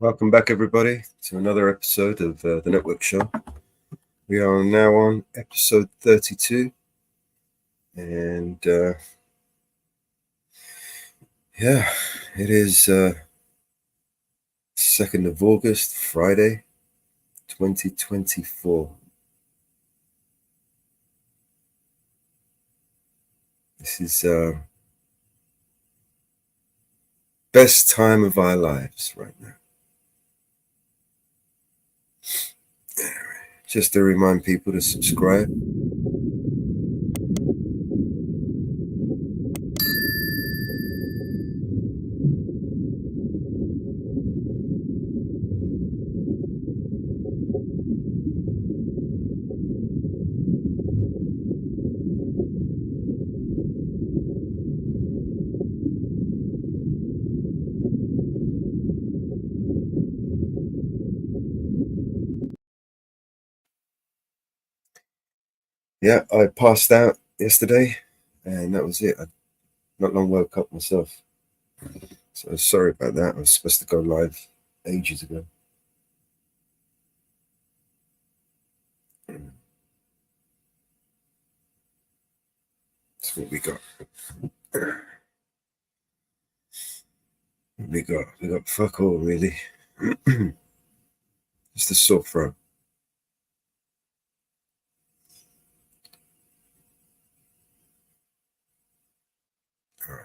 Welcome back, everybody, to another episode of The Network Show. We are now on episode 32, and it is 2nd of August, Friday, 2024. This is best time of our lives right now. Just to remind people to subscribe. Yeah, I passed out yesterday, and that was it. I not long woke up myself. So sorry about that. I was supposed to go live ages ago. That's what we got. We got fuck all, really. Just a sore throat. All right.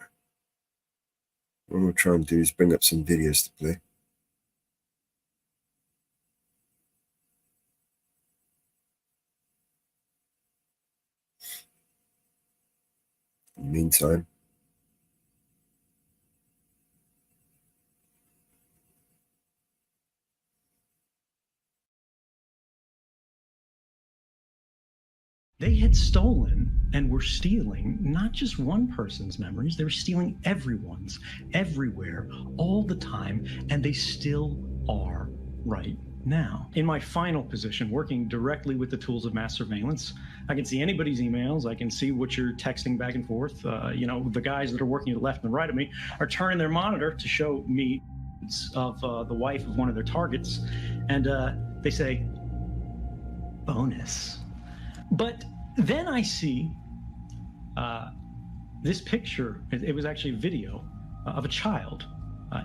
What I'm gonna try and do is bring up some videos to play. In the meantime, they had stolen and were stealing not just one person's memories, they were stealing everyone's, everywhere, all the time, and they still are right now. In my final position, working directly with the tools of mass surveillance, I can see anybody's emails. I can see what you're texting back and forth. The guys that are working to the left and right of me are turning their monitor to show me of the wife of one of their targets, and they say, bonus. But then I see this picture. It was actually a video of a child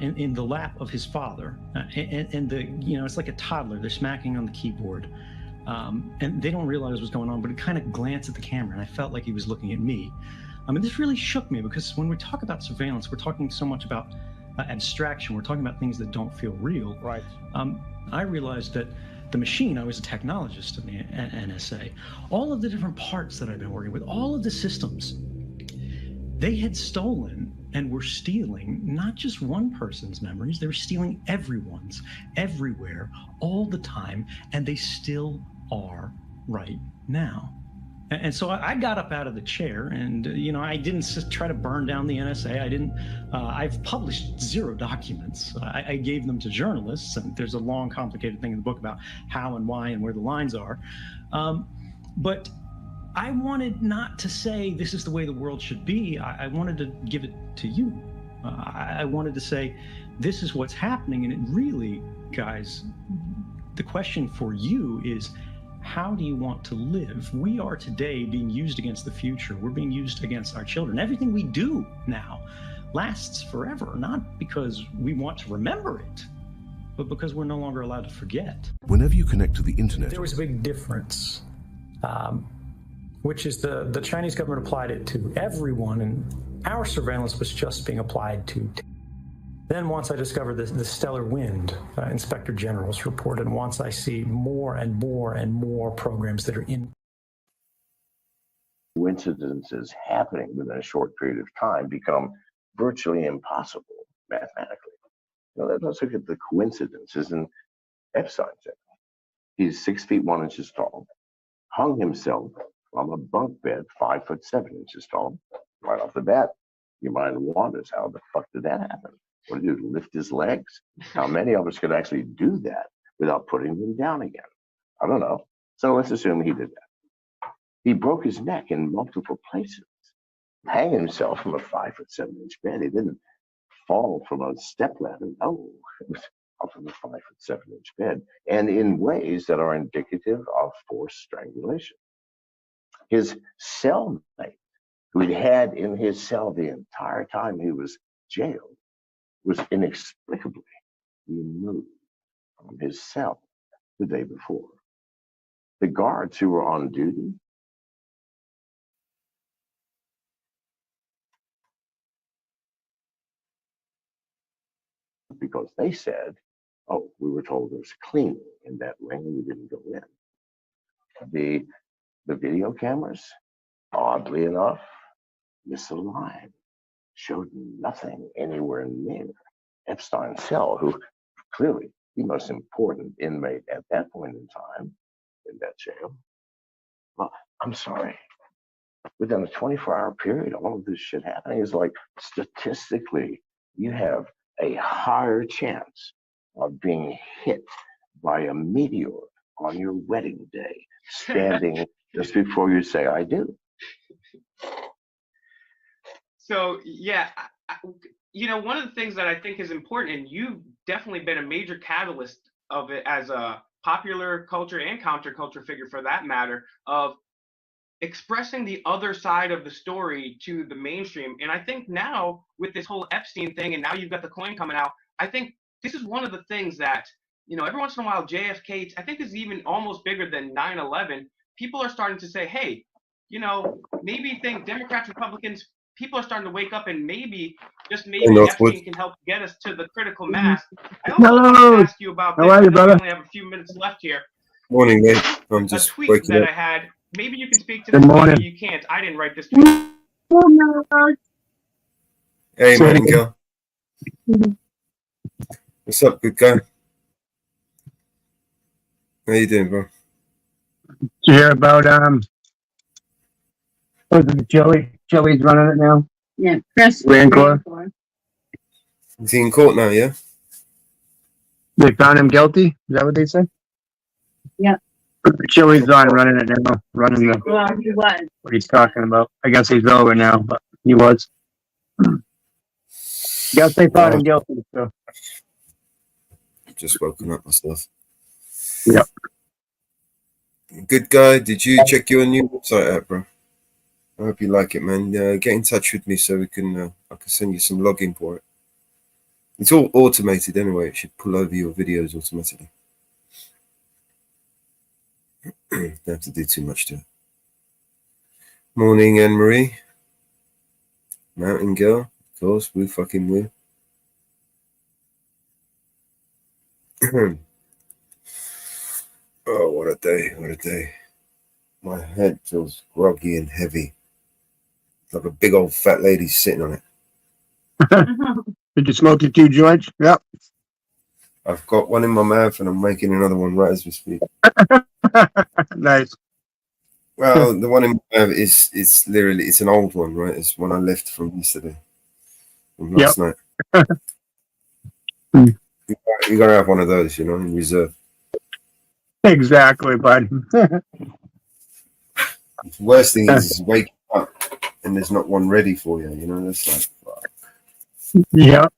in the lap of his father, and it's like a toddler. They're smacking on the keyboard, and they don't realize what's going on. But it kind of glanced at the camera, and I felt like he was looking at me. This really shook me, because when we talk about surveillance, we're talking so much about abstraction. We're talking about things that don't feel real. Right. I realized that the machine, I was a technologist in the NSA, all of the different parts that I've been working with, all of the systems, they had stolen and were stealing not just one person's memories, they were stealing everyone's, everywhere, all the time, and they still are right now. And so I got up out of the chair, and I didn't try to burn down the NSA. I've published 0 documents. I gave them to journalists, and there's a long, complicated thing in the book about how and why and where the lines are. But I wanted not to say this is the way the world should be. I wanted to give it to you. I wanted to say this is what's happening, and it really, guys, the question for you is, how do you want to live? We are today being used against the future. We're being used against our children. Everything we do now lasts forever, not because we want to remember it, but because we're no longer allowed to forget. Whenever you connect to the internet, There was a big difference, which is the Chinese government applied it to everyone, and our surveillance was just being applied to. Then once I discovered the stellar wind, Inspector General's report, and once I see more and more and more programs that are in coincidences happening within a short period of time become virtually impossible mathematically. Let's look at the coincidences in Epstein's. He's 6 feet 1 inches tall, hung himself from a bunk bed 5 foot 7 inches tall. Right off the bat, your mind wanders, how the fuck did that happen? What did he do, lift his legs? How many of us could actually do that without putting them down again? I don't know. So let's assume he did that. He broke his neck in multiple places, hang himself from a 5 foot 7 inch bed. He didn't fall from a step ladder. No, it was off of a 5'7" bed, and in ways that are indicative of forced strangulation. His cellmate, who he'd had in his cell the entire time he was jailed, was inexplicably removed from his cell the day before. The guards who were on duty because they said, oh, we were told there's cleaning in that wing and we didn't go in. The video cameras, oddly enough, misaligned, showed nothing anywhere near Epstein's cell, who clearly the most important inmate at that point in time in that jail. Well, I'm sorry. Within a 24-hour period, all of this shit happening is like statistically, you have a higher chance of being hit by a meteor on your wedding day, standing just before you say, I do. So, yeah, one of the things that I think is important, and you've definitely been a major catalyst of it as a popular culture and counterculture figure for that matter, of expressing the other side of the story to the mainstream. And I think now with this whole Epstein thing, and now you've got the coin coming out, I think this is one of the things that, every once in a while, JFK, I think is even almost bigger than 9/11. People are starting to say, hey, maybe think Democrats, Republicans, people are starting to wake up, and maybe, just maybe, Epstein can help get us to the critical mass. I also want to ask you about this. How are you, brother? We only have a few minutes left here. Morning, mate. I'm just a tweet waking that up. I had. Maybe you can speak to this. Maybe you can't. I didn't write this tweet. Hey, man, girl. What's up, good guy? How you doing, bro? Did you hear about was it Joey? Joey's running it now. Yeah, Chris. Rancor. Is he in court now, yeah? They found him guilty. Is that what they said? Yeah. Joey's on running it now. Running the Well, he was. what he's talking about. I guess he's over now, but he was. Guess they found him guilty. So. Just woken up myself. Yep. Good guy. Did you check your new website out, bro? I hope you like it, man. Get in touch with me so we can. I can send you some login for it. It's all automated anyway. It should pull over your videos automatically. Don't have to do too much to it. Morning, Anne Marie. Mountain Girl, of course. Woo fucking woo. Oh, what a day! What a day! My head feels groggy and heavy, like a big old fat lady sitting on it. Did you smoke your 2 joints? Yep. I've got one in my mouth and I'm making another one right as we speak. Nice. Well, the one in my mouth is literally, it's an old one, right? It's one I left from yesterday, from last night. You gotta have one of those, in reserve. Exactly, bud. Worst thing is waking up and there's not one ready for you, That's like, fuck. Yeah.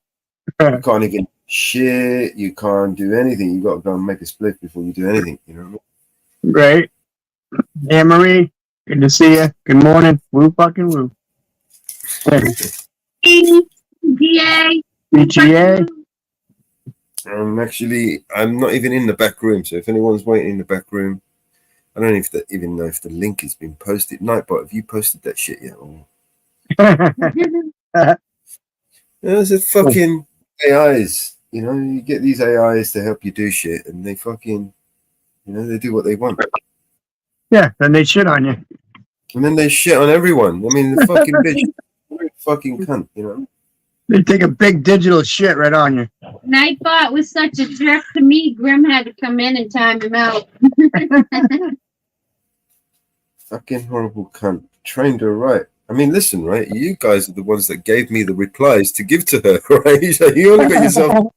You can't even shit, you can't do anything. You got to go and make a split before you do anything, Right. Hey, Marie. Good to see you. Good morning. Woo fucking woo. DA. BTA. I'm not even in the back room, so if anyone's waiting in the back room, I don't even know if the link has been posted. Nightbot, have you posted that shit yet? Or... There's a fucking AIs, you get these AIs to help you do shit, and they fucking, they do what they want. Yeah, then they shit on you. And then they shit on everyone. I mean, the fucking bitch, fucking cunt, They take a big digital shit right on you. Nightbot was such a jerk to me. Grim had to come in and time him out. Fucking horrible cunt. Trained her right. I mean, listen, right? You guys are the ones that gave me the replies to give to her, right? So you only got yourself.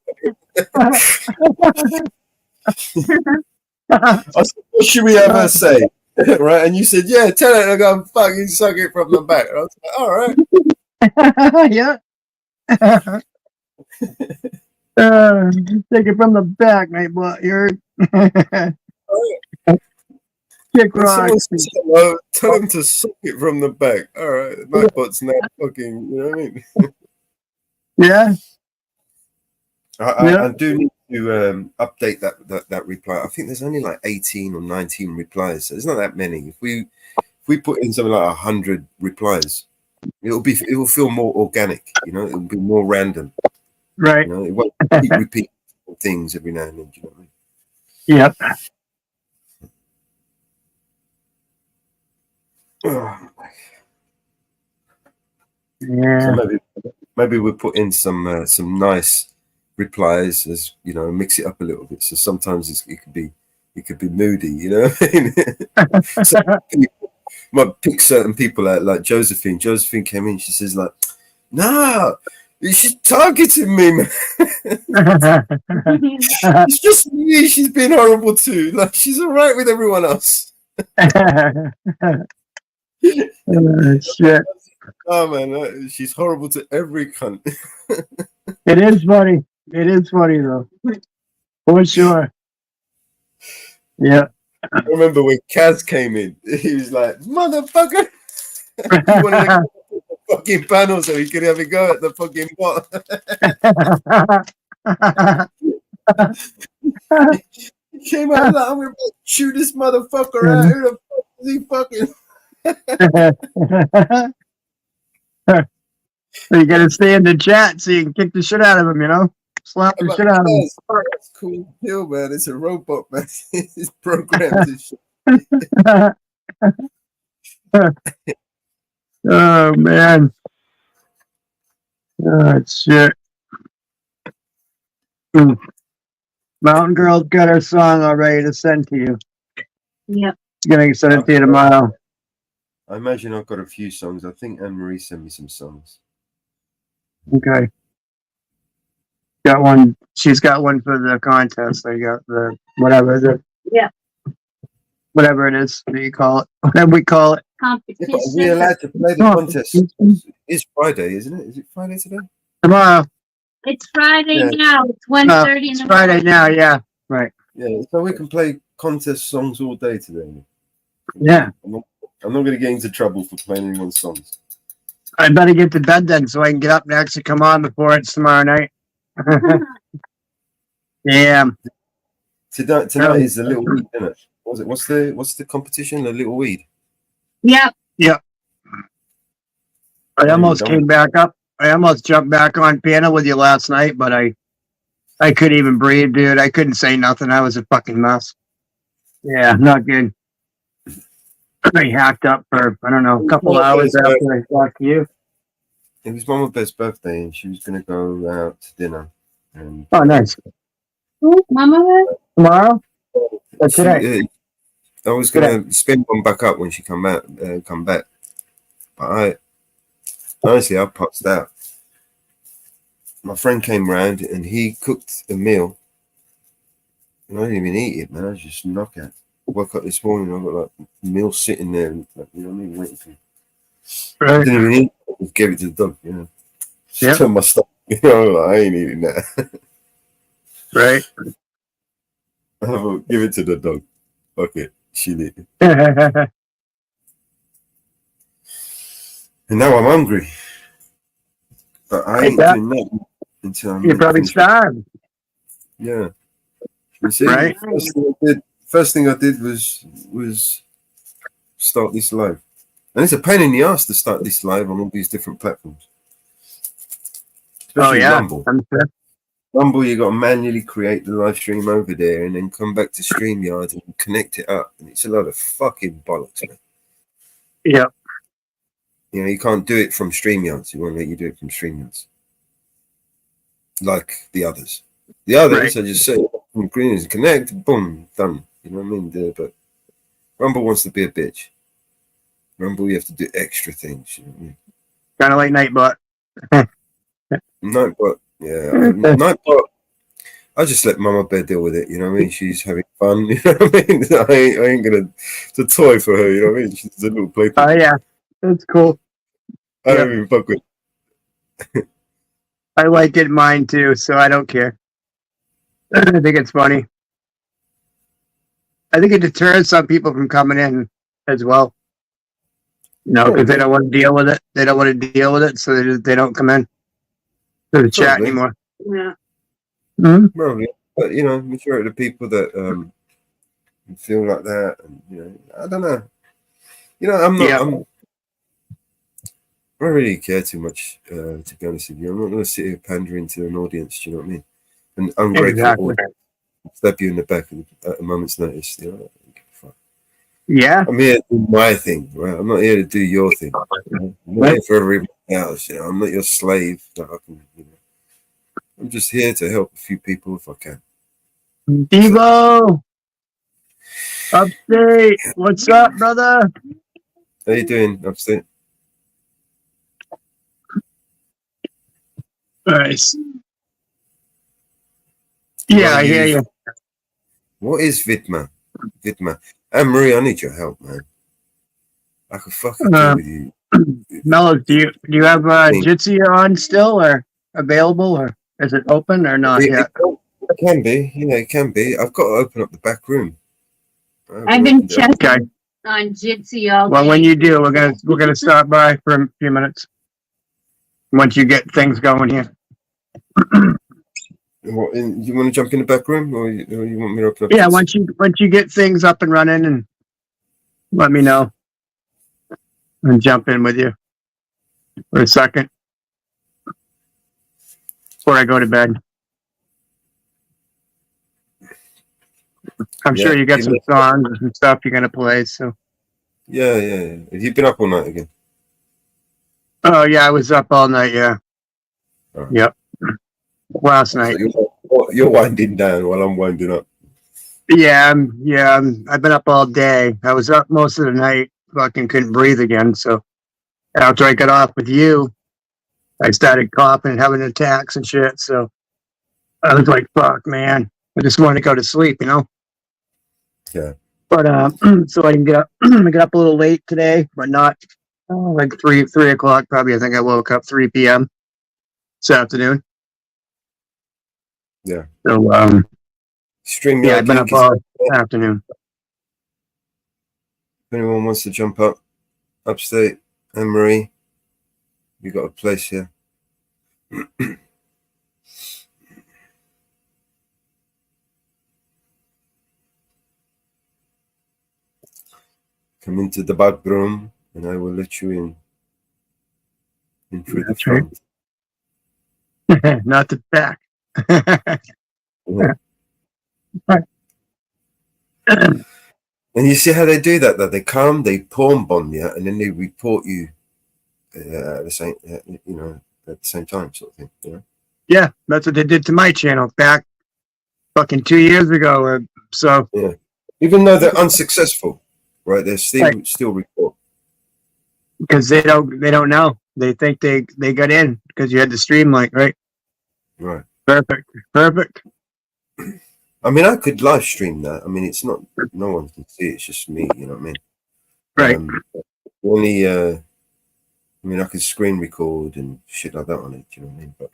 I said, what should we have her say? Right? And you said, yeah, tell her to go and fucking suck it from the back. And I was like, all right. Yeah. Take it from the back, Nightbot. You're kick When rock. someone says hello, tell them to suck it from the back. All right, Nightbot's now fucking. You know what I mean? Yeah, I do need to update that reply. I think there's only like 18 or 19 replies. So it's not that many. If we put in something like 100 replies, it will feel more organic. You know, it will be more random. right. You know, it won't keep repeating things every now and then. Do you know what I mean? Yep. Yeah. So maybe we'll put in some nice replies, as you know, mix it up a little bit. So sometimes it could be moody, you know. So people might pick certain people out, like Josephine. Josephine came in. She says like, "No, she's targeting me, man. It's just me. She's being horrible too. Like she's all right with everyone else." Shit. Oh man, she's horrible to every cunt. It is funny. It is funny though. For sure. Yeah. I remember when Kaz came in, he was like, "Motherfucker!" He wanted to go to the fucking panel so he could have a go at the fucking bot. He came out like, "I'm gonna shoot this motherfucker out. Who the fuck is he fucking?" You gotta stay in the chat so you can kick the shit out of him, you know? Slap the shit out of him. That's cool. Kill, man. It's a robot, man. It's programmed to shit. Oh man. Oh shit. Mountain Girl's got her song all ready to send to you. Yep. She's gonna send it to you tomorrow. I imagine I've got a few songs. I think Anne Marie sent me some songs. Okay. Got one. She's got one for the contest. I got the whatever whatever it is that you call it. Whatever we call it. Yeah, but are we Competition. allowed to play the contest? It's Friday, isn't it? Is it Friday today? Tomorrow. It's Friday Yeah. now. It's 1:30 in It's the Friday morning. now, yeah. Right. Yeah, so we can play contest songs all day today. Yeah. I'm not going to get into trouble for playing anyone's songs. I better get to bed then so I can get up and actually come on before it's tomorrow night. Yeah. Tonight is the Little Weed, isn't it? What's the competition? The Little Weed. Yep. I almost came back up. I almost jumped back on piano with you last night, but I couldn't even breathe, dude. I couldn't say nothing. I was a fucking mess. Yeah, not good. I hacked up for, I don't know, a couple hours after I talked to you. It was Mama Beth's birthday, and she was going to go out to dinner. And Oh, nice. Who? Mama? Tomorrow? Or today? I was going to spin one back up when she come back. But I passed out. My friend came round and he cooked a meal, and I didn't even eat it, man. I was just knockout. Woke up this morning, I got like meal sitting there, and, like, you know what I mean, waiting for me. I Right. didn't even eat it. I just gave it to the dog, you know. Yep. Turned my stomach, you know, like, I ain't eating that. Right. I thought, give it to the dog. Fuck it, she'll eat it. And now I'm hungry, but I ain't doing nothing until I'm. You're probably starved. Yeah. You see, Right. First thing I did was start this live, and it's a pain in the ass to start this live on all these different platforms. Especially Rumble. I'm sure. Rumble, you got to manually create the live stream over there, and then come back to StreamYard and connect it up, and it's a lot of fucking bollocks, man. Yeah. You know, you can't do it from StreamYards. You won't let you do it from StreamYards, like the others. The others, Right. I just say, green is connect, boom, done. You know what I mean? But Rumble wants to be a bitch. Rumble, you have to do extra things. You know what I mean? Kind of like Nightbot. Nightbot, yeah. Nightbot, I just let Mama Bear deal with it. You know what I mean? She's having fun. You know what I mean? I ain't gonna. It's a toy for her. You know what I mean? She's a little plaything. Oh, yeah. That's cool. I don't even fuck with. I like it mine too, so I don't care. I think it's funny. I think it deters some people from coming in as well. You know, because they don't want to deal with it. They don't want to deal with it, so they don't come in to the chat Probably. anymore. Yeah. Mhm. Probably. But you know, majority of the people that feel like that, and you know, I don't know. You know, I'm not. Yeah. I don't really care too much, to be honest with you. I'm not going to sit here pandering to an audience. Do you know what I mean? An ungrateful Exactly. audience stab you in the back at a moment's notice. You know, I don't give a fuck. Yeah. I'm here to do my thing, right? I'm not here to do your thing. You know? I'm not here for everybody else. You know, I'm not your slave. That I can, you know. I'm just here to help a few people if I can. Devo, upstate. What's up, brother? How you doing, upstate? Nice. Do Yeah, I hear use- you. What is Vidma? Vidma. Anne Marie, I need your help, man. I could fucking do with you. Mello, do you have Jitsi on still or available, or is it open or not yet? It can be, you know, it can be. I've got to open up the back room. I've been checking Okay. on Jitsi all day. Well, when you do, we're gonna stop by for a few minutes. Once you get things going here. What, you want to jump in the back room, or you want me to open up? Yeah, once you get things up and running, and let me know, and jump in with you for a second before I go to bed. I'm sure you got some songs and stuff you're gonna play. So. Yeah. Have you been up all night again? Oh yeah, I was up all night. Yeah. Right. Yep. Last night. So you're winding down while I'm winding up. Yeah, I've been up all day. I was up most of the night. Fucking couldn't breathe again. So after I got off with you, I started coughing and having attacks and shit. So I was like, "Fuck, man!" I just wanted to go to sleep, you know. Yeah. But so I can get up. I got up a little late today, but not like 3 o'clock probably. I think I woke up 3 p.m. this afternoon. Yeah. So Stream. yeah, I've been up all afternoon. If anyone wants to jump up, upstate, Anne Marie, you got a place here. Come into the back room, and I will let you in through the front. Right. Not the back. Yeah. And you see how they do that? That they come, they porn bomb you, and then they report you at the same, you know, at the same time, sort of thing. You know? Yeah, that's what they did to my channel back fucking 2 years ago. So yeah, even though they're unsuccessful, right? They're still report because they don't know. They think they got in because you had the stream link, right? Right. Perfect. I mean, I could live stream that. I mean, it's not, no one can see it. It's just me. You know what I mean? Right. Only, I mean, I could screen record and shit like that on it. Do you know what I mean? But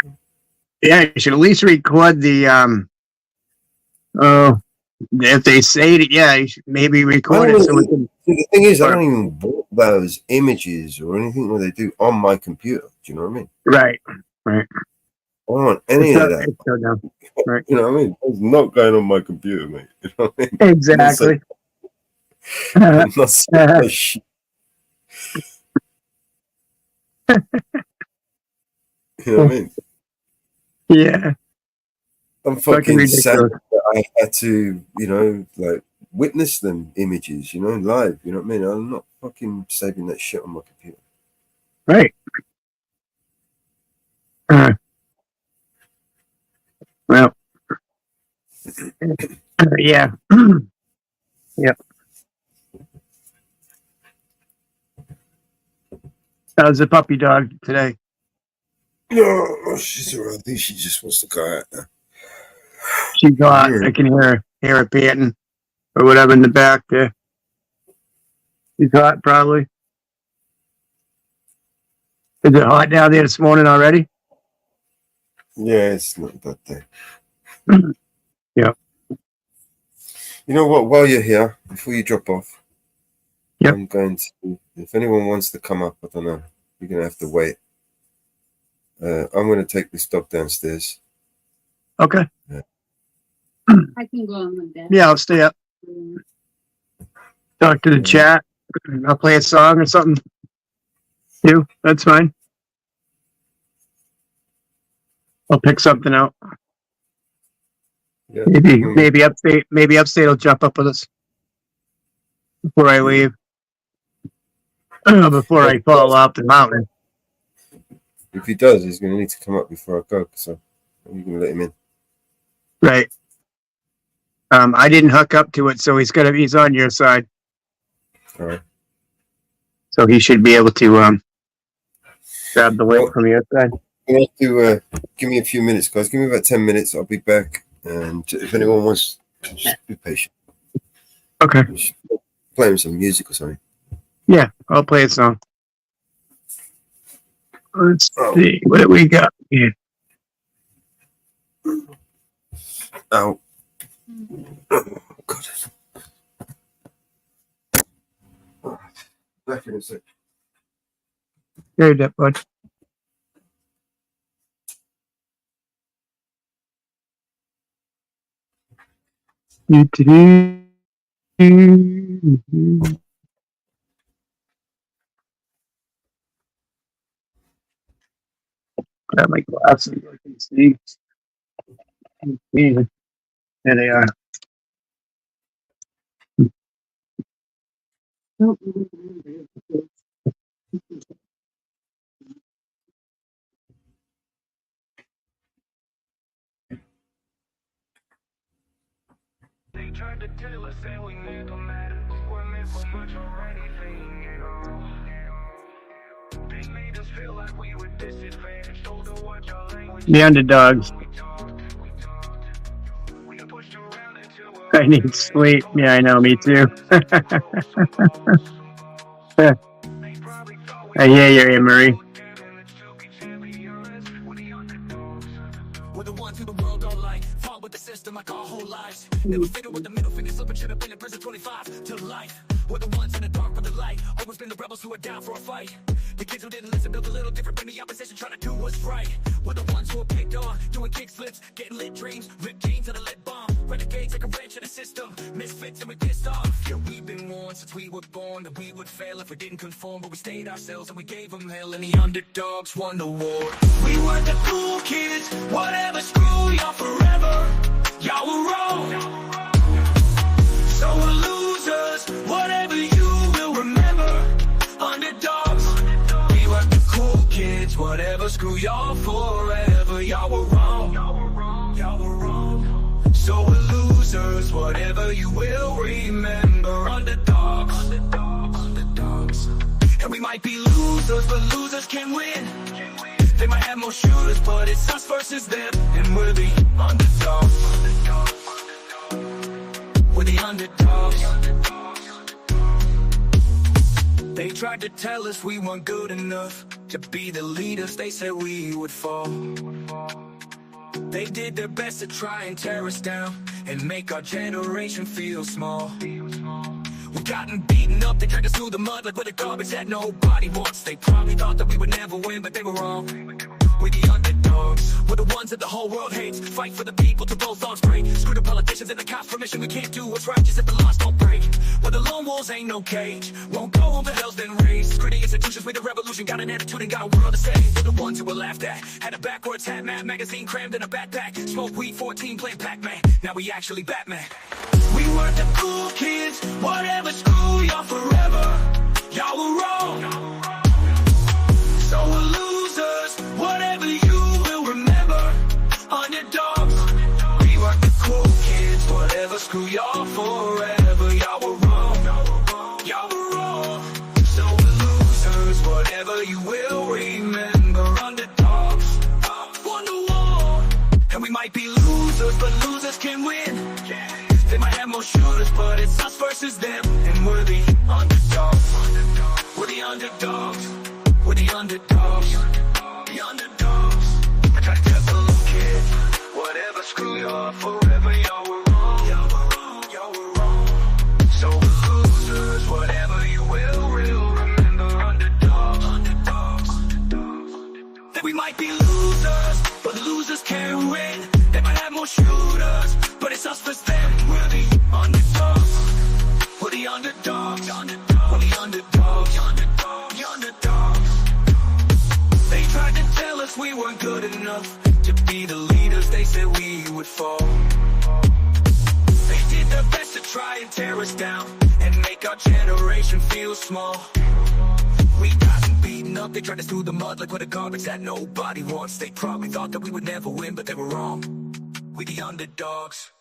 yeah, you should at least record the if they say it, yeah, you should maybe record it so we can. The thing is, I don't even want those images or anything that they do on my computer. Do you know what I mean? Right. I don't want any of that. Right. You know what I mean? It's not going on my computer, mate. You know what I mean? Exactly. I'm not saying that shit. You know what I mean? Yeah. I'm fucking sad that I had to, you know, like witness them images, you know, live. You know what I mean? I'm not fucking saving that shit on my computer. Right. Well. Yeah. Yep. How's the puppy dog today? No, she's all right. I think she just wants to go out now. She's hot. I can hear her panting or whatever in the back there. She's hot, probably. Is it hot down there this morning already? Yeah, it's not that day. Yeah. You know what? While you're here, before you drop off, Yep. I'm going to. If anyone wants to come up, I don't know. You're gonna have to wait. I'm gonna take this dog downstairs. Okay. I can go on with that. Yeah, I'll stay up. Talk to the chat. I'll play a song or something. You, that's fine. I'll pick something out. Yeah. Maybe upstate will jump up with us before I leave. Before I fall off the mountain. If he does, he's gonna need to come up before I go. So you're gonna let him in. Right. I didn't hook up to it, so he's on your side. All right. So he should be able to grab the link from your side. You have to give me a few minutes, guys. Give me about 10 minutes. I'll be back. And if anyone wants, just be patient. Okay. Just play him some music or something. Yeah, I'll play a song. Let's see. What do we got here? Oh. Oh, God. Back in a sec. There, that bud. Grab my glasses so I can see. There they are. They tried to tell us that we never matter. We're meant for much or anything at all. They made us feel like we were disadvantaged. Told her what your language. The underdogs. We pushed around until I need sleep. Yeah, I know. Me too. I hear you, Anne Marie. we're the ones who the world don't like. Fought with the system like our whole lives. Never figured with the middle finger slipping. Should have been in prison 25 to life. We're the ones in the dark for the light. Always been the rebels who are down for a fight. The kids who didn't listen built a little different than the opposition trying to do what's right. We're the ones who are picked on, doing kick flips, getting lit dreams, ripped jeans and a lit bomb. Renegades like a wrench in the system, misfits and we pissed off. Yeah, we've been warned since we were born that we would fail if we didn't conform, but we stayed ourselves and we gave them hell, and the underdogs won the war. We were the cool kids, whatever, screw y'all forever. Y'all were wrong, so we're losers, whatever you will remember. Underdogs, we were the cool kids, whatever, screw y'all forever. Y'all were wrong, y'all were wrong, so we're losers, whatever you will remember. Underdogs, underdogs, and we might be losers, but losers can win. They might have more shooters, but it's us versus them, and we're the underdogs. We're the underdogs. They tried to tell us we weren't good enough to be the leaders they said we would fall. They did their best to try and tear us down and make our generation feel small. We've gotten beaten up, they dragged us through the mud like we're the garbage that nobody wants. They probably thought that we would never win, but they were wrong. We're the underdogs, we're the ones that the whole world hates. Fight for the people till both arms break. Screw the politicians and the cops for mission. We can't do what's right just if the laws don't break. Well, the lone wolves ain't no cage, won't go home, the hell's been raised. Gritty institutions with a revolution, got an attitude and got a world to say. We're the ones who were laughed at, had a backwards hat, mad magazine crammed in a backpack. Smoke weed 14, playing Pac-Man, now we actually Batman. We weren't the cool kids, whatever, screw y'all forever. Y'all were wrong, so we're losers, whatever you will remember. Underdogs, we weren't the cool kids, whatever, screw y'all forever. Y'all were wrong, y'all were wrong, so we're losers, whatever you will remember. Underdogs, won the war, and we might be losers, but losers can win. They might have more shooters, but it's us versus them, and we're the underdogs. We're the underdogs. We're the underdogs. The underdogs. I tried to tell the little kid, whatever, screw y'all forever. Y'all were wrong, y'all were wrong, y'all were wrong. So we're losers, whatever you will remember underdogs, underdogs, underdogs. That we might be losers, but losers can't win. They might have more shooters, but it's us versus them. We're the underdogs. We're the underdogs, underdogs. We're the underdogs, underdogs, the underdogs. They tried to tell us we weren't good enough to be the leaders they said we would fall. They did their best to try and tear us down and make our generation feel small. We gotten beaten up, they tried us through the mud like we're the garbage that nobody wants. They probably thought that we would never win, but they were wrong. We the underdogs.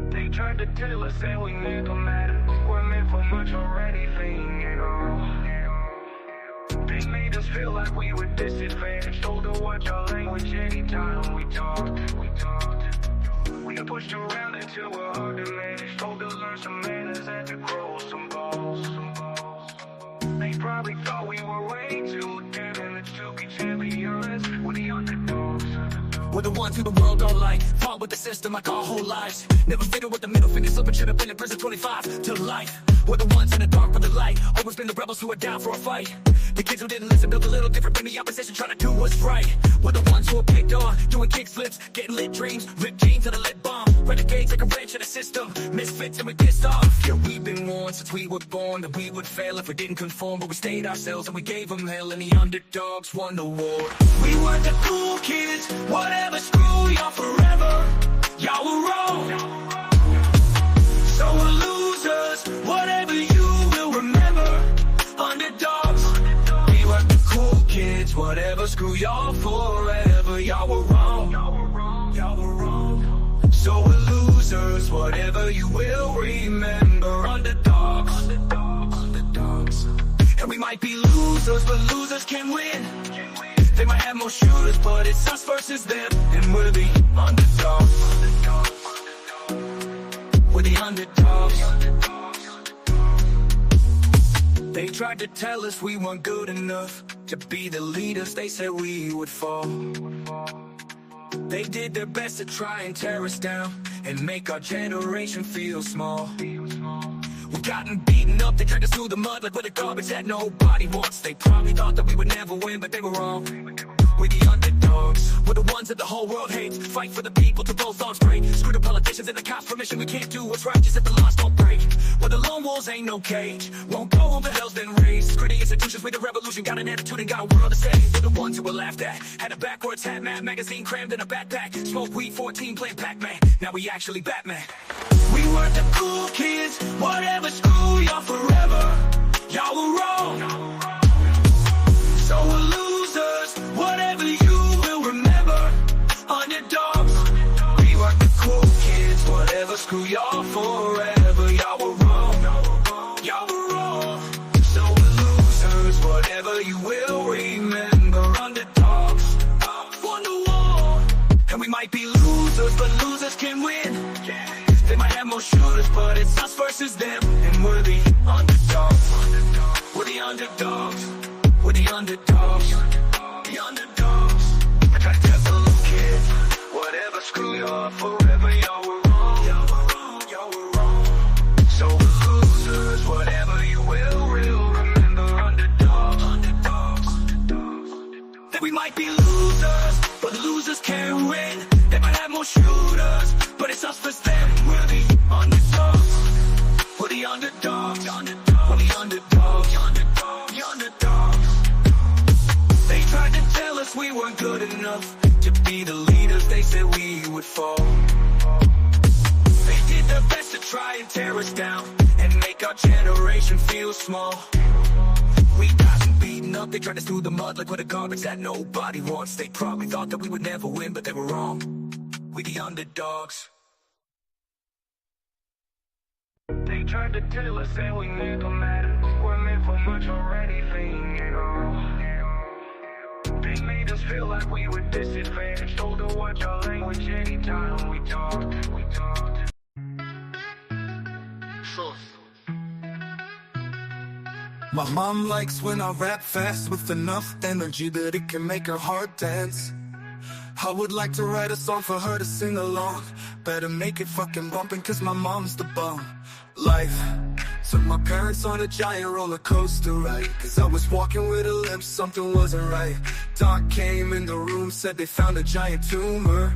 They tried to tell us that we never matter. We're meant for much already, thing at all. They made us feel like we were disadvantaged. Told to watch our language anytime we talked. We got pushed around until we're hard to manage. Told to learn some manners and to grow some balls. They probably thought we were way too damaged to be champions. We're the underdogs. We're the ones who the world don't like. Fought with the system like our whole lives. Never fitted with the middle finger, slipping, should have been in prison 25 to life. We're the ones in the dark with the light. Always been the rebels who are down for a fight. The kids who didn't listen built a little different than the opposition, trying to do what's right. We're the ones who are picked on, doing kick flips, getting lit dreams, ripped jeans and a lit bomb. Renegades like a wrench in the system, misfits and we pissed off. Yeah, we've been warned since we were born that we would fail if we didn't conform, but we stayed ourselves and we gave them hell, and the underdogs won the war. We were the cool kids, whatever, screw y'all forever. Y'all were wrong, so we're losers, whatever you will remember. Underdogs, we were the cool kids, whatever, screw y'all forever. Y'all were wrong, y'all were wrong, y'all were wrong. So we're losers, whatever you will remember. Underdogs, underdogs, underdogs. And we might be losers, but losers can win. They might have more shooters, but it's us versus them, and we're the underdogs. We're the underdogs. They tried to tell us we weren't good enough to be the leaders they said we would fall. They did their best to try and tear us down and make our generation feel small. We've gotten beaten up, they dragged us through the mud like we're the garbage that nobody wants. They probably thought that we would never win, but they were wrong. We're the underdogs. We're the ones that the whole world hates. Fight for the people till both arms break. Screw the politicians and the cops' permission. We can't do what's righteous if the laws don't break. Where the lone wolves ain't no cage. Won't go home, the hell's been raised. Screw the institutions, we the revolution. Got an attitude and got a world to save. We're the ones who were laughed at. Had a backwards hat, Mad magazine crammed in a backpack. Smoked weed 14, playing Pac-Man. Now we actually Batman. We weren't the cool kids, whatever, screw y'all forever. Y'all were wrong, so we're losers, whatever you will remember. Underdogs, we weren't the cool kids, whatever, screw y'all forever. Y'all were wrong, y'all were wrong. So we're losers, whatever you will remember. Underdogs, won the war. And we might be losers, but losers can win. They might have more shooters, but it's us versus them, and we're the underdogs. We're the underdogs. We're the underdogs. The underdogs. I try to tell the little kids, whatever, screw y'all forever. Y'all were wrong, y'all were wrong, y'all were wrong. So we're losers, whatever you will remember. Underdogs, underdogs, underdogs. That we might be losers, but losers can't win. They might have more shooters, but it's us versus them. We're the underdogs. We're the underdogs. We're the underdogs. The underdogs. They tried to tell us we weren't good enough to be the leaders they said we would fall. They did their best to try and tear us down and make our generation feel small. We gotten beaten up, they dragged us through the mud like we're the garbage that nobody wants. They probably thought that we would never win, but they were wrong. We're the underdogs. They tried to tell us that we never matter. We're meant for much already, thing at all. They made us feel like we were disadvantaged. Told to watch our language anytime we talked. My mom likes when I rap fast with enough energy that it can make her heart dance. I would like to write a song for her to sing along. Better make it fucking bumpin' cause my mom's the bum. Life took my parents on a giant roller coaster ride. Cause I was walking with a limp, something wasn't right. Doc came in the room, said they found a giant tumor.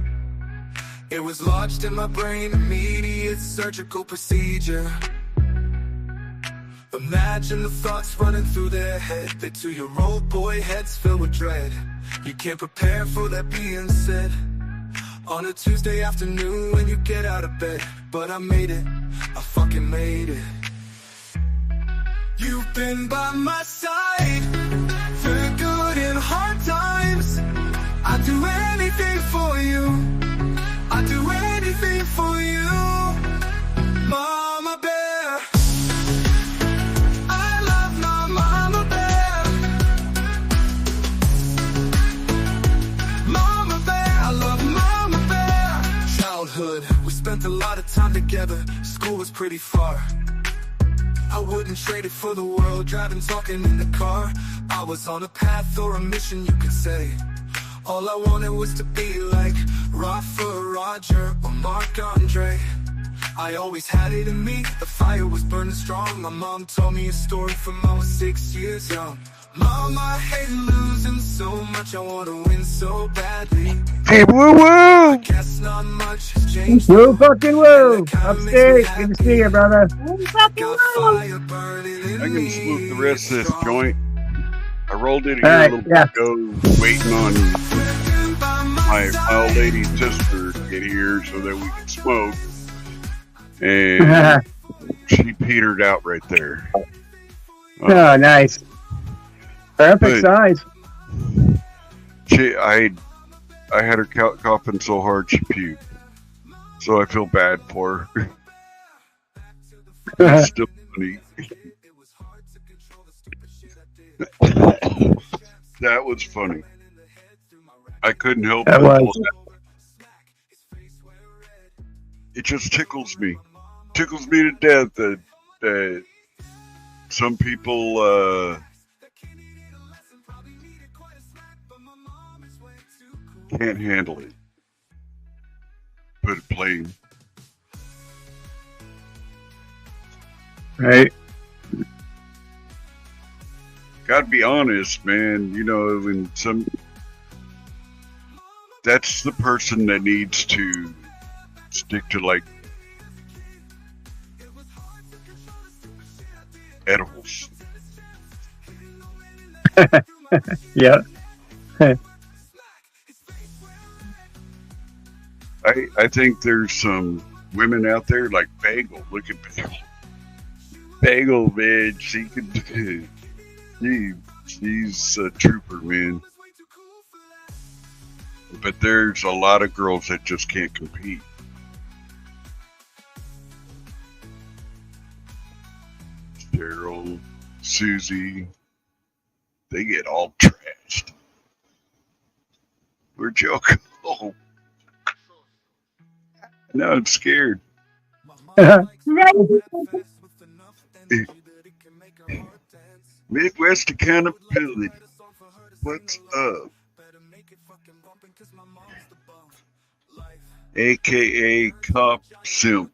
It was lodged in my brain, immediate surgical procedure. Imagine the thoughts running through their head. Their 2-year-old boy heads filled with dread. You can't prepare for that being said on a Tuesday afternoon when you get out of bed. But I made it, I fucking made it. You've been by my side through good and hard times. I'd do anything for you, I'd do anything for you, Mama Bear. I love my Mama Bear. Mama Bear, I love Mama Bear. Childhood, we spent a lot of time together. School was pretty far. I wouldn't trade it for the world, driving, talking in the car. I was on a path or a mission, you could say. All I wanted was to be like Rafa, Roger, or Marc Andre. I always had it in me, the fire was burning strong. My mom told me a story from I was 6 years young. Mom, I hate losing so much, I wanna win so badly. Hey, woo woo! I guess not much has changed. Woo fucking woo! Upstate, good to see you, brother. Got fire burning in I can me. smoke the rest of this joint. I rolled it All here right, a little yeah. bit ago, waiting on my old lady sister to get here so that we can smoke. And she petered out right there. Oh, nice. Perfect Good. size. I had her coughing so hard she puked. So I feel bad for her. It's still funny. That was funny. I couldn't help That but was. laugh. It just tickles me. Tickles me to death that some people can't handle it. Put it plain. Right. Gotta be honest, man. You know, when that's the person that needs to stick to like edibles. Yeah. I think there's some women out there like Bagel. Look at Bagel. Bagel, man. She could. She's a trooper, man. But there's a lot of girls that just can't compete. Cheryl, Susie, they get all trashed. Where'd y'all go? Now I'm scared. Midwest accountability. What's up? AKA Cop Simp.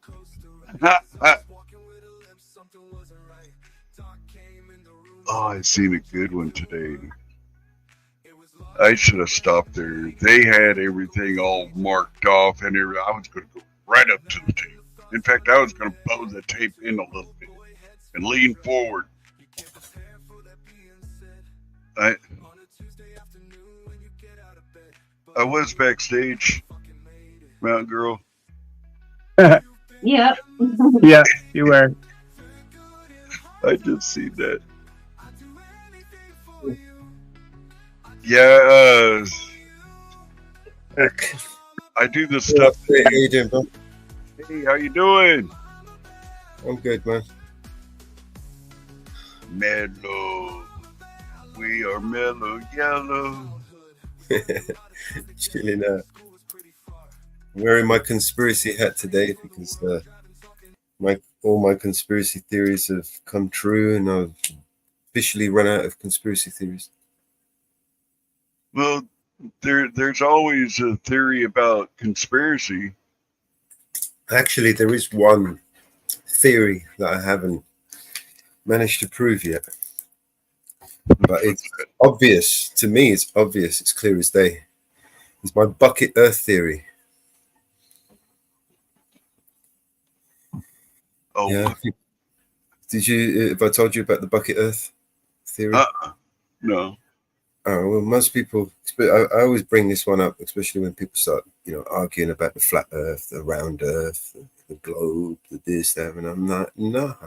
Oh, I seen a good one today. I should have stopped there. They had everything all marked off and everything. I was going to go right up to the tape. In fact, I was going to bow the tape in a little bit and lean forward. I was backstage, Mountain Girl. Yep. Yeah, you were. I just see that. Yeah, I do this stuff. Hey, how you doing, bro? Hey, how you doing? I'm good, man. Mellow. We are mellow yellow. Chilling out. Wearing my conspiracy hat today because all my conspiracy theories have come true, and I've officially run out of conspiracy theories. Well, there's always a theory about conspiracy. Actually, there is one theory that I haven't managed to prove yet, but it's obvious to me. It's obvious. It's clear as day. It's my bucket Earth theory. Oh, Yeah. Did you? Have I told you about the bucket Earth theory? No. Oh, well, most people. I always bring this one up, especially when people start, arguing about the flat Earth, the round Earth, the globe, the this, that, and I'm not. No.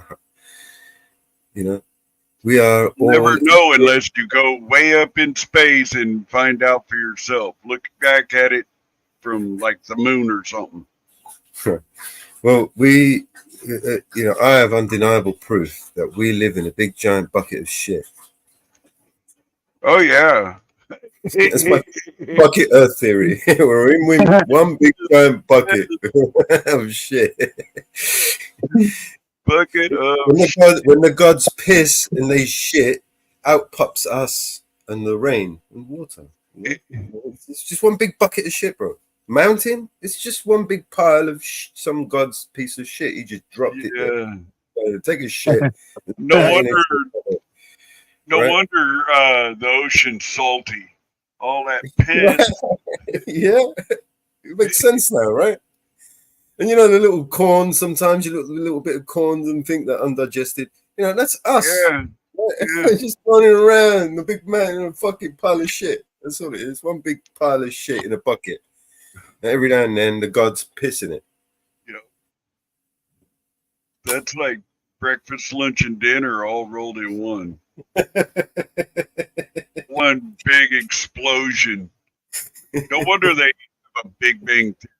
We are all. Never know unless you go way up in space and find out for yourself. Look back at it from like the moon or something. Well, I have undeniable proof that we live in a big giant bucket of shit. Oh yeah. That's my bucket Earth theory. We're in one big giant bucket of shit. Bucket of when the gods piss and they shit, out pops us and the rain and water. It's just one big bucket of shit, bro. Mountain, it's just one big pile of some god's piece of shit. He just dropped it there. Take a shit. No wonder the ocean's salty. All that piss. Yeah, it makes sense now, right? And the little corn. Sometimes you look at a little bit of corn and think they're undigested. That's us. Yeah. Just running around, the big man in a fucking pile of shit. That's all it is. One big pile of shit in a bucket. And every now and then, the gods piss in it. That's like breakfast, lunch, and dinner all rolled in one. One big explosion. No wonder they have a Big Bang theory.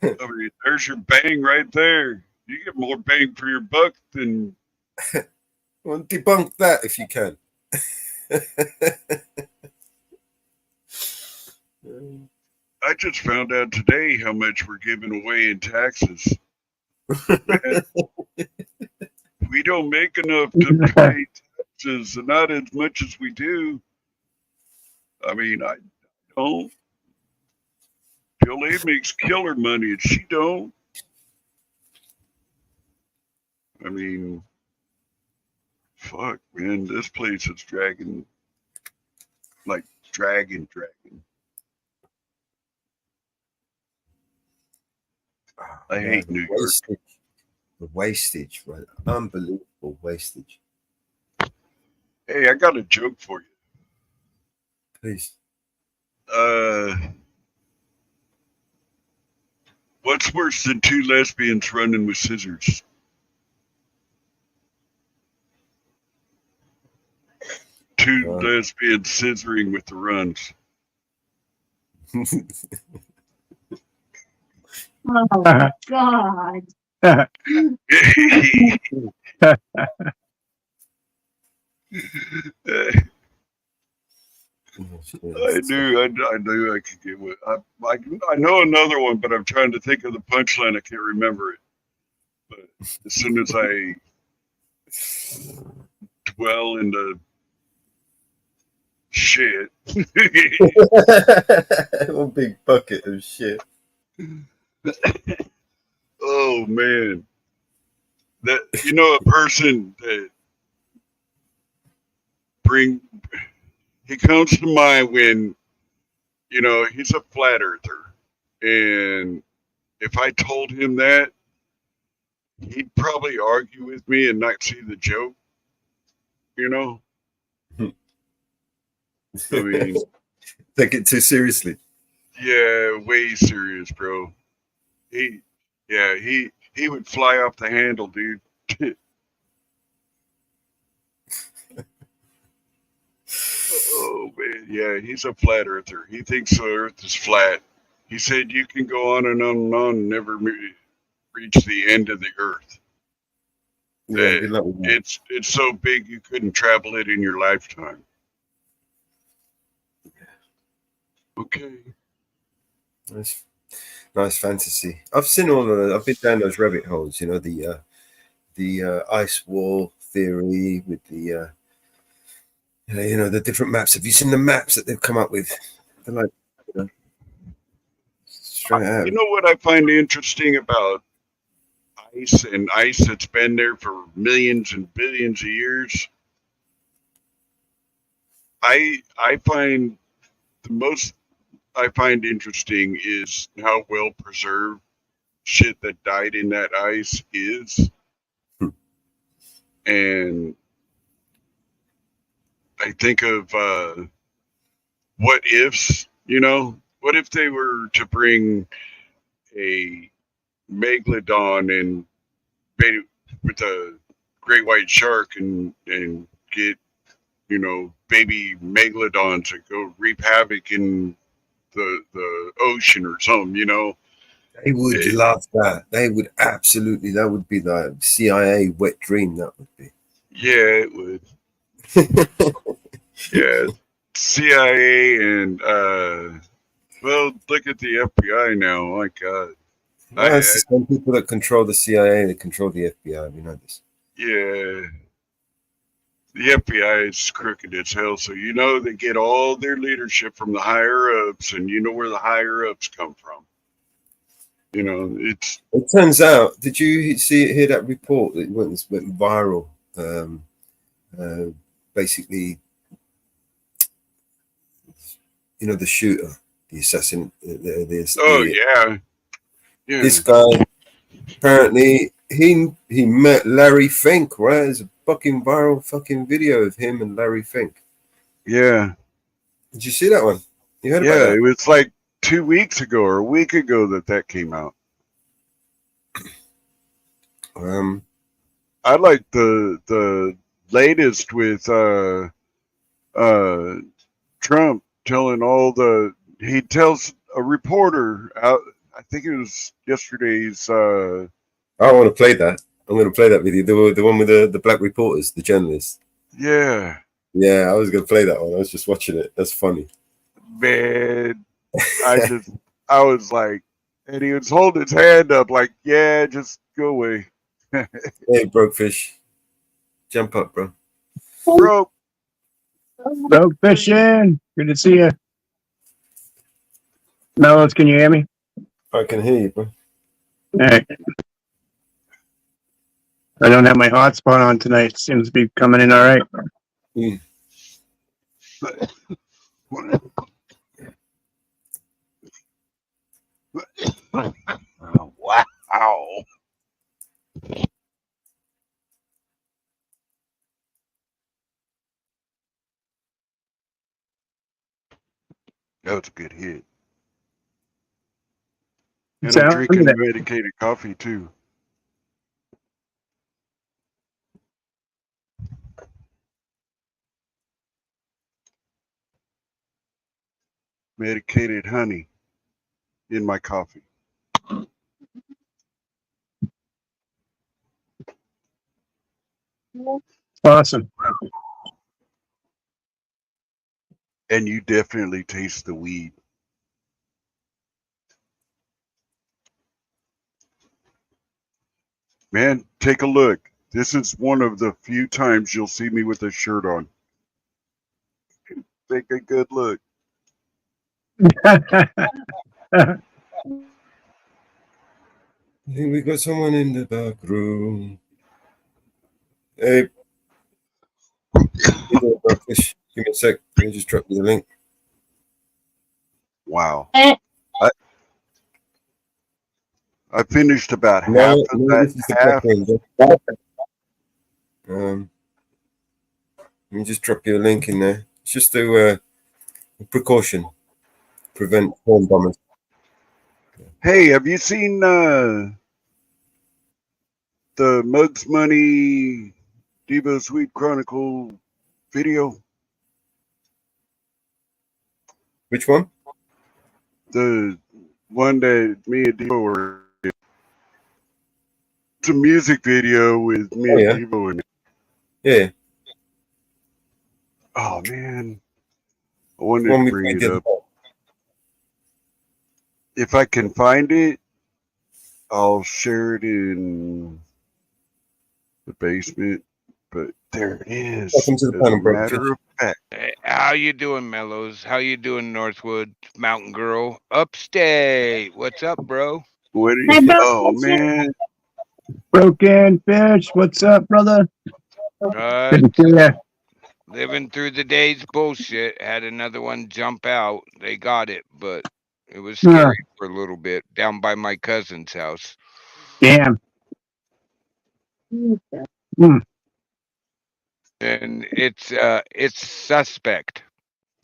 I mean, there's your bang right there. You get more bang for your buck than. Well, debunk that if you can. I just found out today how much we're giving away in taxes. We don't make enough to pay taxes, and not as much as we do. I mean, I don't. Jolie makes killer money, and she don't. I mean, fuck, man, this place is dragging. I hate New York. The wastage, right? Unbelievable wastage. Hey, I got a joke for you. Please. What's worse than two lesbians running with scissors? Two lesbians scissoring with the runs. Oh my God. I knew I could get one. I know another one, but I'm trying to think of the punchline. I can't remember it. But as soon as I dwell in the shit. One big bucket of shit. Oh man, that a person that he comes to mind when he's a flat earther, and if I told him that, he'd probably argue with me and not see the joke. I mean, take it too seriously. Yeah, way serious, bro. He would fly off the handle, dude. Oh man, yeah, he's a flat earther. He thinks the Earth is flat. He said you can go on and on and on and never reach the end of the Earth. Yeah, it's so big you couldn't travel it in your lifetime. Okay. Nice fantasy. I've seen all of. I've been down those rabbit holes. The ice wall theory with the You know, the different maps. Have you seen the maps that they've come up with? They're like, you know, straight out. You know what I find interesting about ice and ice that's been there for millions and billions of years? I find the most I find interesting is how well preserved shit that died in that ice is. And I think of what ifs, you know, what if they were to bring a megalodon and with a great white shark and get, you know, baby megalodons to go reap havoc in the ocean or something, you know. They would love that. They would absolutely. That would be the CIA wet dream. That would be. Yeah, it would. Yeah, CIA and well, look at the FBI now. My God. Well, it's the same people that control the CIA. They control the FBI. We know this. Yeah. The FBI is crooked as hell, so you know they get all their leadership from the higher ups, and you know where the higher ups come from. You know, it's. It turns out. Did you hear that report that went viral? Basically, you know, the shooter, the assassin. Yeah. This guy apparently he met Larry Fink. Right, there's a fucking viral fucking video of him and Larry Fink. Yeah. Did you see that one? You heard about that? It was like 2 weeks ago or a week ago that came out. I like the latest with Trump telling he tells a reporter out, I think it was yesterday's I want to play that. I'm going to play that video. The one with the black reporters, the journalists. Yeah. Yeah, I was going to play that one. I was just watching it. That's funny. Man, I was like, and he was holding his hand up like, yeah, just go away. Hey, Brokefish. Jump up, bro. Bro. Broke fishing. Good to see you. Mellows, can you hear me? I can hear you, bro. All right. I don't have my hotspot on tonight. Seems to be coming in all right. Wow. That was a good hit. And I'm drinking medicated coffee too. Medicated honey in my coffee. Awesome. And you definitely taste the weed. Man, take a look. This is one of the few times you'll see me with a shirt on. Take a good look. I think we got someone in the back room. Hey. Brokefish. Give me a sec. Let me just drop you the link. Wow. I finished about half of that. Let me just drop you a link in there. It's just a precaution, prevent phone bombers. Hey, have you seen the Mugs Money Devo Sweet Chronicle video? Which one? The one that me and Devo were in. It's a music video with me and Devo in it. Yeah. Oh man, I wanted to bring it up. If I can find it, I'll share it in the basement. But there it is. Welcome to the panel, bro. back. Hey, how you doing, Mellows? How you doing, Northwood Mountain Girl? Upstate. What's up, bro? What do Hey, you? bro, Oh man, Broken fish. What's up, brother? Uh, Good to see ya. living through the day's bullshit. Had another one jump out. They got it, but it was Yeah. scary for a little bit down by my cousin's house. Damn. And it's suspect.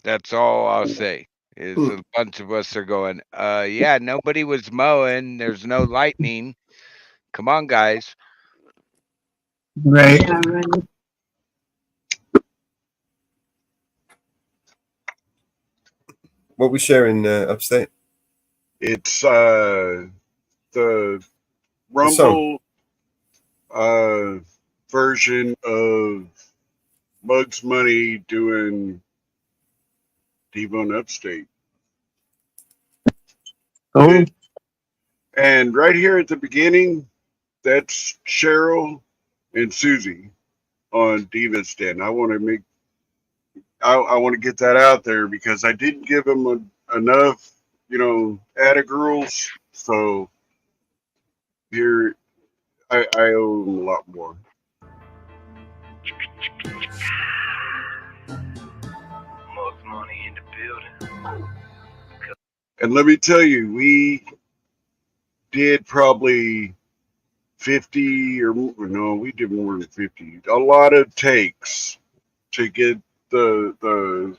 That's all I'll say. Is a bunch of us are going, yeah, nobody was mowing. There's no lightning. Come on, guys. Right. yeah, right. What we sharing upstate? it's the The song. Rumble version of Mug's Money doing T-Bone Upstate. Oh, And right here at the beginning, that's Cheryl and Susie on Diva's Den. I want to get that out there because I didn't give them enough, atta girls. So here, I owe them a lot more. Mug's Money in the building. And let me tell you, we did probably 50 or more. No, we did more than 50. A lot of takes to get the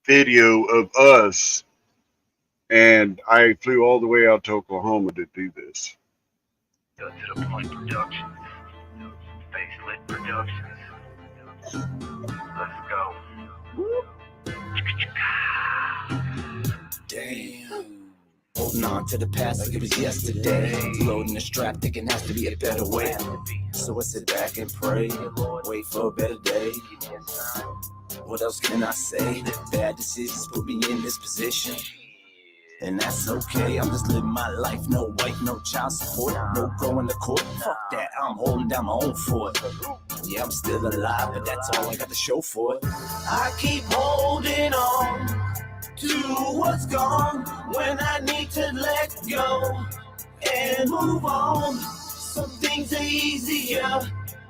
video of us, and I flew all the way out to Oklahoma to do this. Go to the Point Productions. Facelit Productions. Let's go. Damn. Holding on to the past like it was yesterday. Loading the strap, thinking has to be a better way. So I sit back and pray, wait for a better day. What else can I say? Bad decisions put me in this position. And that's okay, I'm just living my life. No wife, no child support, no going to court. Fuck that, I'm holding down my own fort. Yeah, I'm still alive, but that's all I got to show for it. I keep holding on to what's gone when I need to let go and move on. Some things are easier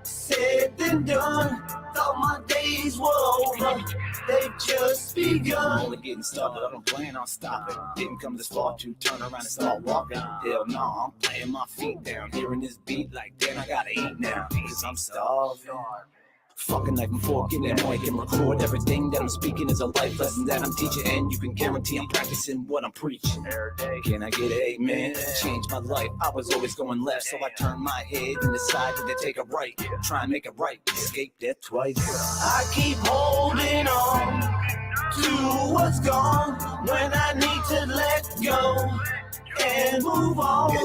said than done. Thought my days were over, they've just begun. I'm only getting started, I don't plan on stopping. Didn't come this far to turn around and start walking. Hell no, I'm playing my feet down, hearing this beat like, damn, I gotta eat now, cause I'm starving. Fucking knife and fork in that mic and record everything that I'm speaking is a life lesson that I'm teaching, and you can guarantee I'm practicing what I'm preaching. Can I get an amen? Changed my life, I was always going left, so I turned my head and decided to take a right. Try and make it right, escape death twice. I keep holding on to what's gone when I need to let go and move on.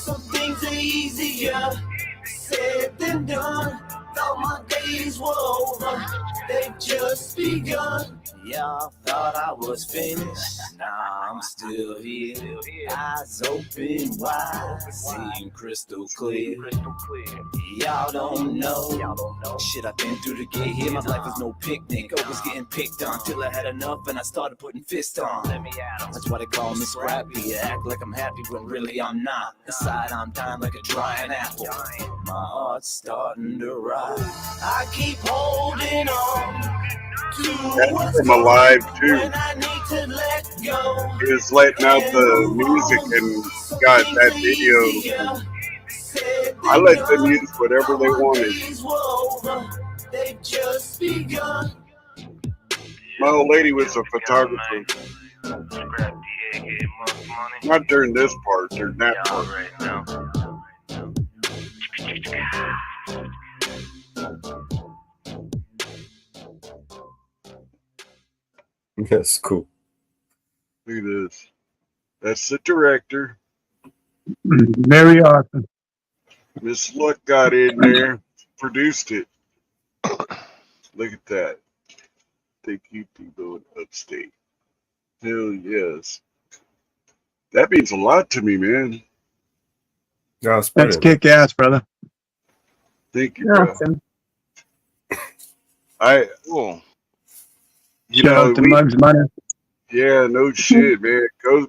Some things are easier said than done. Thought my days were over, they've just begun. Y'all thought I was finished, nah, I'm still here. Eyes open wide, seeing crystal clear. Y'all don't know shit I've been through to get here. My life was no picnic, I was getting picked on till I had enough and I started putting fists on. That's why they call me scrappy. I act like I'm happy when really I'm not. Inside I'm dying like a drying apple. My heart's starting to rise. I keep holding on to That's from Alive too. when I need to let go. He was letting out the music and got that video. I let them use whatever they wanted. They've just begun. My old lady was a photographer. Not during this part, during that part. That's cool. Look at this. That's the director. very awesome. Miss Luck got in there, produced it. Look at that. Thank you, people in Upstate. Hell yes. That means a lot to me, man. No, it's That's brilliant. kick ass, brother. Thank you, bro. Awesome. You Shout know, out to Muggs Money. yeah, no shit, man. Go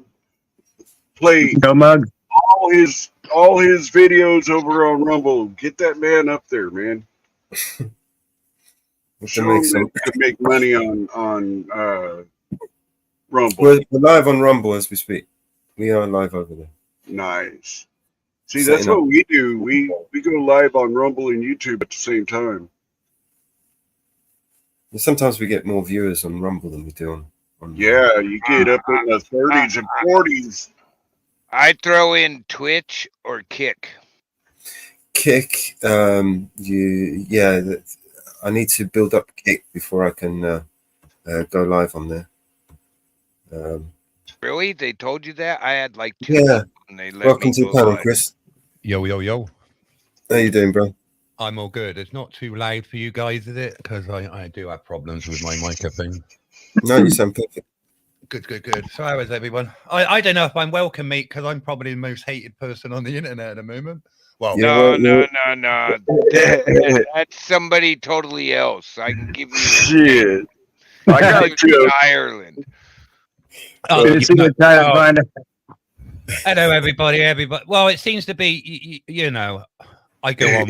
play Go Muggs. all his videos over on Rumble. Get that man up there, man. Show him that you can make money on Rumble. We're live on Rumble as we speak. We are live over there. Nice. See, that's what we do. We go live on Rumble and YouTube at the same time. And sometimes we get more viewers on Rumble than we do on Yeah, you get up in the 30s and 40s. I throw in Twitch or Kick. Kick. I need to build up Kick before I can go live on there. Really? They told you that? I had like 2 Yeah. and they let Welcome me to the go panel, live. Chris. Yo, yo, yo. How you doing, bro? I'm all good. It's not too loud for you guys, is it? Because I do have problems with my microphone. No, you sound perfect. Good. So how is everyone? I don't know if I'm welcome, mate, because I'm probably the most hated person on the internet at the moment. Well, No. That's somebody totally else. I can give you shit. I got you. Ireland. Hello, everybody. Well, it seems to be, you know, I go on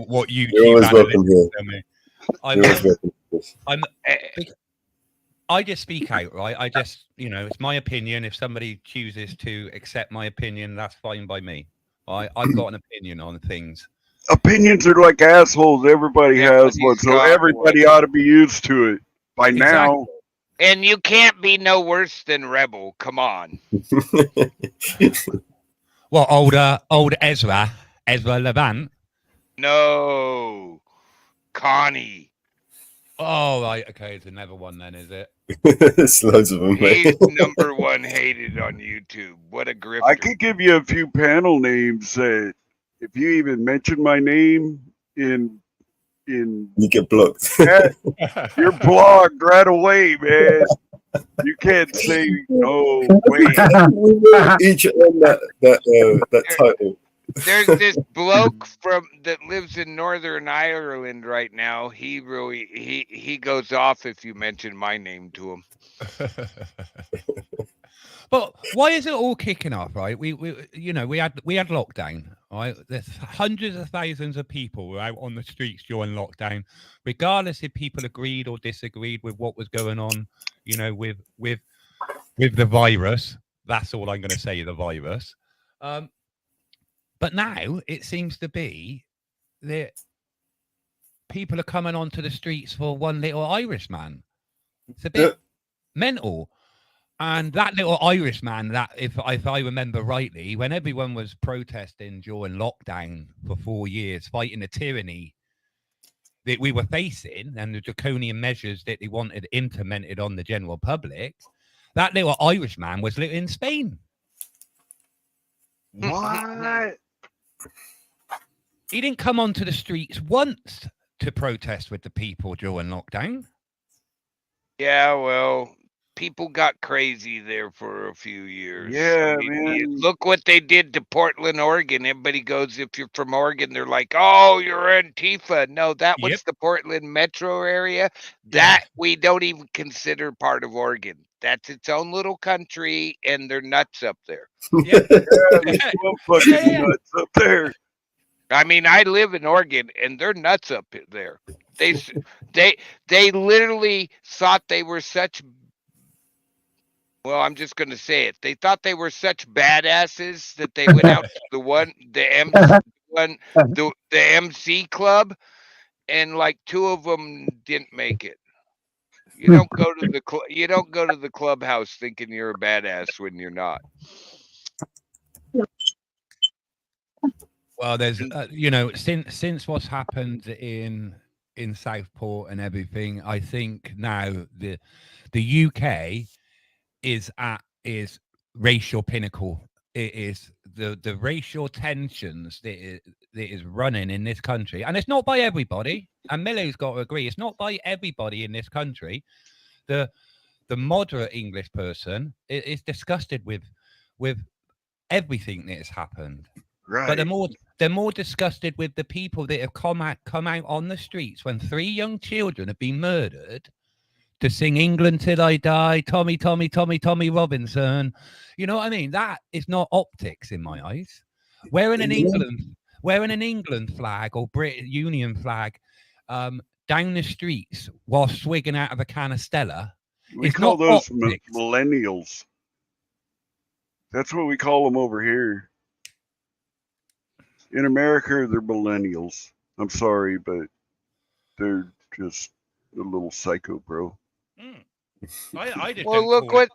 what YouTube. You're always welcome here. I just speak out, right? I just, you know, it's my opinion. If somebody chooses to accept my opinion, that's fine by me. I've got an opinion on things. Opinions are like assholes. Everybody has one, so everybody ought to be used to it by now. And you can't be no worse than Rebel. Come on. Well, old Ezra Levant. No, Connie. Oh, right. Okay, it's another one then, is it? There's loads of them, mate. He's #1 hated on YouTube. What a grifter. I could give you a few panel names that if you even mention my name in you get blocked. You're blocked right away, man. You can't say no way. Each on that title. There's this bloke that lives in Northern Ireland right now. He goes off if you mention my name to him. But why is it all kicking off, right? We had lockdown, right? There's hundreds of thousands of people were out on the streets during lockdown, regardless if people agreed or disagreed with what was going on, you know, with the virus. That's all I'm going to say, the virus. But now it seems to be that people are coming onto the streets for one little Irishman. It's a bit mental. And that little Irishman, that if I remember rightly, when everyone was protesting during lockdown for 4 years, fighting the tyranny that we were facing and the draconian measures that they wanted implemented on the general public, that little Irishman was living in Spain. What? He didn't come onto the streets once to protest with the people during lockdown. Yeah, well, people got crazy there for a few years. Yeah, man. Look what they did to Portland, Oregon. Everybody goes, if you're from Oregon, they're like, oh, you're Antifa. No, that was the Portland metro area. That we don't even consider part of Oregon. That's its own little country, and they're nuts up there. Nuts up there. I mean, I live in Oregon, and they're nuts up there. They literally thought they were such. Well, I'm just going to say it. They thought they were such badasses that they went out to the MC club, and like 2 of them didn't make it. You don't go to the clubhouse thinking you're a badass when you're not. Well, there's you know, since what's happened in Southport and everything, I think now the UK is at racial pinnacle. It is the racial tensions that is running in this country, and it's not by everybody. And Miller's got to agree, it's not by everybody in this country. The moderate English person is disgusted with everything that has happened. Right. But They're more disgusted with the people that have come out on the streets when 3 young children have been murdered to sing England Till I Die, Tommy, Tommy, Tommy, Tommy Robinson. You know what I mean? That is not optics in my eyes. Wearing an England flag or British Union flag down the streets while swigging out of a can of Stella. We It's call not those optics. millennials. That's what we call them over here. In America, they're millennials. I'm sorry, but they're just a little psycho, bro. I just Well, don't look call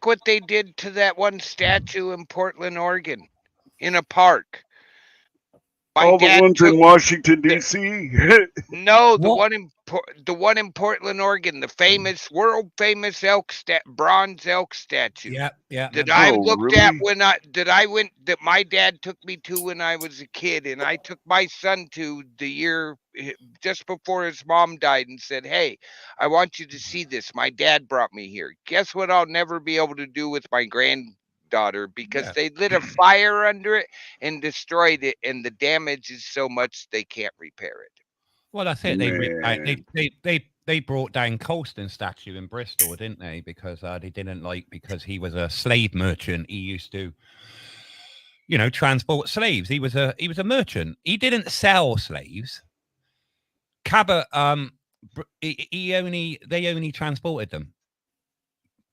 what they did to that one statue in Portland, Oregon, in a park. All the ones in Washington D.C. No, the one in Portland, Oregon, the famous, world famous bronze elk statue. Yeah. That I looked at really? that my dad took me to when I was a kid, and I took my son to the year just before his mom died and said, "Hey, I want you to see this. My dad brought me here." Guess what I'll never be able to do with my granddaughter, because they lit a fire under it and destroyed it, and the damage is so much they can't repair it. Well, that's it. They ripped out, they brought down Colston statue in Bristol, didn't they? Because they didn't because he was a slave merchant. He used to, transport slaves. He was a merchant. He didn't sell slaves. Cabot, they only transported them.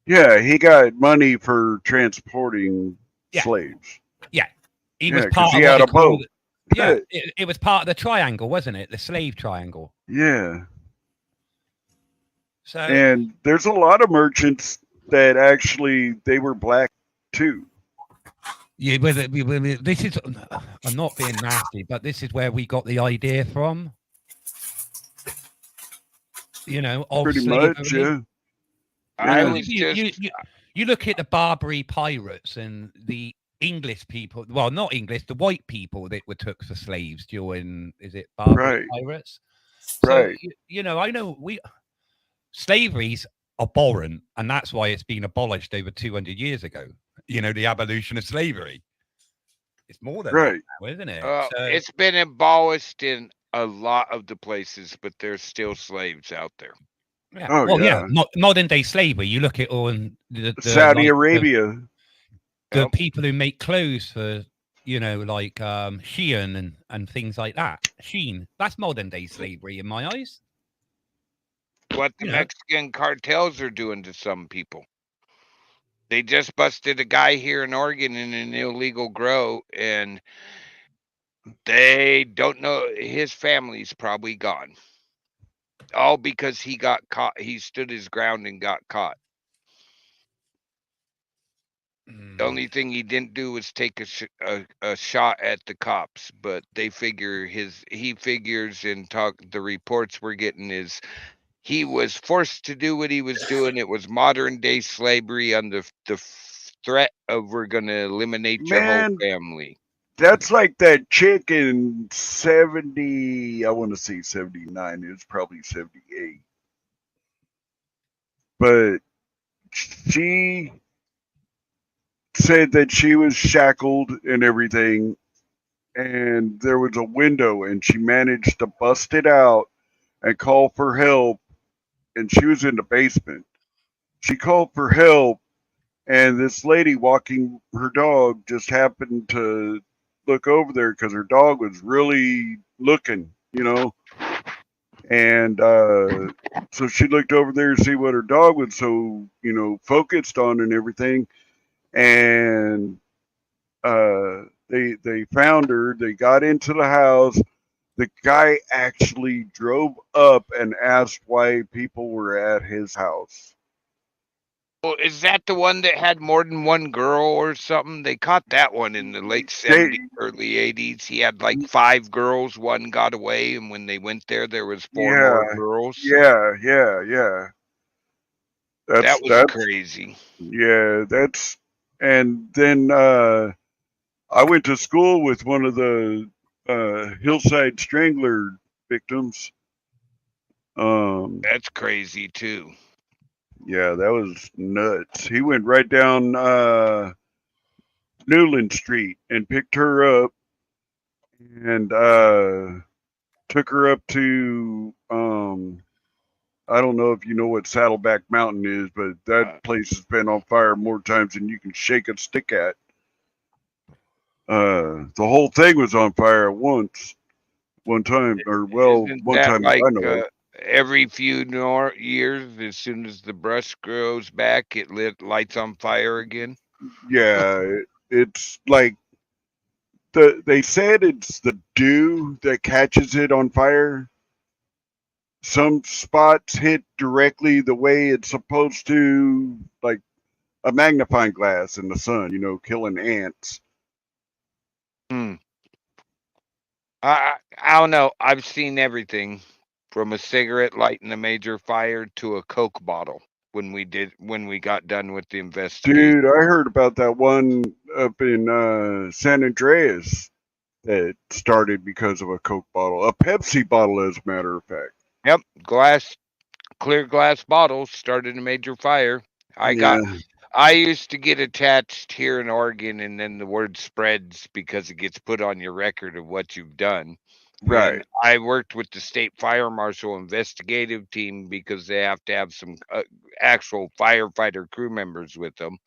Yeah, he got money for transporting slaves. Yeah, he was part of he had a boat. Yeah, it was part of the triangle, wasn't it? The slave triangle. Yeah. So, and there's a lot of merchants that actually they were black too. Yeah, but this is, I'm not being nasty, but this is where we got the idea from. Of pretty slavery. much, yeah. You look at the Barbary pirates and the English people, well, not English, the white people that were took for slaves during, is it Barbary pirates? Right. So, I know slavery's abhorrent, and that's why it's been abolished over 200 years ago. The abolition of slavery. It's more than that now, isn't it? It's been abolished in a lot of the places, but there's still slaves out there. Yeah. Modern day slavery. You look at all in the Saudi Arabia. The people who make clothes for, like Shein and things like that. Shein. That's modern day slavery in my eyes. What the Mexican cartels are doing to some people. They just busted a guy here in Oregon in an illegal grow, and they don't know, his family's probably gone. All because he got caught. He stood his ground and got caught. The only thing he didn't do was take a shot at the cops, but they figure he figures and the reports we're getting is he was forced to do what he was doing. It was modern day slavery under the threat of we're going to eliminate your whole family. That's like that chick in 70, I want to say 79, it was probably 78. But she said that she was shackled and everything, and there was a window, and she managed to bust it out and call for help, and she was in the basement. She called for help, and this lady walking her dog just happened to look over there because her dog was really looking, and so she looked over there to see what her dog was so focused on and everything, and they found her. They got into the house. The guy actually drove up and asked why people were at his house. Well, is that the one that had more than one girl or something? They caught that one in the late 70s, early 80s. He had like 5 girls. One got away, and when they went there was 4 more girls. Yeah. That was crazy. Yeah, and then I went to school with one of the Hillside Strangler victims. That's crazy too. Yeah, that was nuts. He went right down Newland Street and picked her up and took her up to I don't know if you know what Saddleback Mountain is, but that place has been on fire more times than you can shake a stick at. The whole thing was on fire at one time, or Isn't one that time that like I know of. every few years, as soon as the brush grows back, it lights on fire again? Yeah, it's like they said it's the dew that catches it on fire. Some spots hit directly the way it's supposed to, like a magnifying glass in the sun, killing ants. I don't know. I've seen everything from a cigarette lighting a major fire to a Coke bottle when we got done with the investigation. Dude, I heard about that one up in San Andreas that started because of a Coke bottle, a Pepsi bottle, as a matter of fact. Yep, clear glass bottles started a major fire. Yeah, I used to get attached here in Oregon, and then the word spreads because it gets put on your record of what you've done. right. And I worked with the state fire marshal investigative team because they have to have some actual firefighter crew members with them.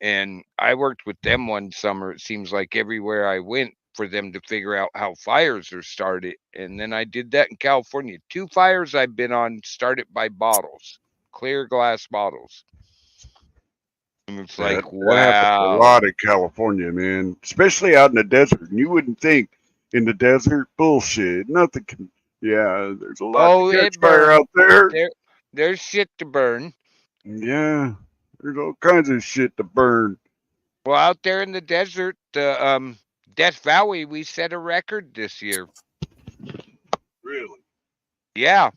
And I worked with them one summer. It seems like everywhere I went for them to figure out how fires are started. And then I did that in California. 2 fires I've been on started by bottles, clear glass bottles. And it's Yeah, like, that happens a wow. lot in California, man. Especially out in the desert. And you wouldn't think in the desert, bullshit. Nothing can. Yeah, there's a lot to catch It fire burns. out there. There's shit to burn. Yeah, there's all kinds of shit to burn. Well, out there in the desert, the Death Valley, we set a record this year. Really? Yeah,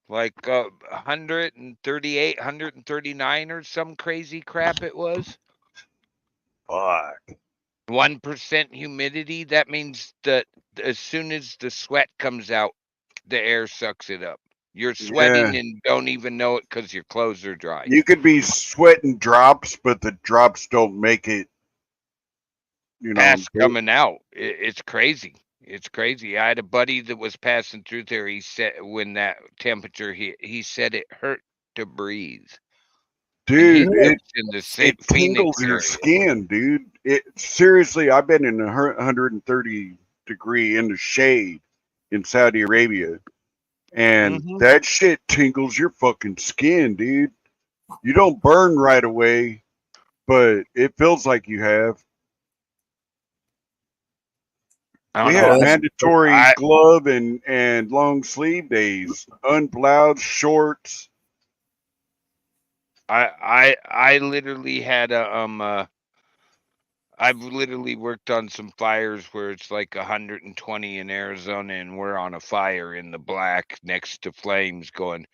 like 138, 139 or some crazy crap it was. Fuck. 1% humidity. That means that as soon as the sweat comes out, the air sucks it up. You're sweating Yeah. and don't even know it because your clothes are dry. You could be sweating drops, but the drops don't make it. Past coming out. It's crazy. It's crazy. I had a buddy that was passing through there. He said when that temperature hit, he said it hurt to breathe. Dude, In the it Phoenix tingles your area. skin, dude. Seriously, I've been in 130-degree in the shade in Saudi Arabia, and that shit tingles your fucking skin, dude. You don't burn right away, but it feels like you have. We had mandatory glove and long sleeve days, unbloused shorts. I literally had I've literally worked on some fires where it's like 120 in Arizona and we're on a fire in the black next to flames going,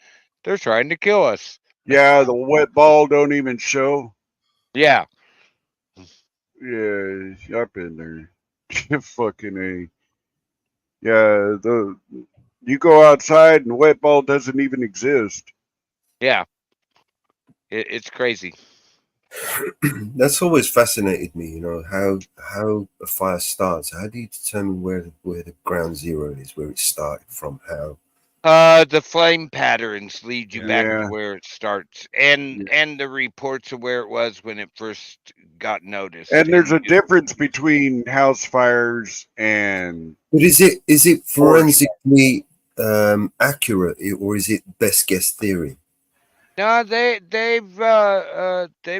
they're trying to kill us. Yeah, the wet ball don't even show. Yeah. Yeah, I've been there. Fucking A. Yeah, you go outside and the wet ball doesn't even exist. Yeah. It's crazy. That's always fascinated me, how a fire starts. How do you determine where the ground zero is, where it started from? How? The flame patterns lead you back to where it starts, and the reports of where it was when it first got noticed. And there's a difference between house fires and. But is it forensically accurate, or is it best guess theory? No, they've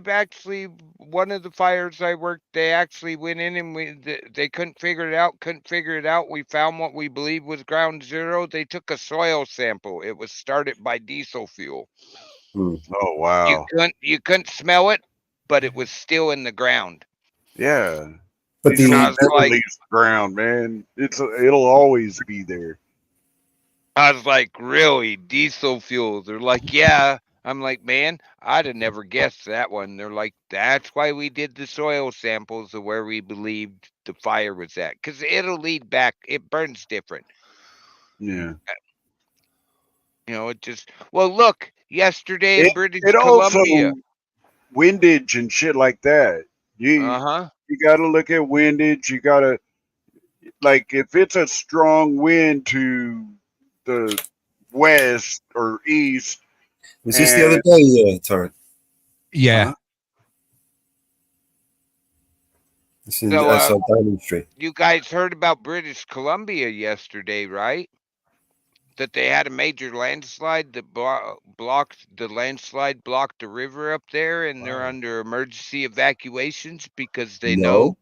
actually, one of the fires I worked, they actually went in and they couldn't figure it out. We found what we believe was ground zero. They took a soil sample. It was started by diesel fuel. Oh wow! You couldn't smell it, but it was still in the ground. Yeah, but the ground, man, it'll always be there. I was like, really, diesel fuel? They're like, yeah. I'm like, man, I'd have never guessed that one. They're like, that's why we did the soil samples of where we believed the fire was at, because it'll lead back. It burns different. Yeah. It just. Well, look, yesterday in British Columbia. Also windage and shit like that. You got to look at windage. You got to. like if it's a strong wind to the west or east, Was this the other day, Torrent? Yeah. This is So, outside Downing Street. you guys heard about British Columbia yesterday, right? That they had a major landslide that blocked the river up there, and they're under emergency evacuations because they know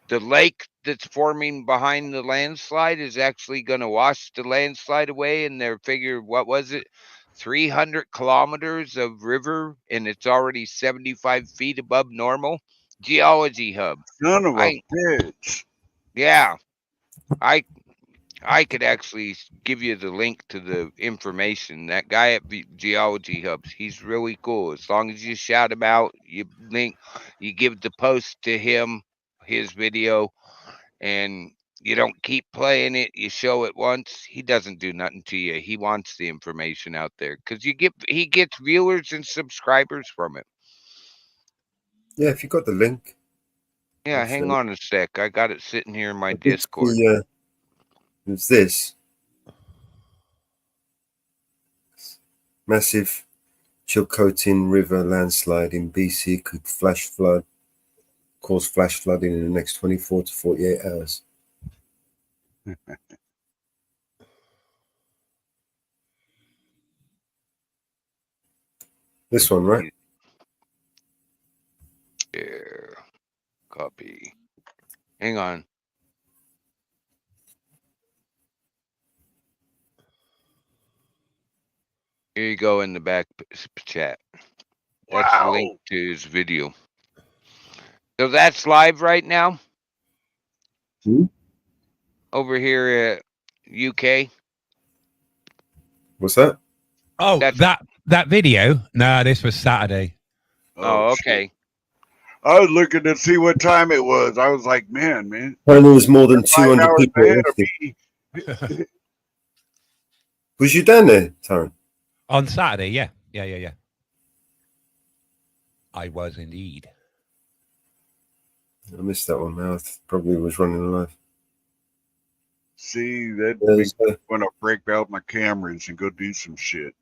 the lake that's forming behind the landslide is actually going to wash the landslide away. And they're figured, what was it, 300 kilometers of river, and it's already 75 feet above normal. Geology hub. Son of a bitch. Yeah, I could actually give you the link to the information. That guy at Geology Hubs, he's really cool. As long as you shout him out, you give the post to him, his video, and you don't keep playing it. You show it once. He doesn't do nothing to you. He wants the information out there because he gets viewers and subscribers from it. Yeah, if you got the link. Yeah, hang on a sec. I got it sitting here in my It's Discord. it's this massive Chilcotin River landslide in BC could cause flash flooding in the next 24 to 48 hours. This one, right? Yeah. Copy. Hang on. Here you go in the back chat. That's the link to his video. So that's live right now? Over here at UK. What's that? Oh, that video? No, this was Saturday. Oh, okay. I was looking to see what time it was. I was like, man. Apparently there's more than 5 200 hours people ahead of arrested. me. Was you down there, Taryn? On Saturday, yeah. Yeah. I was indeed. I missed that one. I probably was running live. See, that makes me want to break out my cameras and go do some shit.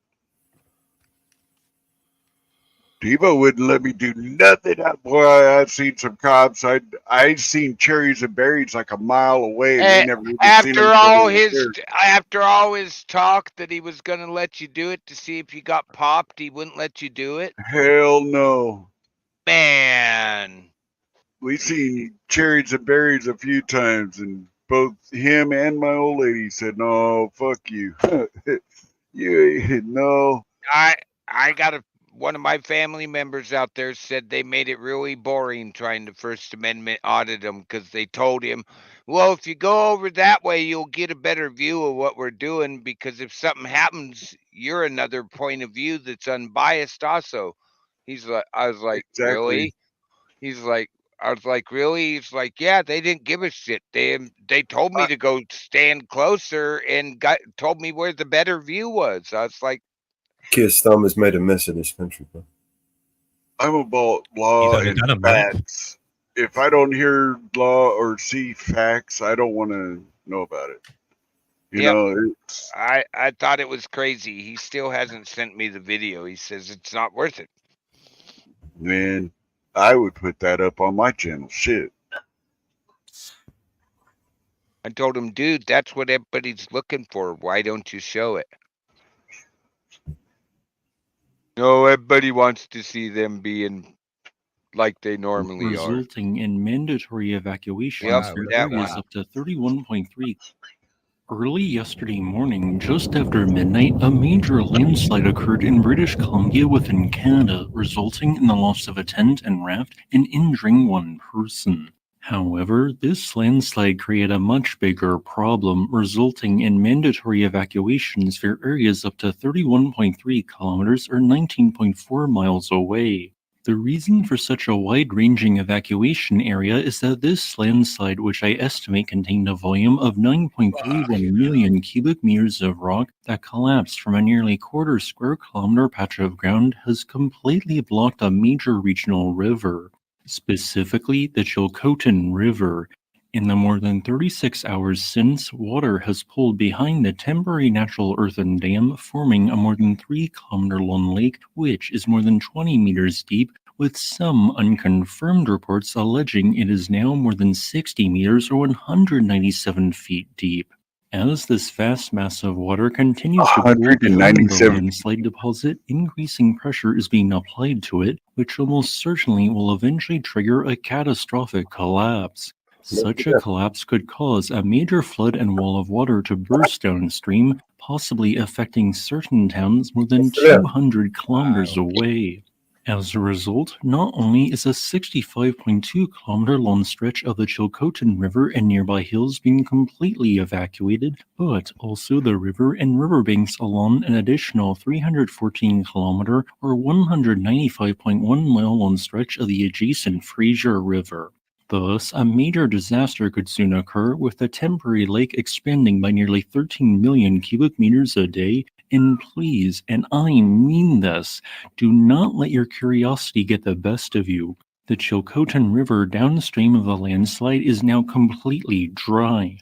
Devo wouldn't let me do nothing. Boy, I've seen some cops. I'd seen cherries and berries like a mile away, and they never even seen them. After all his talk that he was gonna let you do it to see if you got popped, he wouldn't let you do it. Hell no, man. We seen cherries and berries a few times, and both him and my old lady said, "No, fuck you, no." I got one of my family members out there said they made it really boring trying to First Amendment audit him because they told him, well, if you go over that way, you'll get a better view of what we're doing, because if something happens, you're another point of view that's unbiased also. I was like, exactly. Really? I was like, really? He's like, yeah, they didn't give a shit. They told me to go stand closer and told me where the better view was. I was like, Keir Starmer's made a mess of this country, bro. I'm about law and facts. If I don't hear law or see facts, I don't want to know about it. You know, I thought it was crazy. He still hasn't sent me the video. He says it's not worth it. Man, I would put that up on my channel. Shit. I told him, dude, that's what everybody's looking for. Why don't you show it? No, everybody wants to see them being like they normally resulting in mandatory evacuations for areas up to 31.3. Early yesterday morning, just after midnight, a major landslide occurred in British Columbia within Canada, resulting in the loss of a tent and raft and injuring one person. However, this landslide created a much bigger problem, resulting in mandatory evacuations for areas up to 31.3 kilometers or 19.4 miles away. The reason for such a wide-ranging evacuation area is that this landslide, which I estimate contained a volume of 9.31 million cubic meters of rock that collapsed from a nearly quarter square kilometer patch of ground, has completely blocked a major regional river, specifically the Chilcotin River. In the more than 36 hours since, water has pulled behind the temporary natural earthen dam, forming a more than 3-kilometer-long lake, which is more than 20 meters deep, with some unconfirmed reports alleging it is now more than 60 meters or 197 feet deep. As this vast mass of water continues to pool behind the 197. landslide deposit, increasing pressure is being applied to it, which almost certainly will eventually trigger a catastrophic collapse. Such a collapse could cause a major flood and wall of water to burst downstream, possibly affecting certain towns more than 200 kilometers away. As a result, not only is a 65.2-kilometer-long stretch of the Chilcotin River and nearby hills being completely evacuated, but also the river and riverbanks along an additional 314-kilometer or 195.1-mile-long stretch of the adjacent Fraser River. Thus, a major disaster could soon occur, with the temporary lake expanding by nearly 13 million cubic meters a day. And please, and I mean this, do not let your curiosity get the best of you. The Chilcotin River downstream of the landslide is now completely dry.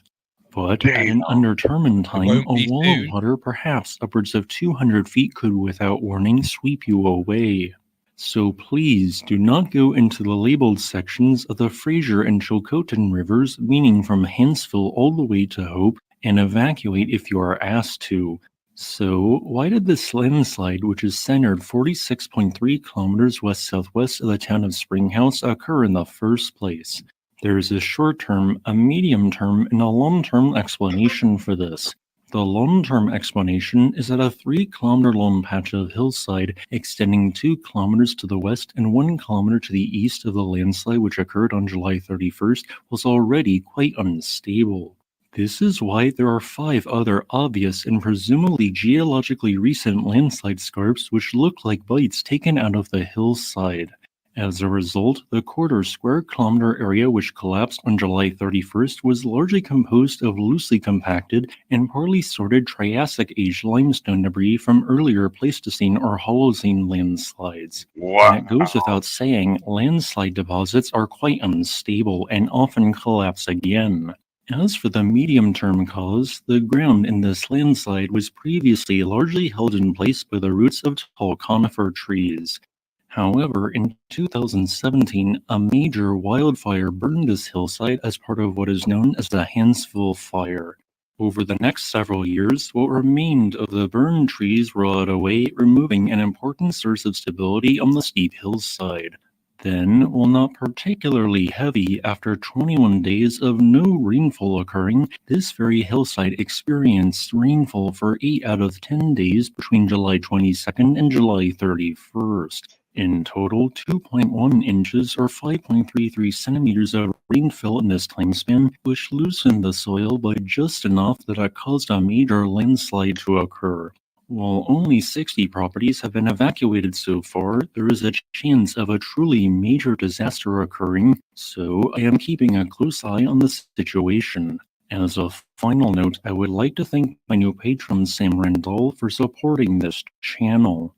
But at an undetermined time, a wall of water, perhaps upwards of 200 feet, could without warning sweep you away. So please do not go into the labeled sections of the Fraser and Chilcotin rivers, meaning from Hansville all the way to Hope, and evacuate if you are asked to. So, why did this landslide, which is centered 46.3 kilometers west-southwest of the town of Springhouse, occur in the first place? There is a short-term, a medium-term, and a long-term explanation for this. The long-term explanation is that a 3-kilometer-long patch of hillside extending 2 kilometers to the west and 1 kilometer to the east of the landslide, which occurred on July 31st, was already quite unstable. This is why there are 5 other obvious and presumably geologically recent landslide scarps which look like bites taken out of the hillside. As a result, the quarter square kilometer area which collapsed on July 31st was largely composed of loosely compacted and poorly sorted Triassic age limestone debris from earlier Pleistocene or Holocene landslides. And it goes without saying, landslide deposits are quite unstable and often collapse again. As for the medium-term cause, the ground in this landslide was previously largely held in place by the roots of tall conifer trees. However, in 2017, a major wildfire burned this hillside as part of what is known as the Hansville Fire. Over the next several years, what remained of the burned trees rotted away, removing an important source of stability on the steep hillside. Then, while not particularly heavy, after 21 days of no rainfall occurring, this very hillside experienced rainfall for 8 out of 10 days between July 22nd and July 31st. In total, 2.1 inches or 5.33 centimeters of rain fell in this time span, which loosened the soil by just enough that it caused a major landslide to occur. While only 60 properties have been evacuated so far, there is a chance of a truly major disaster occurring, so I am keeping a close eye on the situation. As a final note, I would like to thank my new patron Sam Randall for supporting this channel.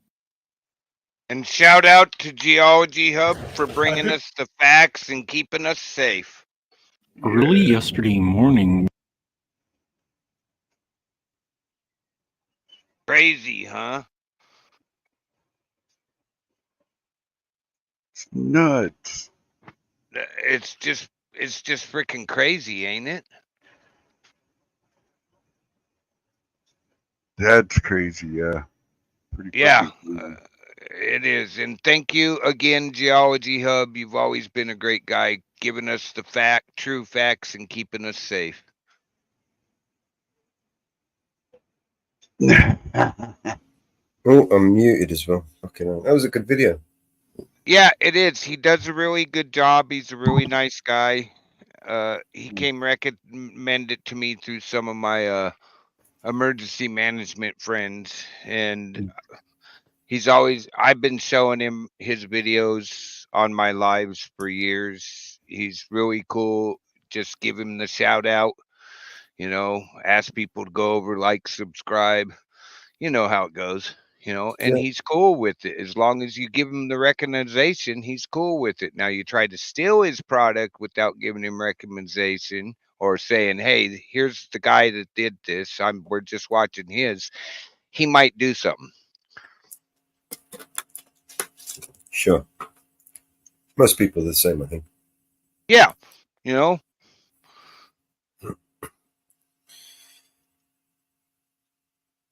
And shout out to Geology Hub for bringing us the facts and keeping us safe. Early yesterday morning. Crazy, huh? It's nuts. It's just freaking crazy, ain't it? That's crazy, yeah. Pretty yeah, it is. And thank you again, Geology Hub. You've always been a great guy, giving us the true facts, and keeping us safe. Oh, I'm muted as well. Okay, that was a good video. Yeah, it is. He does a really good job. He's a really nice guy. He came recommend it to me through some of my emergency management friends, and I've been showing him his videos on my lives for years. He's really cool. Just give him the shout out, ask people to go over, like, subscribe. You know how it goes. you know, and he's cool with it. As long as you give him the recognition, he's cool with it. Now you try to steal his product without giving him recognition or saying, hey, here's the guy that did this, we're just watching his, he might do something. Sure. Most people are the same, I think. Yeah, you know.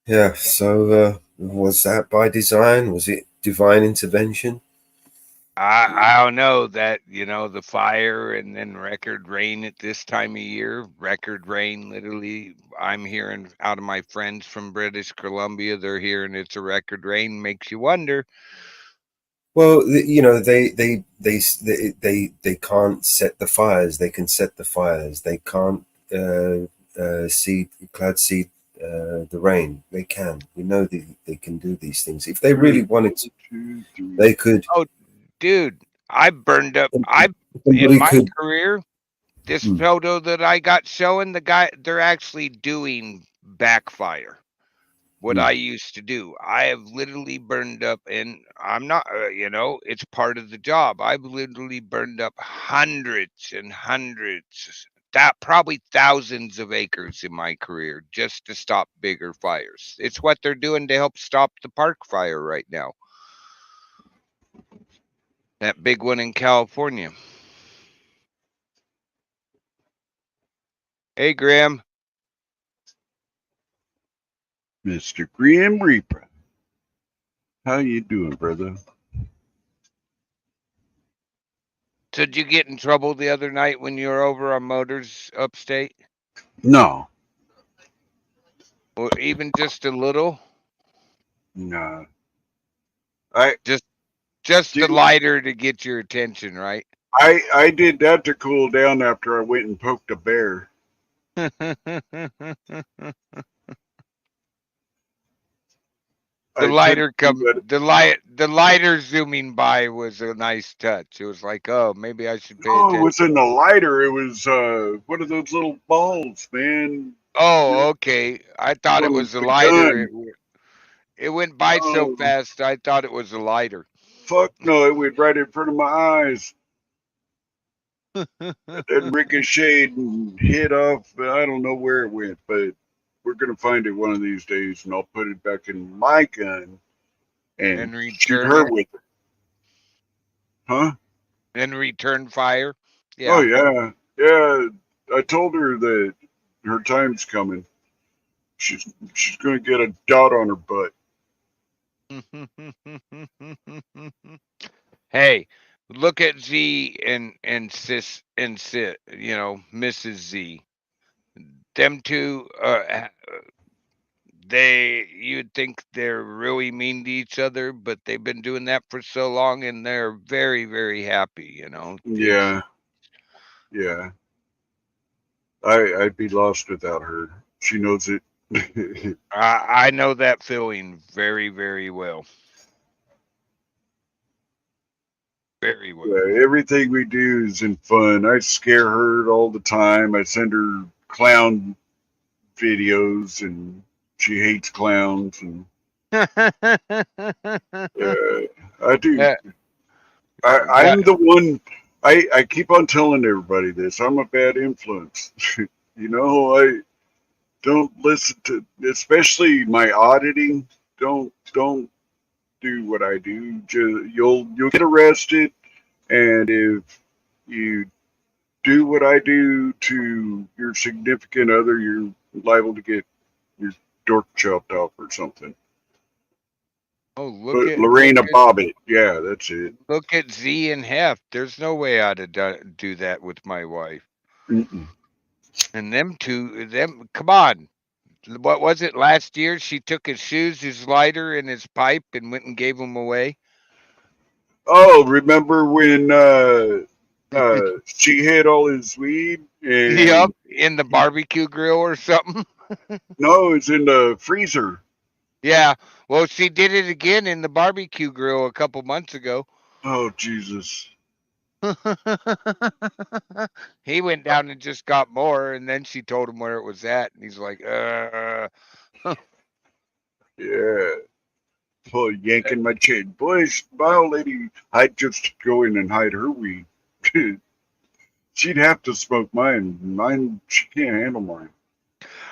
Yeah, so was that by design? Was it divine intervention? I don't know that, you know, the fire and then record rain at this time of year, record rain, literally, I'm hearing out of my friends from British Columbia, they're hearing it's a record rain, makes you wonder. Well, you know, they can't set the fires. They can set the fires. They can't cloud seed the rain. They can. We know they can do these things. If they really wanted to, they could. Oh, dude, I burned up. In my career, this photo that I got showing the guy, they're actually doing backfire. What I used to do, I have literally burned up, and I'm not, you know, it's part of the job. I've literally burned up hundreds and hundreds, probably thousands of acres in my career just to stop bigger fires. It's what they're doing to help stop the park fire right now. That big one in California. Hey, Graham. Mr. Grim Reaper. How you doing, brother? So did you get in trouble the other night when you were over on Motors upstate? No. Or even just a little? No. Just the lighter to get your attention, right? I did that to cool down after I went and poked a bear. The lighter zooming by was a nice touch. It was like, oh, maybe I should pay attention. Oh, it wasn't a lighter. It was one of those little balls, man. Oh, okay. I thought it was a lighter. It went by so fast. I thought it was a lighter. Fuck no! It went right in front of my eyes. It ricocheted and hit off. I don't know where it went, but we're gonna find it one of these days, and I'll put it back in my gun and shoot her with it. Huh? And return fire. Yeah. Oh yeah, yeah. I told her that her time's coming. She's gonna get a dot on her butt. Hey, look at Z and Sis and Sit, you know, Mrs. Z. Them two, you'd think they're really mean to each other, but they've been doing that for so long, and they're very, very happy, you know. Yeah, yeah. I'd be lost without her. She knows it. I know that feeling very, very well. Very well. Yeah, everything we do is in fun. I scare her all the time. I send her clown videos, and she hates clowns. And I do. I'm the one. I keep on telling everybody this. I'm a bad influence. You know, I don't listen to, especially my auditing. Don't do what I do. You'll get arrested, and if you do what I do to your significant other, you're liable to get your dork chopped off or something. Oh, look at Lorena Bobbitt. Yeah, that's it. Look at Z and Hef. There's no way I'd have do that with my wife. Mm-mm. And them two, come on. What was it last year? She took his shoes, his lighter, and his pipe and went and gave them away. Oh, remember when she had all his weed? And yep, in the barbecue grill or something. No, it's in the freezer. Yeah, well, she did it again in the barbecue grill a couple months ago. Oh, Jesus. He went down and just got more, and then she told him where it was at, and he's like, Yeah. yanking my chain. Boys, my old lady, I'd just go in and hide her weed. She'd have to smoke mine. Mine, she can't handle mine.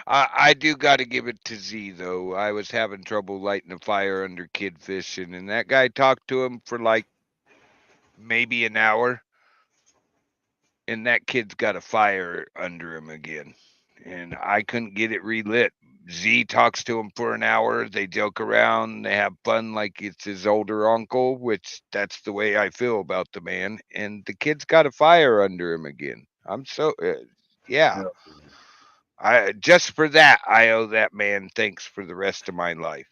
I do got to give it to Z, though. I was having trouble lighting a fire under kid fishing, and that guy talked to him for like maybe an hour, and that kid's got a fire under him again, and I couldn't get it relit. Z talks to him for an hour. They joke around. They have fun like it's his older uncle, which that's the way I feel about the man. And the kid's got a fire under him again. I'm so, yeah. I just for that, I owe that man thanks for the rest of my life.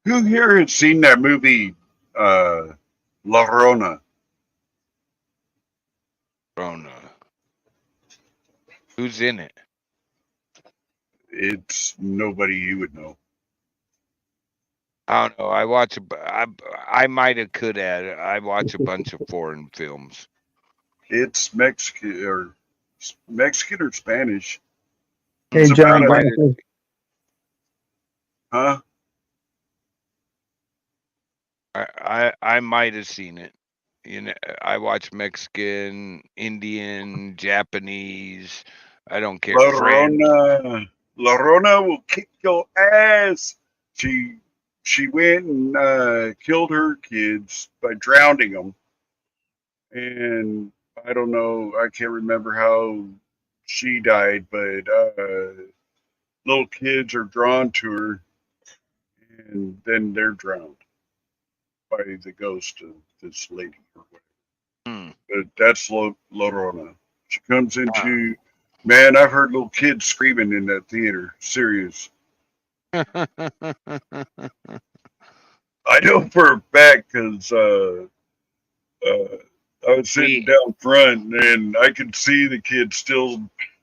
Who here has seen that movie, La Rona? Rona. Who's in it? It's nobody you would know. I don't know. I watch. I might have could add. I watch a bunch of foreign films. It's Mexican or Spanish. Hey, It's John. about Michael. huh? I might have seen it. You know, I watch Mexican, Indian, Japanese. I don't care. French. La Rona will kick your ass. She went and killed her kids by drowning them, and I don't know. I can't remember how she died, but little kids are drawn to her, and then they're drowned by the ghost of this lady or whatever. But that's La Rona. She comes into, man, I've heard little kids screaming in that theater. Serious. I know for a fact because I was sitting down front and I could see the kid still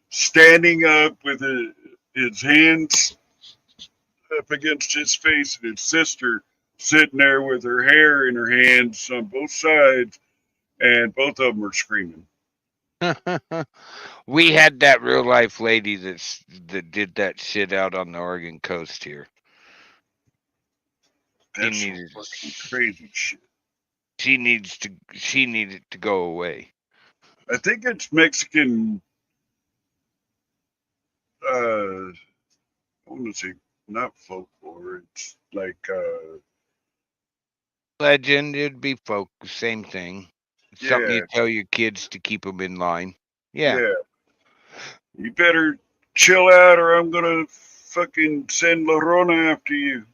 standing up with his hands up against his face and his sister sitting there with her hair in her hands on both sides, and both of them are screaming. We had that real life lady that did that shit out on the Oregon coast here. That's some fucking crazy shit. She needed to go away. I think it's Mexican. I want to say not folklore. It's like Legend. It'd be folk. Same thing. It's something yeah, you tell your kids to keep them in line. Yeah. You better chill out, or I'm gonna fucking send La Rona after you.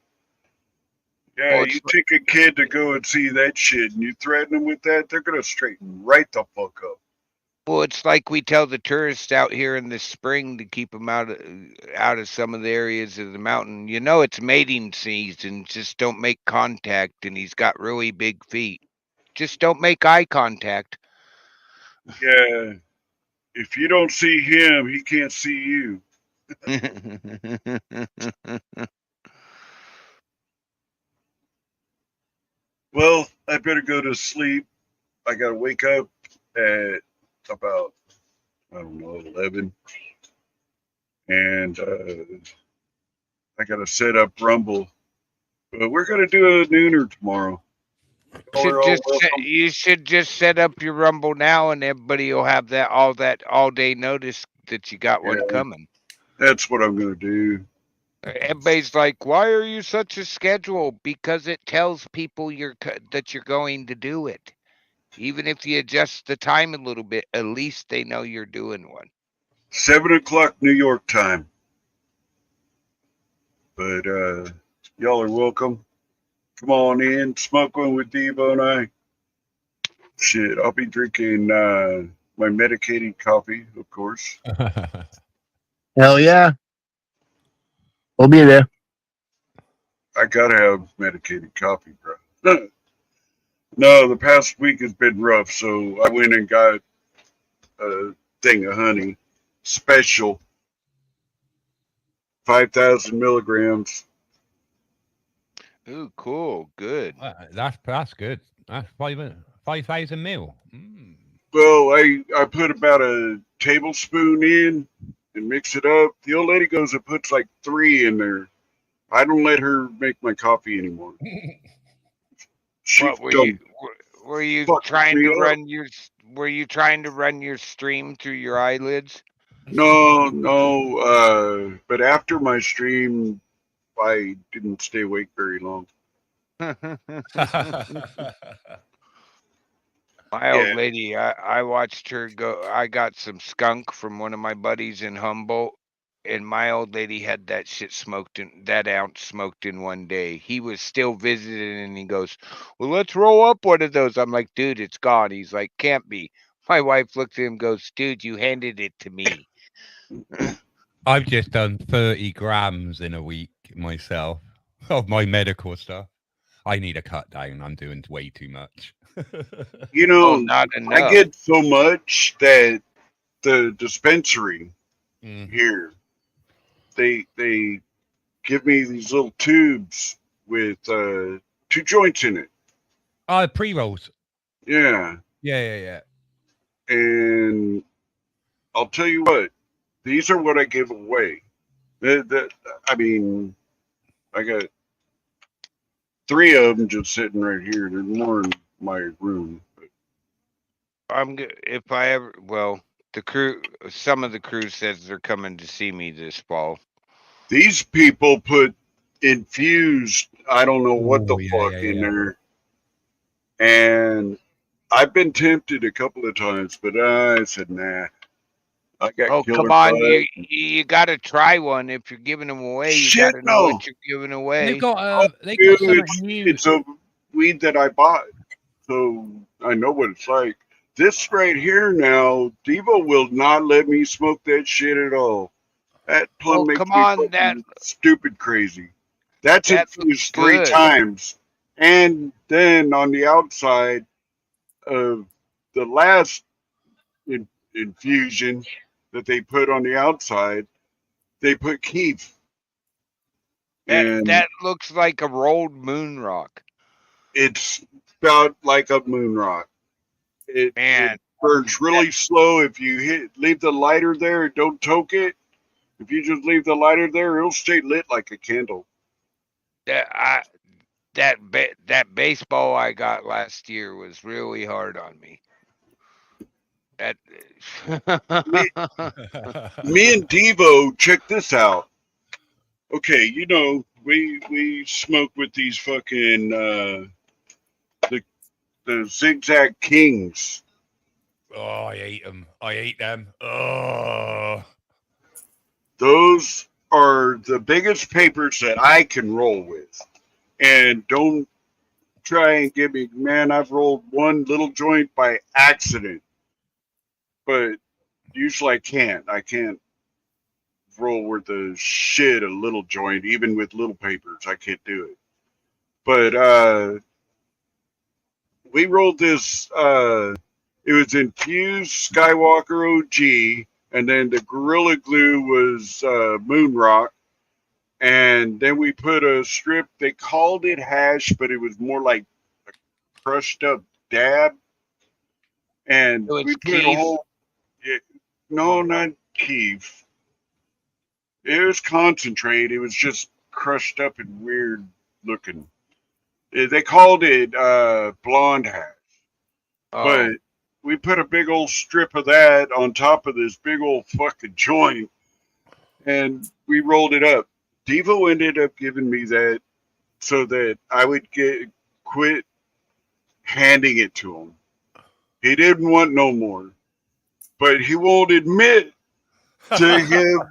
Yeah, Well, you take a kid to go and see that shit, and you threaten them with that, they're gonna straighten right the fuck up. Well, it's like we tell the tourists out here in the spring to keep them out of some of the areas of the mountain. You know, it's mating season. Just don't make contact. And he's got really big feet. Just don't make eye contact. Yeah, if you don't see him, he can't see you. Well, I better go to sleep. I gotta wake up at about, I don't know, 11. And I gotta set up Rumble. But we're gonna do a nooner tomorrow. You should just set up your Rumble now, and everybody will have that all day notice that you got one coming. That's what I'm gonna do. Everybody's like, "Why are you such a schedule?" Because it tells people that you're going to do it. Even if you adjust the time a little bit, at least they know you're doing one. 7 o'clock New York time. But y'all are welcome. Come on in, smoke one with Devo and I. Shit, I'll be drinking my medicated coffee, of course. Hell yeah. We'll be there. I gotta have medicated coffee, bro. No, the past week has been rough, so I went and got a thing of honey, special, 5,000 milligrams. Ooh, cool, good. That's good. That's 5,000 mil. Well, I put about a tablespoon in and mix it up. The old lady goes and puts like 3 in there. I don't let her make my coffee anymore. She What were dumb you fucks trying me to up. run your stream through your eyelids? No. But after my stream, I didn't stay awake very long. My old lady, I watched her go. I got some skunk from one of my buddies in Humboldt, and my old lady had that shit that ounce smoked in one day. He was still visiting, and he goes, "Well, let's roll up one of those." I'm like, "Dude, it's gone." He's like, "Can't be." My wife looked at him, and goes, "Dude, you handed it to me." I've just done 30 grams in a week myself of my medical stuff. I need a cut down. I'm doing way too much. You know, not I enough. get so much that the dispensary here, they give me these little tubes with 2 joints in it. Pre-rolls. Yeah. Yeah. And I'll tell you what, these are what I give away. I mean, I got 3 of them just sitting right here. There's more in my room. I'm good. If I ever, well, some of the crew says they're coming to see me this fall. These people put infused, I don't know what the fuck yeah. in there. And I've been tempted a couple of times, but I said, nah. I got Oh, killer come on. bud. You got to try one. If you're giving them away, you Shit, got to know no. what you're giving away. They've got Dude, something new. it's a weed that I bought, so I know what it's like. This right here now, Devo will not let me smoke that shit at all. That plum makes come me on, fucking stupid crazy. That's that infused looks 3 good. times. And then on the outside of the last infusion that they put on the outside, they put Keith. And that looks like a rolled moon rock. it's about like a moon rock. It burns really slow. If you leave the lighter there, don't toke it. If you just leave the lighter there, it'll stay lit like a candle. That baseball I got last year was really hard on me. Me and Devo, check this out. Okay, you know, we smoke with these fucking the Zigzag Kings. Oh, I ate them. Oh. Those are the biggest papers that I can roll with. And don't try and give me, man, I've rolled one little joint by accident. But usually I can't. I can't roll with the shit a little joint, even with little papers. I can't do it. But we rolled this, it was infused Skywalker OG, and then the Gorilla Glue was Moon Rock. And then we put a strip, they called it hash, but it was more like a crushed up dab. And we put a whole, no, not Keef. It was concentrate. It was just crushed up and weird looking. They called it blonde hash. But we put a big old strip of that on top of this big old fucking joint, and we rolled it up. Devo ended up giving me that so that I would quit handing it to him. He didn't want no more, but he won't admit to him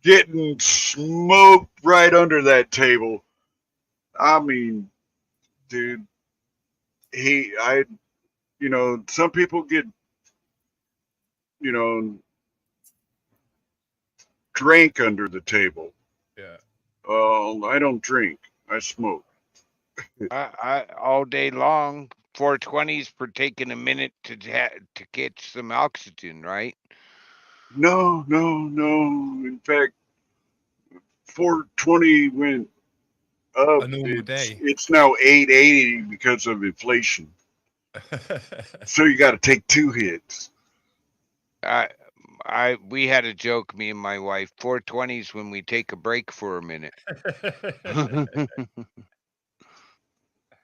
getting smoked right under that table. I mean, dude, you know, some people get, you know, drank under the table. Yeah. I don't drink. I smoke. I all day long. 420s for taking a minute to catch some oxygen, right? No. In fact, 420 went up. A normal day. It's now 880 because of inflation. So you got to take 2 hits. we had a joke, me and my wife. 420s when we take a break for a minute.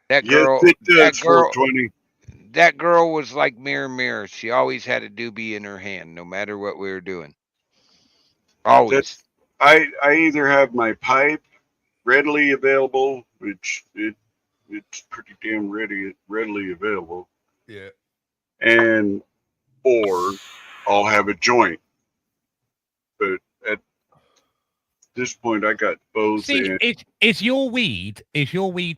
That Yes, girl, it that does. girl, 420. that girl was like mirror. She always had a doobie in her hand, no matter what we were doing. Always. I either have my pipe readily available, which it's pretty damn readily available, Yeah. and or I'll have a joint. But at this point, I got both. See, And is your weed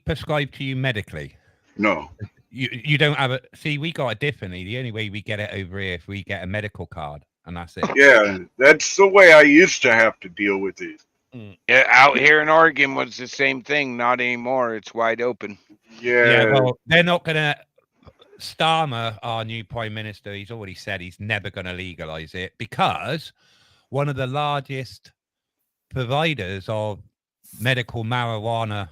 prescribed to you medically? no, You don't have it. See, we got it differently. The only way we get it over here if we get a medical card, and that's it. yeah, that's the way I used to have to deal with it. Yeah, out here in Oregon was the same thing. Not anymore. It's wide open. Yeah. Well, they're not gonna. Starmer, our new prime minister, he's already said he's never going to legalize it because one of the largest providers of medical marijuana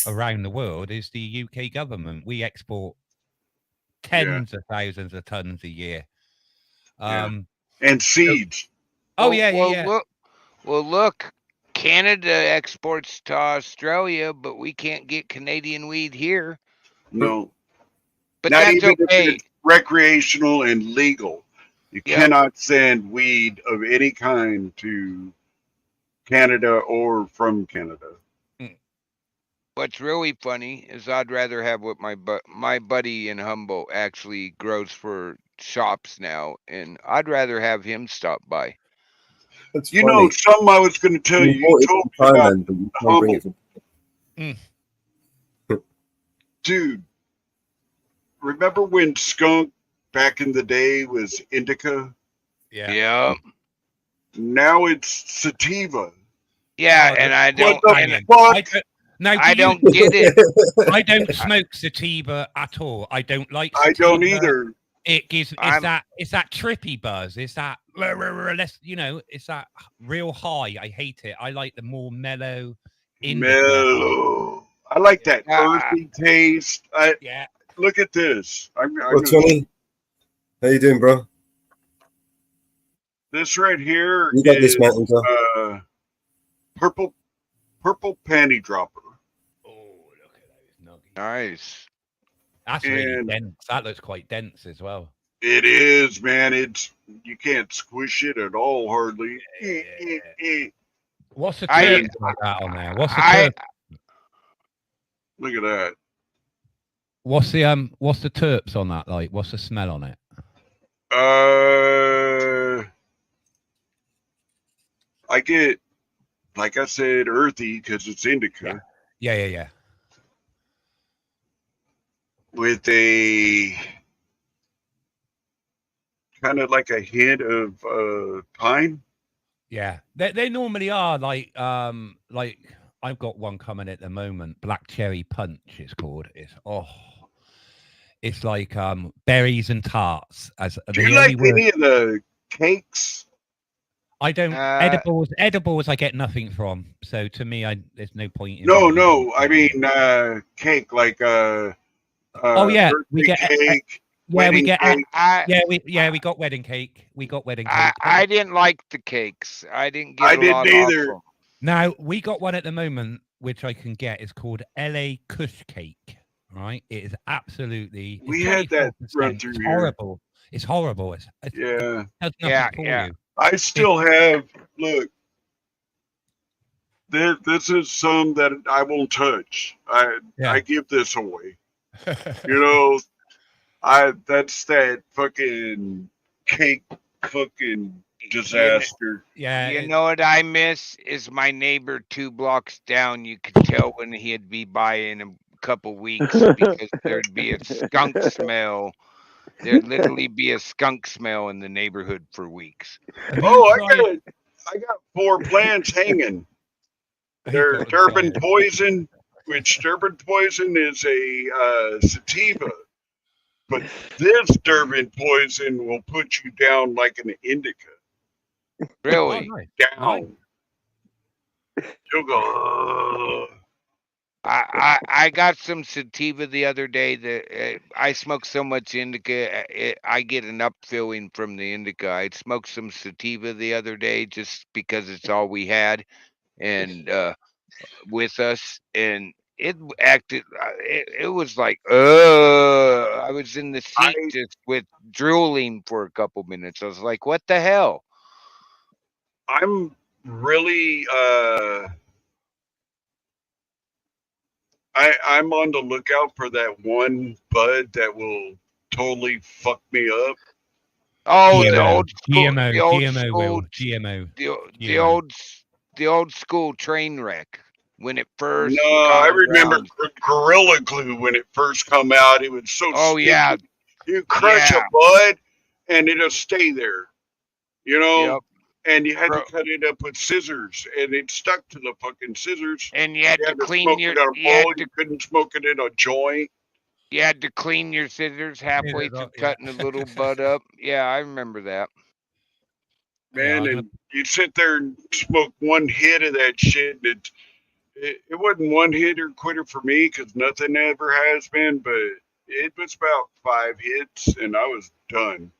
around the world is the UK government. We export tens of thousands of tons a year. And seeds. Look, Canada exports to Australia, but we can't get Canadian weed here. No. But not that's even okay. if it's recreational and legal. You cannot send weed of any kind to Canada or from Canada. What's really funny is I'd rather have what my buddy in Humboldt actually grows for shops now, and I'd rather have him stop by. That's you funny. know, something I was going to tell you. You told me about Thailand, but you can't bring it Humboldt. Dude, remember when skunk back in the day was indica? Yeah. Now it's sativa. Yeah, and I don't. I don't get it. I don't smoke sativa at all. I don't like sativa. I don't either. It gives it's that trippy buzz. It's that it's that real high. I hate it. I like the more mellow Mellow. I like that earthy taste. Look at this. Tony, how you doing, bro? This right here You got is this, Matt, purple panty dropper. Nice. That's really dense. That looks quite dense as well. It is, man. You can't squish it at all, hardly. What's the terp like that on there? What's the terp? Look at that. What's the terps on that like? What's the smell on it? I get, like I said, earthy because it's indica. Yeah. With a kind of like a hint of pine. Yeah, they normally are like I've got one coming at the moment. Black Cherry Punch it's called. It's like berries and tarts. Do you like any of the cakes? I don't edibles. I get nothing from. So to me, there's no point in. No. I mean cake like we get cake. We got wedding cake. We got wedding cake. I didn't like the cakes. I didn't I didn't either. Now we got one at the moment, which I can get. It's called LA Kush Cake. Right? It is absolutely. We had that run through here. Horrible. It's horrible. It does nothing for you. I still have. Look, this is some that I won't touch. I give this away. That's that fucking cake fucking disaster. You know what I miss is my neighbor 2 blocks down. You could tell when he'd be by in a couple weeks because there'd be a skunk smell. There'd literally be a skunk smell in the neighborhood for weeks. I got 4 plants hanging. They're Durban poison, which Durban poison is a sativa. But this Durban poison will put you down like an indica. Really? Down. You'll go. I I got some sativa the other day that I smoke so much indica, I get an up feeling from the indica. I smoked some sativa the other day just because it's all we had, and with us, and it acted. It was like, I was in the seat just with drooling for a couple minutes. I was like, what the hell? I'm really I'm on the lookout for that one bud that will totally fuck me up. Oh, GMO, the old school, GMO, the old GMO, school, Will, GMO, the GMO. the old school train wreck when it first No, I got remember around. Gorilla Glue when it first come out. It was so Oh sticky. yeah, You crush a bud and it'll stay there, yep. and you had to Bro, cut it up with scissors, and it stuck to the fucking scissors. and you had You to had to clean smoke your, it on a bowl. You couldn't smoke it in a joint. you had to clean your scissors halfway through cutting a little bud up. Yeah, I remember that. Man, and you'd sit there and smoke one hit of that shit. It wasn't one hitter quitter for me because nothing ever has been, but it was about 5 hits and I was done.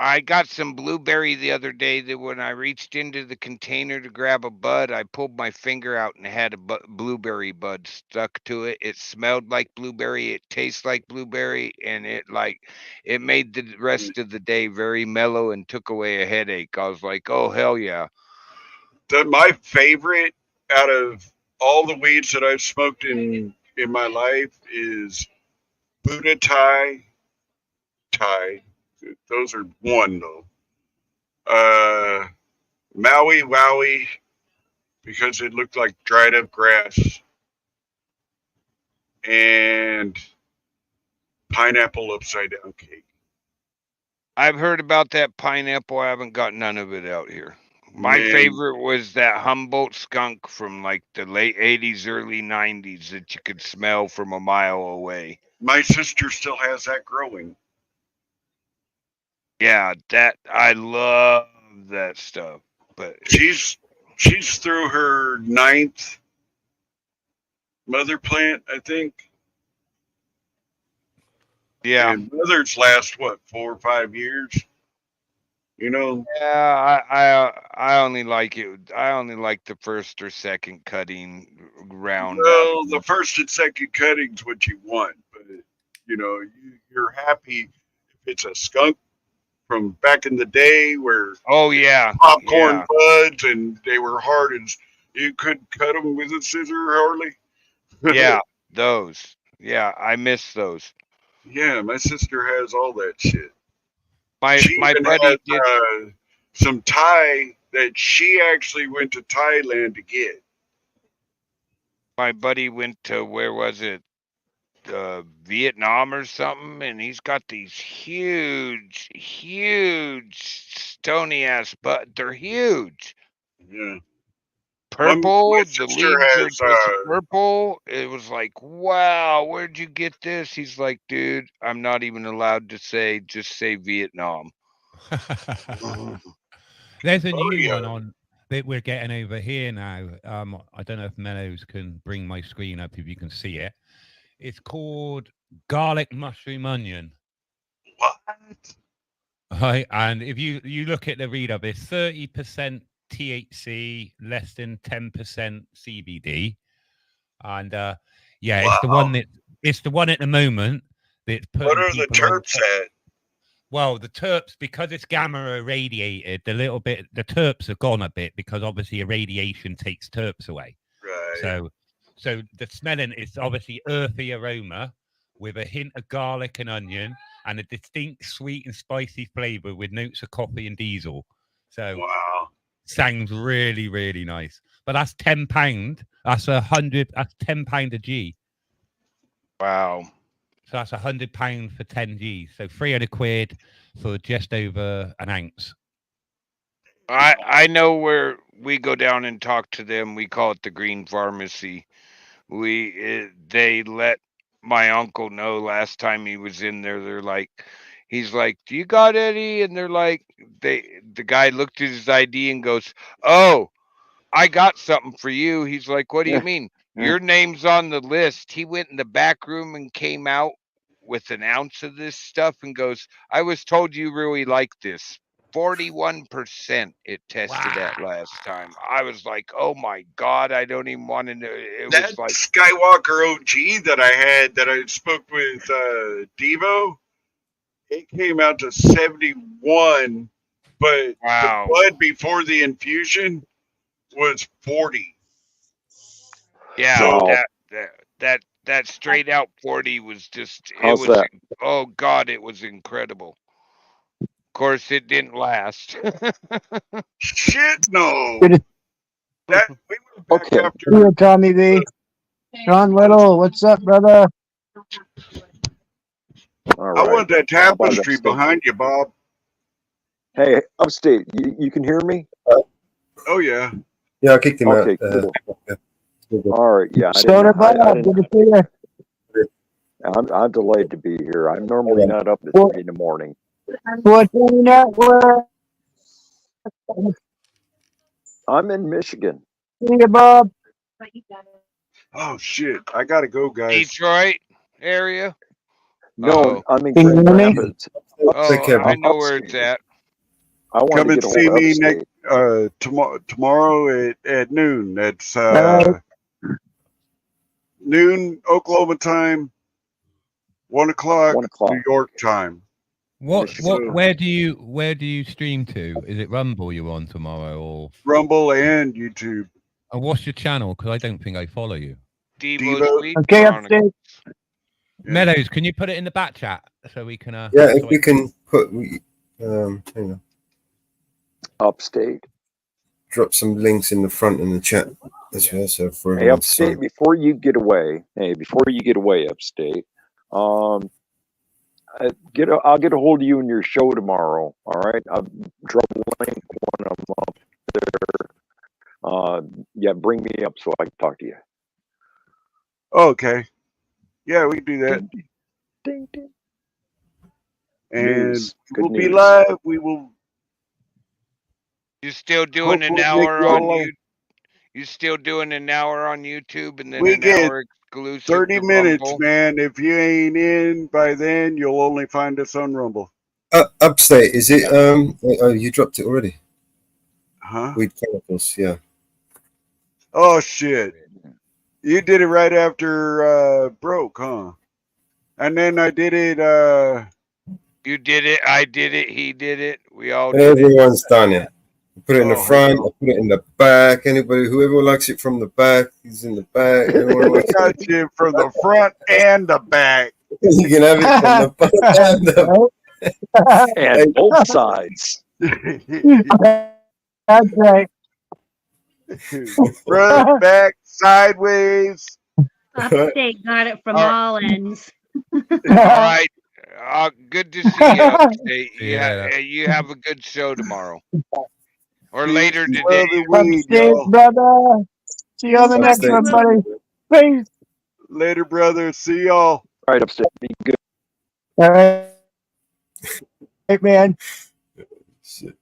I got some blueberry the other day that when I reached into the container to grab a bud, I pulled my finger out and had a blueberry bud stuck to it. It smelled like blueberry, it tastes like blueberry, and it made the rest of the day very mellow and took away a headache. I was like, oh hell yeah. My favorite out of all the weeds that I've smoked in my life is Buddha Thai. Those are one though. Maui Wowie because it looked like dried up grass, and pineapple upside down cake. I've heard about that pineapple. I haven't got none of it out here. My favorite was that Humboldt skunk from like the late 80s, early 90s that you could smell from a mile away. My sister still has that growing. Yeah, I love that stuff. But she's through her 9th mother plant, I think. Yeah. And mothers last what, 4 or 5 years? Yeah, I only like it. I only like the first or second cutting round. Well, the first and second cutting's what you want, but you're happy if it's a skunk from back in the day where popcorn buds and they were hard and you couldn't cut them with a scissor hardly. Yeah, those. Yeah, I miss those. Yeah, my sister has all that shit. She even buddy has some Thai that she actually went to Thailand to get. My buddy went to, where was it? Vietnam or something, and he's got these huge stony ass but they're huge. Yeah. Purple, my the leaves has, are just purple. It was like, wow, where'd you get this? He's like, dude, I'm not even allowed to say, just say Vietnam. There's a new one on that we're getting over here now. I don't know if Mellows can bring my screen up if you can see it. It's called garlic mushroom onion. What? Right, and if you look at the read up, it's 30% THC, less than 10% CBD, and it's the one at the moment that's putting. What are the terps at? Well, the terps, because it's gamma irradiated, the terps have gone a bit because obviously irradiation takes terps away. Right. So the smelling is obviously earthy aroma with a hint of garlic and onion and a distinct sweet and spicy flavor with notes of coffee and diesel. So wow, sounds really, really nice. But that's £10. That's £10 a G. Wow. So that's £100 for 10 Gs. So £300 for just over an ounce. I know where we go down and talk to them. We call it the Green Pharmacy. They let my uncle know last time he was in there. They're like, he's like, do you got any? And they're like, the guy looked at his ID and goes, oh, I got something for you. He's like, what do you mean? Your name's on the list. He went in the back room and came out with an ounce of this stuff and goes, I was told you really like this. 41% it tested at last time. I was like, oh my God, I don't even want to know. It That was like Skywalker OG that I had, that I spoke with Devo, it came out to 71, but wow. the blood before the infusion was 40. Yeah, So, that straight out 40 was just how's that? Oh God, it was incredible. Of course, it didn't last. Shit, no. Good That we went back Okay. after. to Tommy V. John Little, what's up, brother? All I right. want that How about tapestry upstate? behind you, Bob. Hey, upstate, you can hear me? Oh yeah. Yeah, I kicked him Okay, out. cool. All right, yeah. Stoner Bob, good to see you. I'm delayed to be here. I'm normally not up at 3 in the morning. What's in that? I'm in Michigan. See you, Bob. Oh shit! I gotta go, guys. Detroit area. No, I'm in Can you Grand hear me? Rapids. Oh, I know where it's at. I want Come to and get a see hold of me upstate. next tomorrow at noon. That's noon Oklahoma time, 1 o'clock 1 o'clock. New York time. Where do you stream to? Is it Rumble you're on tomorrow, or Rumble and YouTube? and what's your channel? Because I don't think I follow you. Devo. Okay, upstate. Meadows, can you put it in the back chat so we can? Yeah, if we can put, hang on, Upstate. drop some links in the front in the chat as well, so for Hey, everyone to upstate, sign. before you get away, upstate, I'll get a hold of you in your show tomorrow. All right, I'll drop a link when I'm up there. Yeah, bring me up so I can talk to you. Okay. Yeah, we can do that. Ding, ding. And News. Good we'll be news. live. We will. You still doing an Hopefully hour make on y'all- you? You still doing an hour on YouTube and then We an get hour exclusive 30 to minutes, Rumble? man. If you ain't in by then, you'll only find us on Rumble. Upstate, is it? Oh, you dropped it already. Huh? Weed chemicals, yeah. Oh shit! You did it right after broke, huh? And then I did it. You did it. I did it. He did it. We all did it. Everyone's done it. I put it in the Oh, front. hell. I put it in the back. Whoever likes it from the back, is in the back. Everyone We likes got you from the front and the back. You can have it from the front and the And both sides. That's right. Front, back, sideways. Upstate got it from all ends. All right. Good to see you, Upstate. See you Yeah, later. you have a good show tomorrow. Or later today. Brother weed, Upstate, y'all. brother. See you on the next Upstate. one, buddy. Peace. Later, brother. See y'all. All right, upstate. Be good. All right. Hey, man. Shit.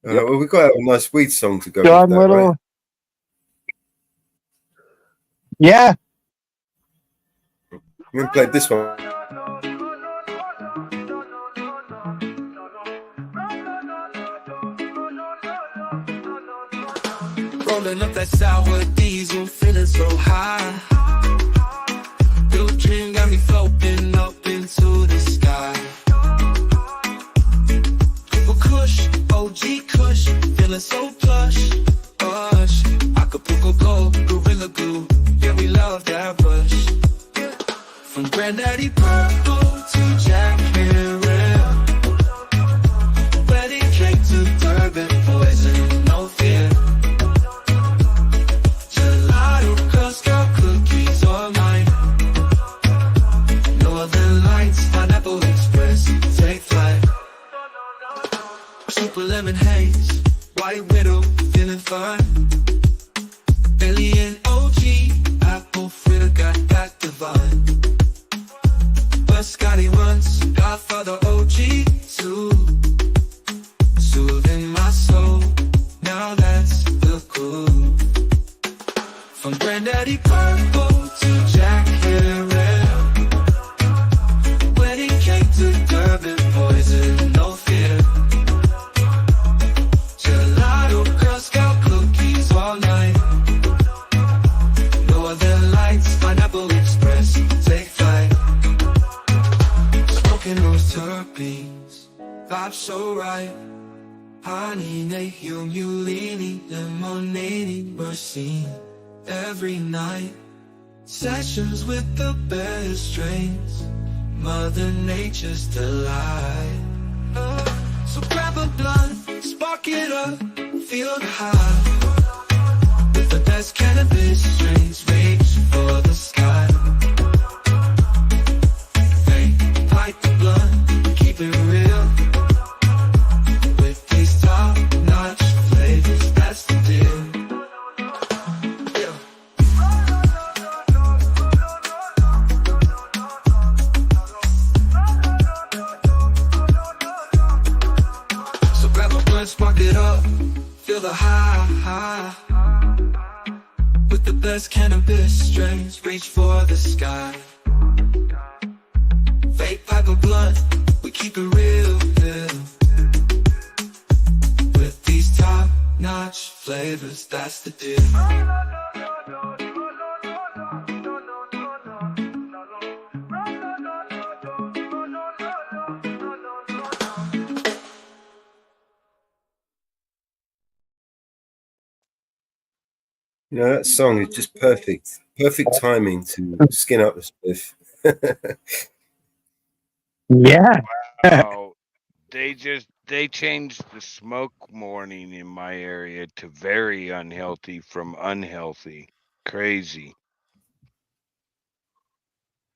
Well, we've got to have a nice weed song to go John with that, Little. right? Yeah. We played this one. Rolling up that sour diesel, feeling so high. Blue dream got me floating up into the sky. Purple Kush, OG Kush, feeling so plush. Acapulco Gold, Gorilla Glue, yeah, we love that rush. From Granddaddy Purple to Jack Herrera, wedding cake to Durban, poison, no fear. Gelato, Girl Scout cookies all night. Northern Lights, Pineapple Express, take flight. Super lemon haze, White Widow, feeling fine. Alien OG, apple fritter got that divine. But Scotty once, Godfather OG too. Soothing my soul, now that's the groove. From Granddaddy Purple so right. Honey, yung ulini, lemonade, we're seen every night. Sessions with the best strains, Mother Nature's delight. So grab a blunt, spark it up, feel the high. With the best cannabis strains, reach for the sky. Hey, light the blunt, keep it real. With these top-notch flavors, that's the deal. Spark it up, feel the high. With the best cannabis strains, reach for the sky. Fake pipe or blunt, we keep it real. With these top-notch flavors, that's the deal. You know, that song is just perfect. Perfect timing to skin up the spliff. Yeah. Wow. They changed the smoke warning in my area to very unhealthy from unhealthy. Crazy.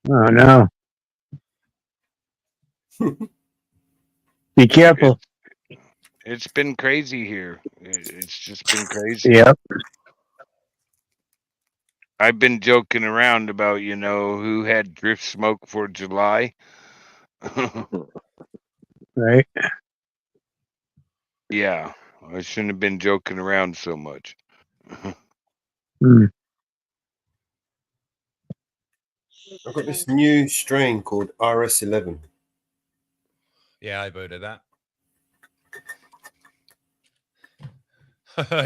Oh no. Be careful. It's been crazy here. It's just been crazy. Yep. I've been joking around about, who had drift smoke for July. Right. Yeah, I shouldn't have been joking around so much. I've got this new strain called RS11. Yeah, I voted that.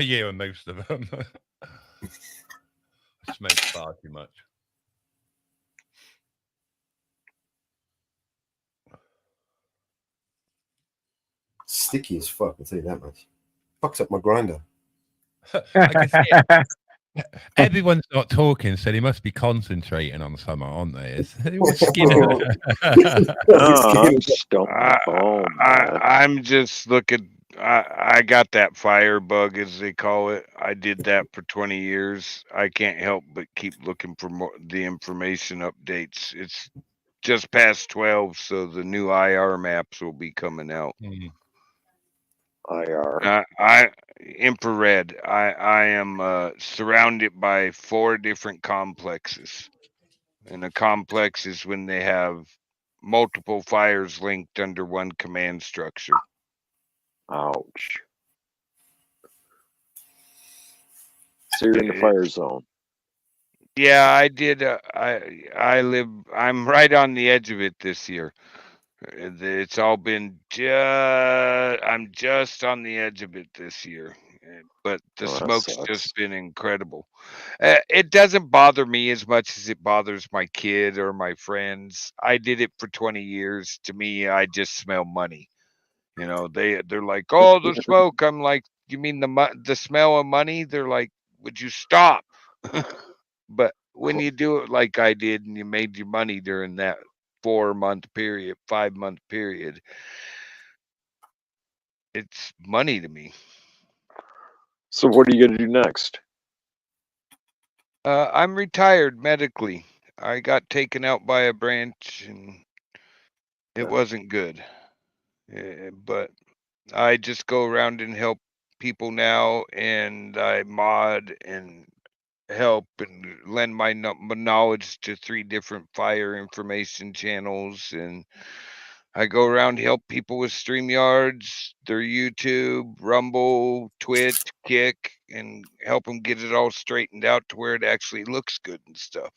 Yeah, and most of them. I smoke far too much. Sticky as fuck, I'll tell you that much. Fucks up my grinder. I can see it. Everyone's not talking, so they must be concentrating on something, aren't they? I'm just looking. I got that fire bug, as they call it. I did that for 20 years. I can't help but keep looking for the information updates. It's just past 12, so the new IR maps will be coming out. IR. Infrared. I am surrounded by 4 different complexes, and a complex is when they have multiple fires linked under one command structure. Ouch. So you're in the fire zone. Yeah, I did. I'm right on the edge of it this year. It's all been I'm just on the edge of it this year, but the smoke's just been incredible. It doesn't bother me as much as it bothers my kid or my friends. I did it for 20 years. To me, I just smell money. They're like, "Oh, the smoke." I'm like, "You mean the smell of money?" They're like, "Would you stop?" But when you do it like I did, and you made your money during that 4-month period, 5-month period, it's money to me. So what are you going to do next? I'm retired medically. I got taken out by a branch, and it wasn't good. But I just go around and help people now, and I mod and help and lend my knowledge to 3 different fire information channels, and I go around and help people with StreamYards, their YouTube, Rumble, Twitch, Kick, and help them get it all straightened out to where it actually looks good and stuff.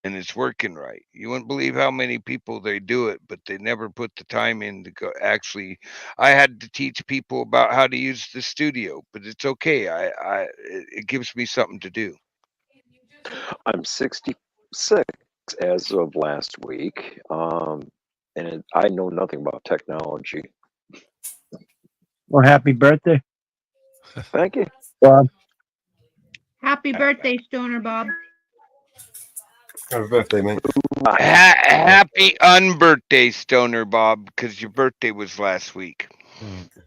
And it's working right. You wouldn't believe how many people they do it, but they never put the time in to go. Actually, I had to teach people about how to use the studio, but it's okay. It gives me something to do. I'm 66 as of last week, and I know nothing about technology. Well, happy birthday. Thank you. Bob. Happy birthday, Stoner Bob. Happy birthday, mate. Happy unbirthday, Stoner Bob, because your birthday was last week.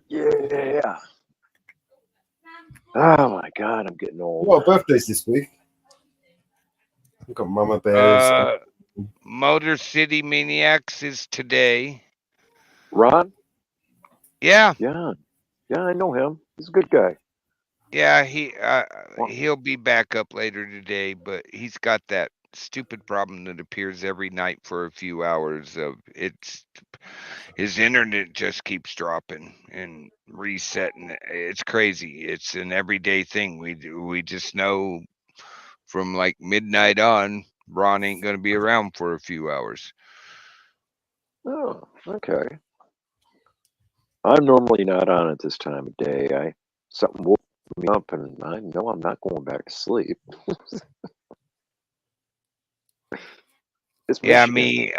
Yeah. Oh my God, I'm getting A old. lot of birthdays this week. We've got Mama Bears. Motor City Maniacs is today. Ron? Yeah. Yeah, I know him. He's a good guy. Yeah, he'll be back up later today, but he's got that stupid problem that appears every night for a few hours of his internet just keeps dropping and resetting. It's crazy. It's an everyday thing. We just know from like midnight on, Ron ain't gonna be around for a few hours. Oh, okay. I'm normally not on at this time of day. Something woke me up, and I know I'm not going back to sleep. It's Yeah, Michigan.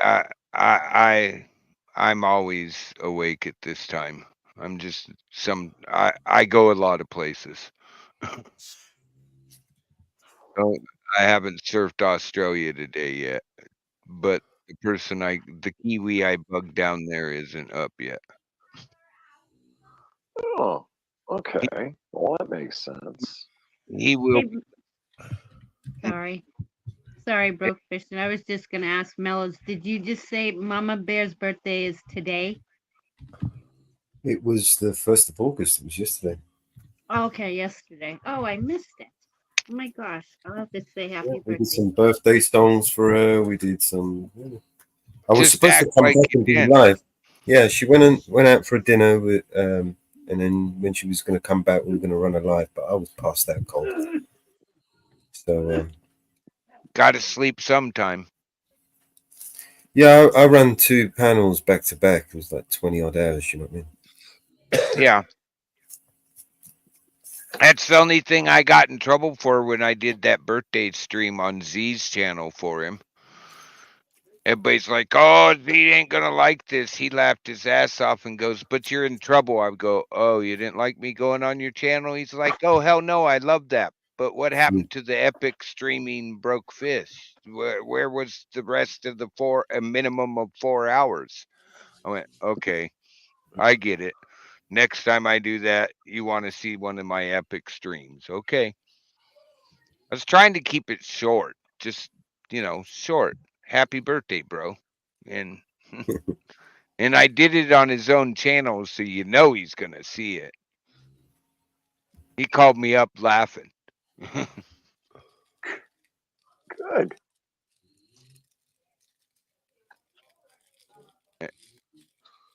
I'm always awake at this time. I'm just I go a lot of places. Oh, I haven't surfed Australia today yet, but the Kiwi I bugged down there isn't up yet. Oh, okay. Well, that makes sense. He will. Sorry. Sorry, Brokefish. And I was just going to ask Mellows, did you just say Mama Bear's birthday is today? It was the 1st of August. It was yesterday. Okay, yesterday. Oh, I missed it. Oh my gosh. I'll have to say happy We birthday. did some birthday songs for her. We did some. I was Just supposed to act come like back you and do didn't. live. Yeah, she went out for a dinner with, and then when she was going to come back, we were going to run a live, but I was past that cold. So got to sleep sometime. Yeah, I ran 2 panels back to back. It was like 20 odd hours. You know what I mean? Yeah. That's the only thing I got in trouble for when I did that birthday stream on Z's channel for him. Everybody's like, oh, Z ain't going to like this. He laughed his ass off and goes, but you're in trouble. I would go, oh, you didn't like me going on your channel? He's like, oh, hell no, I love that. But what happened to the epic streaming broke fish? Where was the rest of the a minimum of 4 hours? I went, okay, I get it. Next time I do that, you want to see one of my epic streams. Okay. I was trying to keep it short, just, short. Happy birthday, bro. And and I did it on his own channel, so he's going to see it. He called me up laughing. Good.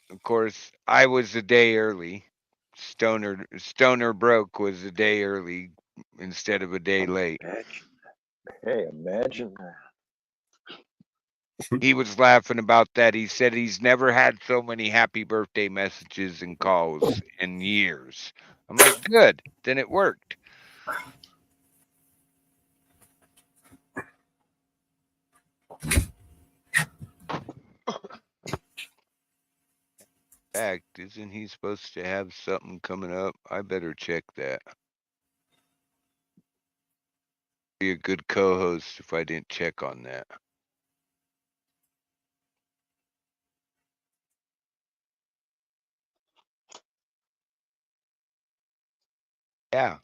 Of course, I was a day early. Stoner Broke was a day early instead of a day late. Imagine that. He was laughing about that. He said he's never had so many happy birthday messages and calls in years. I'm like, good. Then it worked. Fact, isn't he supposed to have something coming up? I better check that. Be a good co-host if I didn't check on that. Yeah.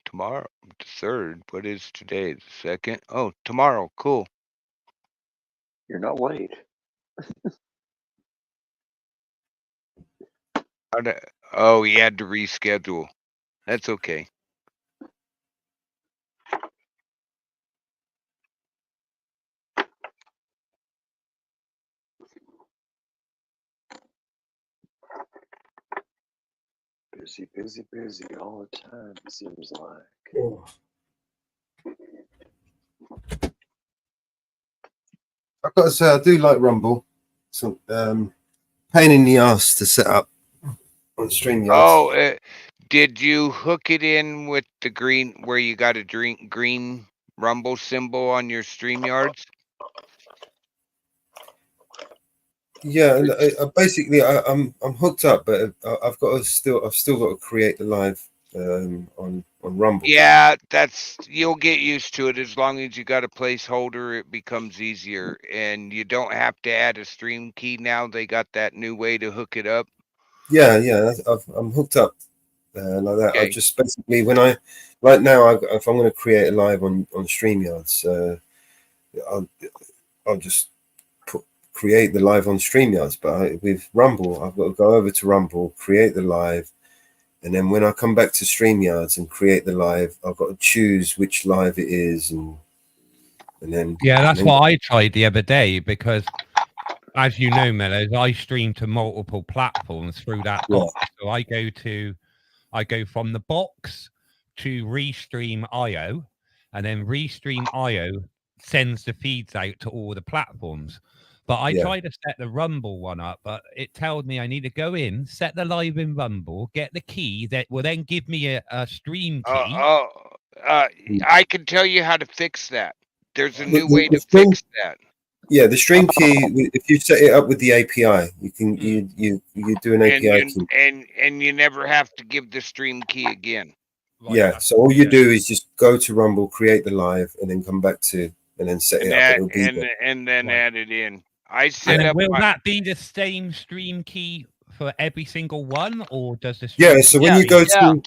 Tomorrow, the 3rd. What is today? The 2nd? Oh, tomorrow. Cool. You're not late. Oh, he had to reschedule. That's okay. Busy all the time, it seems like. I've got to say, I do like Rumble. So, pain in the ass to set up on StreamYard. Oh, did you hook it in with the green where you got a green Rumble symbol on your StreamYards? Yeah, and I'm hooked up, but I've still got to create the live on Rumble. Yeah, you'll get used to it. As long as you got a placeholder, it becomes easier, and you don't have to add a stream key now. They got that new way to hook it up. Yeah, I'm hooked up like that. I Okay. just basically right now, if I'm going to create a live on StreamYards, I'll just create the live on StreamYards. But with Rumble, I've got to go over to Rumble, create the live, and then when I come back to StreamYards and create the live, I've got to choose which live it is, and then that's what I tried the other day, because as you know, Mellows, I stream to multiple platforms through that box. So I go from the box to Restream IO, and then Restream IO sends the feeds out to all the platforms. But I tried to set the Rumble one up, but it told me I need to go in, set the live in Rumble, get the key that will then give me a stream key. I can tell you how to fix that. There's a new way to fix that. Yeah, the stream key. If you set it up with the API, you can you do an API key. And you never have to give the stream key again. Yeah, so all you do is just go to Rumble, create the live, and then come back to and then set it up. And then add it in. I set and up. Will that be the same stream key for every single one, or does this? Yeah. So when you go to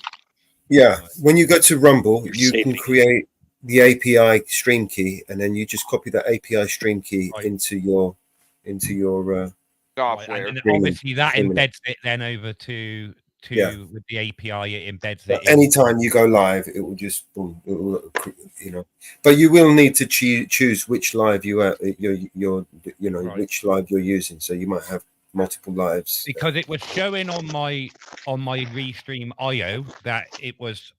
when you go to Rumble, you can create the API stream key, and then you just copy that API stream key into your software. And obviously that embeds it then over to with the API, it embeds it. Anytime you go live, it will just boom, it will, but you will need to choose which live which live you're using. So you might have multiple lives, because it was showing on my Restream IO that it was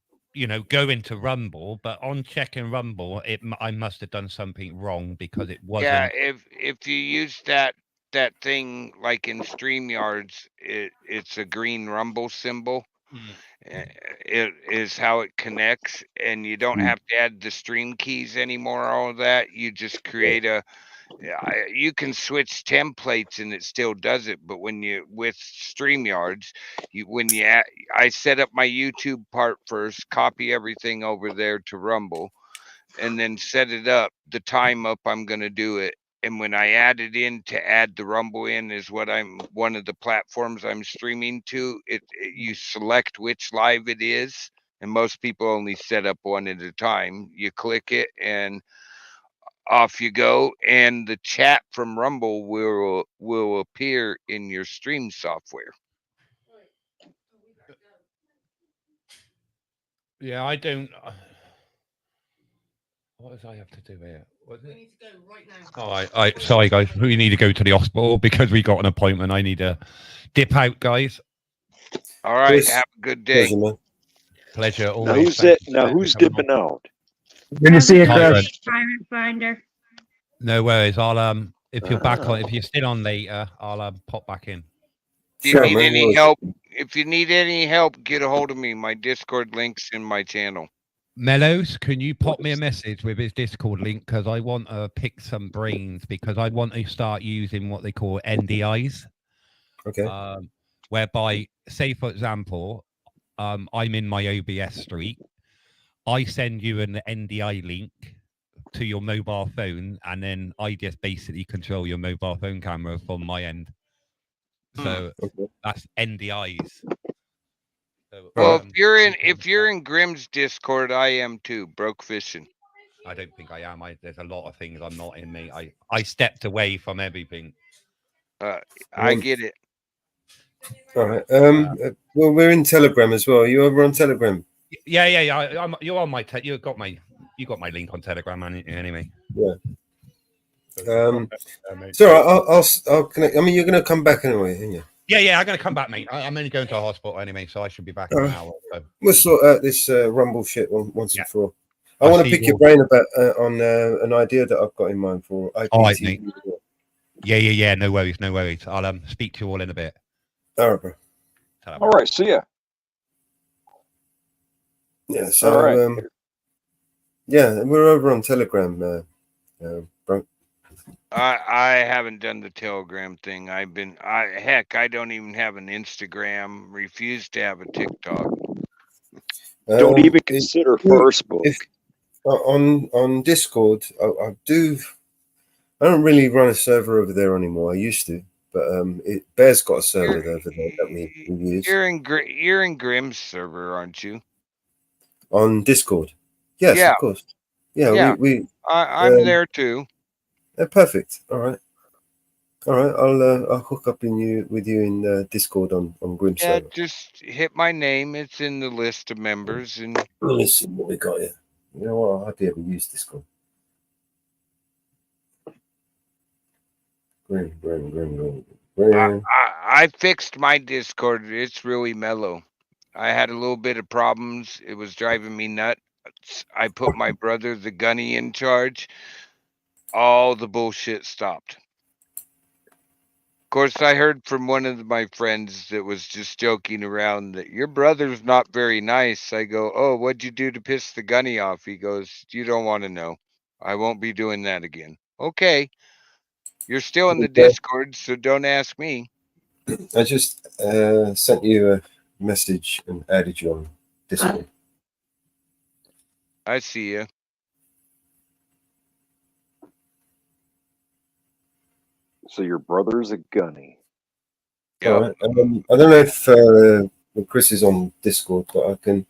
going to Rumble, but on checking Rumble, I must have done something wrong, because it wasn't. Yeah, if you use that thing like in StreamYards, it's a green Rumble symbol. It is how it connects, and you don't have to add the stream keys anymore. All of that, you just create you can switch templates and it still does it. But when you with StreamYards, I set up my YouTube part first, copy everything over there to Rumble, and then set it up the time up I'm going to do it. And when I add it in to add the Rumble in is one of the platforms I'm streaming to, you select which live it is. And most people only set up one at a time. You click it and off you go. And the chat from Rumble will appear in your stream software. Yeah, I don't. What does I have to do here? We need to go right now. All right. Sorry, guys. We need to go to the hospital because we got an appointment. I need to dip out, guys. All right. Have a good day. Pleasure. Now who's dipping out? Good to see you, Chris. Pirate Finder. No worries. I'll if you're back on, if you're still on later, I'll pop back in. If you need any help, get a hold of me. My Discord link's in my channel. Mellows, can you pop me a message with his Discord link? Because I want to pick some brains, because I want to start using what they call NDIs. Okay. Whereby, say for example, I'm in my OBS streak. I send you an NDI link to your mobile phone, and then I just basically control your mobile phone camera from my end. So that's NDIs. So, well, if you're in Grimm's Discord, I am too. Broke fishing. I don't think I am. There's a lot of things I'm not in, mate. I stepped away from everything. I get it. All right. Well, we're in Telegram as well. Are you over on Telegram? Yeah. You're on my. You got my link on Telegram anyway. Yeah. So I'll connect. I mean, you're going to come back anyway, aren't you? Yeah, I'm going to come back, mate. I'm only going to a hospital anyway, so I should be back in an hour. So. We'll sort out this Rumble shit once and for all. I want to pick your brain about on an idea that I've got in mind for IPT. All right, mate. Yeah. No worries. I'll speak to you all in a bit. All right, bro. All right, see ya. Yeah. So yeah, we're over on Telegram, bro. I haven't done the Telegram thing. Heck, I don't even have an Instagram. Refuse to have a TikTok. Don't even consider Facebook. On Discord, I don't really run a server over there anymore. I used to, but Bear's got a server over there that we use. You're in Grimm's server, aren't you? On Discord. Yes, Yeah. of course. Yeah, Yeah. I'm there too. Perfect. All right. I'll hook up with you in Discord on Grimm's Yeah, server. just hit my name. It's in the list of members, and let's see what we got here. You know what? I hardly ever use Discord. Grim. I fixed my Discord. It's really mellow. I had a little bit of problems. It was driving me nuts. I put my brother, the gunny, in charge. All the bullshit stopped. Of course, I heard from one of my friends that was just joking around that your brother's not very nice. I go, oh, what'd you do to piss the gunny off? He goes, you don't want to know. I won't be doing that again. Okay. You're still in the Discord, so don't ask me. I just sent you a message and added you on Discord. I see you. So your brother's a gunny. Yep. All right. I don't know if Chris is on Discord, but I can.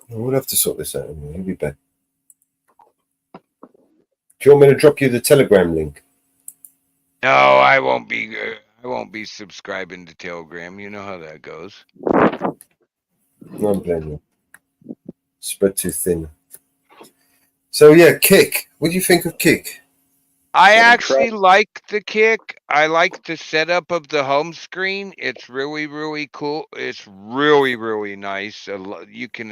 We'll have to sort this out. He'll be back. Do you want me to drop you the Telegram link? No, I won't be. I won't be subscribing to Telegram. You know how that goes. No, I'm blaming you. Spread too thin. So yeah, Kick. What do you think of Kick? I actually like the Kick. I like the setup of the home screen. It's really, really cool. It's really, really nice. You can.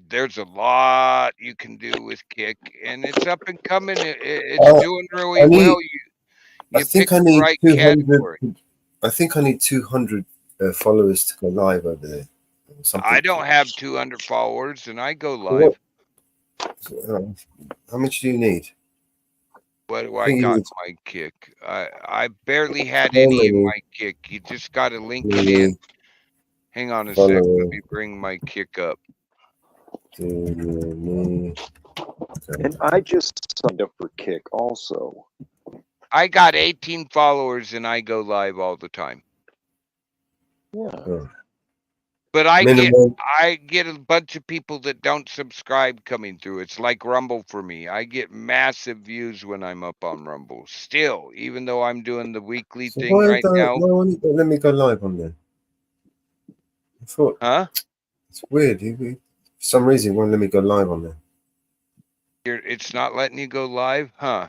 There's a lot you can do with Kick, and it's up and coming. It's doing really well. You pick the right category. I think I need 200 followers to go live over there. I don't have 200 followers, and I go live. How much do you need? What do I got in my Kick? I barely had any in my Kick. You just got to link it in. Hang on a sec. Let me bring my Kick up. And I just signed up for Kick also. I got 18 followers and I go live all the time. Yeah. But I get a bunch of people that don't subscribe coming through. It's like Rumble for me. I get massive views when I'm up on Rumble. Still, even though I'm doing the weekly thing right now. Why won't you let me go live on there? I thought, it's weird. For some reason, it won't let me go live on there. It's not letting you go live, huh?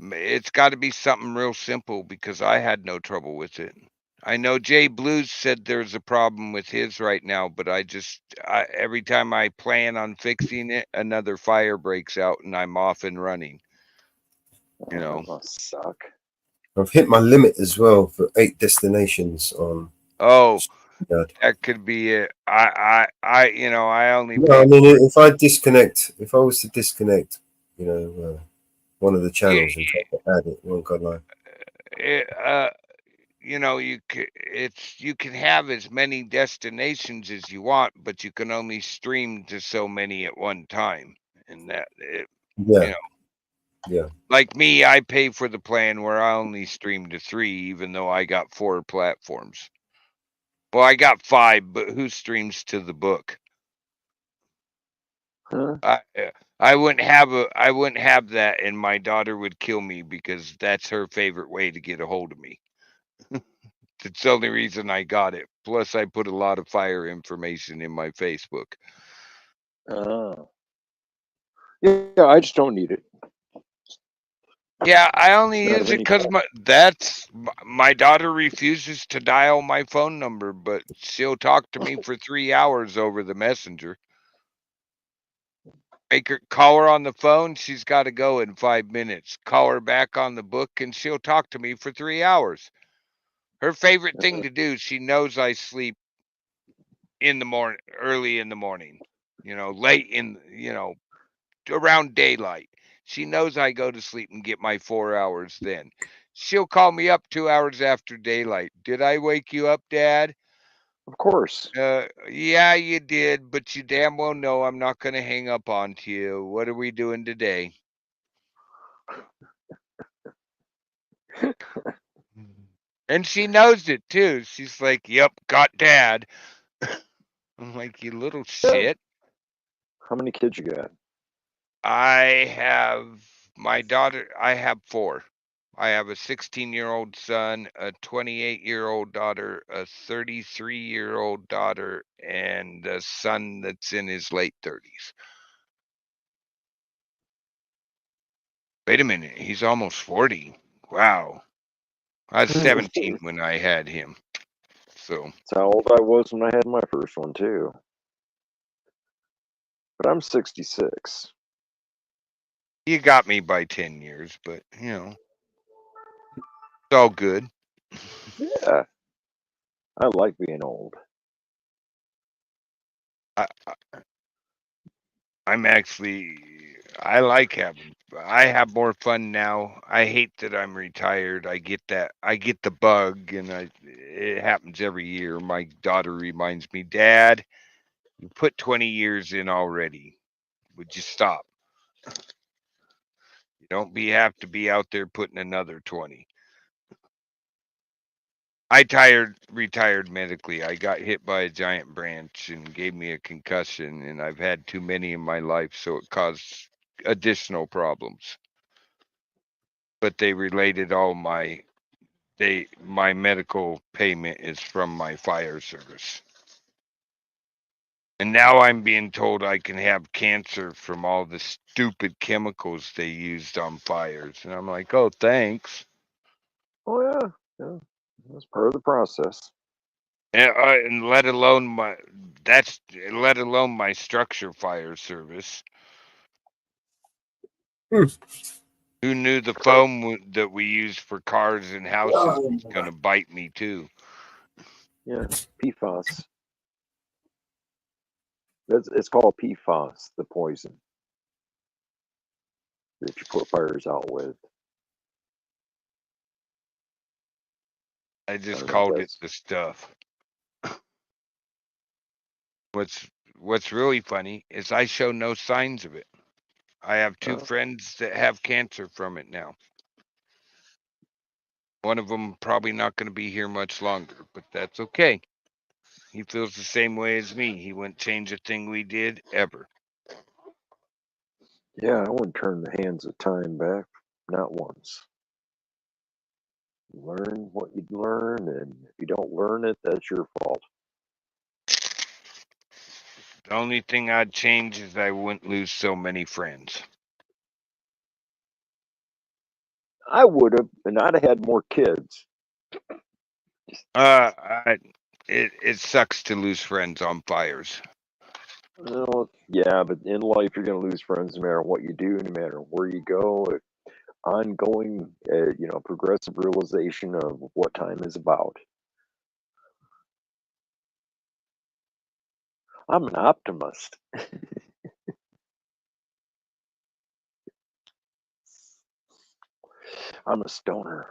It's got to be something real simple because I had no trouble with it. I know Jay Blues said there's a problem with his right now, but every time I plan on fixing it, another fire breaks out and I'm off and running. You know, that must suck. I've hit my limit as well for 8 destinations on. Oh, that could be it. I only. No, I mean, if I was to disconnect, one of the channels and try to add it, won't go live. You can have as many destinations as you want, but you can only stream to so many at one time, and yeah. Like me, I pay for the plan where I only stream to 3, even though I got 4 platforms. Well, I got 5, but who streams to the book? I wouldn't have that, and my daughter would kill me because that's her favorite way to get a hold of me. It's the only reason I got it. Plus, I put a lot of fire information in my Facebook. Yeah, I just don't need it. Yeah, I only use it because my daughter refuses to dial my phone number, but she'll talk to me for 3 hours over the messenger. Call her on the phone, she's got to go in 5 minutes. Call her back on the book, and she'll talk to me for 3 hours. Her favorite thing to do, she knows I sleep in the morning, early in the morning, late in, around daylight. She knows I go to sleep and get my 4 hours then. She'll call me up 2 hours after daylight. Did I wake you up, Dad? Of course. Yeah, you did, but you damn well know I'm not going to hang up on you. What are we doing today? And she knows it too. She's like, "Yep, got Dad." I'm like, "You little shit." How many kids you got? I have my daughter. I have 4. I have a 16-year-old son, a 28-year-old daughter, a 33-year-old daughter, and a son that's in his late 30s. Wait a minute, he's almost 40. Wow. I was 17 when I had him. So that's how old I was when I had my first one too. But I'm 66. you got me by 10 years, but you know, it's all good. Yeah. I like being old. I'm actually, I like having, I have more fun now. I hate that I'm retired. I get the bug, and it happens every year. My daughter reminds me, Dad, you put 20 years in already. Would you stop? You don't have to be out there putting another 20. I retired medically. I got hit by a giant branch and gave me a concussion, and I've had too many in my life, so it caused additional problems. But they related all my medical payment is from my fire service. And now I'm being told I can have cancer from all the stupid chemicals they used on fires. And I'm like, "Oh, thanks." Oh yeah. That's part of the process. And let alone my structure fire service. Who knew the foam that we use for cars and houses was going to bite me too? Yeah, PFAS. It's called PFAS, the poison that you put fires out with. I just called it the stuff. What's really funny is I show no signs of it. I have 2 friends that have cancer from it now. One of them probably not going to be here much longer, but that's okay. He feels the same way as me. He wouldn't change a thing we did ever. Yeah, I wouldn't turn the hands of time back, not once. Learn what you learn, and if you don't learn it, that's your fault. The only thing I'd change is I wouldn't lose so many friends. I would have, and I'd have had more kids. It sucks to lose friends on fires. Well, yeah, but in life you're going to lose friends no matter what you do, no matter where you go. Ongoing, progressive realization of what time is about. I'm an optimist. I'm a stoner.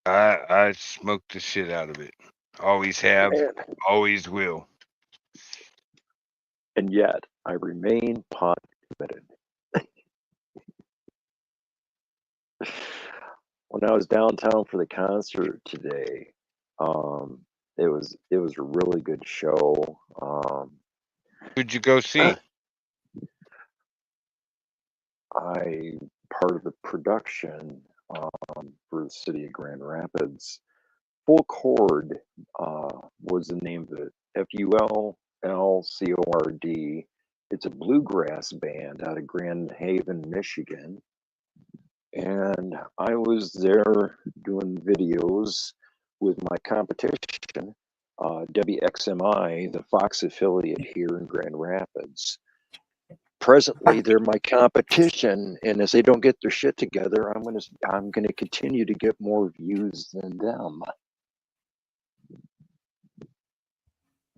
I smoke the shit out of it. Always have, always will. And yet, I remain pot committed. When I was downtown for the concert today, it was a really good show. Who'd you go see? I part of the production for the city of Grand Rapids. Full Chord was the name of it. FULLCORD. It's a bluegrass band out of Grand Haven, Michigan. And I was there doing videos with my competition, WXMI, the Fox affiliate here in Grand Rapids. Presently, they're my competition, and as they don't get their shit together, I'm gonna continue to get more views than them.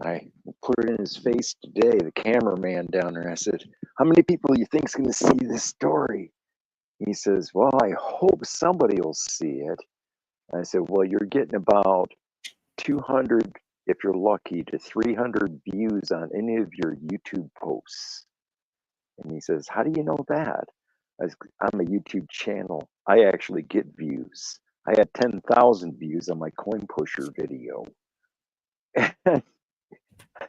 I put it in his face today, the cameraman down there. I said, how many people do you think's going to see this story? He says, well, I hope somebody will see it. I said, well, you're getting about 200, if you're lucky, to 300 views on any of your YouTube posts. And he says, how do you know that? I'm a YouTube channel. I actually get views. I had 10,000 views on my coin pusher video.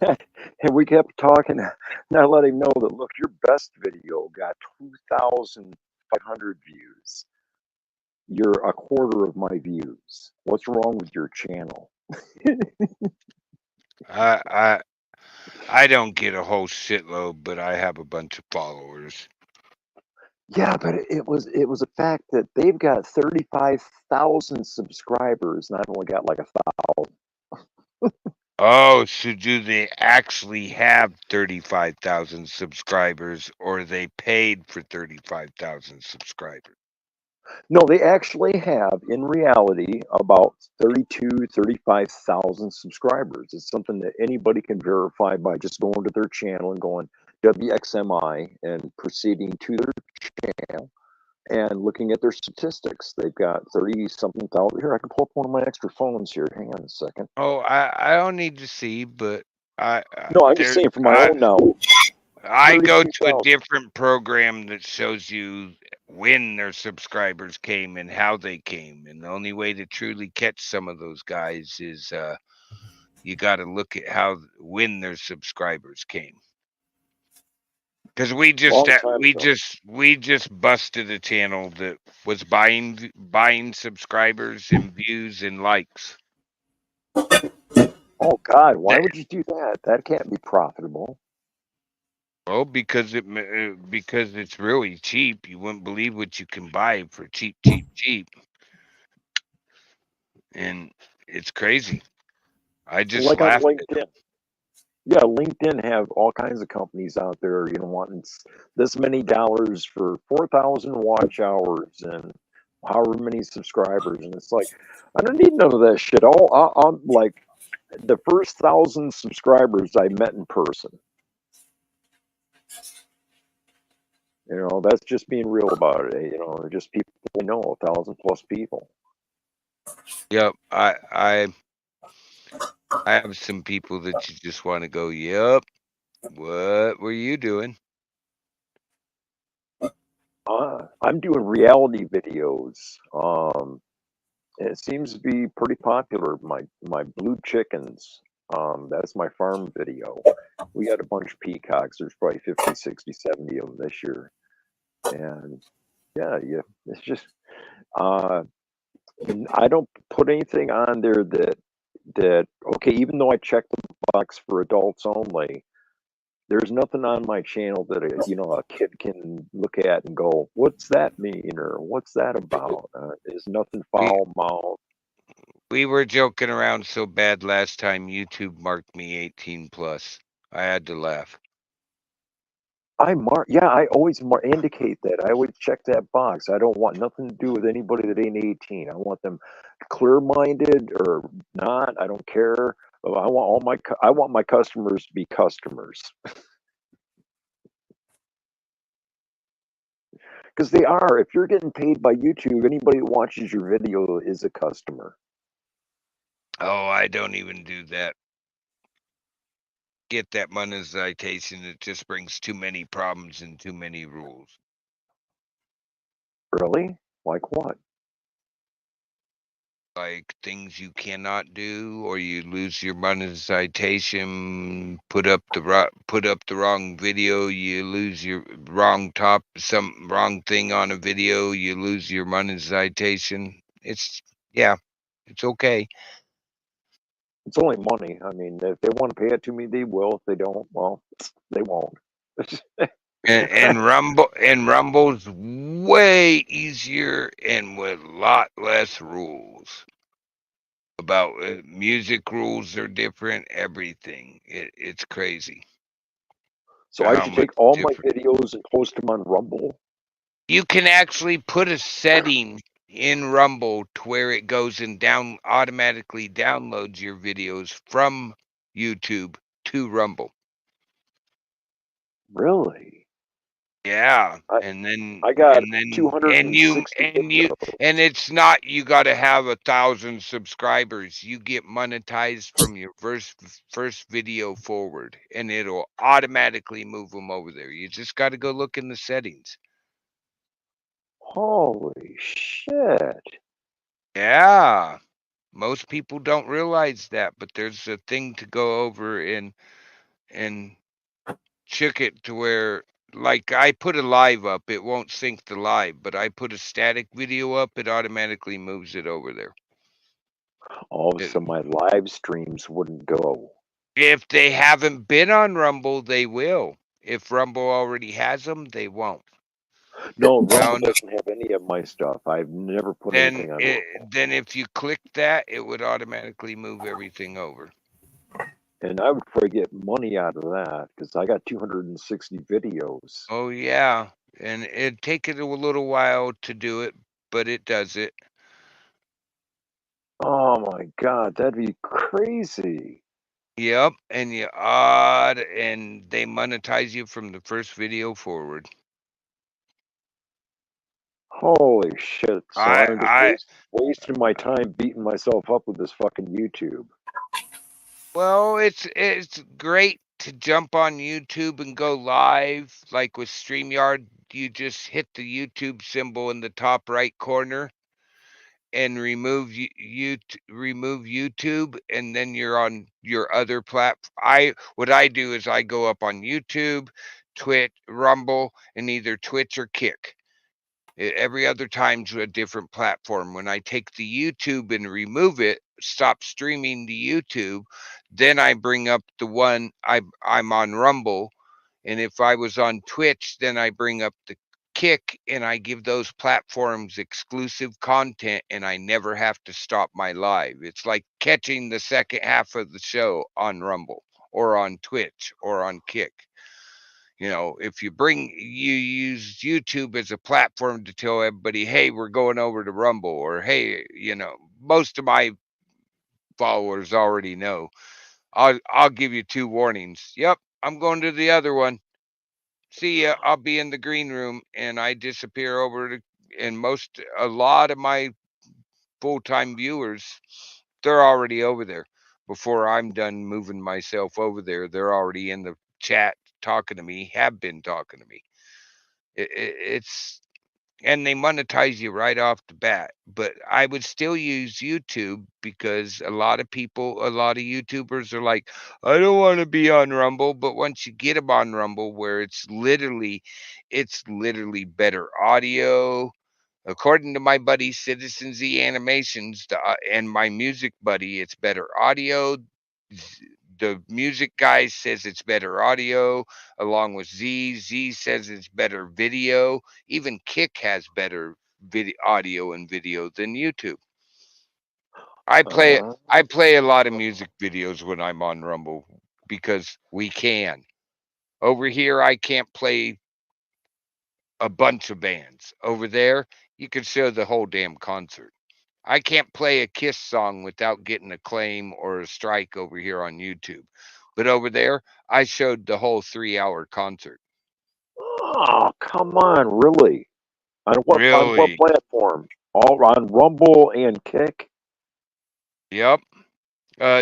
And we kept talking, and I let him know that, look, your best video got 2,500 views. You're a quarter of my views. What's wrong with your channel? I don't get a whole shitload, but I have a bunch of followers. Yeah, but it was a fact that they've got 35,000 subscribers, and I've only got like 1,000. Oh, so do they actually have 35,000 subscribers, or they paid for 35,000 subscribers? No, they actually have, in reality, about 35,000 subscribers. It's something that anybody can verify by just going to their channel and going WXMI and proceeding to their channel and looking at their statistics. They've got 30-something thousand. Here, I can pull up one of my extra phones here. Hang on a second. Oh, I don't need to see, but No, I'm just saying for my own knowledge. I go to a 32,000. different program that shows you when their subscribers came and how they came. And the only way to truly catch some of those guys is you got to look at when their subscribers came. Because we just busted a channel that was buying subscribers and views and likes. Oh God, why would you do that? That can't be profitable. Well, because it's really cheap. You wouldn't believe what you can buy for cheap. And it's crazy. I just Like on laughed. LinkedIn. Yeah, LinkedIn have all kinds of companies out there, wanting this many dollars for 4,000 watch hours and however many subscribers, and it's like, I don't need none of that shit. I'm like, the first 1,000 subscribers I met in person. That's just being real about it. They're just people we know, 1,000+ people. Yep, I have some people that you just want to go, yep, what were you doing? I'm doing reality videos. It seems to be pretty popular. My blue chickens. That's my farm video. We got a bunch of peacocks. There's probably 50, 60, 70 of them this year. And yeah, it's just I don't put anything on there that okay, even though I check the box for adults only, there's nothing on my channel that a kid can look at and go, what's that mean, or what's that about? There's nothing foul mouthed. We were joking around so bad last time YouTube marked me 18+. I had to laugh. I always indicate that. I always check that box. I don't want nothing to do with anybody that ain't 18. I want them clear-minded or not. I don't care. I want my customers to be customers. Because they are. If you're getting paid by YouTube, anybody that watches your video is a customer. Oh, I don't even do that. Get that monetization. It just brings too many problems and too many rules. Really? Like what? Like things you cannot do, or you lose your monetization. Put up the wrong video, you lose your some wrong thing on a video, you lose your monetization. It's okay. It's only money. I mean, if they want to pay it to me, they will. If they don't, well, they won't. and Rumble's way easier and with a lot less rules. About music rules are different. Everything. It's crazy. So I should take all my videos and post them on Rumble. You can actually put a setting in Rumble to where it goes and automatically downloads your videos from YouTube to Rumble. Really? Yeah, I and then I got and then 260 and it's not you got to have 1,000 subscribers. You get monetized from your first video forward, and it'll automatically move them over there. You just got to go look in the settings. Holy shit. Yeah. Most people don't realize that, but there's a thing to go over and check it to where, like, I put a live up, it won't sync the live, but I put a static video up, it automatically moves it over there. Oh, so my live streams wouldn't go. If they haven't been on Rumble, they will. If Rumble already has them, they won't. No, Rumble doesn't have any of my stuff. I've never put anything on Rumble. Then if you click that, it would automatically move everything over. And I would probably get money out of that because I got 260 videos. Oh yeah, and it'd take it a little while to do it, but it does it. Oh my god, that'd be crazy. Yep, and and they monetize you from the first video forward. Holy shit! So I'm just I wasting my time beating myself up with this fucking YouTube. Well, it's great to jump on YouTube and go live, like with StreamYard. You just hit the YouTube symbol in the top right corner and remove remove YouTube, and then you're on your other platform. What I do is I go up on YouTube, Twitch, Rumble, and either Twitch or Kick. Every other time to a different platform. When I take the YouTube and remove it, stop streaming the YouTube, then I bring up the one I'm on Rumble. And if I was on Twitch, then I bring up the Kick and I give those platforms exclusive content and I never have to stop my live. It's like catching the second half of the show on Rumble or on Twitch or on Kick. You know, if you use YouTube as a platform to tell everybody, hey, we're going over to Rumble, or hey, most of my followers already know. I'll give you 2 warnings. Yep, I'm going to the other one. See ya. I'll be in the green room, and I disappear over to. And a lot of my full-time viewers, they're already over there. Before I'm done moving myself over there, they're already in the chat talking to me, have been talking to me. It's and they monetize you right off the bat. But I would still use YouTube because a lot of YouTubers are like, I don't want to be on Rumble. But once you get them on Rumble, where it's literally better audio. According to my buddy Citizen Z Animations and my music buddy, it's better audio. The music guy says it's better audio, along with Z. Z says it's better video. Even Kick has better audio and video than YouTube. I play a lot of music videos when I'm on Rumble because we can. Over here, I can't play a bunch of bands. Over there, you can show the whole damn concert. I can't play a Kiss song without getting a claim or a strike over here on YouTube. But over there, I showed the whole 3-hour concert. Oh, come on, really? On what Really? platform? All on Rumble and Kick? Yep.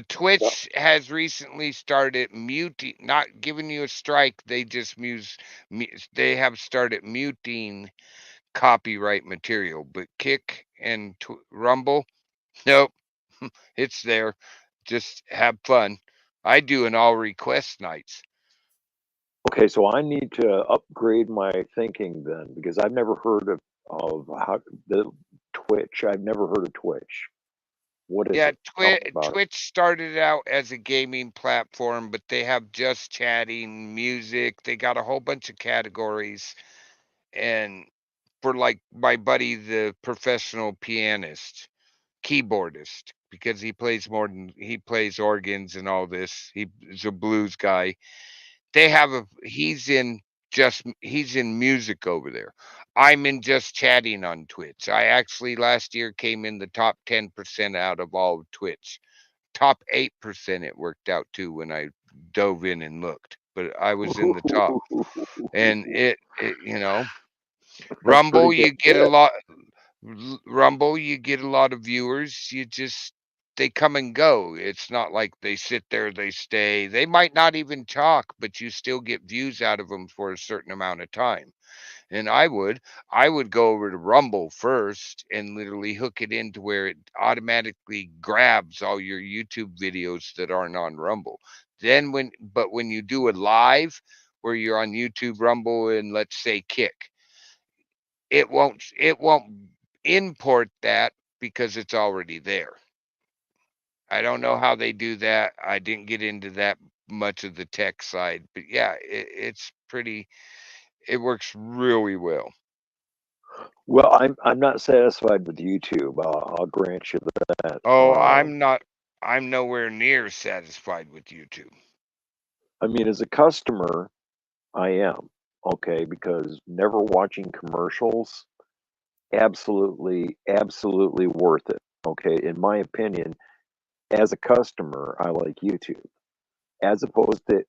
Twitch has recently started muting, not giving you a strike. They just they have started muting copyright material. But Kick and Rumble, nope, it's there. Just have fun. I do an all request nights. Okay, so I need to upgrade my thinking then because I've never heard of how the Twitch. I've never heard of Twitch. What is it? Twitch started out as a gaming platform, but they have just chatting, music. They got a whole bunch of categories. And for like my buddy, the professional pianist, keyboardist, because he plays organs and all this. He's a blues guy. He's in music over there. I'm in just chatting on Twitch. I actually last year came in the top 10% out of all of Twitch top 8% it worked out to when I dove in and looked, but I was in the top. And it you know, Rumble, you get a lot. Rumble, you get a lot of viewers. They come and go. It's not like they sit there, they stay. They might not even talk, but you still get views out of them for a certain amount of time. And I would go over to Rumble first and literally hook it into where it automatically grabs all your YouTube videos that aren't on Rumble. Then when you do a live where you're on YouTube, Rumble, and let's say Kick, it won't import that because it's already there. I don't know how they do that. I didn't get into that much of the tech side, but yeah, it works really well. Well, I'm not satisfied with YouTube. I'll grant you that. Oh, I'm nowhere near satisfied with YouTube. I mean, as a customer, I am okay because never watching commercials, absolutely, absolutely worth it. Okay, in my opinion, as a customer, I like YouTube as opposed to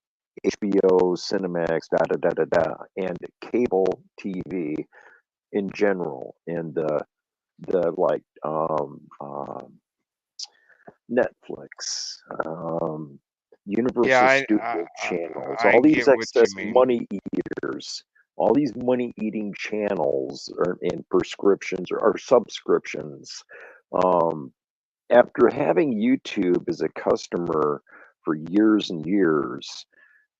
HBO, Cinemax, da da da da da, and cable TV in general, and the like Netflix, Yeah, Universal Studio channels, I all these get what you excess mean. money eaters, all these money eating channels and prescriptions or subscriptions. Um, After having YouTube as a customer for years and years,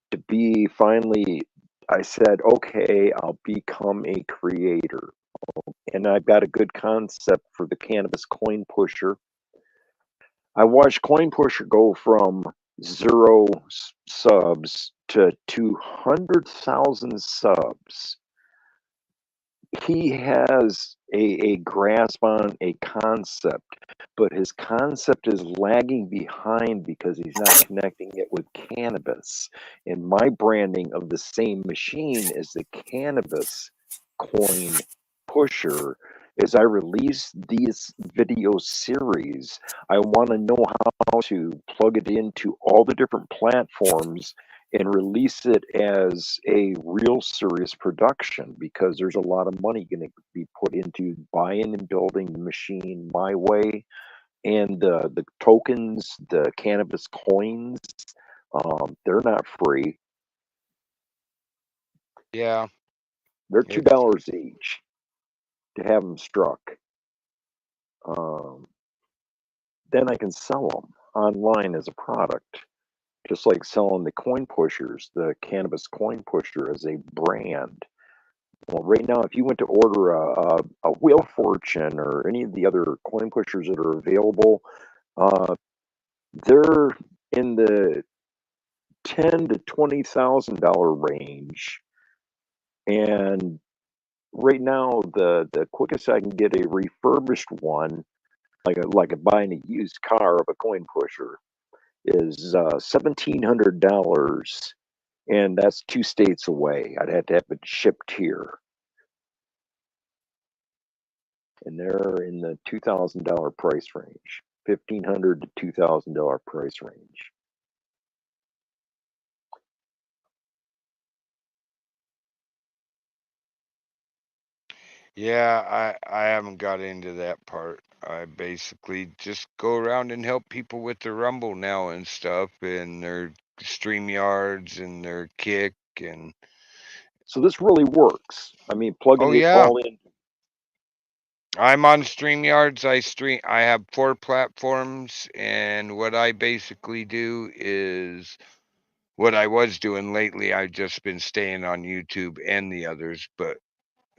to be finally, I said, okay, I'll become a creator. And I've got a good concept for the cannabis coin pusher. I watched Coin Pusher go from zero subs to 200,000 subs. He has a grasp on a concept, but his concept is lagging behind because he's not connecting it with cannabis. And my branding of the same machine as the cannabis coin pusher, as I release these video series, I want to know how to plug it into all the different platforms and release it as a real serious production because there's a lot of money going to be put into buying and building the machine my way, and the tokens, the cannabis coins, they're not free. Yeah, They're $2 each to have them struck. Then I can sell them online as a product, just like selling the coin pushers, the cannabis coin pusher as a brand. Well, right now, if you went to order a Wheel of Fortune or any of the other coin pushers that are available, they're in the $10,000 to $20,000 range. And right now, the quickest I can get a refurbished one, like buying a used car of a coin pusher, is $1,700, and that's 2 states away. I'd have to have it shipped here. And they're in the $2,000 price range, $1,500 to $2,000 price range. Yeah, I haven't got into that part. I basically just go around and help people with their Rumble now and stuff, and their StreamYards and their Kick, and so this really works. I mean, plugging it all in. I'm on StreamYards. I have 4 platforms, and what I basically do is what I was doing lately. I've just been staying on YouTube and the others, but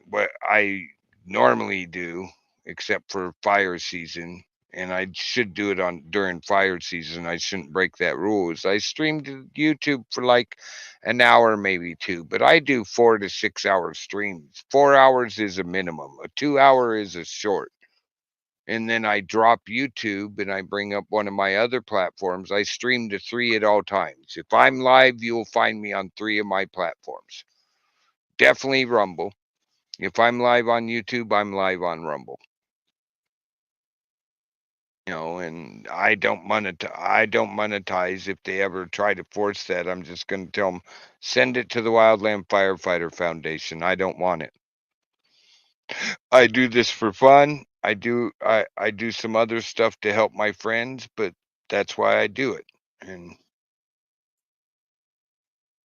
what I normally do, except for fire season, and I should do it during fire season, I shouldn't break that rule, is I stream to YouTube for like an hour, maybe 2, but I do 4 to 6 hour streams. 4 hours is a minimum. A 2 hour is a short. And then I drop YouTube and I bring up one of my other platforms. I stream to 3 at all times. If I'm live, you'll find me on 3 of my platforms. Definitely Rumble. If I'm live on YouTube, I'm live on Rumble. You know, and I don't monetize. If they ever try to force that, I'm just going to tell them, send it to the Wildland Firefighter Foundation. I don't want it. I do this for fun. I do some other stuff to help my friends, but that's why I do it. And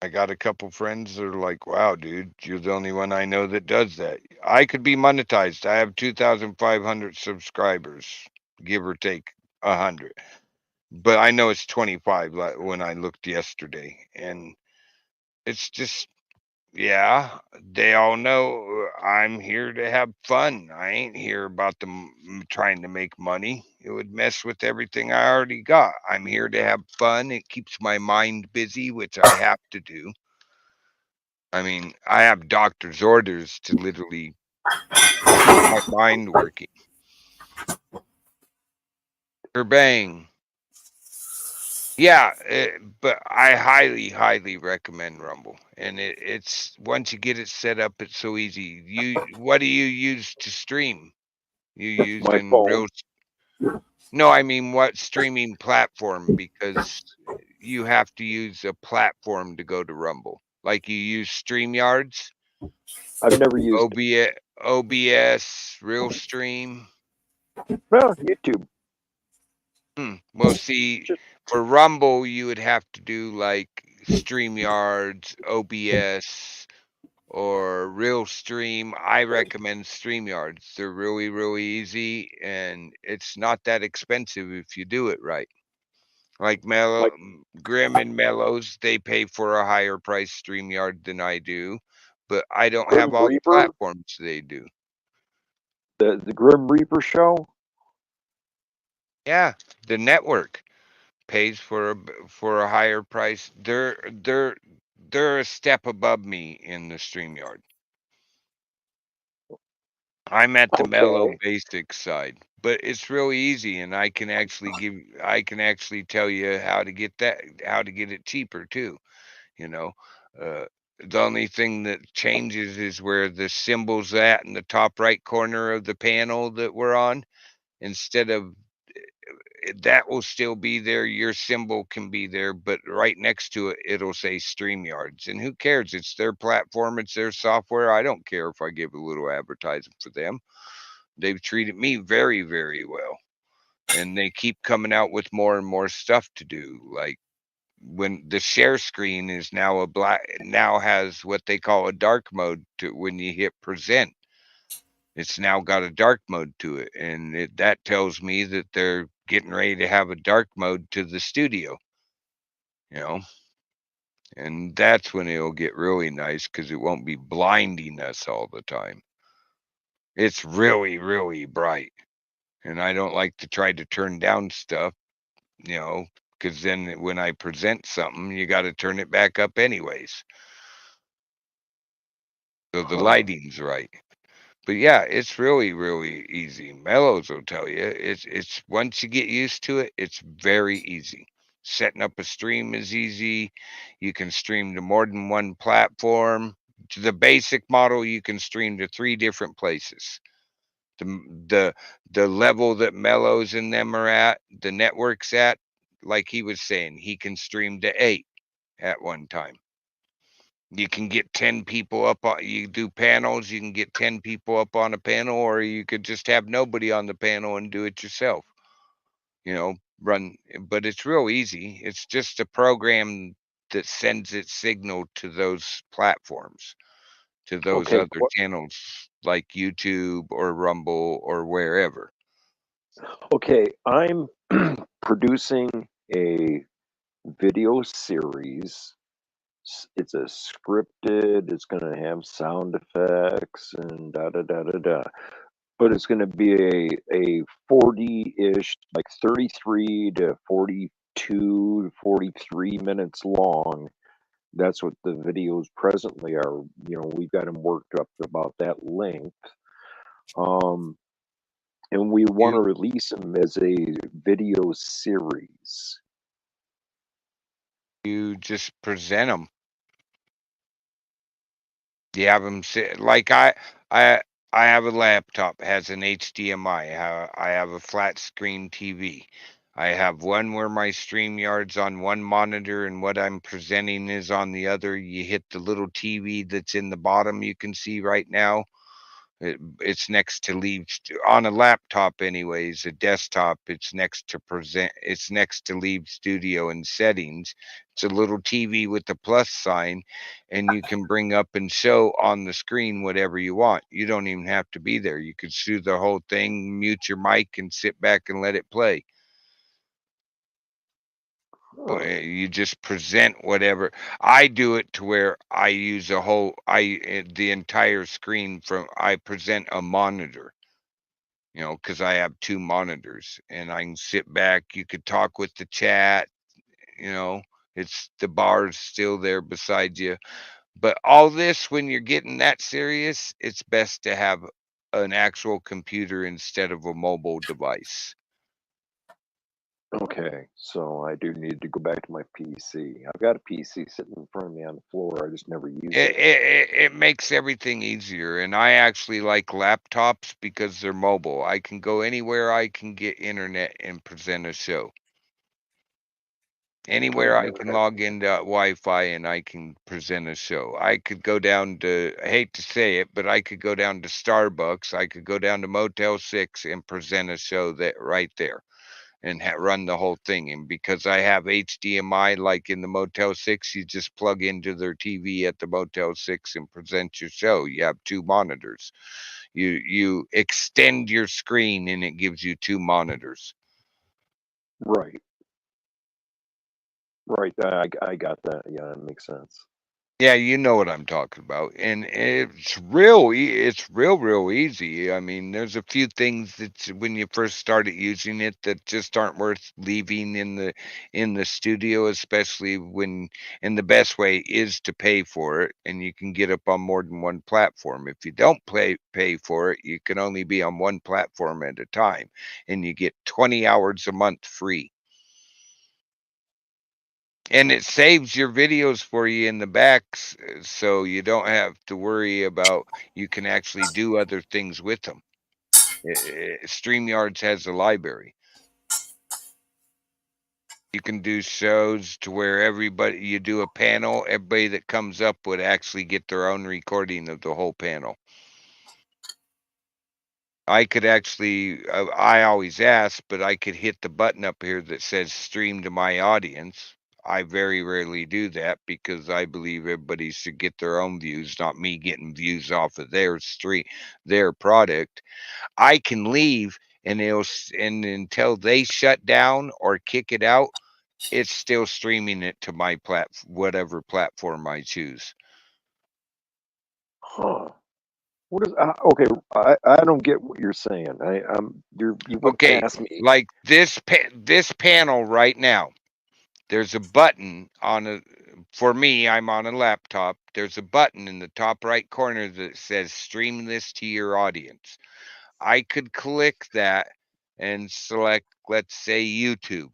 I got a couple friends that are like, wow, dude, you're the only one I know that does that. I could be monetized. I have 2,500 subscribers, give or take 100. But I know it's 25 when I looked yesterday. And it's just, yeah, they all know I'm here to have fun. I ain't here about them trying to make money. It would mess with everything I already got. I'm here to have fun. It keeps my mind busy, which I have to do. I mean, I have doctor's orders to literally keep my mind working. Bang. Yeah, but I highly recommend Rumble. And it's once you get it set up, it's so easy. What do you use to stream? You use My in phone. real? No, I mean what streaming platform? Because you have to use a platform to go to Rumble. Like you use StreamYards, I've never used it. OBS, Realstream. Well, YouTube. Well, see, Just for Rumble, you would have to do like StreamYards, OBS, or Realstream. I recommend StreamYards. They're really easy, and it's not that expensive if you do it right. Like Grim and Mellows, they pay for a higher price StreamYard than I do, but I don't Grim have all the Reaper, platforms they do. the Grim Reaper show. Yeah, the network pays for a higher price. They're a step above me in the StreamYard. I'm at the mellow Okay. basic side, but it's really easy, and I can actually tell you how to get it cheaper too. You know, uh, the only thing that changes is where the symbol's at in the top right corner of the panel that we're on. Instead of that will still be there. Your symbol can be there, but right next to it, it'll say StreamYards. And who cares? It's their platform, it's their software. I don't care if I give a little advertising for them. They've treated me very well. And they keep coming out with more and more stuff to do. Like when the share screen is now has what they call a dark mode to when you hit present. It's now got a dark mode to it, and that tells me that they're getting ready to have a dark mode to the studio. You know, and that's when it'll get really nice because it won't be blinding us all the time. It's really bright, and I don't like to try to turn down stuff, you know, because then when I present something, you got to turn it back up anyways. So the lighting's right. But yeah, it's really easy. Mellows will tell you. It's once you get used to it, it's very easy. Setting up a stream is easy. You can stream to more than one platform. To the basic model, you can stream to 3 different places. The level that Mellows and them are at, the network's at, like he was saying, he can stream to 8 at one time. You can get 10 people up on, you do panels, you can get 10 people up on a panel, or you could just have nobody on the panel and do it yourself. You know, but it's real easy. It's just a program that sends its signal to those platforms, to those Okay. other channels like YouTube or Rumble or wherever. Okay. I'm producing a video series. It's a scripted. It's going to have sound effects and da da da da da. But it's going to be a 40-ish, like 33 to 42 to 43 minutes long. That's what the videos presently are. You know, we've got them worked up to about that length. And we want to release them as a video series. You just present them. You have them sit like I I have a laptop, has an HDMI. I have a flat screen TV. I have one where my StreamYard's on one monitor and what I'm presenting is on the other. You hit the little TV that's in the bottom you can see right now. It's next to leave on a laptop anyways, a desktop. It's next to leave studio and settings. It's a little TV with the plus sign, and you can bring up and show on the screen whatever you want. You don't even have to be there. You could see the whole thing, mute your mic, and sit back and let it play. You just present whatever. I do it to where I use the entire screen I present a monitor, because I have two monitors and I can sit back. You could talk with the chat, it's the bar's still there beside you. But all this, when you're getting that serious, it's best to have an actual computer instead of a mobile device. Okay, so I do need to go back to my PC. I've got a PC sitting in front of me on the floor. I just never use it. It makes everything easier, and I actually like laptops because they're mobile. I can go anywhere I can get internet and present a show. Anywhere I can log into Wi-Fi and I can present a show. I could go down to, I hate to say it, but I could go down to Starbucks. I could go down to Motel 6 and present a show right there and run the whole thing. And because I have HDMI, like in the Motel 6, you just plug into their TV at the Motel 6 and present your show. You have two monitors. You extend your screen and it gives you two monitors. Right. Right. I got that. Yeah, that makes sense. Yeah, you know what I'm talking about, and it's real easy. I mean, there's a few things that when you first started using it that just aren't worth leaving in the studio, especially and the best way is to pay for it, and you can get up on more than one platform. If you don't pay for it, you can only be on one platform at a time, and you get 20 hours a month free. And it saves your videos for you in the back, so you don't have to worry about, you can actually do other things with them. StreamYards has a library. You can do shows to where you do a panel, everybody that comes up would actually get their own recording of the whole panel. I could actually, I always ask, but I could hit the button up here that says stream to my audience. I very rarely do that because I believe everybody should get their own views, not me getting views off of their product. I can leave and until they shut down or kick it out, it's still streaming it to my whatever platform I choose. Huh. What is okay? I don't get what you're saying. You went past me. Like this panel right now. There's a button for me, I'm on a laptop. There's a button in the top right corner that says stream this to your audience. I could click that and select, let's say, YouTube.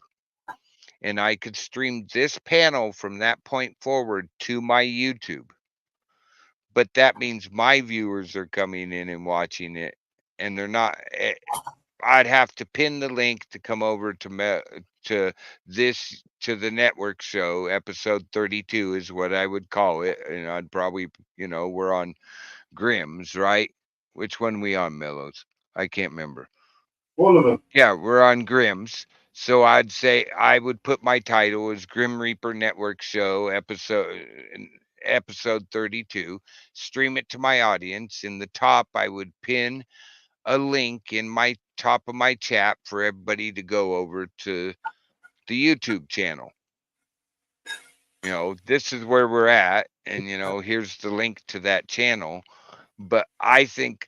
And I could stream this panel from that point forward to my YouTube. But that means my viewers are coming in and watching it, and they're not. I'd have to pin the link to come over to the network show. Episode 32 is what I would call it, and I'd probably, we're on Grimm's, right? Which one we on, Mellows? I can't remember. All of them. Yeah, we're on Grimm's. So I'd say I would put my title as Grim Reaper Network Show episode 32. Stream it to my audience. In the top, I would pin a link in my top of my chat for everybody to go over to the YouTube channel. This is where we're at, and here's the link to that channel. But I think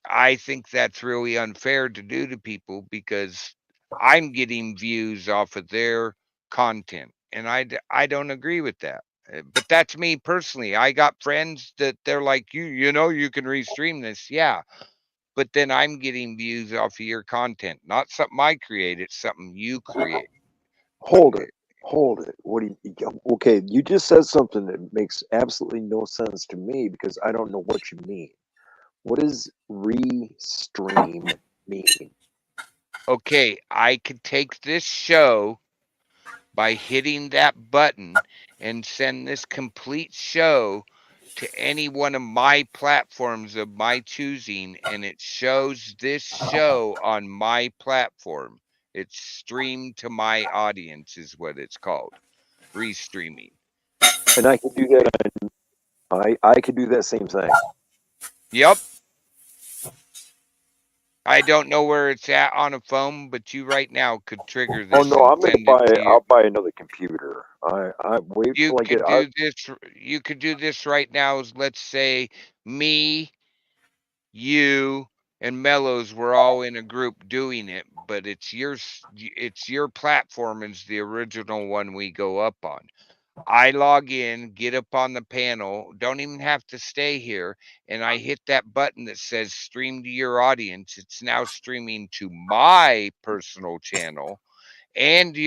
that's really unfair to do to people because I'm getting views off of their content, and I don't agree with that. But that's me personally. I got friends that they're like, you can restream this. Yeah. But then I'm getting views off of your content, not something I create. It's something you create. Hold it. What do you? Okay, you just said something that makes absolutely no sense to me because I don't know what you mean. What does restream mean? Okay, I could take this show by hitting that button and send this complete show to any one of my platforms of my choosing, and it shows this show on my platform. It's streamed to my audience is what it's called. Restreaming. And I can do that I could do that same thing. Yep. I don't know where it's at on a phone, but you right now could trigger Oh this no, and I'm gonna send it to you. I'll buy another computer. I wait You till I could get do this. You could do this right now. Let's say me, you, and Mellows were all in a group doing it, but it's your platform is the original one we go up on. I log in, get up on the panel, don't even have to stay here, and I hit that button that says stream to your audience. It's now streaming to my personal channel, and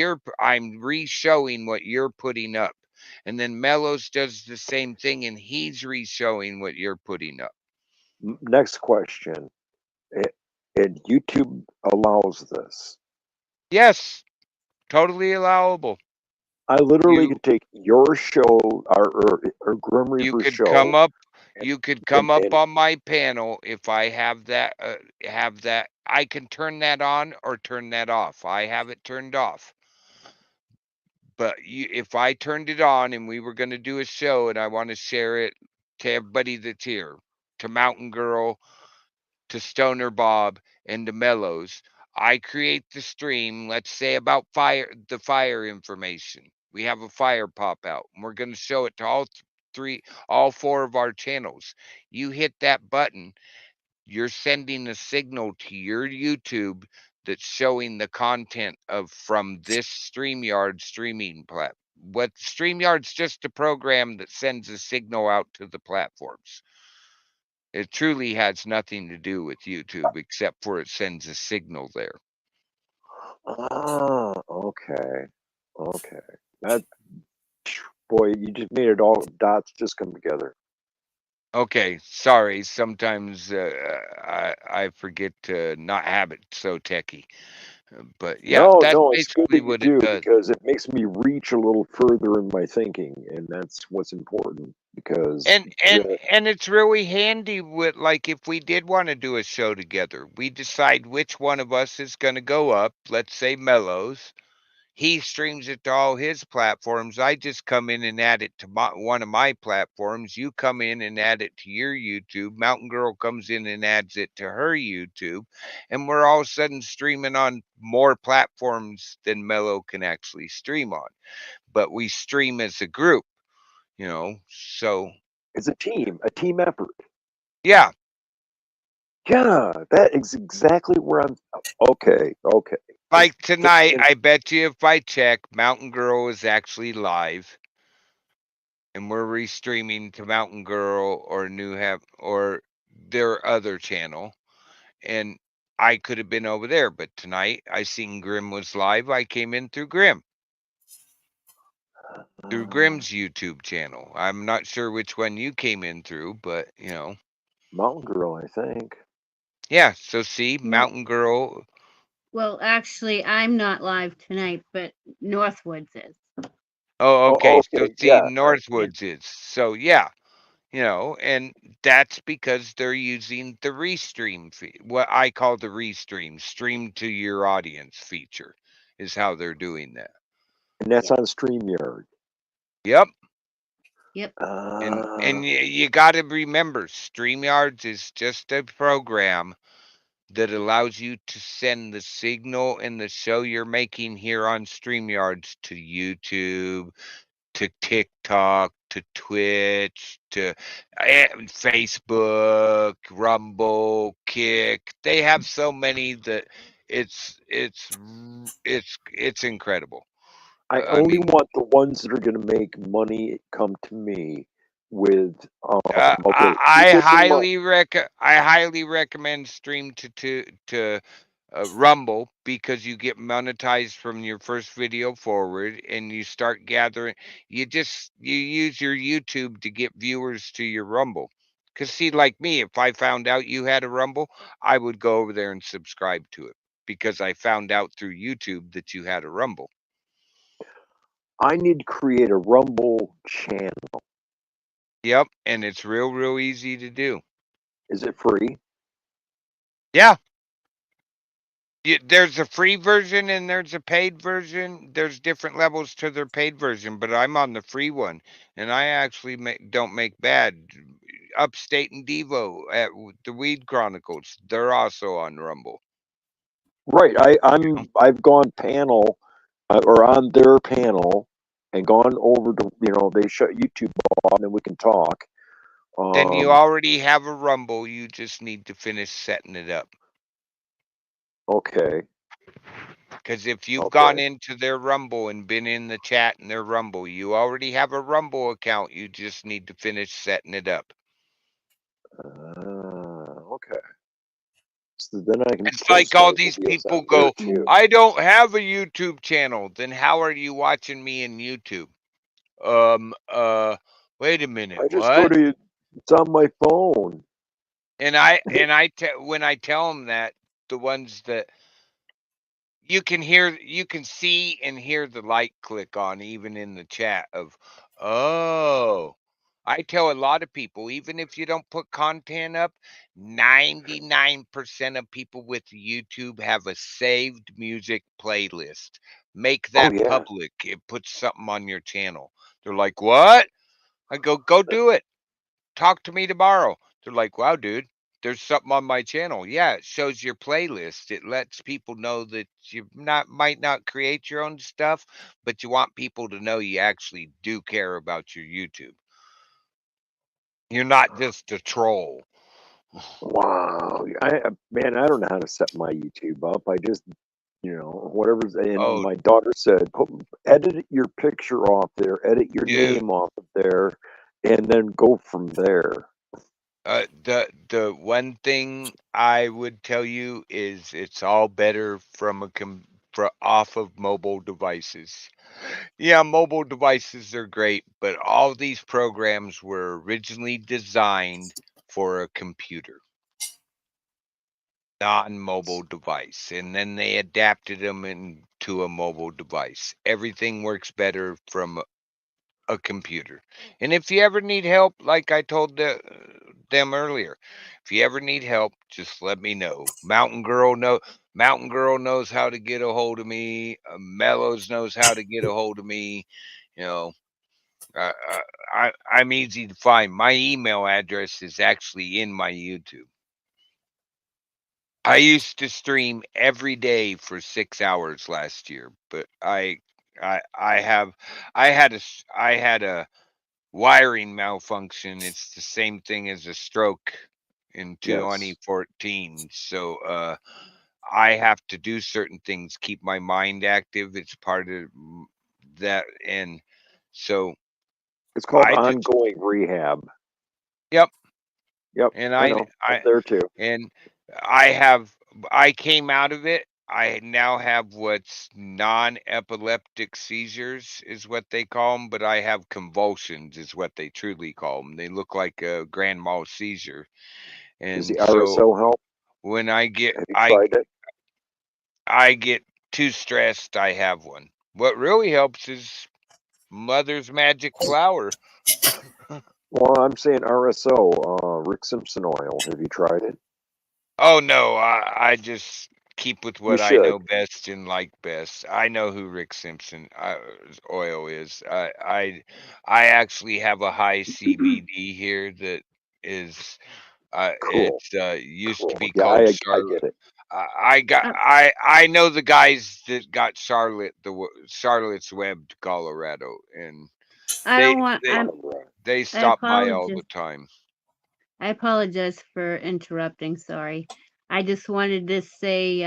I'm re-showing what you're putting up. And then Mellows does the same thing, and he's re-showing what you're putting up. next question. And YouTube allows this. Yes, totally allowable. I literally could take your show or Grim You Reaper's could come show. up. You could come up And on my panel if I have that. I can turn that on or turn that off. I have it turned off. But if I turned it on and we were going to do a show and I want to share it to everybody that's here, to Mountain Girl, to Stoner Bob, and to Mellows, I create the stream, let's say about the fire information. We have a fire pop out, and we're going to show it to all four of our channels. You hit that button, you're sending a signal to your YouTube that's showing the content from this StreamYard streaming platform. What StreamYard's just a program that sends a signal out to the platforms. It truly has nothing to do with YouTube except for it sends a signal there. Okay. That boy, you just made it all dots just come together. Okay, sorry. Sometimes I forget to not have it so techy. But yeah, that's No, it's good basically that you what it do does. because it makes me reach a little further in my thinking, and that's what's important. Because And it's really handy with, like, if we did want to do a show together, we decide which one of us is going to go up. Let's say Mellows. He streams it to all his platforms. I just come in and add it to one of my platforms. You come in and add it to your YouTube. Mountain Girl comes in and adds it to her YouTube. And we're all of a sudden streaming on more platforms than Mellow can actually stream on. But we stream as a group, so. it's a team effort. Yeah. Yeah, that is exactly where I'm. Okay. Like tonight, I bet you if I check, Mountain Girl is actually live. And we're restreaming to Mountain Girl or or their other channel. And I could have been over there, but tonight I seen Grim was live. I came in through Grim. Through Grim's YouTube channel. I'm not sure which one you came in through, but Mountain Girl, I think. Yeah, so see, Mountain Girl. Well, actually, I'm not live tonight, but Northwoods is. Oh, okay. So see, yeah. Northwoods is. So yeah. And that's because they're using the restream what I call the restream, stream to your audience feature is how they're doing that. And that's on StreamYard. Yep. Yep. And you got to remember, StreamYards is just a program that allows you to send the signal and the show you're making here on StreamYards to YouTube, to TikTok, to Twitch, to Facebook, Rumble, Kick. They have so many that it's incredible. I only want the ones that are going to make money come to me with. I highly recommend stream to Rumble because you get monetized from your first video forward, and you start gathering. You use your YouTube to get viewers to your Rumble. Because see, like me, if I found out you had a Rumble, I would go over there and subscribe to it because I found out through YouTube that you had a Rumble. I need to create a Rumble channel. Yep, and it's real easy to do. Is it free? Yeah. There's a free version and there's a paid version. There's different levels to their paid version, but I'm on the free one, and I actually don't make bad. Upstate and Devo at the Weed Chronicles, they're also on Rumble. Right. I've gone panel or on their panel and gone over to they shut YouTube off and then we can talk. Then you already have a Rumble. You just need to finish setting it up. Okay. Because if you've gone into their Rumble and been in the chat in their Rumble, you already have a Rumble account. You just need to finish setting it up. Okay. So then I can. It's like all these people go, I don't have a YouTube channel. Then how are you watching me in YouTube? Wait a minute. I just go to. It's on my phone. And when I tell them that, the ones that you can see and hear the light click on even in the chat of, oh, I tell a lot of people, even if you don't put content up, 99% of people with YouTube have a saved music playlist. Make that public. It puts something on your channel. They're like, what? I go do it. Talk to me tomorrow. They're like, wow, dude, there's something on my channel. Yeah, it shows your playlist. It lets people know that you might not create your own stuff, but you want people to know you actually do care about your YouTube. You're not just a troll. Wow. Man, I don't know how to set my YouTube up. I just, whatever's. And my daughter said, edit your picture off there, edit your name off of there, and then go from there. The one thing I would tell you is it's all better from off of mobile devices. Yeah, mobile devices are great, but all these programs were originally designed for a computer, non-mobile device, and then they adapted them into a mobile device. Everything works better from a computer. And if you ever need help, like I told them earlier, if you ever need help, just let me know. Mountain Girl knows how to get a hold of me. Mellows knows how to get a hold of me. I'm easy to find. My email address is actually in my YouTube. I used to stream every day for 6 hours last year, but I had a wiring malfunction. It's the same thing as a stroke in 2014. So I have to do certain things, keep my mind active. It's part of that. And so it's called ongoing rehab. Yep. Yep. And I know. I'm there too. And I came out of it. I now have what's non-epileptic seizures is what they call them, but I have convulsions is what they truly call them. They look like a grand mal seizure. And does the RSO help? When I get, have you tried it? I get too stressed, I have one. What really helps is Mother's Magic Flower. Well, I'm saying RSO, Rick Simpson oil. Have you tried it? Oh no, I just keep with what I know best and like best. I know who Rick Simpson oil is. I actually have a high CBD here that is cool. It's used to be called Charlotte. I get it. I know the guys that got Charlotte's Web to Colorado, and they stop by all the time. I apologize for interrupting. Sorry. I just wanted to say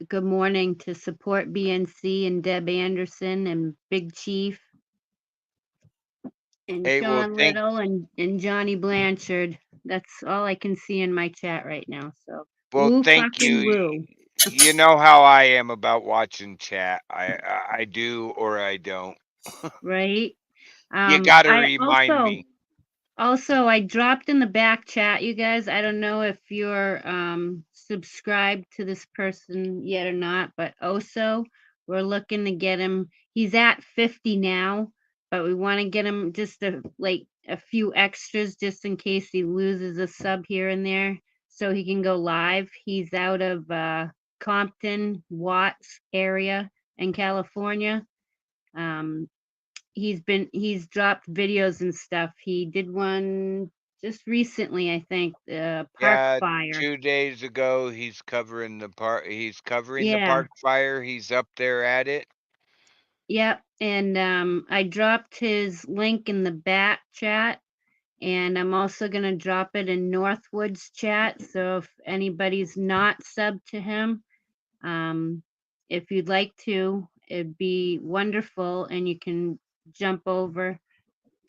good morning to Support BNC and Deb Anderson and Big Chief and Sean Little and Johnny Blanchard. That's all I can see in my chat right now. So well, thank you. You know how I am about watching chat. I do or I don't. Right. You got to remind me. Also, I dropped in the back chat, you guys. I don't know if you're subscribed to this person yet or not, but Oso, we're looking to get him. He's at 50 now, but we want to get him just a few extras just in case he loses a sub here and there, so he can go live. He's out of Compton, Watts area in California. He's dropped videos and stuff. He did one just recently, I think, park Yeah, fire. 2 days ago, he's covering the park. He's covering the Yeah. park fire. He's up there at it. Yep. And I dropped his link in the back chat, and I'm also gonna drop it in Northwood's chat. So if anybody's not subbed to him, if you'd like to, it'd be wonderful, and you can jump over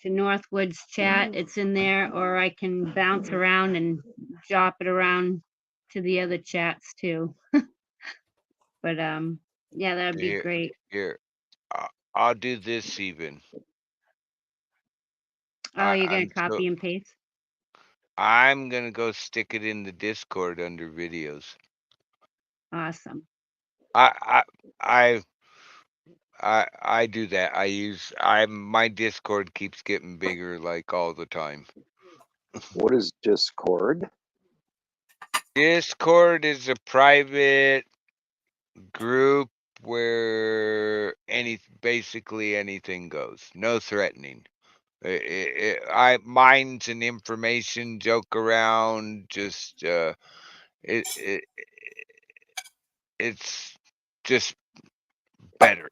to Northwood's chat. It's in there, or I can bounce around and drop it around to the other chats too. But yeah, that'd be Here, great. here. I'll do this even. Oh, you're gonna I'm copy and paste? I'm gonna go stick it in the Discord under videos. Awesome. I do that. My Discord keeps getting bigger like all the time. What is Discord? Discord is a private group where basically anything goes. No threatening. Mine's an information joke around. Just it's just better.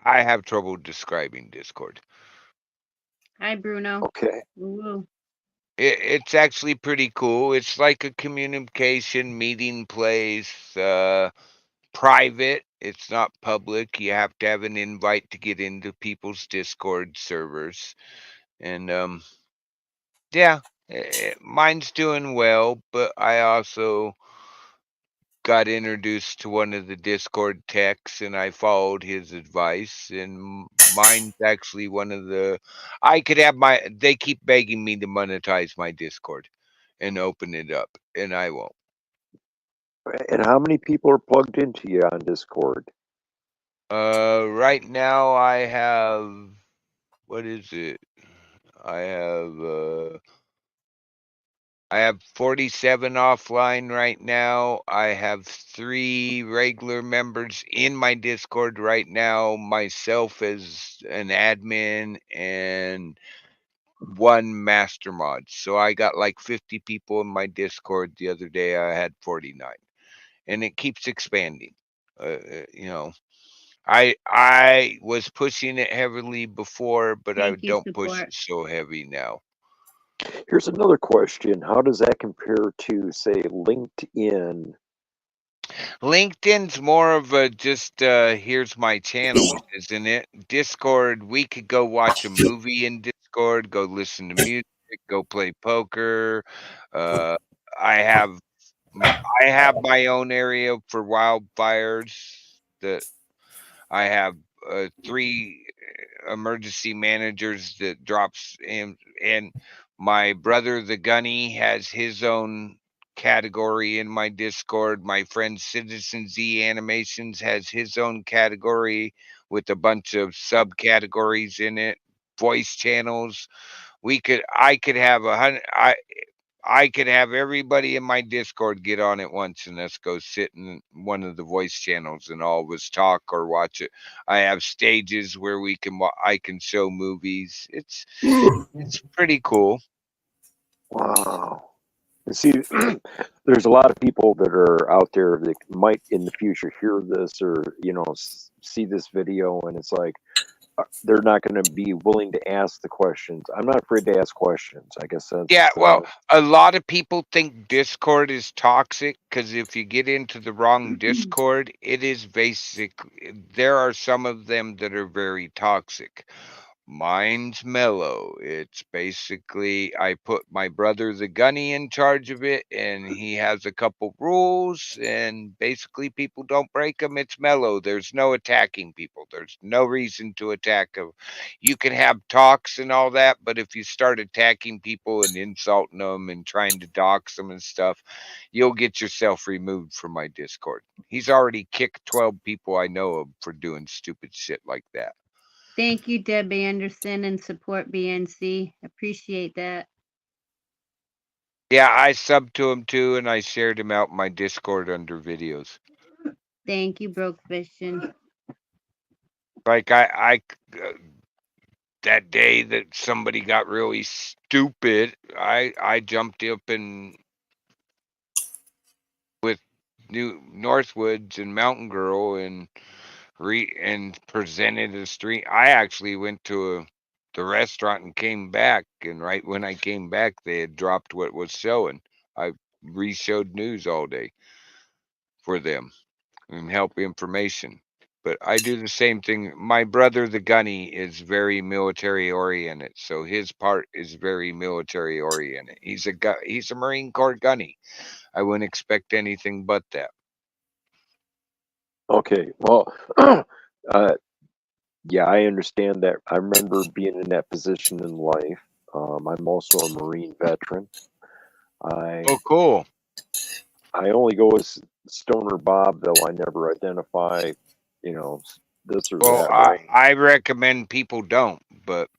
I have trouble describing Discord. Hi, Bruno. Okay. Woo. It's actually pretty cool. It's like a communication meeting place, private. It's not public. You have to have an invite to get into people's Discord servers. And yeah, mine's doing well, but I also got introduced to one of the Discord techs and I followed his advice, and mine's actually one of the they keep begging me to monetize my Discord and open it up, and I won't. And how many people are plugged into you on Discord? Right now I have, what is it? I have 47 offline right now. I have 3 regular members in my Discord right now, myself as an admin, and 1 master mod. So I got like 50 people in my Discord. The other day I had 49. And it keeps expanding. You know, I was pushing it heavily before, but I Thank you, don't push it support. so heavy now. Here's another question. How does that compare to, say, LinkedIn? LinkedIn's more of a just here's my channel, isn't it? Discord, we could go watch a movie in Discord, go listen to music, go play poker. I have my own area for wildfires that I have 3 emergency managers that drops in, and my brother the gunny has his own category in my Discord. My friend Citizen Z Animations has his own category with a bunch of subcategories in it, voice channels. I could have I could have everybody in my Discord get on at once and let's go sit in one of the voice channels and all of us talk or watch it. I have stages where I can show movies. It's pretty cool. Wow. And see, there's a lot of people that are out there that might in the future hear this or, see this video, and it's like, they're not going to be willing to ask the questions. I'm not afraid to ask questions. I guess that's. Yeah, well, a lot of people think Discord is toxic because if you get into the wrong Discord, it is there are some of them that are very toxic. Mine's mellow. It's basically I put my brother the gunny in charge of it, and he has a couple rules, and basically people don't break them. It's mellow. There's no attacking people. There's no reason to attack them. You can have talks and all that, but if you start attacking people and insulting them and trying to dox them and stuff, you'll get yourself removed from my Discord. He's already kicked 12 people I know of for doing stupid shit like that. Thank you, Deb Anderson, and support BNC. Appreciate that. Yeah, I subbed to him too, and I shared him out in my Discord under videos. Thank you, Broke Fishing. Like that day that somebody got really stupid, I jumped up and with New Northwoods and Mountain Girl and presented a stream. I actually went to the restaurant and came back, and right when I came back, they had dropped what was showing. I re-showed news all day for them and help information. But I do the same thing. My brother, the gunny, is very military oriented, so his part is very military oriented. He's a Marine Corps gunny. I wouldn't expect anything but that. Okay, well, yeah, I understand that. I remember being in that position in life. I'm also a Marine veteran. Oh, cool. I only go as Stoner Bob, though I never identify, this or Well, that way. I recommend people don't, but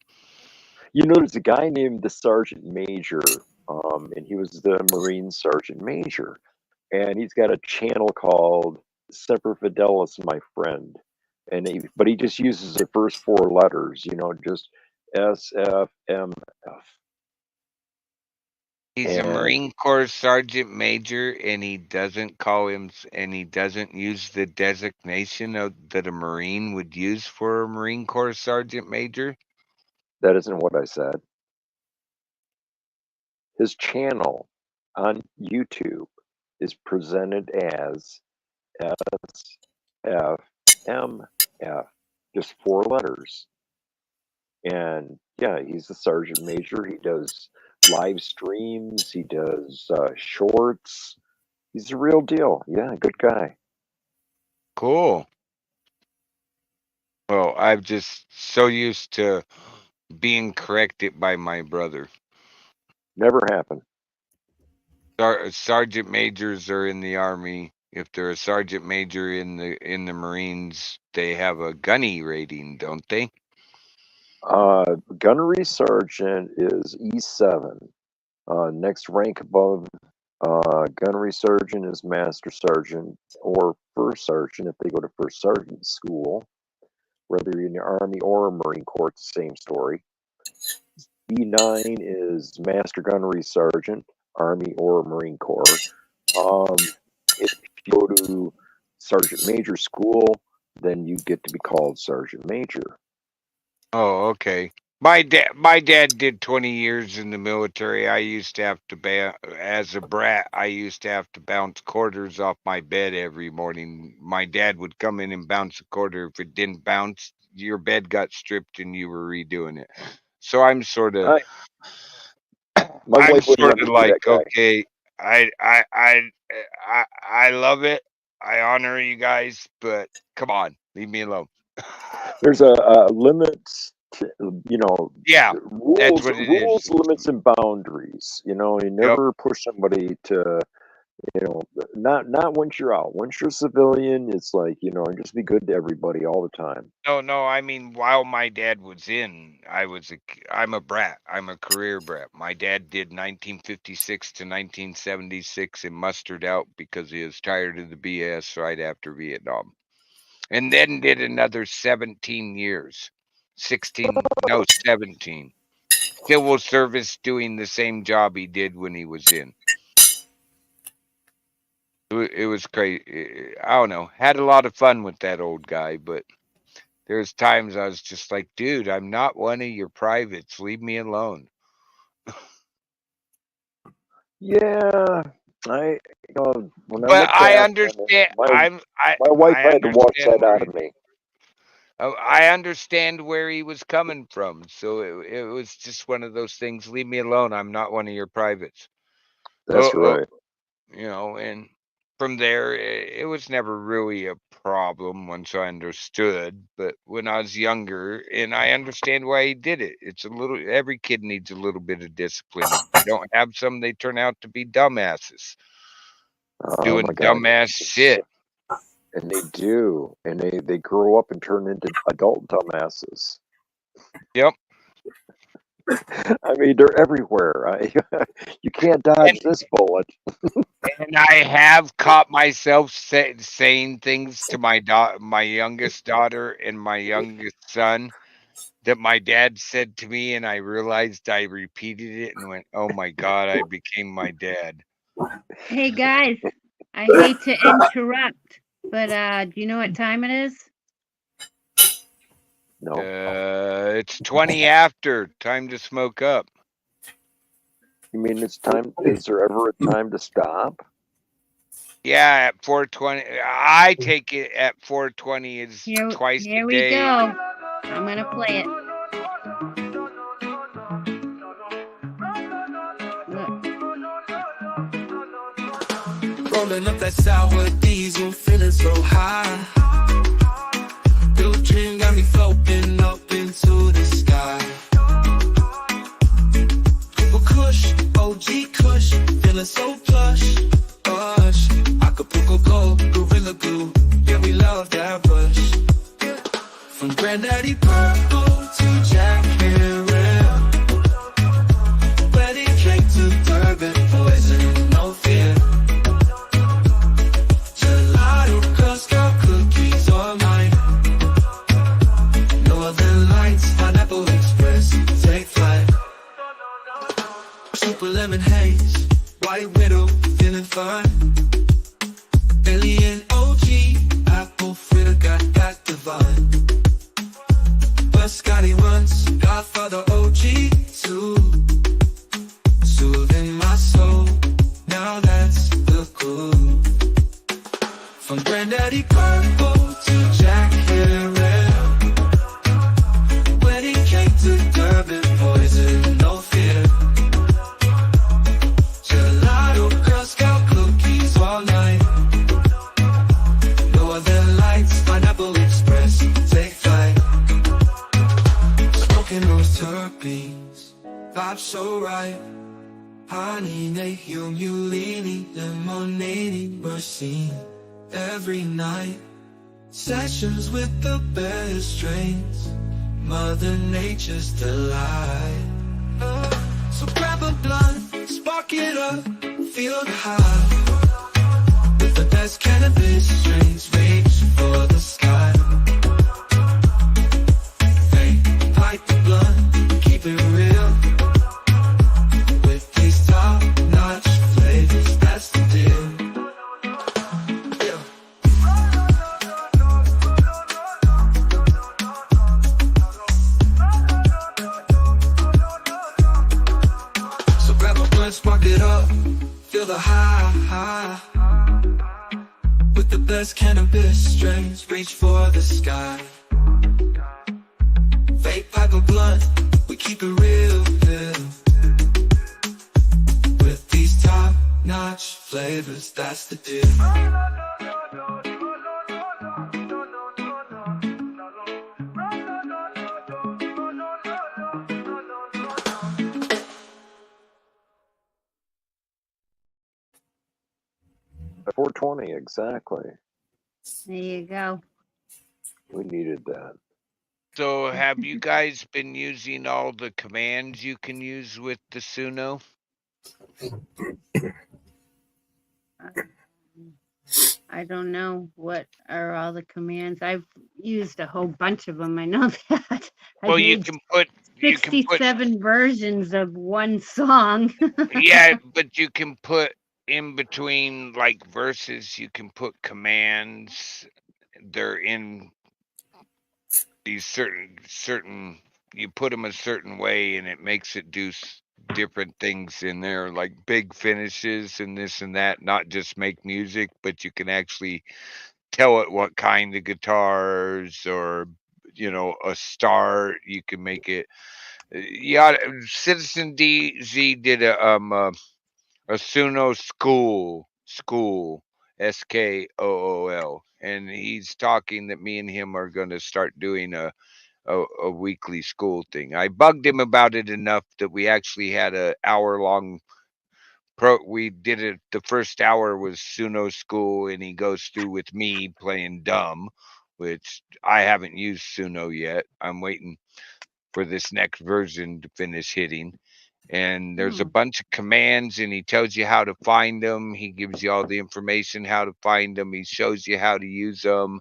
There's a guy named the Sergeant Major, and he was the Marine Sergeant Major, and he's got a channel called Semper Fidelis, my friend, but he just uses the first four letters, just SFMF. he's a Marine Corps Sergeant Major, and he doesn't use the designation that a Marine would use for a Marine Corps Sergeant Major. That isn't what I said. His channel on YouTube is presented as SFMF, just four letters. And yeah, he's the Sergeant Major. He does live streams, he does shorts. He's the real deal. Yeah, good guy. Cool. Well, I'm just so used to being corrected by my brother. Never happened. Sergeant majors are in the Army. If they're a sergeant major in the Marines, they have a gunny rating, don't they? Gunnery Sergeant is E7. Next rank above Gunnery Sergeant is Master Sergeant or First Sergeant if they go to First Sergeant school. Whether you're in the Army or Marine Corps, it's the same story. E9 is Master Gunnery Sergeant, Army or Marine Corps. If you go to Sergeant Major school, then you get to be called Sergeant Major. Oh, okay. My dad did 20 years in the military. I used to have to as a brat, I used to have to bounce quarters off my bed every morning. My dad would come in and bounce a quarter. If it didn't bounce, your bed got stripped and you were redoing it. So I'm sort of like, okay, I love it. I honor you guys, but come on, leave me alone. There's a limit to, yeah, rules, limits, and boundaries. You never push somebody to, not once you're out. Once you're a civilian, it's like, just be good to everybody all the time. No, I mean, while my dad was in, I'm a brat. I'm a career brat. My dad did 1956 to 1976 and mustered out because he was tired of the BS right after Vietnam. And then did another 17 years. 17. Civil service doing the same job he did when he was in. It was crazy. I don't know. Had a lot of fun with that old guy, but there's times I was just like, dude, I'm not one of your privates. Leave me alone. Yeah, when I understand. my wife had to watch that out of me. I understand where he was coming from. So it was just one of those things. Leave me alone. I'm not one of your privates. That's right. And from there, it was never really a problem once I understood. But when I was younger, and I understand why he did it, every kid needs a little bit of discipline. If they don't have some, they turn out to be dumbasses Oh doing my God. dumbass shit. And they do. And they grow up and turn into adult dumbasses. Yep. I mean, they're everywhere. You can't dodge this bullet. And I have caught myself saying things to my youngest daughter and my youngest son that my dad said to me, and I realized I repeated it and went, "Oh my God, I became my dad." Hey guys, I hate to interrupt, but do you know what time it is? No. It's 20 after. Time to smoke up. You mean it's time? Is there ever a time to stop? Yeah, at 4:20. I take it at 4:20 is twice Here a we day. go. I'm gonna play it. Rolling up that sour diesel, feeling so high. Blue dream got me floating up into the sky. Purple Kush, OG Kush, feeling so plush. Gosh, Acapulco Gold, Gorilla Glue, yeah, we love that rush. From Granddaddy Purple to Jack Herrera, wedding cake to Durban, poison, no fear. Gelato, Girl Scout cookies all night. Northern Lights, Pineapple Express, take flight. Super lemon haze, White Widow, feeling fine. Alien OG, apple fritter, got that divine. But Scotty runs, Godfather OG too. Soothing my soul, now that's the clue. From Granddaddy Purple to Jack Herrera, wedding cake to Durban, poison, no fear. Gelato, Girl Scout cookies all night. Northern Lights, Pineapple Express, take flight. Smoking those terpenes, vibe so right. Honey, humulini, lemonade, machine. Every night, sessions with the best strains, Mother Nature's delight. So grab a blunt, spark it up, feel the high. With the best cannabis strains, reach for the sky. Hey, light the blunt, keep it real. With these top-notch flavors, that's the deal. So grab a blunt, spark it up, feel the high. With the best cannabis strains, reach for the sky. Vape, pipe, a blunt, we keep it real. With these top-notch flavors, that's the deal. 420, exactly. There you go. We needed that. So have you guys been using all the commands you can use with the Suno? I don't know what are all the commands. I've used a whole bunch of them. I know that. Well, you made can put 67 versions of one song. yeah, but you can put in between like verses, you can put commands. They're in these certain you put them a certain way and it makes it do different things in there, like big finishes and this and that. Not just make music, but you can actually tell it what kind of guitars or a star. You can make it. Yeah, Citizen DZ did a Suno school, SKOOL, and he's talking that me and him are going to start doing a weekly school thing. I bugged him about it enough that we actually had a hour-long we did it. The first hour was Suno school, and he goes through with me playing dumb, which I haven't used Suno yet. I'm waiting for this next version to finish hitting. And there's a bunch of commands, and he tells you how to find them. He gives you all the information how to find them. He shows you how to use them.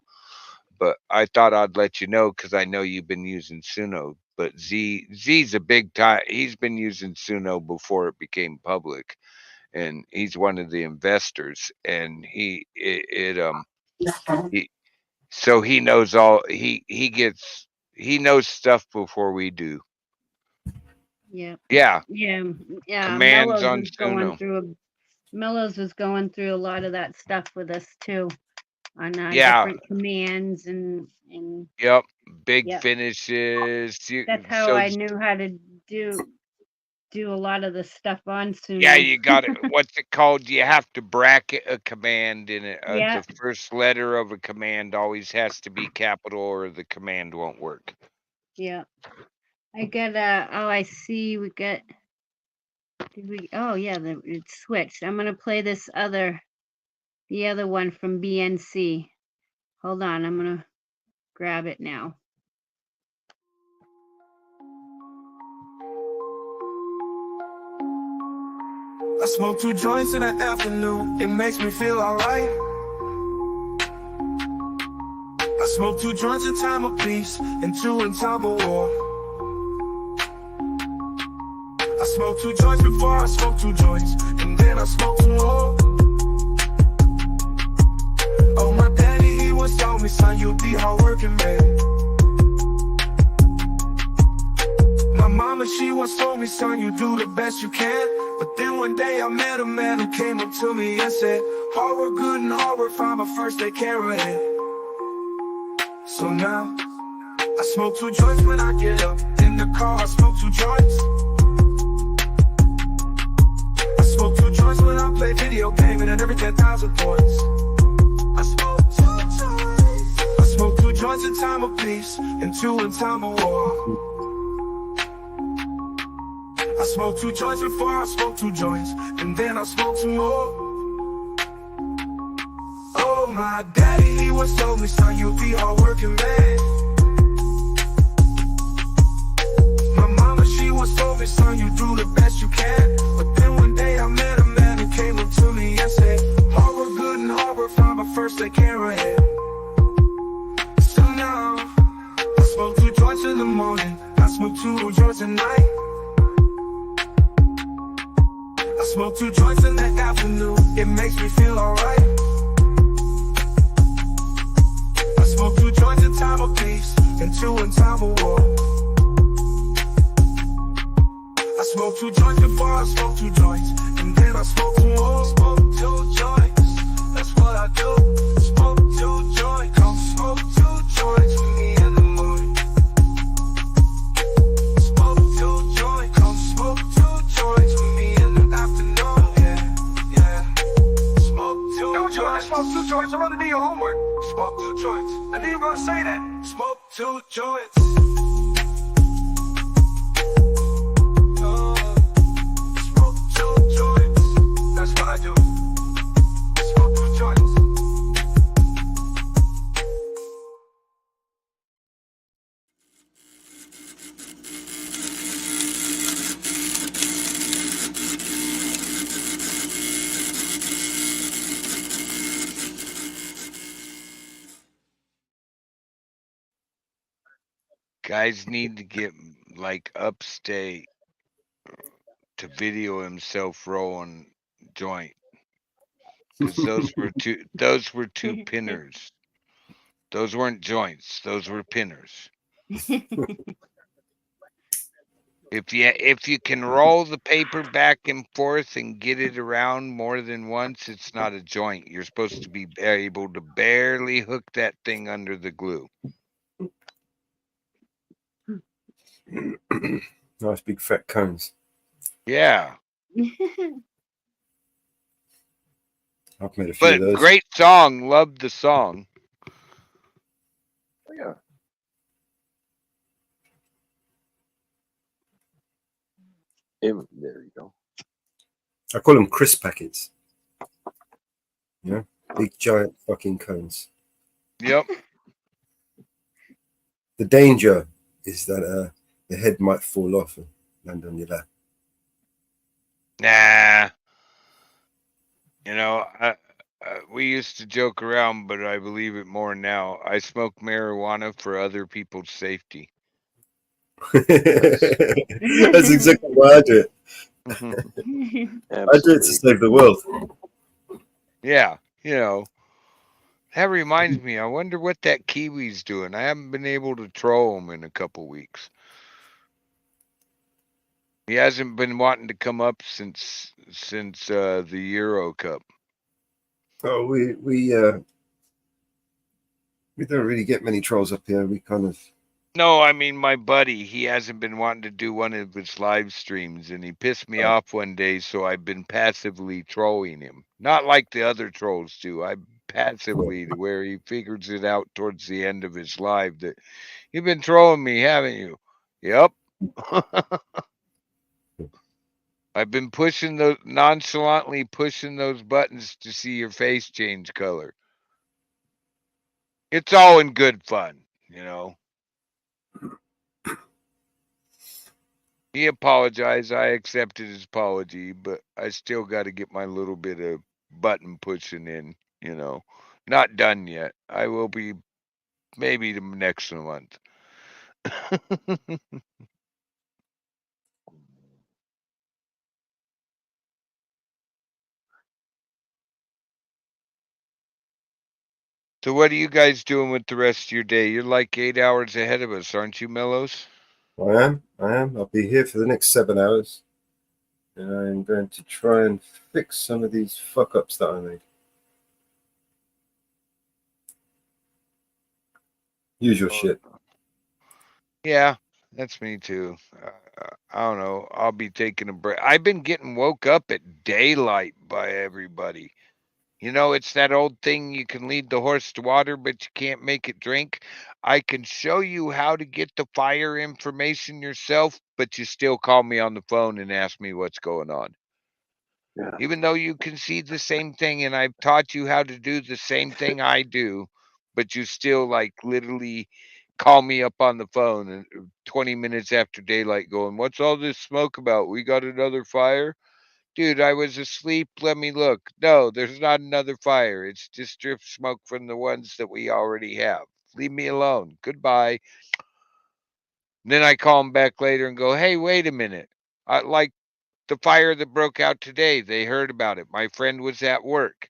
But I thought I'd let you know because I know you've been using Suno. But Z's a big time. He's been using Suno before it became public, and he's one of the investors. And he so he knows all. He knows stuff before we do. Yeah. Yeah. Yeah. Yeah. Commands on Suno. Mellows was going through a lot of that stuff with us too, on Yeah. different commands and. Yep. Big Yep. finishes. That's how I knew how to do a lot of the stuff on Suno. Yeah, you got it. What's it called? You have to bracket a command in it. Yeah. The first letter of a command always has to be capital, or the command won't work. Yeah. I got oh, I see. We got. Did we? Oh yeah, it switched. I'm gonna play the other one from BNC. Hold on, I'm gonna grab it now. I smoke 2 joints in the afternoon, it makes me feel alright. I smoke 2 joints in time of peace, and 2 in time of war. I smoke 2 joints before I smoke 2 joints, and then I smoke 2 more. Oh, my daddy, he once told me, son, you'll be hardworking, man. My mama, she once told me, son, you do the best you can. But then one day I met a man who came up to me and said, hard work good and hard work fine, but first they carry it. So now, I smoke 2 joints when I get up. In the car, I smoke 2 joints. I smoke 2 joints when I play video gaming and every 10,000 points. I smoke 2 joints. I smoke 2 joints in time of peace and 2 in time of war. I smoke 2 joints before I smoke 2 joints, and then I smoke 2 more. Oh, my daddy, he once told me, son, you'll be hardworking, man. My mama, she once told me, son, you do the best you can. But then one day I met a man who came up to me and said, hard work good and hard work fine, but first they carry it. So now, I smoke 2 joints in the morning, I smoke 2 joints at night. I smoke 2 joints in the afternoon, it makes me feel alright. I smoke 2 joints in time of peace, and 2 in time of war. I smoke 2 joints before I smoke 2 joints, and then I smoke 2 more. Smoke 2 joints, that's what I do. Smoke 2 joints, come smoke 2 joints with me in the morning. Smoke 2 joints, come smoke 2 joints with me in the afternoon. Yeah. Smoke 2 joints. I smoke 2 joints, I'm gonna do your homework. Smoke 2 joints. I knew you were gonna say that. Smoke 2 joints. Smoke 2 joints. That's what I do. Smoke 2 joints. Guys need to get like Upstate to video himself rolling joint, because those were two pinners. Those weren't joints. Those were pinners. If you can roll the paper back and forth and get it around more than once, it's not a joint. You're supposed to be able to barely hook that thing under the glue. Nice big fat cones. Yeah. I've made a few of But those. great song. Loved the song. Oh, yeah. There you go. I call them crisp packets. Yeah, big giant fucking cones. Yep. The danger is that the head might fall off and land on your lap. Nah. You know, we used to joke around, but I believe it more now. I smoke marijuana for other people's safety. That's exactly why I do it. I do it to save the world. Yeah, you know. That reminds me, I wonder what that kiwi's doing. I haven't been able to troll him in a couple weeks. He hasn't been wanting to come up since the Euro Cup. Oh, we don't really get many trolls up here. We kind of. No, I mean my buddy. He hasn't been wanting to do one of his live streams, and he pissed me off one day. So I've been passively trolling him, not like the other trolls do. I passively, to where he figures it out towards the end of his live that you've been trolling me, haven't you? Yep. I've been nonchalantly pushing those buttons to see your face change color. It's all in good fun, you know. He apologized. I accepted his apology, but I still got to get my little bit of button pushing in, you know. Not done yet. I will be maybe the next month. So what are you guys doing with the rest of your day? You're like 8 hours ahead of us, aren't you, Mellows? I am. I'll be here for the next 7 hours. And I'm going to try and fix some of these fuck-ups that I made. Usual shit. Yeah, that's me too. I don't know. I'll be taking a break. I've been getting woke up at daylight by everybody. You know, it's that old thing, you can lead the horse to water, but you can't make it drink. I can show you how to get the fire information yourself, but you still call me on the phone and ask me what's going on. Yeah. Even though you can see the same thing and I've taught you how to do the same thing I do, but you still like literally call me up on the phone and 20 minutes after daylight going, "What's all this smoke about? We got another fire?" Dude, I was asleep. Let me look. No, there's not another fire. It's just drift smoke from the ones that we already have. Leave me alone. Goodbye. Then I call them back later and go, "Hey, wait a minute. Like the fire that broke out today, they heard about it. My friend was at work.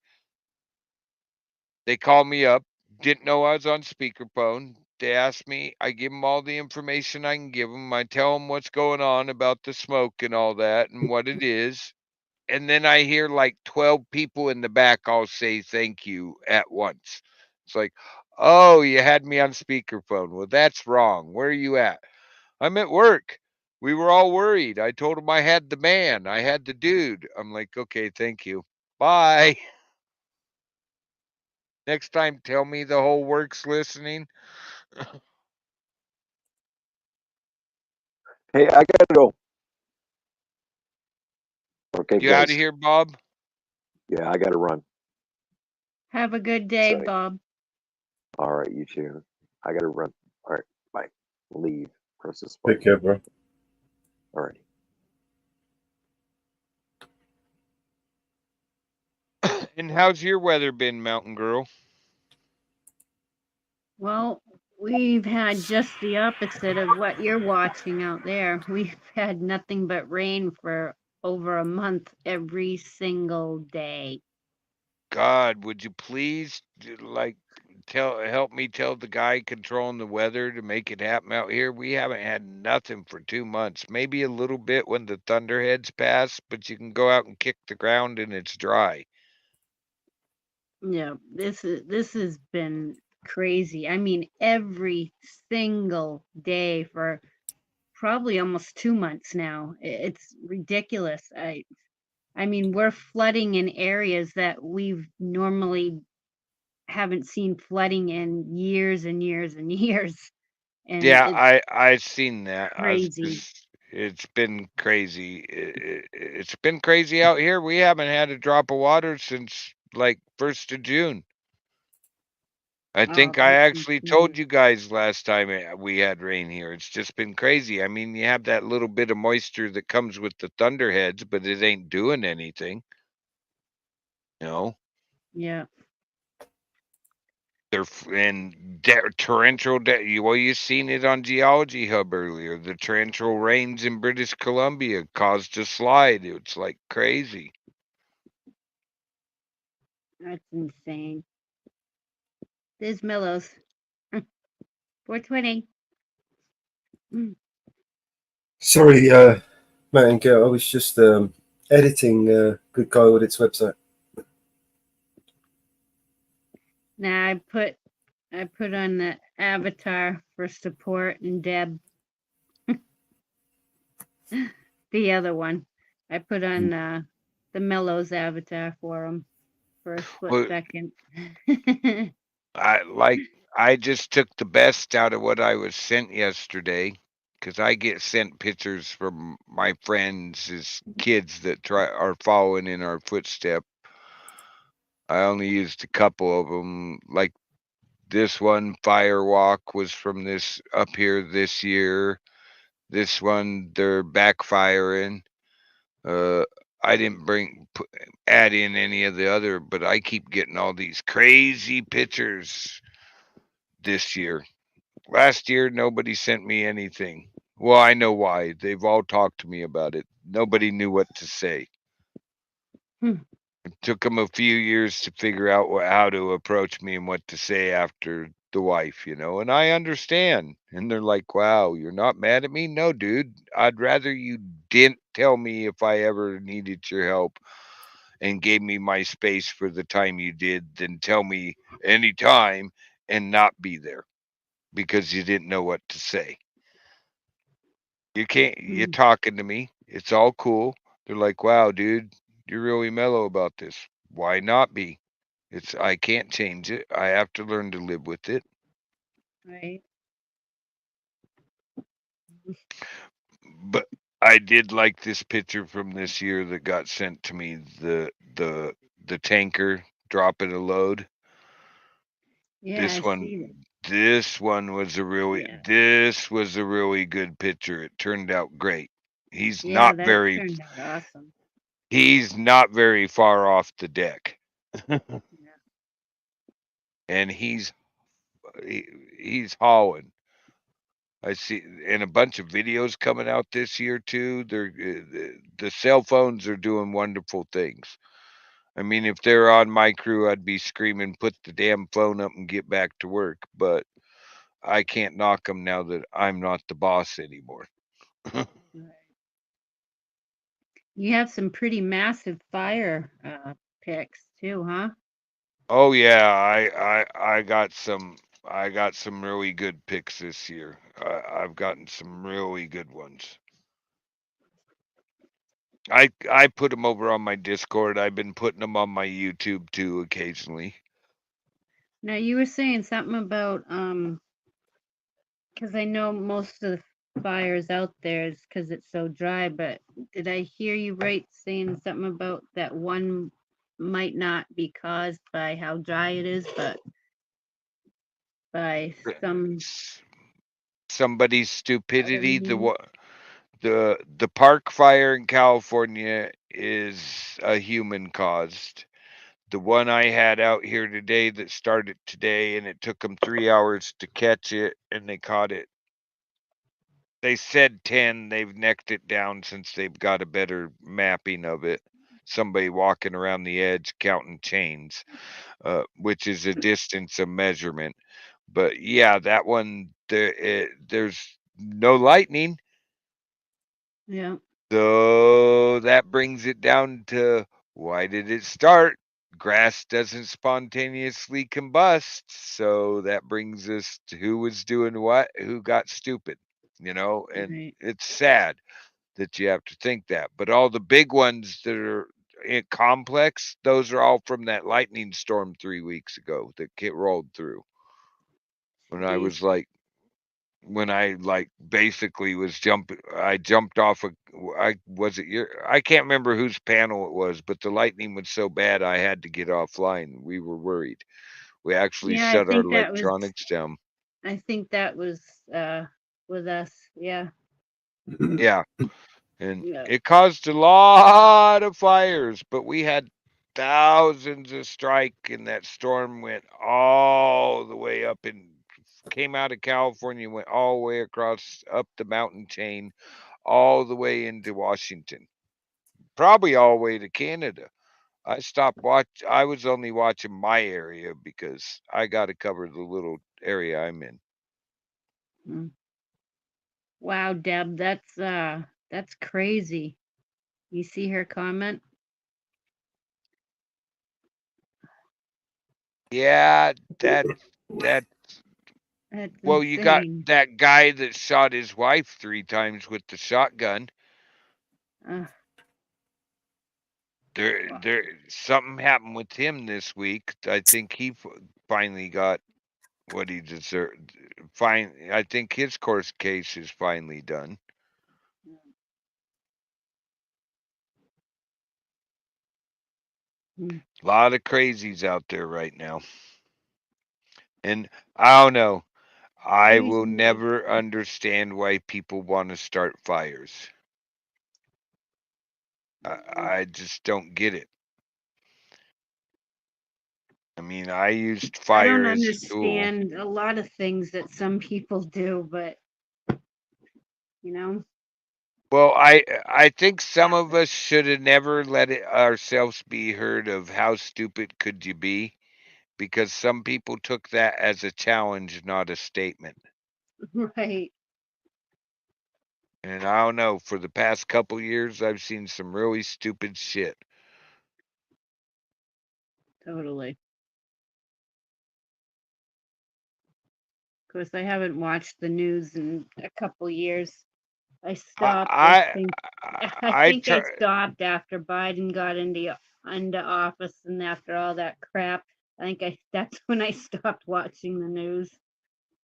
They called me up. Didn't know I was on speakerphone. They asked me. I give them all the information I can give them. I tell them what's going on about the smoke and all that and what it is. And then I hear like 12 people in the back all say thank you at once. It's like, oh, you had me on speakerphone. Well, that's wrong. Where are you at? I'm at work. We were all worried. I told them I had the man. I had the dude. I'm like, okay, thank you. Bye. Next time, tell me the whole work's listening. Hey, I gotta go. Okay, You out of guys. here, Bob? Yeah, I gotta run. Have a good day, Sorry. Bob. All right, you too. I gotta run. All right, bye. Leave. Press this Take button. care, bro. All right. And how's your weather been, Mountain Girl? Well, we've had just the opposite of what you're watching out there. We've had nothing but rain for over a month every single day. God, would you please help me tell the guy controlling the weather to make it happen out here? We haven't had nothing for 2 months. Maybe a little bit when the thunderheads pass, but you can go out and kick the ground and it's dry. Yeah, this has been crazy. I mean, every single day for probably almost 2 months now. It's ridiculous. I mean, we're flooding in areas that we've normally haven't seen flooding in years and years and years. And Yeah, I've seen that. crazy. It's been crazy. It's been crazy out here. We haven't had a drop of water since like 1st of June. I Oh, think I that's actually insane. told you guys last time we had rain here. It's just been crazy. I mean, you have that little bit of moisture that comes with the thunderheads, but it ain't doing anything. You know, Yeah. they're torrential. Well, you seen it on Geology Hub earlier. The torrential rains in British Columbia caused a slide. It's like crazy. That's insane. There's Mellows. 420. Sorry, Matt and Gail, I was just editing Good Guy Audit's website. Now I put on the avatar for support and Deb. The other one. I put on the Mellows avatar for him for a split Well, second. I just took the best out of what I was sent yesterday, because I get sent pictures from my friends' kids that are following in our footstep. I only used a couple of them. Like this one firewalk was from this up here this year. This one they're backfiring. I didn't add in any of the other, but I keep getting all these crazy pictures this year. Last year, nobody sent me anything. Well, I know why. They've all talked to me about it. Nobody knew what to say. It took them a few years to figure out how to approach me and what to say after the wife, and I understand. And they're like, wow, you're not mad at me? No, dude. I'd rather you didn't tell me if I ever needed your help and gave me my space for the time you did than tell me anytime and not be there because you didn't know what to say. You're talking to me. It's all cool. They're like, wow, dude, you're really mellow about this. Why not be? I can't change it. I have to learn to live with it. Right. But I did like this picture from this year that got sent to me, the tanker dropping a load. Yeah, I see it. This was a really good picture. It turned out great. He's Yeah, not that very turned out awesome. he's not very far off the deck. And he's hauling. I see, and a bunch of videos coming out this year too. The cell phones are doing wonderful things. I mean, if they're on my crew, I'd be screaming, "Put the damn phone up and get back to work." But I can't knock them now that I'm not the boss anymore. You have some pretty massive fire pics too, huh? Oh yeah, I got some really good picks this year. I've gotten some really good ones. I put them over on my Discord. I've been putting them on my YouTube too occasionally. Now you were saying something about because I know most of the fires out there is because it's so dry, but did I hear you right saying something about that one might not be caused by how dry it is, but by somebody's stupidity. means? The park fire in California is a human caused. The one I had out here today that started today, and it took them 3 hours to catch it, and they caught it. They said 10. They've necked it down since they've got a better mapping of it. Somebody walking around the edge counting chains, which is a distance of measurement. But yeah, that one, there's no lightning. Yeah. So that brings it down to, why did it start? Grass doesn't spontaneously combust. So that brings us to who was doing what, who got stupid. you know, and Right. it's sad that you have to think that. But all the big ones that are complex, those are all from that lightning storm 3 weeks ago that rolled through. When I Jeez. was like, when I like basically was I jumped off I can't remember whose panel it was, but the lightning was so bad I had to get offline. We were worried. We actually Yeah, I shut our think that was electronics down. I think that was with us. Yeah. Yeah. And Yeah. it caused a lot of fires, but we had thousands of strike, and that storm went all the way up and came out of California, went all the way across up the mountain chain, all the way into Washington, probably all the way to Canada. I was only watching my area because I got to cover the little area I'm in. Wow, Deb, that's crazy. You see her comment? Yeah, that That's well, you got insane. that guy that shot his wife 3 times with the shotgun. Uh, There, something happened with him this week. I think he finally got what he deserved. I think his court case is finally done. A lot of crazies out there right now. And I don't know. I will crazy. never understand why people want to start fires. I just don't get it. I mean, I used I don't fire as a tool. understand a lot of things that some people do, but you know, Well, I think some of us should have never let ourselves be heard of how stupid could you be, because some people took that as a challenge, not a statement. right. And I don't know, for the past couple years, I've seen some really stupid shit. Totally. Of course, I haven't watched the news in a couple years. I stopped. I I think I try. stopped after Biden got into office, and after all that crap. I think that's when I stopped watching the news.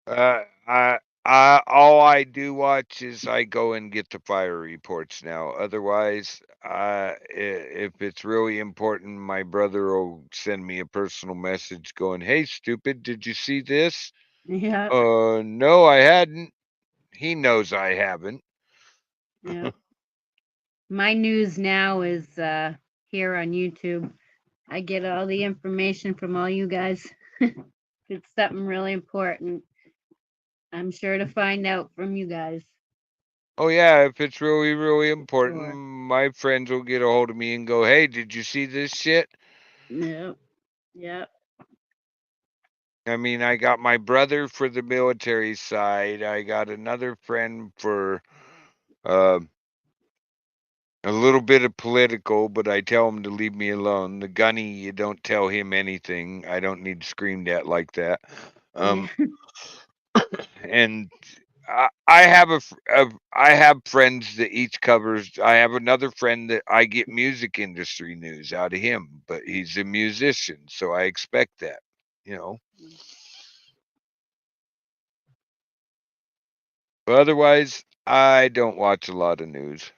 All I do watch is I go and get the fire reports now. Otherwise, if it's really important, my brother will send me a personal message going, "Hey, stupid, did you see this?" Yeah. No, I hadn't. He knows I haven't. Yeah. My news now is here on YouTube. I get all the information from all you guys. If it's something really important, I'm sure to find out from you guys. Oh yeah, if it's really, really important, Sure. my friends will get a hold of me and go, "Hey, did you see this shit?" Yep. Yep. I mean, I got my brother for the military side. I got another friend for a little bit of political, but I tell him to leave me alone. The gunny, you don't tell him anything. I don't need screamed at like that. Yeah. And I have I have friends that each covers. I have another friend that I get music industry news out of him, but he's a musician, so I expect that, you know. But otherwise, I don't watch a lot of news.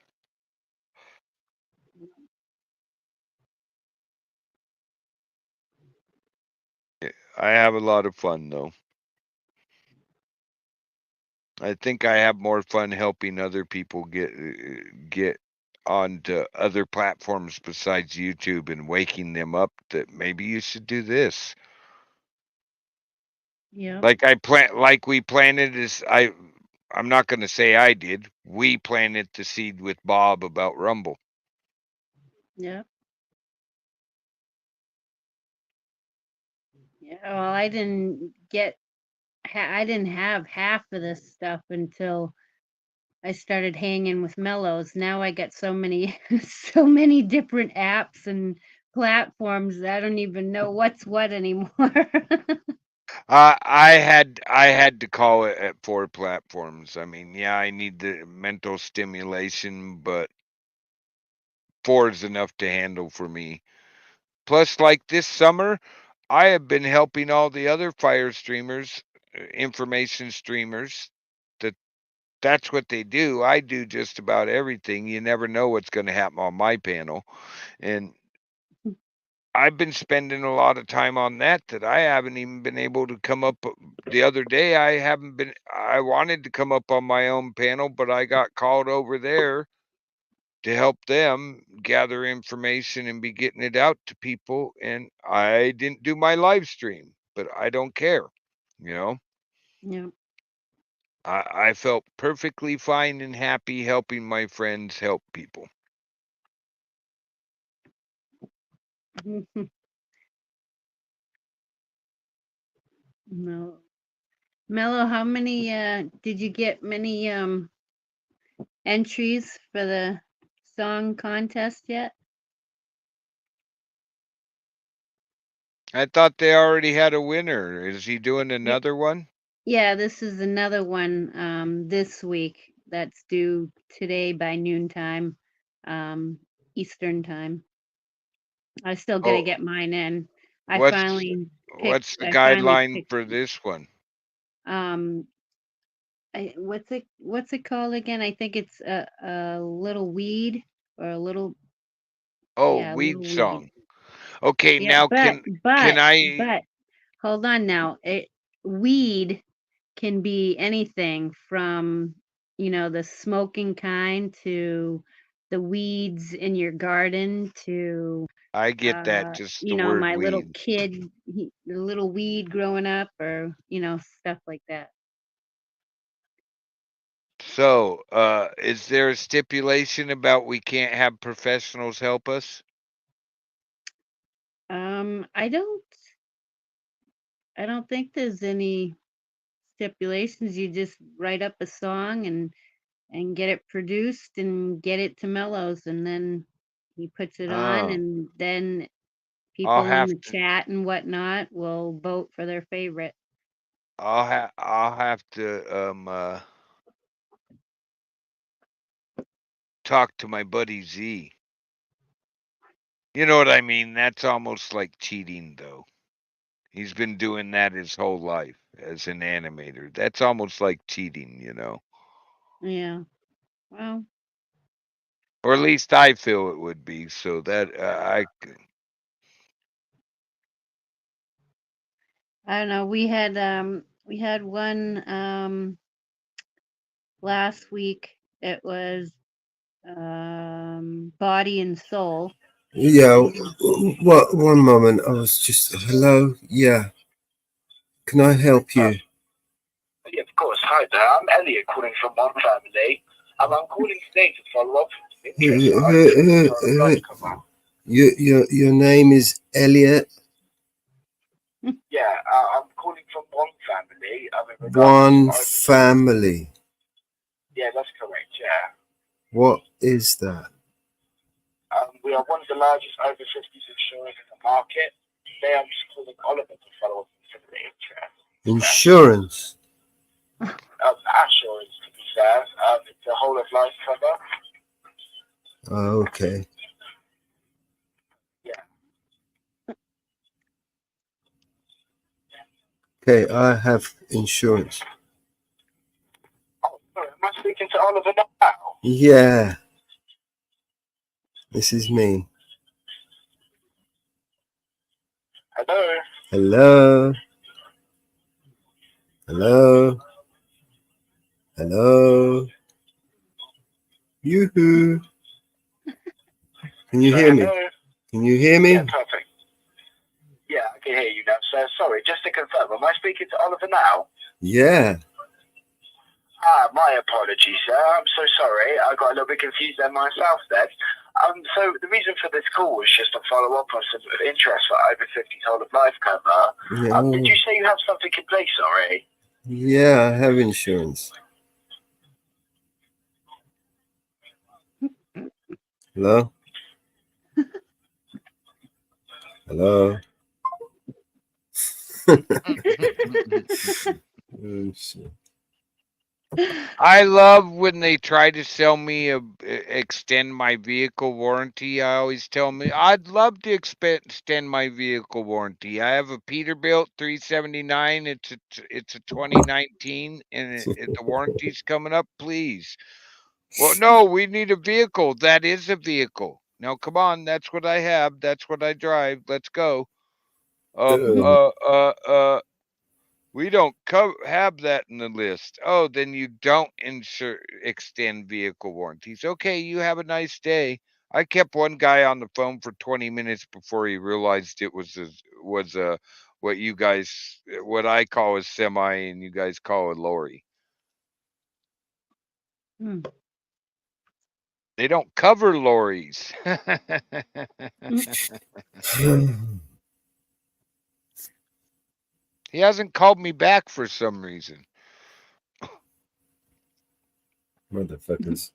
I have a lot of fun though. I think I have more fun helping other people get onto other platforms besides YouTube and waking them up that maybe you should do this. Yeah. Like we planted this. I'm not going to say I did. We planted the seed with Bob about Rumble. Yeah. Yeah. Well, I didn't have half of this stuff until I started hanging with Mellows. Now I got so many so many different apps and platforms that I don't even know what's what anymore. I had to call it at 4 platforms. I mean, yeah, I need the mental stimulation, but 4 is enough to handle for me. Plus, like this summer, I have been helping all the other fire streamers, information streamers. That's what they do. I do just about everything. You never know what's going to happen on my panel, and I've been spending a lot of time on that I haven't even been able to come up. The other day, I wanted to come up on my own panel, but I got called over there to help them gather information and be getting it out to people. And I didn't do my live stream, but I don't care. You know, Yeah. I felt perfectly fine and happy helping my friends help people. No. Mello, how many did you get many entries for the song contest yet? I thought they already had a winner. Is he doing another one? Yeah, this is another one this week that's due today by noontime, Eastern time. I still gotta Oh, get mine in. I what's finally what's the finally guideline picked for this one? what's it called again? I think it's a little weed or a little Oh, yeah, a weed little weed. song. Okay, Yeah, now but can but I? but hold on now. Weed can be anything from, the smoking kind to the weeds in your garden to, I get that. Just the word my little weed. kid, the little weed growing up or, stuff like that. So, is there a stipulation about we can't have professionals help us? I don't think there's any stipulations. You just write up a song and get it produced and get it to Mellows, and then he puts it on, Oh, and then I'll people in have the to. chat and whatnot will vote for their favorite. I'll have to talk to my buddy Z. You know what I mean? That's almost like cheating, though. He's been doing that his whole life as an animator. That's almost like cheating, Yeah. Well, or at least I feel it would be. So that I don't know. We had one last week. It was Body and Soul. Yeah, what? One moment. I was just hello. Yeah, can I help you? Yeah, of course. Hi there. I'm Elliot calling from One Family. I'm calling today to follow up with Your name is Elliot. Yeah, I'm calling from One Family. One Family. Yeah, that's correct. Yeah. What is that? We are one of the largest over 50s insurers in the market. Today I'm just calling Oliver to follow up on some of the interest. Insurance. Assurance, to be fair. It's a whole of life cover. Oh, okay. Yeah. Okay, I have insurance. Oh, sorry, am I speaking to Oliver now? Yeah. This is me. Hello? Hello? Hello? Hello? Yoo-hoo. Can you hear me? Can you hear me? Yeah, perfect. Yeah, I can hear you now. So, sorry, just to confirm, am I speaking to Oliver now? Yeah. My apologies, sir. I'm so sorry. I got a little bit confused there myself then. So the reason for this call was just to follow up on some interest for over 50s whole of life cover. Yeah. Did you say you have something in place, sorry? Yeah, I have insurance. Hello? Hello? Oh, shit. I love when they try to sell me extend my vehicle warranty. I always tell me I'd love to extend my vehicle warranty. I have a Peterbilt 379. It's a 2019, and the warranty's coming up. Please. Well, no, we need a vehicle. That is a vehicle. Now, come on. That's what I have. That's what I drive. Let's go. We don't have that in the list. Oh, then you don't extend vehicle warranties. Okay, you have a nice day. I kept one guy on the phone for 20 minutes before he realized it was what you guys, what I call a semi, and you guys call a lorry. They don't cover lorries. He hasn't called me back for some reason. Motherfuckers.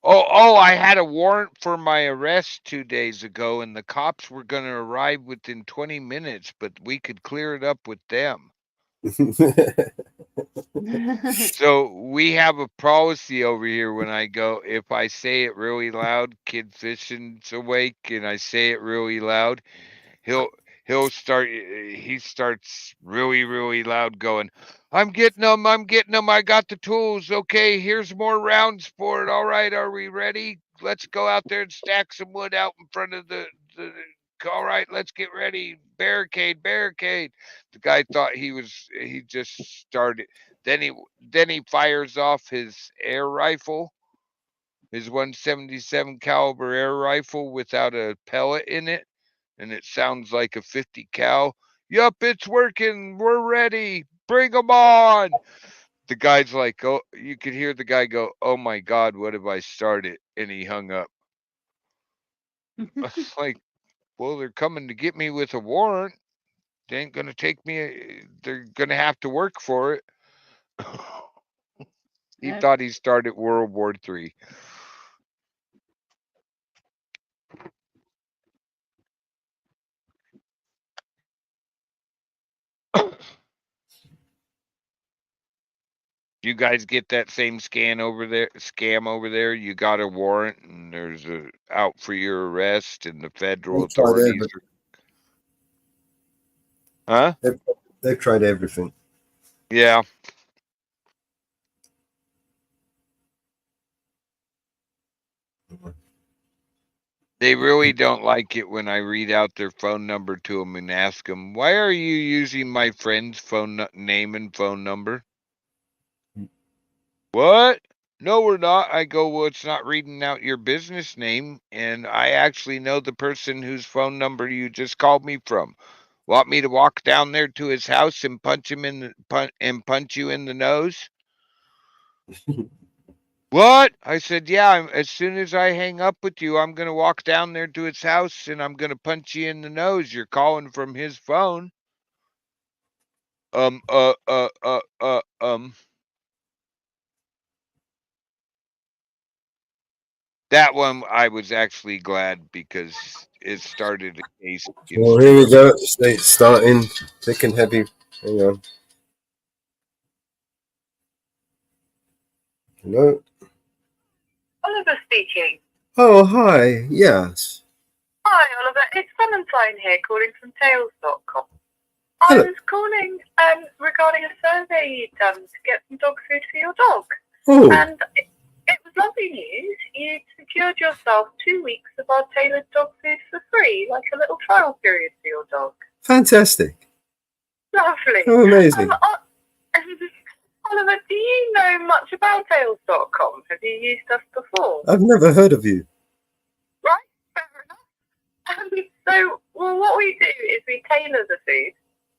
Oh, I had a warrant for my arrest 2 days ago, and the cops were going to arrive within 20 minutes, but we could clear it up with them. So we have a policy over here when I go, if I say it really loud, Kid Fishing's awake, and I say it really loud, he starts really, really loud going, I'm getting them, I got the tools, okay, here's more rounds for it, all right, are we ready? Let's go out there and stack some wood out in front of the all right, let's get ready, barricade. The guy thought he just started, then he fires off his air rifle, his 177 caliber air rifle without a pellet in it, and it sounds like a 50 cal. Yup, it's working. We're ready. Bring them on. The guy's like, oh, you could hear the guy go, oh my God, what have I started? And he hung up. I was like, well, they're coming to get me with a warrant. They ain't going to take me. They're going to have to work for it. He thought he started World War III. You guys get that same scam over there? You got a warrant and there's a out for your arrest, and the federal authorities Huh? They've tried everything. Yeah. They really don't like it when I read out their phone number to them and ask them, why are you using my friend's phone name and phone number? What? No, we're not. I go, well, it's not reading out your business name, and I actually know the person whose phone number you just called me from. Want me to walk down there to his house and punch him in the punch you in the nose? What? I said, yeah, as soon as I hang up with you, I'm going to walk down there to his house and I'm going to punch you in the nose. You're calling from his phone. That one I was actually glad because it started a case against Well, here we go. It's starting thick and heavy. Hang on. Hello? Oliver speaking. Oh, hi. Yes. Hi, Oliver. It's Valentine here, calling from Tails.com. I Hello. was calling regarding a survey you'd done to get some dog food for your dog. Oh. And it was lovely news. You secured yourself 2 weeks of our tailored dog food for free, like a little trial period for your dog. Fantastic. Lovely. Oh, amazing. Oliver, do you know much about Tails.com? Have you used us before? I've never heard of you. Right, fair enough. So, well, what we do is we tailor the food.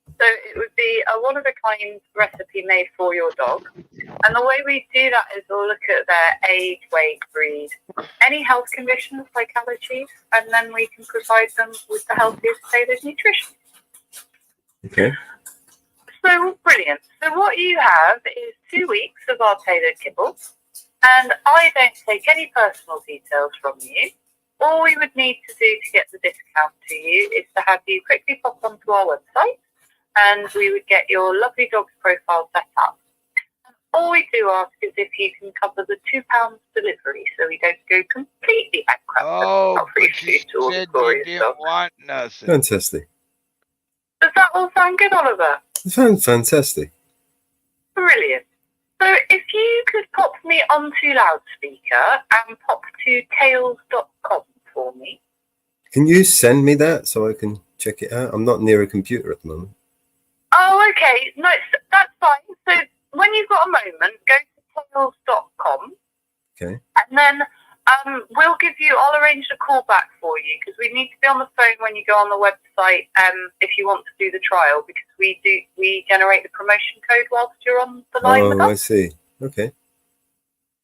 So it would be a one-of-a-kind recipe made for your dog. And the way we do that is we'll look at their age, weight, breed, any health conditions like allergies, and then we can provide them with the healthiest tailored nutrition. Okay. So, brilliant. So what you have is 2 weeks of our tailored kibble, and I don't take any personal details from you. All we would need to do to get the discount to you is to have you quickly pop onto our website and we would get your lovely dog's profile set up. All we do ask is if you can cover the £2 delivery, so we don't go completely bankrupt. Oh, but you said you didn't want nothing. Fantastic. Does that all sound good, Oliver? It sounds fantastic. Brilliant. So if you could pop me onto loudspeaker and pop to tails.com for me. Can you send me that so I can check it out? I'm not near a computer at the moment. Oh, okay. No, that's fine. So when you've got a moment, go to tails.com. Okay. And then I'll arrange a call back for you, because we need to be on the phone when you go on the website if you want to do the trial, because we generate the promotion code whilst you're on the line with us. Oh, I see. Okay.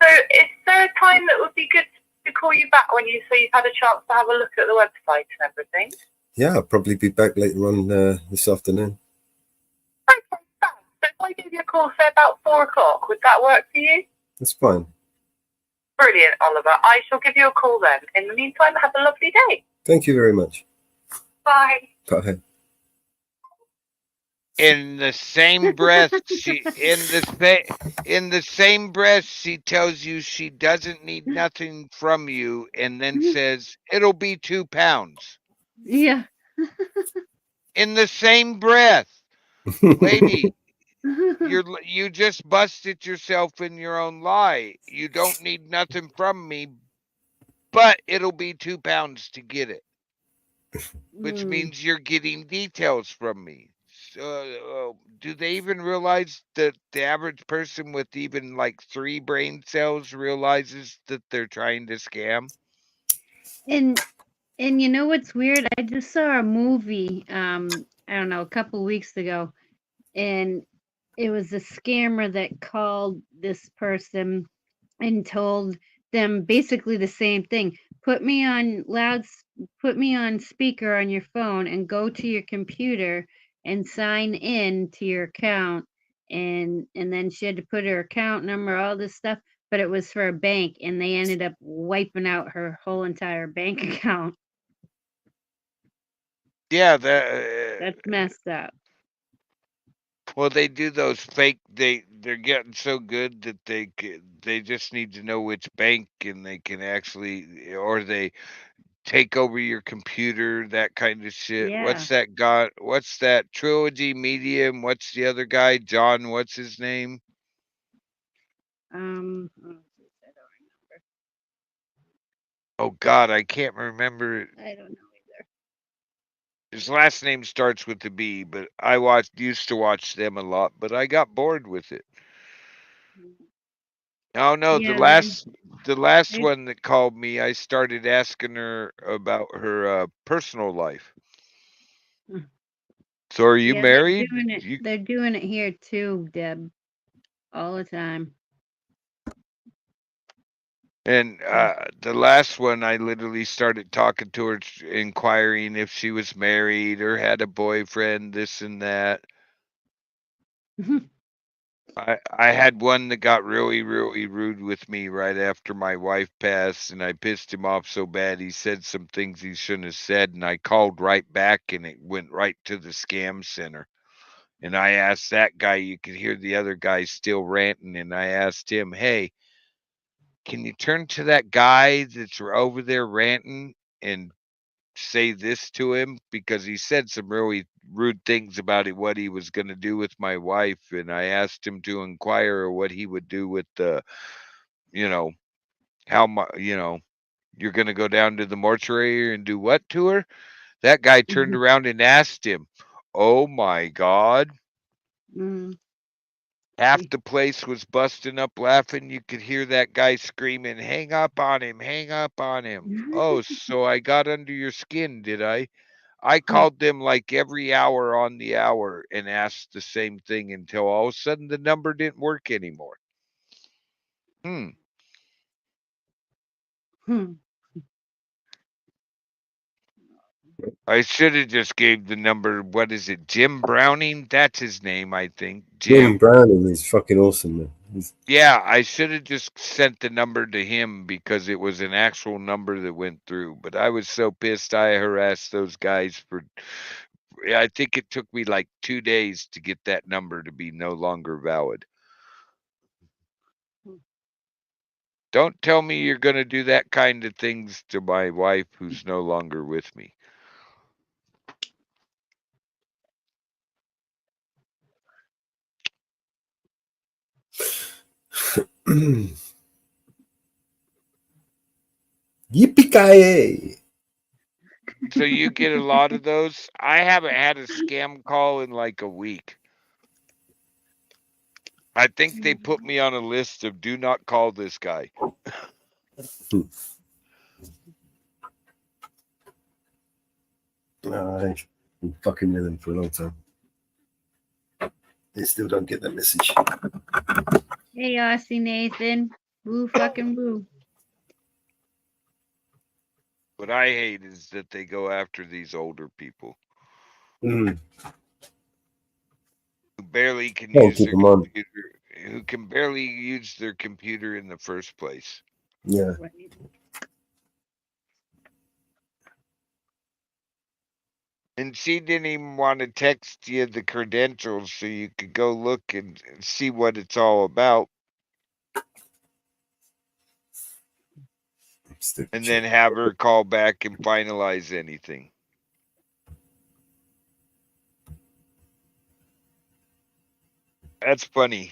So is there a time that would be good to call you back when you've had a chance to have a look at the website and everything? Yeah, I'll probably be back later on this afternoon. Okay, fab. So if I give you a call, say about 4 o'clock, would that work for you? That's fine. Brilliant, Oliver. I shall give you a call then. In the meantime, have a lovely day. Thank you very much. Bye. Bye. In the same breath, she tells you she doesn't need nothing from you, and then says it'll be £2. Yeah. In the same breath, lady, you just busted yourself in your own lie. You don't need nothing from me, but it'll be £2 to get it, which means you're getting details from me. So, do they even realize that the average person with even like 3 brain cells realizes that they're trying to scam? And you know what's weird? I just saw a movie, I don't know, a couple weeks ago, and it was a scammer that called this person and told them basically the same thing. Put me on speaker on your phone and go to your computer and sign in to your account. And then she had to put her account number, all this stuff, but it was for a bank, and they ended up wiping out her whole entire bank account. Yeah, That's messed up. Well, they do those fake. They're getting so good that they just need to know which bank, and they can actually, or they take over your computer, that kind of shit. Yeah. What's that guy? What's that Trilogy Medium? What's the other guy? John, what's his name? I don't remember. Oh God, I can't remember. I don't know either. His last name starts with a B, but I used to watch them a lot, but I got bored with it. Oh no, Yeah, the last one that called me, I started asking her about her personal life. So are you married? They're doing it here too, Deb. All the time. And the last one, I literally started talking to her, inquiring if she was married or had a boyfriend, this and that. I had one that got really, really rude with me right after my wife passed, and I pissed him off so bad. He said some things he shouldn't have said, and I called right back, and it went right to the scam center. And I asked that guy, you could hear the other guy still ranting, and I asked him, hey, can you turn to that guy that's over there ranting and say this to him? Because he said some really rude things about what he was going to do with my wife, and I asked him to inquire what he would do with the, how much, you're going to go down to the mortuary and do what to her? That guy turned around and asked him, oh my God. Half the place was busting up laughing. You could hear that guy screaming, hang up on him, hang up on him. Oh, so I got under your skin, did I? I called them like every hour on the hour and asked the same thing until all of a sudden the number didn't work anymore. I should have just gave the number. What is it? Jim Browning? That's his name, I think. Jim Browning is fucking awesome, man. Yeah, I should have just sent the number to him because it was an actual number that went through. But I was so pissed. I harassed those guys for I think it took me like 2 days to get that number to be no longer valid. Don't tell me you're going to do that kind of things to my wife who's no longer with me. Yippee-ki-yay! So you get a lot of those? I haven't had a scam call in like a week. I think they put me on a list of do not call this guy. I've been fucking with them for a long time. They still don't get that message. Hey, Aussie Nathan. Woo fucking woo. What I hate is that they go after these older people Mm. who barely can Can't use keep their them on. computer, who can barely use their computer in the first place. Yeah. And she didn't even want to text you the credentials so you could go look and see what it's all about. And then have her call back and finalize anything. That's funny.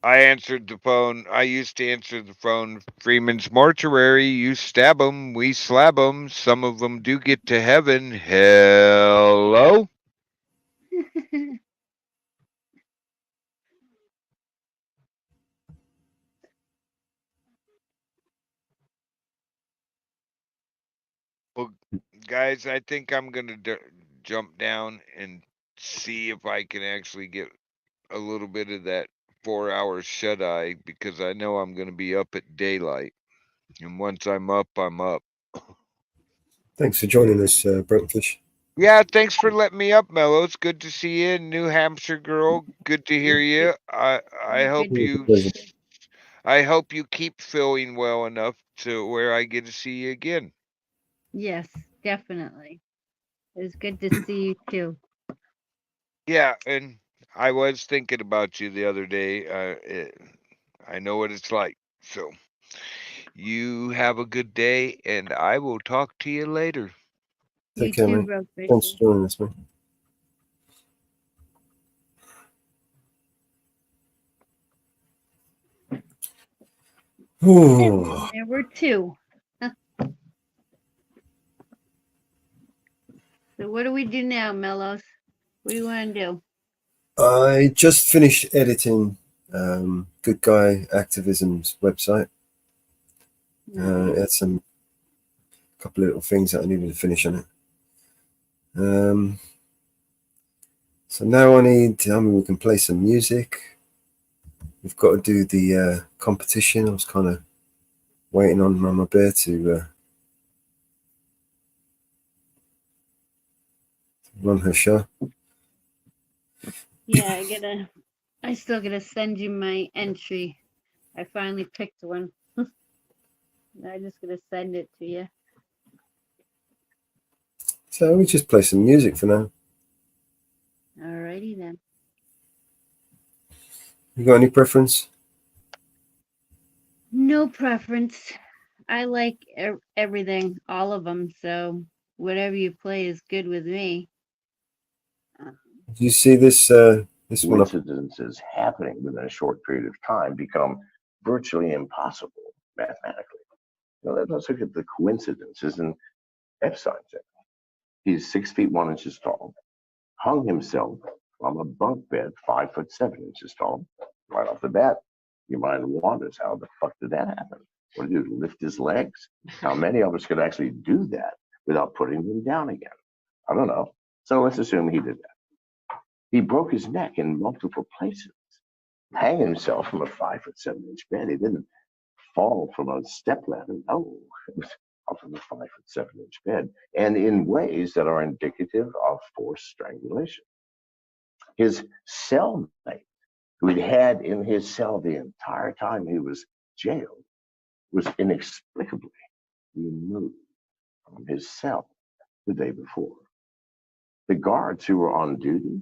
I answered the phone. I used to answer the phone. Freeman's Mortuary. You stab them, we slab them. Some of them do get to heaven. Hello? Well, guys, I think I'm going to jump down and see if I can actually get a little bit of that 4-hour shut-eye because I know I'm going to be up at daylight. And once I'm up, I'm up. Thanks for joining us, Brentfish. Yeah, thanks for letting me up, Mello. It's good to see you, New Hampshire girl. Good to hear you. I hope you keep feeling well enough to where I get to see you again. Yes, definitely. It was good to see you too. Yeah, and I was thinking about you the other day. I know what it's like. So you have a good day, and I will talk to you later. Take care, mate. Thanks for joining us, man. There were two. So what do we do now, Mellows? What do you want to do? I just finished editing Good Guy Activism's website. Had some couple of little things that I needed to finish on it. So now we can play some music. We've got to do the competition. I was kind of waiting on Mama Bear to run her show. Yeah, I still gotta send you my entry. I finally picked one. I'm just gonna send it to you. So we just play some music for now. Alrighty then. You got any preference? No preference. I like everything, all of them. So whatever you play is good with me. Do you see this? This one. Coincidences happening within a short period of time become virtually impossible mathematically. Let's look at the coincidences in Eps32. He's 6 feet 1 inches tall, hung himself from a bunk bed 5'7" inches tall. Right off the bat, your mind wanders, how the fuck did that happen? What did he do? Lift his legs? How many of us could actually do that without putting them down again? I don't know. So let's assume he did that. He broke his neck in multiple places, hanging himself from a 5'7" inch bed. He didn't fall from a step ladder. No, it was off of a 5'7" inch bed, and in ways that are indicative of forced strangulation. His cellmate, who he had in his cell the entire time he was jailed, was inexplicably removed from his cell the day before. The guards who were on duty.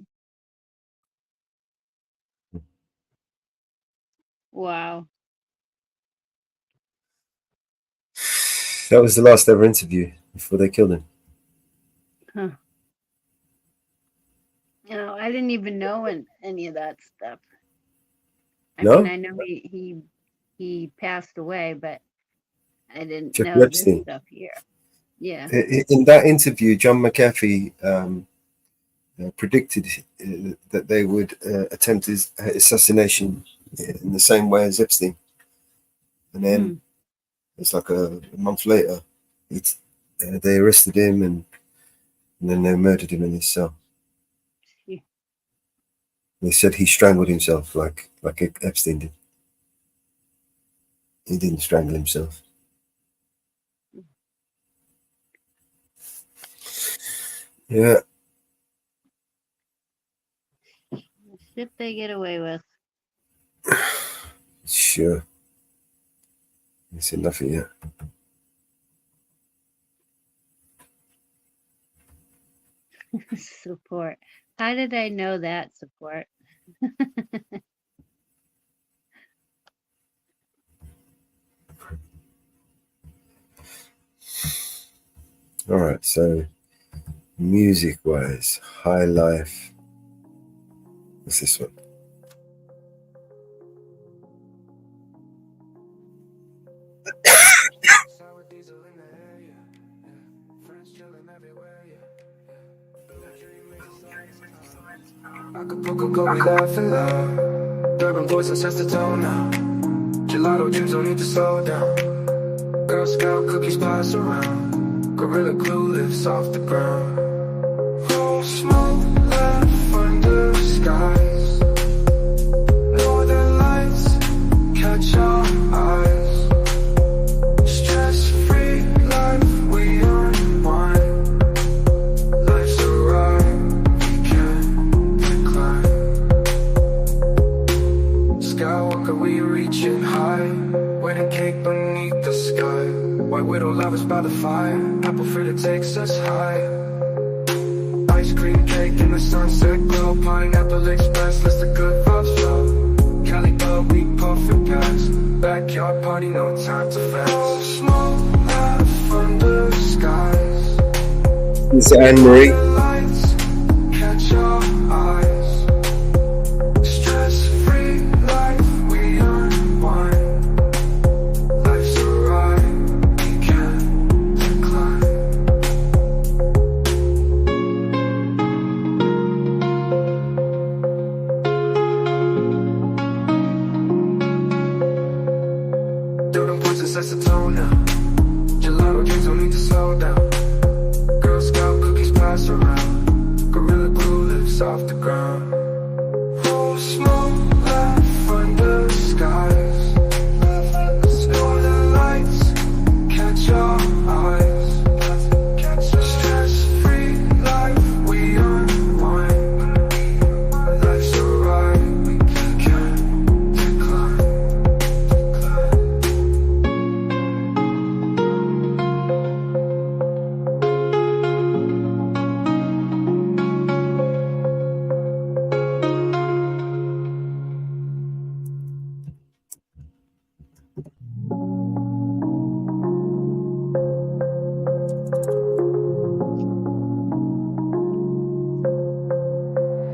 Wow. That was the last ever interview before they killed him. Huh. No, I didn't even know any of that stuff. I No? mean, I know he passed away, but I didn't Jeffrey know Epstein. this stuff here. Yeah. In that interview, John McAfee predicted that they would attempt his assassination in the same way as Epstein. And then it's like a month later, they arrested him and then they murdered him in his cell. Yeah. They said he strangled himself like Epstein did. He didn't strangle himself. Yeah. Shit they get away with. Sure. It's enough of you. Support. How did I know that support? All right, so music-wise, High Life. What's this one? Acapulco, go, we laugh and love. Urban voice and sets the tone now. Gelato dreams don't need to slow down. Girl Scout cookies pass around. Gorilla glue lifts off the ground. Oh, smoke left under skies. Northern lights catch our eyes. Stress-free life, we unwind. Life's a ride, we can't decline. Skywalker, we reaching high. Wedding cake beneath the sky. White widow lovers by the fire. Apple fritter takes us high. Ice cream cake in the sunset glow. Pineapple express, let's the good vibes flow. Cali bug, we puffin' past. Backyard party, no time to fast. Smoke laugh under skies. This is Anne-Marie. Lights catch our eyes. Stress-free life, we unwind. Life's a ride, we can't decline. Doing points and sets the tone now. Gelato dreams don't need to slow down. Girl Scout cookies pass around. Gorilla glue lifts off the ground. Oh, smoke laugh under skies. Northern lights catch our eyes. Stress-free life, we unwind. Life's a ride, we can't decline.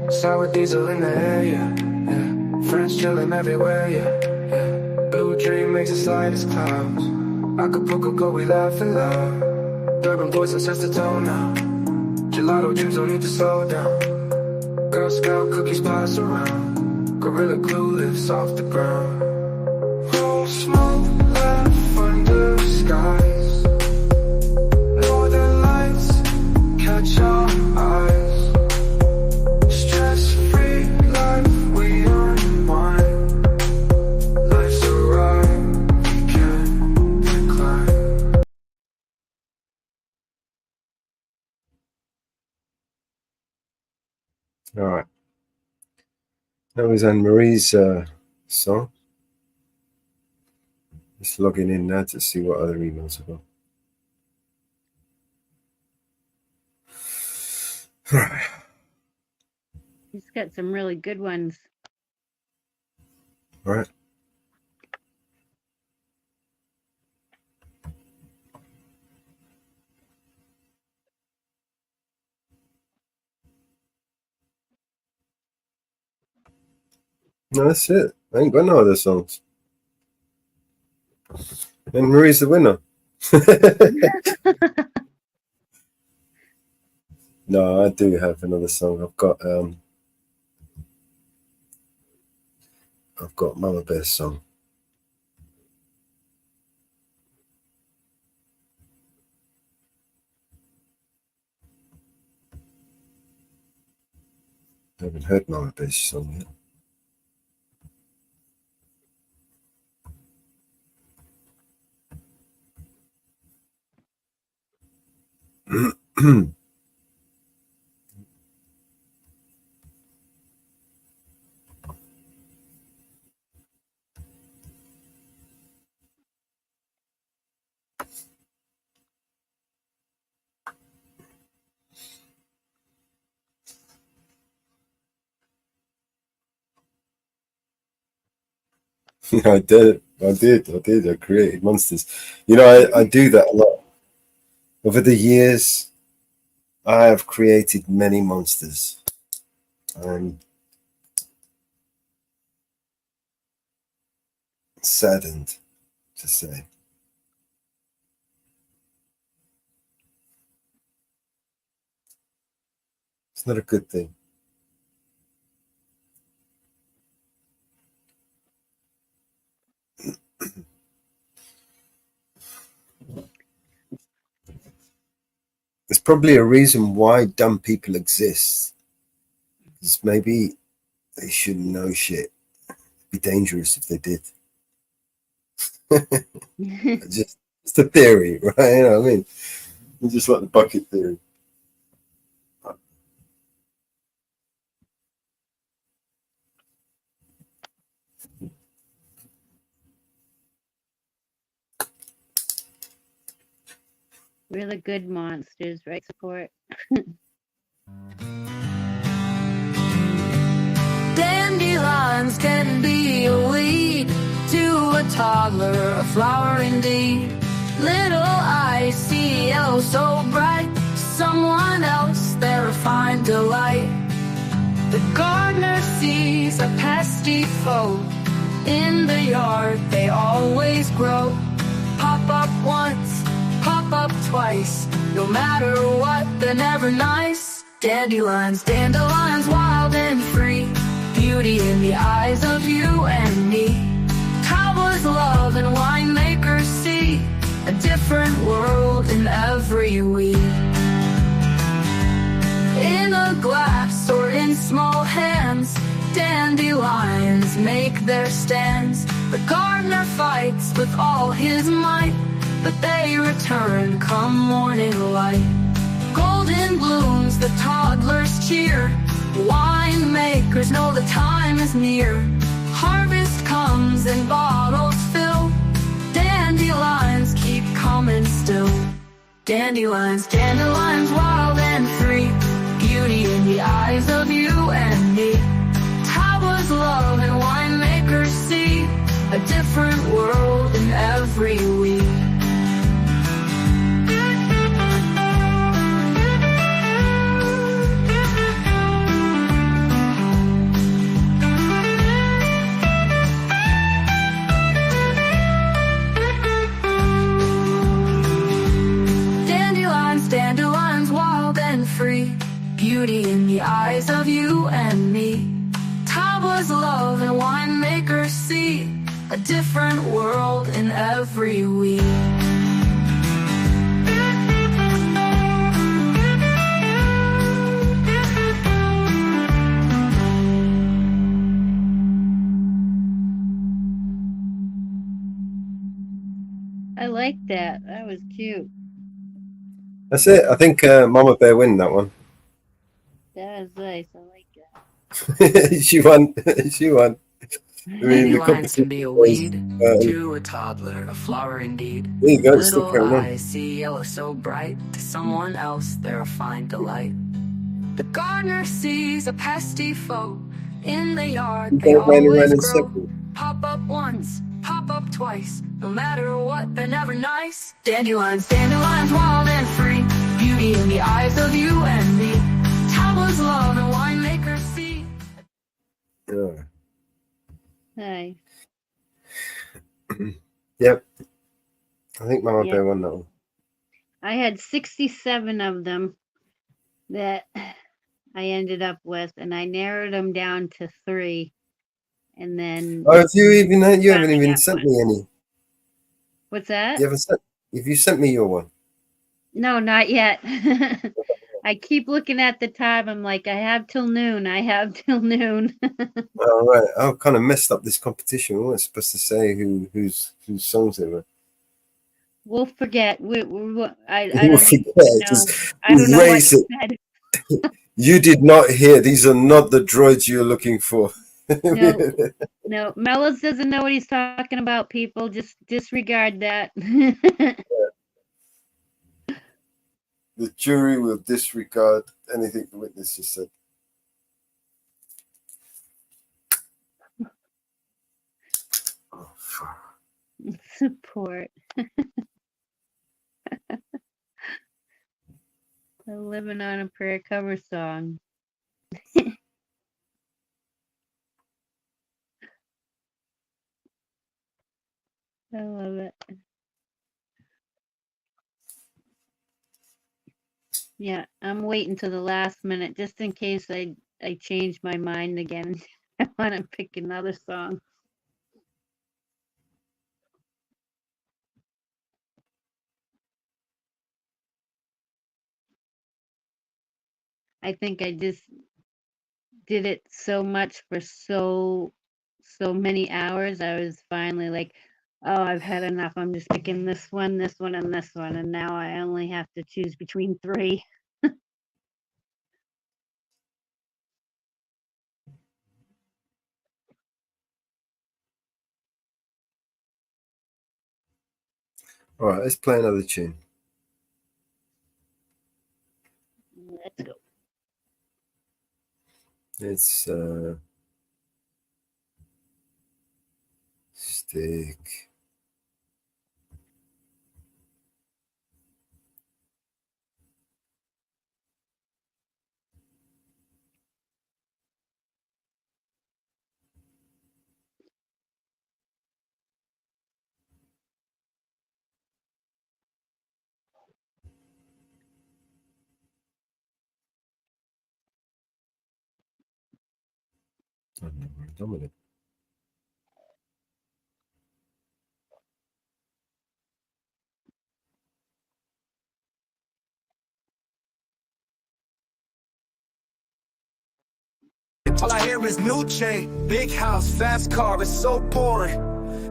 Sour diesel in the air, yeah. Friends chilling everywhere, yeah. Blue dream makes us light as clouds. Acapulco, go, we laugh and love. Urban voice and sets the tone now. Gelato dreams don't need to slow down. Girl Scout cookies pass around. Gorilla glue lifts off the ground. Oh, smoke laugh under skies. Northern lights catch our eyes. Stress-free life, we unwind. Life's a ride, we can't decline. All right. That was Anne-Marie's song. Just logging in now to see what other emails I've got. He's got some really good ones. Right. No, that's it. I ain't got no other songs. And Marie's the winner. No, I do have another song. I've got Mama Bear's song. I haven't heard Mama Bear's song yet. I did. I created monsters. You know, I do that a lot. Over the years, I have created many monsters. I'm saddened to say. It's not a good thing. There's probably a reason why dumb people exist. Because maybe they shouldn't know shit. It'd be dangerous if they did. just a theory, right? You know what I mean? It's just like the bucket theory. Really good monsters, right? Support. Dandelions can be a weed to a toddler, a flower indeed. Little eyes see yellow so bright, someone else they're a fine delight. The gardener sees a pesky foe, in the yard they always grow. Pop up once, pop up twice, no matter what, they're never nice. Dandelions, dandelions, wild and free, beauty in the eyes of you and me. Cowboys love and winemakers see a different world in every weed. In a glass or in small hands, dandelions make their stands. The gardener fights with all his might, but they return come morning light. Golden blooms, the toddlers cheer, winemakers know the time is near. Harvest comes and bottles fill, dandelions keep coming still. Dandelions, dandelions, wild and free, beauty in the eyes of you and me. Towers love and winemakers see a different world in every week. Dandelions, wild and free, beauty in the eyes of you and me. Towers love and winemakers see a different world in every week. I like that. That was cute. That's it. I think Mama Bear win that one. That was nice. I like that. She won. She won. I mean, the Dandelions can be a competition was, weed to a toddler, a flower indeed. there you go. It's still Little carrying on. eyes see yellow so bright, to someone else they're a fine delight. The gardener sees a pesky foe. In the yard, You they don't run around always in grow. circles. Pop up once, pop up twice. No matter what, they're never nice. Dandelions, dandelions, wild and free. Beauty in the eyes of you and me. Towers love and winemakers see. Yeah. Hi. Yep. I think Mama Yeah. Bear won that one. I had 67 of them that I ended up with, and I narrowed them down to 3. And then Oh, you haven't finally even got sent one. me any. What's that? You haven't sent. If you sent me your one. No, not yet. I keep looking at the time. I'm like, I have till noon. I have till noon. All right. I kind of messed up this competition. We weren't supposed to say whose songs they were. We'll forget. I We'll don't forget. even know. Just I don't know what erase you it. said. You did not hear. These are not the droids you're looking for. No, no. Mellis doesn't know what he's talking about, people. Just disregard that. The jury will disregard anything the witness just said. Oh, fuck. Support. The Living on a Prayer cover song. I love it. Yeah, I'm waiting till the last minute just in case I change my mind again. I want to pick another song. I think I just did it so much for so many hours. I was finally like, oh, I've had enough. I'm just picking this one, and this one, and now I only have to choose between 3. All right, let's play another tune. Let's go. It's stick. I don't know where I'm done with it. All I hear is new chain, big house, fast car, it's so boring.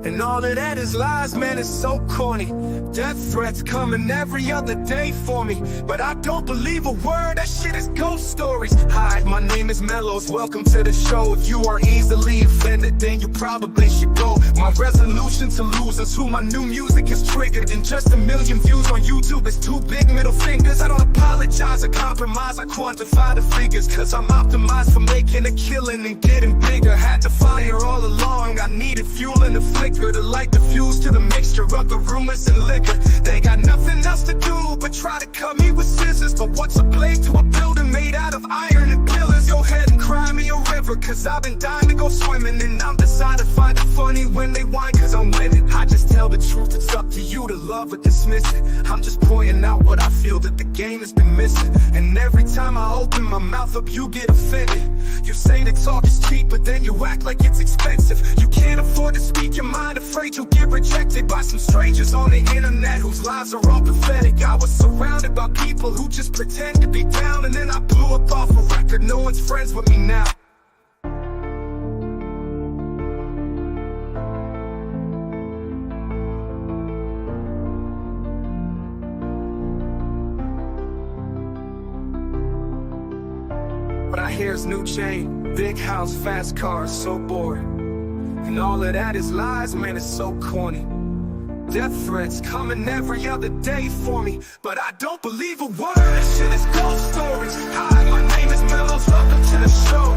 And all of that is lies, man, it's so corny. Death threats coming every other day for me, but I don't believe a word, that shit is ghost stories. Hi, my name is Mellows, welcome to the show. If you are easily offended, then you probably should go. My resolution to lose is who my new music is triggered. And just 1 million views on YouTube is 2 big middle fingers. I don't apologize or compromise, I quantify the figures, cause I'm optimized for making a killing and getting bigger. Had to fire all along, I needed fuel in the flicker to light the fuse to the mixture of the rumors and liquor. They got nothing else to do but try to cut me with scissors. But what's a blade to a building made out of iron and pillars? Go ahead and cry me a river, cause I've been dying to go swimming. And I'm decided to find it funny when they whine, cause I'm winning. I just tell the truth, it's up to you to love or dismiss it. I'm just pointing out what I feel that the game has been missing. And every time I open my mouth up, you get offended. You say that talk is cheap, but then you act like it's expensive. You can't afford to speak your mind, afraid you'll get rejected by some strangers on the internet whose lives are all pathetic. I was surrounded by people who just pretend to be down, and then I blew up off a record. No one's friends with me now. What I hear is new chain, big house, fast cars, so boring. And all of that is lies, man, it's so corny. Death threats coming every other day for me, but I don't believe a word. This shit is ghost stories. Hi, my name is Mellows. Welcome to the show.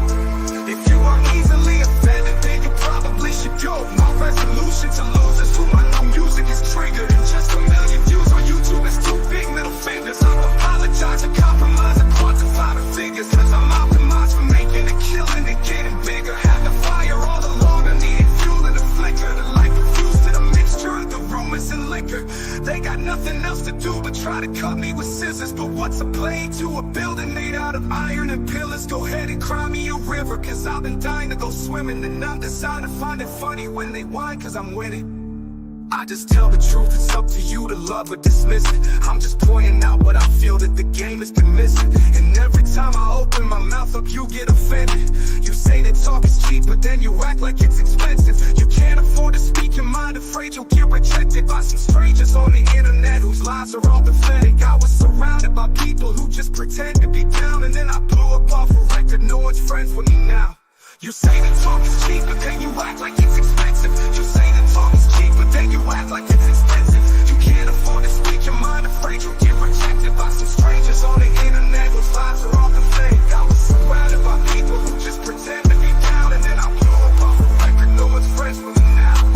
If you are easily offended, then you probably should go. My resolution to lose is who my new music is triggered. And just a million views on YouTube is two big middle fingers. I apologize and compromise and quantify the figures, cause I'm optimized for making a killing and getting bigger. Had the fire all along, I needed fuel and a flicker. The light refused to the mixture of the rumors and liquor. They got nothing else to do but try to cut me with scissors. But what's a blade to a building made out of iron and pillars? Go ahead and cry me a river, cause I've been dying to go swimming. And I'm designed to find it funny when they whine, cause I'm winning. I just tell the truth, it's up to you to love or dismiss it. I'm just pointing out what I feel that the game has been missing. And every time I open my mouth up, you get offended. You say that talk is cheap, but then you act like it's expensive. You can't afford to speak your mind, afraid you'll get rejected by some strangers on the internet whose lives are all pathetic. I was surrounded by people who just pretend to be down, and then I blew up off a record, no one's friends with me now. You say that talk is cheap, but then you act like it's expensive. You say that talk is cheap, but then you act like it's expensive. You can't afford to speak your mind, afraid you'll get rejected by some strangers on the internet whose lives are all pathetic. I was surrounded by people who just pretend to be down, and then I blew up off a record, no one's friends with me now.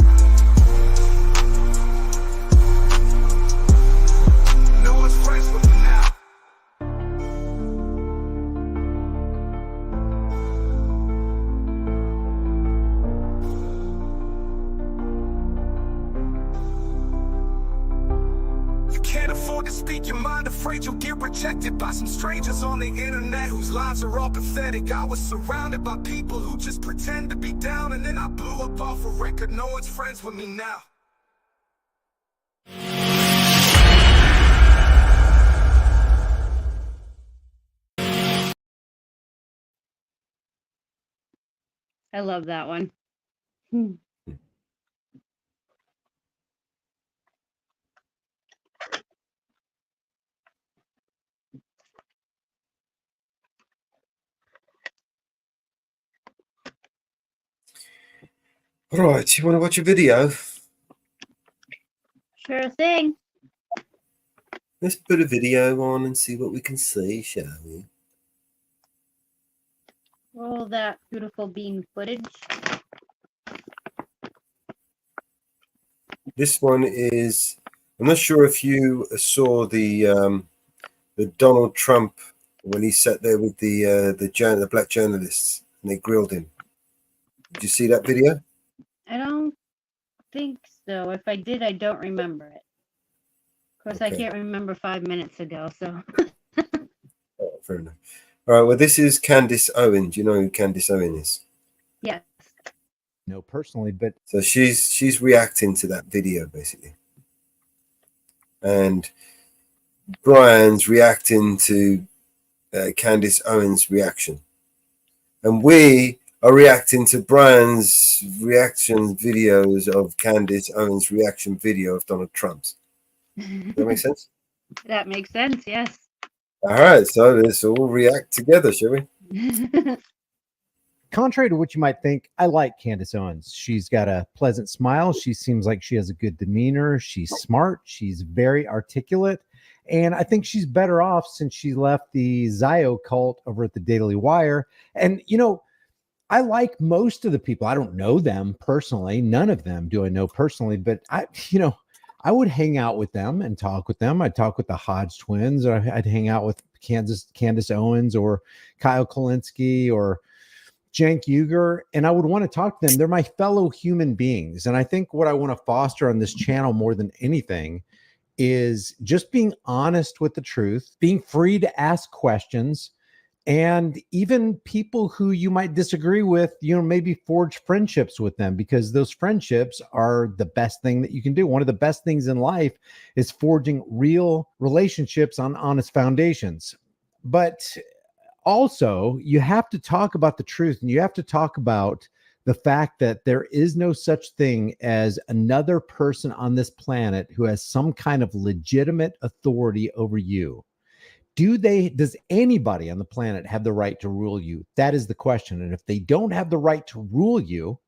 No one's friends with me now. Can't afford to speak your mind, afraid you'll get rejected by some strangers on the internet whose lives are all pathetic. I was surrounded by people who just pretend to be down, and then I blew up off a record, no one's friends with me now. I love that one. All right, you want to watch a video? Sure thing. Let's put a video on and see what we can see, shall we? Roll that beautiful bean footage. This one is, I'm not sure if you saw the Donald Trump when he sat there with the black journalists and they grilled him. Did you see that video? I don't think so. If I did, I don't remember it. Of course, I can't remember 5 minutes ago, so. Oh, fair enough. All right, well, this is Candace Owen. Do you know who Candace Owen is? Yes. No, personally, but so she's reacting to that video basically, and Brian's reacting to Candace Owens' reaction, and we are reacting to Brian's reaction videos of Candace Owens' reaction video of Donald Trump's. Does that make sense? That makes sense, yes. All right, so let's all react together, shall we? contrary to what you might think, I like Candace Owens. She's got a pleasant smile. She seems like she has a good demeanor. She's smart. She's very articulate. And I think she's better off since she left the Zio cult over at the Daily Wire. And, you know, I like most of the people. I don't know them personally. None of them do I know personally, but I would hang out with them and talk with them. I'd talk with the Hodge twins, or I'd hang out with Candace Owens or Kyle Kulinski or Cenk Uygur, and I would want to talk to them. They're my fellow human beings. And I think what I want to foster on this channel more than anything is just being honest with the truth, being free to ask questions, and even people who you might disagree with, maybe forge friendships with them, because those friendships are the best thing that you can do. One of the best things in life is forging real relationships on honest foundations. But also, you have to talk about the truth, and you have to talk about the fact that there is no such thing as another person on this planet who has some kind of legitimate authority over you. Does anybody on the planet have the right to rule you? That is the question. And if they don't have the right to rule you,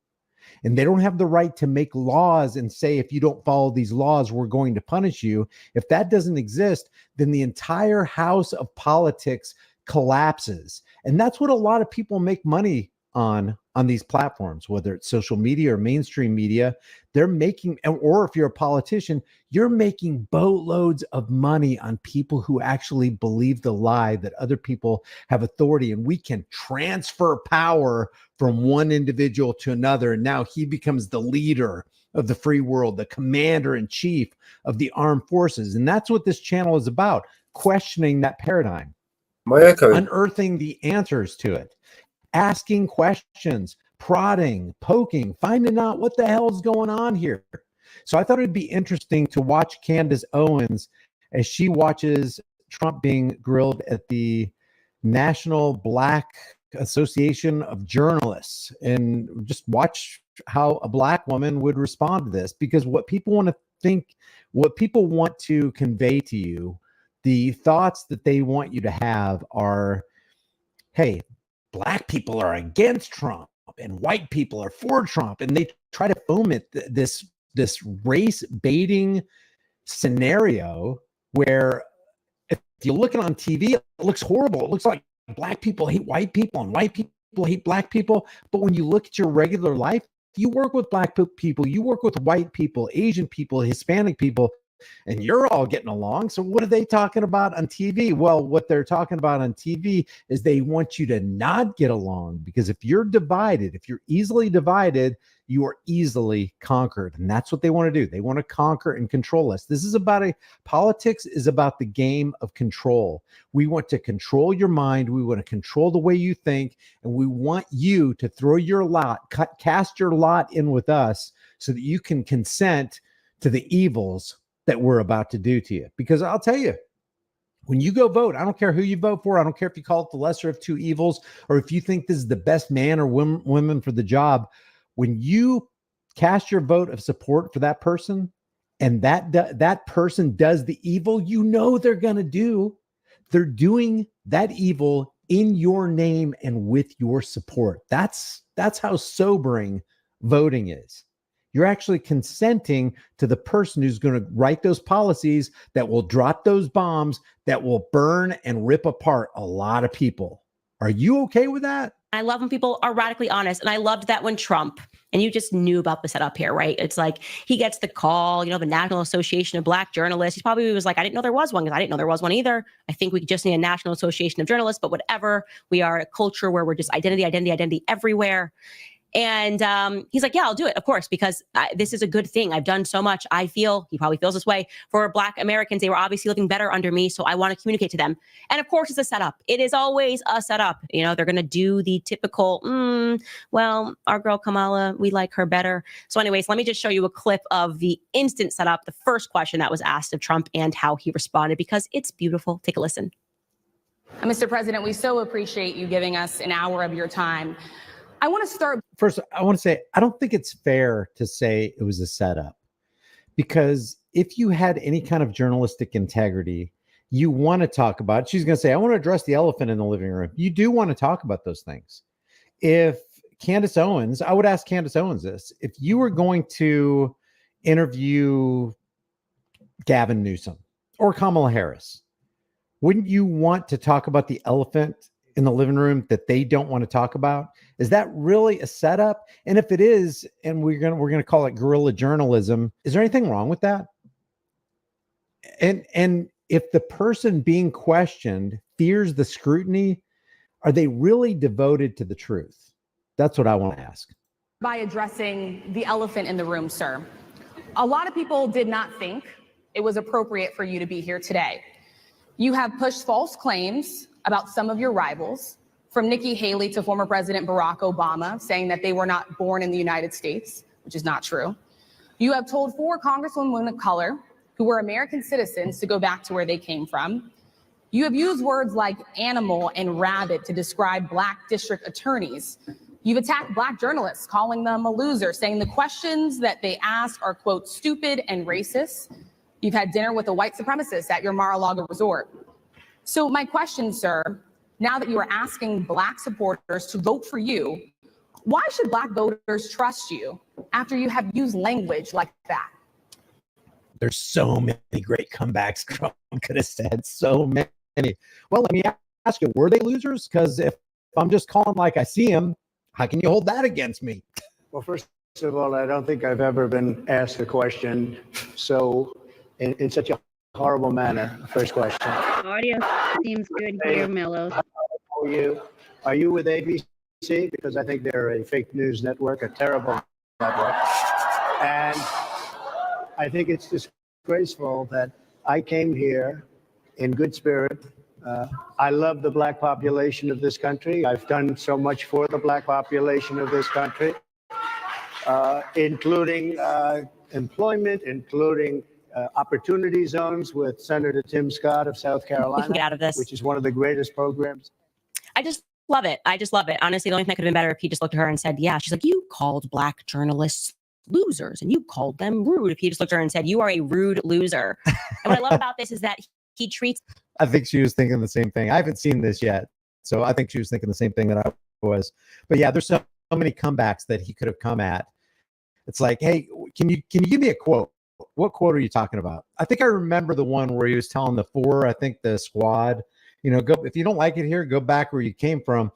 And they don't have the right to make laws and say, if you don't follow these laws, we're going to punish you. If that doesn't exist, then the entire house of politics collapses. And that's what a lot of people make money on these platforms, whether it's social media or mainstream media. They're making, or if you're a politician, you're making boatloads of money on people who actually believe the lie that other people have authority and we can transfer power from one individual to another. And now he becomes the leader of the free world, the commander in chief of the armed forces. And that's what this channel is about, questioning that paradigm, unearthing the answers to it, asking questions, prodding, poking, finding out what the hell's going on here. So I thought it'd be interesting to watch Candace Owens as she watches Trump being grilled at the National Black Association of Journalists, and just watch how a Black woman would respond to this. Because what people want to think, what people want to convey to you, the thoughts that they want you to have are, hey, Black people are against Trump and white people are for Trump. And they try to foment this race baiting scenario where if you look on TV, it looks horrible. It looks like Black people hate white people and white people hate Black people. But when you look at your regular life, you work with Black people, you work with white people, Asian people, Hispanic people, and you're all getting along. So what are they talking about on TV? Well, what they're talking about on TV is they want you to not get along, because if you're divided, if you're easily divided, you are easily conquered. And that's what they want to do. They want to conquer and control us. This is about politics is about the game of control. We want to control your mind. We want to control the way you think. And we want you to throw your lot, cast your lot in with us so that you can consent to the evils that we're about to do to you. Because I'll tell you, when you go vote, I don't care who you vote for. I don't care if you call it the lesser of two evils, or if you think this is the best man or woman for the job. When you cast your vote of support for that person, and that person does the evil you know they're going to do, they're doing that evil in your name and with your support. That's how sobering voting is. You're actually consenting to the person who's going to write those policies that will drop those bombs that will burn and rip apart a lot of people. Are you okay with that? I love when people are radically honest. And I loved that when Trump, and you just knew about the setup here, right? It's like he gets the call, the National Association of Black Journalists. He probably was like, I didn't know there was one, because I didn't know there was one either. I think we just need a National Association of Journalists, but whatever. We are a culture where we're just identity everywhere. And he's like, yeah, I'll do it, of course, because this is a good thing. I've done so much. I feel, he probably feels this way, for Black Americans. They were obviously living better under me, so I want to communicate to them. And of course, it's a setup. It is always a setup. They're going to do the typical, well, our girl Kamala, we like her better. So anyways, let me just show you a clip of the instant setup, the first question that was asked of Trump and how he responded, because it's beautiful. Take a listen. Mr. President, we so appreciate you giving us an hour of your time. I want to start. First, I want to say, I don't think it's fair to say it was a setup, because if you had any kind of journalistic integrity, you want to talk about, she's going to say, I want to address the elephant in the living room. You do want to talk about those things. If Candace Owens, I would ask Candace Owens this, if you were going to interview Gavin Newsom or Kamala Harris, wouldn't you want to talk about the elephant in the living room that they don't want to talk about? Is that really a setup? And if it is, and we're gonna call it guerrilla journalism, is there anything wrong with that? And if the person being questioned fears the scrutiny, are they really devoted to the truth? That's what I want to ask. By addressing the elephant in the room, sir. A lot of people did not think it was appropriate for you to be here today. You have pushed false claims about some of your rivals, from Nikki Haley to former President Barack Obama, saying that they were not born in the United States, which is not true. You have told 4 congresswomen of color who were American citizens to go back to where they came from. You have used words like animal and rabbit to describe Black district attorneys. You've attacked Black journalists, calling them a loser, saying the questions that they ask are, quote, stupid and racist. You've had dinner with a white supremacist at your Mar-a-Lago resort. So my question, sir, now that you are asking Black supporters to vote for you, Why should Black voters trust you after you have used language like that? There's so many great comebacks Trump could have said. So many. Well, let me ask you, were they losers? Because if I'm just calling like I see them, how can you hold that against me? Well, first of all, I don't think I've ever been asked a question so in such a horrible manner. First question. Audio seems good here, Mellows. Are you with ABC? Because I think they're a fake news network, a terrible network. And I think it's disgraceful that I came here in good spirit. I love the Black population of this country. I've done so much for the Black population of this country, including employment, including opportunity zones with Senator Tim Scott of South Carolina, get out of this. which is one of the greatest programs. I just love it. I just love it. Honestly, the only thing that could have been better if he just looked at her and said, yeah. She's like, you called Black journalists losers and you called them rude. If he just looked at her and said, you are a rude loser. And what I love about this is that he treats. I think she was thinking the same thing. I haven't seen this yet, so I think she was thinking the same thing that I was. But yeah, there's so many comebacks that he could have come at. It's like, hey, can you give me a quote? What quote are you talking about? I think I remember the one where he was telling the squad, go, if you don't like it here, go back where you came from.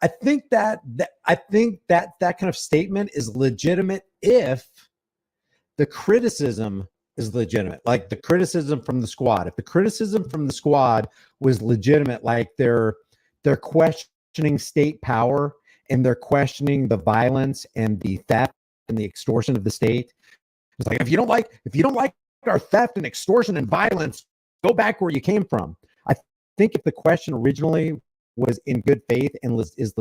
I think that kind of statement is legitimate if the criticism is legitimate, like the criticism from the squad. If the criticism from the squad was legitimate, like they're questioning state power and they're questioning the violence and the theft and the extortion of the state. It's like, if you don't like our theft and extortion and violence, go back where you came from. I think if the question originally was in good faith and is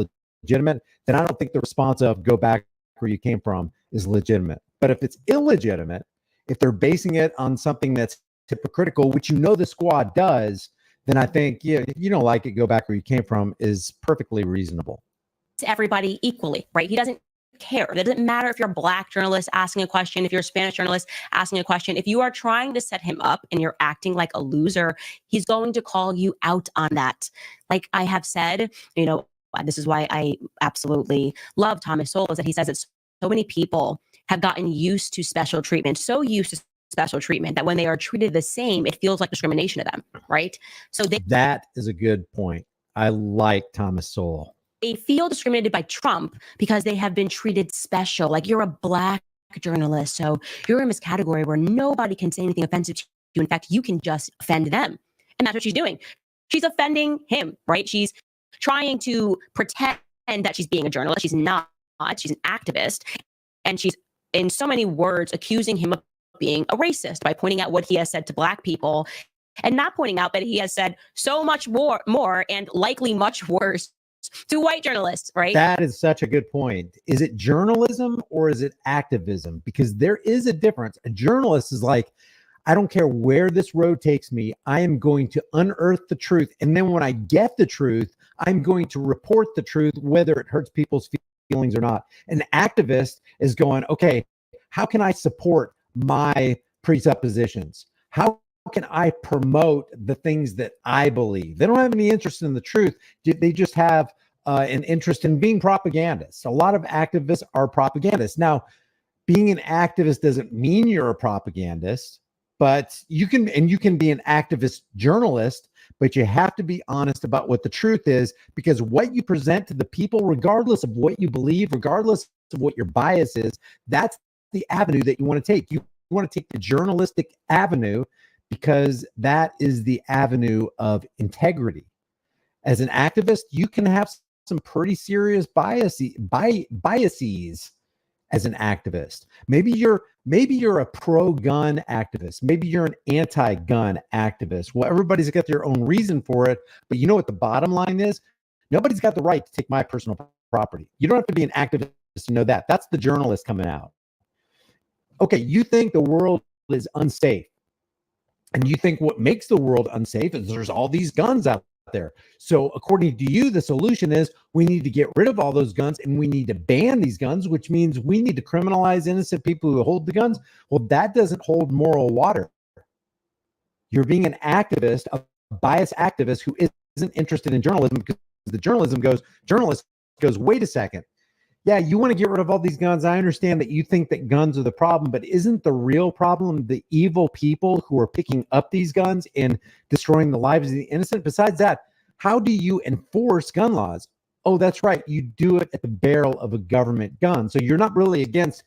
legitimate, then I don't think the response of go back where you came from is legitimate. But if it's illegitimate, if they're basing it on something that's hypocritical, which the squad does, then I think, yeah, if you don't like it, go back where you came from is perfectly reasonable. Everybody equally, right? He doesn't care. It doesn't matter if you're a Black journalist asking a question, if you're a Spanish journalist asking a question. If you are trying to set him up and you're acting like a loser, he's going to call you out on that. Like I have said, this is why I absolutely love Thomas Sowell, is that he says that so many people have gotten used to special treatment, so used to special treatment that when they are treated the same, it feels like discrimination to them, right? So that is a good point. I like Thomas Sowell. They feel discriminated by Trump because they have been treated special. Like, you're a Black journalist, so you're in this category where nobody can say anything offensive to you. In fact, you can just offend them. And that's what she's doing. She's offending him, right? She's trying to pretend that she's being a journalist. She's not. She's an activist. And she's, in so many words, accusing him of being a racist by pointing out what he has said to Black people and not pointing out that he has said so much more and likely much worse to white journalists, right? That is such a good point. Is it journalism or is it activism? Because there is a difference. A journalist is like, I don't care where this road takes me. I am going to unearth the truth. And then when I get the truth, I'm going to report the truth, whether it hurts people's feelings or not. An activist is going, okay, how can I support my presuppositions? How can I promote the things that I believe? They don't have any interest in the truth. They just have an interest in being propagandists. A lot of activists are propagandists. Now, being an activist doesn't mean you're a propagandist, but you can be an activist journalist, but you have to be honest about what the truth is, because what you present to the people, regardless of what you believe, regardless of what your bias is, that's the avenue that you want to take. You want to take the journalistic avenue because that is the avenue of integrity. As an activist, you can have some pretty serious biases as an activist. Maybe you're a pro-gun activist. Maybe you're an anti-gun activist. Well, everybody's got their own reason for it, but you know what the bottom line is? Nobody's got the right to take my personal property. You don't have to be an activist to know that. That's the journalist coming out. Okay, you think the world is unsafe, and you think what makes the world unsafe is there's all these guns out there. So according to you, the solution is we need to get rid of all those guns and we need to ban these guns, which means we need to criminalize innocent people who hold the guns. Well, that doesn't hold moral water. You're being an activist, a biased activist who isn't interested in journalism, because the journalist goes, wait a second. yeah, you want to get rid of all these guns. I understand that you think that guns are the problem, but isn't the real problem the evil people who are picking up these guns and destroying the lives of the innocent? Besides that, how do you enforce gun laws? Oh, that's right. You do it at the barrel of a government gun. So you're not really against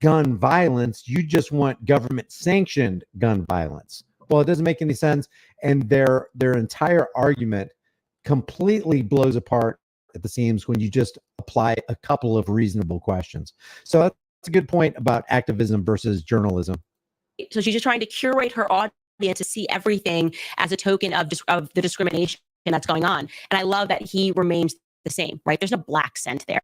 gun violence. You just want government sanctioned gun violence. Well, it doesn't make any sense. And their entire argument completely blows apart at the seams when you just apply a couple of reasonable questions. So that's a good point about activism versus journalism. So she's just trying to curate her audience to see everything as a token of the discrimination that's going on. And I love that he remains the same, right? There's no black scent there.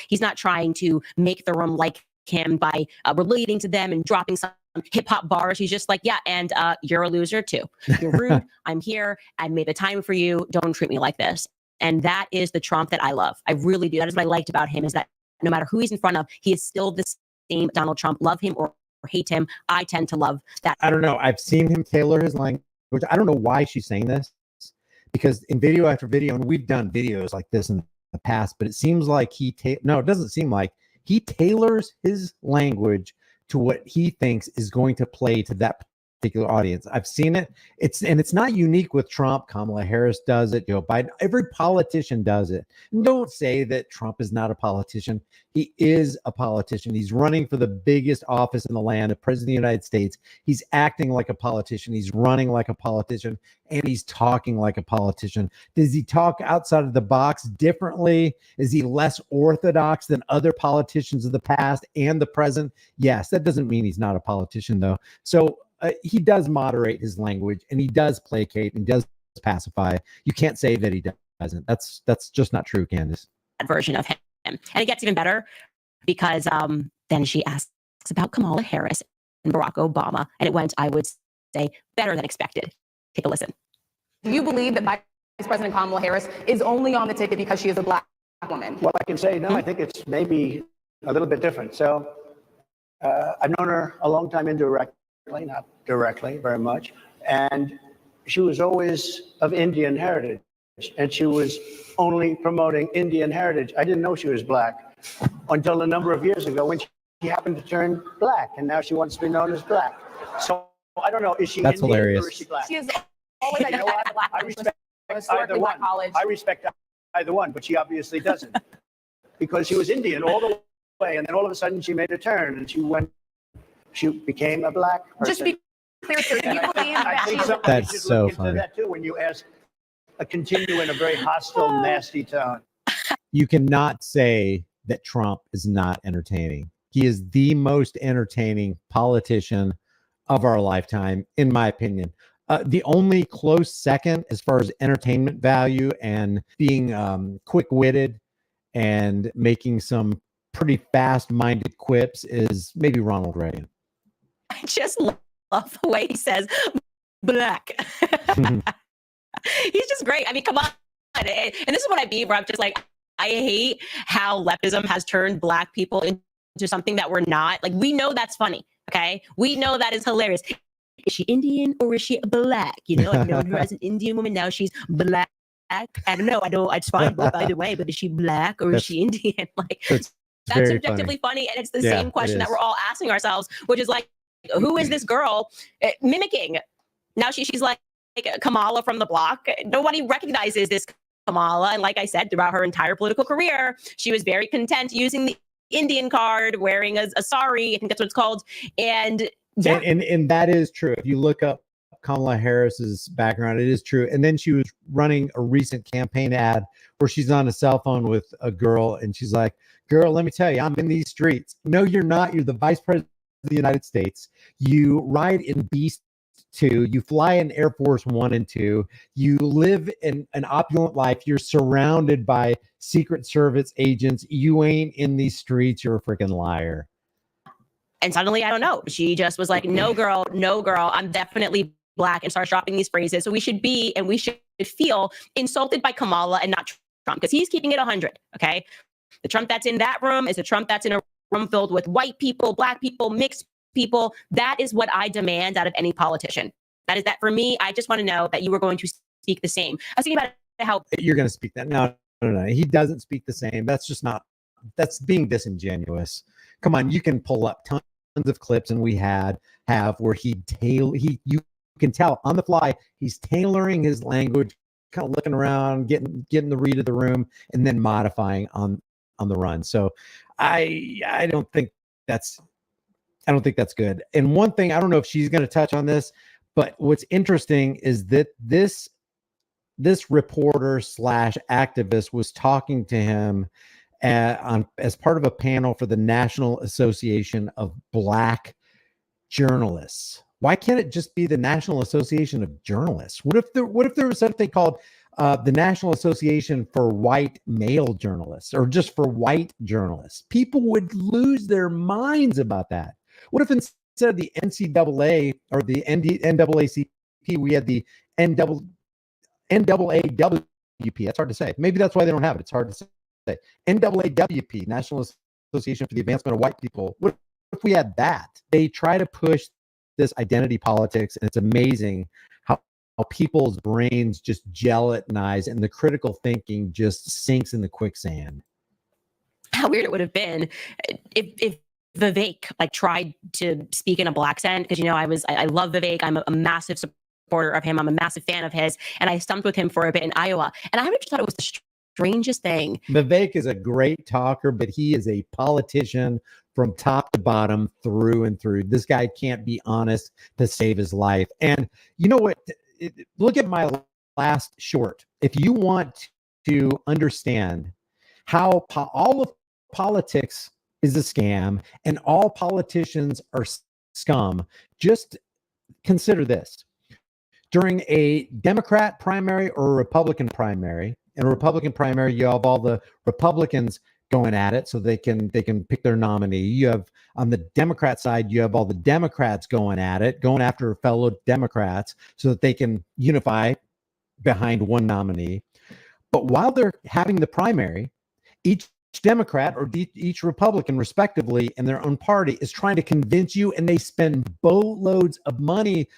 He's not trying to make the room like him by relating to them and dropping some hip hop bars. He's just like, yeah, and you're a loser too. You're rude. I'm here. I made the time for you. Don't treat me like this. And that is the Trump that I love. I really do. That is what I liked about him, is that no matter who he's in front of, he is still the same Donald Trump. Love him or hate him. I tend to love that. I don't know. I've seen him tailor his language. I don't know why she's saying this, because in video after video, and we've done videos like this in the past, but it seems like no, it doesn't seem like he tailors his language to what he thinks is going to play to that particular audience. I've seen it. It's not unique with Trump. Kamala Harris does it. Joe Biden. Every politician does it. And don't say that Trump is not a politician. He is a politician. He's running for the biggest office in the land, the president of the United States. He's acting like a politician. He's running like a politician, and he's talking like a politician. Does he talk outside of the box differently? Is he less orthodox than other politicians of the past and the present? Yes. That doesn't mean he's not a politician, though. So he does moderate his language, and he does placate and does pacify. You can't say that he doesn't. That's just not true, Candace. That version of him. And it gets even better because then she asks about Kamala Harris and Barack Obama, and it went, I would say, better than expected. Take a listen. Do you believe that Vice President Kamala Harris is only on the ticket because she is a black woman? Well, I can say no. I think it's maybe a little bit different. So I've known her a long time indirectly, not directly, very much. And she was always of Indian heritage, and she was only promoting Indian heritage. I didn't know she was black until a number of years ago when she happened to turn black, and now she wants to be known as black. So I don't know, is she That's Indian hilarious. or is she black? She is always identified as a black I woman. respect Historically either black one. college. I respect either one, but she obviously doesn't, because she was Indian all the way, and then all of a sudden she made a turn, and she became a black person. Just to be clear, sir, do you believe that she is That's should so look into funny. that too when you ask continue in a very hostile, nasty tone. You cannot say that Trump is not entertaining. He is the most entertaining politician of our lifetime, in my opinion. The only close second as far as entertainment value and being quick-witted and making some pretty fast-minded quips is maybe Ronald Reagan. I just love the way he says black. He's just great. I mean, come on. And this is what I mean, where I'm just like, I hate how leftism has turned black people into something that we're not. Like, we know that's funny, okay? We know that is hilarious. Is she Indian or is she black? You know, I've known her as an Indian woman. Now she's black. I don't know. It's fine both either way, but is she black or is she Indian? Like, that's objectively funny. And it's the same question that we're all asking ourselves, which is like, who is this girl mimicking? Now she's like Kamala from the block. Nobody recognizes this Kamala. And like I said, throughout her entire political career, she was very content using the Indian card, wearing a sari. I think that's what it's called. And yeah. And that is true. If you look up Kamala Harris's background, it is true. And then she was running a recent campaign ad where she's on a cell phone with a girl, and she's like, girl, let me tell you, I'm in these streets. No, you're not. You're the vice president of the United States. You ride in Beast 2. You fly in Air Force 1 and 2. You live in an opulent life. You're surrounded by Secret Service agents. You ain't in these streets. You're a freaking liar. And suddenly, I don't know. She just was like, no, girl, I'm definitely black, and starts dropping these phrases. So we should be, and we should feel insulted by Kamala and not Trump, because he's keeping it 100. Okay. The Trump that's in that room is a Trump that's in a room filled with white people, black people, mixed people. That is what I demand out of any politician. That is that for me. I just want to know that you were going to speak the same. I was thinking about how you're going to speak that. No. He doesn't speak the same. That's just not that's being disingenuous. Come on, you can pull up tons of clips, and we have where you can tell on the fly he's tailoring his language, kind of looking around, getting the read of the room, and then modifying on the run. So I don't think that's good. And one thing, I don't know if she's going to touch on this, but what's interesting is that this reporter / activist was talking to him as part of a panel for the National Association of Black Journalists. Why can't it just be the National Association of Journalists? What if there was something called the National Association for White Male Journalists, or just for white journalists? People would lose their minds about that. What if instead of the NCAA or the NAACP, we had the NAAWP? That's hard to say. Maybe that's why they don't have it. It's hard to say. NAAWP, National Association for the Advancement of White People. What if we had that? They try to push this identity politics, and it's amazing how people's brains just gelatinize and the critical thinking just sinks in the quicksand. How weird it would have been if Vivek tried to speak in a black accent, because I love Vivek. I'm a massive supporter of him. I'm a massive fan of his, and I stumped with him for a bit in Iowa, and I just thought it was the strangest thing. Vivek is a great talker, but he is a politician from top to bottom, through and through. This guy can't be honest to save his life. And you know what? Look at my last short. If you want to understand how all of politics is a scam and all politicians are scum, just consider this. During a Democrat primary or a Republican primary, in a Republican primary, you have all the Republicans going at it so they can pick their nominee. You have, on the Democrat side, you have all the Democrats going at it, going after fellow Democrats so that they can unify behind one nominee. But while they're having the primary, each Democrat or each Republican, respectively, in their own party is trying to convince you, and they spend boatloads of money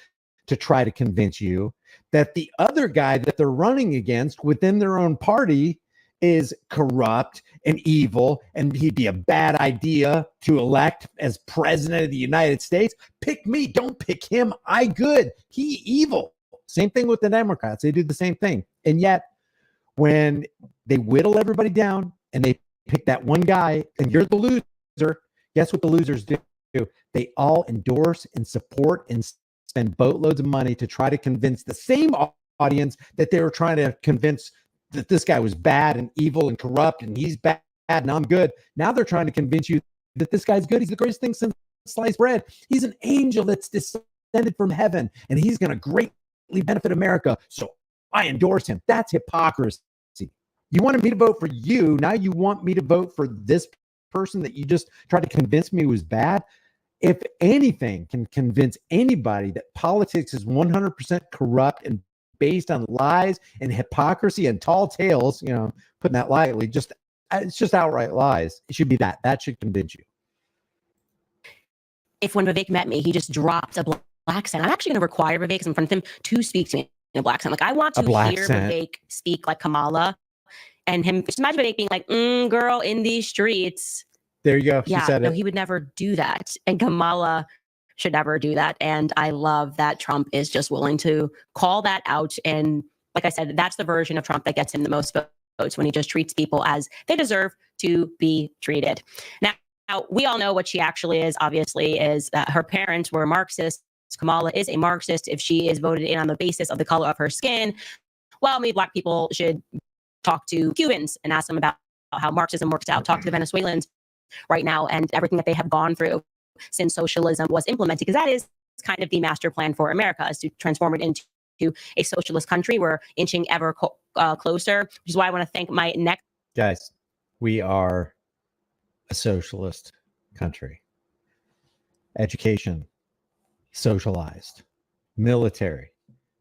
to try to convince you that the other guy that they're running against within their own party is corrupt and evil, and he'd be a bad idea to elect as president of the United States. Pick me, don't pick him. I good, he evil. Same thing with the Democrats. They do the same thing. And yet, when they whittle everybody down and they pick that one guy, and you're the loser, guess what the losers do? They all endorse and support and spend boatloads of money to try to convince the same audience that they were trying to convince that this guy was bad and evil and corrupt and he's bad and I'm good. Now they're trying to convince you that this guy's good. He's the greatest thing since sliced bread. He's an angel that's descended from heaven, and he's going to greatly benefit America. So I endorse him. That's hypocrisy. You wanted me to vote for you. Now you want me to vote for this person that you just tried to convince me was bad. If anything can convince anybody that politics is 100% corrupt and based on lies and hypocrisy and tall tales, putting that lightly, it's just outright lies. It should be that. That should convince you. If when Vivek met me, he just dropped a black accent, I'm actually going to require Vivek in front of him to speak to me in a black accent. I want to hear Vivek speak like Kamala, and him. Just imagine Vivek being like, girl, in these streets. There you go. She said he would never do that. And Kamala should never do that. And I love that Trump is just willing to call that out. And like I said, that's the version of Trump that gets him the most votes, when he just treats people as they deserve to be treated. Now, we all know what she actually is, obviously, is that her parents were Marxists. Kamala is a Marxist. If she is voted in on the basis of the color of her skin, well, maybe Black people should talk to Cubans and ask them about how Marxism works out. Talk to the Venezuelans right now and everything that they have gone through since socialism was implemented, because that is kind of the master plan for America, is to transform it into a socialist country. We're inching ever closer, which is why I want to thank my next guys. We are a socialist country. Education, socialized. Military,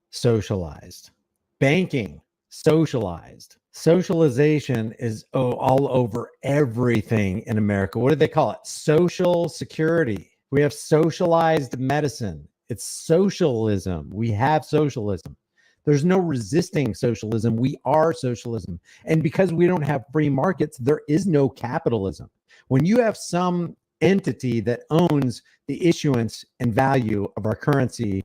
socialized. Banking, socialized. Socialization is all over everything in America. What do they call it? Social security. We have socialized medicine. It's socialism. We have socialism. There's no resisting socialism. We are socialism. And because we don't have free markets, there is no capitalism. When you have some entity that owns the issuance and value of our currency,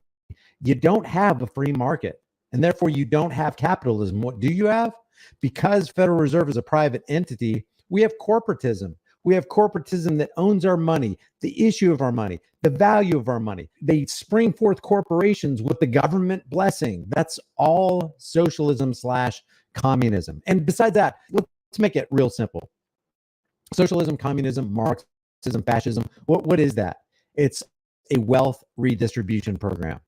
you don't have a free market. And therefore, you don't have capitalism. What do you have? Because Federal Reserve is a private entity, we have corporatism. We have corporatism that owns our money, the issue of our money, the value of our money. They spring forth corporations with the government blessing. That's all socialism / communism. And besides that, let's make it real simple. Socialism, communism, Marxism, fascism, what is that? It's a wealth redistribution program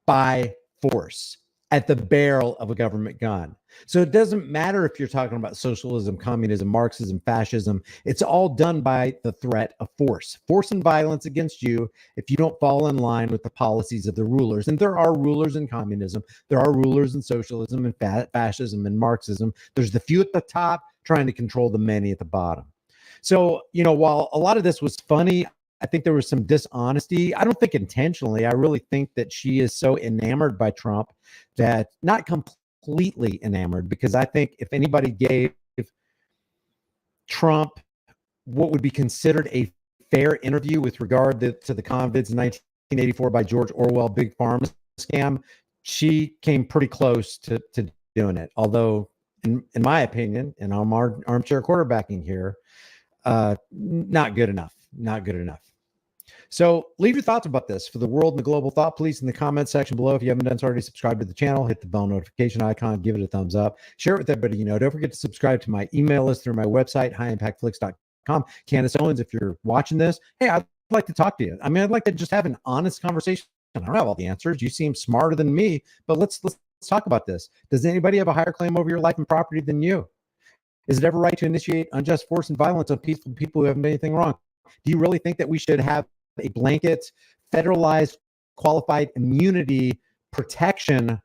by force at the barrel of a government gun. So it doesn't matter if you're talking about socialism, communism, Marxism, fascism. It's all done by the threat of force and violence against you if you don't fall in line with the policies of the rulers. And there are rulers in communism. There are rulers in socialism and fascism and Marxism. There's the few at the top trying to control the many at the bottom. So, while a lot of this was funny, I think there was some dishonesty. I don't think intentionally. I really think that she is so enamored by Trump that, not completely enamored, because I think if anybody gave Trump what would be considered a fair interview with regard to the convicts in 1984 by George Orwell, Big Pharma scam, she came pretty close to doing it. Although, in my opinion, and I'm armchair quarterbacking here, not good enough. Not good enough. So leave your thoughts about this for the world and the global thought police in the comment section below. If you haven't done so already, subscribe to the channel, hit the bell notification icon, give it a thumbs up, share it with everybody you know. Don't forget to subscribe to my email list through my website, highimpactflix.com. Candace Owens, if you're watching this, hey, I'd like to talk to you. I mean, I'd like to just have an honest conversation. I don't have all the answers. You seem smarter than me, but let's talk about this. Does anybody have a higher claim over your life and property than you? Is it ever right to initiate unjust force and violence on peaceful people who haven't done anything wrong? Do you really think that we should have a blanket, federalized, qualified immunity protection,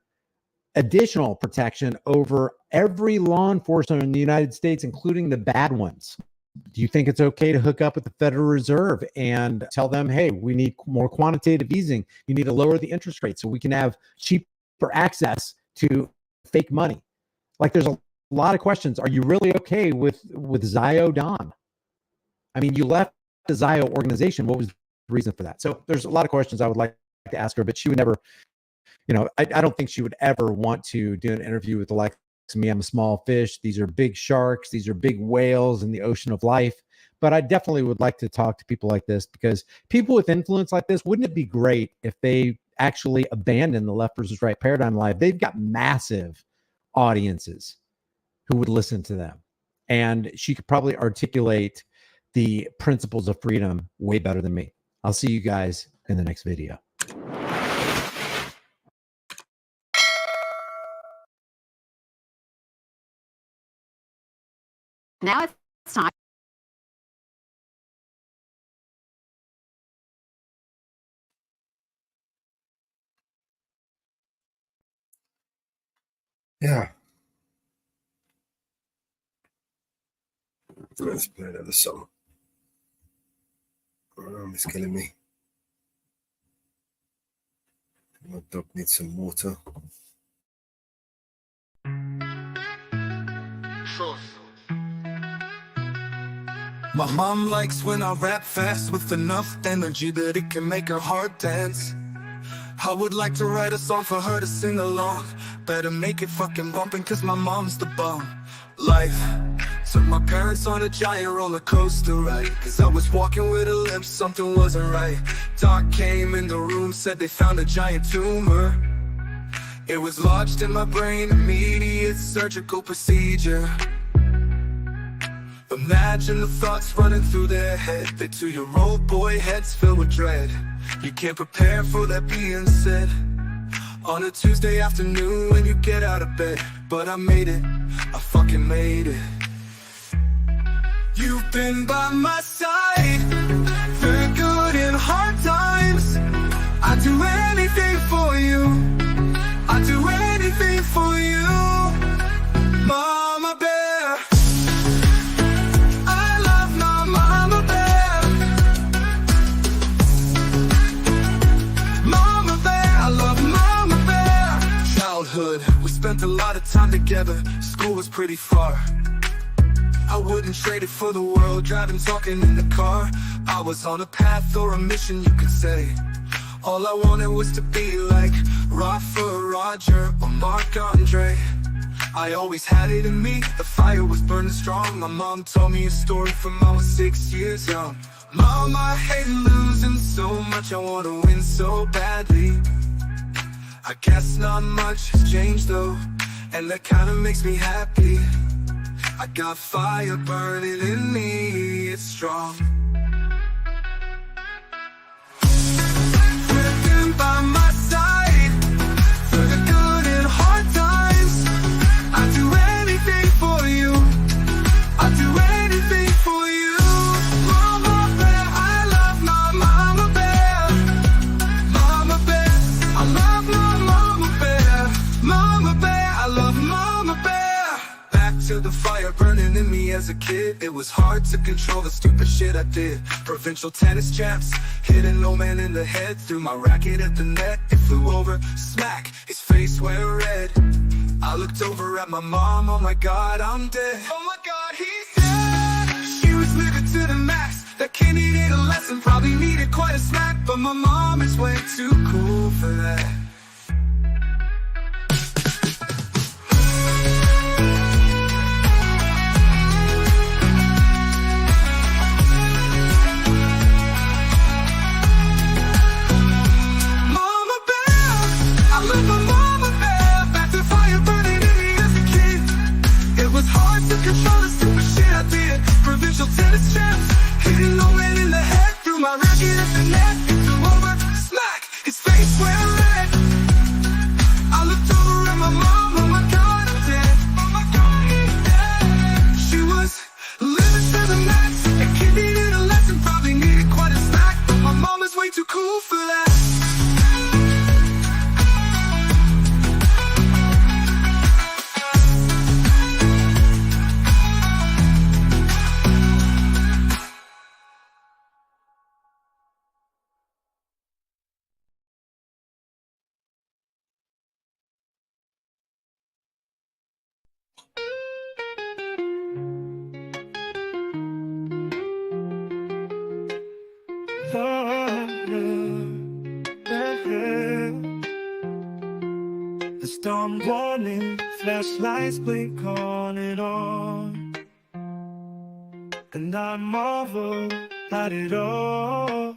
additional protection over every law enforcement in the United States, including the bad ones? Do you think it's okay to hook up with the Federal Reserve and tell them, hey, we need more quantitative easing. You need to lower the interest rate so we can have cheaper access to fake money? Like, there's a lot of questions. Are you really okay with Zio Don? I mean, you left the Zio organization. What was the reason for that? So there's a lot of questions I would like to ask her, but she would never, I don't think she would ever want to do an interview with the likes of me. I'm a small fish. These are big sharks. These are big whales in the ocean of life. But I definitely would like to talk to people like this, because people with influence like this, wouldn't it be great if they actually abandon the left versus right paradigm live? They've got massive audiences who would listen to them. And she could probably articulate the principles of freedom way better than me. I'll see you guys in the next video. Now it's time. Yeah. Let's play another song. Oh, it's killing me. My dog needs some water. My mom likes when I rap fast with enough energy that it can make her heart dance. I would like to write a song for her to sing along. Better make it fucking bumpin', cause my mom's the bomb. Life took my parents on a giant roller coaster ride, cause I was walking with a limp, something wasn't right. Doc came in the room, said they found a giant tumor. It was lodged in my brain, immediate surgical procedure. Imagine the thoughts running through their head. Their 2-year-old boy heads filled with dread. You can't prepare for that being said on a Tuesday afternoon when you get out of bed. But I made it, I fucking made it. You've been by my side through good and hard times. I'd do anything for you, I'd do anything for you, Mama Bear. I love my Mama Bear. Mama Bear, I love Mama Bear. Childhood together, school was pretty far. I wouldn't trade it for the world, driving, talking in the car. I was on a path or a mission, you could say. All I wanted was to be like Rafa, Roger, or Marc Andre. I always had it in me, the fire was burning strong. My mom told me a story from I was 6 years young. Mom, I hate losing so much, I wanna win so badly. I guess not much has changed though, and that kinda makes me happy. I got fire burning in me, it's strong. Living by my side, through the good and hard times. I'd do anything for you, I'd do anything for you. Mama bear, I love my mama bear. Mama bear, I love my mama bear. Mama bear, I love mama bear. Back to the fire burning in me as a kid. It was hard to control the stupid shit I did. Provincial tennis champs, hitting no man in the head. Threw my racket at the net, it flew over, smack, his face went red. I looked over at my mom, oh my god, I'm dead. Oh my god, he's dead. She was living to the max. That kid needed a lesson, probably needed quite a smack. But my mom is way too cool for that. Mama bear, I love my mama bear. Back to fire burning in me as a kid. It was hard to control the stupid shit I did. Provincial tennis champs, hitting no man in the head. Threw my racket at the net, it flew over, smack, his face went red. I looked over at my mom, oh my god, I'm dead. Oh my god, he's dead. She was living to the max. A kid needed a lesson, probably needed quite a smack. But my mom is way too cool for that. The storm warning, flashlights blink on and on, and I marvel at it all.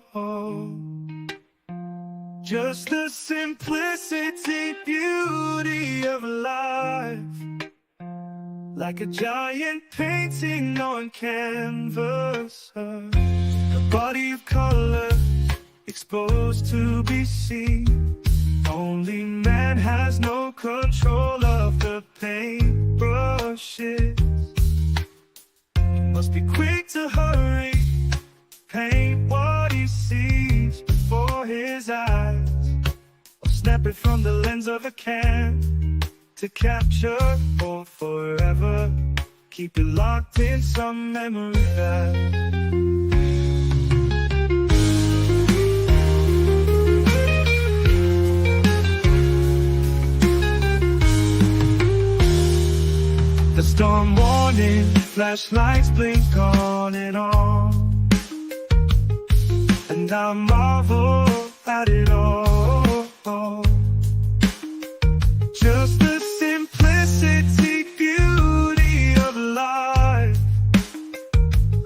Just the simplicity, beauty of life, like a giant painting on canvas. A body of color exposed to be seen. Only man has no control of the paintbrushes. He must be quick to hurry, paint what he sees before his eyes, or snap it from the lens of a can to capture for forever. Keep it locked in some memory that the storm warning, flashlights blink on and on, and I marvel at it all. Just the simplicity, beauty of life,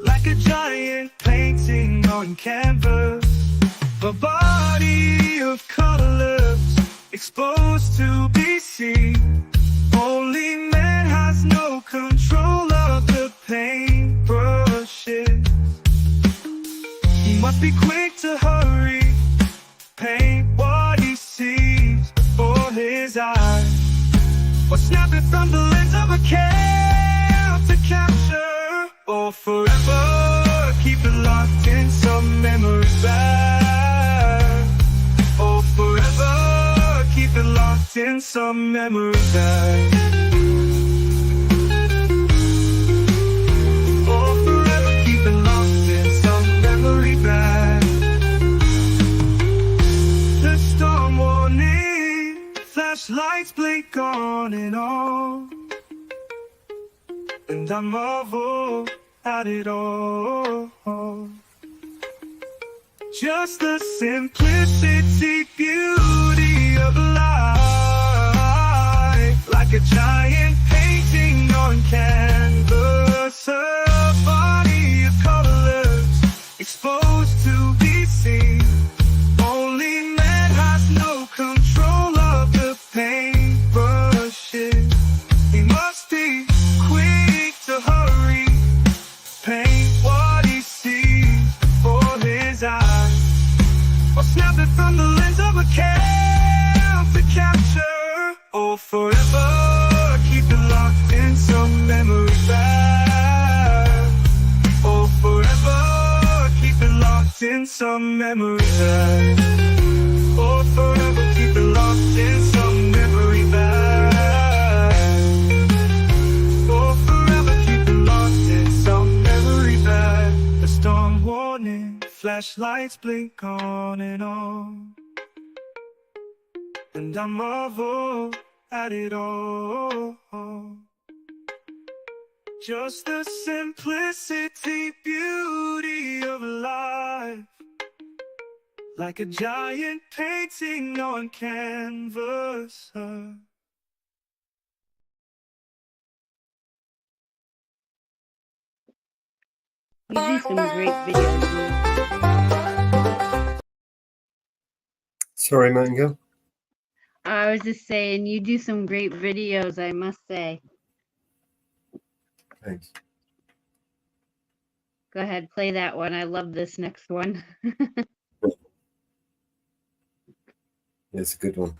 like a giant painting on canvas. A body of colors exposed to be seen. Only man has no control of the paintbrushes. He must be quick to hurry, paint what he sees before his eyes, or snap it from the lens of a can to capture or forever. Keep it locked in some memory back, or forever. Keep it locked in some memory back. Flashlights blink on and on, and I marvel at it all. Just the simplicity, beauty of life, like a giant painting on canvas, a body of colors exposed to be seen. Only man has no control of the paintbrushes. He must be quick to hurry, paint what he sees before his eyes, or snap it from the lens of a cam to capture, or forever keep it locked in some memory bag, or forever keep it locked in some memory bag, or forever keep it locked in some memory bag, or forever keep it locked in some memory bag. The storm warning, flashlights blink on and on, and I marvel at it all. Just the simplicity, beauty of life, like a giant painting on canvas. You do some great videos. Sorry, Mango. I was just saying, you do some great videos, I must say. Thanks. Go ahead, play that one. I love this next one. Yeah, it's a good one.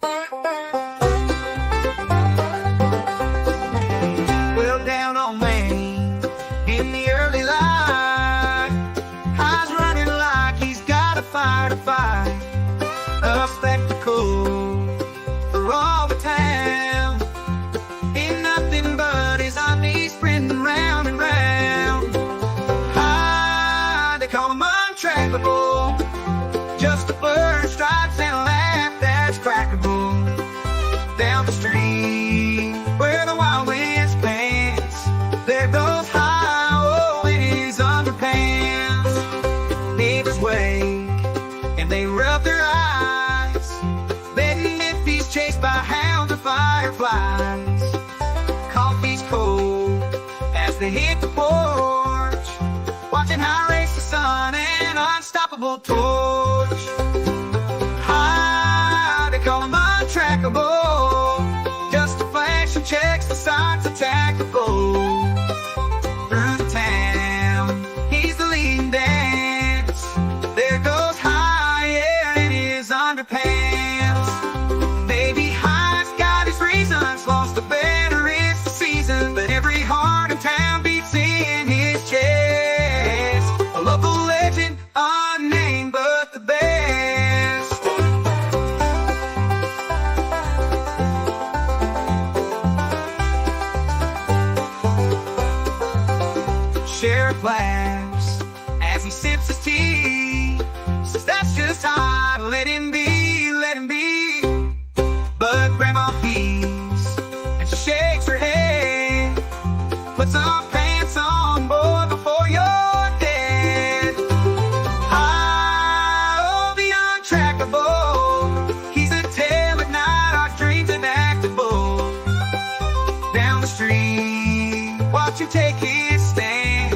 Well, down on Main, in the early light, eyes running like he's got a fire to fight, a spectacle for all the town. Ain't nothing but his knees sprinting round and round. They call him untrackable, just a blur, stripes and a laugh that's crackable. Down the street where the wild winds pants, there goes High-O in his underpants. Neighbors wake and they rub their eyes, betting if he's chased by hounds or fireflies. Coffee's cold as they hit the porch, watching how race the sun and unstoppable torch. They call him untrackable, just a flash and checks the signs attackable. Through the town, he's the leading dance. There goes High in his underpants. Baby High's got his reasons, lost the better it's the season, but every heart in town beats in his chest. A local legend, unnamed but the best. Sheriff laughs as he sips his tea, says that's just High, let him be, let him be. But Grandma pees and she shakes her head, put some pants on, boy, before you're dead. High-O, the untrackable, he's a tale at night, our dreams inactable. Down the street, watch him take his stance.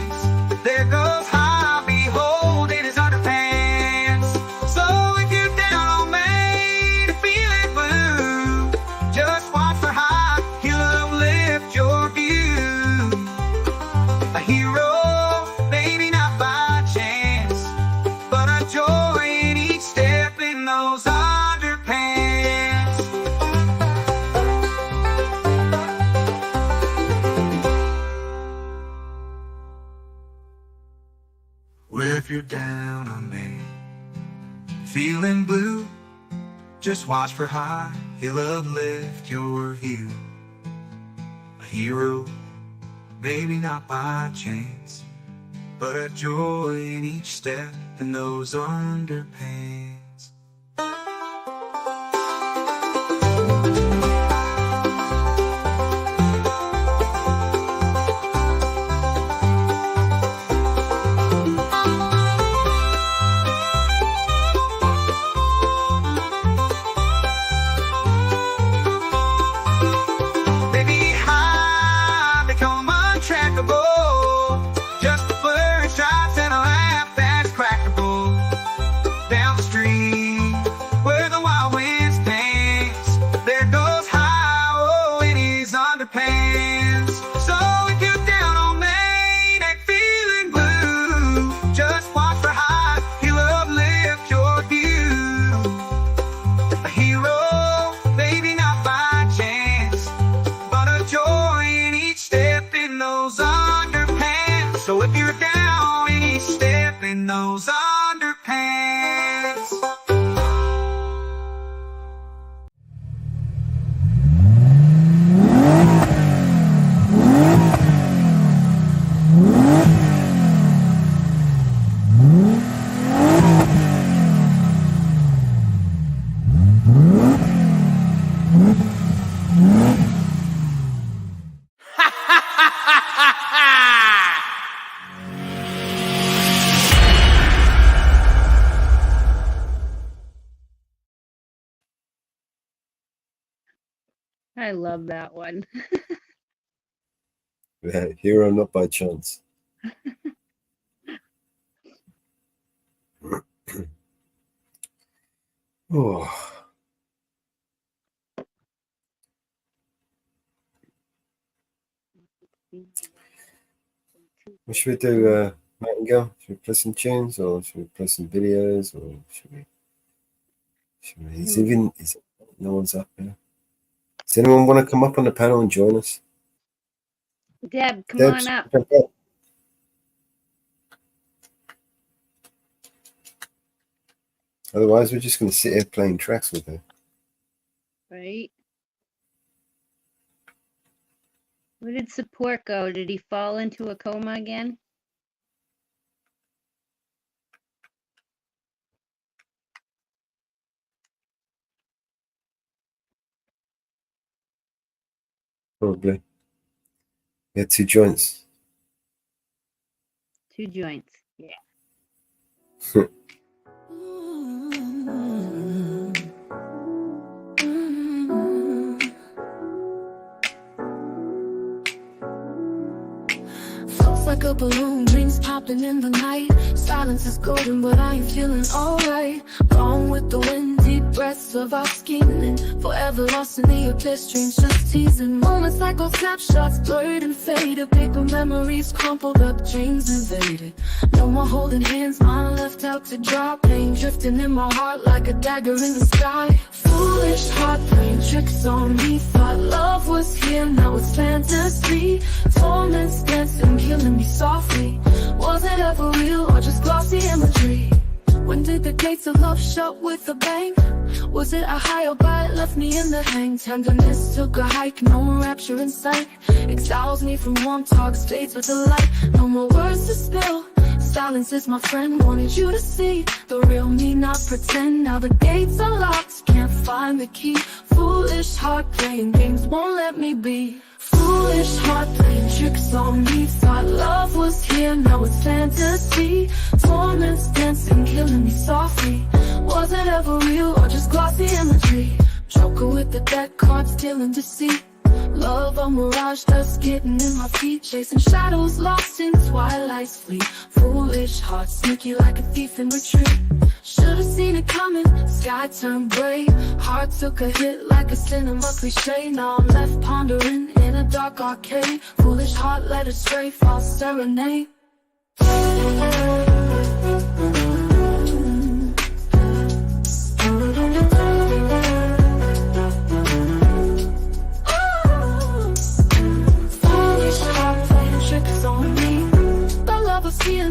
There goes High, behold in his underpants. So if you're down on Main, feeling blue, just watch for High, he'll uplift your view. A hero, maybe not by chance, but a joy in each step in those underpants. Well, if you're down on Main, feeling blue, just watch for High, he'll uplift your view. A hero, maybe not by chance, but a joy in each step in those underpants. I love that one. Yeah, hero not by chance. Oh. What should we do, Nightingale? Should we play some tunes, or should we play some videos, or should we? No one's up here. Does anyone want to come up on the panel and join us? Deb, come Deb's, on up. jump up. Otherwise, we're just going to sit here playing tracks with her. Right. Where did Support go? Did he fall into a coma again? Probably. Yeah, 2 joints. 2 joints. Yeah. Floats like a balloon, dreams popping in the night. Silence is golden, but I ain't feeling alright. Gone with the wind, deep breaths of our scheming. Forever lost in the abyss, dreams just teasing. Moments like old snapshots, blurred and faded. Paper memories crumpled up, dreams invaded. No more holding hands, mine left out to dry. Pain drifting in my heart like a dagger in the sky. Foolish heart playing tricks on me. Thought love was here, now it's fantasy. Torments dancing, killing me softly. Was it ever real or just glossy imagery? When did the gates of love shut with a bang? Was it a high or bite left me in the hang? Tenderness took a hike, no more rapture in sight. Exiles me from warm talks, fades with the light. No more words to spill. Silence is my friend, wanted you to see the real me, not pretend. Now the gates are locked, can't find the key. Foolish heart playing games won't let me be. Foolish heart playing tricks on me. Thought love was here, now it's fantasy. Torments dancing, killing me softly. Was it ever real or just glossy imagery? Joker with the deck cards, stealing deceit. Love a mirage, dust getting in my feet. Chasing shadows, lost in twilight's fleet. Foolish heart, sneaky like a thief in retreat. Should've seen it coming, sky turned gray. Heart took a hit like a cinema cliche. Now I'm left pondering in a dark arcade. Foolish heart led astray, false serenade.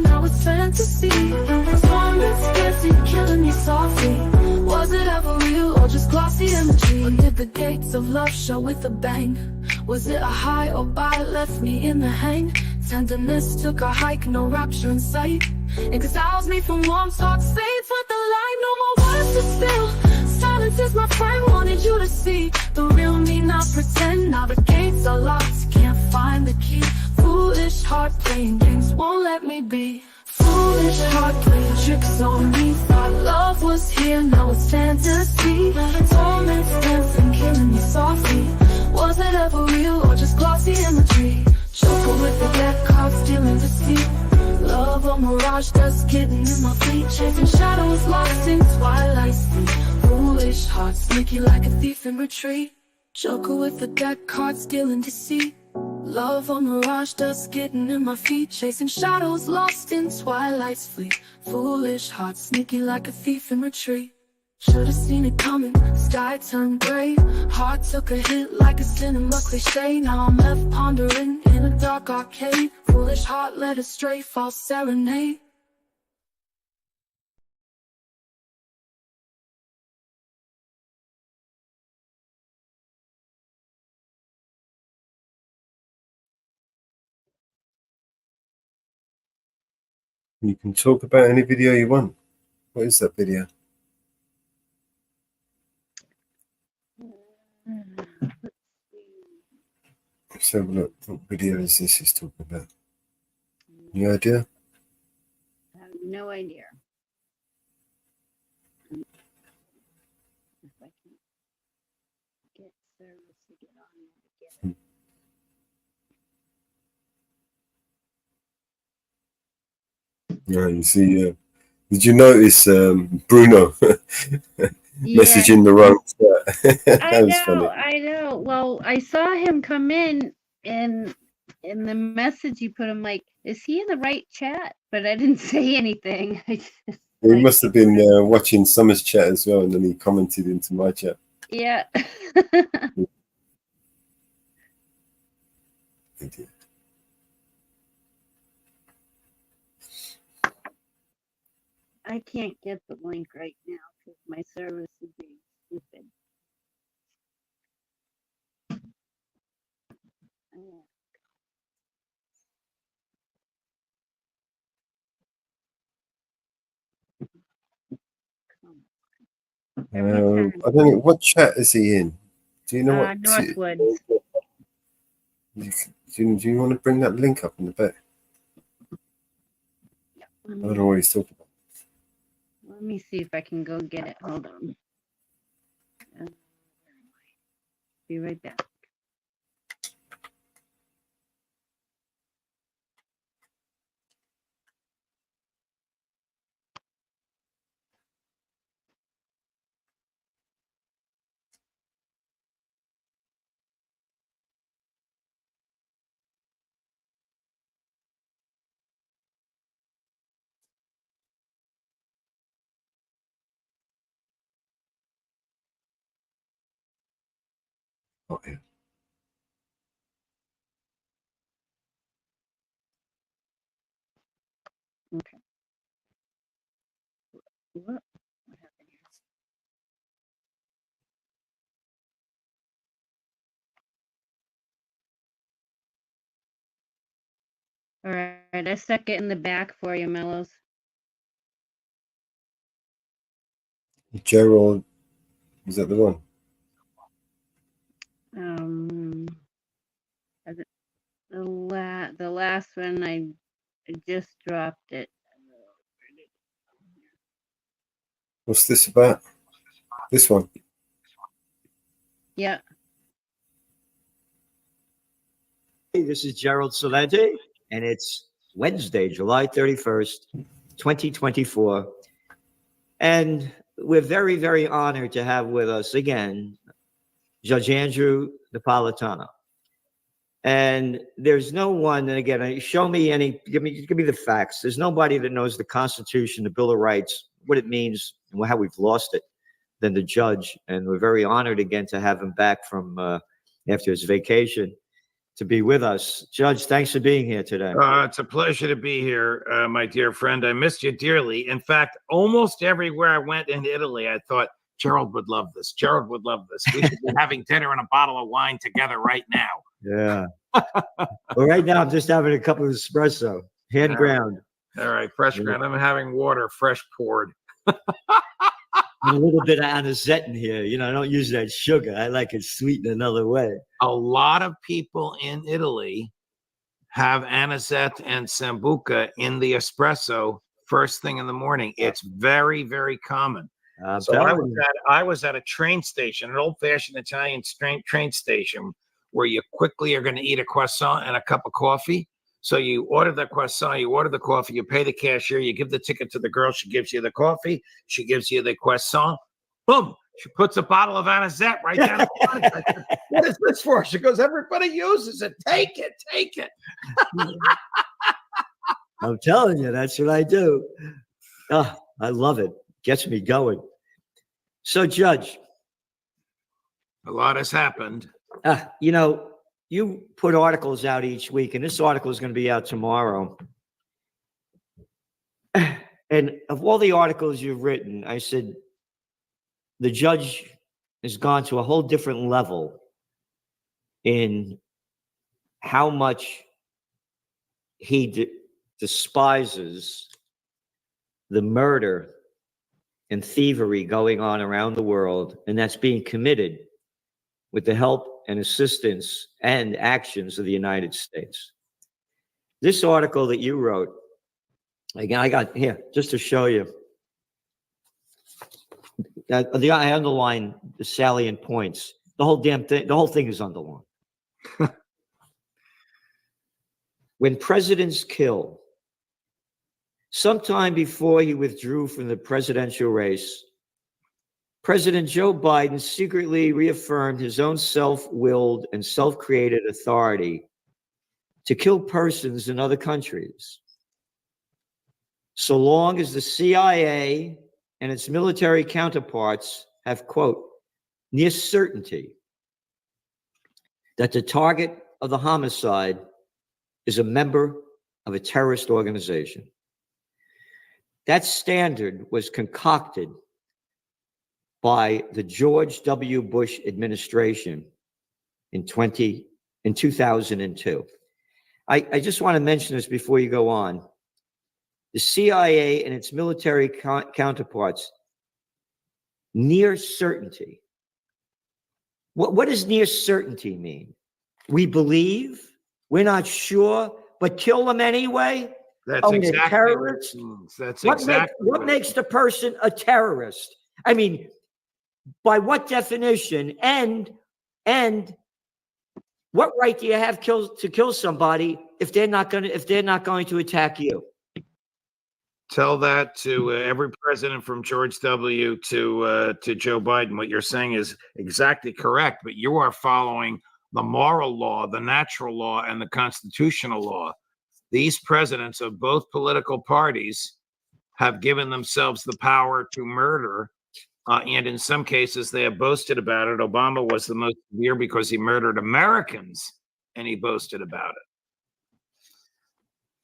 Now it's fantasy. Torments dancing, killing me softly. Was it ever real or just glossy imagery? Or did the gates of love show with a bang? Was it a high or bye left me in the hang? Tenderness took a hike, no rapture in sight. Exiles me from warm talks, fades with the light. No more words to spill. Silence is my friend, wanted you to see the real me, not pretend. Now the gates are locked, can't find the key. Foolish heart playing games won't let me be. Foolish heart playing tricks on me. Thought love was here, now it's fantasy. Torments dancing, killing me softly. Was it ever real or just glossy imagery? Joker with the deck cards, stealing deceit. Love a mirage, dust getting in my feet. Chasing shadows, lost in twilight's fleet. Foolish heart, sneaky like a thief in retreat. Joker with the deck cards, stealing deceit. Love a mirage, dust getting in my feet. Chasing shadows, lost in twilight's fleet. Foolish heart, sneaky like a thief in retreat. Should've seen it coming, sky turned gray. Heart took a hit like a cinema cliche. Now I'm left pondering in a dark arcade. Foolish heart led astray, false serenade. You can talk about any video you want. What is that video? Let's have a look. What video is this he's talking about? Any idea? I have no idea. If I can get services. Yeah, you see, did you notice Bruno Yeah. messaging the wrong chat? I That was know, funny. I know. Well, I saw him come in the message you put, I'm like, is he in the right chat? But I didn't say anything. I just He like, must have been watching Summer's chat as well, and then he commented into my chat. yeah. I can't get the link right now because my service is being stupid. I don't know what chat is he in. Do you know what? Northwoods. Do you want to bring that link up in the back? I don't know what he's talking about. Let me see if I can go get it. Hold on. Be right back. Oh, yeah. Okay. What happened here? All right, I stuck it in the back for you, Mellows. Gerald, is that the one? The last one I just dropped it. What's this about? This one. Yeah. Hey, this is Gerald Salente, and it's Wednesday, July 31st, 2024. And we're very, very honored to have with us again Judge Andrew Napolitano. And there's no one, and again, show me any, give me the facts. There's nobody that knows the Constitution, the Bill of Rights, what it means, and how we've lost it than the judge. And we're very honored again to have him back from after his vacation to be with us. Judge, thanks for being here today. It's a pleasure to be here, my dear friend. I missed you dearly. In fact, almost everywhere I went in Italy, I thought, Gerald would love this. Gerald would love this. We should be having dinner and a bottle of wine together right now. Yeah. Well, right now, I'm just having a cup of espresso, hand ground. All right, fresh ground. I'm having water, fresh poured. A little bit of anisette in here. You know, I don't use that sugar. I like it sweet in another way. A lot of people in Italy have anisette and sambuca in the espresso first thing in the morning. It's very, very common. So I was at a train station, an old-fashioned Italian train station, where you quickly are going to eat a croissant and a cup of coffee. So you order the croissant, you order the coffee, you pay the cashier, you give the ticket to the girl, she gives you the coffee, she gives you the croissant. Boom! She puts a bottle of anisette right down the front. I said, what is this for? She goes, everybody uses it. Take it, take it. I'm telling you, that's what I do. Oh, I love it. Gets me going. So, Judge. A lot has happened. You know, you put articles out each week, and this article is going to be out tomorrow. And of all the articles you've written, I said, the judge has gone to a whole different level in how much he despises the murder and thievery going on around the world, and that's being committed with the help and assistance and actions of the United States. This article that you wrote, again, I got here just to show you. I underline the salient points. The whole damn thing, the whole thing is underlined. When presidents kill, sometime before he withdrew from the presidential race, President Joe Biden secretly reaffirmed his own self-willed and self-created authority to kill persons in other countries, so long as the CIA and its military counterparts have, quote, near certainty that the target of the homicide is a member of a terrorist organization. That standard was concocted by the George W. Bush administration in 2002. I just want to mention this before you go on. The CIA and its military counterparts, near certainty. What does near certainty mean? We believe, we're not sure, but kill them anyway? That's They're exactly terrorists? what it means. That's What exactly what makes the person a terrorist? I mean, by what definition? And what right do you have to kill somebody if they're not going to attack you? Tell that to every president from George W. to Joe Biden. What you're saying is exactly correct, but you are following the moral law, the natural law, and the constitutional law. These presidents of both political parties have given themselves the power to murder, and in some cases they have boasted about it. Obama was the most severe because he murdered Americans, and he boasted about it.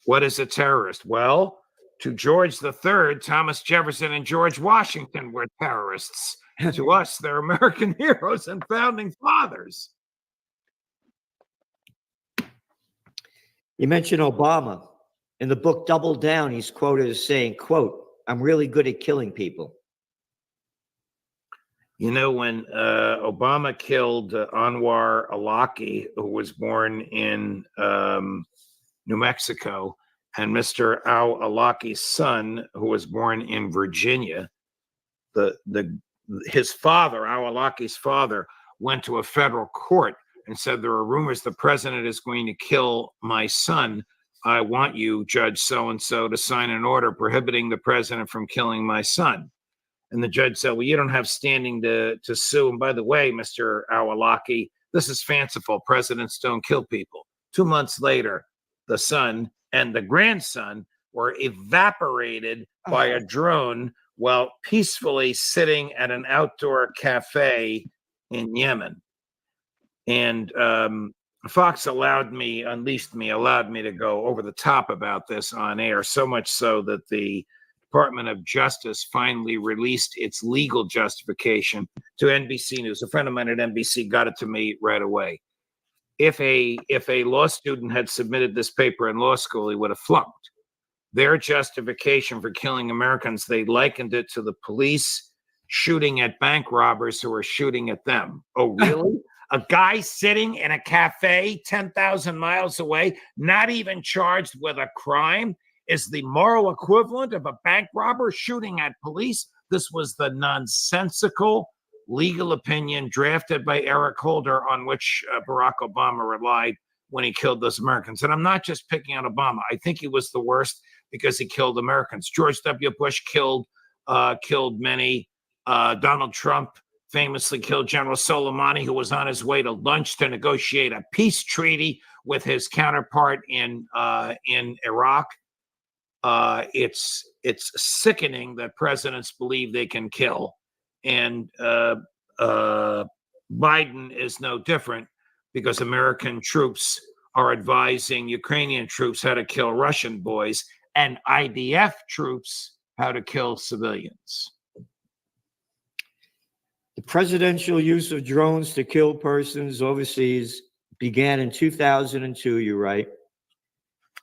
What is a terrorist? Well, to George III, Thomas Jefferson and George Washington were terrorists. To us, they're American heroes and founding fathers. You mentioned Obama. In the book Double Down, he's quoted as saying, quote, I'm really good at killing people. You know, when Obama killed Anwar Awlaki, who was born in New Mexico, and Mr. Awlaki's son, who was born in Virginia, his father, Awlaki's father, went to a federal court and said, there are rumors the president is going to kill my son. I want you, Judge so-and-so, to sign an order prohibiting the president from killing my son. And the judge said, well, you don't have standing to sue. And by the way, Mr. Awlaki, this is fanciful. Presidents don't kill people. 2 months later, the son and the grandson were evaporated by a drone while peacefully sitting at an outdoor cafe in Yemen. And Fox allowed me to go over the top about this on air, so much so that the Department of Justice finally released its legal justification to NBC News. A friend of mine at NBC got it to me right away. If a law student had submitted this paper in law school, he would have flunked. Their justification for killing Americans, they likened it to the police shooting at bank robbers who are shooting at them. Oh, really? A guy sitting in a cafe 10,000 miles away, not even charged with a crime, is the moral equivalent of a bank robber shooting at police? This was the nonsensical legal opinion drafted by Eric Holder on which Barack Obama relied when he killed those Americans. And I'm not just picking on Obama. I think he was the worst because he killed Americans. George W. Bush killed many. Donald Trump famously killed General Soleimani, who was on his way to lunch to negotiate a peace treaty with his counterpart in Iraq. It's sickening that presidents believe they can kill. And Biden is no different because American troops are advising Ukrainian troops how to kill Russian boys and IDF troops how to kill civilians. The presidential use of drones to kill persons overseas began in 2002, you're right,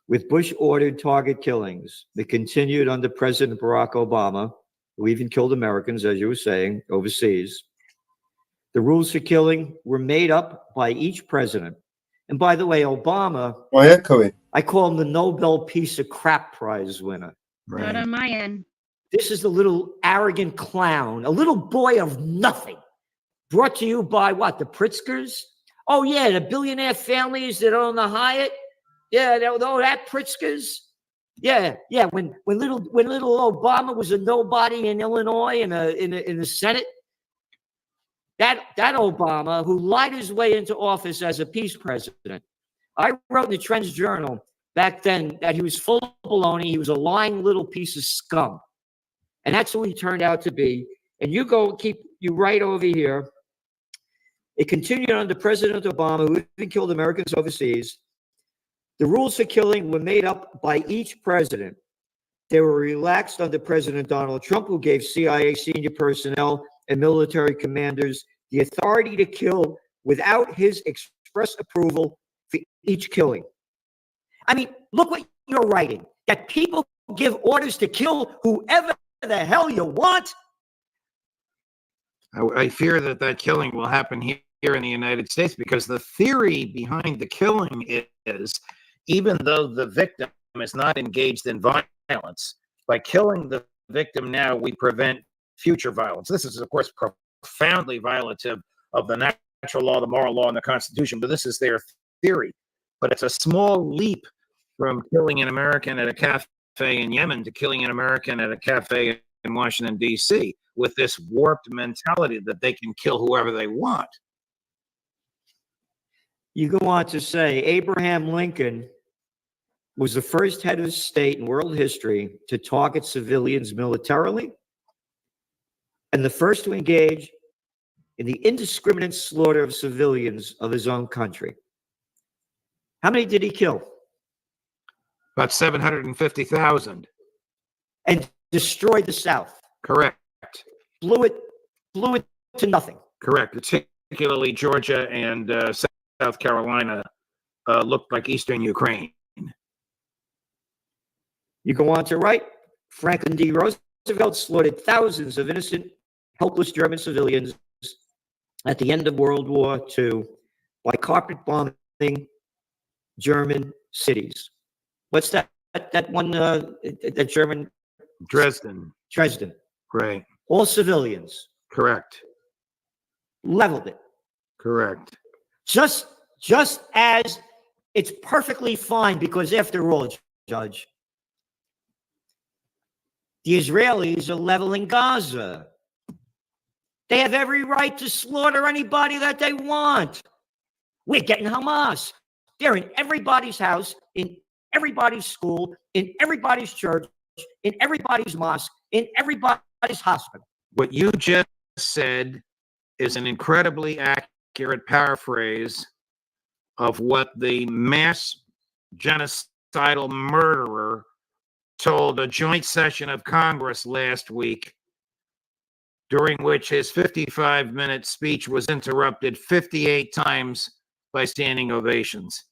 with Bush-ordered target killings that continued under President Barack Obama, who even killed Americans, as you were saying, overseas. The rules for killing were made up by each president. And by the way, Obama, I call him the Nobel Peace of Crap Prize winner. Not on my end. This is the little arrogant clown, a little boy of nothing, Brought to you by what? The Pritzkers? Oh, yeah, the billionaire families that own the Hyatt. Yeah, that Pritzkers. Yeah. When little Obama was a nobody in Illinois in the Senate, that Obama who lied his way into office as a peace president. I wrote in the Trends Journal back then that he was full of baloney. He was a lying little piece of scum, and that's who he turned out to be. And you right over here. It continued under President Obama, who even killed Americans overseas. The rules for killing were made up by each president. They were relaxed under President Donald Trump, who gave CIA senior personnel and military commanders the authority to kill without his express approval for each killing. I mean, look what you're writing, that people give orders to kill whoever the hell you want. I fear that killing will happen here in the United States, because the theory behind the killing is, even though the victim is not engaged in violence, by killing the victim now, we prevent future violence. This is, of course, profoundly violative of the natural law, the moral law, and the Constitution, but this is their theory. But it's a small leap from killing an American at a cafe in Yemen to killing an American at a cafe in Washington, D.C., with this warped mentality that they can kill whoever they want. You go on to say Abraham Lincoln was the first head of state in world history to target civilians militarily and the first to engage in the indiscriminate slaughter of civilians of his own country. How many did he kill? About 750,000. And destroyed the South. Correct. Blew it to nothing. Correct. Particularly Georgia and South Carolina looked like Eastern Ukraine. You go on to write, Franklin D. Roosevelt slaughtered thousands of innocent, helpless German civilians at the end of World War II by carpet bombing German cities. What's that one, that German? Dresden. Right. All civilians. Correct. Leveled it. Correct. Just as it's perfectly fine, because after all, Judge, the Israelis are leveling Gaza. They have every right to slaughter anybody that they want. We're getting Hamas. They're in everybody's house, in everybody's school, in everybody's church, in everybody's mosque, in everybody's hospital. What you just said is an incredibly accurate paraphrase of what the mass genocidal murderer told a joint session of Congress last week, during which his 55-minute speech was interrupted 58 times by standing ovations.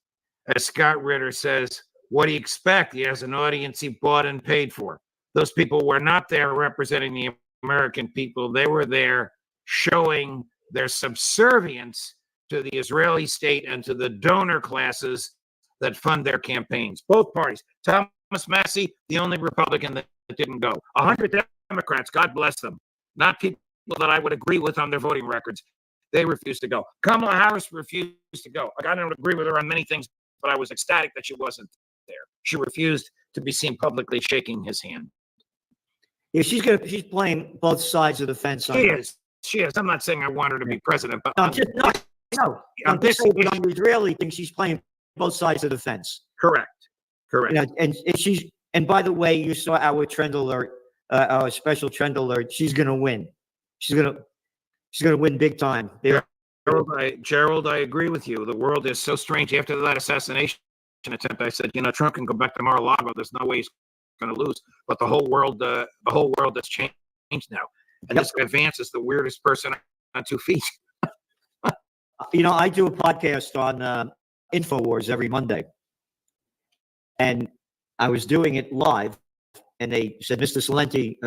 As Scott Ritter says, what do you expect? He has an audience he bought and paid for. Those people were not there representing the American people. They were there showing their subservience to the Israeli state and to the donor classes that fund their campaigns. Both parties. Thomas Massey, the only Republican that didn't go. 100 Democrats, God bless them. Not people that I would agree with on their voting records. They refused to go. Kamala Harris refused to go. I don't agree with her on many things, but I was ecstatic that she wasn't there. She refused to be seen publicly shaking his hand. Yeah, she's playing both sides of the fence. She is. I'm not saying I want her to be president, but I'm just saying on the Israeli thing, she's playing both sides of the fence. Correct. You know, and by the way, you saw our trend alert, our special trend alert. She's gonna win. She's gonna win big time. Gerald, I agree with you. The world is so strange. After that assassination attempt, I said, Trump can go back to Mar-a-Lago. There's no way he's going to lose. But the whole world has changed now. And this guy Vance is the weirdest person on 2 feet. I do a podcast on InfoWars every Monday, and I was doing it live, and they said, Mr. Salenti,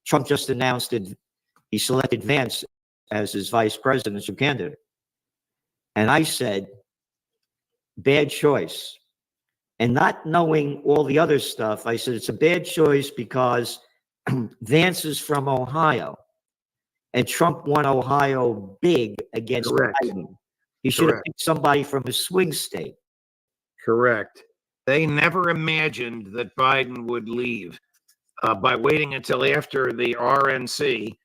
Trump just announced that he selected Vance as his vice presidential candidate. And I said, bad choice. And not knowing all the other stuff, I said, it's a bad choice because Vance is from Ohio. and Trump won Ohio big against Correct. Biden. He should have Correct. picked somebody from a swing state. Correct. They never imagined that Biden would leave. By waiting until after the RNC,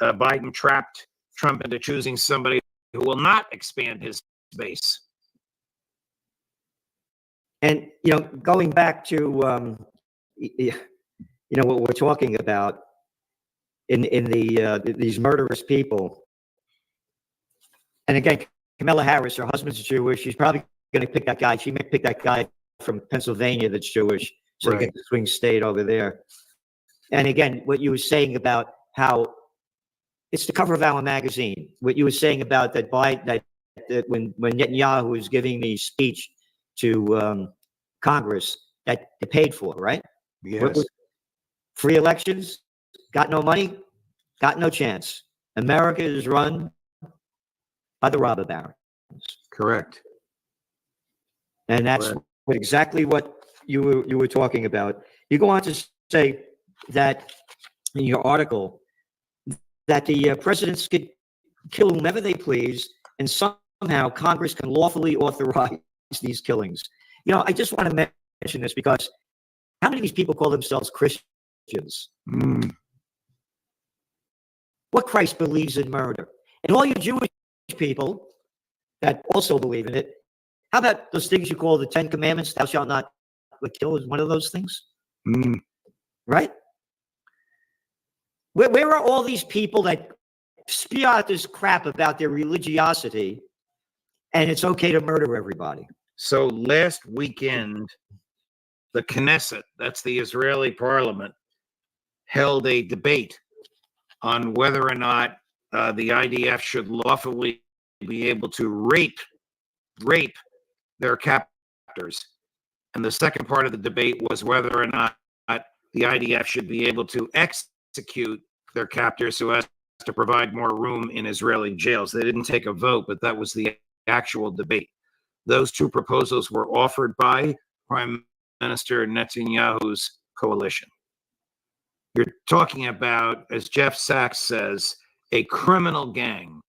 Biden trapped Trump into choosing somebody who will not expand his base. And, going back to, what we're talking about in these murderous people. And again, Kamala Harris, her husband's Jewish. She's probably going to pick that guy. She may pick that guy from Pennsylvania that's Jewish. So you Right. get the swing state over there. And again, what you were saying about how it's the cover of our magazine. What you were saying about that that when Netanyahu was giving the speech to Congress that they paid for, right? Yes. Free elections, got no money, got no chance. America is run by the robber barons. Correct. And that's exactly what you were talking about. You go on to say that in your article that the presidents could kill whomever they please, and somehow Congress can lawfully authorize these killings. I just want to mention this because how many of these people call themselves Christians? What Christ believes in murder? And all you Jewish people that also believe in it, how about those things you call the 10 Commandments? Thou shalt not kill is one of those things. Right? Where are all these people that spew out this crap about their religiosity and it's okay to murder everybody? So last weekend, the Knesset, that's the Israeli parliament, held a debate on whether or not the IDF should lawfully be able to rape their captors. And the second part of the debate was whether or not the IDF should be able to execute their captors so as to provide more room in Israeli jails. They didn't take a vote, but that was the actual debate. Those two proposals were offered by Prime Minister Netanyahu's coalition. You're talking about, as Jeff Sachs says, a criminal gang,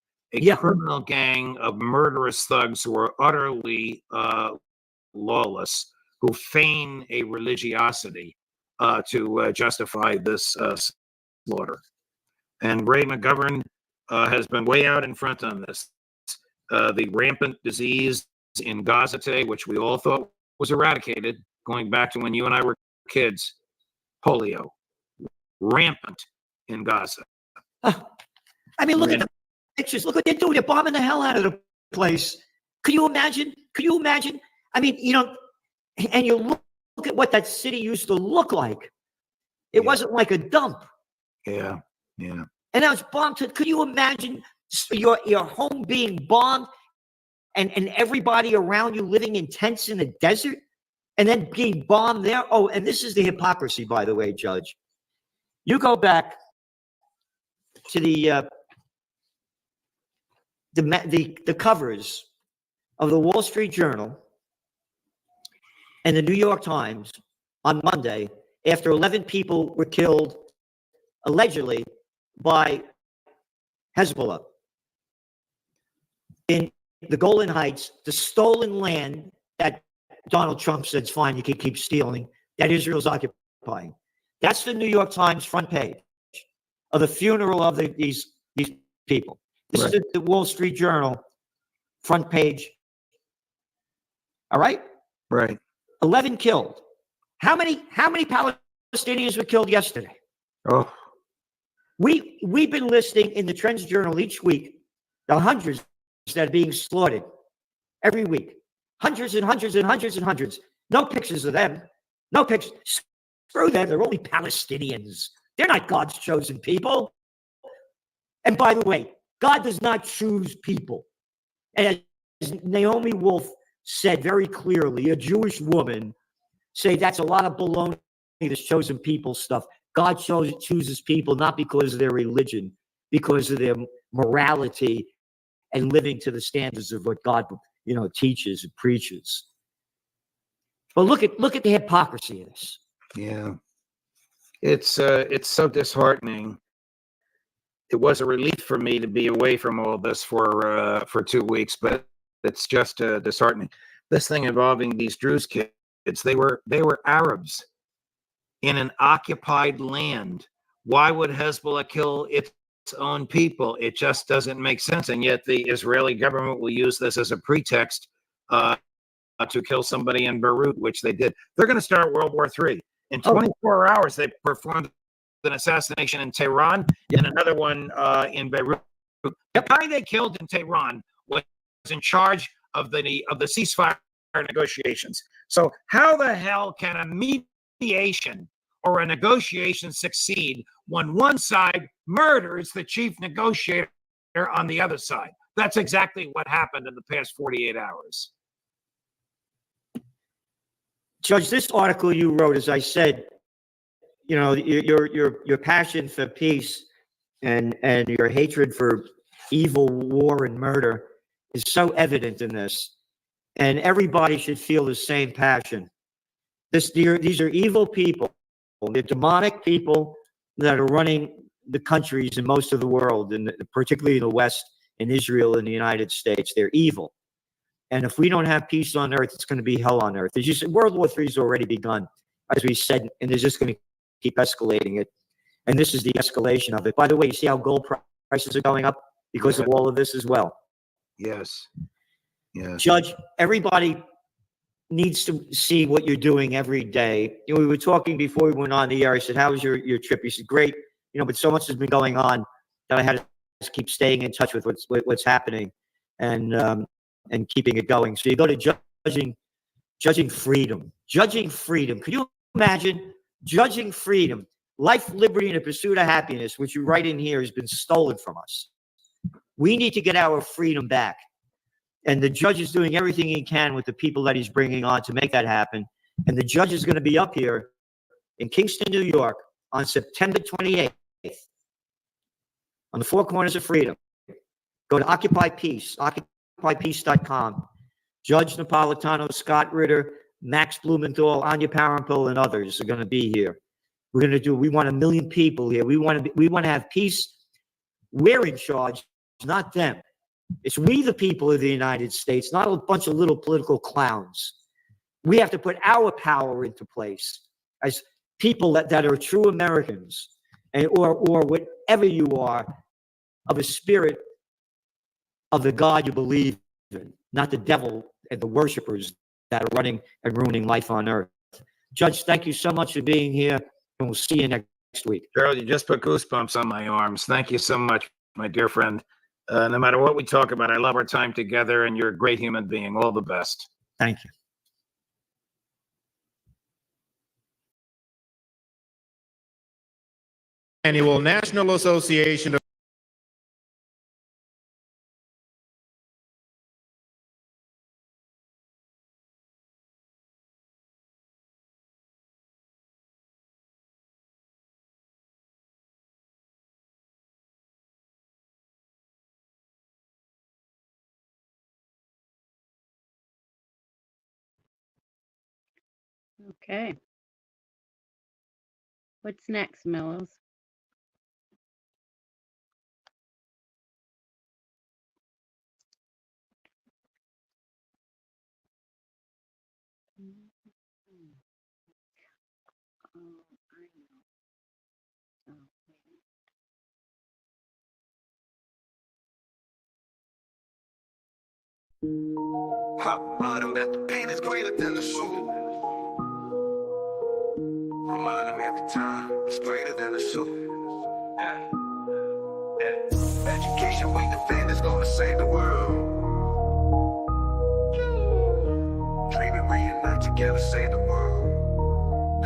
criminal gang of murderous thugs who are utterly lawless, who feign a religiosity to justify this slaughter. And Ray McGovern has been way out in front on this. The rampant disease in Gaza today, which we all thought was eradicated, going back to when you and I were kids, polio, rampant in Gaza. I mean, look at the pictures. Look what they're doing. They're bombing the hell out of the place. Could you imagine? I mean, and you look at what that city used to look like. It wasn't like a dump. Yeah. And now it's bombed. Could you imagine your home being bombed and everybody around you living in tents in the desert and then being bombed there? Oh, and this is the hypocrisy, by the way, Judge. You go back to the covers of the Wall Street Journal and the New York Times on Monday after 11 people were killed allegedly by Hezbollah in the Golan Heights, the stolen land that Donald Trump said, it's fine, you can keep stealing, that Israel's occupying. That's the New York Times front page of the funeral of these people. This is the Wall Street Journal front page. All right? Right. 11 killed. How many Palestinians were killed yesterday? Oh. We've been listing in the Trends Journal each week the hundreds that are being slaughtered every week. Hundreds and hundreds and hundreds and hundreds. No pictures of them. No pictures. Screw them. They're only Palestinians. They're not God's chosen people. And by the way, God does not choose people. And as Naomi Wolf said very clearly, a Jewish woman, say that's a lot of baloney, this chosen people stuff. God chooses people not because of their religion, because of their morality and living to the standards of what God, teaches and preaches. But look at the hypocrisy of this. Yeah. It's so disheartening it was a relief for me to be away from all this for 2 weeks, but it's just disheartening. This thing involving these Druze kids, they were Arabs in an occupied land. Why would Hezbollah kill its own people? It just doesn't make sense. And yet the Israeli government will use this as a pretext to kill somebody in Beirut, which they did. They're going to start World War III. In 24 hours, they performed an assassination in Tehran and another one in Beirut. The guy they killed in Tehran was in charge of the ceasefire negotiations. So how the hell can a mediation or a negotiation succeed when one side murders the chief negotiator on the other side? That's exactly what happened in the past 48 hours. Judge, this article you wrote, as I said, you know, your passion for peace and your hatred for evil, war, and murder is so evident in this. And everybody should feel the same passion. These are evil people. They're demonic people that are running the countries in most of the world, and particularly the West, in Israel and the United States. They're evil. And if we don't have peace on earth, it's going to be hell on earth. As you said, World War III has already begun, as we said, and they're just going to keep escalating it. And this is the escalation of it. By the way, you see how gold prices are going up because of all of this as well? Yes. Yes. Judge, everybody needs to see what you're doing every day. You know, we were talking before we went on the air. I said, how was your trip? You said, great. You know, but so much has been going on that I had to keep staying in touch with what's happening and keeping it going. So you go to judging freedom. Judging freedom. Could you imagine judging freedom? Life, liberty, and the pursuit of happiness, which you write in here, has been stolen from us. We need to get our freedom back. And the judge is doing everything he can with the people that he's bringing on to make that happen. And the judge is going to be up here in Kingston, New York on September 28th on the Four Corners of Freedom. Go to Occupy Peace, occupypeace.com. Judge Napolitano, Scott Ritter, Max Blumenthal, Anya Parampil, and others are going to be here. We want 1 million people here. We want to have peace. We're in charge, not them. It's we, the people of the United States, not a bunch of little political clowns. We have to put our power into place as people that are true Americans, and or whatever you are, of a spirit of the God you believe in, not the devil and the worshipers that are running and ruining life on earth. Judge, thank you so much for being here, and we'll see you next week. Gerald, you just put goosebumps on my arms. Thank you so much, my dear friend. No matter what we talk about, I love our time together, and you're a great human being. All the best. Thank you. Annual National Association of Okay. What's next, Mellows? Hot bottom that the pain is greater than the soul. Remind me every time it's greater than the soul. Yeah. Yeah. Education we defend is gonna save the world. Dream and reunite together, save the world.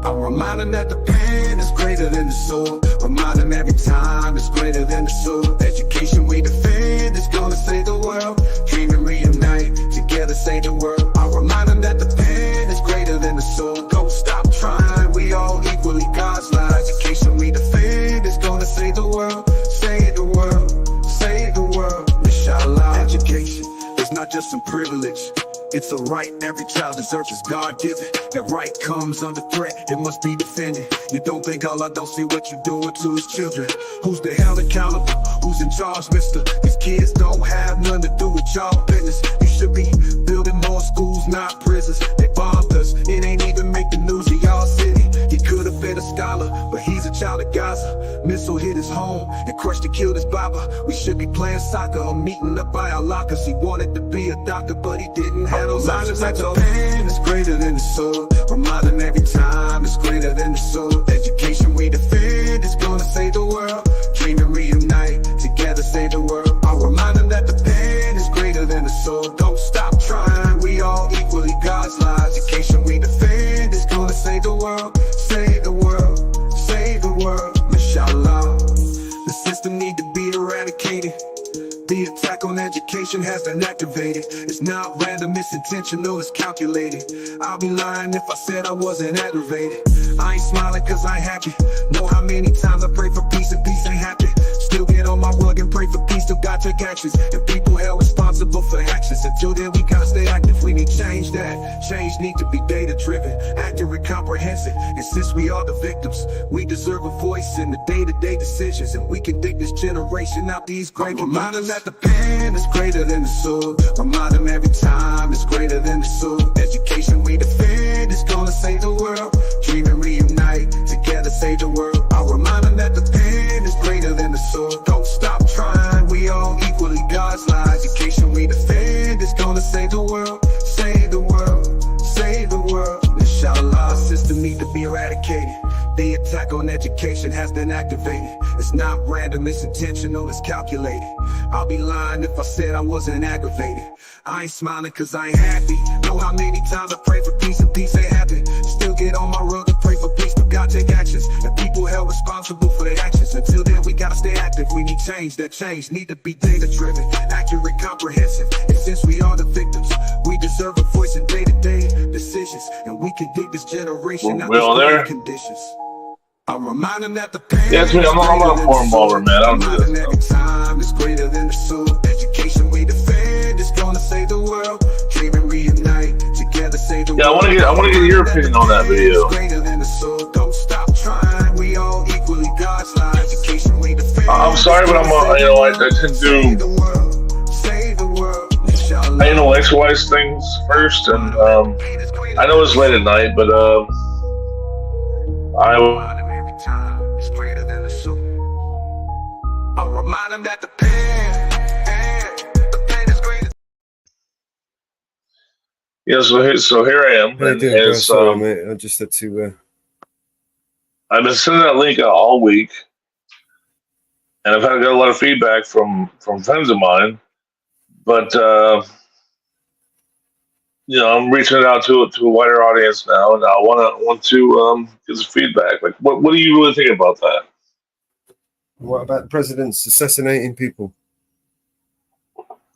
I'm reminding that the pain is greater than the soul. Remind them every time it's greater than the soul. Education we defend is gonna save the world. Dream and reunite together, save the world. I remind them that the pain is greater than the soul. Don't stop trying, we all equally God's light. Education we defend is gonna save the world. Save the world, save the world. Inshallah. Education is not just some privilege. It's a right every child deserves is God-given. That right comes under threat, it must be defended. You don't think Allah don't see what you're doing to his children? Who's the hell accountable? Who's in charge, mister? These kids don't have nothing to do with y'all business. You should be building more schools, not prisons. They bombed us, it ain't even make the news of y'all city. He could have been a scholar, but he's a child of Gaza. Missile hit his home and crushed and killed his baba. We should be playing soccer or meeting up by our lockers. He wanted to be a doctor, but he didn't have those options. Like the pen is greater than the sword. Remind him every time it's greater than the sword. Education we defend is gonna save the world. Dream to reunite, together save the world. I'll remind him that the pen is greater than the sword. Don't stop trying, we all equally God's lives. Education we defend is gonna save the world. Save the world, save the world, inshallah. The system need to be eradicated. The attack on education has been activated. It's not random, it's intentional, it's calculated. I'll be lying if I said I wasn't aggravated. I ain't smiling cause I ain't happy. Know how many times I pray for peace and peace ain't happy. Still get on my rug and pray for peace, still got take actions. And people held responsible for actions. Until then we gotta stay active, we need change that. Change need to be data driven, accurate, comprehensive. And since we are the victims, we deserve a voice in the day-to-day decisions. And we can dig this generation out these great. Remind them that the pen is greater than the sword. Remind them every time it's greater than the sword. Education we defend is gonna save the world. Dream and reunite, together save the world. I'll remind them that the pen is greater than the sword. Don't stop trying, we all equally God's lives. Education we defend is gonna save the world. Save the world, save the world. Inshallah, system need to be eradicated. The attack on education has been activated. It's not random, it's intentional, it's calculated. I'll be lying if I said I wasn't aggravated. I ain't smiling cause I ain't happy. Know how many times I pray for peace and peace ain't happen. Still get on my rug and pray for peace, but God take actions. And people held responsible for their actions. Until then we gotta stay active, we need change. That change need to be data driven, accurate, comprehensive. And since we are the victims, we deserve a voice in day-to-day decisions. And we can dig this generation out these conditions. I'll remind them that the pain yes, man, I'm not a cornballer, man. I don't do this. Every time is greater than the sword. Education we defend is gonna save the world. Dream and reunite, together save the world. I want to get your opinion on that video. Greater than the sword. Don't stop trying. We all equally God's lives. Education we defend. I'm sorry, but I tend to I intellectualize things first, and I know it's late at night, but I'll remind them that the pen is greater. Yeah, so here I am. How you doing, bro? Sorry, mate. I just had to. I've been sending that link out all week, and I've got a lot of feedback from friends of mine. But I'm reaching it out to a wider audience now, and I want to get some feedback. Like, what do you really think about that? What about presidents assassinating people?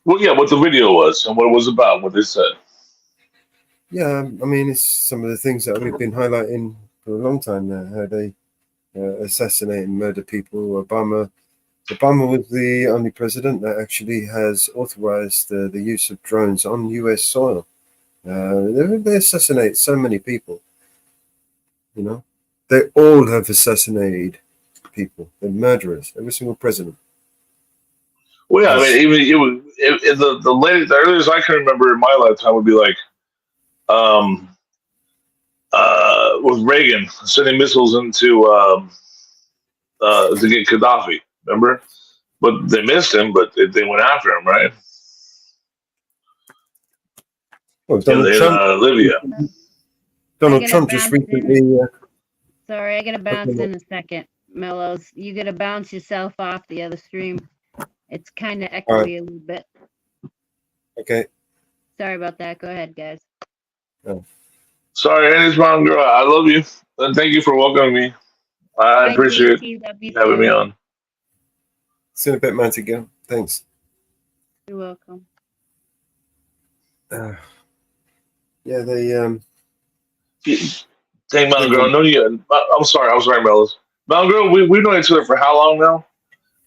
Well, yeah, what the video was and what it was about, what they said. Yeah, I mean, it's some of the things that we've been highlighting for a long time now, how they assassinate and murder people. Obama was the only president that actually has authorized the use of drones on U.S. soil. They assassinate so many people. They all have assassinated people. They're murderers. Every single president. Well, yeah, I mean, even the earliest I can remember in my lifetime would be like, with Reagan sending missiles into to get Gaddafi. Remember, but they missed him. But they went after him, right? Well, Donald Trump, Libya. Donald Trump just recently. Sorry, I gotta bounce in a second, Mellows. You gotta bounce yourself off the other stream. It's kind of echoey a little bit. Okay. Sorry about that. Go ahead, guys. Oh. Sorry, Annie's mom girl. I love you, and thank you for welcoming me. I appreciate having me on. See you in a bit, Manty girl. Thanks. You're welcome. Yeah, they Dang, Mountain Girl. No, I'm sorry, Mellows. Mountain Girl, we've known each other for how long now?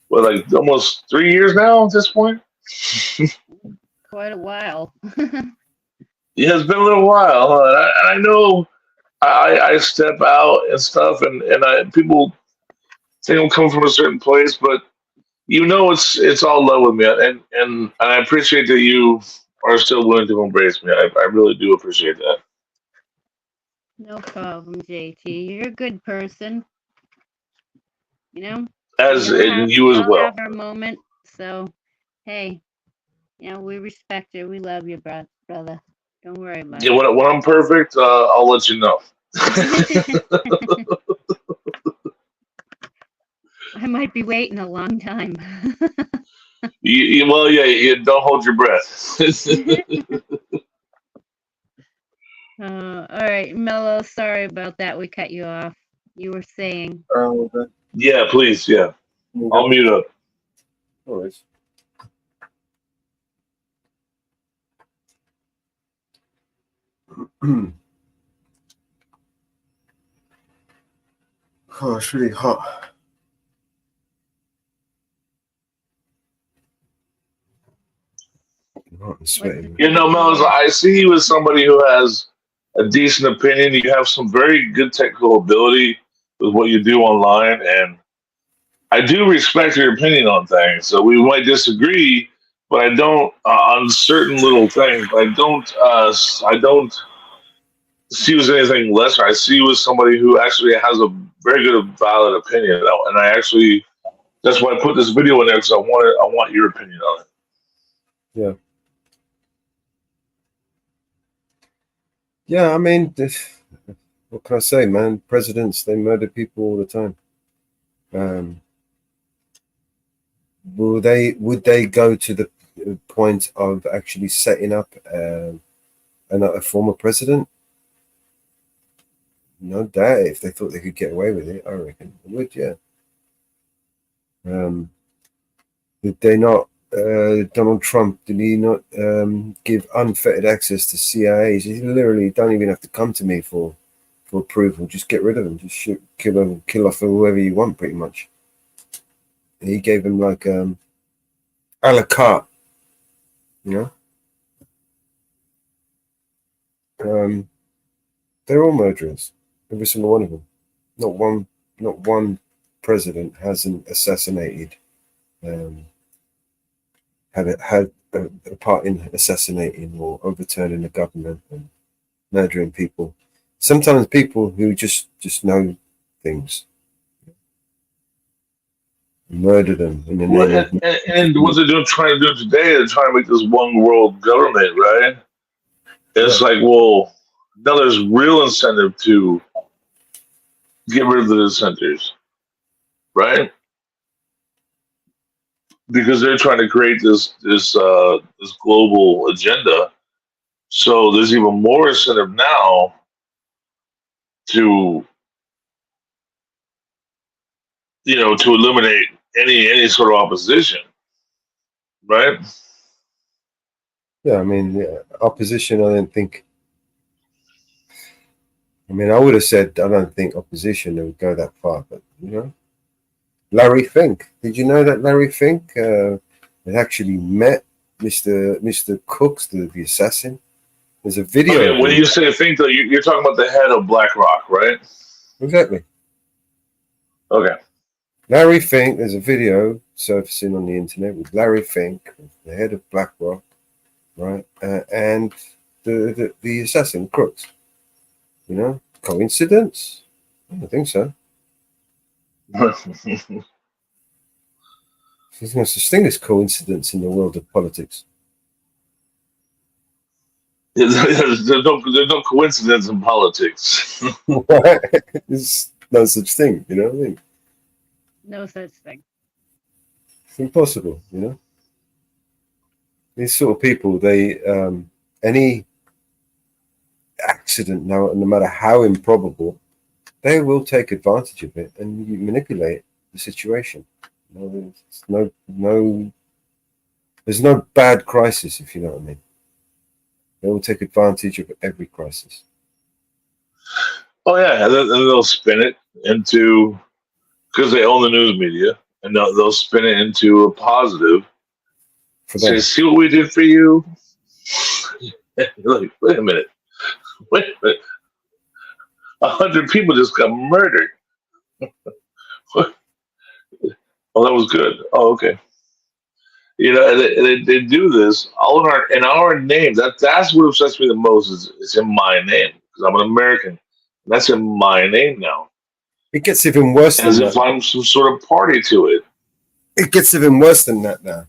Well, like almost 3 years now at this point. Quite a while. Yeah, it's been a little while, and I know I step out and stuff, and people think I'm coming from a certain place, but it's all love with me, and I appreciate that you are still willing to embrace me. I really do appreciate that. No problem, JT. You're a good person. You know, As and you we as all well. have our moment. So, hey, we respect you. We love you, brother. Don't worry about Yeah, it. when I'm perfect, I'll let you know. I might be waiting a long time. Well, yeah, you don't hold your breath. All right, Mello. Sorry about that. We cut you off. You were saying. Yeah, please, yeah. I'll mute up. Always. Oh, it's really hot. Hot and sweaty. Mel's, I see you as somebody who has a decent opinion. You have some very good technical ability with what you do online, and I do respect your opinion on things. So we might disagree, but I don't on certain little things. I don't see you as anything lesser. I see you as somebody who actually has a very good, valid opinion, and that's why I put this video in there because I want your opinion on it. Yeah. Yeah, I mean, what can I say, man? Presidents, they murder people all the time. Would they go to the point of actually setting up a former president? No doubt. If they thought they could get away with it, I reckon they would. Yeah. Did they not? Donald Trump, did he not give unfettered access to CIA? He literally don't even have to come to me for approval. Just get rid of them. Just shoot, kill off whoever you want, pretty much. He gave them like a la carte, they're all murderers, every single one of them. Not one president hasn't assassinated, had a part in assassinating or overturning the government and murdering people. Sometimes people who just know things, murder them in the name of. And what they're trying to do today, they're trying to make this one world government, right? It's like, well, now there's real incentive to get rid of the dissenters, right? Because they're trying to create this global agenda. So there's even more incentive now to to eliminate any sort of opposition, right? Yeah, I mean, opposition. I don't think. I mean, I would have said I don't think opposition would go that far, but Larry Fink. Did you know that Larry Fink had actually met Mr. Cooks, the assassin? There's a video. Okay, when you say Fink, though, you're talking about the head of BlackRock, right? Exactly. Okay. Larry Fink. There's a video surfacing on the internet with Larry Fink, the head of BlackRock, right, and the assassin Crooks. Coincidence? I don't think so. There's no such thing as coincidence in the world of politics. There's no coincidence in politics. There's no such thing, you know what I mean? No such thing. It's impossible, These sort of people, they any accident, no matter how improbable, they will take advantage of it and manipulate the situation. There's no bad crisis, if you know what I mean. They will take advantage of every crisis. Oh yeah, and then they'll spin it into, because they own the news media, and they'll spin it into a positive. Say, see what we did for you. You're like, wait a minute. Wait a minute. 100 people just got murdered. Oh, that was good. Oh, okay. You know, and they do this all in our name. That's what upsets me the most. Is it's in my name because I'm an American. That's in my name now, It gets even worse as than if that. I'm some sort of party to it. It gets even worse than that now.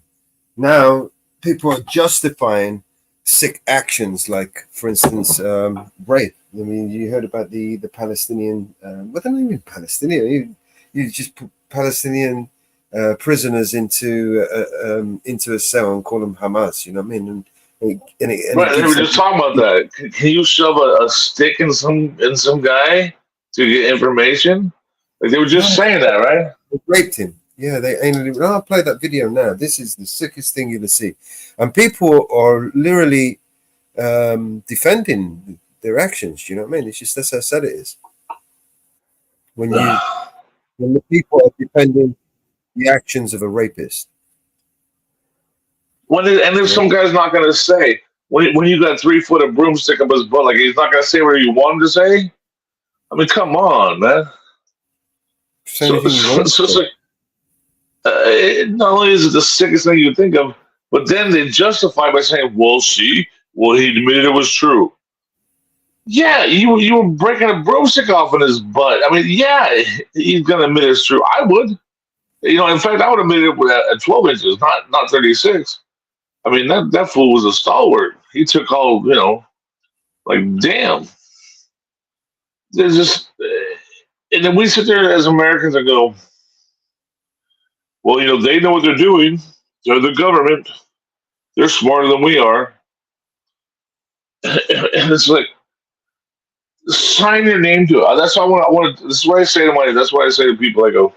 Now people are justifying sick actions, like, for instance, rape. I mean, you heard about the Palestinian. What do they mean Palestinian? You just put Palestinian prisoners into a cell and call them Hamas. You know what I mean? And it Right, they were gives just them, talking about that. Can you shove a stick in some guy to get information? Like they were just saying that, right? they raped him. Yeah, they anally. I'll play that video now. This is the sickest thing you'll see, and people are literally defending their actions. You know what I mean? It's just that's how sad it is. When the people are defending the actions of a rapist. And if some guy's not going to say when you got 3 foot of broomstick up his butt, like he's not going to say what you want him to say. I mean, come on, man. So it's like not only is it the sickest thing you could think of, but then they justify by saying, "Well, see, well, he admitted it was true." Yeah, you were breaking a broomstick off in his butt. I mean, yeah, he's gonna admit it's true. I would, you know. In fact, I would admit it at 12 inches, not 36. I mean, that fool was a stalwart. He took all, you know, like damn. There's just, and then we sit there as Americans and go, well, you know, they know what they're doing. They're the government. They're smarter than we are. And it's like, sign your name to it. That's what I want. This is what I say to That's what I say to people. I go,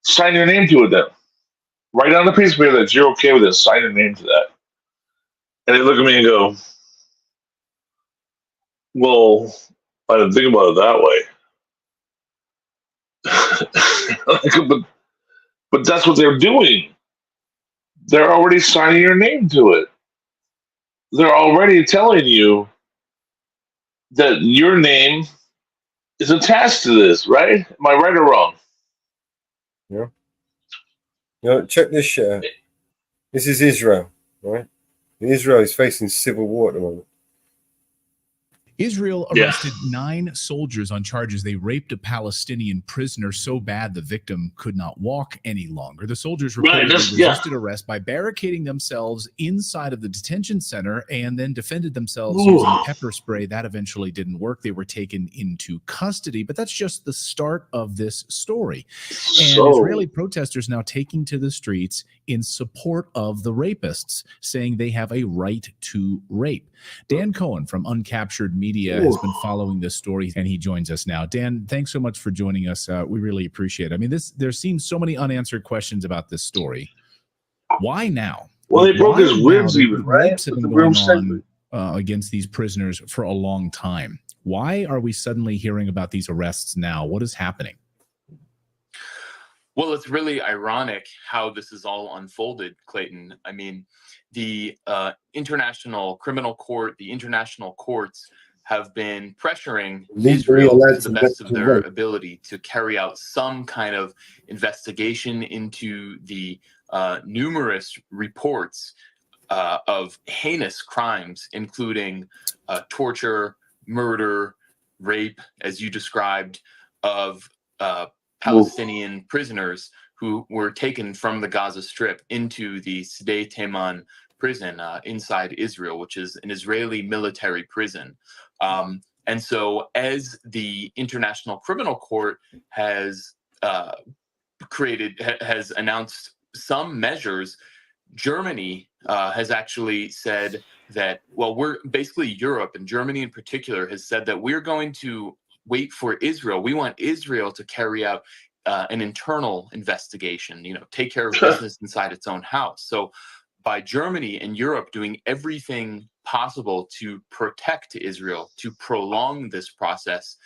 sign your name to it. Then write down the piece of paper that you're okay with it. Sign your name to that. And they look at me and go, well, I didn't think about it that way. But that's what they're doing. They're already signing your name to it. They're already telling you that your name is attached to this, right? Am I right or wrong? Yeah. You know, check this shit out. This is Israel, right? Israel is facing civil war at the moment. Israel arrested 9 soldiers on charges they raped a Palestinian prisoner so bad the victim could not walk any longer. The soldiers reportedly resisted arrest by barricading themselves inside of the detention center and then defended themselves using pepper spray. That eventually didn't work. They were taken into custody, but that's just the start of this story. And Israeli protesters now taking to the streets in support of the rapists, saying they have a right to rape. Dan Cohen from Uncaptured Media has been following this story, and he joins us now. Dan, thanks so much for joining us. We really appreciate it. I mean, there seems so many unanswered questions about this story. Why now? Well, they broke his ribs even, right? Rapes have been going on against these prisoners for a long time. Why are we suddenly hearing about these arrests now? What is happening? Well, it's really ironic how this is all unfolded, Clayton. I mean, the International Criminal Court, the international courts have been pressuring Israel to the best of their ability to carry out some kind of investigation into the numerous reports of heinous crimes, including torture, murder, rape, as you described, of Palestinian prisoners who were taken from the Gaza Strip into the Sde Teman prison inside Israel, which is an Israeli military prison. And so as the International Criminal Court has has announced some measures, Germany has actually said that, well, we're basically Europe, and Germany in particular has said that we're going to wait for Israel. We want Israel to carry out an internal investigation, you know, take care of business inside its own house. So by Germany and Europe doing everything possible to protect Israel, to prolong this process,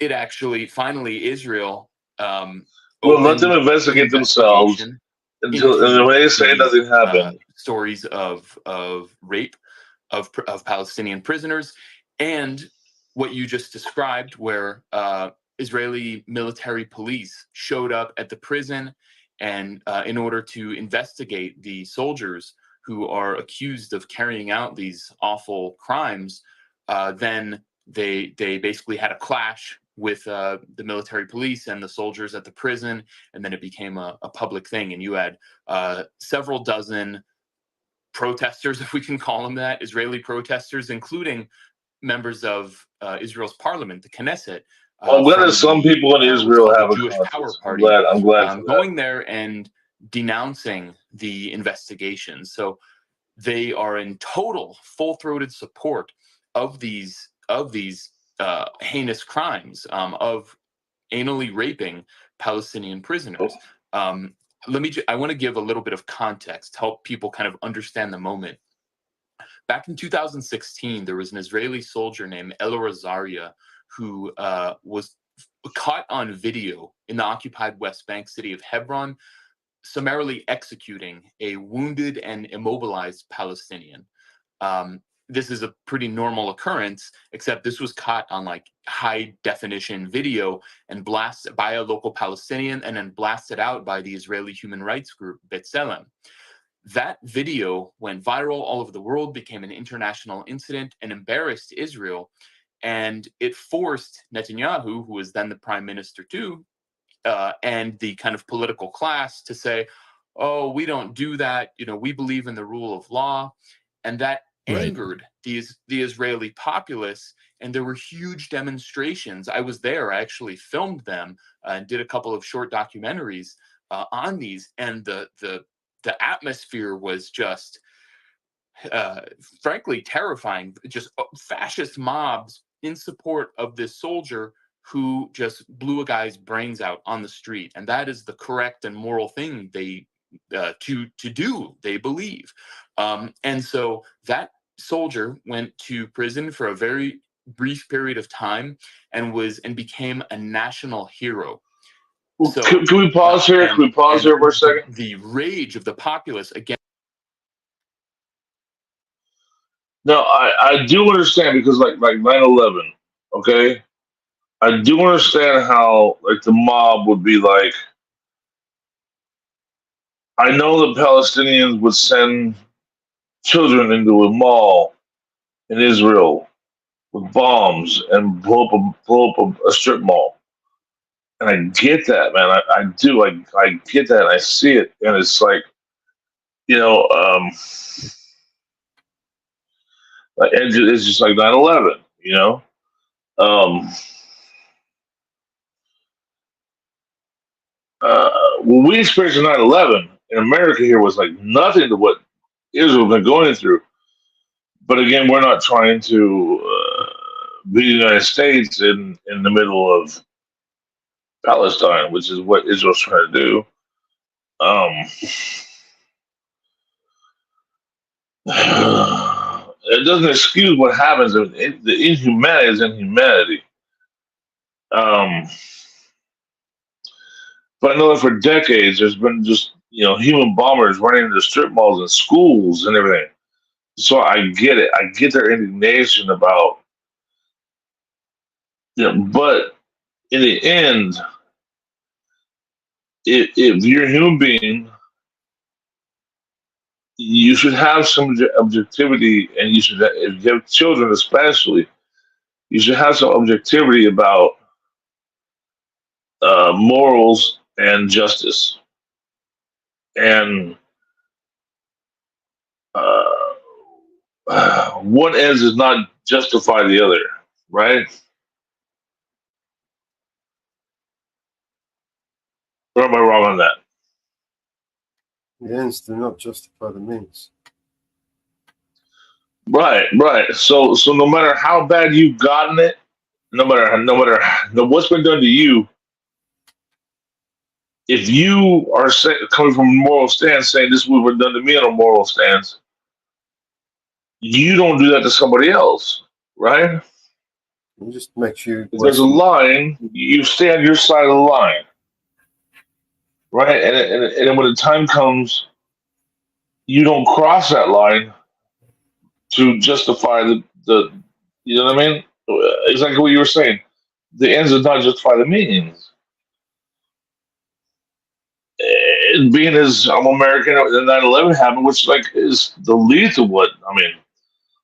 it actually, finally, Israel let them investigate themselves until when they say nothing happened. Stories of rape of Palestinian prisoners, and what you just described, where Israeli military police showed up at the prison and in order to investigate the soldiers who are accused of carrying out these awful crimes, then they basically had a clash with the military police and the soldiers at the prison, and then it became a public thing. And you had several dozen protesters, if we can call them that, Israeli protesters, including members of Israel's parliament, the Knesset. I'm glad that some people in Israel have a Jewish Power conscience. Party. I'm glad for Going there and denouncing the investigation. So they are in total full-throated support of these heinous crimes of anally raping Palestinian prisoners. I want to give a little bit of context, help people kind of understand the moment. Back in 2016, there was an Israeli soldier named Elor Azaria who was caught on video in the occupied West Bank city of Hebron, summarily executing a wounded and immobilized Palestinian. This is a pretty normal occurrence, except this was caught on like high definition video and blasted by a local Palestinian and then blasted out by the Israeli human rights group B'Tselem. That video went viral all over the world, became an international incident, and embarrassed Israel. And it forced Netanyahu, who was then the prime minister too, and the kind of political class to say, oh, we don't do that. You know, we believe in the rule of law. And that angered the Israeli populace. And there were huge demonstrations. I was there. I actually filmed them and did a couple of short documentaries on these. And the atmosphere was just, frankly, terrifying. Just fascist mobs in support of this soldier who just blew a guy's brains out on the street. And that is the correct and moral thing they to do, they believe. And so that soldier went to prison for a very brief period of time and became a national hero. So, can we pause here? Can we pause here for a second? The rage of the populace again. No, I do understand, because like 9/11, okay? I do understand how like the mob would be like, I know the Palestinians would send children into a mall in Israel with bombs and blow up a strip mall. And I get that, man. I do. I get that. And I see it. And it's like, you know, it's just like 9/11, you know? When we experienced 9/11 in America here was like nothing to what Israel has been going through. But again, we're not trying to be the United States in the middle of Palestine, which is what Israel's trying to do. It doesn't excuse what happens. The inhumanity is inhumanity. But I know that for decades, there's been just, you know, human bombers running into strip malls and schools and everything. So I get it. I get their indignation about, you know, but in the end, if you're a human being, you should have some objectivity, and you should, if you have children especially, you should have some objectivity about morals and justice. And one end does not justify the other, right? Or am I wrong on that? The ends do not justify the means. Right. So no matter how bad you've gotten it, no matter what's been done to you, if you are coming from a moral stance, saying this is what was done to me on a moral stance, you don't do that to somebody else, right? It just makes you. If there's a line, you stay on your side of the line, right? And when the time comes, you don't cross that line. to justify the you know what I mean? Exactly what you were saying. The ends does not justify the means. And being as I'm American, and 9/11 happened, which like is the least of what I mean.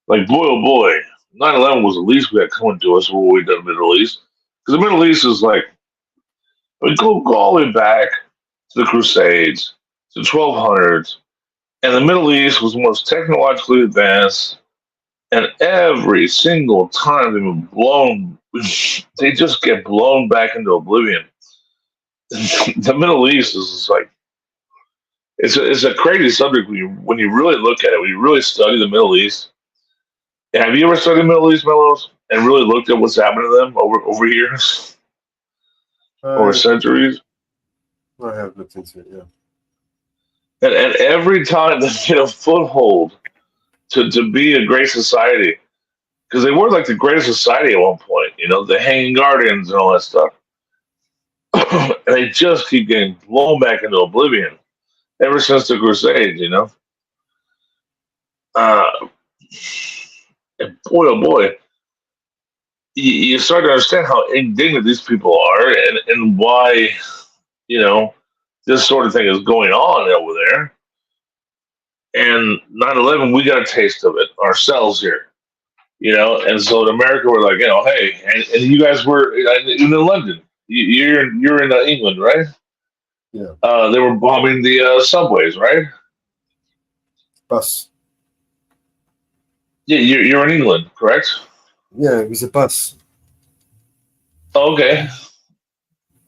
Like boy, oh boy, 9/11 was the least we had coming to us. What we done in the Middle East, because the Middle East is like we go all the way back to the Crusades, to 1200s, and the Middle East was the most technologically advanced. And every single time they've been blown, they just get blown back into oblivion. The Middle East is just like it's a crazy subject when you really look at it, when you really study the Middle East. Have you ever studied the Middle East, Mellows, and really looked at what's happened to them over years, over centuries? I have looked into it, yeah. And every time they get a foothold to be a great society, because they were like the greatest society at one point, you know, the Hanging Gardens and all that stuff. And they just keep getting blown back into oblivion ever since the Crusades, you know. And boy, oh boy, you start to understand how indignant these people are and why, you know, this sort of thing is going on over there. And 9/11, we got a taste of it ourselves here, you know. And so in America, we're like, you know, hey, and you guys were in London. You're in England, right? Yeah. They were bombing the subways, right? Bus. Yeah, you're in England, correct? Yeah, it was a bus. Okay.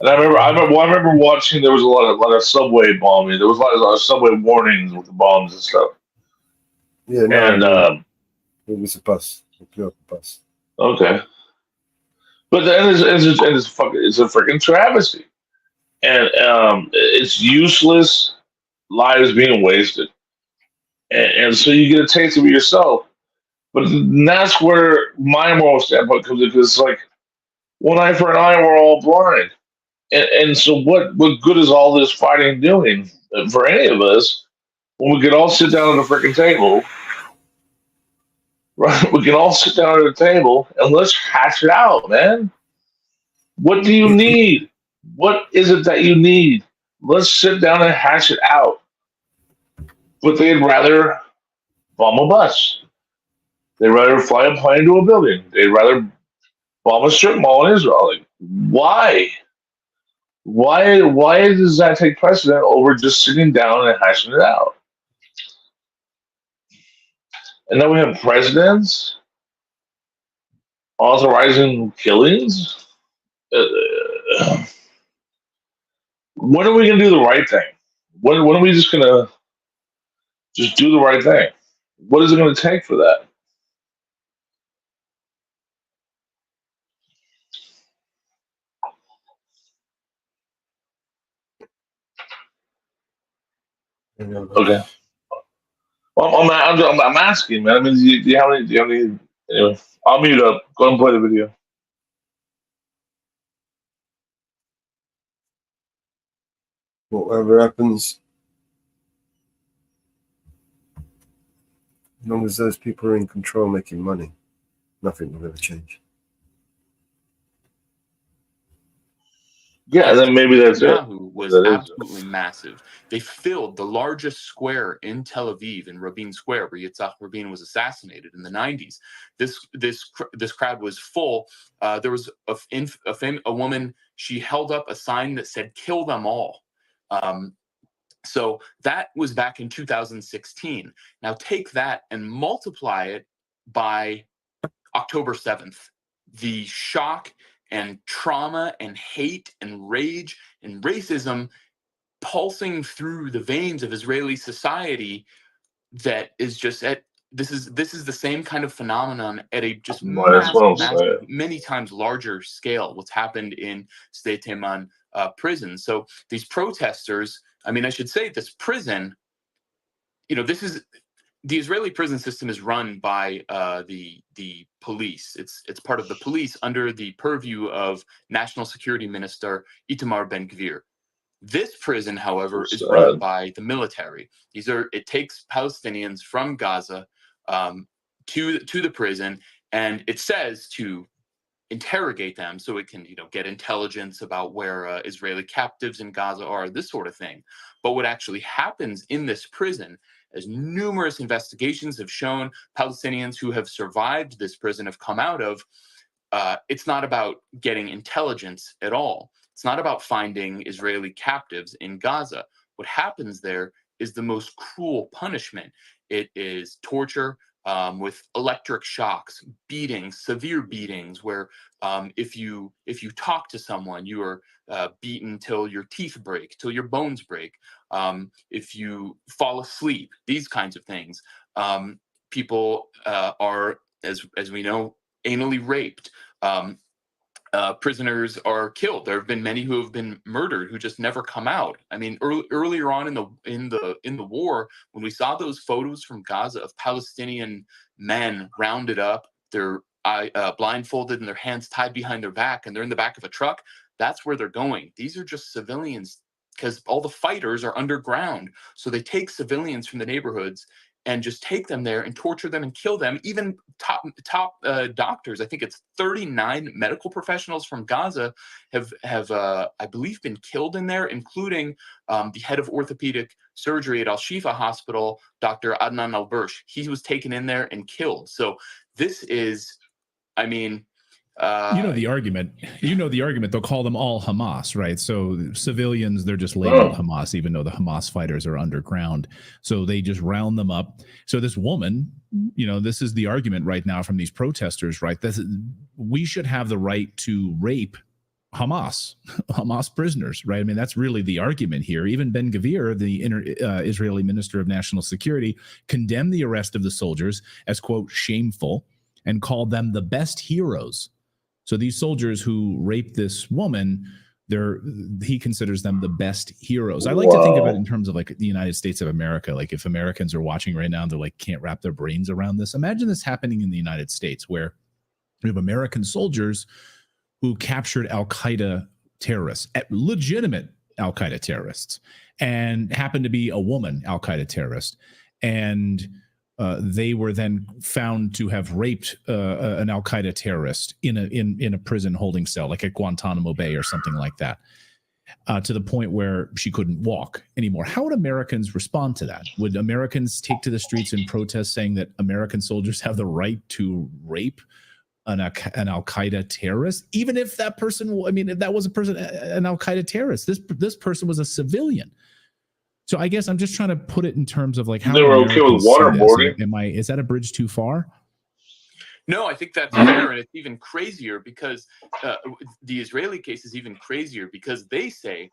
And I remember watching. There was a lot of subway bombing. There was a lot of subway warnings with the bombs and stuff. Yeah, no, And it was a bus. It blew up a bus. okay, but then it's a freaking travesty, and it's useless lives being wasted, and so you get a taste of it yourself. But that's where my moral standpoint comes in, because it's like one eye for an eye, we're all blind. And so what good is all this fighting doing for any of us when we could all sit down at a freaking table, right? We can all sit down at a table and let's hash it out, man. What do you need? What is it that you need? Let's sit down and hash it out. But they'd rather bomb a bus. They'd rather fly a plane into a building. They'd rather bomb a strip mall in Israel. Like, why? Why does that take precedent over just sitting down and hashing it out? And then we have presidents authorizing killings. When are we going to do the right thing? When are we just going to just do the right thing? What is it going to take for that? Okay. Well, I'm asking, man. I mean, do you have any? Do you have any? Anyway, I'll mute up. Go ahead and play the video. Whatever happens, as long as those people are in control making money, nothing will ever change. Yeah, then maybe that's it. Netanyahu was absolutely massive. They filled the largest square in Tel Aviv, in Rabin Square, where Yitzhak Rabin was assassinated in the 90s. This crowd was full. There was a woman. She held up a sign that said "Kill them all." So that was back in 2016. Now take that and multiply it by October 7th. The shock and trauma and hate and rage and racism pulsing through the veins of Israeli society, that is just this is the same kind of phenomenon at a just massive, many times larger scale. What's happened in Sde Teman prison. So these protesters, I mean, I should say this prison, you know, this is the Israeli prison system is run by the police. It's part of the police under the purview of National Security Minister Itamar Ben-Gvir. This prison, however, is run by the military. It takes Palestinians from Gaza to the prison, and it says to interrogate them so it can, get intelligence about where Israeli captives in Gaza are, this sort of thing. But what actually happens in this prison, as numerous investigations have shown, Palestinians who have survived this prison have come out of, it's not about getting intelligence at all. It's not about finding Israeli captives in Gaza. What happens there is the most cruel punishment. It is torture, with electric shocks, beatings, severe beatings, where if you talk to someone, you are beaten till your teeth break, till your bones break. If you fall asleep, these kinds of things. People are, as we know, anally raped. Prisoners are killed. There have been many who have been murdered who just never come out. I mean, earlier on in the war, when we saw those photos from Gaza of Palestinian men rounded up, they're blindfolded and their hands tied behind their back, and they're in the back of a truck. That's where they're going. These are just civilians, because all the fighters are underground. So they take civilians from the neighborhoods and just take them there and torture them and kill them. Even top doctors, I think it's 39 medical professionals from Gaza have I believe been killed in there, including the head of orthopedic surgery at Al Shifa Hospital, Dr. Adnan Al-Bursh. He was taken in there and killed. So this is, I mean, the argument. They'll call them all Hamas, right? So civilians, they're just labeled Hamas, even though the Hamas fighters are underground. So they just round them up. So this woman, this is the argument right now from these protesters, right? We should have the right to rape Hamas prisoners, right? I mean, that's really the argument here. Even Ben-Gvir, the Israeli Minister of National Security, condemned the arrest of the soldiers as, quote, shameful, and called them the best heroes. So these soldiers who raped this woman, he considers them the best heroes. I like to think of it in terms of like the United States of America. Like if Americans are watching right now, they're like, can't wrap their brains around this. Imagine this happening in the United States, where we have American soldiers who captured Al-Qaeda terrorists, legitimate Al-Qaeda terrorists, and happened to be a woman Al-Qaeda terrorist. And they were then found to have raped an Al-Qaeda terrorist in a prison holding cell, like at Guantanamo Bay or something like that, to the point where she couldn't walk anymore. How would Americans respond to that? Would Americans take to the streets and protest, saying that American soldiers have the right to rape an Al-Qaeda terrorist, even if that person, if that was a person, an Al-Qaeda terrorist, this person was a civilian? So I guess I'm just trying to put it in terms of like how they were okay with waterboarding. Is that a bridge too far? No, I think that's fair, and it's even crazier because the Israeli case is even crazier because they say,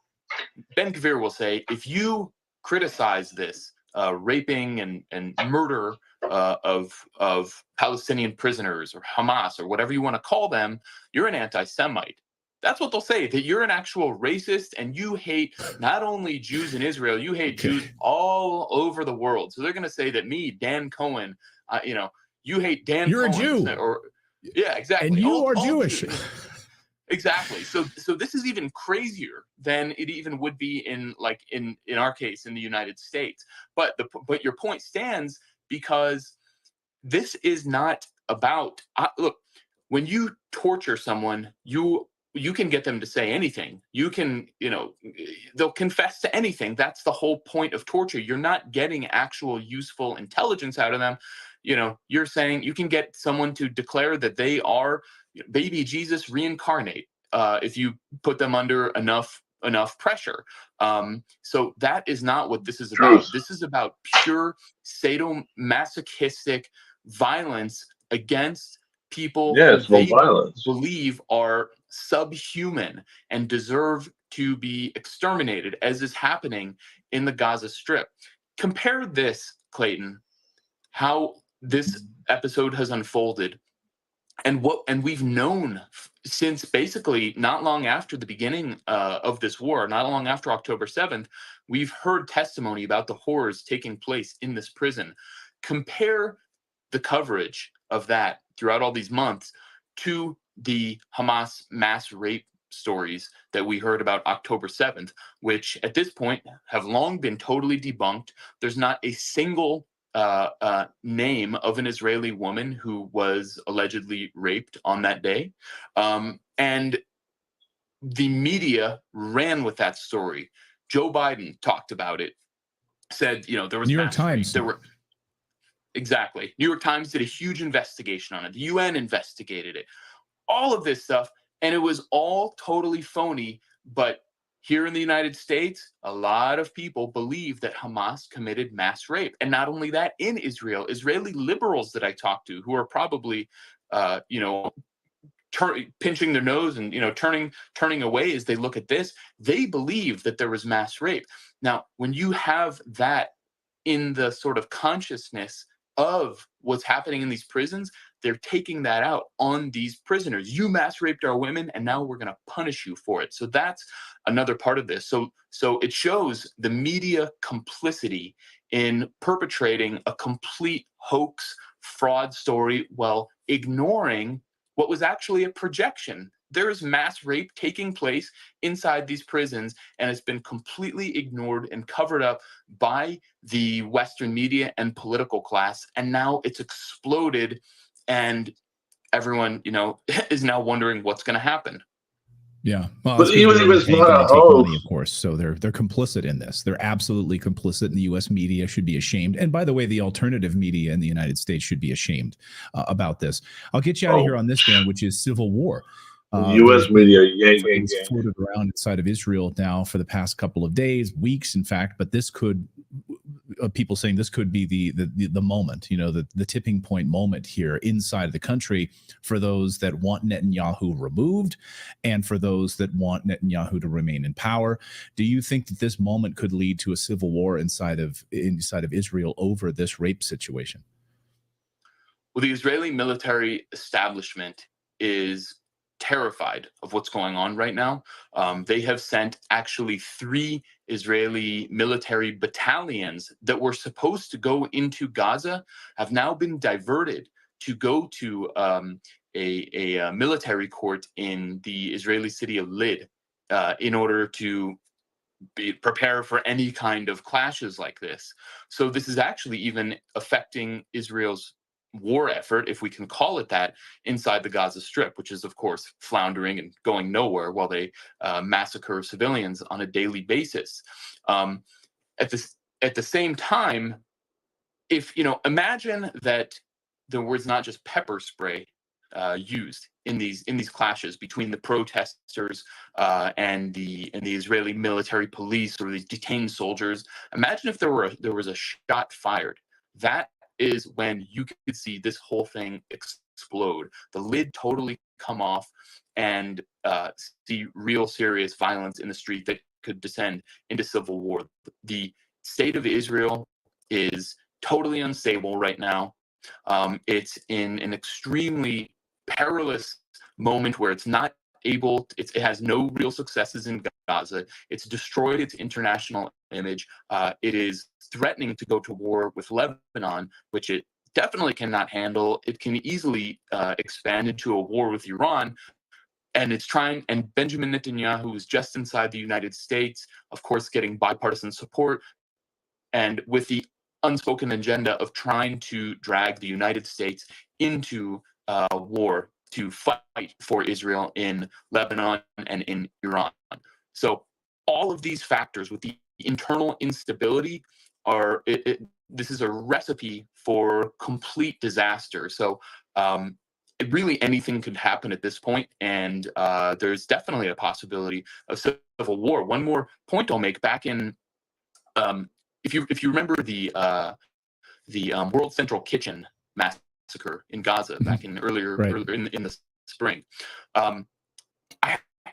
Ben-Gvir will say, if you criticize this raping and murder of Palestinian prisoners or Hamas or whatever you want to call them, you're an anti-Semite. That's what they'll say, that you're an actual racist and you hate not only Jews in Israel, you hate Jews all over the world. So they're going to say that me, Dan Cohen, you hate Dan You're Cohen. a Jew. Yeah, exactly. And you are Jewish. Exactly. So this is even crazier than it even would be in our case in the United States. But your point stands, because this is not about look, when you torture someone, you can get them to say anything. You can, they'll confess to anything. That's the whole point of torture. You're not getting actual useful intelligence out of them. You're saying you can get someone to declare that they are baby Jesus reincarnate if you put them under enough pressure. So that is not what this is about. This is about pure sadomasochistic violence against people who they believe are subhuman and deserve to be exterminated, as is happening in the Gaza Strip. Compare this, Clayton, how this episode has unfolded and we've known since basically not long after the beginning of this war, not long after October 7th, we've heard testimony about the horrors taking place in this prison. Compare the coverage of that throughout all these months to the Hamas mass rape stories that we heard about October 7th, which at this point have long been totally debunked. There's not a single name of an Israeli woman who was allegedly raped on that day. And the media ran with that story. Joe Biden talked about it, said, you know, there was New York mass rape. Times. There were exactly. New York Times did a huge investigation on it. The UN investigated it. All of this stuff, and it was all totally phony. But here in the United States, a lot of people believe that Hamas committed mass rape. And not only that, in Israel, Israeli liberals that I talked to, who are probably, you know, pinching their nose and, you know, turning away as they look at this, they believe that there was mass rape. Now, when you have that in the sort of consciousness of what's happening in these prisons, they're taking that out on these prisoners. You mass raped our women, and now we're going to punish you for it. So that's another part of this. So it shows the media complicity in perpetrating a complete hoax, fraud story while ignoring what was actually a projection. There is mass rape taking place inside these prisons, and it's been completely ignored and covered up by the Western media and political class. And now it's exploded, and everyone, you know, is now wondering what's going to happen. Yeah, well, but even if it's not a money, hoax, of course. So they're complicit in this. They're absolutely complicit, and the U.S. media should be ashamed. And by the way, the alternative media in the United States should be ashamed about this. I'll get you out of here on this, Dan, which is civil war. U.S. media, yeah. Floated around inside of Israel now for the past couple of days, weeks, in fact. But this could, people saying this could be the moment, you know, the tipping point moment here inside the country for those that want Netanyahu removed, and for those that want Netanyahu to remain in power. Do you think that this moment could lead to a civil war inside of Israel over this rape situation? Well, the Israeli military establishment is terrified of what's going on right now. They have sent actually 3 Israeli military battalions that were supposed to go into Gaza, have now been diverted to go to a military court in the Israeli city of Lid in order to prepare for any kind of clashes like this. So this is actually even affecting Israel's war effort, if we can call it that, inside the Gaza Strip, which is, of course, floundering and going nowhere while they massacre civilians on a daily basis. At the same time, if, you know, imagine that there was not just pepper spray used in these clashes between the protesters and the Israeli military police, or these detained soldiers. Imagine if there was a shot fired. That is when you could see this whole thing explode, the lid totally come off, and see real serious violence in the street that could descend into civil war. The state of Israel is totally unstable right now. It's in an extremely perilous moment where it's not able, it has no real successes in Gaza. It's destroyed its international image. It is threatening to go to war with Lebanon, which it definitely cannot handle. It can easily expand into a war with Iran. And it's trying, and Benjamin Netanyahu is just inside the United States, of course, getting bipartisan support, and with the unspoken agenda of trying to drag the United States into war to fight for Israel in Lebanon and in Iran. So all of these factors with the internal instability are, this is a recipe for complete disaster. So really anything could happen at this point, and there's definitely a possibility of civil war. One more point I'll make: back in, if you remember the World Central Kitchen massacre in Gaza back in earlier in the spring, I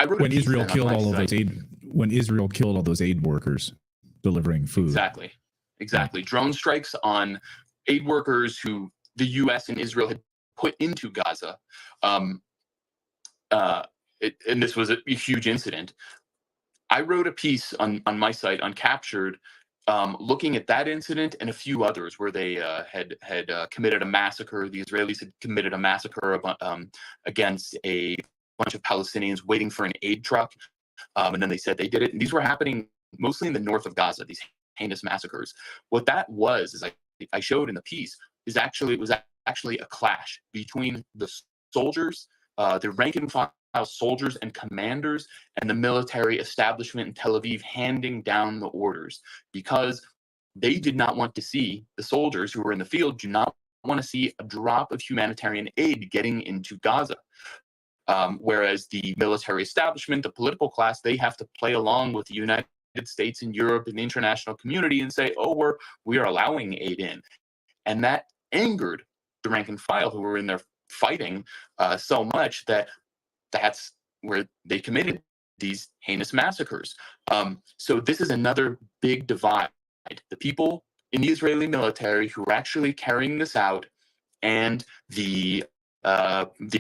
wrote when Israel killed all of those aid workers delivering food. Exactly. Drone strikes on aid workers who the U.S. and Israel had put into Gaza. And this was a huge incident. I wrote a piece on my site on Captured, looking at that incident and a few others where they had committed a massacre. The Israelis had committed a massacre against a bunch of Palestinians waiting for an aid truck, and then they said they did it. And these were happening mostly in the north of Gaza. These heinous massacres. What that was, as I showed in the piece, was actually a clash between the soldiers, the rank and file soldiers and commanders, and the military establishment in Tel Aviv handing down the orders, because they did not want to see the soldiers who were in the field, do not want to see a drop of humanitarian aid getting into Gaza. Whereas the military establishment, the political class, they have to play along with the United States and Europe and the international community and say, oh, we are allowing aid in. And that angered the rank and file who were in there fighting so much that that's where they committed these heinous massacres. So this is another big divide. The people in the Israeli military who are actually carrying this out, and the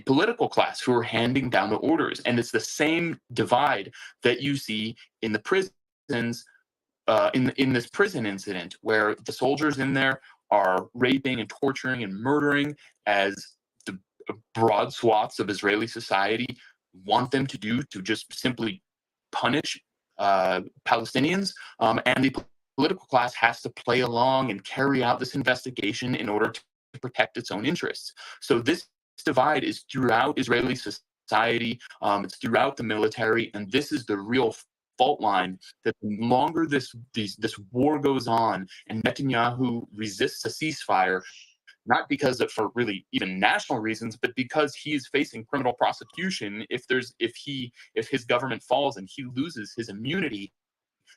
political class who are handing down the orders. And it's the same divide that you see in the prisons, in this prison incident, where the soldiers in there are raping and torturing and murdering, as the broad swaths of Israeli society want them to do, to just simply punish Palestinians. And the political class has to play along and carry out this investigation in order to protect its own interests. So this divide is throughout Israeli society, it's throughout the military, and this is the real fault line, that the longer this war goes on and Netanyahu resists a ceasefire, not because of, for really even national reasons, but because he is facing criminal prosecution. If his government falls and he loses his immunity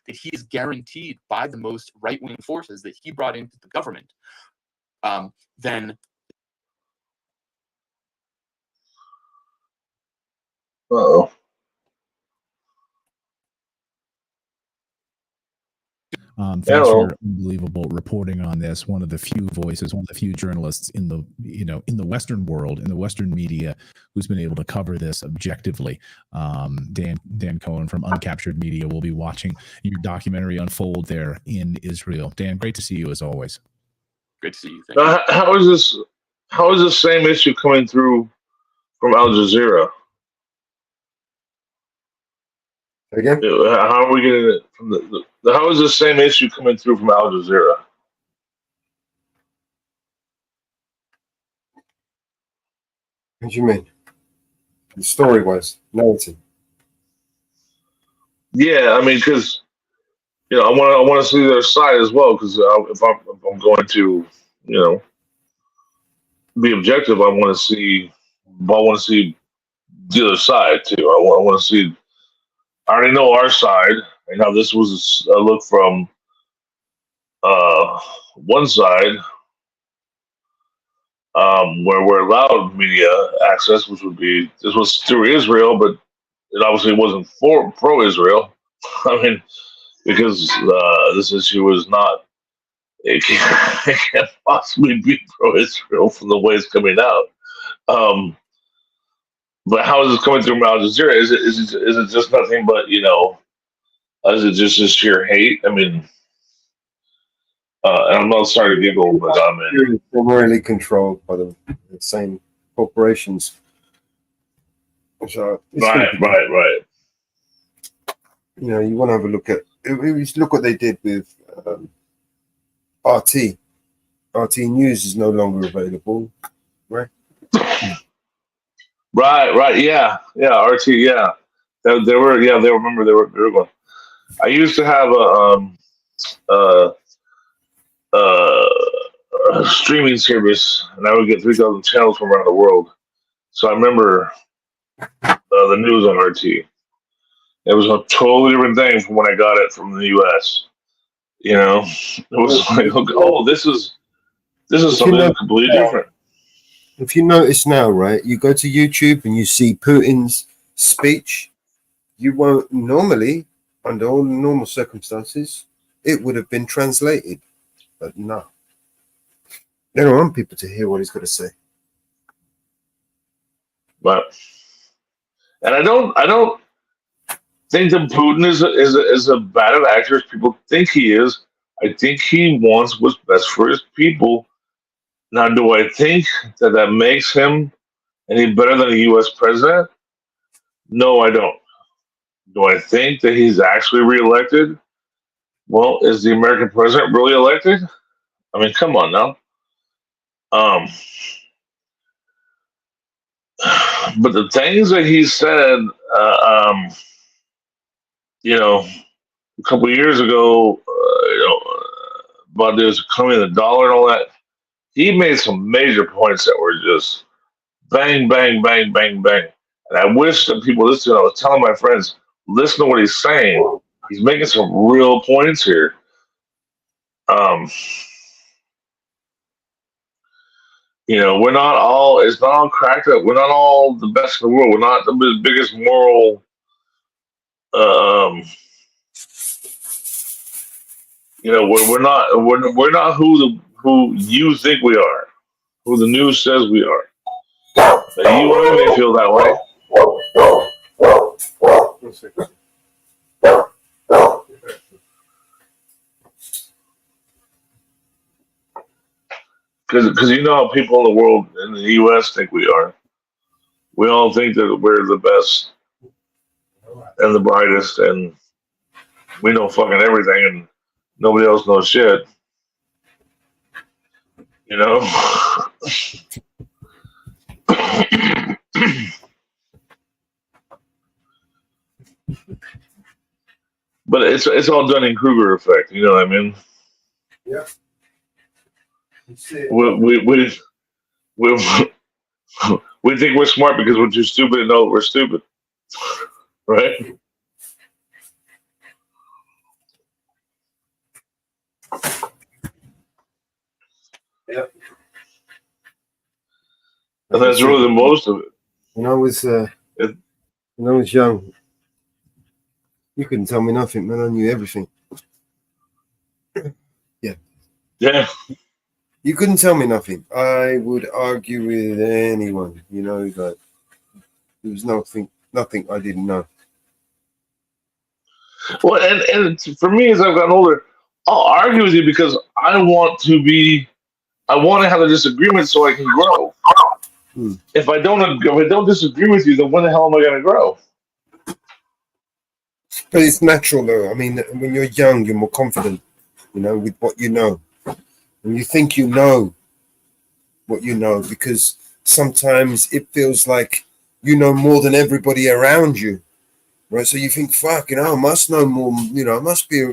that he is guaranteed by the most right-wing forces that he brought into the government, then Uh-oh. Thanks Hello. for unbelievable reporting on this. One of the few voices, one of the few journalists in the Western world, in the Western media, who's been able to cover this objectively. Dan Cohen from Uncaptured Media will be watching your documentary unfold there in Israel. Dan, great to see you as always. Great to see you. Thank you. How is this same issue coming through from Al Jazeera? Again? How are we getting it from how is the same issue coming through from Al Jazeera? What do you mean? The story-wise, narrative. Yeah, I mean, because I want to see their side as well. Because if I'm going to be objective, I want to see the other side too. I want to see. I already know our side, and how this was a look from one side, where we're allowed media access, which would be, this was through Israel, but it obviously wasn't pro-Israel. I mean, because this issue was not, it can't possibly be pro-Israel from the way it's coming out. But how is this coming through Al Jazeera? Is it just nothing but, is it just sheer hate? I mean, and I'm not sorry to giggle, but I mean, They're really controlled by the same corporations. So right. You want to have a look at. Look what they did with RT. RT News is no longer available, right? Right, yeah, RT, yeah. They remember they were going. I used to have a streaming service, and I would get 3,000 channels from around the world. So I remember the news on RT. It was a totally different thing from when I got it from the US. It was like, oh, this is something completely different. If you notice now, right, you go to YouTube and you see Putin's speech, you won't normally, under all normal circumstances, it would have been translated. But no. They don't want people to hear what he's got to say. But and I don't think that Putin is a bad actor as people think he is. I think he wants what's best for his people. Now, do I think that makes him any better than a U.S. president? No, I don't. Do I think that he's actually reelected? Well, is the American president really elected? I mean, come on now. But the things that he said, you know, a couple of years ago, about this coming the dollar and all that, he made some major points that were just bang, bang, bang, bang, bang. And I wish that people listen. I was telling my friends, listen to what he's saying. He's making some real points here. We're not all. It's not all cracked up. We're not all the best in the world. We're not the biggest moral. We're not. We're not who you think we are. Who the news says we are. Now, you and me may feel that way. Because you know how people in the world, in the U.S. think we are. We all think that we're the best and the brightest, and we know fucking everything, and nobody else knows shit. But it's all done in Kruger effect. You know what I mean? Yeah. We think we're smart because we're too stupid to know that we're stupid, right? Yeah. And that's really the most of it. When I was young, you couldn't tell me nothing, man. I knew everything. Yeah. Yeah. You couldn't tell me nothing. I would argue with anyone, that there was nothing I didn't know. Well, and for me, as I've gotten older, I'll argue with you because I want to have a disagreement so I can grow. If I don't disagree with you, then when the hell am I going to grow? But it's natural, though. I mean, when you're young, you're more confident, with what you know. And you think you know what you know, because sometimes it feels like you know more than everybody around you, right? So you think, fuck, I must know more, I must be,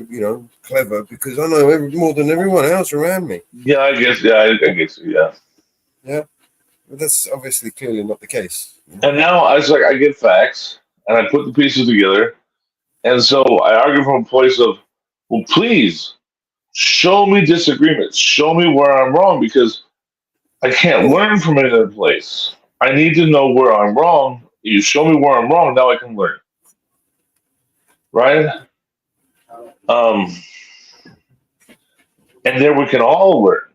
clever because I know more than everyone else around me. Yeah, I guess, yeah. Yeah, but that's obviously clearly not the case. And now I get facts and I put the pieces together. And so I argue from a place of, well, please show me disagreements. Show me where I'm wrong because I can't learn from any other place. I need to know where I'm wrong. You show me where I'm wrong, now I can learn. Right? And then we can all learn.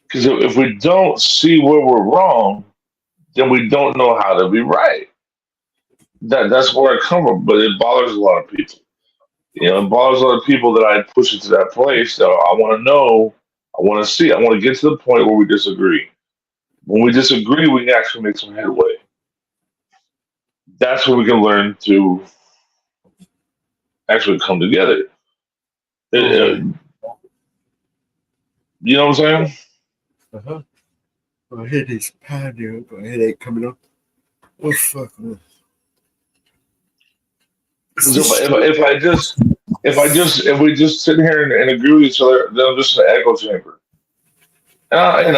Because if we don't see where we're wrong, then we don't know how to be right. That's where I come from, but it bothers a lot of people. It bothers a lot of people that I push into that place that I want to know, I want to see, I want to get to the point where we disagree. When we disagree, we can actually make some headway. That's where we can learn to actually come together. You know what I'm saying? Uh-huh. My head is pounding. I've got a headache coming up. Oh, fuck. If we just sit here and agree with each other, then I'm just an echo chamber. If I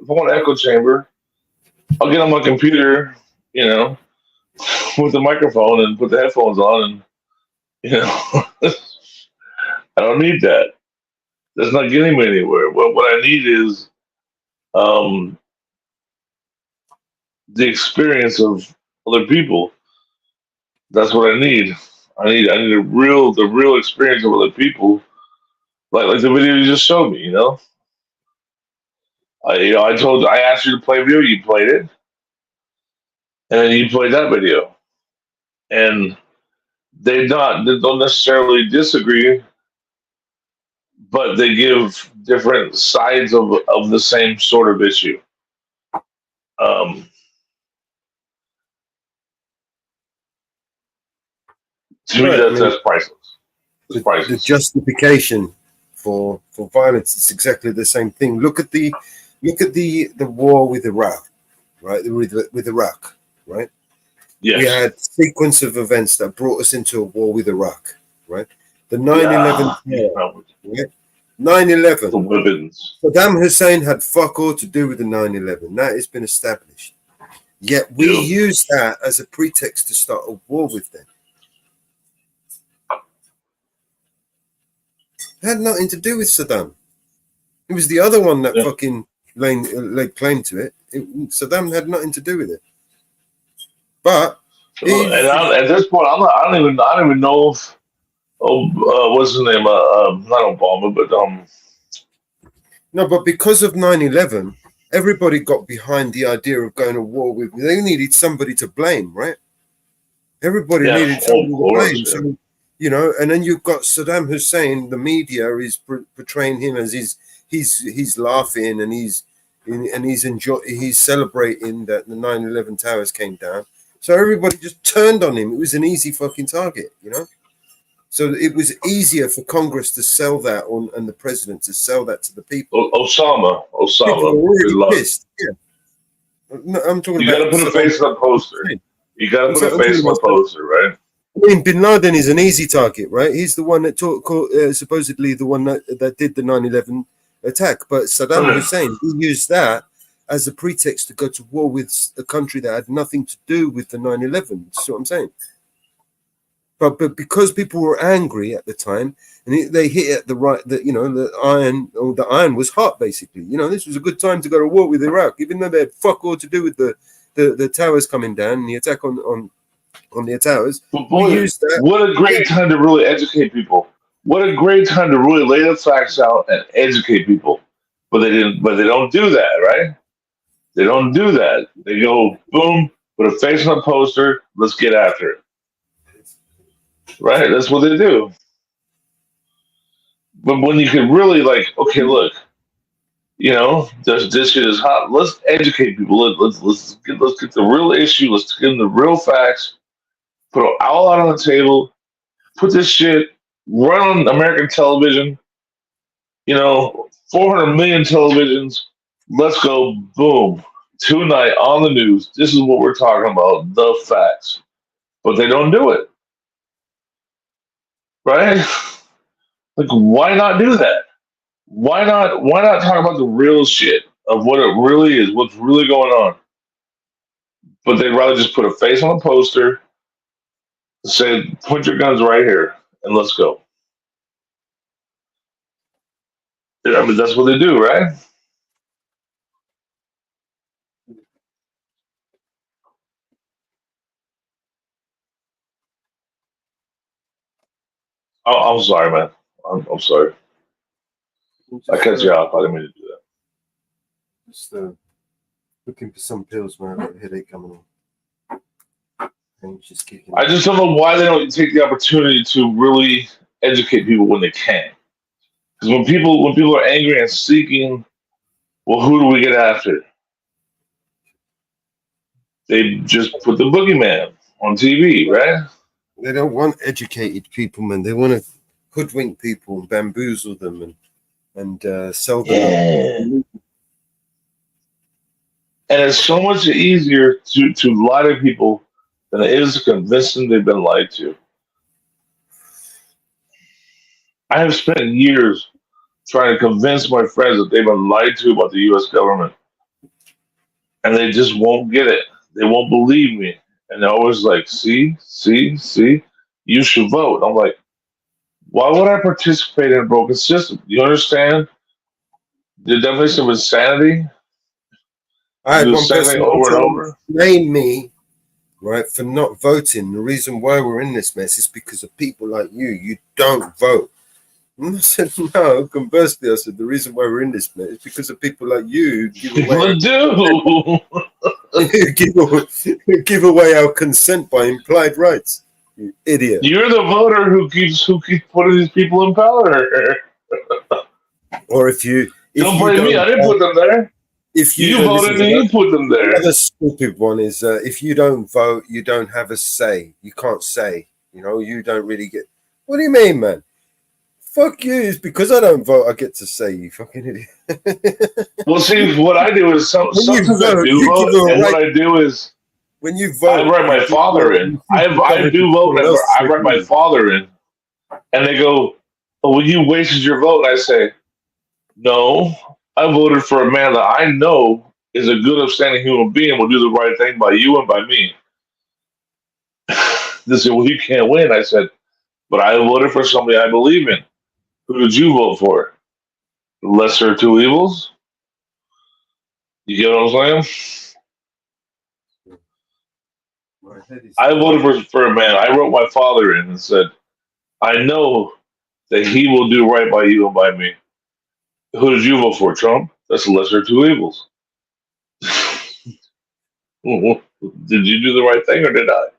want an echo chamber, I'll get on my computer, with the microphone and put the headphones on, and I don't need that. That's not getting me anywhere. What I need is the experience of other people. That's what I need. I need the real experience of other people, like the video you just showed me. I asked you to play a video, you played it, and then you played that video, and they don't necessarily disagree, but they give different sides of the same sort of issue. To me, that's priceless. the justification for violence is exactly the same thing. Look at the war with Iraq, right? With Iraq, right? Yes. We had sequence of events that brought us into a war with Iraq, right? The 9/11 terror, right? 9/11. The weapons. Saddam Hussein had fuck all to do with the 9/11. That has been established. Yet we use that as a pretext to start a war with them. It had nothing to do with Saddam. It was the other one that fucking laid claim to it. Saddam had nothing to do with it. But at this point, I don't even know if what's his name? Not Obama, but No, but because of 9/11, everybody got behind the idea of going to war with. They needed somebody to blame, right? Everybody needed somebody to blame. So, you know, and then you've got Saddam Hussein. The media is portraying him as he's laughing and he's celebrating that the 9/11 towers came down. So everybody just turned on him. It was an easy fucking target, you know. So it was easier for Congress to sell that and the president to sell that to the people. Osama. People were already pissed. Yeah. No, I'm talking you about. You got to put a face on a poster. You got to put a face on a poster, right? I mean, Bin Laden is an easy target, right? He's the one that supposedly the one that did the 9/11 attack. But Saddam Hussein, he used that as a pretext to go to war with a country that had nothing to do with the 9/11. See what I'm saying? But because people were angry at the time, and they hit it at the right, the iron was hot, basically. You know, this was a good time to go to war with Iraq, even though they had fuck all to do with the towers coming down and the attack on the towers. But boy, used that. What a great time to really educate people. What a great time to really lay the facts out and educate people. But they don't do that, right? They don't do that. They go, boom, put a face on a poster, let's get after it. Right? That's what they do. But when you can really okay, look, you know, this shit is hot. Let's educate people. Let's get the real issue. Let's get them the real facts. Put it all out on the table. Put this shit run on American television. You know, 400 million televisions. Let's go. Boom. Tonight on the news. This is what we're talking about. The facts. But they don't do it. Right? Like, why not do that? Why not talk about the real shit of what it really is, what's really going on? But they'd rather just put a face on a poster, say, put your guns right here, and let's go. I mean, that's what they do, right? I'm sorry, man. I'm sorry. I cut you off. I didn't mean to do that. Just looking for some pills, man. I've got a headache coming on. Just kicking. I just don't know why they don't take the opportunity to really educate people when they can. Because when people are angry and seeking, well, who do we get after? They just put the boogeyman on TV, right? They don't want educated people, man. They want to hoodwink people and bamboozle them and sell them. Yeah. And it's so much easier to lie to people than it is to convince them they've been lied to. I have spent years trying to convince my friends that they've been lied to about the U.S. government. And they just won't get it. They won't believe me. And they're always like, see, you should vote. I'm like, why would I participate in a broken system? You understand the definition of insanity? I had Do the one same person thing over and over. blame me, right, for not voting. The reason why we're in this mess is because of people like you. You don't vote. And I said, no. Conversely, I said, the reason why we're in this mess is because of people like you. People do. give away our consent by implied rights. You idiot. You're the voter who keeps putting these people in power. Or if you don't blame me, I didn't put them there. If you voted and you put them there. The other stupid one is if you don't vote, you don't have a say. You can't say. You know, you don't really get. What do you mean, man? Fuck you. It's because I don't vote I get to say, you fucking idiot. Well, see, what I do is sometimes I do vote, and what I do is when you vote, I write my father in. I do vote, and I write my father in, and they go, "Oh, well, you wasted your vote." And I say, "No, I voted for a man that I know is a good, upstanding human being, will do the right thing by you and by me." They said, "Well, you can't win." I said, "But I voted for somebody I believe in." Who did you vote for? The lesser of two evils? You get what I'm saying? I voted for a man. I wrote my father in and said, I know that he will do right by you and by me. Who did you vote for, Trump? That's the lesser of two evils. Did you do the right thing or did I?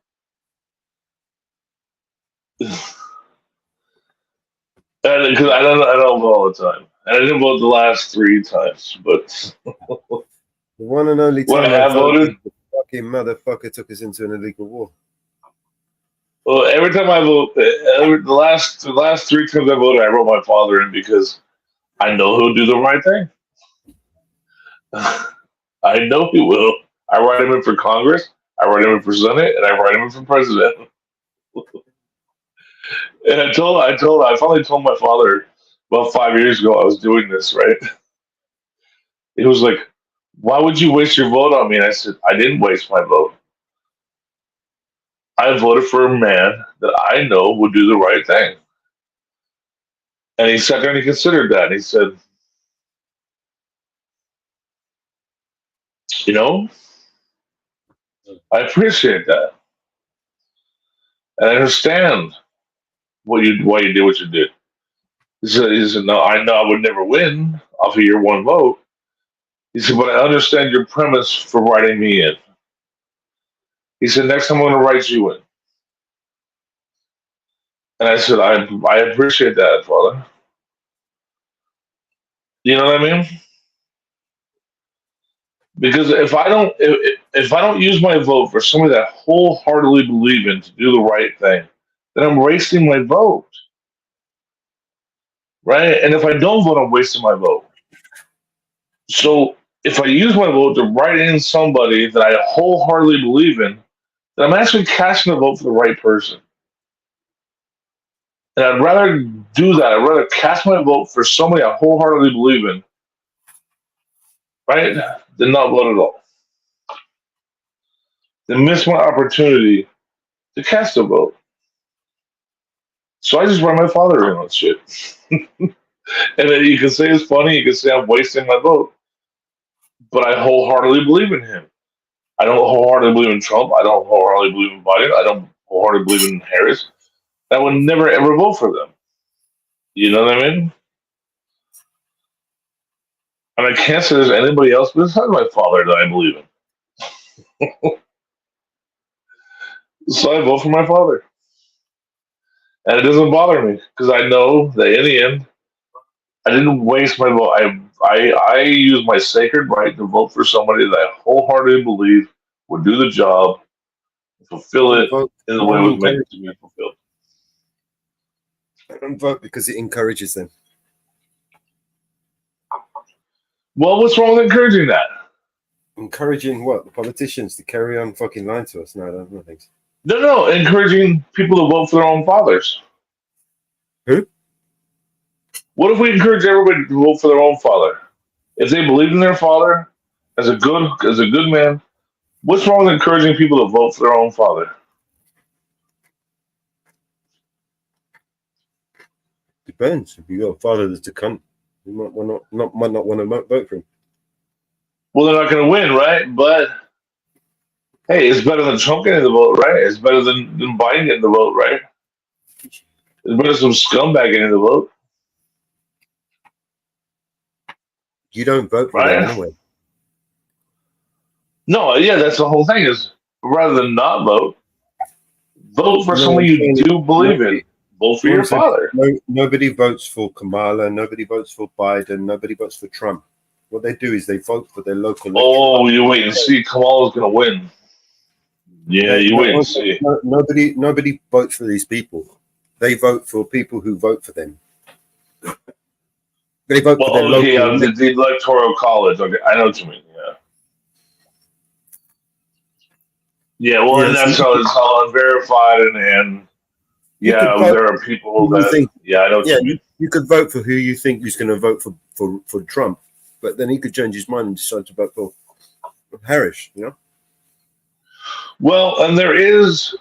Because I don't vote all the time. And I didn't vote the last 3 times, but the one and only when time I have voted, the fucking motherfucker took us into an illegal war. well, every time I vote, the last 3 times I voted, I wrote my father in because I know he'll do the right thing. I know he will. I write him in for Congress, I write him in for Senate, and I write him in for president. And I finally told my father about 5 years ago I was doing this, right? He was like, "Why would you waste your vote on me?" And I said, "I didn't waste my vote. I voted for a man that I know would do the right thing." And he sat there and he considered that. And he said, "You know, I appreciate that. And I understand why you did what you did." He said, "No, I know I would never win off of your one vote." He said, "But I understand your premise for writing me in." He said, "Next time I'm going to write you in." And I said, I appreciate that, Father. You know what I mean? Because if I don't use my vote for somebody that I wholeheartedly believe in to do the right thing, then I'm wasting my vote. Right? And if I don't vote, I'm wasting my vote. So if I use my vote to write in somebody that I wholeheartedly believe in, then I'm actually casting a vote for the right person. And I'd rather do that. I'd rather cast my vote for somebody I wholeheartedly believe in, right, than not vote at all. Then miss my opportunity to cast a vote. So I just write my father in on shit. And then you can say it's funny, you can say I'm wasting my vote. But I wholeheartedly believe in him. I don't wholeheartedly believe in Trump. I don't wholeheartedly believe in Biden. I don't wholeheartedly believe in Harris. I would never ever vote for them. You know what I mean? And I can't say there's anybody else besides my father that I believe in. So I vote for my father. And it doesn't bother me because I know that in the end, I didn't waste my vote. I use my sacred right to vote for somebody that I wholeheartedly believe would do the job, fulfill it in the way it was meant to be fulfilled. I don't vote because it encourages them. Well, what's wrong with encouraging that? Encouraging what? The politicians to carry on fucking lying to us? No, I don't think so. No, encouraging people to vote for their own fathers. Who? What if we encourage everybody to vote for their own father? If they believe in their father as a good man, what's wrong with encouraging people to vote for their own father? Depends. If you got a father that's a cunt, you might not want to vote for him. Well, they're not going to win, right? But hey, it's better than Trump getting the vote, right? It's better than Biden getting the vote, right? It's better than some scumbag getting the vote. You don't vote for them anyway. No, yeah, that's the whole thing. Is rather than not vote, vote for someone you do believe in. Vote for your father. Nobody votes for Kamala. Nobody votes for Biden. Nobody votes for Trump. What they do is they vote for their local. Oh, you wait and see. Kamala's going to win. Yeah, you wait and see. Nobody votes for these people. They vote for people who vote for them. They vote for their Well, okay, local. the electoral college. Okay, I know what you mean. Yeah. Yeah, well, Yeah, and so that's how it's all unverified, and you could yeah, vote there are people who you that, think. yeah, I know what Yeah, you mean. you could vote for who you think is going to vote for Trump, but then he could change his mind and decide to vote for Harris. You know. Well, and there is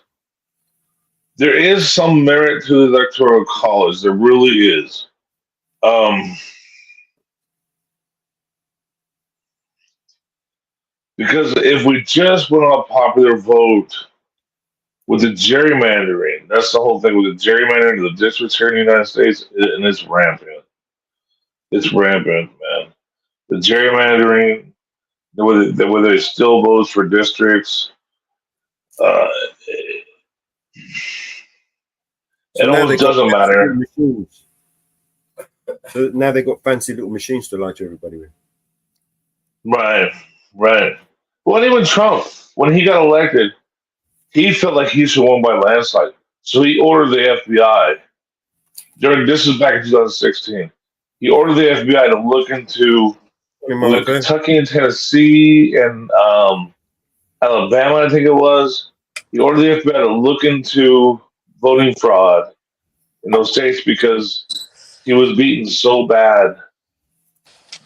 some merit to the electoral college. There really is. Because if we just went on a popular vote with the gerrymandering, that's the whole thing with the gerrymandering of the districts here in the United States, and it's rampant. It's rampant, man. The gerrymandering, whether there's still votes for districts, uh, So it now they almost got doesn't fancy little matter. machines. So now they got fancy little machines to lie to everybody with. Right, right. Well, even Trump, when he got elected, he felt like he should win by landslide. So he ordered the FBI. This is back in 2016. He ordered the FBI to look into Kentucky and Tennessee and Alabama, I think it was. He ordered the FBI to look into voting fraud in those states because he was beaten so bad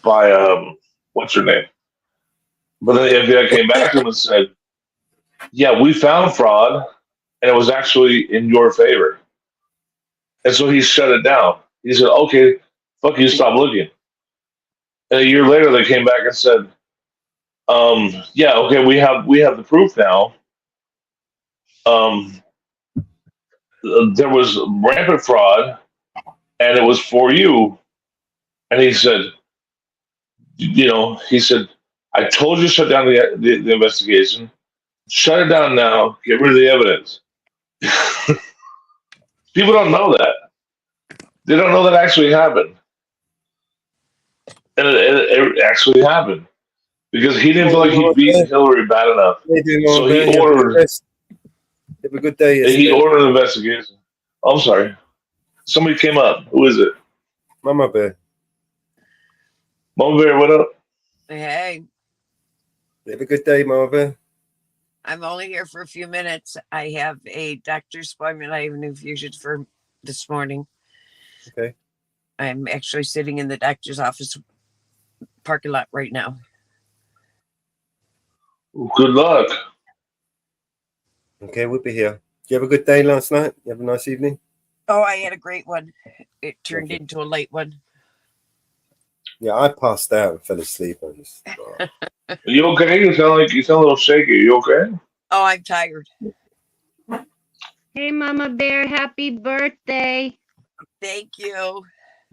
by what's her name? But then the FBI came back to him and said, "Yeah, we found fraud, and it was actually in your favor." And so he shut it down. He said, "Okay, fuck you, stop looking." And a year later, they came back and said, "Yeah, okay, we have the proof now. Um, there was rampant fraud, and it was for you." And he said, he said, "I told you to shut down the investigation. Shut it down now. Get rid of the evidence." People don't know that. They don't know that actually happened, and it actually happened because he didn't feel like he beat Hillary bad enough. So he ordered. Have a good day. He ordered an investigation. I'm sorry. Somebody came up. Who is it? Mama Bear. Mama Bear, what up? Hey, Have a good day, Mama Bear. I'm only here for a few minutes. I have a doctor's appointment. I have an infusion for this morning. Okay. I'm actually sitting in the doctor's office parking lot right now. Good luck. Okay, we'll be here. Did you have a good day last night? You have a nice evening? Oh, I had a great one. It turned into a late one. Yeah, I passed out and fell asleep. I just, Are you okay? You sound a little shaky. Are you okay? Oh, I'm tired. Hey, Mama Bear, happy birthday. Thank you.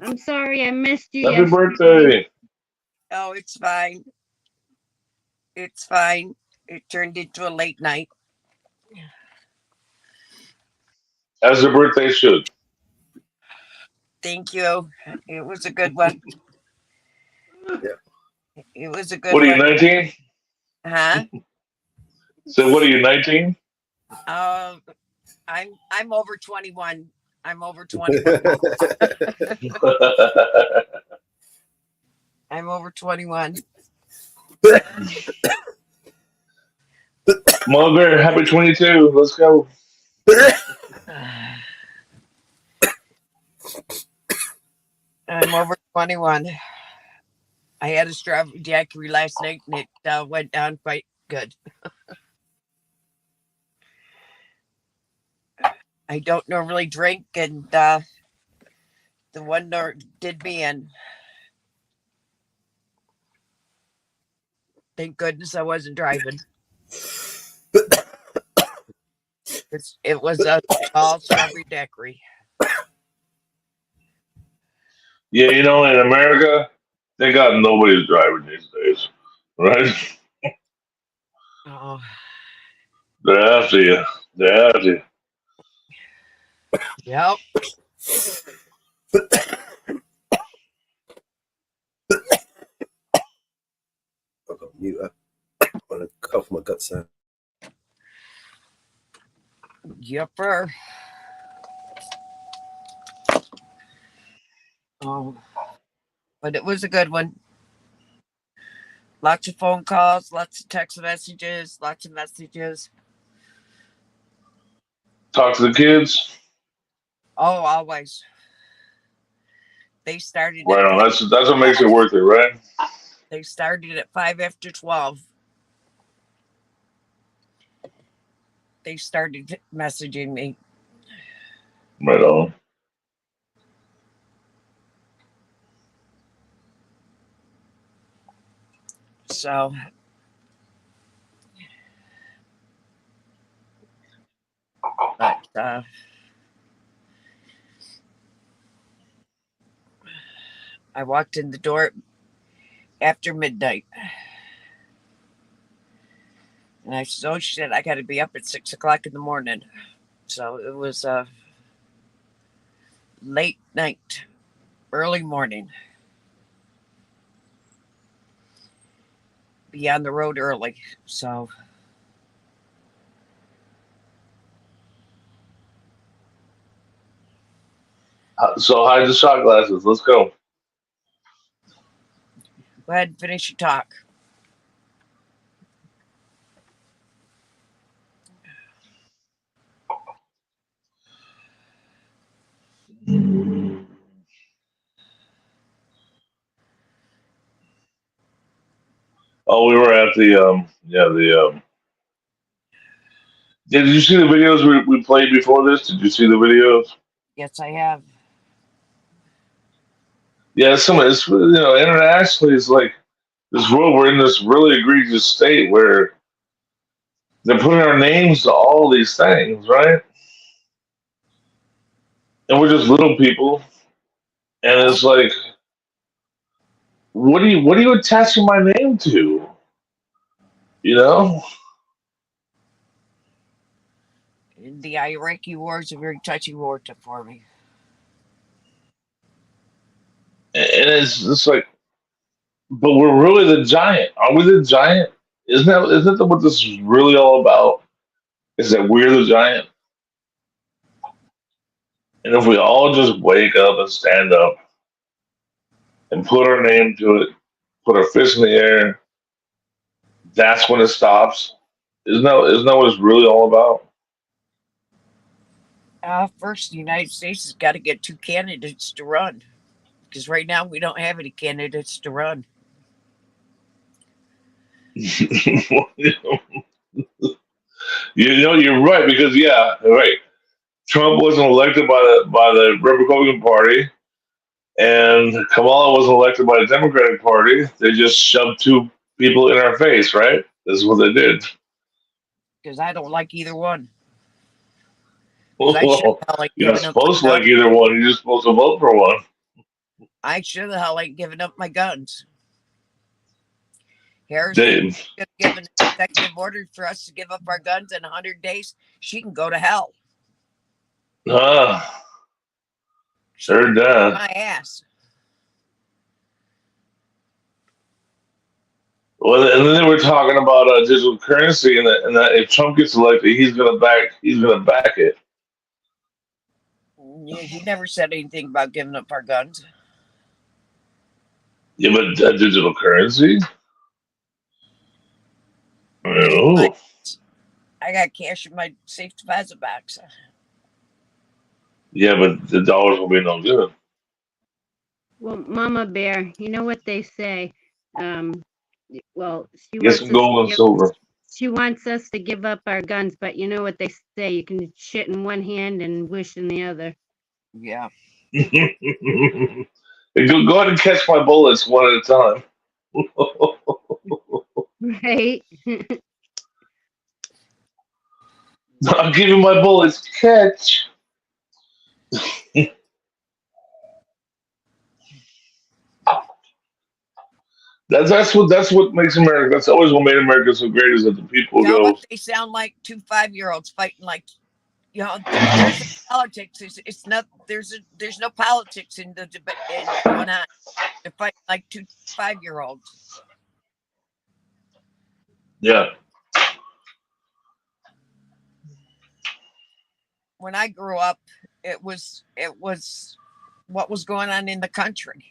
I'm sorry I missed you Happy yesterday. birthday. Oh, it's fine. It's fine. It turned into a late night. As a birthday should. Thank you. It was a good one. Yeah. It was a good What are you, one. 19? Huh? So what are you, 19? I'm over 21. I'm over 21. I'm over 21. Mama Bear, happy 22. Let's go. I'm over 21. I had a strawberry daiquiri last night and it went down quite good. I don't normally drink, and the one did me in. Thank goodness I wasn't driving. It was a tall strawberry daiquiri. Yeah, in America, thank God nobody's driving these days, right? Oh, They're after you. They're after you. yep. I've got mute up. I'm going to cough my guts out. Yepper. Oh. But it was a good one. Lots of phone calls, lots of text messages, lots of messages. Talk to the kids. Oh, always. They started Right at on. 5 That's what makes it worth it, right? They started at 5 after 12. They started messaging me. Right on. So but I walked in the door after midnight. And I said, oh shit, I gotta be up at 6 o'clock in the morning. So it was late night, early morning. Be on the road early. So So hide the shot glasses. Let's go. go ahead and finish your talk. Oh, we were at the Did you see the videos we played before this? Did you see the videos? Yes, I have. Yeah, it's internationally, it's like this world. We're in this really egregious state where they're putting our names to all these things, right? And we're just little people, and it's like, what are you attaching my name to? You know? The Iraqi war is a very touchy war for me. And it's like, but we're really the giant. Are we the giant? Isn't that what this is really all about? Is that we're the giant? And if we all just wake up and stand up and put our name to it, put our fist in the air, that's when it stops. Isn't that what it's really all about? First, the United States has got to get 2 candidates to run. Because right now we don't have any candidates to run. You're right, because right. Trump wasn't elected by the Republican Party, and Kamala wasn't elected by the Democratic Party. They just shoved 2 people in our face, right? This is what they did. Because I don't like either one. Well, you're not supposed to like either one. You're just supposed to vote for one. I sure the hell ain't giving up my guns. Harris Dave. given an executive order for us to give up our guns in 100 days. She can go to hell. Sure does. My ass. Well, and then they were talking about digital currency, and that if Trump gets elected, he's gonna back it. Yeah, he never said anything about giving up our guns. Yeah, but digital currency. Oh. I got cash in my safe deposit box. Yeah, but the dollars will be no good. Well, Mama Bear, you know what they say. Well, Get some gold and silver. she wants us to give up our guns, but you know what they say. You can shit in one hand and wish in the other. Yeah. Go ahead and catch my bullets one at a time. Right. I'll give you my bullets. Catch. That's what makes America. That's always what made America so great, is that the people You know go. what? They sound like 2 5-year-olds fighting like, there's politics. It's not. There's no politics in the debate going on. They're fighting like 2 5-year-olds. Yeah. When I grew up, it was what was going on in the country.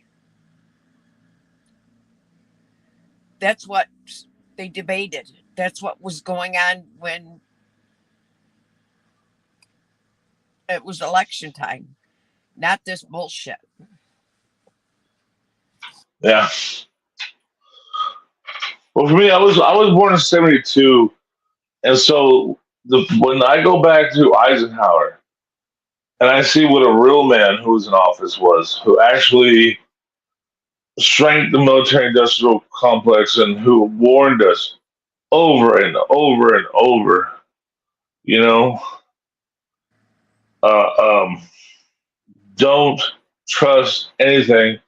That's what they debated. That's what was going on when it was election time, not this bullshit. Yeah. Well, for me, I was born in '72, and so when I go back to Eisenhower and I see what a real man who was in office was, who actually strengthened the military-industrial complex and who warned us over and over and over, you know, uh, don't trust anything.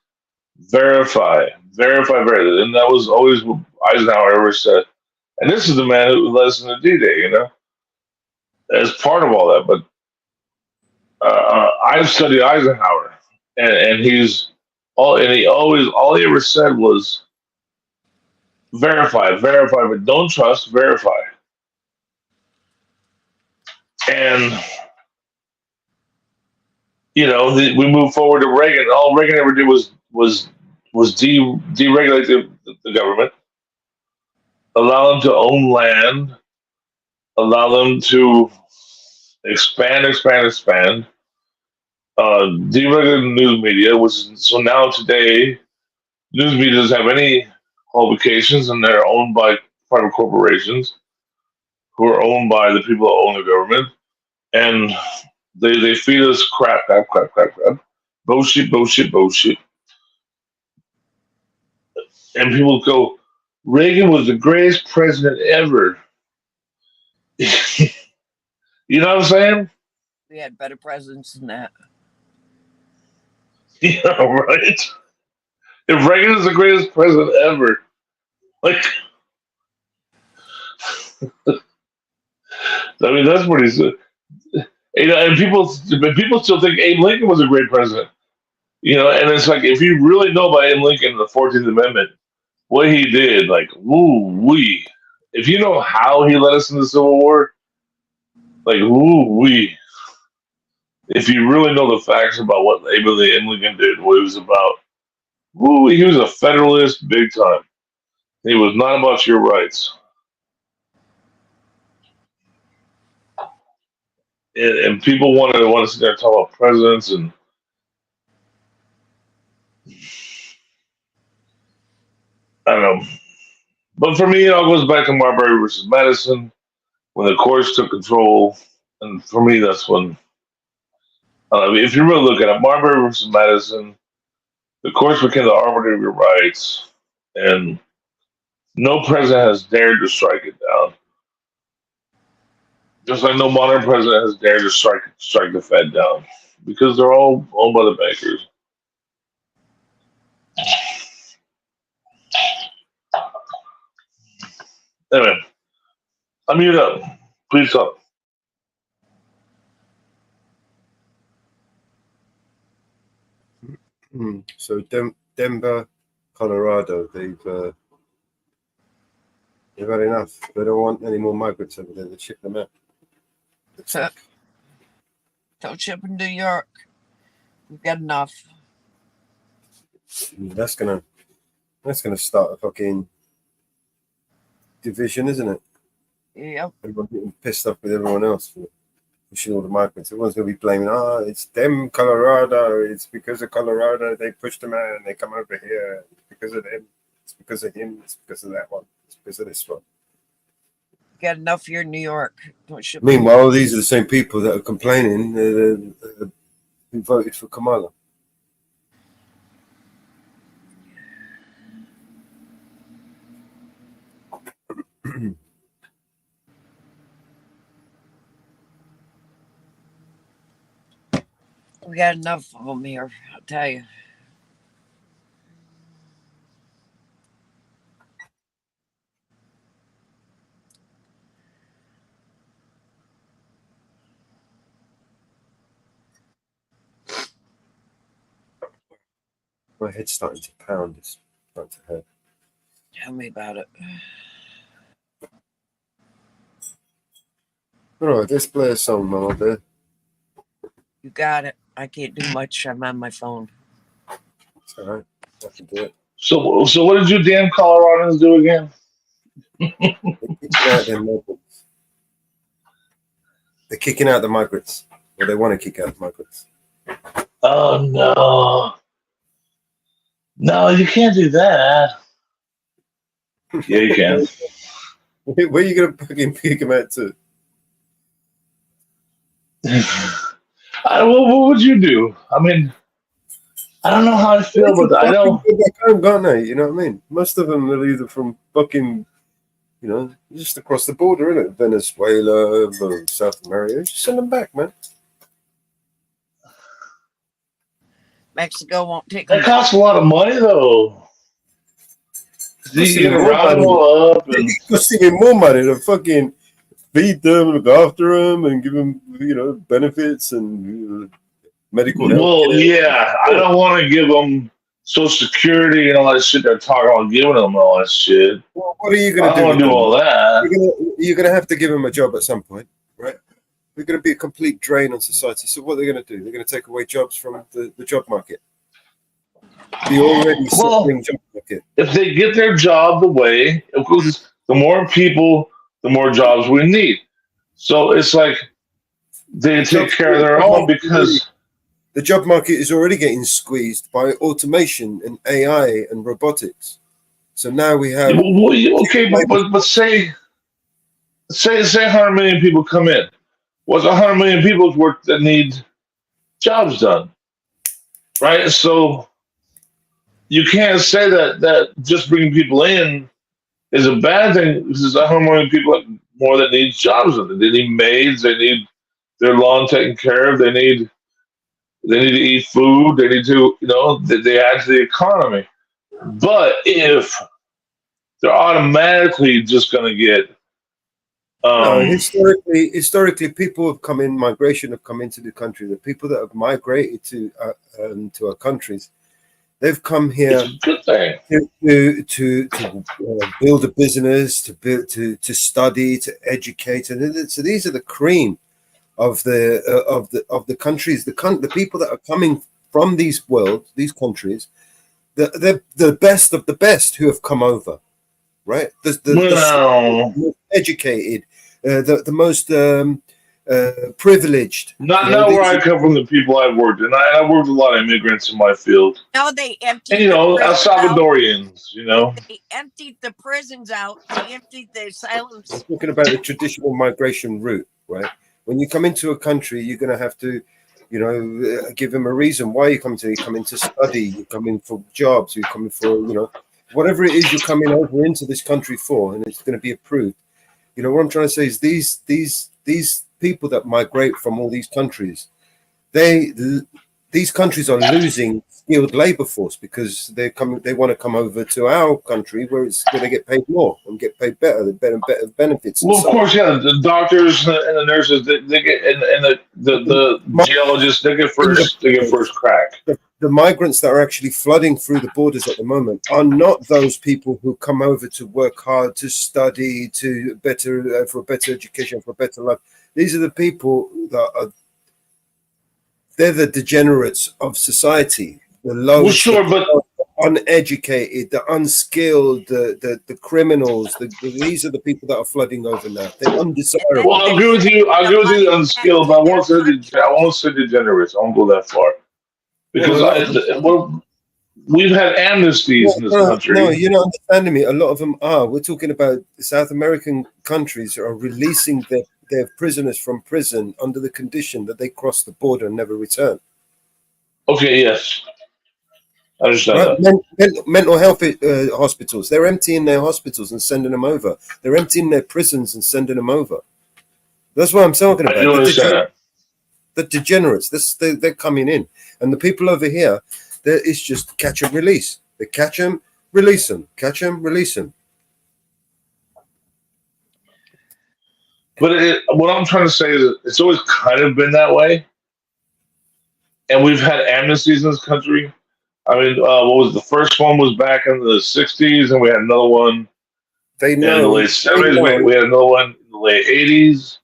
Verify, verify. And that was always what Eisenhower ever said. And this is the man who led us into D-Day, you know, as part of all that. But I've studied Eisenhower, and all he ever said was verify, but don't trust, verify. And you know, we moved forward to Reagan. All Reagan ever did was deregulate the government, allow them to own land, allow them to expand, deregulate the news media, so now today news media doesn't have any qualifications, and they're owned by private corporations who are owned by the people that own the government, and they feed us crap, bullshit, and people go, Reagan was the greatest president ever. You know what I'm saying? We had better presidents than that. Yeah, right. If Reagan is the greatest president ever, like, I mean, that's what he said. You know, and people still think Abe Lincoln was a great president. You know, and it's like if you really know about Abe Lincoln and the 14th Amendment, what he did, like, woo wee. If you know how he led us in the Civil War, like, woo wee. If you really know the facts about what Abraham Lincoln did, what he was about, woo, he was a Federalist big time. He was not about your rights. And people want to sit there and talk about presidents, and I don't know. But for me, it all goes back to Marbury versus Madison when the courts took control, and for me, that's when. If you really look at it, Marbury versus Madison, the courts became the arbiter of your rights, and no president has dared to strike it down. Just like no modern president has dared to strike the Fed down, because they're all owned by the bankers. Anyway, I'm mute up. Please talk. So Denver, Colorado, they've had enough. They don't want any more migrants over there. They ship them out. Don't ship in New York. We've got enough. That's gonna start a fucking division, isn't it? Yep. Everyone getting pissed off with everyone else for pushing all the migrants. Everyone's gonna be blaming, it's them, Colorado. It's because of Colorado they pushed them out and they come over here. It's because of them. It's because of him. It's because of that one. It's because of this one. Got enough here in New York. Don't ship. Meanwhile, these are the same people that are complaining who voted for Kamala. We got enough of them here, I'll tell you. My head's starting to pound. It's starting to hurt. Tell me about it. All right, let's play a song, Mama Bear. You got it. I can't do much. I'm on my phone. It's all right. I can do it. So what did you damn Coloradans do again? They're kicking out the migrants, or they want to kick out the migrants. Oh no! No, you can't do that. Yeah, you can. Where are you gonna fucking kick them out to? What would you do? I mean, I don't know how I feel, but I don't. Go back home, can't they? You know what I mean? Most of them are either from fucking, just across the border, isn't it? Venezuela, or South America. Just send them back, man. Mexico won't take That costs a lot of money, though. You round them all up, and it's costing you more money to fucking feed them, look after them, and give them, benefits and medical help. Well, yeah, I don't want to give them Social Security and all that shit they're talking about giving them and all that shit. Well, what are you going to do? I don't want to do all that. You're going to have to give them a job at some point, right? They're going to be a complete drain on society. So what are they going to do? They're going to take away jobs from the job market. The already suffering job market. If they get their job the way, of course, the more people, the more jobs we need. So it's like they take care of their own because the job market is already getting squeezed by automation and AI and robotics. So now we have okay, but say 100 million people come in. What's 100 million people's work that need jobs done, right? So you can't say that just bringing people in is a bad thing. This is 100 million people more that need jobs done. They need maids. They need their lawn taken care of. They need to eat food. They need to, they add to the economy. But if they're automatically just going to get no, historically, people have come in. Migration have come into the country. The people that have migrated to our countries, they've come here to build a business, to study, to educate, and so these are the cream of the countries. The people that are coming from these countries, they're the best of the best who have come over, right? The most educated, the most privileged. Not where I come from. The people I've worked, and I worked with a lot of immigrants in my field. No, they emptied. And, El Salvadorians. They emptied the prisons out. They emptied the asylums. I'm talking about the traditional migration route, right? When you come into a country, you're going to have to, give them a reason why you come to. You come in to study. You come in for jobs. You come in for, whatever it is you're coming over into this country for, and it's going to be approved. What I'm trying to say is these people that migrate from all these countries, these countries are losing skilled labor force because they want to come over to our country where it's going to get paid more and get paid better benefits. Well, of course, yeah, the doctors and the nurses they get, and the geologists they get first crack. The migrants that are actually flooding through the borders at the moment are not those people who come over to work hard, to study, to for a better education, for a better life. These are the people they're the degenerates of society, the lowest, uneducated, the unskilled, the criminals. These are the people that are flooding over now. They're undesirable. Well, I agree with you. I agree with you. Unskilled, but I won't say degenerates. I won't go that far because we've had amnesties in this country. No, you're not understanding me. A lot of them are. We're talking about South American countries are releasing their prisoners from prison under the condition that they cross the border and never return. Okay, yes. I understand that. Mental health hospitals, they're emptying their hospitals and sending them over. They're emptying their prisons and sending them over. That's what I'm talking about. The degenerates, they're coming in. And the people over here, it's just catch and release. They catch them, release them. Catch them, release them. But what I'm trying to say is it's always kind of been that way. And we've had amnesties in this country. I mean, what was the first one was back in the 60s, and we had another one in the late 70s. We had another one in the late 80s.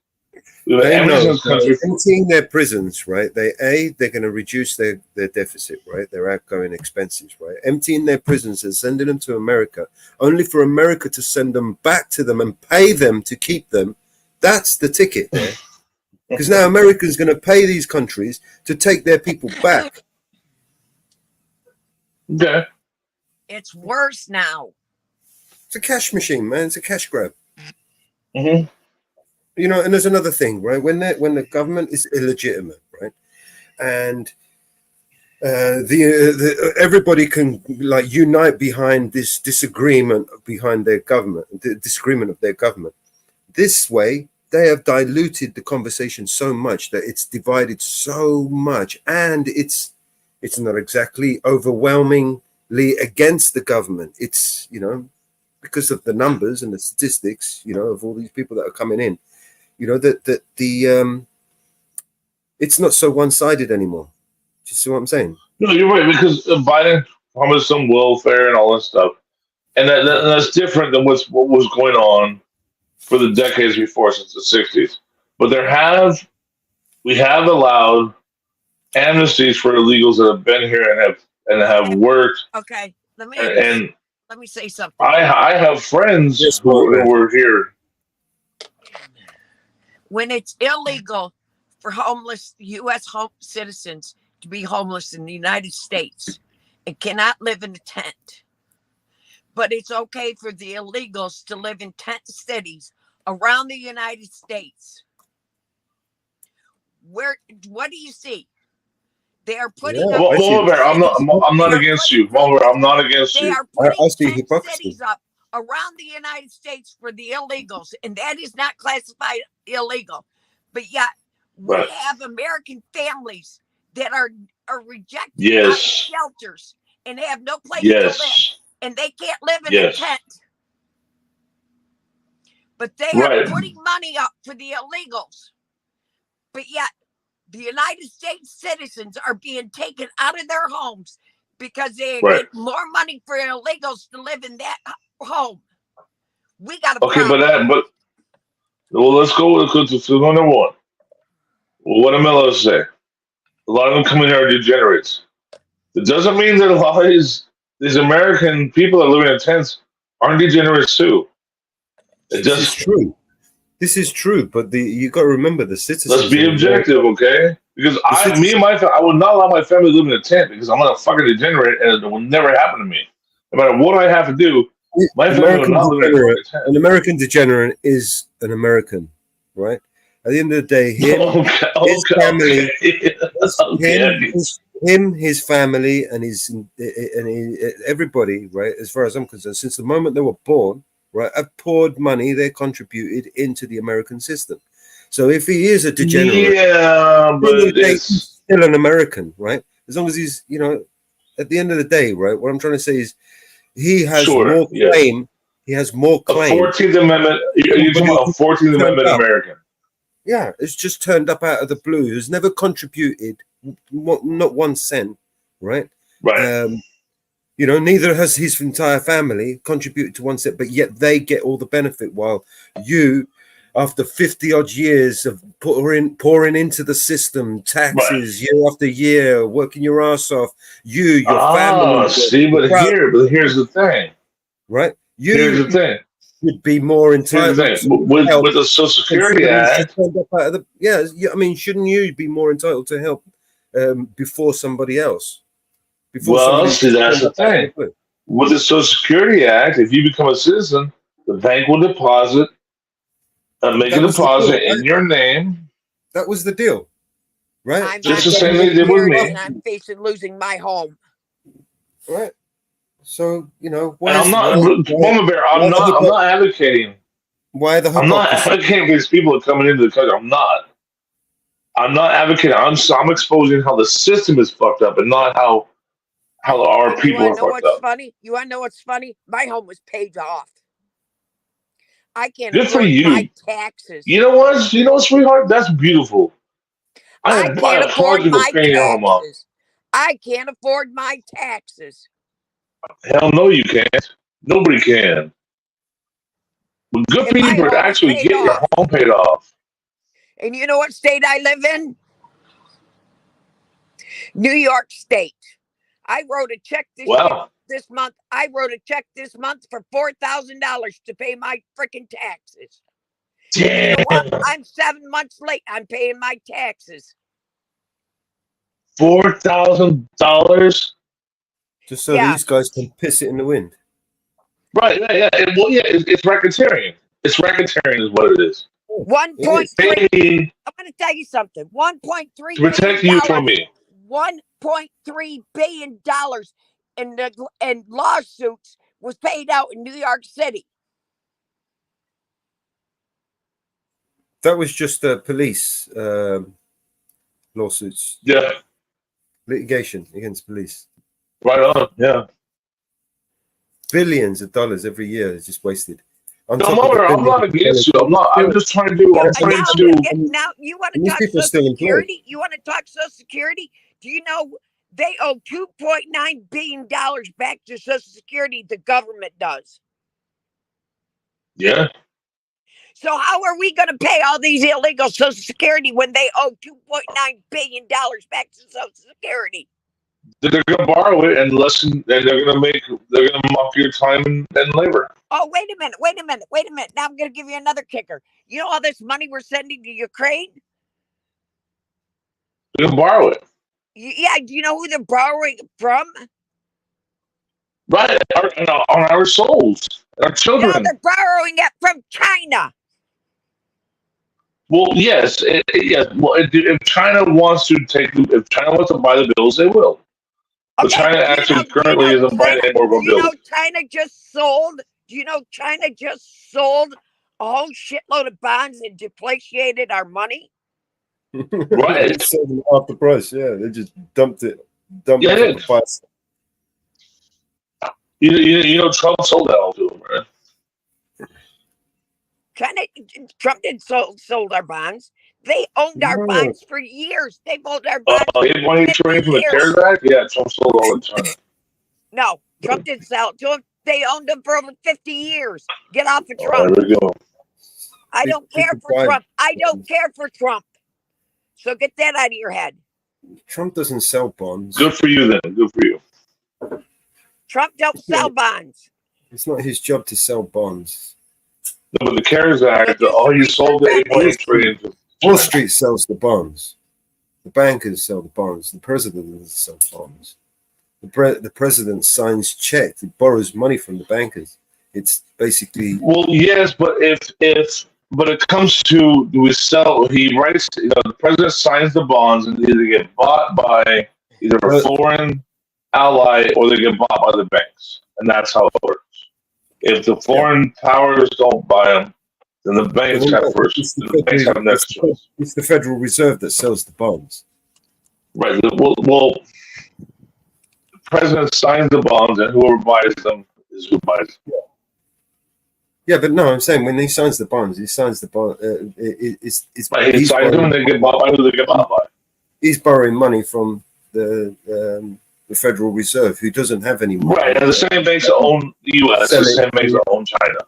They know this country. emptying their prisons, right? They're going to reduce their deficit, right? Their outgoing expenses, right? Emptying their prisons and sending them to America, only for America to send them back to them and pay them to keep them. That's the ticket there. Because now America's going to pay these countries to take their people back. Okay. It's worse now. It's a cash machine, man. It's a cash grab. Mm-hmm. You know, and there's another thing, right? When the government is illegitimate, right, and everybody can like unite behind this disagreement behind their government, the disagreement of their government. This way, they have diluted the conversation so much that it's divided so much, and it's not exactly overwhelmingly against the government. It's, you know, because of the numbers and the statistics, you know, of all these people that are coming in. You know, it's not so one-sided anymore. Do you see what I'm saying? No, you're right, because Biden promised some welfare and all that stuff, and that's different than what was going on for the decades before, since the '60s. But we have allowed amnesties for illegals that have been here and have worked. Okay, let me say something. I have friends who were here. When it's illegal for homeless U.S. citizens to be homeless in the United States and cannot live in a tent, but it's okay for the illegals to live in tent cities around the United States. What do you see? They are putting up. I'm not against you. I'm not against you. They are putting tent cities up around the United States for the illegals, and that is not classified illegal. But yet, we have American families that are rejected out of shelters and have no place to live, and they can't live in a tent. But they are putting money up for the illegals. But yet, the United States citizens are being taken out of their homes because they get more money for illegals to live in that home. We got a problem. Well, let's go to number one. Well, what did Miller say? A lot of them coming here are degenerates. It doesn't mean that a lot of these American people that live in tents aren't degenerates too. This is true. This is true, but you got to remember the citizens. Let's be objective, okay? Because me and my family, I would not allow my family to live in a tent because I'm not a fucking degenerate, and it will never happen to me. No matter what I have to do, my family will not live in a tent. An American degenerate is an American, right? At the end of the day, his family, and everybody, right? As far as I'm concerned, since the moment they were born, right, have poured money, they contributed into the American system. So if he is a degenerate, but he's still an American, right? As long as he's, you know, at the end of the day, right? What I'm trying to say is, he has more claim. He has more claim. 14th Amendment. You're talking about a 14th Amendment American. Yeah, it's just turned up out of the blue. Who's never contributed, not 1 cent, right? Right. You know, neither has his entire family contributed to 1 cent, but yet they get all the benefit, while you, after 50 odd years of pouring into the system, taxes year after year, working your ass off, your family. See, but here's the thing, right? Here's the thing. Would be more entitled with the Social Security Act. I mean, shouldn't you be more entitled to help before somebody else? That's the thing. With the Social Security Act, if you become a citizen, the bank will deposit, make a deposit in your name. That was the deal, right? Just the same they did with me. I'm facing losing my home. Right. So, you know, I'm not advocating. Why the I'm not advocating for these people that are coming into the country. I'm not advocating. I'm exposing how the system is fucked up and not how our people are fucked up. Funny? You want to know what's funny? My home was paid off. I can't Good for afford you. my taxes. You know what, sweetheart? That's beautiful. I can't afford my taxes. I can't afford my taxes. Hell no, you can't. Nobody can. But good for you for actually getting your home paid off. And you know what state I live in? New York State. I wrote a check this month. I wrote a check this month for $4,000 to pay my freaking taxes. Damn. You know what? I'm 7 months late. I'm paying my taxes. $4,000. Just so these guys can piss it in the wind. Right, yeah. It's racketeering. It's racketeering is what it is. 1.3. I'm going to tell you something. 1.3 to protect you from me. $1.3 billion in lawsuits was paid out in New York City. That was just police lawsuits. Yeah. Litigation against police. Right on. Yeah. Billions of dollars every year is just wasted. I'm not against you. I'm just trying to do. Now you want to talk Social Security? You want to talk Social Security? Do you know they owe $2.9 billion back to Social Security? The government does. Yeah. So how are we going to pay all these illegal Social Security when they owe $2.9 billion back to Social Security? They're going to borrow it and they're going to mock your time and labor. Oh, wait a minute. Now I'm going to give you another kicker. You know all this money we're sending to Ukraine? They're going to borrow it. Yeah, do you know who they're borrowing from? Right, on our souls, our children. No, they're borrowing it from China. Well, yes, yes. Well, if China wants to buy the bills, they will. But China actually currently isn't buying any more bills. Do you know China just sold? Do you know China just sold a whole shitload of bonds and depreciated our money? Right. It's half the price. Yeah, they just dumped it. At the price. You know, Trump sold that all to them, right? Trump didn't sold our bonds. They owned our bonds for years. They've owned our bonds. When he turned from the CARES Act, yeah, Trump sold all the time. No, Trump didn't sell it to them. They owned them for over 50 years. Get off of Trump. There we go. I don't care for Trump. I don't care for Trump. So get that out of your head. Trump doesn't sell bonds. Good for you, then. Good for you. Trump don't sell bonds. It's not his job to sell bonds. No, but the CARES Act, you sold the 8.8 trillion. Wall Street sells the bonds. The bankers sell the bonds. The president doesn't sell bonds. The president signs checks. He borrows money from the bankers. It's basically yes, but if it comes to he writes. The president signs the bonds and either get bought by either a foreign ally or they get bought by the banks, and that's how it works. If the foreign powers don't buy them, then the banks have first. The banks have next choice. It's the Federal Reserve that sells the bonds. Right. Well, the president signs the bonds, and whoever buys them is who buys them. Yeah, but no, I'm saying when he signs the bonds, he signs the bond. It's he signs them, and they get bought by who they get bought by. He's borrowing money from the Federal Reserve, who doesn't have any money. Right, and the same banks that own the U.S., the same banks that own China,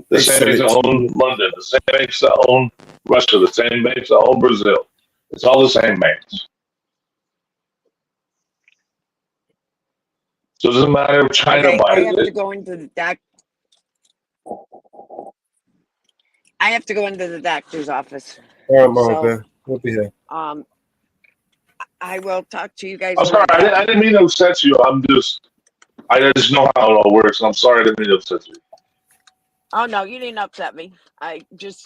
the same banks that own London, the same banks that own Russia, the same banks that own Brazil. It's all the same banks. So it doesn't matter if China buys it. I have to go into the doctor's office. All right, Martha, we'll be here. I will talk to you guys. I'm sorry, I didn't mean to upset you. I just know how it all works. I'm sorry, I didn't mean to upset you. Oh no, you didn't upset me. I've done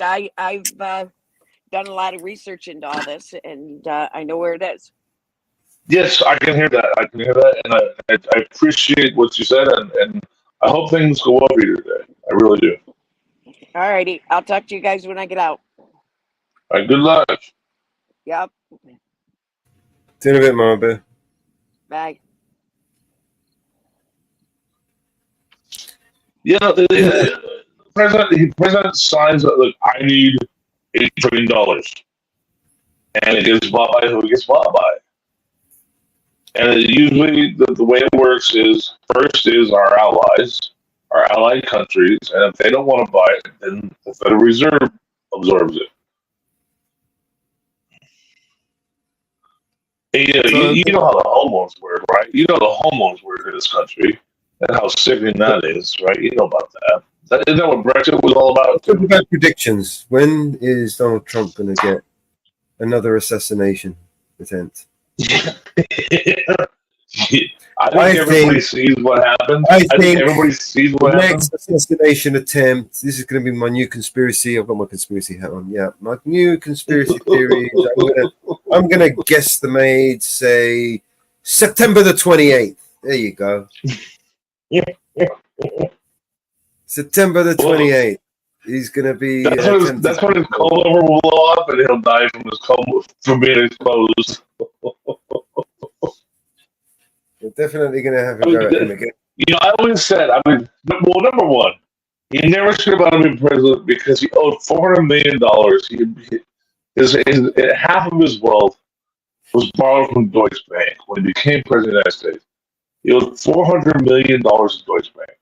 a lot of research into all this, and I know where it is. Yes, I can hear that. And I appreciate what you said, and I hope things go well for you today. I really do. All righty, I'll talk to you guys when I get out. All right, good luck. Yep. See you in a bit, Martha. Bye. Yeah, the president signs look, I need $8 trillion. And it gets bought by who it gets bought by. And usually the way it works is first is our allies, our allied countries, and if they don't want to buy it, then the Federal Reserve absorbs it. Hey, you know how the hormones work, right? You know the hormones work in this country and how sickening that is, right? You know about that. Isn't that what Brexit was all about? Talk about predictions. When is Donald Trump going to get another assassination attempt? I think everybody sees what happened. I think everybody sees what the happened. next assassination attempt. This is going to be my new conspiracy. I've got my conspiracy hat on. Yeah, my new conspiracy theories. I'm gonna guesstimate, say September the 28th. There you go. September the 28th. He's gonna be. That's when his comb over will blow up and he'll die from his comb from being exposed. We're definitely gonna have a go at him again. You know, I always said, well, number one, he never should have been president because he owed $400 million. Half of his wealth was borrowed from Deutsche Bank when he became president of the United States. He owed $400 million to Deutsche Bank.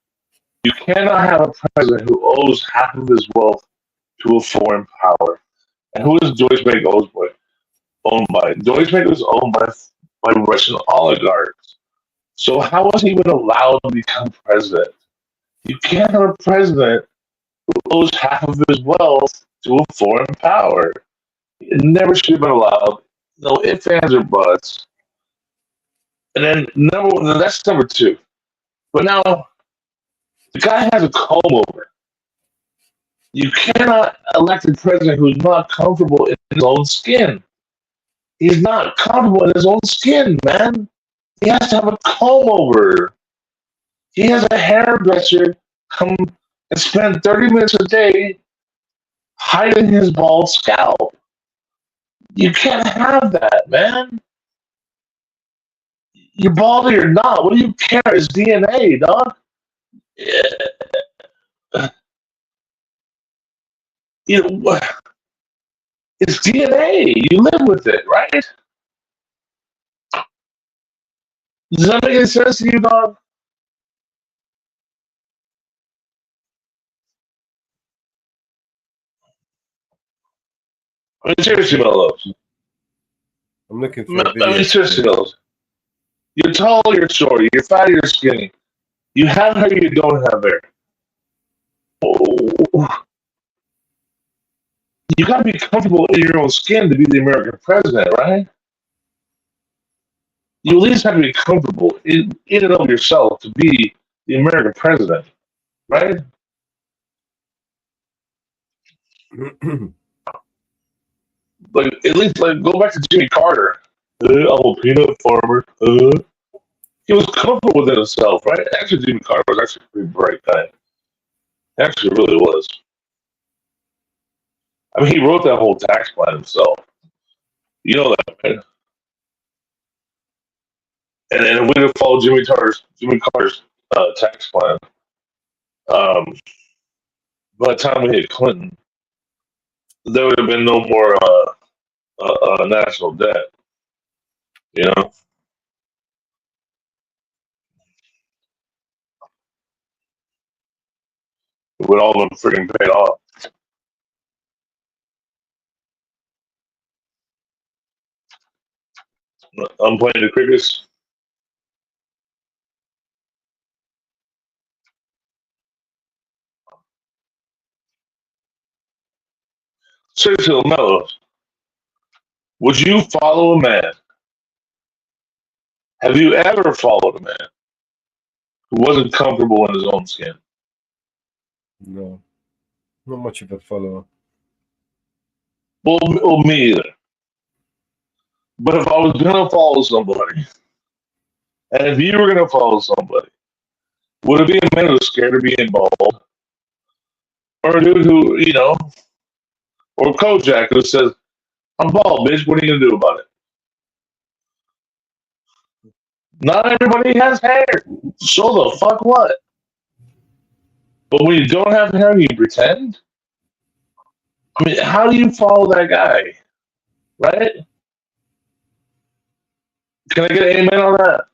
You cannot have a president who owes half of his wealth to a foreign power. And who is Deutsche Bank owned by? Deutsche Bank was owned by Russian oligarchs. So how was he even allowed to become president? You can't have a president who owes half of his wealth to a foreign power. It never should have been allowed. No ifs, ands, or buts. And then that's number two. But now the guy has a comb over. You cannot elect a president who's not comfortable in his own skin. He's not comfortable in his own skin, man. He has to have a comb over. He has a hairdresser come and spend 30 minutes a day hiding his bald scalp. You can't have that, man. You're bald or you're not. What do you care? It's DNA, dog. You know, it's DNA. You live with it, right? Does that make any sense to you, dog? I mean, seriously, Mellows. I'm looking for a video. I mean, seriously, Mellows. You're tall, you're short, you're fat, you're skinny. You have hair, you don't have hair. Oh. You got to be comfortable in your own skin to be the American president, right? You at least have to be comfortable in and of yourself to be the American president, right? Like at least go back to Jimmy Carter. I'm a peanut farmer. He was comfortable within himself, right? Actually, Jimmy Carter was actually a pretty bright guy. Actually, really was. I mean, he wrote that whole tax plan himself. You know that, man. And then we didn't follow Jimmy Carter's tax plan. By the time we hit Clinton, there would have been no more national debt. You know, it would all been freaking paid off. I'm playing the crickets. Seriously, Mello, would you follow a man? Have you ever followed a man who wasn't comfortable in his own skin? No, not much of a follower. Well, me either. But if I was gonna follow somebody, and if you were gonna follow somebody, would it be a man who's scared of being bald, or a dude who, or Kojak who says, "I'm bald, bitch. What are you gonna do about it?" Not everybody has hair. So the fuck what? But when you don't have hair, you pretend. I mean, how do you follow that guy? Right? Can I get an amen on that?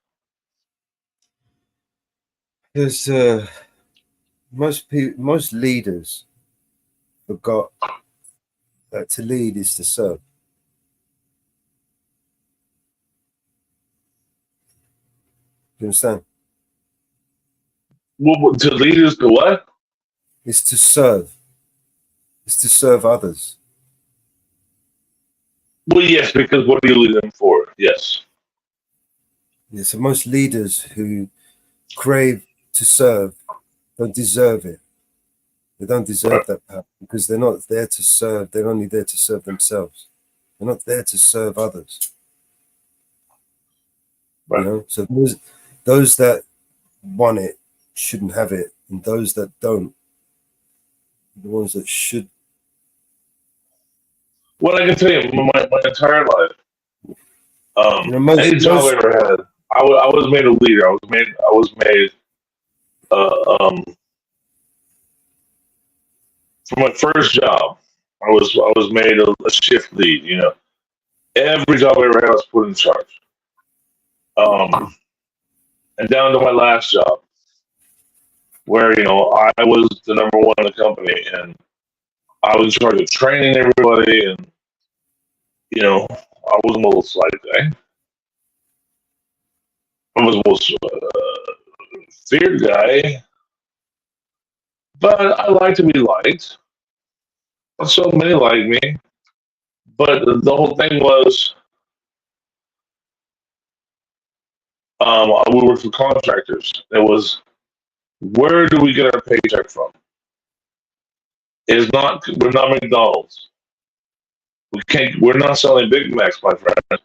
Because most leaders forgot that to lead is to serve. You understand? Well, to leaders to what? It's to serve. It's to serve others. Well, yes, because what do you lead them for? Yes. Yeah, so most leaders who crave to serve don't deserve it. They don't deserve that power because they're not there to serve. They're only there to serve themselves. They're not there to serve others. Right. You know, so those that want it shouldn't have it, and those that don't, the ones that should. Well, I can tell you, my entire life, You know, any job I ever had, I was made a leader. I was made for my first job. I was made a shift lead. You know, every job I ever had, I was put in charge. And down to my last job, where I was the number one in the company, and I was in charge of training everybody, and I was a little slight guy. I was a most feared guy, but I like to be liked. So many like me, but the whole thing was, we worked for contractors. It was, where do we get our paycheck from? We're not McDonald's. We're not selling Big Macs, my friend.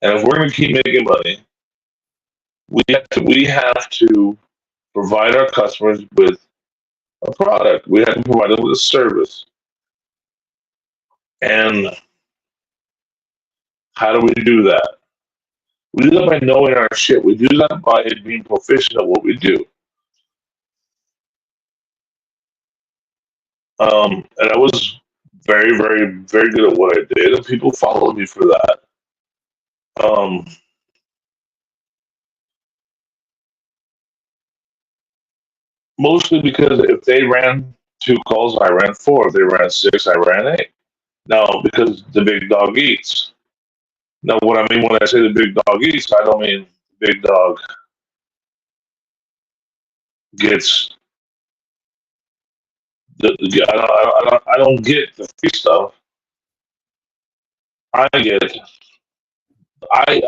And if we're going to keep making money, we have to provide our customers with a product. We have to provide them with a service. And how do we do that? We do that by knowing our shit. We do that by being proficient at what we do. And I was very, very, very good at what I did, and people followed me for that. Mostly because if they ran 2 calls, I ran 4. If they ran 6, I ran 8. Now, because the big dog eats. Now, what I mean when I say the big dog eats, I don't mean the big dog gets I don't get the free stuff. I get I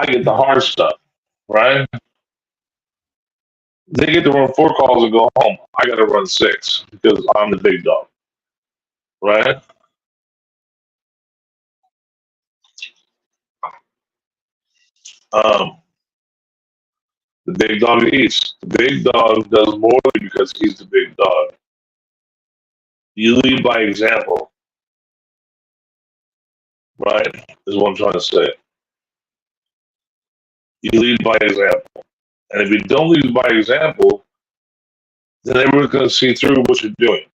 get the hard stuff, right? They get to run 4 calls and go home. I got to run 6 because I'm the big dog, right? The big dog eats. The big dog does more because he's the big dog. You lead by example, right? Is what I'm trying to say. You lead by example. And if you don't lead by example, then everyone's going to see through what you're doing.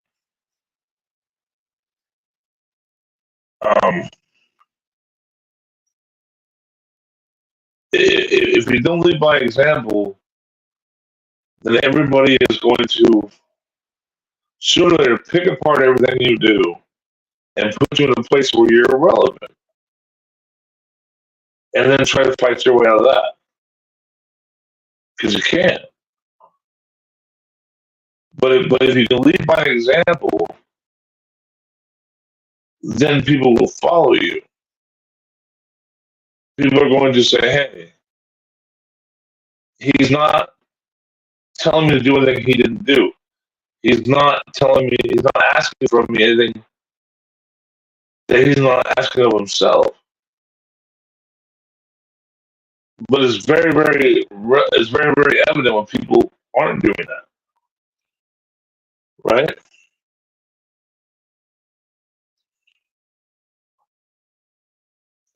If you don't lead by example, then everybody is going to sooner or later pick apart everything you do and put you in a place where you're irrelevant. And then try to fight your way out of that. Because you can't. But if you can lead by example, then people will follow you. People are going to say, hey, he's not telling me to do anything he didn't do. He's not asking from me anything that he's not asking of himself. But it's very, very evident when people aren't doing that. Right?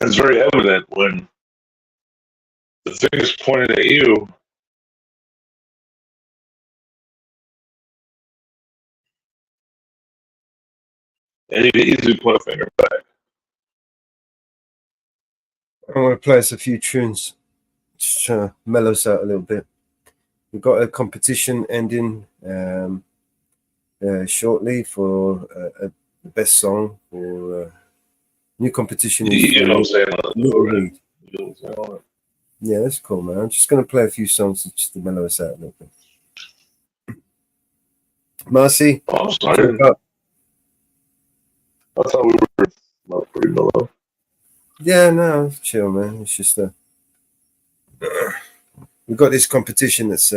It's very evident when the finger's pointed at you. And you can easily point a finger back. I want to play us a few tunes, just trying to mellow us out a little bit. We've got a competition ending shortly for the best song for new competition. Is You know what I'm saying? Little Reed. Yeah, that's cool, man. I'm just going to play a few songs just to mellow us out a little bit. Marcy, I'm sorry. I thought we were not pretty mellow. Yeah, no, chill, man. It's just we've got this competition that's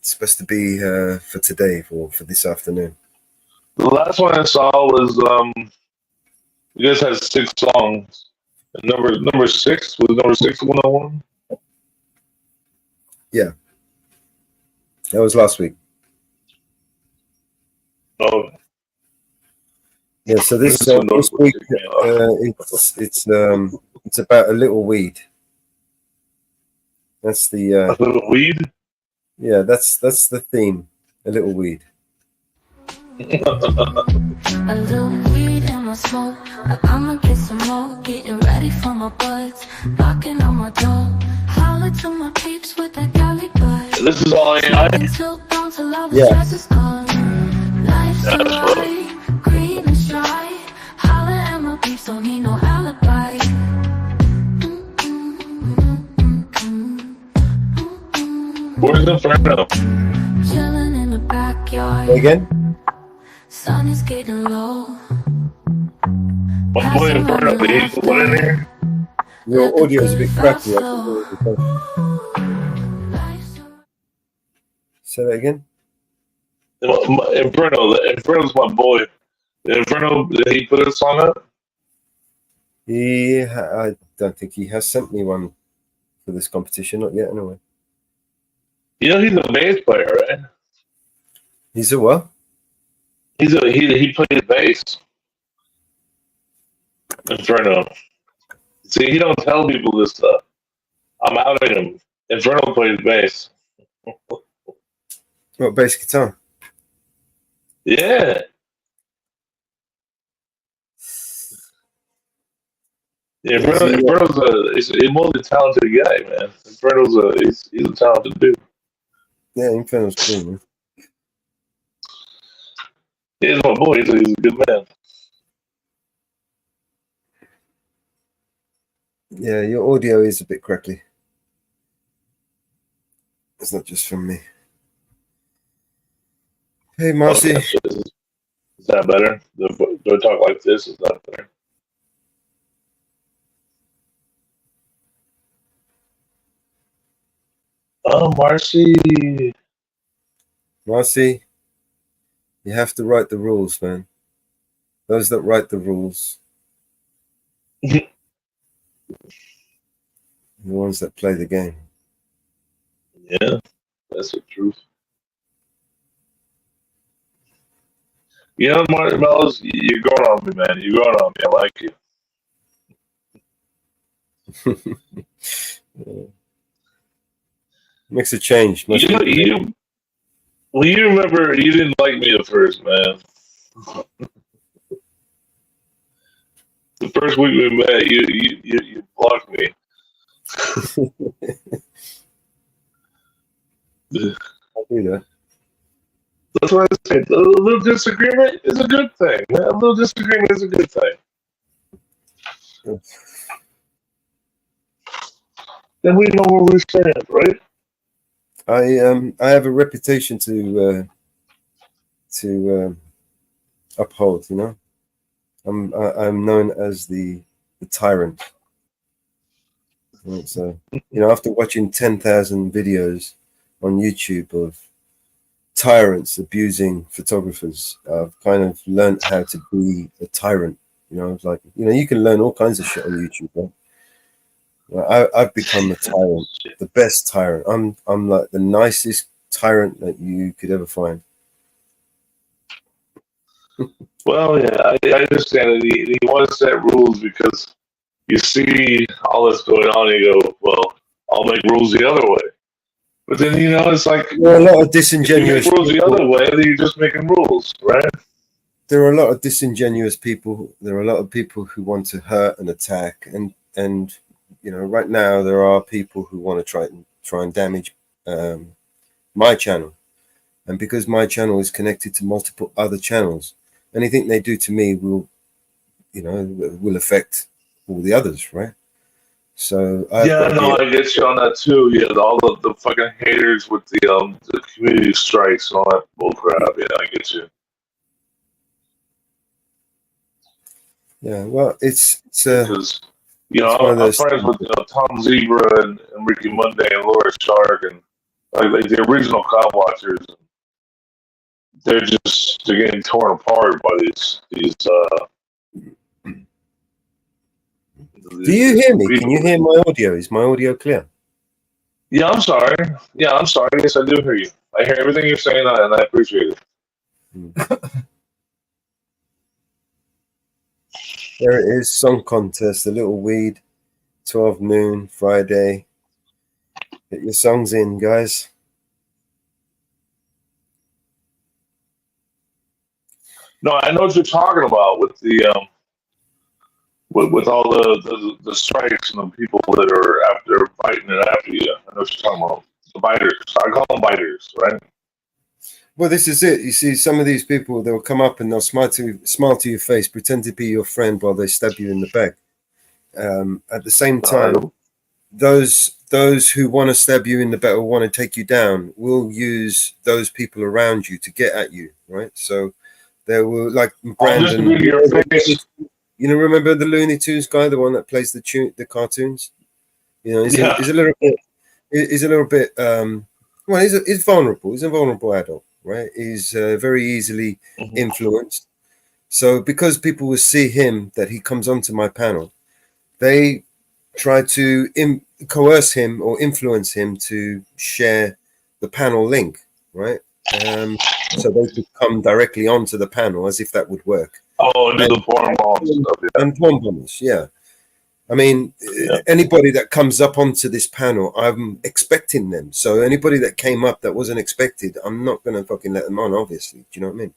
supposed to be for today, for this afternoon. The last one I saw was you guys had 6 songs. And number 6 was number 6 101. Yeah, that was last week. Oh, yeah. So this week it's about a little weed. That's the a little weed. Yeah, that's the theme. A little weed. A little weed in my smoke. I'ma get some more. Getting ready for my buds. Knocking on my door. Holler to my peeps with that Cali bud. This is all AI. Yeah. Life's alright. Green and dry. Holler at my peeps. Don't need no alibi. Where's the friend now? Chilling in the backyard. Again? Sun is getting low. My boy Inferno, did he put in here? Your audio is a bit cracky. Say that again? Inferno's my boy. Inferno, did he put a song up? I don't think he has sent me one for this competition. Not yet, anyway. You know he's a bass player, right? He's a what? He plays bass. Inferno. See, he don't tell people this stuff. I'm outing him. Inferno plays bass. What, bass guitar? Yeah. Yeah, Inferno's a multi-talented guy, man. Inferno's he's a talented dude. Yeah, Inferno's cool, man. He's my boy. He's a good man. Yeah, your audio is a bit crackly. It's not just from me. Hey, Marcy. Okay, is that better? Do I talk like this? Is that better? Oh, Marcy. Marcy, you have to write the rules, man. Those that write the rules. The ones that play the game. Yeah, that's the truth. You know, Martin Mellows, you're going on me, man. You're going on me. I like you. Yeah. Makes a change. You remember you didn't like me at first, man. The first week we met, you blocked me. I'll do that. That's why I said a little disagreement is a good thing. Man. A little disagreement is a good thing. Then we know where we stand, right? I have a reputation to uphold. You know, I'm known as the tyrant. Right, so after watching 10,000 videos on YouTube of tyrants abusing photographers, I've kind of learned how to be a tyrant. It's like you can learn all kinds of shit on YouTube, right? I've become a tyrant, the best tyrant. I'm like the nicest tyrant that you could ever find. Well, yeah, I understand it. You want to set rules because you see all this going on, and you go, well, I'll make rules the other way. But then, it's like a lot of disingenuous if you make rules the other way, then you're just making rules, right? There are a lot of disingenuous people. There are a lot of people who want to hurt and attack, and right now there are people who want to try and damage my channel, and because my channel is connected to multiple other channels, anything they do to me will affect all the others, right? So Yeah, no, I get you on that too. Yeah, all the fucking haters with the community strikes and all that bullcrap. Yeah, I get you. Yeah, well, it's Because it's one of I'm those friends things. with Tom Zebra and Ricky Monday and Laura Shark and like the original Cop Watchers. They're getting torn apart by these Do you hear me? Can you hear my audio? Is my audio clear? Yeah, I'm sorry. Yeah, I'm sorry. Yes, I do hear you. I hear everything you're saying, and I appreciate it. There it is, song contest, a little weed, 12 noon, Friday. Get your songs in, guys. No, I know what you're talking about with the with all the strikes and the people that are after fighting it after you. I know what you're talking about. The biters. I call them biters, right? Well, this is it. You see, some of these people, they'll come up and they'll smile to your face, pretend to be your friend while they stab you in the back. At the same time, those who want to stab you in the back or want to take you down will use those people around you to get at you, right? So they will, like Brandon. Remember the Looney Tunes guy, the one that plays the cartoons? He's a little bit. Well, he's vulnerable. He's a vulnerable adult, right? He's very easily influenced. So because people will see him, that he comes onto my panel, they try to coerce him or influence him to share the panel link, right? So they could come directly onto the panel as if that would work. Oh, and do the porn bombs and stuff. Yeah. And porn bombs, yeah. I mean, anybody that comes up onto this panel, I'm expecting them. So anybody that came up that wasn't expected, I'm not going to fucking let them on, obviously. Do you know what I mean?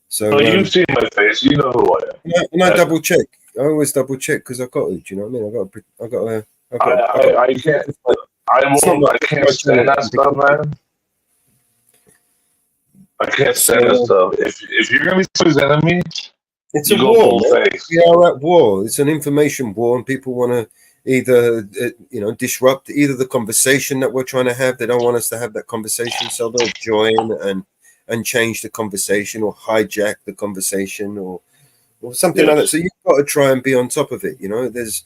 So you've seen my face. You know who I am. And I double check. I always double check because I've got to. Do you know what I mean? I can't stand that stuff, man. I can't stand that stuff. If you're gonna be somebody's enemy, it's you a go war. full face. We are at war. It's an information war, and people want to either disrupt either the conversation that we're trying to have. They don't want us to have that conversation, so they'll join and change the conversation or hijack the conversation or something like that. So you've got to try and be on top of it. There's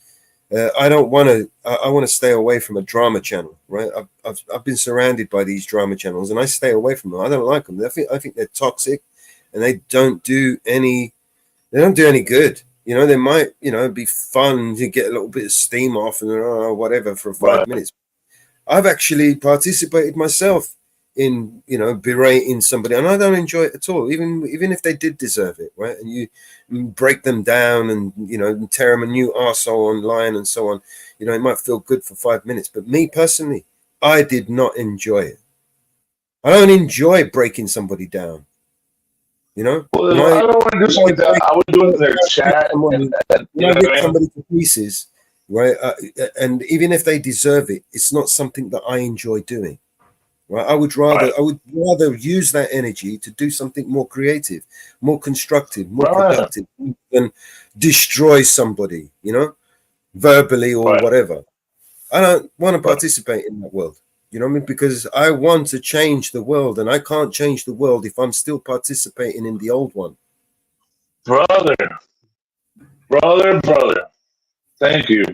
I don't want to. I want to stay away from a drama channel, right? I've been surrounded by these drama channels, and I stay away from them. I don't like them. I think they're toxic, and they don't do any good. They might be fun to get a little bit of steam off and whatever for 5 minutes. I've actually participated myself in berating somebody, and I don't enjoy it at all, even if they did deserve it, right? And you break them down and tear them a new arsehole online and so on. It might feel good for 5 minutes, but me personally, I did not enjoy it. I don't enjoy breaking somebody down. Well, I don't want to do something like that. I would do it in their chat. When I get somebody to pieces, right? And even if they deserve it, it's not something that I enjoy doing. Right? I would rather use that energy to do something more creative, more constructive, more productive than destroy somebody, verbally or whatever. I don't want to participate in that world. You know what I mean? Because I want to change the world, and I can't change the world if I'm still participating in the old one. Brother. Thank you.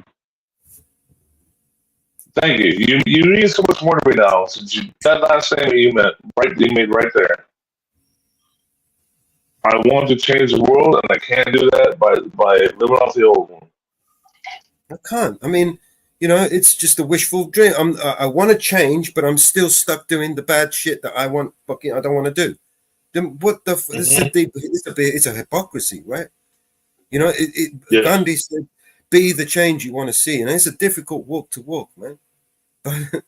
Thank you. You mean so much more to me now. Since that last thing you made right there. I want to change the world, and I can't do that by living off the old one. I can't. I mean, it's just a wishful dream. I want to change, but I'm still stuck doing the bad shit that I don't want to do. Then what the? It's a hypocrisy, right? Gandhi said, "Be the change you want to see," and it's a difficult walk to walk, man. But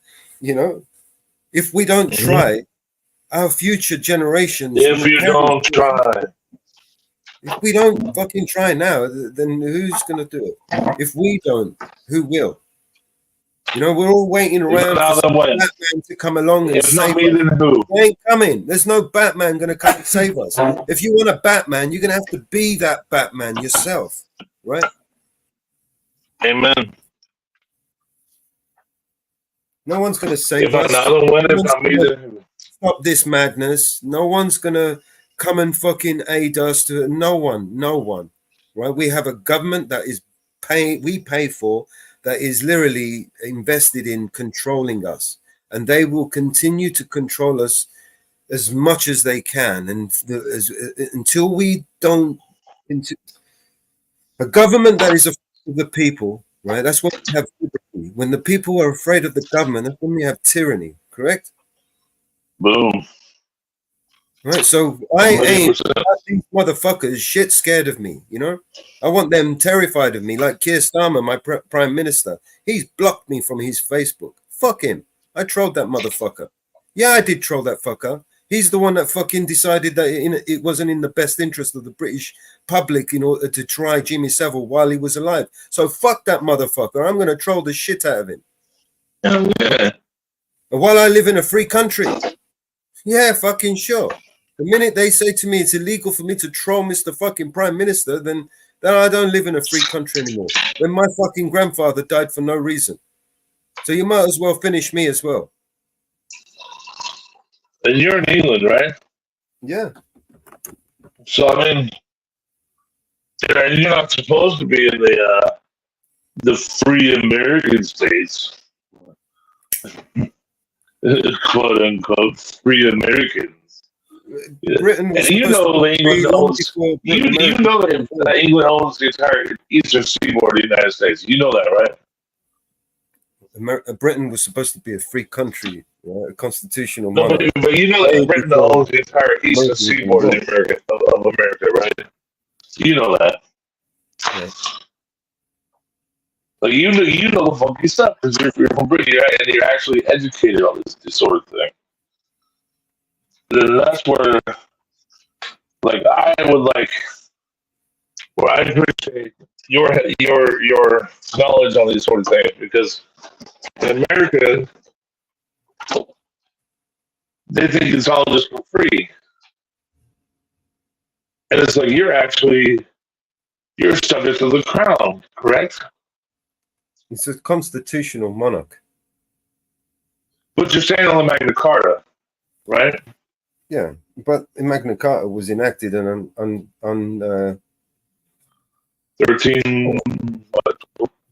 if we don't try, our future generations. If you don't try. If we don't fucking try now, then who's going to do it? If we don't, who will? We're all waiting around for Batman to come along and save us. He ain't coming. There's no Batman going to come and save us. If you want a Batman, you're going to have to be that Batman yourself, right? Amen. No one's going to save If I us. don't win, if I'm Gonna either. stop this madness. No one's going to come and fucking aid us. No one. Right? We have a government that is we pay for, that is literally invested in controlling us, and they will continue to control us as much as they can, and until we don't. A government that is afraid of the people, right? That's what we have. When the people are afraid of the government, that's when we have tyranny. Correct? Boom. Right. So I ain't 100%. these motherfuckers shit scared of me. You know, I want them terrified of me, like Keir Starmer, my prime minister. He's blocked me from his Facebook. Fuck him. I trolled that motherfucker. Yeah, I did troll that fucker. He's the one that fucking decided that it wasn't in the best interest of the British public in order to try Jimmy Savile while he was alive. So fuck that motherfucker. I'm going to troll the shit out of him. Oh, yeah. And while I live in a free country, yeah, fucking sure. The minute they say to me it's illegal for me to troll Mr. fucking Prime Minister, then I don't live in a free country anymore. When my fucking grandfather died for no reason. So you might as well finish me as well. And you're in England, right? Yeah. So I mean, you're not supposed to be in the free American states, quote unquote, free Americans. Britain was And you know, England owns, you know that England owns the entire eastern seaboard of the United States. You know that, right? Britain was supposed to be a free country, a constitutional No, monarchy. but you know that Britain owns the entire eastern seaboard of America, right? You know that. Yeah. Like you know the funky stuff because you're from Britain, and you're actually educated on this sort of thing. That's where, like, I appreciate your knowledge on these sort of things, because in America they think it's all just for free, and it's like you're subject to the crown, correct? It's a constitutional monarch. But you're staying on the Magna Carta, right? Yeah, but Magna Carta was enacted on 13.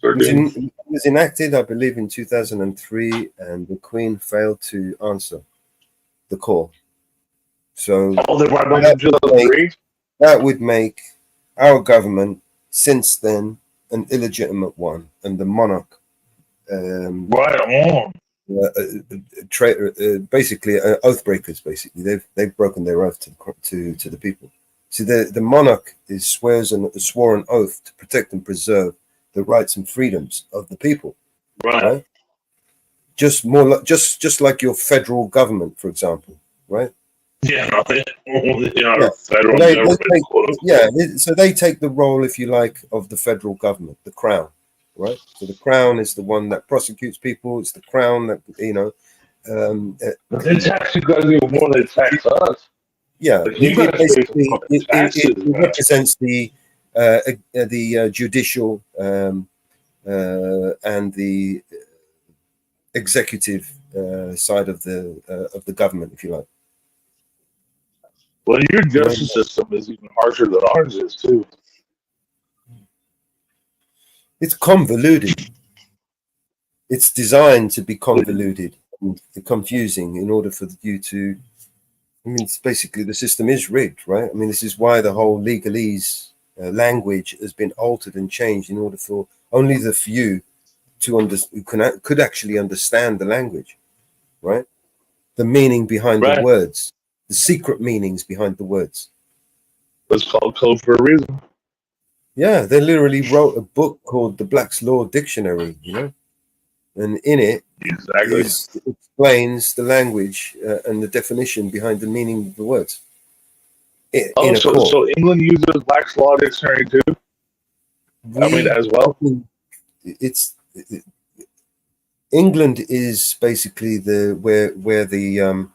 It was enacted, I believe, in 2003, and the Queen failed to answer the call. So that would make our government since then an illegitimate one, and the monarch, basically oath breakers. Basically, they've broken their oath to the people. See, the monarch swears a sworn oath to protect and preserve the rights and freedoms of the people. Right? Just just like your federal government, for example, right? Yeah, Federal government. So they take the role, if you like, of the federal government, the crown, right? So the crown is the one that prosecutes people. It's the crown that but they tax you guys even more than they tax us. Yeah, like it represents the judicial and the executive side of the government, if you like. Well, your justice system is even harsher than ours is too. It's convoluted. It's designed to be convoluted and confusing in order for you to. I mean, it's basically the system is rigged, right? I mean, this is why the whole legalese language has been altered and changed in order for only the few who could actually understand the language, right? The meaning behind the words, the secret meanings behind the words. It's called code for a reason. Yeah, they literally wrote a book called the Black's Law Dictionary, you know, and in it, it explains the language and the definition behind the meaning of the words. So England uses Black's Law Dictionary too? As well? England is basically where the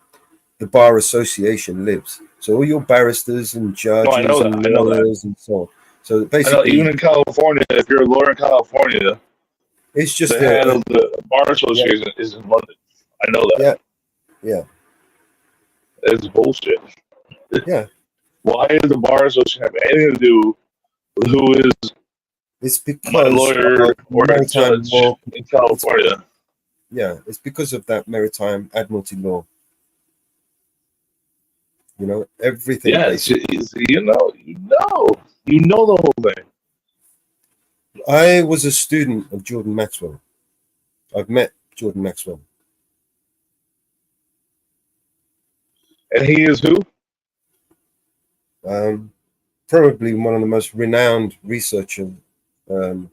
bar association lives. So all your barristers and judges and lawyers and so on. So basically, even in California, if you're a lawyer in California, It's just the head of the bar association is in London. I know that. Yeah. It's bullshit. Yeah. Why does the bar association have anything to do with who is It's because my lawyer of or a maritime judge law. in California? Yeah, it's because of that maritime admiralty law. You know, everything Yes, basically. you know the whole thing. I was a student of Jordan Maxwell. I've met Jordan Maxwell. And he is who? Probably one of the most renowned researchers in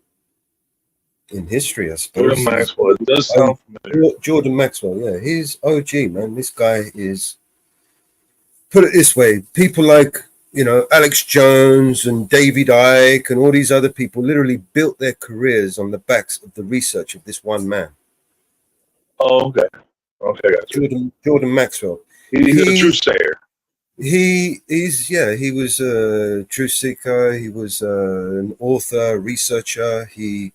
history, I suppose. Jordan Maxwell. It does sound familiar. Jordan Maxwell, yeah. He's OG, man. This guy is, put it this way, people like, you know, Alex Jones and David Icke and all these other people literally built their careers on the backs of the research of this one man. Oh, okay. Okay, gotcha. Jordan Maxwell. He's a true sayer. He was a truth seeker. He was an author, researcher. He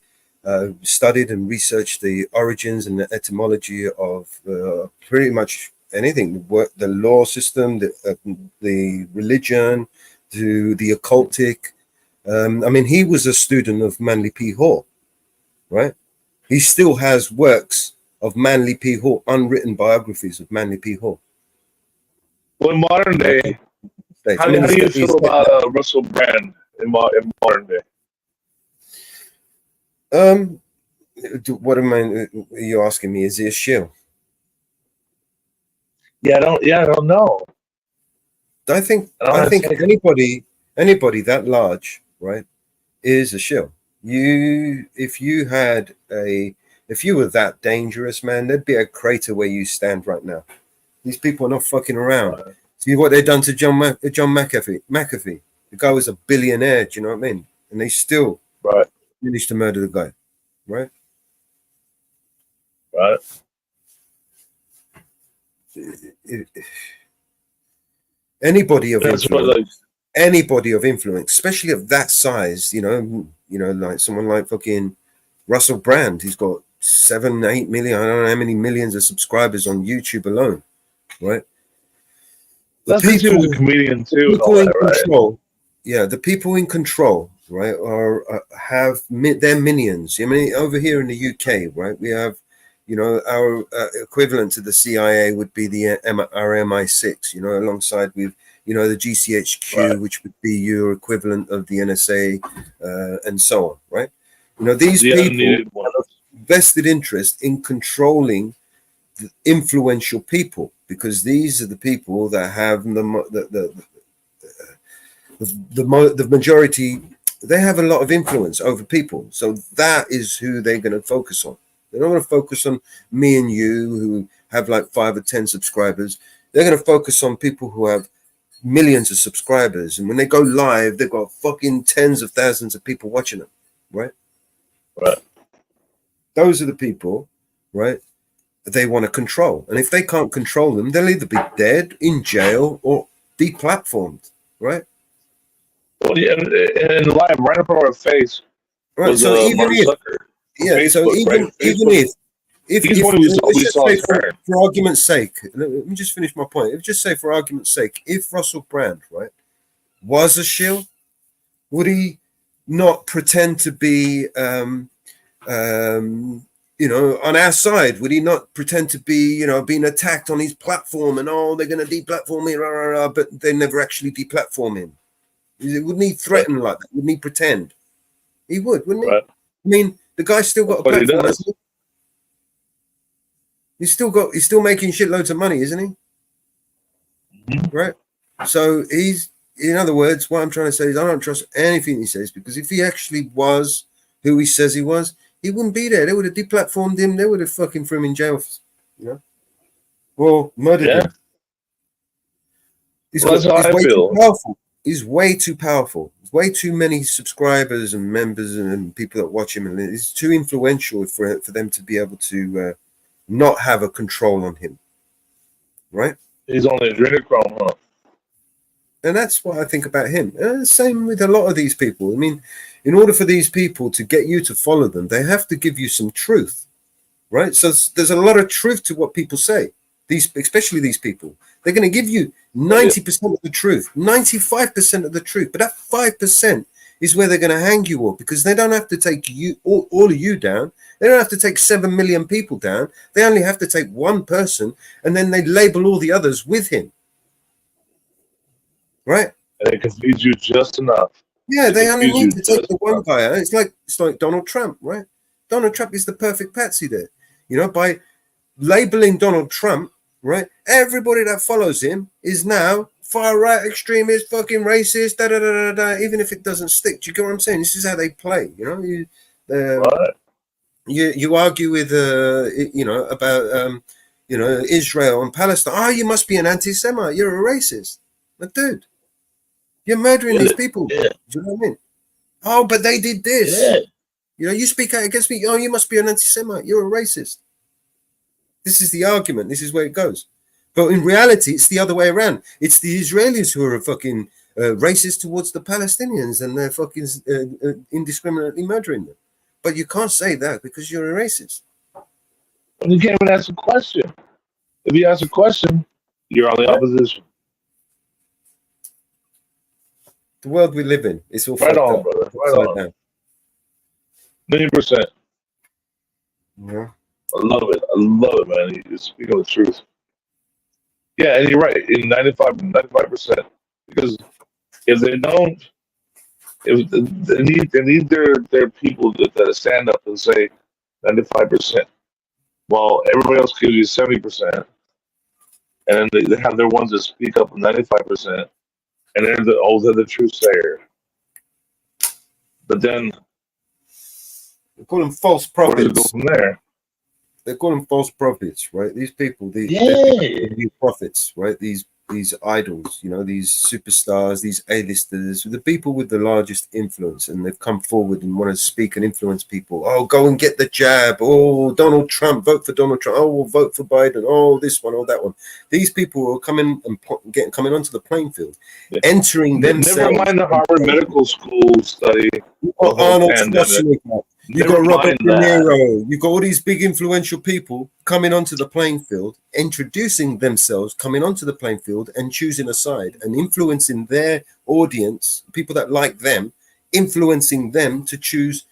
studied and researched the origins and the etymology of pretty much anything, the law system, the religion, to the occultic. I mean, he was a student of Manly P. Hall, right? He still has works of Manly P. Hall, unwritten biographies of Manly P. Hall. Well, in modern day, how do you feel about Russell Brand in modern day? What are you asking me? Is he a shill? I don't know. I think anybody that large, right, is a shill. If you were that dangerous, man, there'd be a crater where you stand right now. These people are not fucking around. See what they've done to John McAfee. The guy was a billionaire. Do you know what I mean? And they still managed to murder the guy, right? Right. Anybody of influence, especially of that size, you know, like someone like fucking Russell Brand, he's got 7-8 million, I don't know how many millions of subscribers on YouTube alone, right? That's because he was a comedian too. And all that, control, yeah, the people in control, right, have their minions. I mean, over here in the UK, right, we have, you know, our equivalent to the CIA would be the our MI6, you know, alongside with, you know, the GCHQ, which would be your equivalent of the NSA, and so on, right? You know, these people have a vested interest in controlling the influential people, because these are the people that have the majority. They have a lot of influence over people, so that is who they're going to focus on. They're not going to focus on me and you who have like 5 or 10 subscribers. They're going to focus on people who have millions of subscribers, and when they go live, they've got fucking tens of thousands of people watching them, right? Those are the people, right, they want to control. And if they can't control them, they'll either be dead, in jail, or deplatformed, right? Well, yeah, and live right in front of our face. Right. So even if, for argument's sake, let me just finish my point. Just say for argument's sake, if Russell Brand, right, was a shill, would he not pretend to be, you know, on our side? Would he not pretend to be, you know, being attacked on his platform and, oh, they're going to deplatform me, rah, rah, rah, but they never actually deplatform him? Wouldn't he threaten like that? Wouldn't he pretend? He would, wouldn't he? I mean, the guy's still got a platform, hasn't he? He's still making shitloads of money, isn't he? Right? So he's, in other words, what I'm trying to say is I don't trust anything he says, because if he actually was who he says he was, he wouldn't be there. They would have deplatformed him. They would have fucking threw him in jail, you know, or murdered him. He's way too powerful. He's way too powerful. There's way too many subscribers and members and people that watch him, and it's too influential for them to be able to not have a control on him. Right? He's on the adrenochrome, huh? And that's what I think about him. Same with a lot of these people. I mean, in order for these people to get you to follow them, they have to give you some truth, right? So there's a lot of truth to what people say. Especially these people, they're going to give you 90% of the truth, 95% of the truth, but that 5% is where they're going to hang you up, because they don't have to take you all of you down. They don't have to take 7 million people down. They only have to take one person, and then they label all the others with him, right? And they confuse you just enough. Yeah, they only need to take the one guy out. It's like Donald Trump, right? Donald Trump is the perfect patsy there. You know, by labeling Donald Trump, right? Everybody that follows him is now far right extremist, fucking racist, da da da da da. Even if it doesn't stick, do you get what I'm saying? This is how they play. You know, you argue with you know, about you know, Israel and Palestine. Oh, you must be an anti-Semite. You're a racist. But dude, you're murdering these people. Do you know what I mean? Oh, but they did this. You know, you speak out against me. Oh, you must be an anti-Semite. You're a racist. This is the argument. This is where it goes. But in reality, it's the other way around. It's the Israelis who are fucking racist towards the Palestinians, and they're fucking indiscriminately murdering them. But you can't say that because you're a racist. And you can't even ask a question. If you ask a question, you're on the opposition. The world we live in, it's all right fucked on, up. brother. Right on. 1,000,000%. Yeah. I love it, man. You're speaking the truth. Yeah, and you're right. In 95%. Because if they don't, if they need their people that stand up and say 95%, while everybody else gives you 70%, and then they have their ones that speak up 95%, and they're the true sayer. But then they call them false where does it go prophets. from there? They call them false prophets, right? These people, they're new prophets, right? These idols, you know, these superstars, these A-listers, the people with the largest influence, and they've come forward and want to speak and influence people. Oh, go and get the jab. Oh, Donald Trump, vote for Donald Trump. Oh, we'll vote for Biden. Oh, this one, oh, that one. These people are coming onto the playing field, entering themselves. Never mind the Harvard Medical School study. Arnold Schwarzenegger. You got Robert De Niro. You got all these big influential people coming onto the playing field, introducing themselves, coming onto the playing field, and choosing a side and influencing their audience, people that like them, influencing them to choose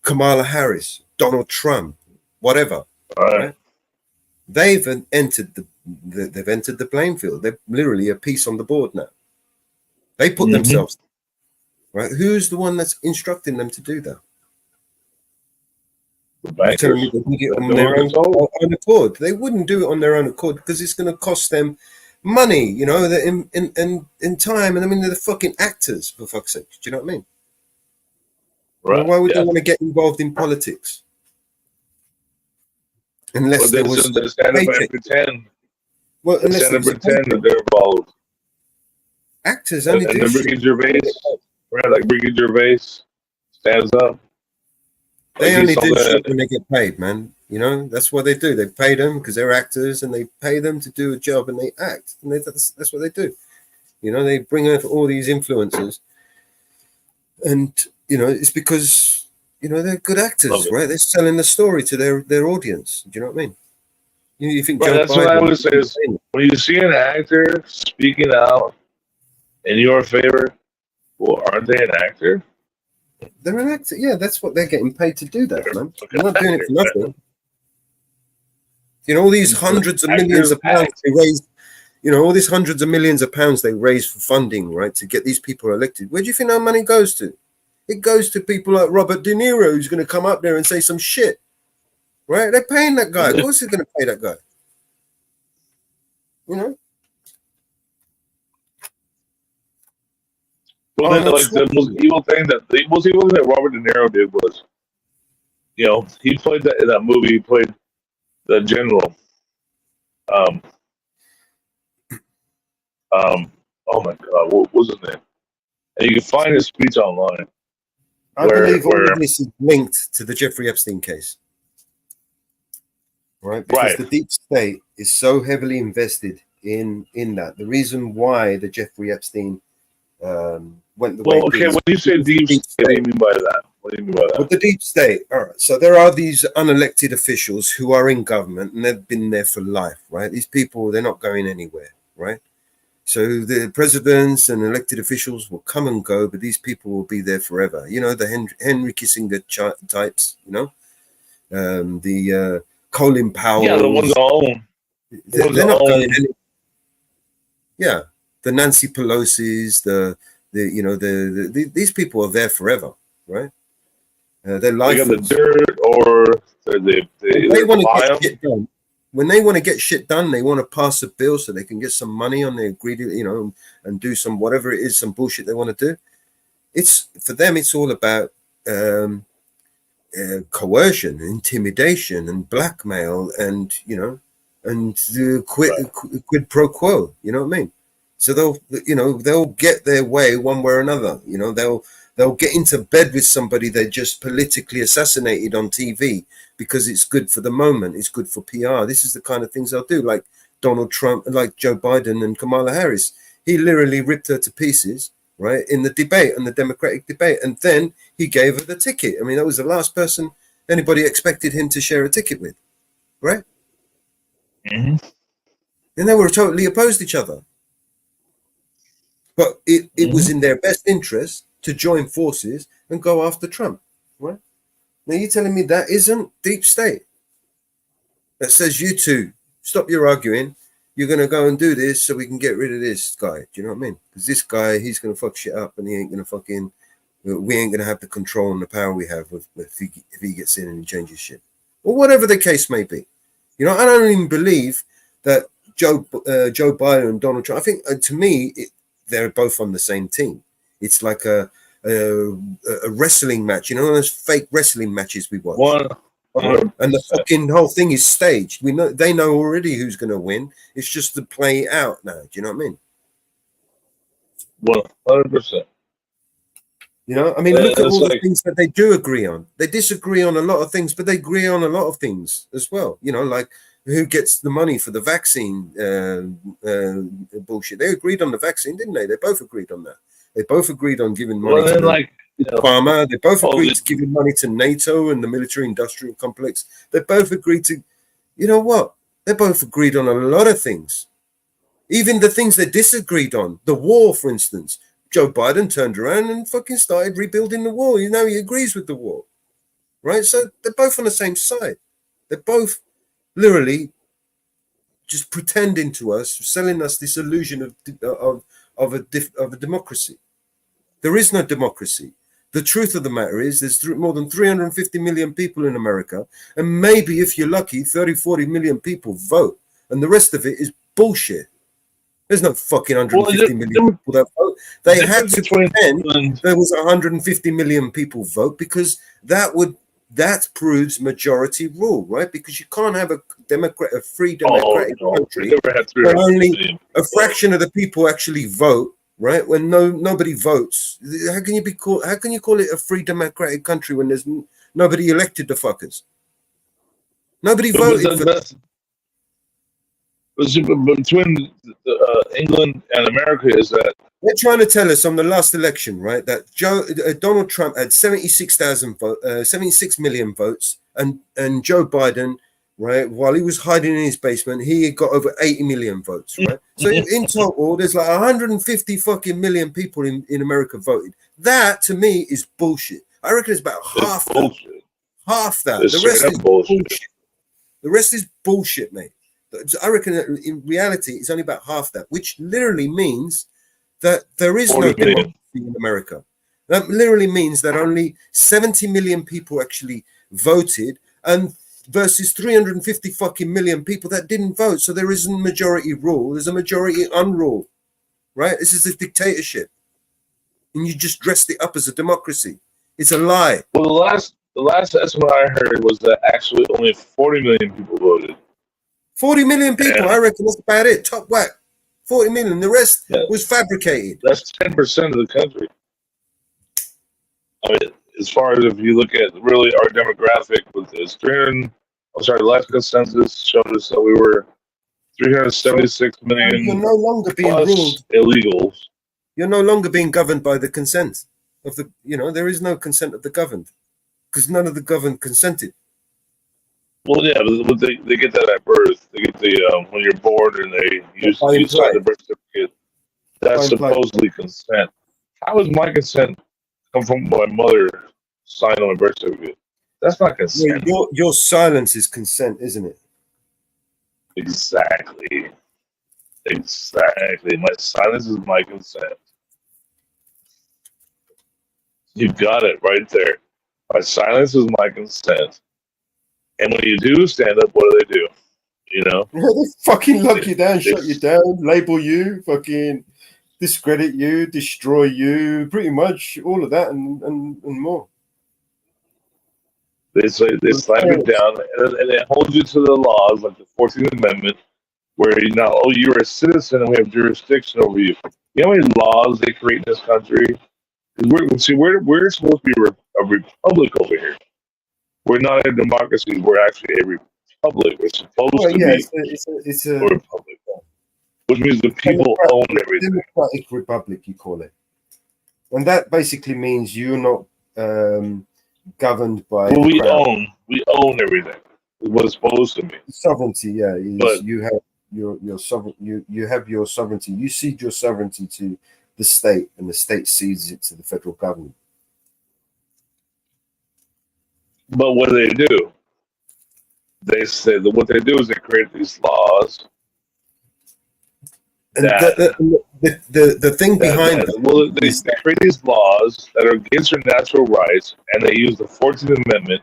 Kamala Harris, Donald Trump, whatever. Right? They've entered the playing field. They're literally a piece on the board now. They put themselves right. Who's the one that's instructing them to do that? You're telling me they did it on their own accord. They wouldn't do it on their own accord because it's going to cost them money, you know, in time. And I mean, they're the fucking actors, for fuck's sake. Do you know what I mean? Right. Well, why would they want to get involved in politics? Unless there was they stand up and pretend. Well, they stand up and pretend that they're involved. Actors only do shit. Ricky Gervais, right? Like Ricky Gervais stands up. They only do shit when they get paid, man. You know, that's what they do. They pay them because they're actors, and they pay them to do a job, and they act, and that's what they do. You know, they bring in all these influencers, and you know, it's because you know they're good actors, right? They're selling the story to their audience. Do you know what I mean? You think Joe that's Biden, what I would say is when you see an actor speaking out in your favor, well, aren't they an actor? They're an actor. Yeah, that's what they're getting paid to do, that, man. They're not doing it for nothing. You know, all these hundreds of millions of pounds they raise, you know, all these hundreds of millions of pounds they raise for funding, right, to get these people elected. Where do you think that money goes to? It goes to people like Robert De Niro, who's going to come up there and say some shit, right? They're paying that guy. Of course they're going to pay that guy. You know? Well, then, like the most evil thing that Robert De Niro did was, you know, he played that in that movie. He played the general. Oh my God, what was his name? And you can find his speech online. I believe all of this is linked to the Jeffrey Epstein case, right? Because the deep state is so heavily invested in that. The reason why the Jeffrey Epstein went the way Well, it okay, did. when you say deep state, what do you mean by that? What do you mean by that? With the deep state, all right. So there are these unelected officials who are in government and they've been there for life, right? These people, they're not going anywhere, right? So the presidents and elected officials will come and go, but these people will be there forever. You know, the Henry Kissinger types, you know, the Colin Powell. Yeah, the ones that own. They're not going anywhere. Yeah, the Nancy Pelosi's, these people are there forever, right? Their life. They got the dirt, or they want to buy get them. shit done. When they want to get shit done, they want to pass a bill so they can get some money on their greedy, you know, and do some whatever it is, some bullshit they want to do. It's for them. It's all about coercion, intimidation, and blackmail, and you know, and quid pro quo. You know what I mean? So they'll get their way one way or another. You know, they'll get into bed with somebody they just politically assassinated on TV because it's good for the moment. It's good for PR. This is the kind of things they'll do, like Donald Trump, like Joe Biden and Kamala Harris. He literally ripped her to pieces, right, in the debate, in the Democratic debate. And then he gave her the ticket. I mean, that was the last person anybody expected him to share a ticket with, right? Mm-hmm. And they were totally opposed to each other. But it was in their best interest to join forces and go after Trump, right? Now you're telling me that isn't deep state? That says you two, stop your arguing. You're going to go and do this so we can get rid of this guy. Do you know what I mean? Because this guy, he's going to fuck shit up and he ain't going to we ain't going to have the control and the power we have if he gets in and he changes shit. Or whatever the case may be. You know, I don't even believe that Joe Biden and Donald Trump, I think to me, they're both on the same team. It's like a wrestling match, you know, those fake wrestling matches we watch. And the fucking whole thing is staged. We know they know already who's going to win. It's just to play out now. Do you know what I mean? 100%. You know, I mean, look at all the things that they do agree on. They disagree on a lot of things, but they agree on a lot of things as well. You know, like who gets the money for the vaccine bullshit. They agreed on the vaccine, didn't they? They both agreed on that. They both agreed on giving money to pharma. They both agreed to giving money to NATO and the military-industrial complex. They both agreed to, you know what? They both agreed on a lot of things. Even the things they disagreed on. The war, for instance. Joe Biden turned around and fucking started rebuilding the wall. You know, he agrees with the war. Right? So they're both on the same side. They're both literally just pretending to us, selling us this illusion of a democracy. There is no democracy. The truth of the matter is there's more than 350 million people in America, and maybe if you're lucky, 30-40 million people vote, and the rest of it is bullshit. There's no fucking 150 million people that vote. They had to pretend there was 150 million people vote because that proves majority rule, right? Because you can't have a free democratic country where only a fraction of the people actually vote, right? When nobody votes. How can you call it a free democratic country when there's nobody elected the fuckers? Nobody voted for that. Between England and America is that they're trying to tell us on the last election, right, that Donald Trump had 76 million votes, and Joe Biden, right, while he was hiding in his basement, he got over 80 million votes, right? So in total, there's like 150 fucking million people in America voted. That to me is bullshit. I reckon it's about half that. Half that. The rest is bullshit. The rest is bullshit, mate. I reckon that in reality, it's only about half that, which literally means that there is no democracy in America. That literally means that only 70 million people actually voted, and versus 350 fucking million people that didn't vote. So there isn't majority rule. There's a majority unrule, right? This is a dictatorship, and you just dressed it up as a democracy. It's a lie. Well, the last estimate I heard was that actually only 40 million people voted. 40 million people, I reckon that's about it. Top whack. 40 million. The rest was fabricated. That's 10% of the country. I mean, as far as if you look at really our demographic with this, the last consensus showed us that we were 376 million You're no longer being plus ruled. illegals. You're no longer being governed by the consent of the. There is no consent of the governed because none of the governed consented. Well, yeah, but they get that at birth. They get the when you're born and you sign the birth certificate. That's supposedly consent. How does my consent come from my mother signing on my birth certificate? That's not consent. Your silence is consent, isn't it? Exactly. My silence is my consent. You got it right there. My silence is my consent. And when you do stand up, what do? They fucking lock you down, shut you down, label you, fucking discredit you, destroy you, pretty much all of that and more. They slap you down and they hold you to the laws like the 14th Amendment, where you're a citizen and we have jurisdiction over you. You know how many laws they create in this country? We're supposed to be a republic over here. We're not a democracy. We're actually a republic. We're supposed to be it's a republic, which means the people own everything. Democratic republic, you call it, and that basically means you're not governed by. Well, we own everything. What it's supposed to be. Sovereignty, yeah. But you have your sovereign. You have your sovereignty. You cede your sovereignty to the state, and the state cedes it to the federal government. But what do? They say that what they do is they create these laws. And the thing behind it, they create these laws that are against your natural rights, and they use the 14th Amendment.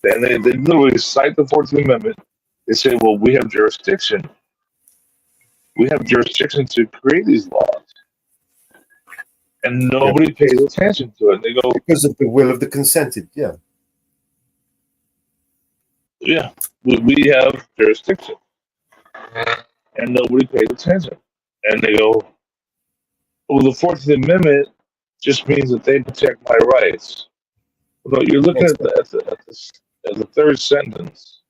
And they literally cite the 14th Amendment. They say, well, we have jurisdiction. We have jurisdiction to create these laws. And nobody pays attention to it. They go, because of the will of the consented, yeah. Yeah, we have jurisdiction. And nobody pays attention. And they go, well, the 14th Amendment just means that they protect my rights. No, you're looking at the third sentence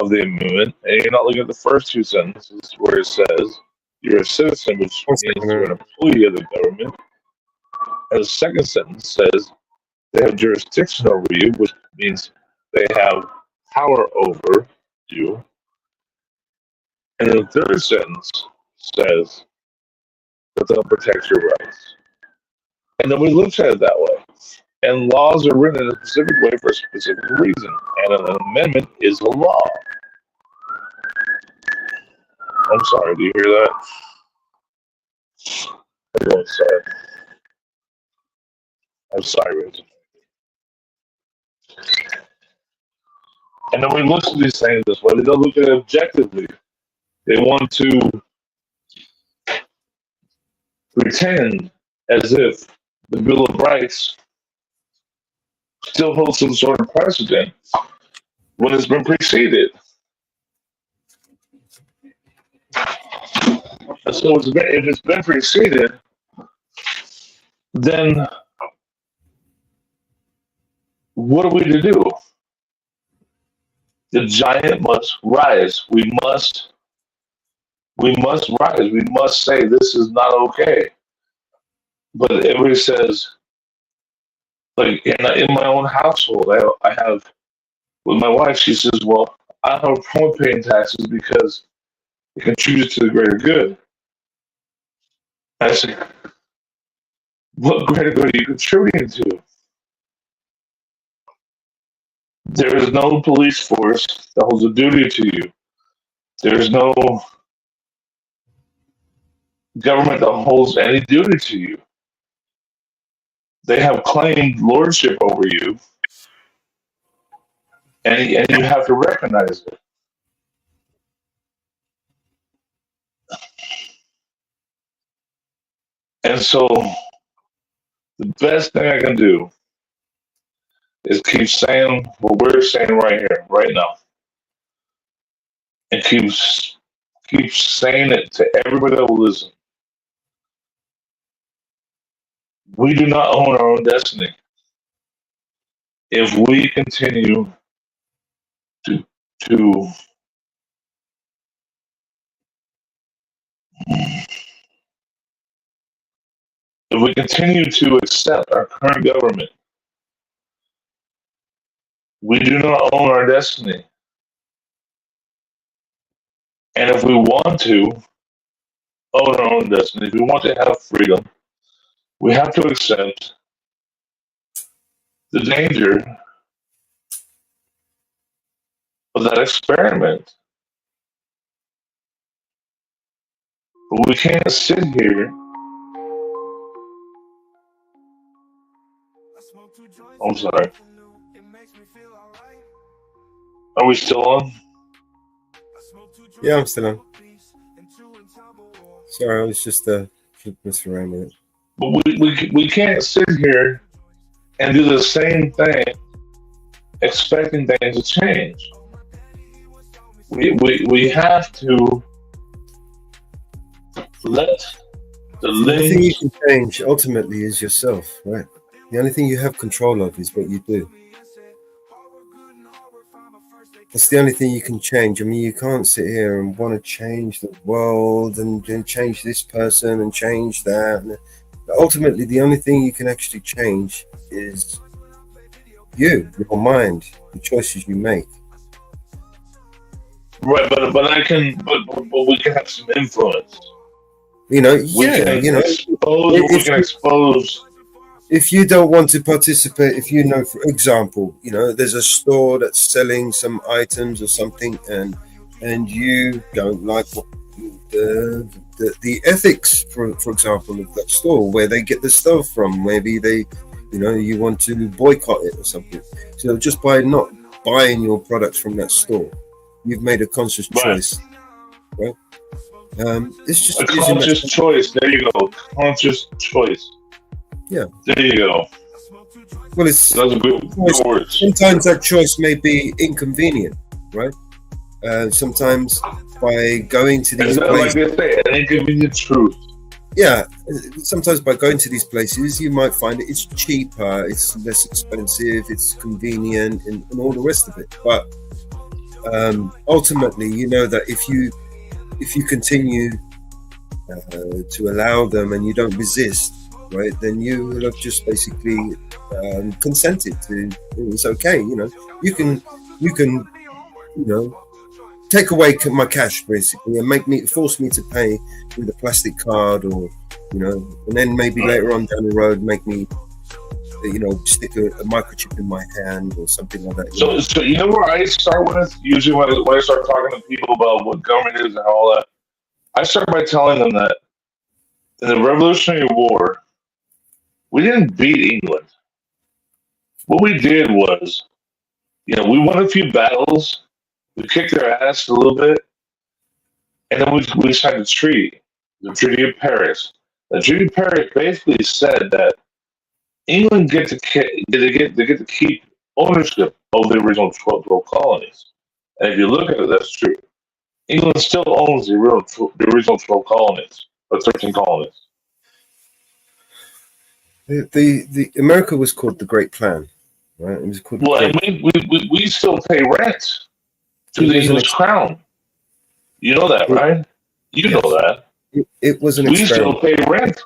of the amendment, and you're not looking at the first two sentences where it says you're a citizen, which means you're an employee of the government. And the second sentence says they have jurisdiction over you, which means they have power over you. And the third sentence says that they'll protect your rights. And then we look at it that way. And laws are written in a specific way for a specific reason. And an amendment is a law. I'm sorry, do you hear that? I'm sorry. I'm sorry, Rachel. And then we look at these things this way. They don't look at it objectively. They want to pretend as if the Bill of Rights still holds some sort of precedent when it's been preceded. So if it's been preceded, then what are we to do? The giant must rise. We must rise. We must say this is not okay. But everybody says, like in my own household, I have with my wife. She says, "Well, I have a problem paying taxes because it contributes to the greater good." I say, "What greater good are you contributing to?" There is no police force that holds a duty to you. There is no government that holds any duty to you. They have claimed lordship over you, and you have to recognize it. And so the best thing I can do is keep saying what we're saying right here, right now. And keep saying it to everybody that will listen. We do not own our own destiny. If we continue to we continue to accept our current government, we do not own our destiny. And if we want to own our own destiny, if we want to have freedom, we have to accept the danger of that experiment. But we can't sit here. I'm sorry. Are we still on? Yeah, I'm still on. Sorry, I was just messing around with it. But we can't sit here and do the same thing expecting things to change. We have to let the only thing you lens. can change ultimately is yourself, right? The only thing you have control of is what you do. That's the only thing you can change. I mean, you can't sit here and want to change the world and change this person and change that. Ultimately, the only thing you can actually change is you, your mind, the choices you make. Right, but we can have some influence. You know, We can expose. If you don't want to participate, if you know, for example, you know, there's a store that's selling some items or something, and you don't like the ethics, for example, of that store, where they get the stuff from. Maybe they, you know, you want to boycott it or something. So just by not buying your products from that store, you've made a conscious choice, right? It's just A conscious choice. There you go. Conscious choice. Yeah. There you go. Well, it's those are good words. Sometimes that choice may be inconvenient, right? Sometimes by going to these places, like they say, an inconvenient truth. Yeah, sometimes by going to these places, you might find it's cheaper, it's less expensive, it's convenient, and all the rest of it. But ultimately, you know that if you continue to allow them and you don't resist, right, then you will have just basically consented to. It's okay, you know. You can, you know, take away my cash basically and force me to pay with a plastic card, or you know, and then maybe later on down the road make me, you know, stick a microchip in my hand or something like that. So you know where I start with? Usually when I start talking to people about what government is and all that, I start by telling them that in the Revolutionary War, we didn't beat England. What we did was, you know, we won a few battles, we kicked their ass a little bit, and then we signed a treaty, the Treaty of Paris. The Treaty of Paris basically said that England get to keep ownership of the original 12 colonies. And if you look at it, that's true. England still owns the original 12 colonies, or 13 colonies. The America was called the Great Plan, right? It was called. Well, and we still pay rent to the English crown. You know that, right? You know that. It was an We still pay rent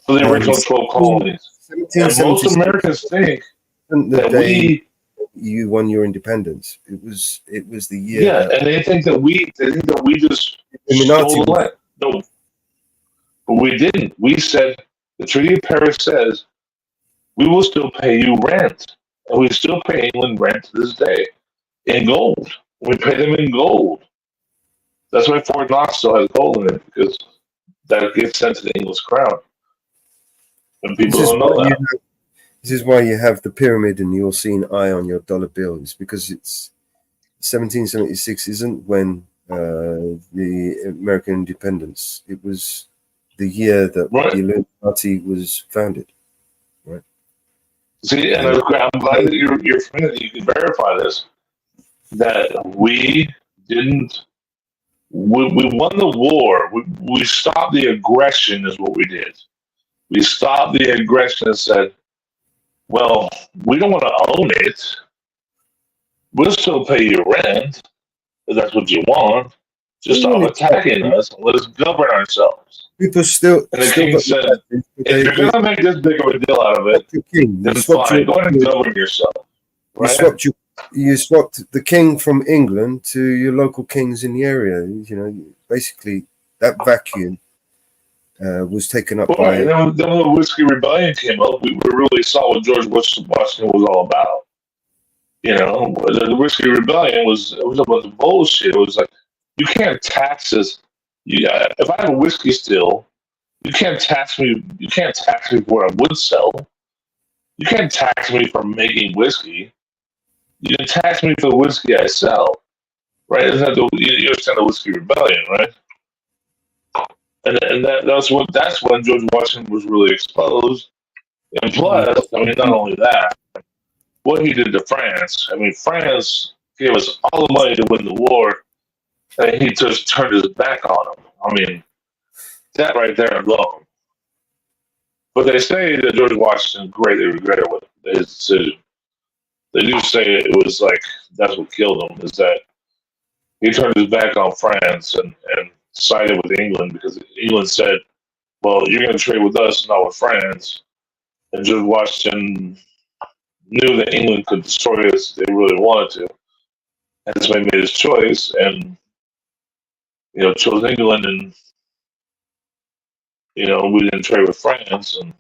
for the original 12 colonies. And most Americans think that you won your independence. It was the year. Yeah, and they think that we just stole the land. No, but we didn't. We said the Treaty of Paris says we will still pay you rent, and we still pay England rent to this day in gold. We pay them in gold. That's why Fort Knox still has gold in it, because that gets sent to the English crown. And people don't know that. This is why you have the pyramid and the all-seeing eye on your dollar bills, because it's 1776 isn't when the American independence. It was the year that the Illuminati was founded. Right. See, and I'm glad that you're familiar. You can verify this. That we didn't. We won the war. We stopped the aggression, is what we did. We stopped the aggression and said, well, we don't want to own it. We'll still pay you rent if that's what you want. Just stop attacking us and let us govern ourselves. People still And the still king got said, the tattoos, but if you're gonna make this big of a deal out of it, the king. then fine, go ahead and govern yourself. Right? You swapped the king from England to your local kings in the area. You know, basically that vacuum was taken up Well, by. and then when the Whiskey Rebellion came up, we really saw what George Washington was all about. You know, the Whiskey Rebellion was a bunch of bullshit. It was like, you can't tax this. If I have a whiskey still, you can't tax me. You can't tax me for what I would sell. You can't tax me for making whiskey. You can tax me for the whiskey I sell, right? Isn't that you understand the Whiskey Rebellion, right? And that's when George Washington was really exposed. And plus, I mean, not only that, what he did to France. I mean, France gave us all the money to win the war, and he just turned his back on them. I mean, that right there alone. But they say that George Washington greatly regretted his decision. They do say it was like that's what killed him, is that he turned his back on France and sided with England because England said, well, you're going to trade with us, not with France. And George Washington knew that England could destroy us if they really wanted to. And that's why he made his choice and, chose England, and, we didn't trade with France. And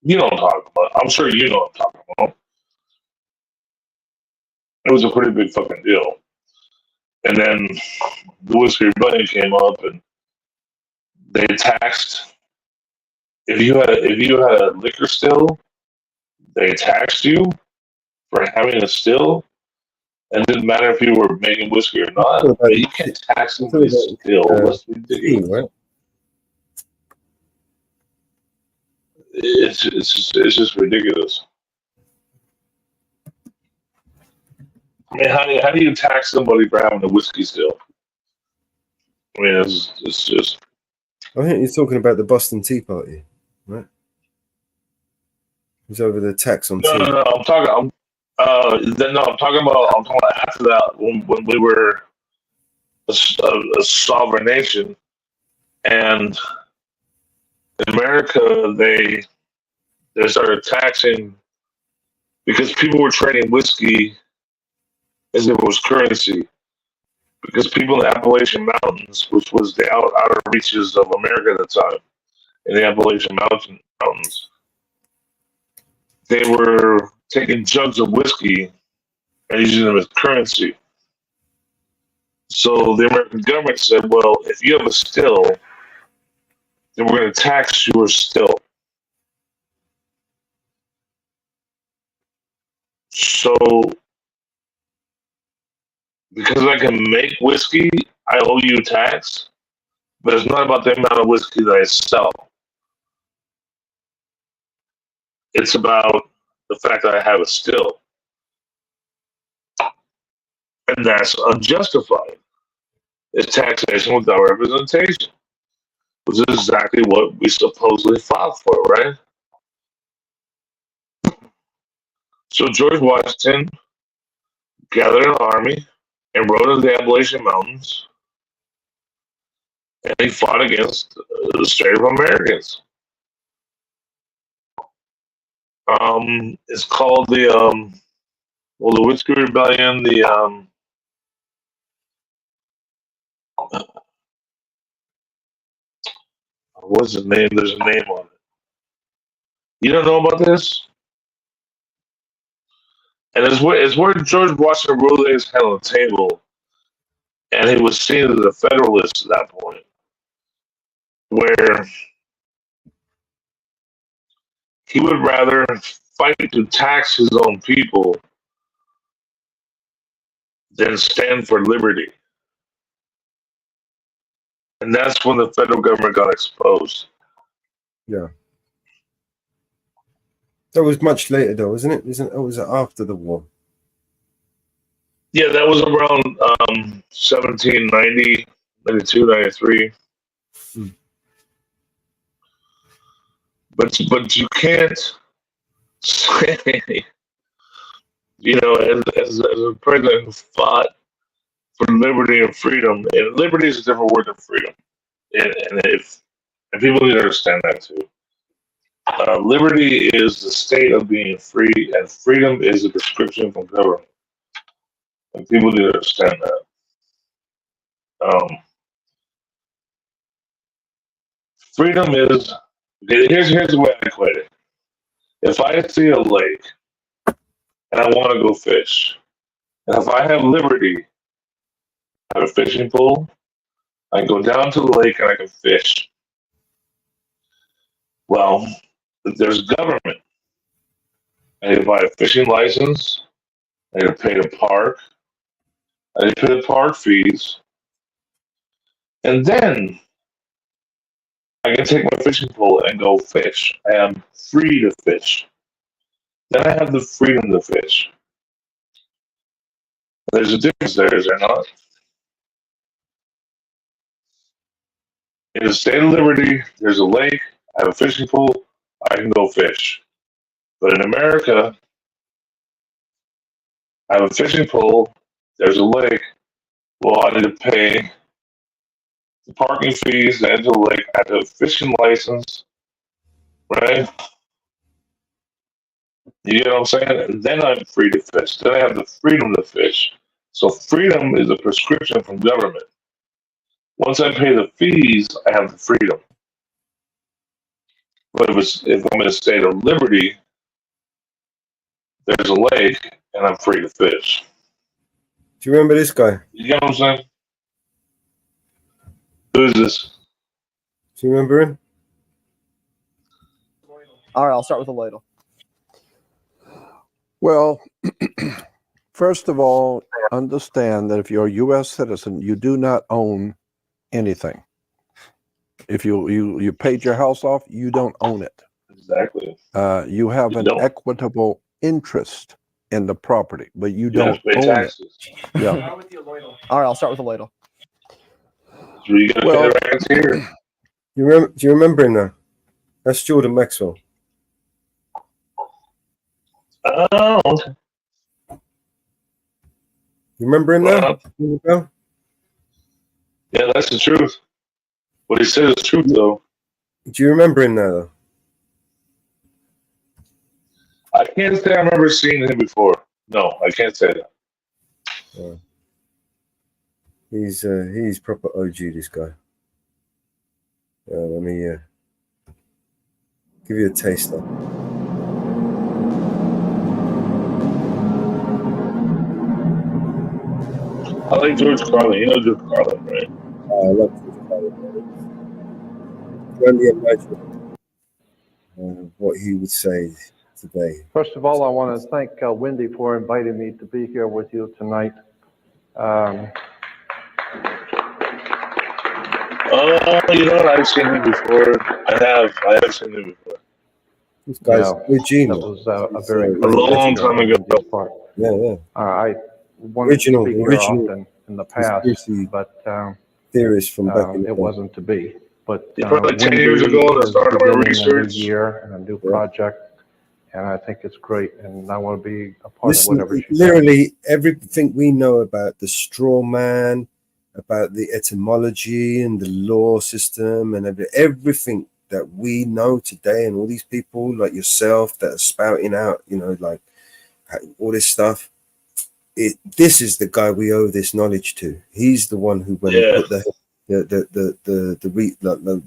you know what I'm talking about. I'm sure you know what I'm talking about. It was a pretty big fucking deal. And then the Whiskey Rebellion came up, and they taxed. If you had a liquor still, they taxed you for having a still. And it didn't matter if you were making whiskey or not. But you can't tax somebody's still. That's ridiculous. Right? It's just ridiculous. I mean, how do you tax somebody for having a whiskey still? I mean, it's just. I think you're talking about the Boston Tea Party, right? It was over the tax on tea. No. I'm talking about after that when we were a sovereign nation, and in America they started taxing because people were trading whiskey as if it was currency. Because people in the Appalachian Mountains, which was the outer reaches of America at the time, in the Appalachian Mountains, they were taking jugs of whiskey and using them as currency. So the American government said, well, if you have a still, then we're going to tax your still. So because I can make whiskey, I owe you tax, but it's not about the amount of whiskey that I sell. It's about the fact that I have a still. And that's unjustified. It's taxation without representation, which is exactly what we supposedly fought for, right? So George Washington gathered an army and rode into the Appalachian Mountains, and he fought against the Straight Up Americans. It's called the Whiskey Rebellion, what's his name? There's a name on it. You don't know about this? And it's where George Washington ruled his head on the table, and he was seen as a Federalist at that point, where he would rather fight to tax his own people than stand for liberty. And that's when the federal government got exposed. Yeah. That was much later, though, wasn't it? Was it after the war? Yeah, that was around 1790, 92, 93. But you can't say, as a president who fought for liberty and freedom, and liberty is a different word than freedom and people need to understand that too. Liberty is the state of being free, and freedom is a prescription from government. And people need to understand that. Freedom is, here's the way I equate it. If I see a lake and I want to go fish, and if I have liberty, I have a fishing pole, I can go down to the lake and I can fish. Well, there's government. I need to buy a fishing license. I need to pay the park. I need to pay the park fees. And then I can take my fishing pole and go fish. I am free to fish. Then I have the freedom to fish. There's a difference there, is there not? In the state of liberty, there's a lake, I have a fishing pole, I can go fish. But in America, I have a fishing pole, there's a lake, well, I need to pay the parking fees, to enter the lake, I have a fishing license, right? You get what I'm saying? And then I'm free to fish. Then I have the freedom to fish. So freedom is a prescription from government. Once I pay the fees, I have the freedom. But if I'm in a state of liberty, there's a lake and I'm free to fish. Do you remember this guy? You get what I'm saying? Who is this? Do you remember him? All right, I'll start with a ladle. Well, first of all, understand that if you're a U.S. citizen, you do not own anything. If you paid your house off, you don't own it. Exactly. You have an equitable interest in the property, but you don't pay own taxes. it. Yeah. All right, I'll start with a ladle. You gotta Well, pay the rent here. Do you remember him now? That's Jordan Maxwell. Oh, okay. You remember him now? Yeah, that's the truth. What he said is truth, though. Do you remember him now, though? I can't say I remember seeing him before. No, I can't say that. He's proper OG, this guy. Let me give you a taster. I like George Carlin. You know George Carlin, right? I love George Carlin. You only imagine what he would say today. First of all, I want to thank Wendy for inviting me to be here with you tonight. You know what? I've seen him before. I have seen him before. This guy's That was a very a long time ago. Yeah. I wanted to be here often in the past, but theorist from back in the it day. wasn't to be. But probably 10 years ago, I started my research. A new year and a new project, and I think it's great, and I want to be a part of whatever she literally everything we know about the straw man, about the etymology and the law system, and everything that we know today, and all these people like yourself that are spouting out, like all this stuff. This is the guy we owe this knowledge to. He's the one who went and put the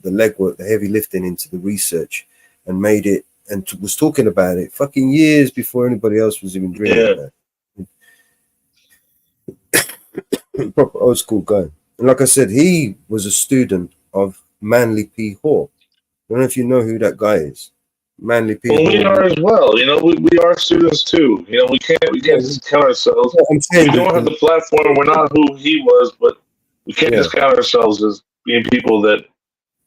legwork, the heavy lifting into the research, and made it, and was talking about it fucking years before anybody else was even dreaming about it. Proper old school guy. And like I said, he was a student of Manly P. Hall. I don't know if you know who that guy is. Manly P. Well, Hall. we are as well. We are students too. We can't discount ourselves. I'm saying we don't have the platform. We're not who he was, but we can't discount ourselves as being people that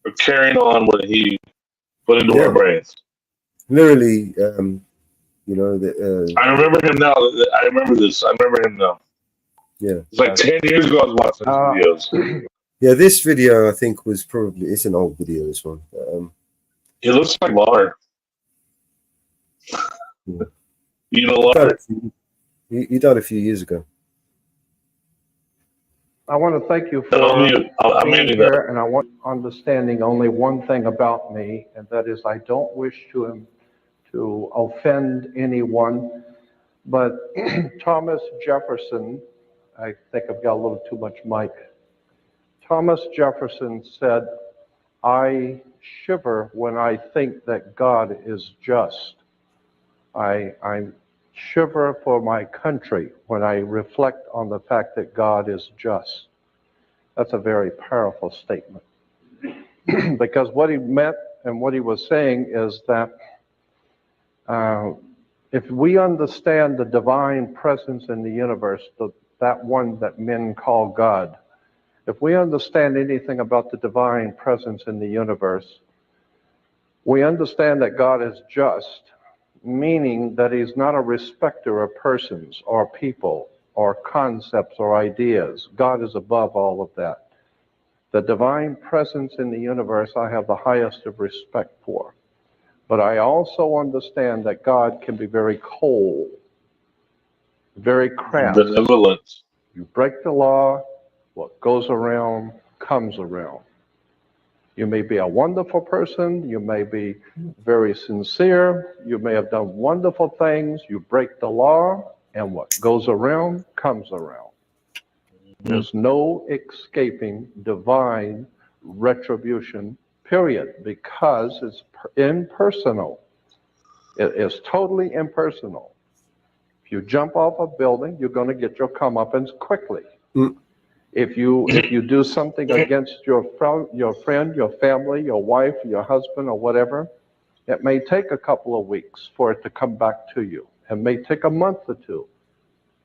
are carrying on what he put into our brains. Literally, I remember him now. I remember this. I remember him now. Yeah. It's like 10 years ago I was watching his videos. Yeah, this video I think was it's an old video, this one. He looks like Lauder. You know Lauder? He died a few years ago. I want to thank you for being here, and I want understanding only one thing about me, and that is I don't wish to offend anyone, but Thomas Jefferson, I think I've got a little too much mic. Thomas Jefferson said, "I shiver when I think that God is just. I shiver for my country when I reflect on the fact that God is just." That's a very powerful statement. Because what he meant and what he was saying is that if we understand the divine presence in the universe, that one that men call God, if we understand anything about the divine presence in the universe, we understand that God is just, meaning that he's not a respecter of persons or people or concepts or ideas. God is above all of that. The divine presence in the universe I have the highest of respect for. But I also understand that God can be very cold, very crass. Benevolent. You break the law, what goes around comes around. You may be a wonderful person, you may be very sincere, you may have done wonderful things, you break the law, and what goes around comes around. There's no escaping divine retribution, period, because it's impersonal. It is totally impersonal. If you jump off a building, you're going to get your comeuppance quickly. If you do something against your friend, your family, your wife, your husband, or whatever, it may take a couple of weeks for it to come back to you. It may take a month or two.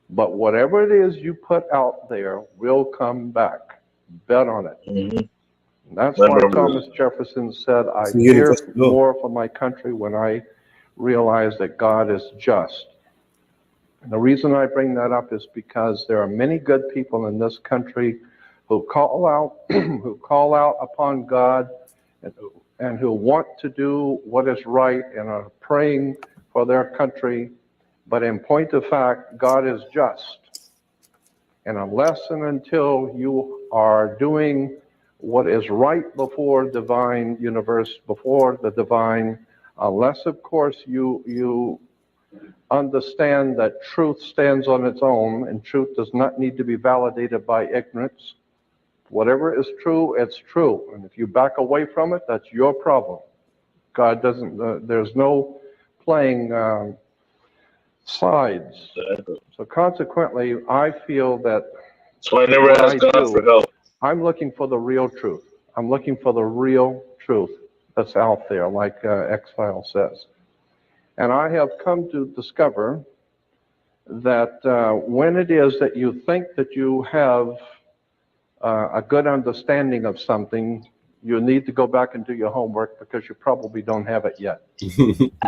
But whatever it is you put out there will come back. Bet on it. And that's why Thomas Jefferson said, "I fear more for my country when I realize that God is just." And the reason I bring that up is because there are many good people in this country who call out upon God and who want to do what is right and are praying for their country. But in point of fact, God is just. And unless and until you are doing what is right before divine universe, before the divine, unless of course you understand that truth stands on its own and truth does not need to be validated by ignorance. Whatever is true, it's true. And if you back away from it, that's your problem. God doesn't, there's no playing sides. So consequently, I feel that So I never asked God for help. I'm looking for the real truth. I'm looking for the real truth that's out there, like X-File says. And I have come to discover that when it is that you think that you have a good understanding of something, you need to go back and do your homework because you probably don't have it yet.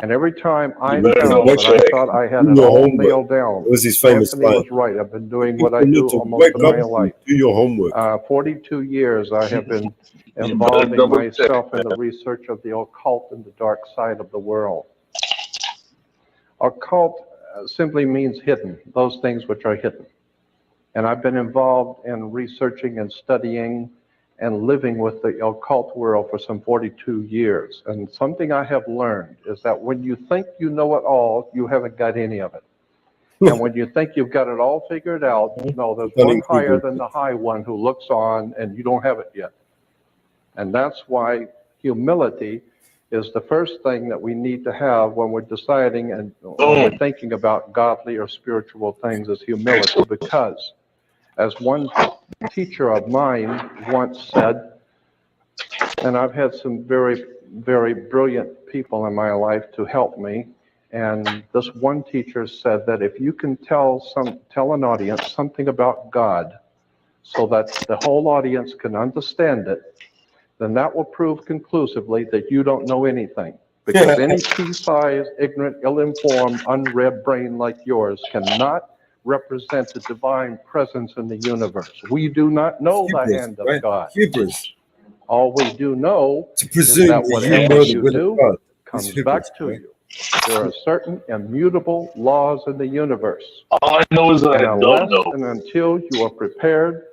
And every time I found that I thought I had it all nailed down, was his famous Anthony was line. right. I've been doing what I do almost my life. Do your homework. 42 years I have been involving myself in the research of the occult and the dark side of the world. Occult simply means hidden, those things which are hidden. And I've been involved in researching and studying and living with the occult world for some 42 years. And something I have learned is that when you think you know it all, you haven't got any of it. And when you think you've got it all figured out, no, there's one higher than the high one who looks on and you don't have it yet. And that's why humility is the first thing that we need to have when we're deciding and when we're thinking about godly or spiritual things, is humility. Because as one teacher of mine once said, and I've had some very, very brilliant people in my life to help me, and this one teacher said that if you can tell an audience something about God so that the whole audience can understand it, then that will prove conclusively that you don't know anything. Because any pea-sized, ignorant, ill-informed, unread brain like yours cannot represent the divine presence in the universe. We do not know the hand of God. All we do know is that whatever you do comes back to you. There are certain immutable laws in the universe. All I know is that I don't know. And until you are prepared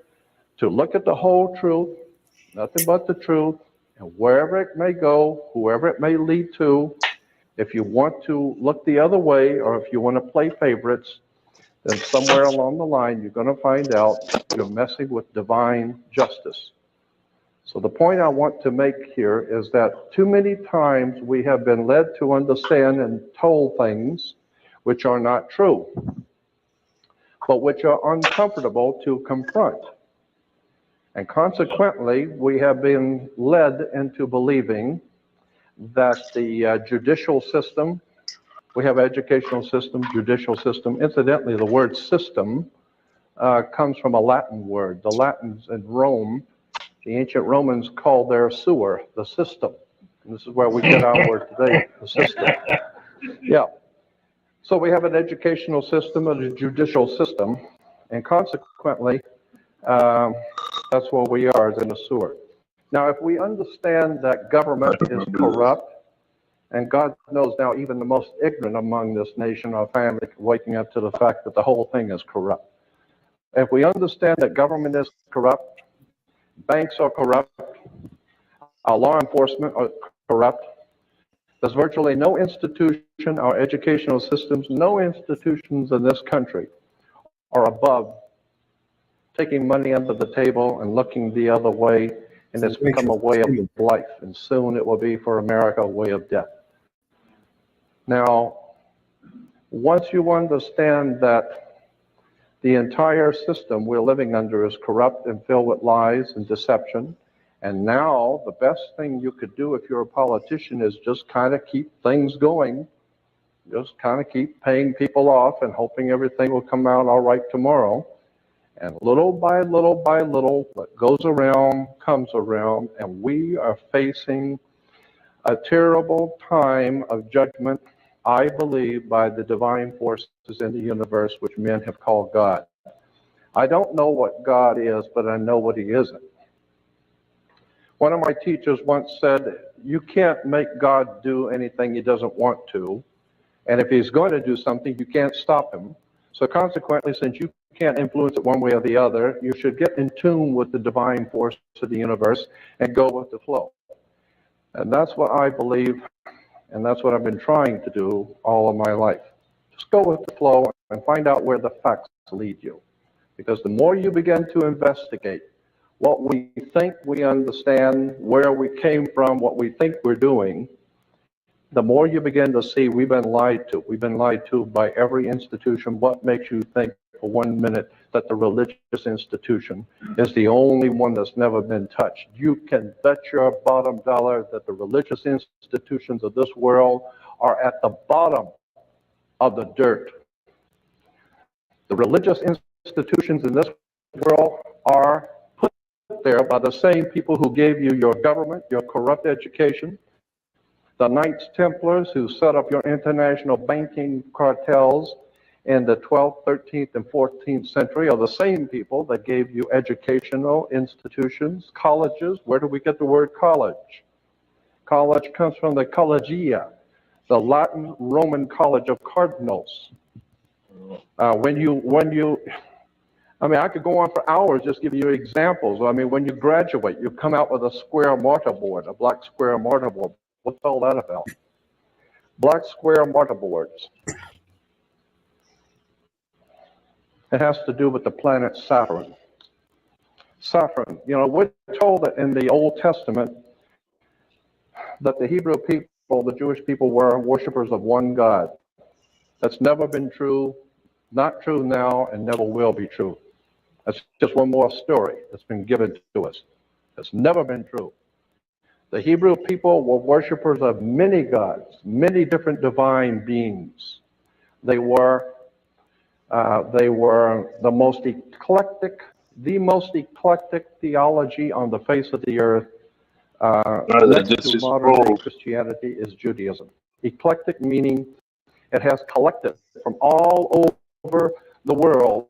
to look at the whole truth, nothing but the truth, and wherever it may go, whoever it may lead to. If you want to look the other way, or if you want to play favorites, then somewhere along the line, you're going to find out you're messing with divine justice. So the point I want to make here is that too many times we have been led to understand and told things which are not true, but which are uncomfortable to confront. And consequently, we have been led into believing that the judicial system, we have educational system, judicial system. Incidentally, the word system comes from a Latin word. The Latins in Rome, the ancient Romans called their sewer the system. And this is where we get our word today, the system. Yeah. So we have an educational system and a judicial system, and consequently, that's where we are, is in the sewer. Now, if we understand that government is corrupt, and God knows now even the most ignorant among this nation or family waking up to the fact that the whole thing is corrupt. If we understand that government is corrupt, banks are corrupt, our law enforcement are corrupt, there's virtually no institution, our educational systems, no institutions in this country are above taking money under the table and looking the other way, and it's become a way of life, and soon it will be for America a way of death. Now, once you understand that the entire system we're living under is corrupt and filled with lies and deception, and now the best thing you could do if you're a politician is just kind of keep things going, just kind of keep paying people off and hoping everything will come out all right tomorrow. And little by little by little, what goes around comes around, and we are facing a terrible time of judgment, I believe, by the divine forces in the universe, which men have called God. I don't know what God is, but I know what he isn't. One of my teachers once said, you can't make God do anything he doesn't want to, and if he's going to do something, you can't stop him. So consequently, since you can't influence it one way or the other, you should get in tune with the divine force of the universe and go with the flow. And that's what I believe, and that's what I've been trying to do all of my life. Just go with the flow and find out where the facts lead you. Because the more you begin to investigate what we think we understand, where we came from, what we think we're doing, the more you begin to see we've been lied to. We've been lied to by every institution. What makes you think for 1 minute that the religious institution is the only one that's never been touched? You can bet your bottom dollar that the religious institutions of this world are at the bottom of the dirt. The religious institutions in this world are put there by the same people who gave you your government, your corrupt education. The Knights Templars who set up your international banking cartels in the 12th, 13th, and 14th century are the same people that gave you educational institutions, colleges. Where do we get the word college? College comes from the collegia, the Latin Roman college of cardinals. I could go on for hours just give you examples. I mean, when you graduate, you come out with a square mortarboard, a black square mortarboard. What's all that about? Black square mortarboards. It has to do with the planet Saturn. Saturn, we're told that in the Old Testament that the Hebrew people, the Jewish people, were worshipers of one God. That's never been true, not true now, and never will be true. That's just one more story that's been given to us. It's never been true. The Hebrew people were worshipers of many gods, many different divine beings. They were the most eclectic theology on the face of the earth. Next to modern day Christianity is Judaism. Eclectic meaning it has collected from all over the world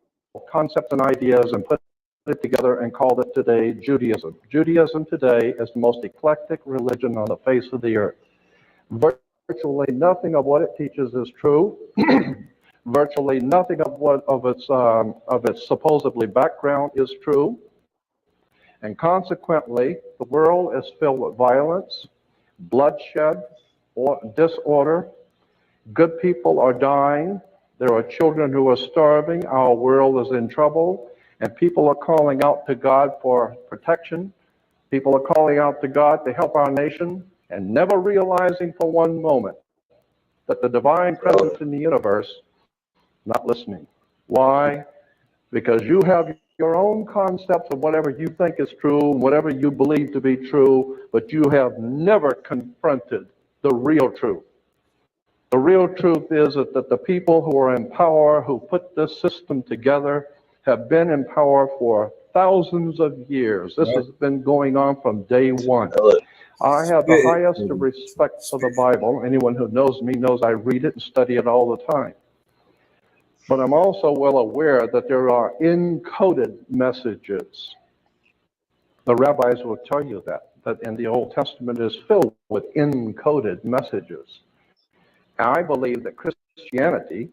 concepts and ideas and put it together and called it today Judaism. Judaism today is the most eclectic religion on the face of the earth. Virtually nothing of what it teaches is true. Virtually nothing of its supposedly background is true. And consequently, the world is filled with violence, bloodshed, or disorder. Good people are dying. There are children who are starving. Our world is in trouble. And people are calling out to God for protection. People are calling out to God to help our nation and never realizing for one moment that the divine presence in the universe not listening. Why? Because you have your own concepts of whatever you think is true, whatever you believe to be true, but you have never confronted the real truth. The real truth is that the people who are in power, who put this system together, have been in power for thousands of years. This has been going on from day one. I have the highest of respect for the Bible. Anyone who knows me knows I read it and study it all the time. But I'm also well aware that there are encoded messages. The rabbis will tell you that in the Old Testament is filled with encoded messages. And I believe that Christianity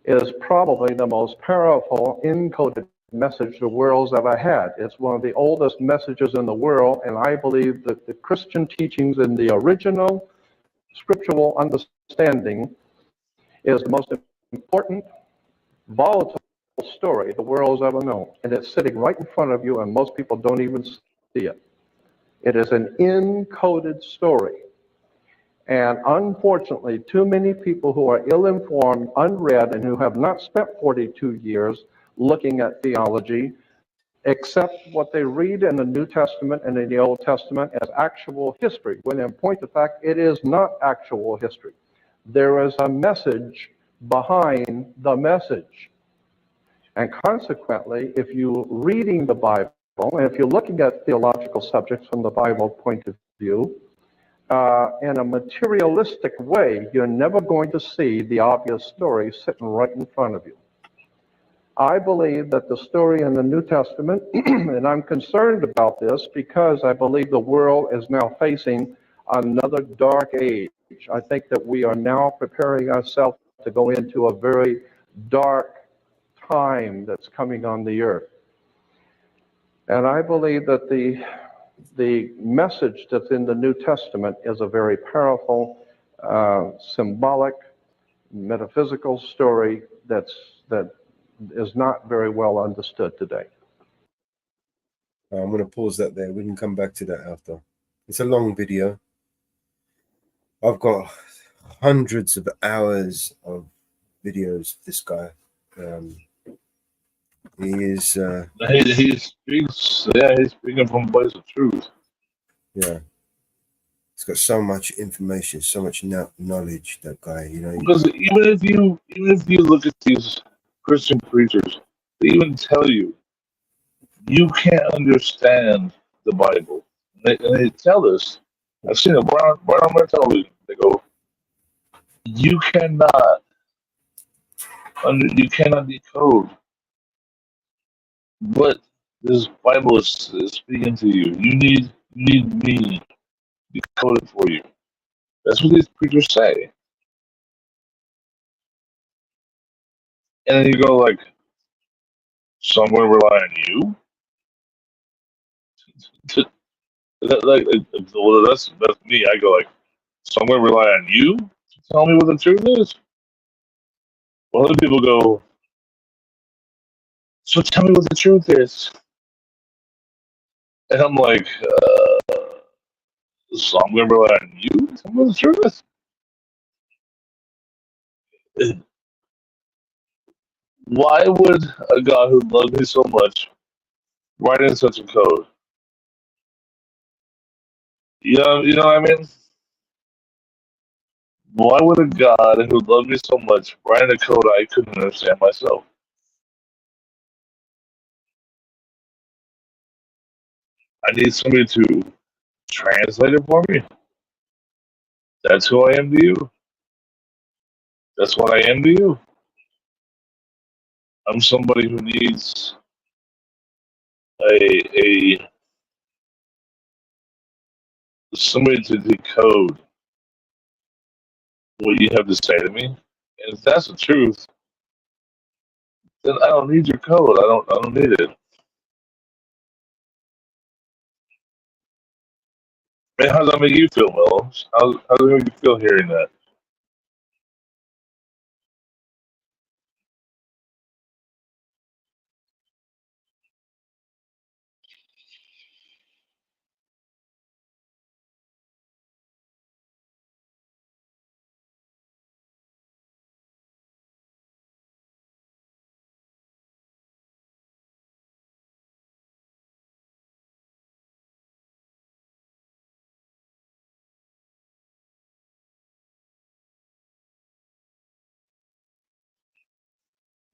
is probably the most powerful encoded message the world's ever had. It's one of the oldest messages in the world, and I believe that the Christian teachings in the original scriptural understanding is the most important, volatile story the world's ever known. And it's sitting right in front of you, and most people don't even see it. It is an encoded story. And unfortunately, too many people who are ill-informed, unread, and who have not spent 42 years looking at theology accept what they read in the New Testament and in the Old Testament as actual history, when in point of fact, it is not actual history. There is a message behind the message. And consequently, if you're reading the Bible, and if you're looking at theological subjects from the Bible point of view, in a materialistic way, you're never going to see the obvious story sitting right in front of you. I believe that the story in the New Testament, and I'm concerned about this because I believe the world is now facing another dark age. I think that we are now preparing ourselves to go into a very dark time that's coming on the earth. And I believe that the message that's in the New Testament is a very powerful, symbolic, metaphysical story that is not very well understood today. I'm going to pause that there. We can come back to that after. It's a long video. I've got hundreds of hours of videos of this guy. He is... he speaks, he's speaking from a place of truth. Yeah. He's got so much information, so much knowledge, that guy, you know. Because even if you look at these Christian preachers, they even tell you can't understand the Bible. And they tell us, I've seen it right on my television. They go, you cannot decode what this Bible is speaking to you. You need me to decode it for you. That's what these preachers say. And then you go like, so I'm going to rely on you? Well, that's me. I go like, so I'm going to rely on you to tell me what the truth is? Well, other people go, so tell me what the truth is. And I'm like, so I'm going to rely on you to tell me what the truth is? Why would a God who loved me so much write in such a code? You know what I mean? Why would a God who loved me so much write in a code I couldn't understand myself? I need somebody to translate it for me. That's who I am to you. That's what I am to you. I'm somebody who needs somebody to decode what you have to say to me. And if that's the truth, then I don't need your code. I don't need it. And how does that make you feel, Will? How does it make you feel hearing that?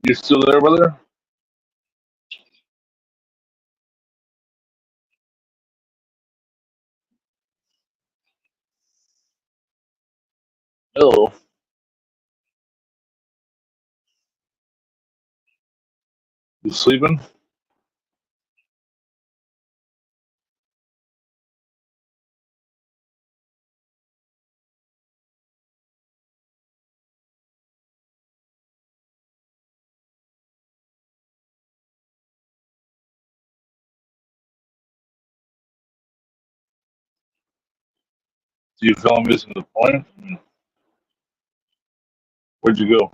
You still there, brother? Hello. You sleeping? Do you feel I'm missing the point? Where'd you go?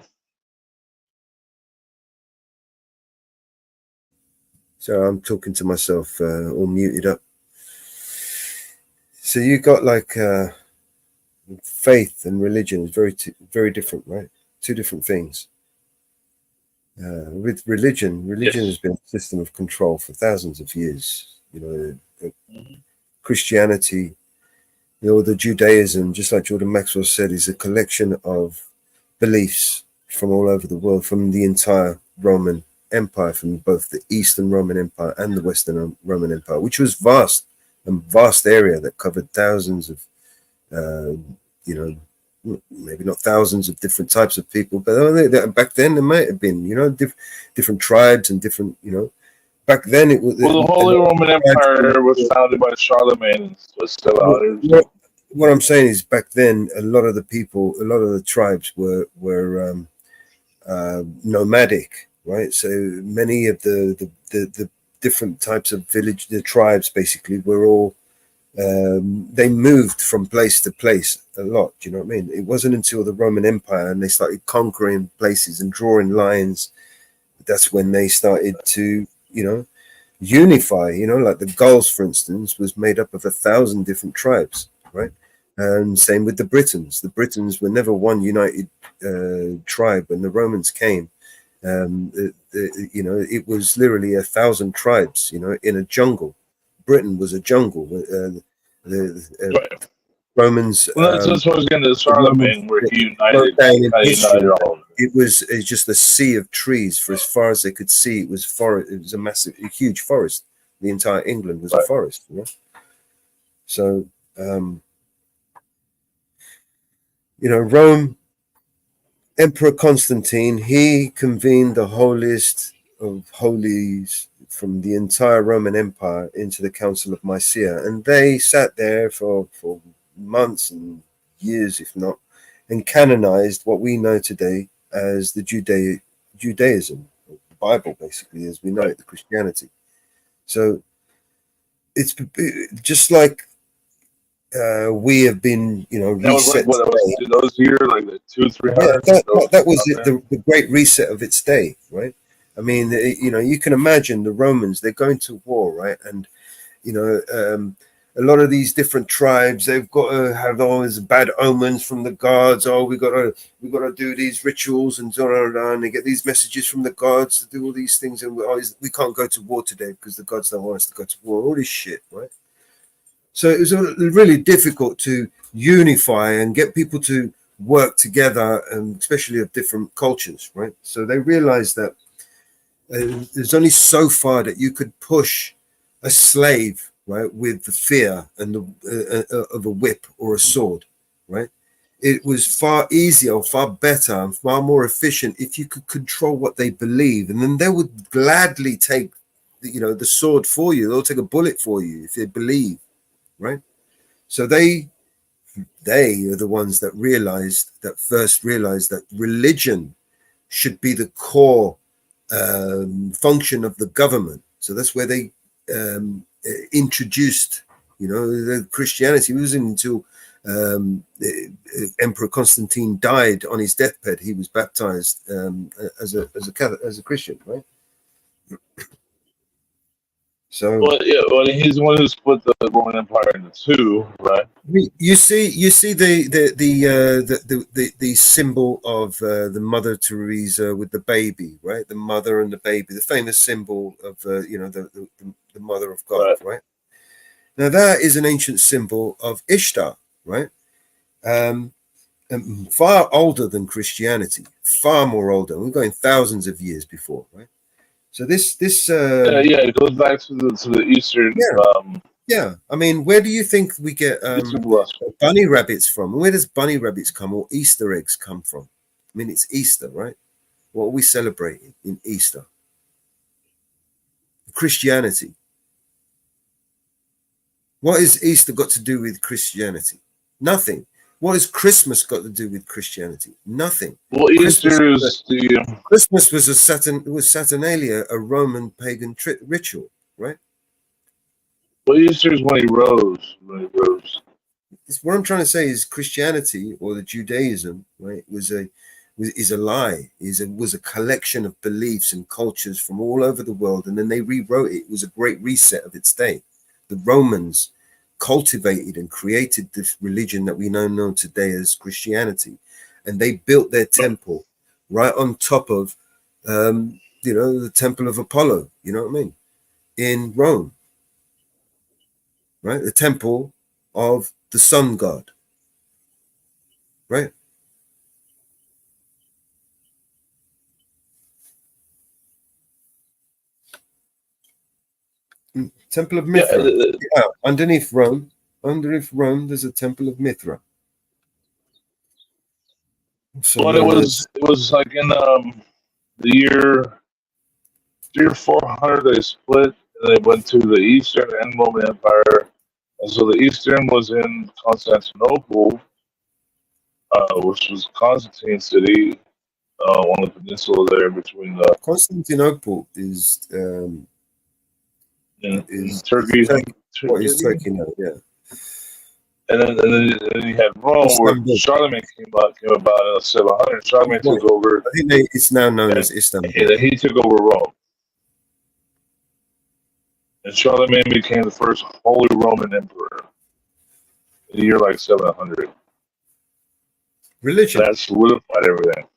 So I'm talking to myself, all muted up. So you got like faith and religion is very different, right? Two different things. With religion has been a system of control for thousands of years. Christianity, the Judaism, just like Jordan Maxwell said, is a collection of beliefs from all over the world, from the entire Roman Empire, from both the Eastern Roman Empire and the Western Roman Empire, which was vast area that covered thousands of, maybe not thousands of different types of people, but back then there might have been, different tribes and different, back then it was. Well, the Holy Roman Empire was founded by Charlemagne and was still out here. What I'm saying is, back then, a lot of the tribes were nomadic, right? So many of the different types of the tribes basically were all they moved from place to place a lot. Do you know what I mean? It wasn't until the Roman Empire and they started conquering places and drawing lines, that's when they started to, unify. Like the Gauls, for instance, was made up of 1,000 different tribes, right? And same with the Britons. The Britons were never one united tribe. When the Romans came, it was literally 1,000 tribes, in a jungle. Britain was a jungle. Romans. Well, that's what I was getting to Charlemagne, where he united all. It's just a sea of trees for as far as they could see. It was forest. It was a huge forest. The entire England was a forest. So, Rome, Emperor Constantine, he convened the holiest of holies from the entire Roman Empire into the Council of Nicaea, and they sat there for months and years, if not, and canonized what we know today as the Judaism, the Bible, basically, as we know it, the Christianity. So it's just like we have been, reset. Those years, like the 200-300. That was the great reset of its day, right? I mean, you can imagine the Romans, they're going to war, right? And, a lot of these different tribes, they've got to have always bad omens from the gods. Oh, we got to do these rituals and so on, and they get these messages from the gods to do all these things, and we can't go to war today because the gods don't want us to go to war. All this shit, right? So it was really difficult to unify and get people to work together, and especially of different cultures, right? So they realized that there's only so far that you could push a slave, right, with the fear and of a whip or a sword, right? It was far easier, far better, and far more efficient if you could control what they believe, and then they would gladly take, the sword for you. They'll take a bullet for you if they believe, right? So they are the ones that first realized that religion should be the core function of the government. So that's where they introduced You know, the Christianity wasn't until Emperor Constantine died on his deathbed he was baptized as a Christian, right? So, well, he's the one who split the Roman Empire into two, right? you see the symbol of the Mother Teresa with the baby, right? The mother and the baby, the famous symbol of the Mother of God, right? Now that is an ancient symbol of Ishtar, right? Far older than Christianity, far more older. We're going thousands of years before, right? So this it goes back to the Eastern. Yeah, I mean, where do you think we get bunny rabbits from? Where does bunny rabbits come, or Easter eggs come from? I mean, it's Easter, right? What are we celebrating in Easter? Christianity. What has Easter got to do with Christianity? Nothing. What has Christmas got to do with Christianity? Nothing. Well, Easter is Christmas was Saturnalia, a Roman pagan ritual, right? Well, Easter is when he rose. What I'm trying to say is Christianity, or the Judaism, right, is a lie. Was a collection of beliefs and cultures from all over the world, and then they rewrote it. It was a great reset of its day. The Romans cultivated and created this religion that we know today as Christianity, and they built their temple right on top of the temple of Apollo, you know what I mean, in Rome, right? The temple of the sun god, right? Temple of Mithra. Underneath Rome, there's a temple of Mithra. So But it was like in the year 400 they split, and they went to the Eastern and Roman Empire, and so the Eastern was in Constantinople, which was Constantine's city, on the peninsula there between the Constantinople is Turkey. What is Turkey now? Yeah. And then you had Rome, where Charlemagne came about in 700. Charlemagne took over. I think it's now known as Istanbul. And then he took over Rome. And Charlemagne became the first Holy Roman Emperor in the year like 700. Religion. That solidified everything.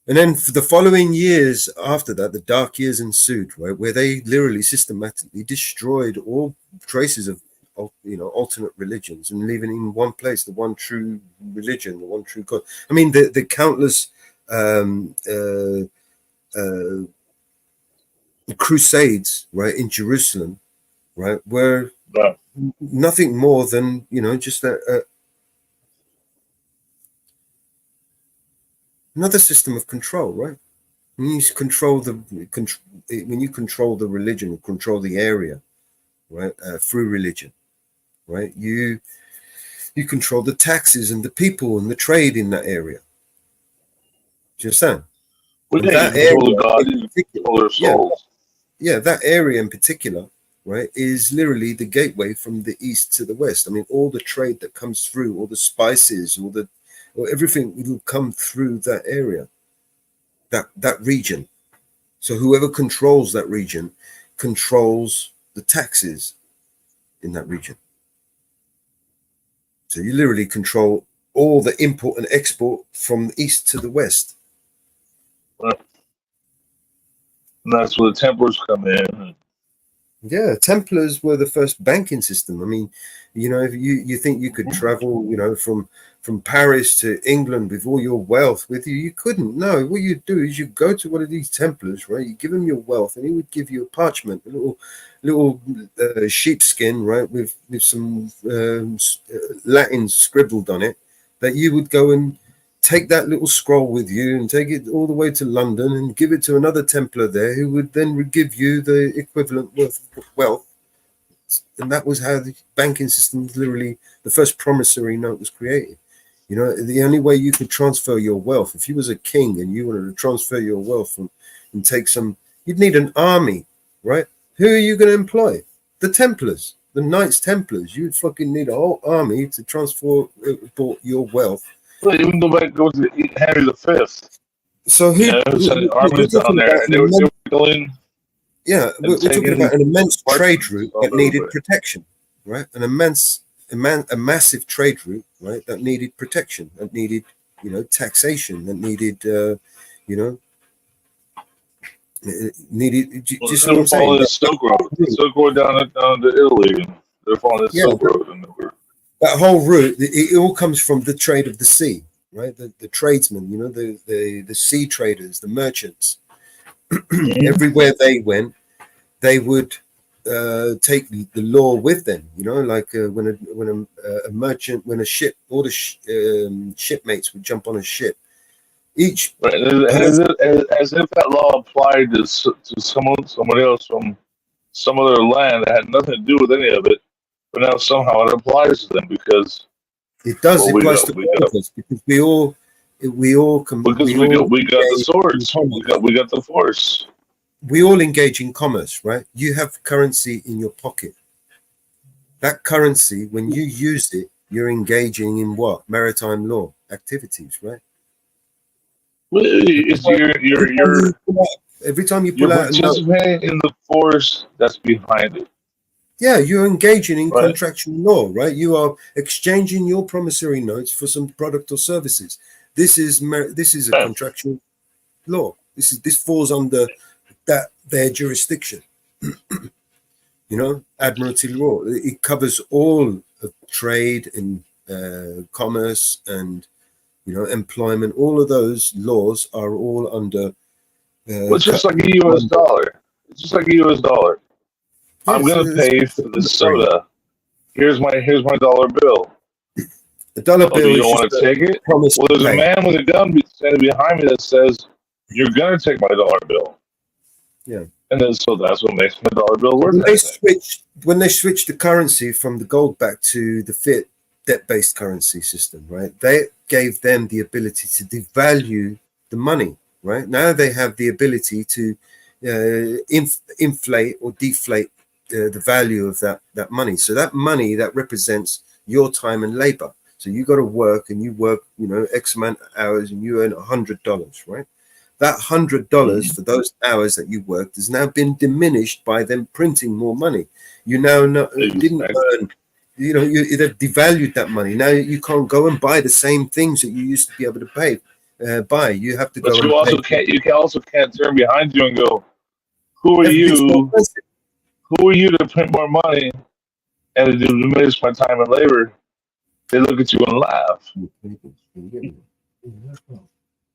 And then for the following years after that, the dark years ensued, right, where they literally systematically destroyed all traces of alternate religions, and leaving in one place the one true religion, the one true God. I mean, the countless crusades, right, in Jerusalem, right, were nothing more than just another system of control, right? When you control the religion, control the area, right, through religion, right, you control the taxes and the people and the trade in that area. Do you understand? Well, yeah, you control the God, you control their souls. Yeah, that area in particular, right, is literally the gateway from the east to the west. I mean, all the trade that comes through, all the spices, everything will come through that area, that region. So whoever controls that region controls the taxes in that region. So you literally control all the import and export from the east to the west. Right. And that's where the Templars come in. Yeah, Templars were the first banking system. I mean, if you think you could travel, from Paris to England with all your wealth with you, you couldn't. No, what you do is you go to one of these Templars, right? You give him your wealth, and he would give you a parchment, a little sheepskin, right, with some Latin scribbled on it, that you would go and take that little scroll with you and take it all the way to London and give it to another Templar there, who would then give you the equivalent wealth. And that was how the banking system, literally, the first promissory note was created. The only way you could transfer your wealth, if you was a king and you wanted to transfer your wealth and take some, you'd need an army, right? Who are you going to employ? The Templars, the Knights Templars. You'd fucking need a whole army to transport your wealth. Well, even go to Henry V. So You know, sending armies down there, and they were going. Yeah, we're talking about an immense trade route that needed protection, right? A massive trade route, right? That needed protection, that needed, taxation, that needed, needed. Do you see what I'm saying? The Silk Road, down to Italy. They're following the Silk Road, and that whole route. It all comes from the trade of the sea, right? The tradesmen, the sea traders, the merchants. Everywhere they went, they would take the law with them. Like when a merchant, when a ship, all the shipmates would jump on a ship. Each as if that law applied to someone else from some other land that had nothing to do with any of it, but now somehow it applies to them because it does. It applies to all of us because we all got the swords, we got the force. We all engage in commerce, right? You have currency in your pocket. That currency, when you use it, you're engaging in what? Maritime law activities, right? Every time you pull out, participating in the force that's behind it. Yeah, you're engaging in contractual law, right? You are exchanging your promissory notes for some product or services. This is a contractual law. This falls under their jurisdiction. Admiralty law. It covers all of trade and commerce and employment. All of those laws are all under. It's just like a U.S. dollar. It's just like a U.S. dollar. I'm gonna pay for the soda. Here's my dollar bill. The dollar bill. You don't want to take it? Well, there's a man with a gun standing behind me that says, "You're gonna take my dollar bill." Yeah. And then so that's what makes my dollar bill worth. When they switched the currency from the gold back to the fiat debt-based currency system, right? They gave them the ability to devalue the money, right? Now they have the ability to inflate or deflate the value of that money. So that money that represents your time and labor. So you got to work and you work, X amount of hours and you earn $100, right? That $100 for those hours that you worked has now been diminished by them printing more money. You now didn't earn, they've devalued that money. Now you can't go and buy the same things that you used to be able to buy. You have to go. But you also can't turn behind you and go, "Who are you? Who are you to print more money and to diminish my time and labor?" They look at you and laugh.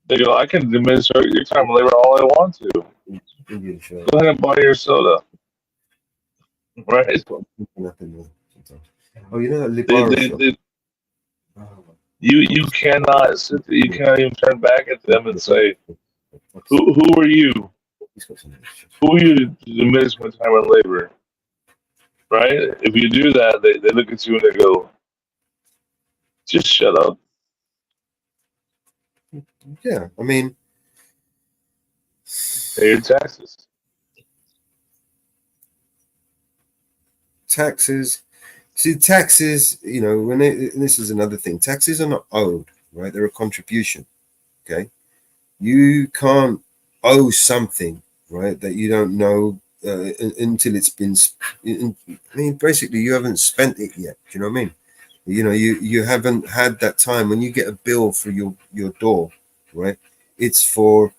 They go, "I can diminish your time and labor all I want to. Go ahead and buy your soda." Right? Oh, that you cannot sit there, you cannot even turn back at them and say, who are you? Who are you to diminish my time and labor? Right? If you do that, they look at you and they go, "Just shut up." Yeah, I mean, pay your taxes. See, taxes, this is another thing. Taxes are not owed, right? They're a contribution, okay? You can't owe something, right, that you don't know until it's been, basically you haven't spent it yet. Do you know what I mean? You haven't had that time. When you get a bill for your door, right, it's for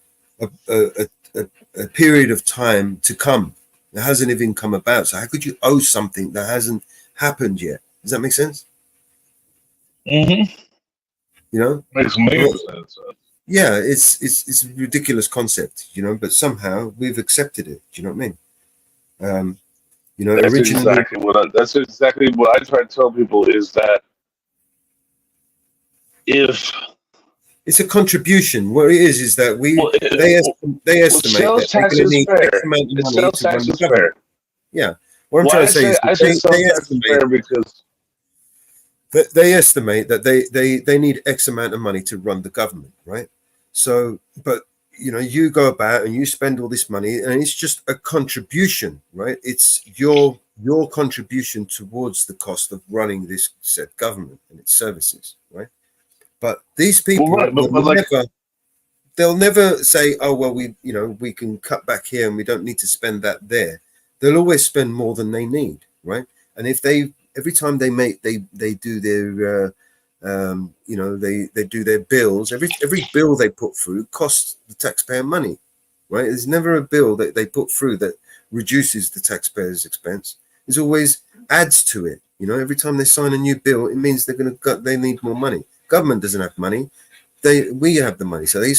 a period of time to come. It hasn't even come about. So how could you owe something that hasn't happened yet? Does that make sense? Mm-hmm. Makes mega sense. Yeah, it's a ridiculous concept, but somehow we've accepted it. Do you know what I mean? That's exactly what I try to tell people is that if it's a contribution, what it is that they estimate that they're going to need X amount of money to run the government. Yeah, what I'm trying to say is they estimate because they estimate that they need X amount of money to run the government, right? So, but you go about and you spend all this money, and it's just a contribution, right? It's your your contribution towards the cost of running this said government and its services, right? But these people they'll never say, oh, well, we can cut back here and we don't need to spend that there. They'll always spend more than they need, right? And if every time they do their they do their bills, every bill they put through costs the taxpayer money, right? There's never a bill that they put through that reduces the taxpayer's expense. There's always adds to it. Every time they sign a new bill, it means they need more money. Government doesn't have money. We have the money, so they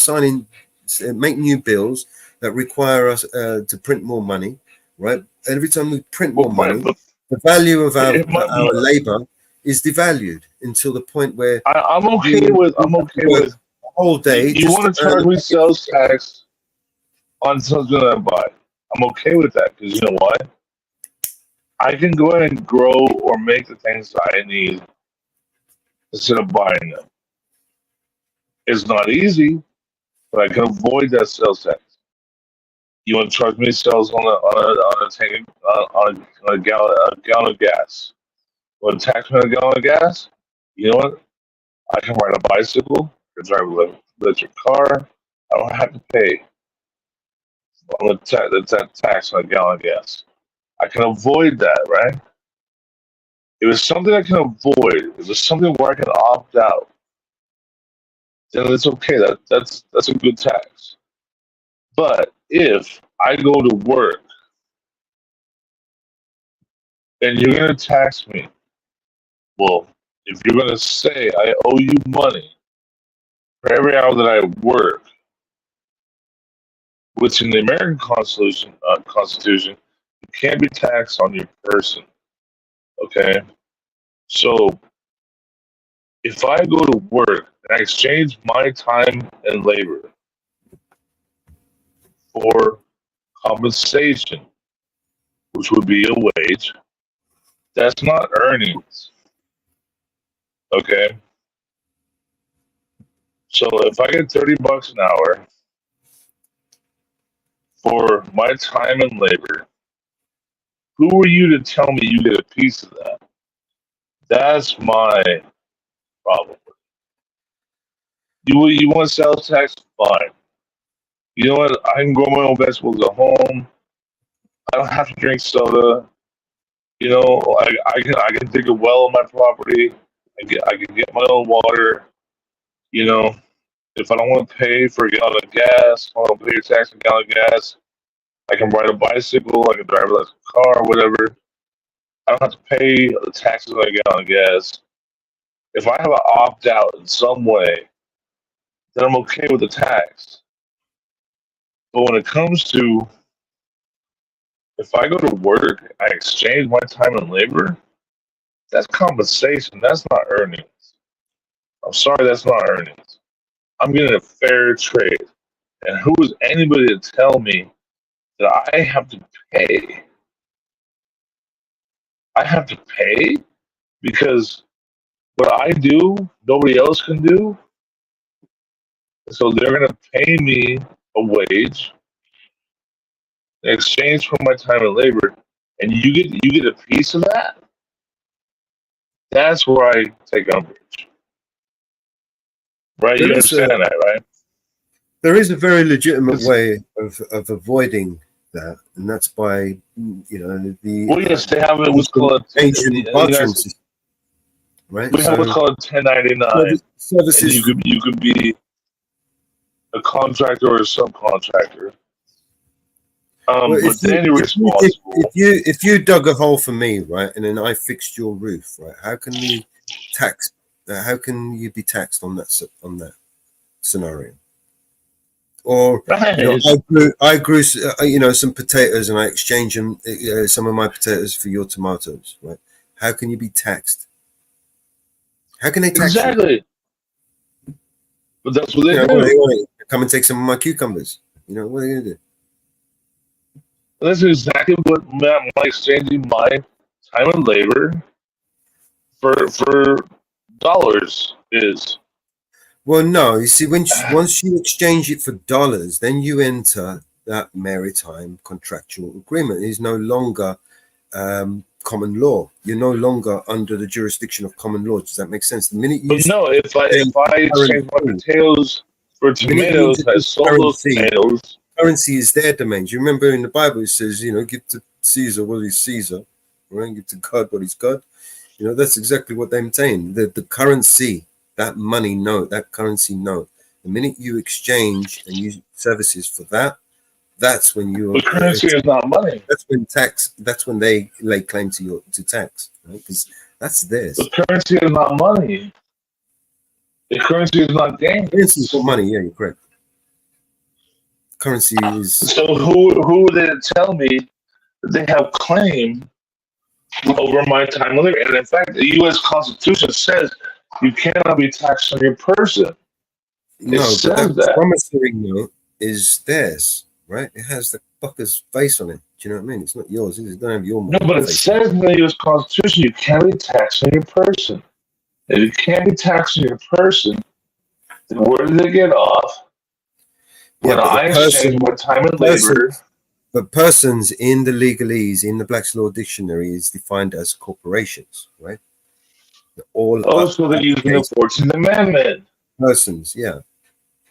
make new bills that require us to print more money, right? And every time we print more money, the value of our labor is devalued until the point where I'm okay with a whole day. You want to charge me sales tax on something that I buy? I'm okay with that because you know why? I can go ahead and grow or make the things that I need instead of buying them. It's not easy, but I can avoid that sales tax. You want to charge me sales on a gallon of gas? Want to tax me on a gallon of gas? You know what? I can ride a bicycle, I can drive an electric car. I don't have to pay on the tax on a gallon of gas. I can avoid that, right? If it's something I can avoid, if it's something where I can opt out, then it's okay. That's a good tax. But if I go to work and you're going to tax me, well, if you're going to say I owe you money for every hour that I work, which in the American Constitution, you can't be taxed on your person. Okay? So if I go to work and I exchange my time and labor for compensation, which would be a wage, that's not earnings. Okay? So if I get $30 an hour for my time and labor, who are you to tell me you get a piece of that? That's my problem. You want sales tax? Fine. You know what? I can grow my own vegetables at home. I don't have to drink soda. I can dig a well on my property. I can get my own water. If I don't want to pay for a gallon of gas, I don't pay your tax on a gallon of gas. I can ride a bicycle. I can drive a electric car, whatever. I don't have to pay the taxes on a gallon of gas. If I have an opt out in some way, then I'm okay with the tax. But when it comes to if I go to work, I exchange my time and labor, that's compensation. That's not earnings. I'm sorry, that's not earnings. I'm getting a fair trade. And who is anybody to tell me that I have to pay? I have to pay because what I do, nobody else can do. So they're going to pay me a wage in exchange for my time and labor, and you get a piece of that. That's where I take umbrage. Right? You understand that, right? There is a very legitimate way of avoiding that, and that's by yes, they have what's called ancient bartering system, right? We have what's called 1099. Services. And you could be a contractor or a subcontractor. But then you're responsible. If you dug a hole for me, right, and then I fixed your roof, right, how can you be taxed on that scenario? Or I grew some potatoes and I exchanged them, some of my potatoes for your tomatoes, right? How can you be taxed? How can they tax you? But that's what they do. Come and take some of my cucumbers. What are they going to do? That's exactly what my exchanging my time and labor for dollars is. Well, no. You see, once you exchange it for dollars, then you enter that maritime contractual agreement. It is no longer common law. You're no longer under the jurisdiction of common law. Does that make sense? The minute you But no, if I exchange my potatoes for tomatoes, I sold those tomatoes. Currency is their domain. Do you remember in the Bible it says, you know, give to Caesar what is Caesar, right? Give to God what is God. You know, that's exactly what they're saying. The currency, that money note, that currency note. The minute you exchange and use services for that, that's when you. But currency is not money. That's when tax. That's when they lay claim to your tax, right? Because that's theirs. But currency is not money. The currency is not gain. Currency is not money. Yeah, you're correct. Currency is. So who would they tell me that they have claim over my time of living? And in fact, the U.S. Constitution says you cannot be taxed on your person. No, but that promissory note is theirs, right? It has the fucker's face on it. Do you know what I mean? It's not yours. It don't have your money. No, but it says in the U.S. Constitution you can't be taxed on your person. If you can't be taxed on your person, then where do they get off? When I exchange my time and labor. But persons in the legalese, in the Black's Law Dictionary, is defined as corporations, right? All so they're using the 14th Amendment. Persons, yeah.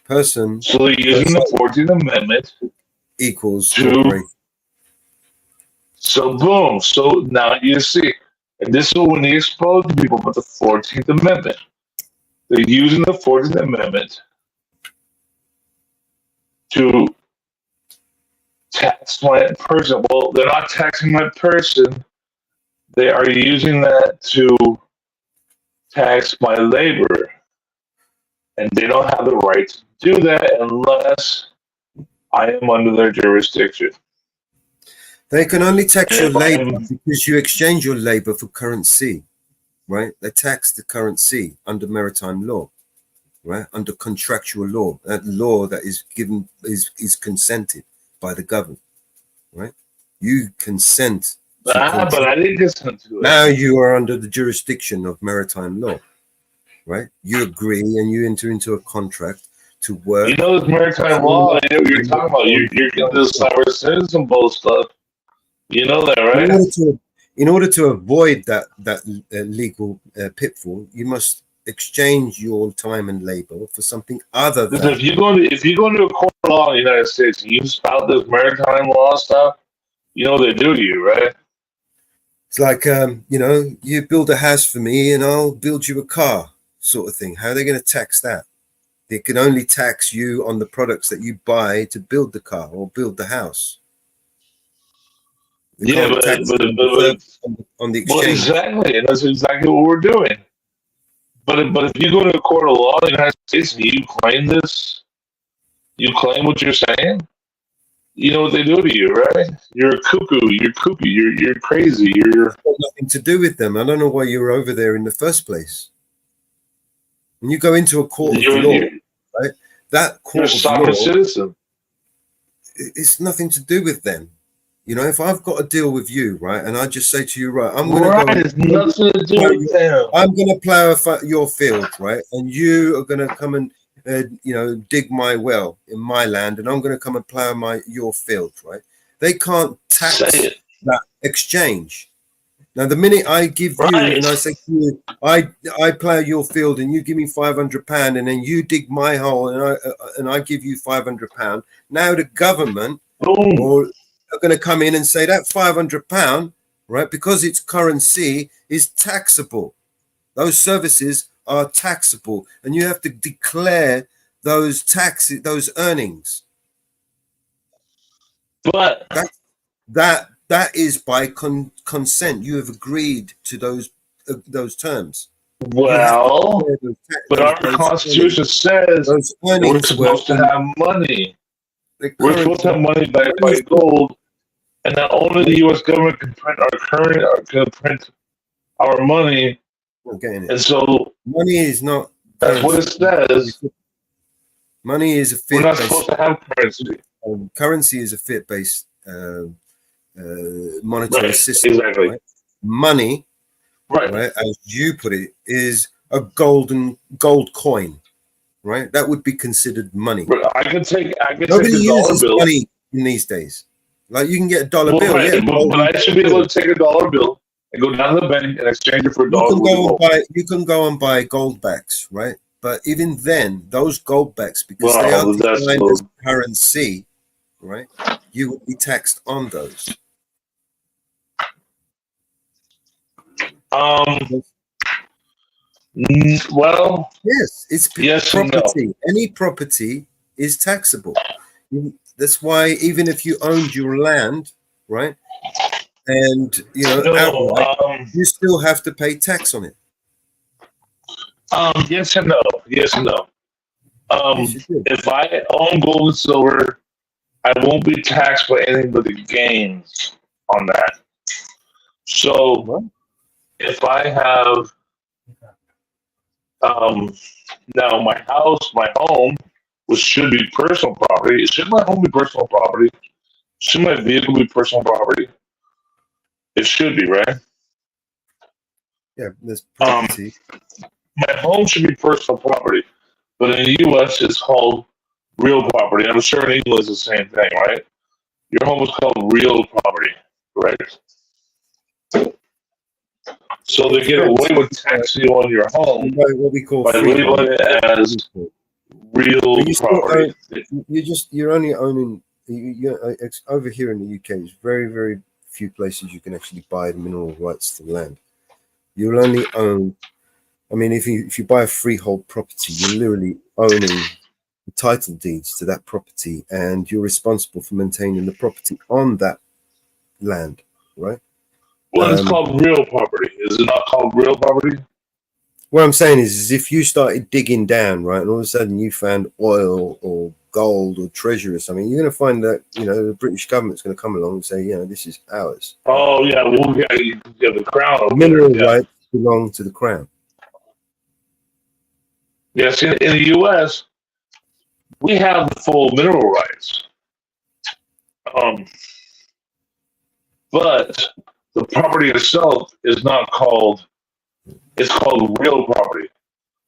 Person. So they're using the 14th Amendment equals to. So boom. So now you see, and this is when they expose people with the 14th Amendment. They're using the 14th Amendment to tax my person. Well, they're not taxing my person. They are using that to tax my labor. And they don't have the right to do that unless I am under their jurisdiction. They can only tax your labor because you exchange your labor for currency, right? They tax the currency under maritime law, right? Under contractual law, that law that is given is consented by the government, right? You consent. But I didn't consent to it. Now you are under the jurisdiction of maritime law, right? You agree and you enter into a contract to work. You know, this maritime law, you know what you're talking about. You're getting this cyber citizen bull stuff. You know that, right? In order to avoid that legal pitfall, you must exchange your time and labor for something other than. If you go into a court of law in the United States and you spout this maritime law stuff, you know what they do to you, right? It's like you know, you build a house for me and I'll build you a car, sort of thing. How are they going to tax that? They can only tax you on the products that you buy to build the car or build the house. They Yeah, can't tax but on the well, exchange. exactly, and that's exactly what we're doing. But if you go to a court of law in the United States and you claim this, you claim what you're saying, you know what they do to you, right? You're a cuckoo. You're kooky. You're crazy. You're It's got nothing to do with them. I don't know why you were over there in the first place. When you go into a court of law, right? That court of law, citizen. It's nothing to do with them. You know, if I've got a deal with you, right, and I just say to you, right, I'm going to it's nothing to do with them. I'm going to plow your field, right, and you are going to come and you know, dig my well in my land, and I'm going to come and plow your field, right? They can't tax that exchange. Now, the minute I give you and I say to you, I plow your field and you give me £500, and then you dig my hole and I give you £500. Now the government are going to come in and say that £500, right, because it's currency, is taxable. Those services are taxable, and you have to declare those taxes, those earnings. But that is by consent. You have agreed to those terms. Well, but our Constitution says we're supposed to have money. We're supposed to have money backed by gold, and not only the U.S. government can print our money. And so money is not. That's what it says. Money is a We're not supposed to have currency. Currency is a fiat-based monetary system. Exactly. Right? Money, right, as you put it, is a gold coin, right? That would be considered money. But I could take Nobody the dollar uses bill. money in these days. Like you can get a dollar Well, bill, right, yeah. but I should be able to take a dollar bill and go down to the bank and exchange it for a dollar. You can go and buy gold backs, right? But even then, those gold backs, because they are Well, that's defined low. as currency, right? You would be taxed on those. Well, yes, it's yes and no. property. Any property is taxable. That's why even if you owned your land, right, and outright, you still have to pay tax on it. Yes and no. Yes and no. If I own gold and silver, I won't be taxed by anything but the gains on that. So if I have now my house, my home, which should be personal property, should my home be personal property? Should my vehicle be personal property? It should be, right? Yeah, there's property. My home should be personal property, but in the U.S. it's called real property. I'm sure in England it's the same thing, right? Your home is called real property, right? So they get away with taxing you on your home what we call by labeling it as real property. You're only owning. Over here in the UK, there's very, very few places you can actually buy the mineral rights to the land. You'll only own. I mean, if you buy a freehold property, you're literally owning the title deeds to that property, and you're responsible for maintaining the property on that land, right? Well, it's called real property. Is it not called real property? What I'm saying is if you started digging down, right, and all of a sudden you found oil or gold or treasure or something, you're going to find that, the British government's going to come along and say, this is ours. Oh, yeah. Well, yeah, the crown. Mineral rights belong to the crown. Yes, in the U.S., we have the full mineral rights. But the property itself is not called, it's called real property.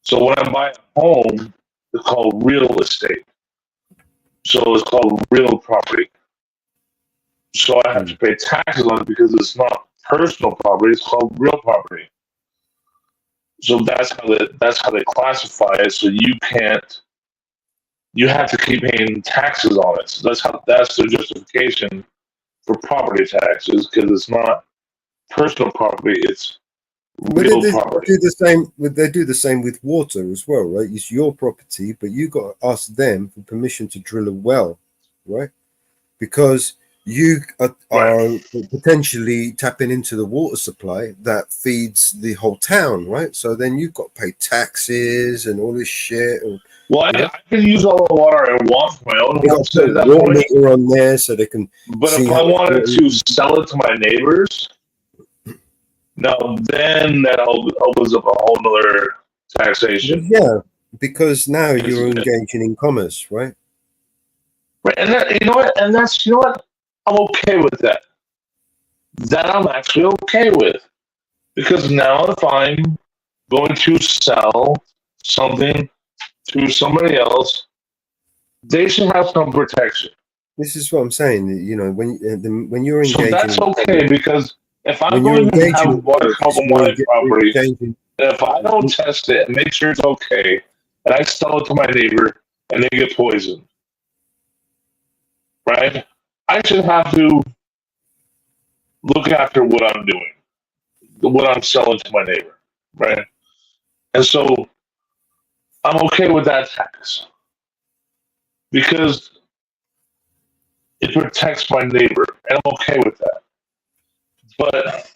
So when I buy a home, it's called real estate. So it's called real property. So I have to pay taxes on it because it's not personal property, it's called real property. So that's how they classify it. So you have to keep paying taxes on it. So that's their justification for property taxes, because it's not personal property, it's real property. They do the same with water as well, right? It's your property, but you got to ask them for permission to drill a well, right? Because you are potentially tapping into the water supply that feeds the whole town, right? So then you've got to pay taxes and all this shit. Well, I can use all the water I want for my own house at that water point. meter on there so they can. But if I wanted to sell it to my neighbors, now then that opens up a whole nother taxation. Yeah, because now you're engaging in commerce, right? Right, and that, you know what? And that's I'm okay with that. That I'm actually okay with, because now if I'm going to sell something to somebody else, they should have some protection. This is what I'm saying. When you're engaging, so that's okay, because if I'm going to have water come on my property, if I don't test it and make sure it's okay, and I sell it to my neighbor and they get poisoned, right? I should have to look after what I'm doing, what I'm selling to my neighbor, right? And so I'm okay with that tax because it protects my neighbor, and I'm okay with that. But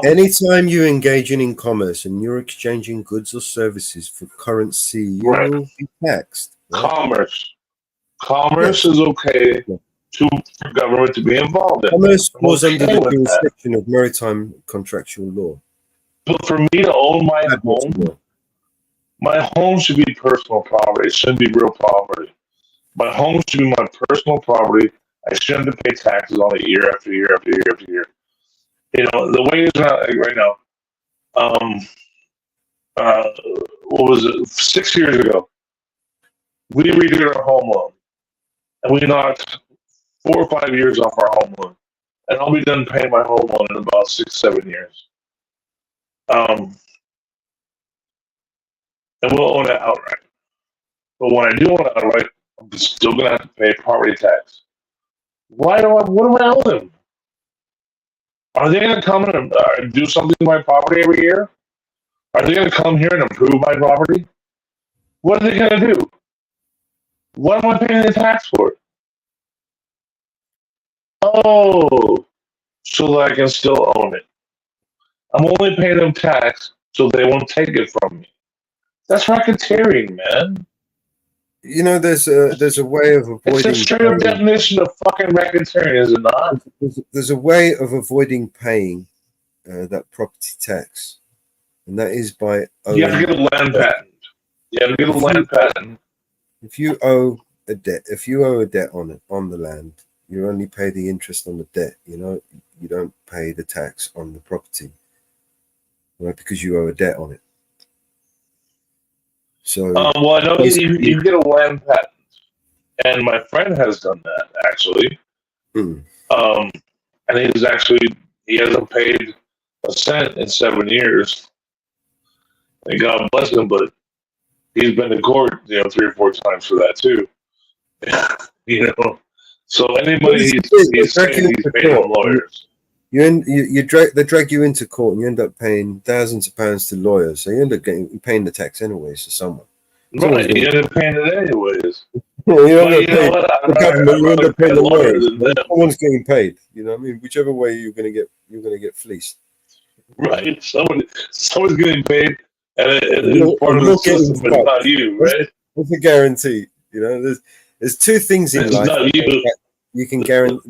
anytime you're engaging in commerce and you're exchanging goods or services for currency, you will be taxed. Right? Commerce is okay for government to be involved in. Commerce was under the jurisdiction of maritime contractual law. But for me to own my home should be personal property. It shouldn't be real property. My home should be my personal property. I shouldn't have to pay taxes on it year after year after year after year. The way it's right now, what was it, 6 years ago, we redid our home loan, and we knocked 4 or 5 years off our home loan, and I'll be done paying my home loan in about 6-7 years. And we'll own it outright. But when I do own it outright, I'm still gonna have to pay property tax. What do I owe them? Are they gonna come and do something to my property every year? Are they gonna come here and improve my property? What are they gonna do? What am I paying the tax for? Oh, so that I can still own it. I'm only paying them tax so they won't take it from me. That's racketeering, man. You know, there's a way of avoiding. It's a straight up definition of fucking racketeering, is it not? There's a way of avoiding paying that property tax, and that is by owing. You have to get a land patent. You have to get a land patent. If you owe a debt, on the land, you only pay the interest on the debt. You don't pay the tax on the property, right? Because you owe a debt on it. So, well, I know you get a land patent, and my friend has done that actually. And he hasn't paid a cent in 7 years. And God bless him, but he's been to court, 3 or 4 times for that too. So any money he's paying on lawyers. They drag you into court, and you end up paying thousands of pounds to lawyers. So you end up paying the tax anyways to someone. Right, you end up paying it anyways. Someone's getting paid. You know what I mean? Whichever way you're gonna get fleeced. Right. Someone's getting paid, and it's part of the system, but not you, right? What's the guarantee? There's two things in life. Not you. You can guarantee.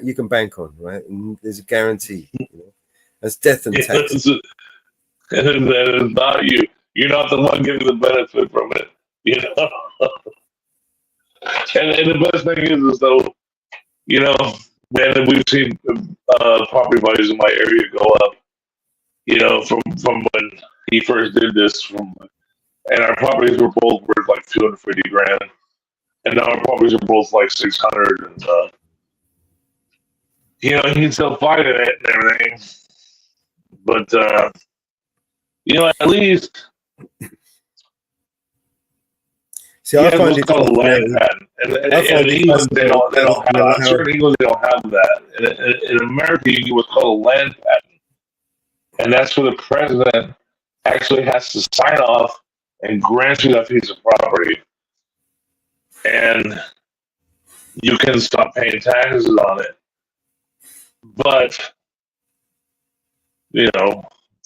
You can bank on, right? And there's a guarantee. That's death and tax. And it's not you. You're not the one getting the benefit from it. And the best thing is though, man, we've seen property values in my area go up. From when he first did this, and our properties were both worth like 250 grand, and now our properties are both like 600, and he can still fight it and everything, but at least. See, I find it called a land patent, and in England they don't have that. Certain England they don't have that. In America, you get what's called a land patent, and that's where the president actually has to sign off and grant you that piece of property, and you can stop paying taxes on it. But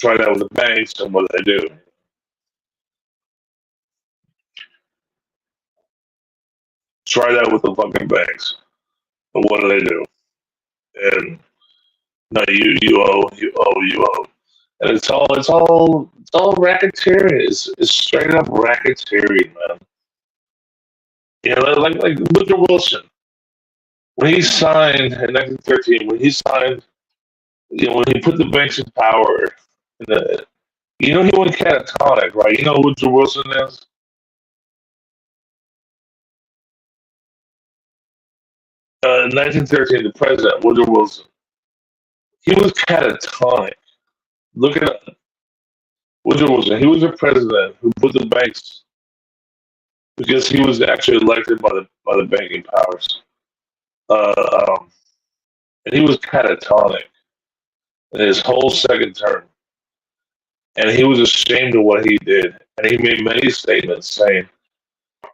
try that with the banks and what they do. Try that with the fucking banks. And what do? And no, you owe. And it's all racketeering. It's straight up racketeering, man. Like Woodrow Wilson. When he signed in 1913, when he put the banks in power, he went catatonic, right? You know who Woodrow Wilson is? In 1913, the president, Woodrow Wilson, he was catatonic. Look at Woodrow Wilson. He was the president who put the banks, because he was actually elected by the banking powers. And he was catatonic in his whole second term. And he was ashamed of what he did. And he made many statements saying,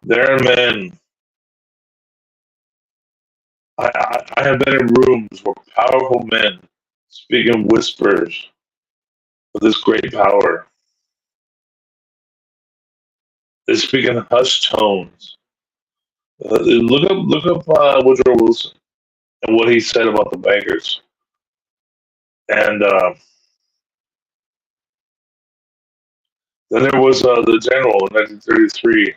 there are men. I have been in rooms where powerful men speak in whispers of this great power. They speak in hushed tones. Look up Woodrow Wilson and what he said about the bankers. And then there was the general in 1933.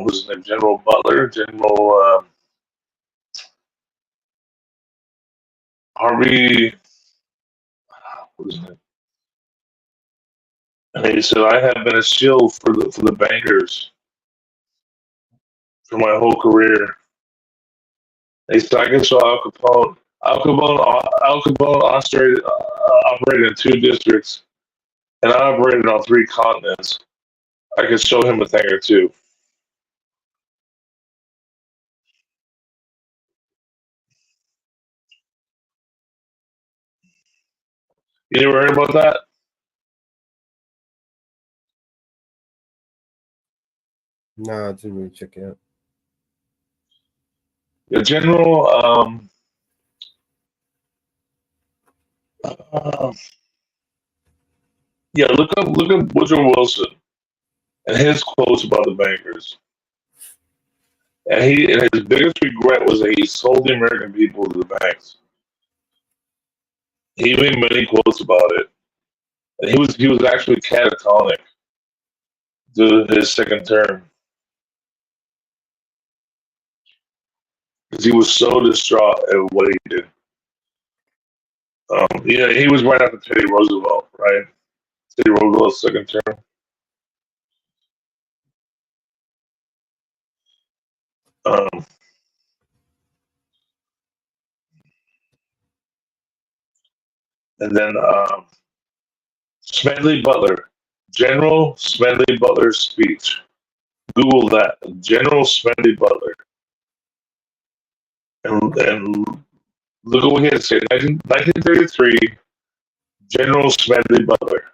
Was his name General Butler? General Harvey. What was his name? And he said, I have been a shield for the bankers for my whole career. He said, I can show Al Capone. Al Capone operated in 2 districts, and I operated on 3 continents. I could show him a thing or two. You never heard about that? No, I didn't really check it out. The general, yeah, look up Woodrow Wilson and his quotes about the bankers. And his biggest regret was that he sold the American people to the banks. He made many quotes about it. And he was actually catatonic to his second term because he was so distraught at what he did. Yeah, he was right after Teddy Roosevelt, right? Teddy Roosevelt's second term. And then Smedley Butler, General Smedley Butler's speech. Google that, General Smedley Butler, and look at what he had to say. 1933, General Smedley Butler.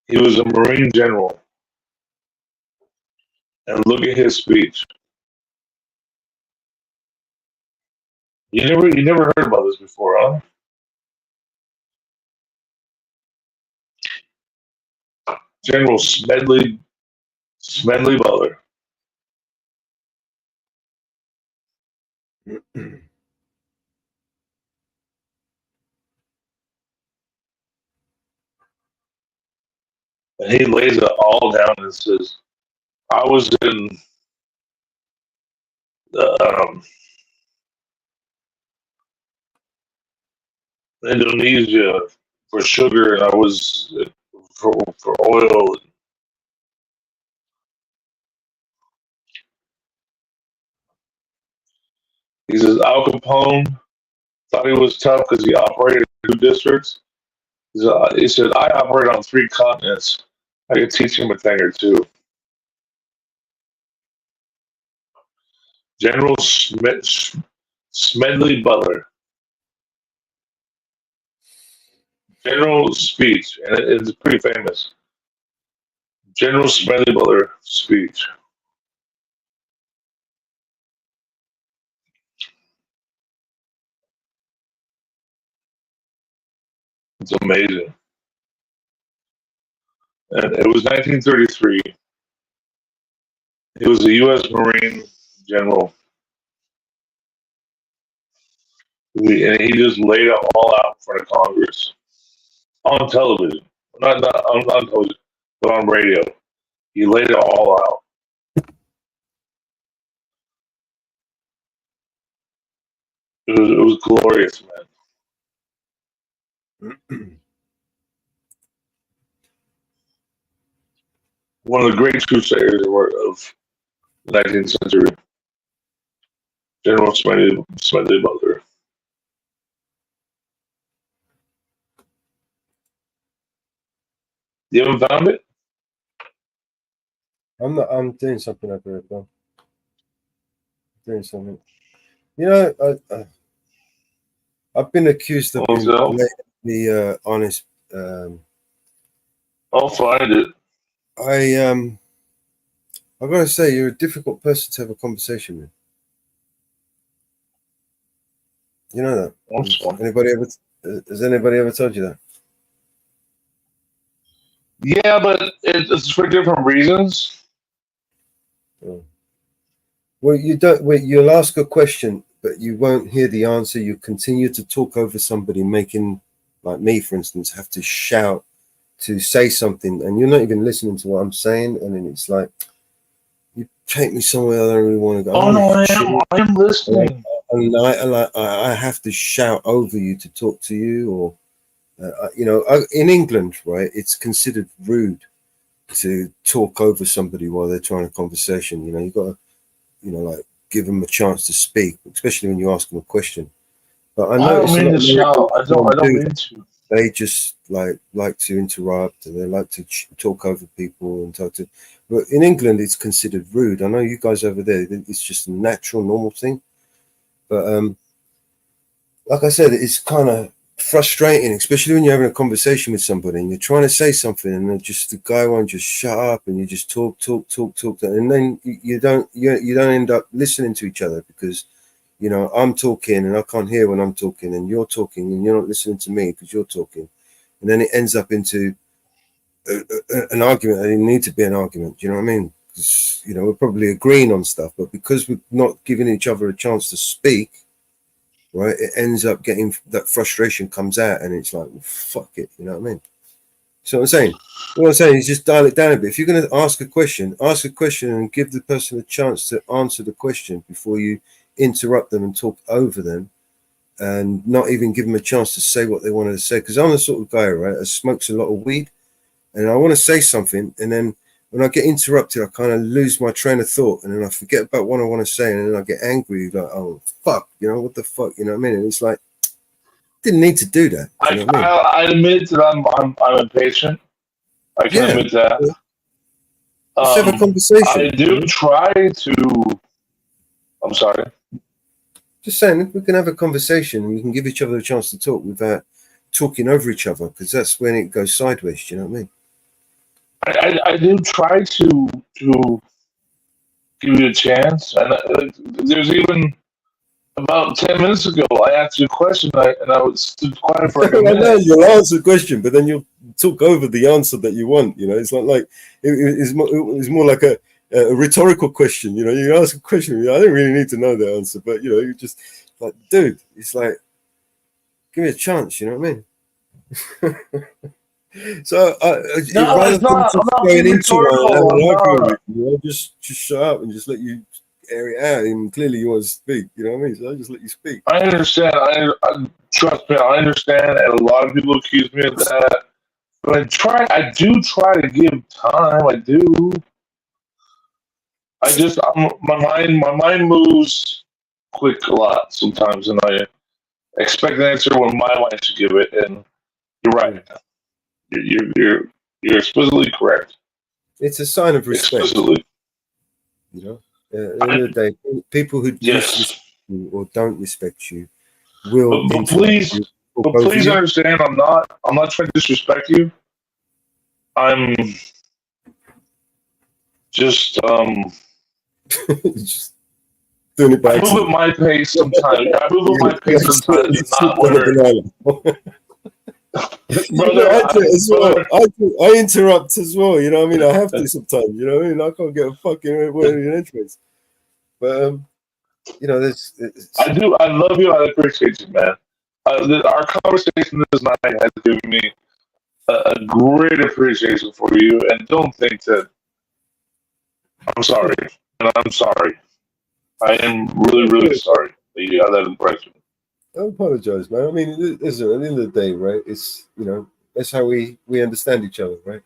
He was a Marine general, and look at his speech. You never heard about this before, huh? General Smedley Butler. And he lays it all down and says, I was in Indonesia for sugar, and I was for oil. He says Al Capone thought he was tough because he operated in 2 districts. He said, I operate on 3 continents. I could teach him a thing or two. General Smedley Butler. General speech, and it's pretty famous. General Smedley Butler speech. It's amazing. And it was 1933. He was a U.S. Marine general. And he just laid it all out in front of Congress on television. Not on television, but on radio. He laid it all out. It was glorious, man. One of the great crusaders of the 19th century. General Smedley Butler. You haven't found it? I'm doing something over it, though. Doing something. You know, I've been accused of being honest. I'll find it. I've got to say, you're a difficult person to have a conversation with. You know that? Has anybody ever told you that? Yeah, but it's for different reasons. Oh. Well, you don't. Wait, you'll ask a question, but you won't hear the answer. You continue to talk over somebody, making, like me, for instance, have to shout to say something, and you're not even listening to what I'm saying, and then it's like, you take me somewhere I don't really want to go. Oh no, I am listening. And I have to shout over you to talk to you, or In England, right, it's considered rude to talk over somebody while they're trying a conversation. You got to, like, give them a chance to speak, especially when you ask them a question. But I I don't notice a mean lot to of shout. I Americans don't do mean that. to. They just like to interrupt, and they like to talk over people and talk to. But in England, it's considered rude. I know you guys over there, it's just a natural, normal thing. But like I said, it's kind of frustrating, especially when you're having a conversation with somebody and you're trying to say something, and the guy won't just shut up, and you just talk, and then you don't end up listening to each other because I'm talking and I can't hear when I'm talking, and you're talking and you're not listening to me because you're talking, and then it ends up into an argument that didn't need to be an argument. Do you know what I mean? Because we're probably agreeing on stuff, but because we're not giving each other a chance to speak, right, it ends up getting that frustration comes out, and it's like, well, fuck it. You know what I mean? So what I'm saying, is just dial it down a bit. If you're going to ask a question and give the person a chance to answer the question before you interrupt them and talk over them, and not even give them a chance to say what they wanted to say. Because I'm the sort of guy, right, that smokes a lot of weed, and I want to say something, and then when I get interrupted, I kind of lose my train of thought, and then I forget about what I want to say, and then I get angry, like, oh fuck, what the fuck, you know what I mean? And it's like, didn't need to do that. Do you know what I mean? I admit that I'm impatient. I can admit that. Let's have a conversation. I do try to. I'm sorry. Just saying, if we can have a conversation and we can give each other a chance to talk without talking over each other, because that's when it goes sideways. Do you know what I mean? I do try to give you a chance, and there's even about 10 minutes ago I asked you a question, and I was stood quiet for like a I know minute. you'll answer the question, but then you'll talk over the answer that you want. It's not like it's more like a rhetorical question. You ask a question, I don't really need to know the answer, but you just like, dude, it's like, give me a chance. You know what I mean? So No, rather it's than not just about going being into an rhetorical. argument, just shut up and just let you air it out. And clearly you want to speak. You know what I mean? So I just let you speak. I understand. I trust me. I understand, and a lot of people accuse me of that. But I do try to give time. I do. My mind moves quick a lot sometimes, and I expect an answer when my mind should give it. And you're right. You're explicitly correct. It's a sign of respect. Explicitly. At the end of the day, people who disrespect you or don't respect you will. But please understand, I'm not trying to disrespect you. I'm just just doing it by I move at my pace sometimes. I move at my pace sometimes, not where. Brother, I interrupt as well. You know what I mean? I have to sometimes. You know what I mean? I can't get a fucking word in entrance. But there's. I do. I love you. I appreciate you, man. Our conversation this night has given me a great appreciation for you, and don't think that I'm sorry. And I'm sorry. I am really, really sorry that you got that impression. I apologize, man. I mean, listen, at the end of the day, right? It's that's how we understand each other, right?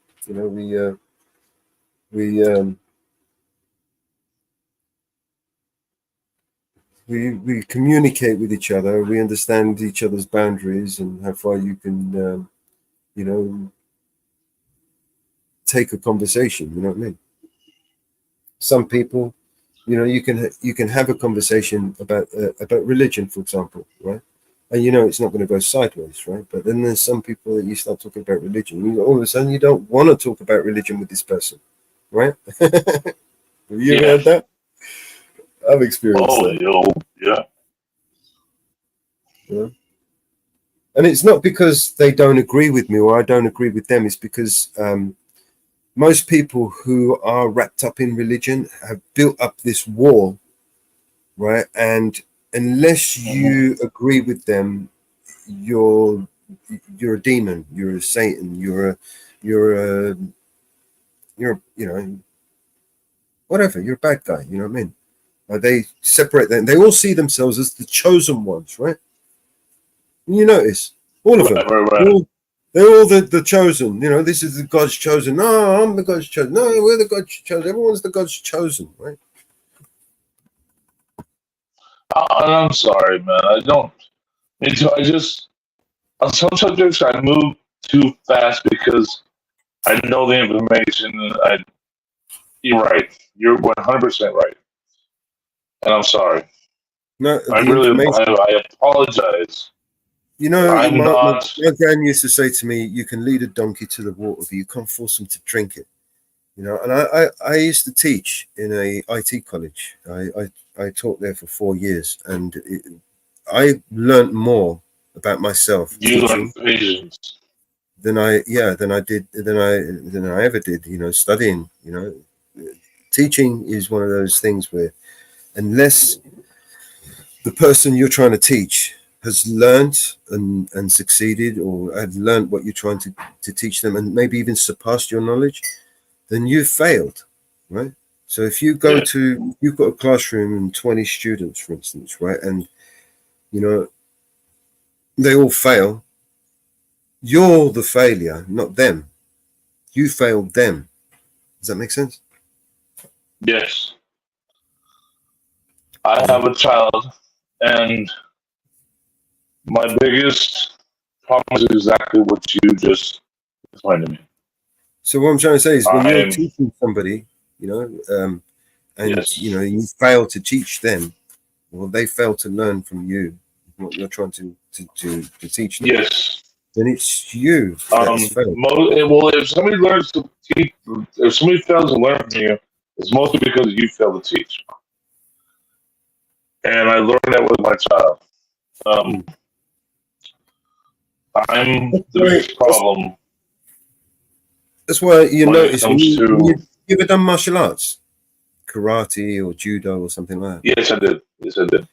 We communicate with each other. We understand each other's boundaries and how far you can, take a conversation. You know what I mean? Some people, you can have a conversation about religion, for example, right? And it's not going to go sideways, right? But then there's some people that you start talking about religion, all of a sudden you don't want to talk about religion with this person, right? Have you ever had that? I've experienced that. Yeah. Yeah. And it's not because they don't agree with me or I don't agree with them. It's because most people who are wrapped up in religion have built up this wall, right? And unless you agree with them, you're a demon, you're a Satan, you're whatever, you're a bad guy. You know what I mean? They separate them. They all see themselves as the chosen ones, right? And you notice all of them. Right. They're all the chosen. You know, this is the God's chosen. No, I'm the God's chosen. No, we're the God's chosen. Everyone's the God's chosen, right? I'm sorry, man. I don't. I just on some subjects I move too fast because I know the information. And you're right. You're 100% right, and I'm sorry. No, I the really, information. I apologize. You know, I'm not. my gran used to say to me, "You can lead a donkey to the water, but you can't force them to drink it." You know, and I used to teach in a IT college. I taught there for 4 years, and I learned more about myself You teaching learn patience. than I ever did. You know, studying. You know, teaching is one of those things where unless the person you're trying to teach has learned and succeeded, or had learned what you're trying to teach them, and maybe even surpassed your knowledge, then you've failed, right? So if you go to, you've got a classroom and 20 students, for instance, right, and you know they all fail, you're the failure, not them. You failed them. Does that make sense? Yes. I have a child, and my biggest problem is exactly what you just explained to me. So what I'm trying to say is, when you're I'm teaching somebody, you know, and yes. you know you fail to teach them, well, they fail to learn from you what you're trying to teach them. Yes. Then it's you that's failed. Well, if somebody learns to teach, if somebody fails to learn from you, it's mostly because you fail to teach. And I learned that with my child. I'm the biggest problem. That's why you when it notice comes you to. you ever done martial arts, karate or judo or something like that. Yes, I did. Yes, I did.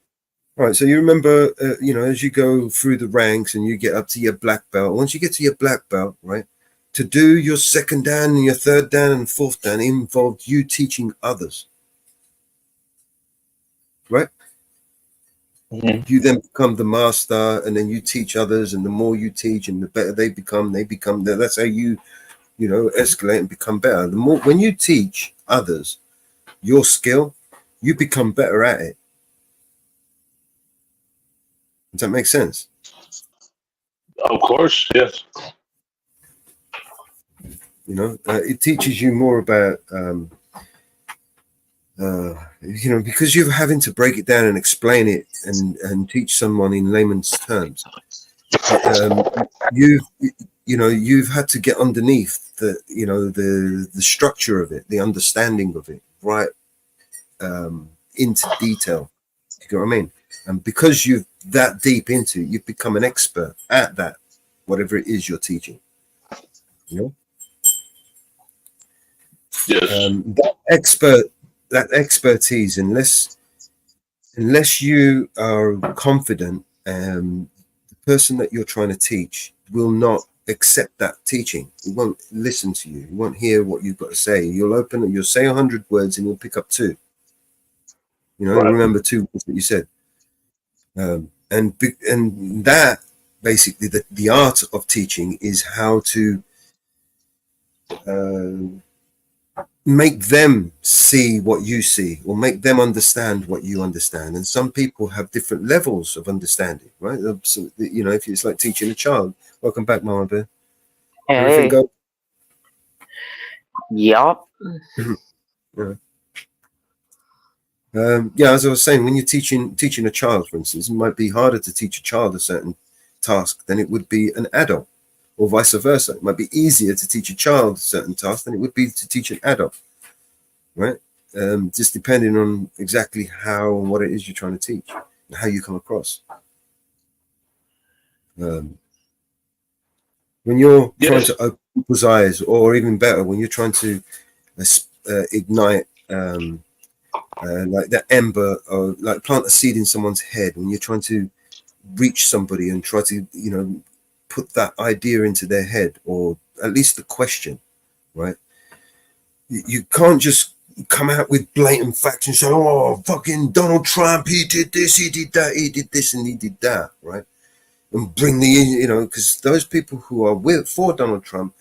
All right, so you remember, you know, as you go through the ranks and you get up to your black belt. Once you get to your black belt, right, to do your second dan and your third dan and fourth dan involved you teaching others, right? Mm-hmm. You then become the master, and then you teach others, and the more you teach, and the better they become. That's how you know, escalate and become better. The more when you teach others your skill, you become better at it. Does that make sense? Of course, yes. You know, it teaches you more about, you know, because you're having to break it down and explain it and teach someone in layman's terms. You've had to get underneath the structure of it, the understanding of it, right, into detail. You get what I mean? And because you've that deep into it, you've become an expert at that, whatever it is you're teaching. You know? Yes. That expertise, unless you are confident, the person that you're trying to teach will not accept that teaching. He won't listen to you. He won't hear what you've got to say. You'll open and you'll say 100 words and you'll pick up 2. You know, Right. remember 2 words that you said. And that basically the art of teaching is how to make them see what you see, or make them understand what you understand. And some people have different levels of understanding, right? So, you know, if it's like teaching a child. Welcome back, Mama Bear. Everything go? Yep. Yeah, as I was saying, when you're teaching a child, for instance, it might be harder to teach a child a certain task than it would be an adult, or vice versa. It might be easier to teach a child a certain task than it would be to teach an adult, right? Just depending on exactly how and what it is you're trying to teach and how you come across. When you're trying to open people's eyes, or even better, when you're trying to ignite like that ember, or like plant a seed in someone's head, when you're trying to reach somebody and try to, you know, put that idea into their head, or at least the question, right? You can't just come out with blatant facts and say, oh, fucking Donald Trump, he did this, he did that, he did this, and he did that, right? and bring the, because those people who are for Donald Trump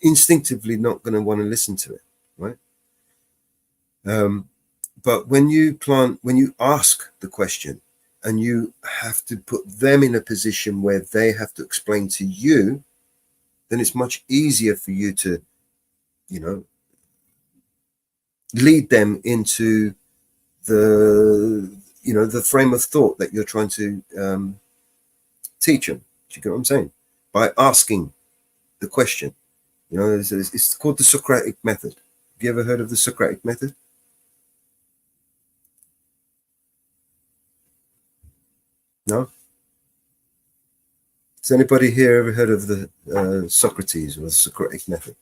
instinctively not going to want to listen to it, right? But when you ask the question and you have to put them in a position where they have to explain to you, then it's much easier for you to, lead them into the frame of thought that you're trying to teach them. Do you get what I'm saying? By asking the question. It's called the Socratic method. Have you ever heard of the Socratic method? No? Has anybody here ever heard of the Socrates or the Socratic method?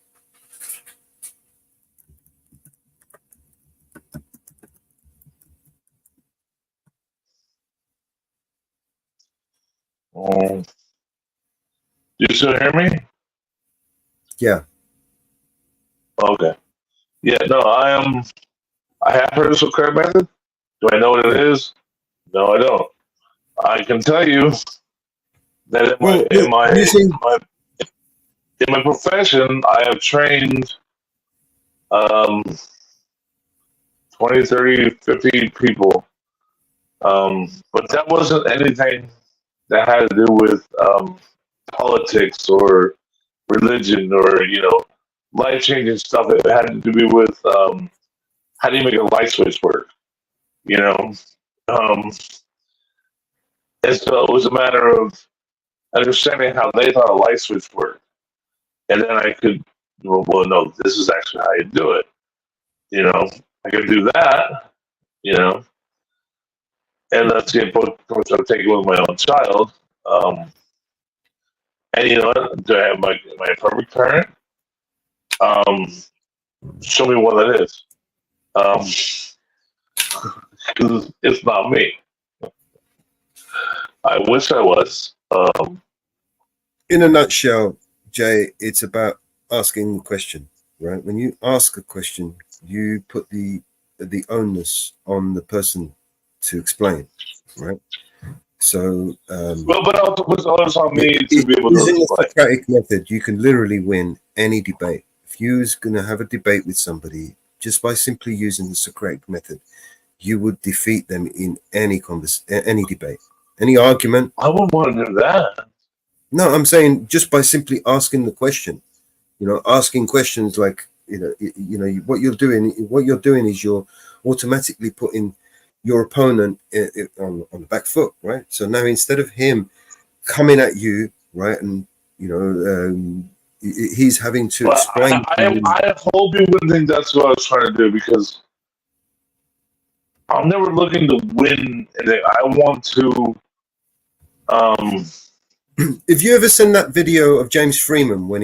You still hear me? Yeah. Okay. Yeah, no, I have heard of the Socratic method. Do I know what it is? No, I don't. I can tell you that in my profession, I have trained 20, 30, 50 people. But that wasn't anything that had to do with politics or religion or, life-changing stuff. It had to do with how do you make a light switch work, and so it was a matter of understanding how they thought a light switch worked. And then I could, well, no, this is actually how you do it. I could do that, and that's the approach I'm taking with my own child. And do I have my perfect parent? Show me what that is. Because it's not me. I wish I was. In a nutshell, Jay, it's about asking the question, right? When you ask a question, you put the onus on the person to explain, right? So, but also it's on me to be able to using the explain. Socratic method, you can literally win any debate. If you was going to have a debate with somebody, just by simply using the Socratic method, you would defeat them in any debate, any argument. I wouldn't want to do that. No, I'm saying just by simply asking the question, asking questions like, what you're doing is you're automatically putting your opponent on the back foot, right? So now instead of him coming at you, right, and he's having to explain. I hope you wouldn't think that's what I was trying to do, because I'm never looking to win. I want to. If you ever seen that video of James Freeman when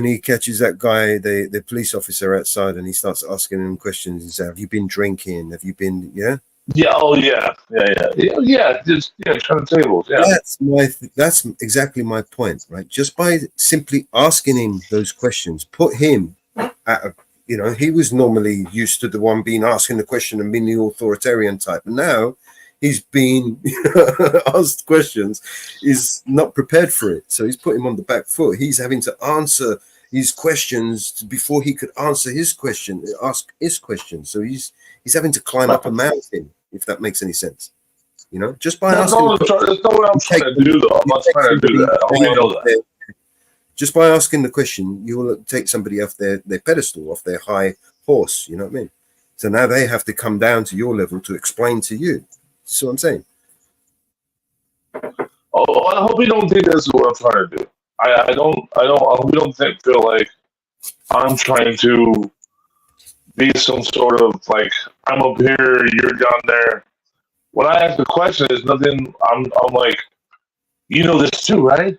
he catches that guy, the police officer outside, and he starts asking him questions, he says, "Have you been drinking? Have you been?" Yeah. Yeah. Oh yeah. Yeah. Just turn the tables. Yeah. That's exactly my point, right? Just by simply asking him those questions, put him at he was normally used to the one being asking the question and being the authoritarian type, and now he's been asked questions, is not prepared for it. So he's put him on the back foot. He's having to answer his questions before he could answer his question, ask his question. So he's having to climb up a mountain, if that makes any sense. Just by asking. That's not what I'm trying to do, though. I'm not trying to do that. I only know that. Just by asking the question, you will take somebody off their pedestal, off their high horse. You know what I mean? So now they have to come down to your level to explain to you. That's what I'm saying. Oh, I hope you don't think that's what I'm trying to do. I hope you don't feel like I'm trying to be some sort of like, I'm up here, you're down there. When I ask the question, it's nothing. I'm like, this too, right?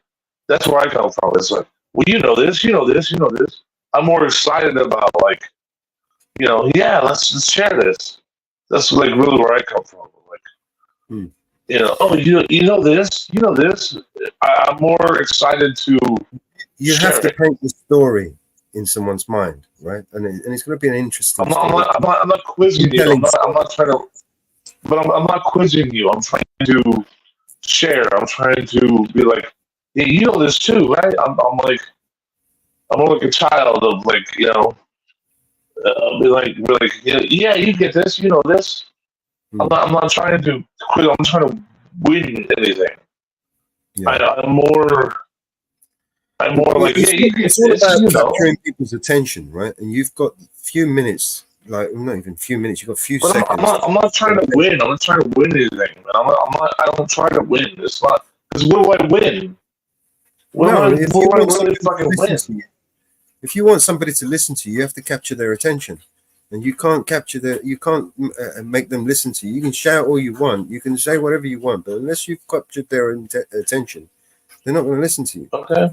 That's where I come from. It's like, well, you know this. I'm more excited about like, yeah, let's share this. That's like really where I come from. Like, oh, you know this. I'm more excited to. You have to paint the story in someone's mind, right? And it's going to be an interesting. I'm not quizzing you. I'm not trying to. But I'm not quizzing you. I'm trying to share. I'm trying to be like, yeah, you know this too, right? I'm like a child of like, be like, yeah, you get this, you know this. I'm not trying to quit. I'm trying to win anything. Yeah. I'm more like, yeah, you get it's all this, about you know. capturing people's attention, right? And you've got few minutes, like not even few minutes. You've got few But seconds. I'm not trying to win. I'm not trying to win anything. I don't try to win. It's not because what do I win? What No, am if what you do I want really somebody to fucking listen win? to you, if you want somebody to listen to you, you have to capture their attention, and you can't capture you can't make them listen to you. You can shout all you want, you can say whatever you want, but unless you've captured their attention, they're not going to listen to you. Okay.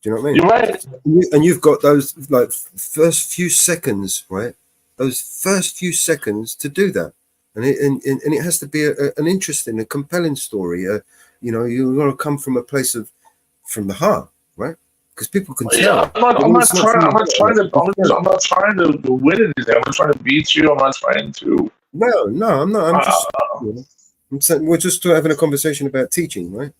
Do you know what I mean? You're right. And you've got those like first few seconds, right? Those first few seconds to do that, and it has to be an interesting, a compelling story. You've got to come from a place from the heart, right? Because people can tell. Yeah, I'm not trying to win anything. I'm not trying to beat you. I'm not trying to. No, I'm not. I'm saying we're just having a conversation about teaching, right?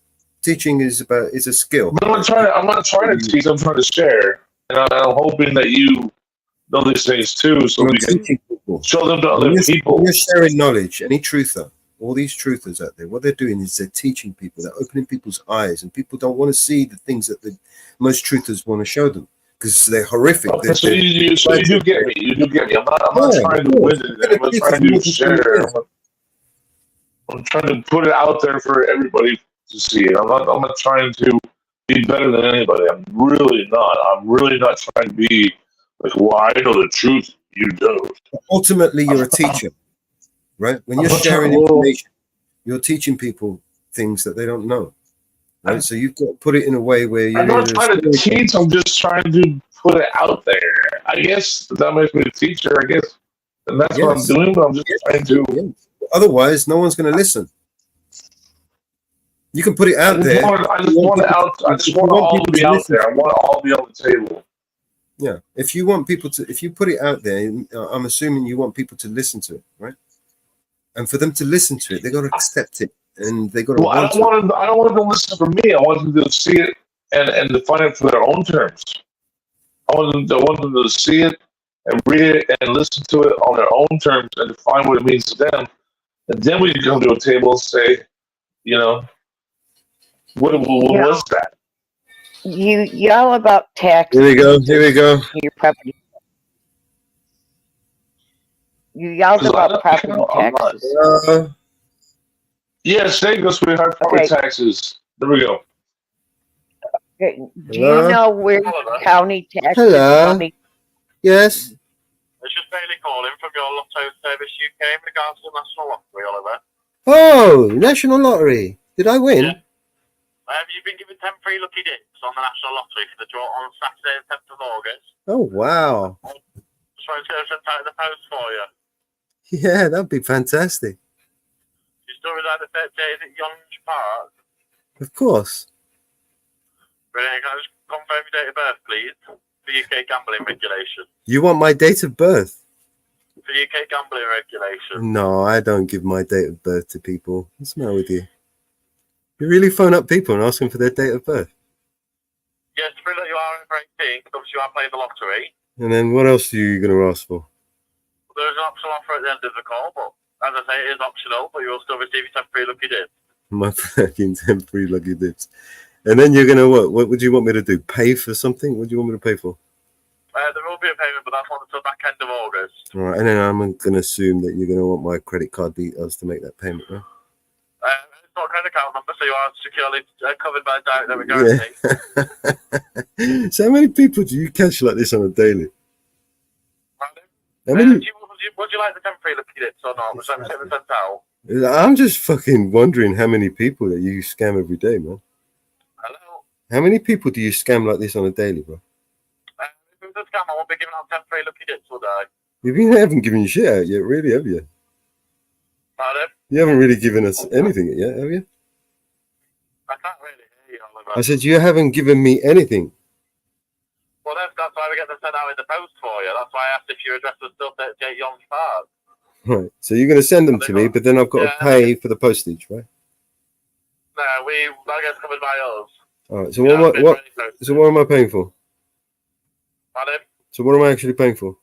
Teaching is a skill. But I'm not trying to teach. I'm trying to share, and I'm hoping that you know these things too, so we can show them to other people. When you're sharing knowledge, any truther, all these truthers out there, what they're doing is they're teaching people, they're opening people's eyes, and people don't want to see the things that most truthers want to show them because they're horrific. Okay, so you do get me. You do get me. I'm not trying to win it. I'm not trying to share. I'm trying to put it out there for everybody to see it. I'm not trying to be better than anybody. I'm really not. I'm really not trying to be like, well, I know the truth. You don't. Ultimately, you're a teacher, right? When you're sharing information, you're teaching people things that they don't know, right? So you've got to put it in a way where you're I'm not trying to teach. I'm just trying to put it out there. I guess that makes me a teacher. I guess, and that's what I'm doing. But I'm just trying to. Yeah. Otherwise, no one's going to listen. You can put it out there. I just want it all to be out there. I want it all to be on the table. Yeah. If you want people to, if you put it out there, I'm assuming you want people to listen to it, right? And for them to listen to it, they got to accept it, and they got to. Well, I don't want them to listen for me. I want them to see it and define it for their own terms. I want them to see it and read it and listen to it on their own terms and define what it means to them. And then we can come to a table and say, what was that? You yell about taxes. Here we go. Here we go. Your property. You yelled about property taxes. Yes, there you go, sweetheart. Property taxes. There we go. Okay. Do you know where your county taxes money? Yes. It's just Bailey calling from your Lotto Service UK in regards to the National Lottery, Oliver. Oh, National Lottery. Did I win? Yeah. Have you been given 10 free lucky dips on the National Lottery for the draw on Saturday, the 10th of August? Oh, wow. Just wanted to get it sent out in the post for you. Yeah, that'd be fantastic. You still reside at 38 at Yonge Park? Of course. Brilliant. Can I just confirm your date of birth, please? For UK gambling regulation. You want my date of birth? For UK gambling regulation. No, I don't give my date of birth to people. What's the matter with you? You really phone up people and ask them for their date of birth? Yes, to prove that you are over 18, because obviously you are playing the lottery. And then what else are you going to ask for? There's an optional offer at the end of the call, but as I say, it is optional, but you will still receive your 10 free lucky dips. My fucking 10 free lucky dips. And then you're going to what? What would you want me to do? Pay for something? What do you want me to pay for? There will be a payment, but that's not until back end of August. All right, and then I'm going to assume that you're going to want my credit card details to make that payment, right? It's not a credit account number, so you are securely covered by direct debit guarantee. Yeah. So how many people do you catch like this on a daily? How many? Would you like the 10 free lucky dips or not? Was that sent out? I'm just fucking wondering how many people that you scam every day, man. Hello? How many people do you scam like this on a daily, bro? If it was a scam, I won't be giving out 10 free lucky dips, would I? You haven't given shit out yet, really, have you? Pardon? You haven't really given us anything yet, have you? I can't really hear you, Oliver. I said you haven't given me anything. Well, that's why we get them sent out in the post for you. That's why I asked if your address was still 38 Yonge Park. Right. So you're going to send them to me, but then I've got to pay for the postage, right? No, that gets covered by us. All right. So what am I paying for? Pardon? So what am I actually paying for?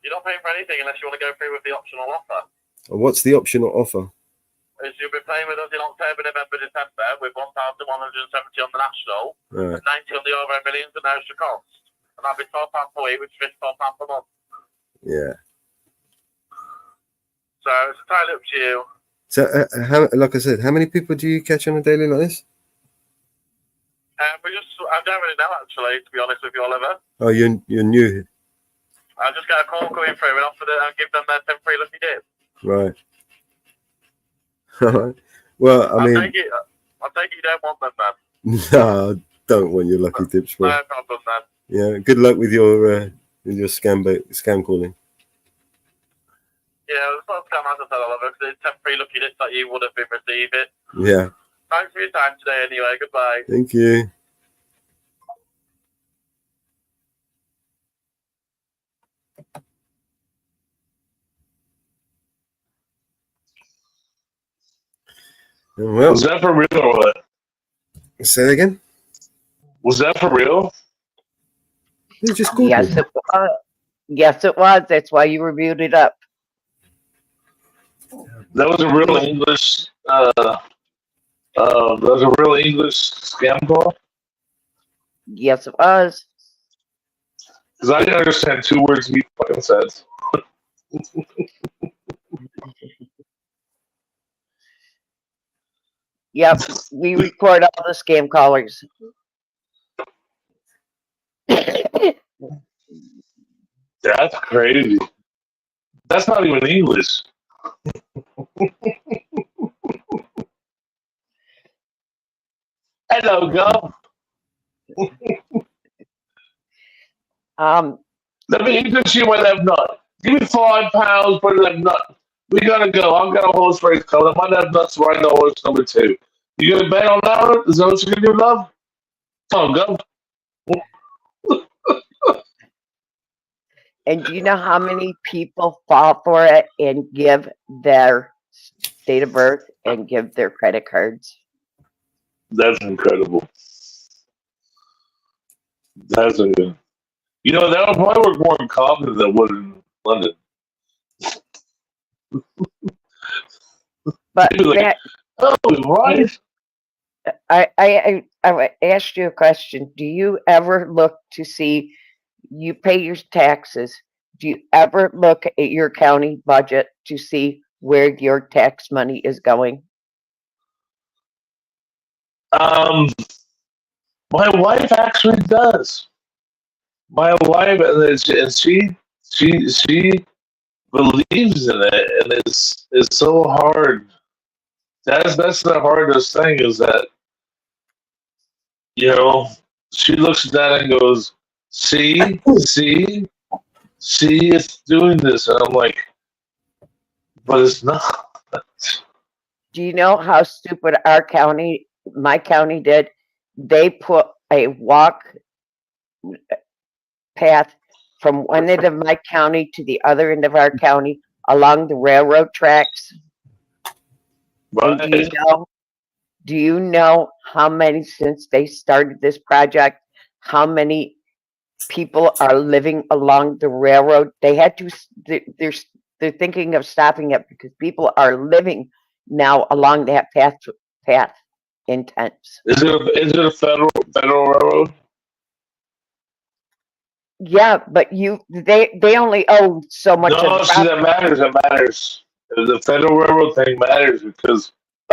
You're not paying for anything unless you want to go through with the optional offer. Or what's the optional offer? Is you'll be playing with us in October, November, December with 1,170 on the national, Right. 90 on the over millions at no extra cost. And that'll be £12 per week, which is £54 per month. Yeah. So it's entirely up to you. So like I said, how many people do you catch on a daily like this? I don't really know actually, to be honest with you, Oliver. Oh, you're new. I'll just get a call coming through and offer it and give them their 10 free lucky dip. Right. Well, I mean, I'll take it you don't want them, man. no, I don't want your lucky tips, bro. No problem, man. Yeah. Good luck with your scam calling. Yeah, it's not a scam, as I said, Oliver, because it's 10 free lucky dips that you would have been receiving. Yeah. Thanks for your time today anyway. Goodbye. Thank you. Well, was that for real or what? Say that again. Was that for real? Just yes, it was. Yes, it was. That's why you reviewed it up. That was a real English. That was a real English scam call. Yes, it was. Because I didn't understand 2 words he fucking said. Yep, we record all the scam callers. That's crazy. That's not even English. Hello, Gov. Let me interest you with that nut. Give me £5 for that nut. We gotta go. I've got a horse race coming. I might have nuts right now, horse number 2. You gonna bet on that one? Is that what you're gonna do, love? Come on, Gov. And do you know how many people fall for it and give their date of birth and give their credit cards? That's incredible. That's a good. You know, that would probably work more in Compton than it would in London. But like, oh, right. I asked you a question. Do you ever look to see, you pay your taxes, do you ever look at your county budget to see where your tax money is going? My wife actually does. My wife, and she believes in it, and it's so hard. That's the hardest thing, is that, you know, she looks at that and goes, see, it's doing this, and I'm like, but it's not. Do you know how stupid my county did? They put a walk path from one end of my county to the other end of our county along the railroad tracks. Right. And do you know how many, since they started this project, how many people are living along the railroad? They had to, they're thinking of stopping it because people are living now along that path intense. Is it a federal railroad? Yeah, but they only owe so much. No, see, that matters. That matters. The federal railroad thing matters because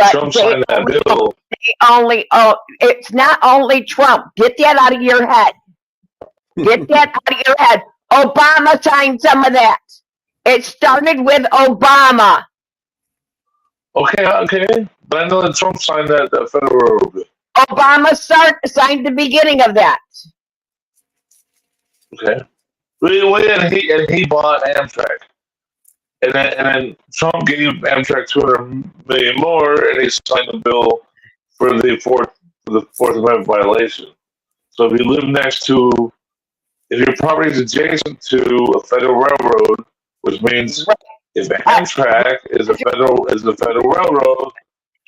Trump signed that bill. They only owe. It's not only Trump. Get that out of your head. Get that out of your head. Obama signed some of that. It started with Obama. Okay. But I know that Trump signed that federal railroad bill. Obama signed the beginning of that. Okay. And he bought Amtrak. And then Trump gave Amtrak $200 million more, and he signed the bill for the Fourth Amendment violation. So if you live if your property is adjacent to a federal railroad, which means if Amtrak is a federal railroad,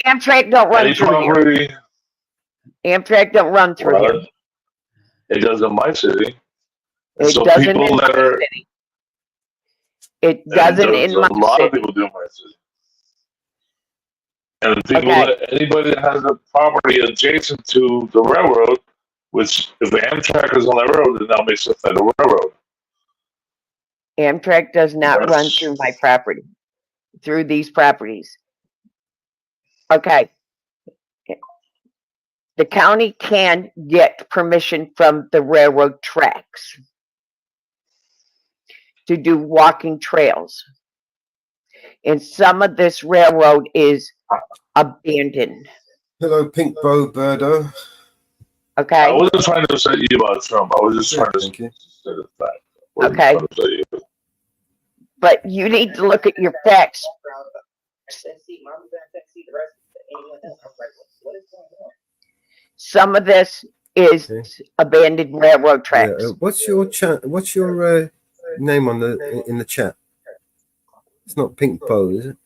Amtrak don't run Any through property, here. Amtrak don't run through here. well, it does in my city. And It so doesn't people in that my are, city. It and doesn't there's in a my lot of city. people do in my city. And people Okay. that, anybody that has a property adjacent to the railroad, which if the Amtrak is on the road, then that makes it federal railroad. Amtrak does not run That's- through my property, through these properties. Okay. The county can get permission from the railroad tracks to do walking trails. And some of this railroad is abandoned. Hello, Pink Bow Birdo. Okay. I wasn't trying to say you about Trump. I was just trying to Thank you. say the fact. I wasn't Okay. trying to say you. But you need to look at your facts. Some of this is abandoned railroad Yeah. tracks. What's your chat? What's your name on the in the chat? It's not Pink Bow, is it?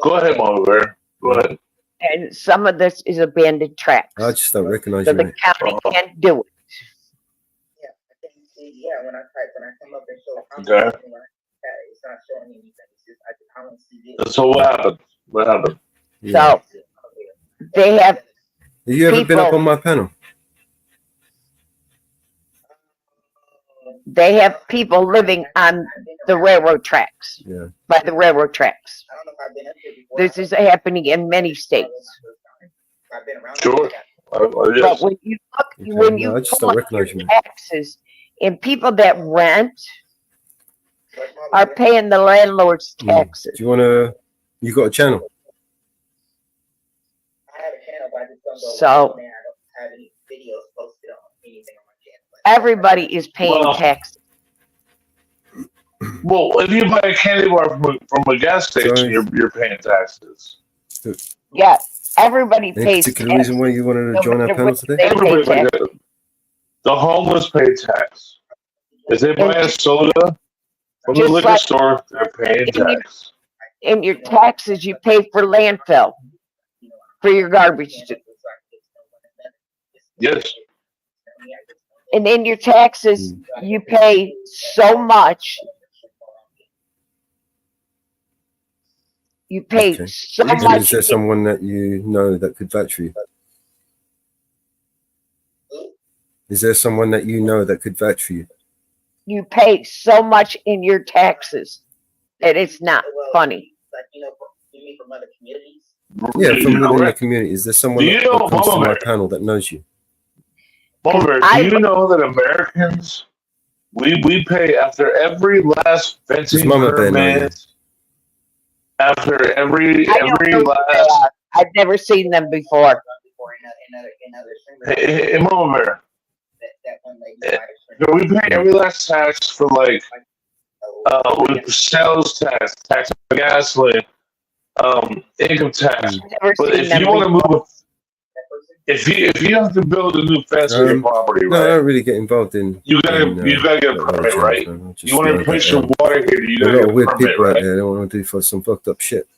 Go ahead, Mama Bear. Go ahead. And some of this is abandoned tracks. I just don't recognize So your the name. county can't do it. Okay. So what happened? What happened? Yeah. So they have Have you ever been up people- on my panel? they have people living on the railroad tracks, Yeah. by the railroad tracks. This is happening in many states. Sure. But Yes. when you look, Okay, when you no, I just pull don't up your recognize you. taxes, and people that rent are paying the landlord's taxes. Do you want to? You got a channel? So everybody is paying Well- taxes. Well, if you buy a candy bar from a gas station, Sorry. you're paying taxes. Yeah, everybody Any pays particular taxes. reason why you wanted to No join our matter panel what today? they pay Everybody pays taxes. tax. The homeless pay tax. If they buy a soda from the Just liquor like- store, they're paying tax. In your taxes, you pay for landfill, for your garbage. Yes. And in your taxes, you pay so much. You pay Okay. so And much. is there someone that you know that could vouch for you? Is there someone that you know that could vouch for you? You pay so much in your taxes that it's not funny. Yeah, from within the Correct. community. Is there someone Do you that know, comes to Mama my Bear? panel that knows you? Mama Bear, do you know that Americans, we pay after every last Does fencing Mama Bear know you? permit, after every I don't know who they last. are. I've never seen them before. Hey, Mama Bear, we pay every last tax for like with sales tax, tax on gasoline, income tax. Never But seen if them you want to before. move, if you have to build a new fence on your property, No, I right? don't really get involved in. You gotta in, you gotta get a that permit, religion, right? man. I just You want to know replace that, your water heater, you there are a gotta lot get of a weird permit, people out right? there. They want to do for some fucked up shit.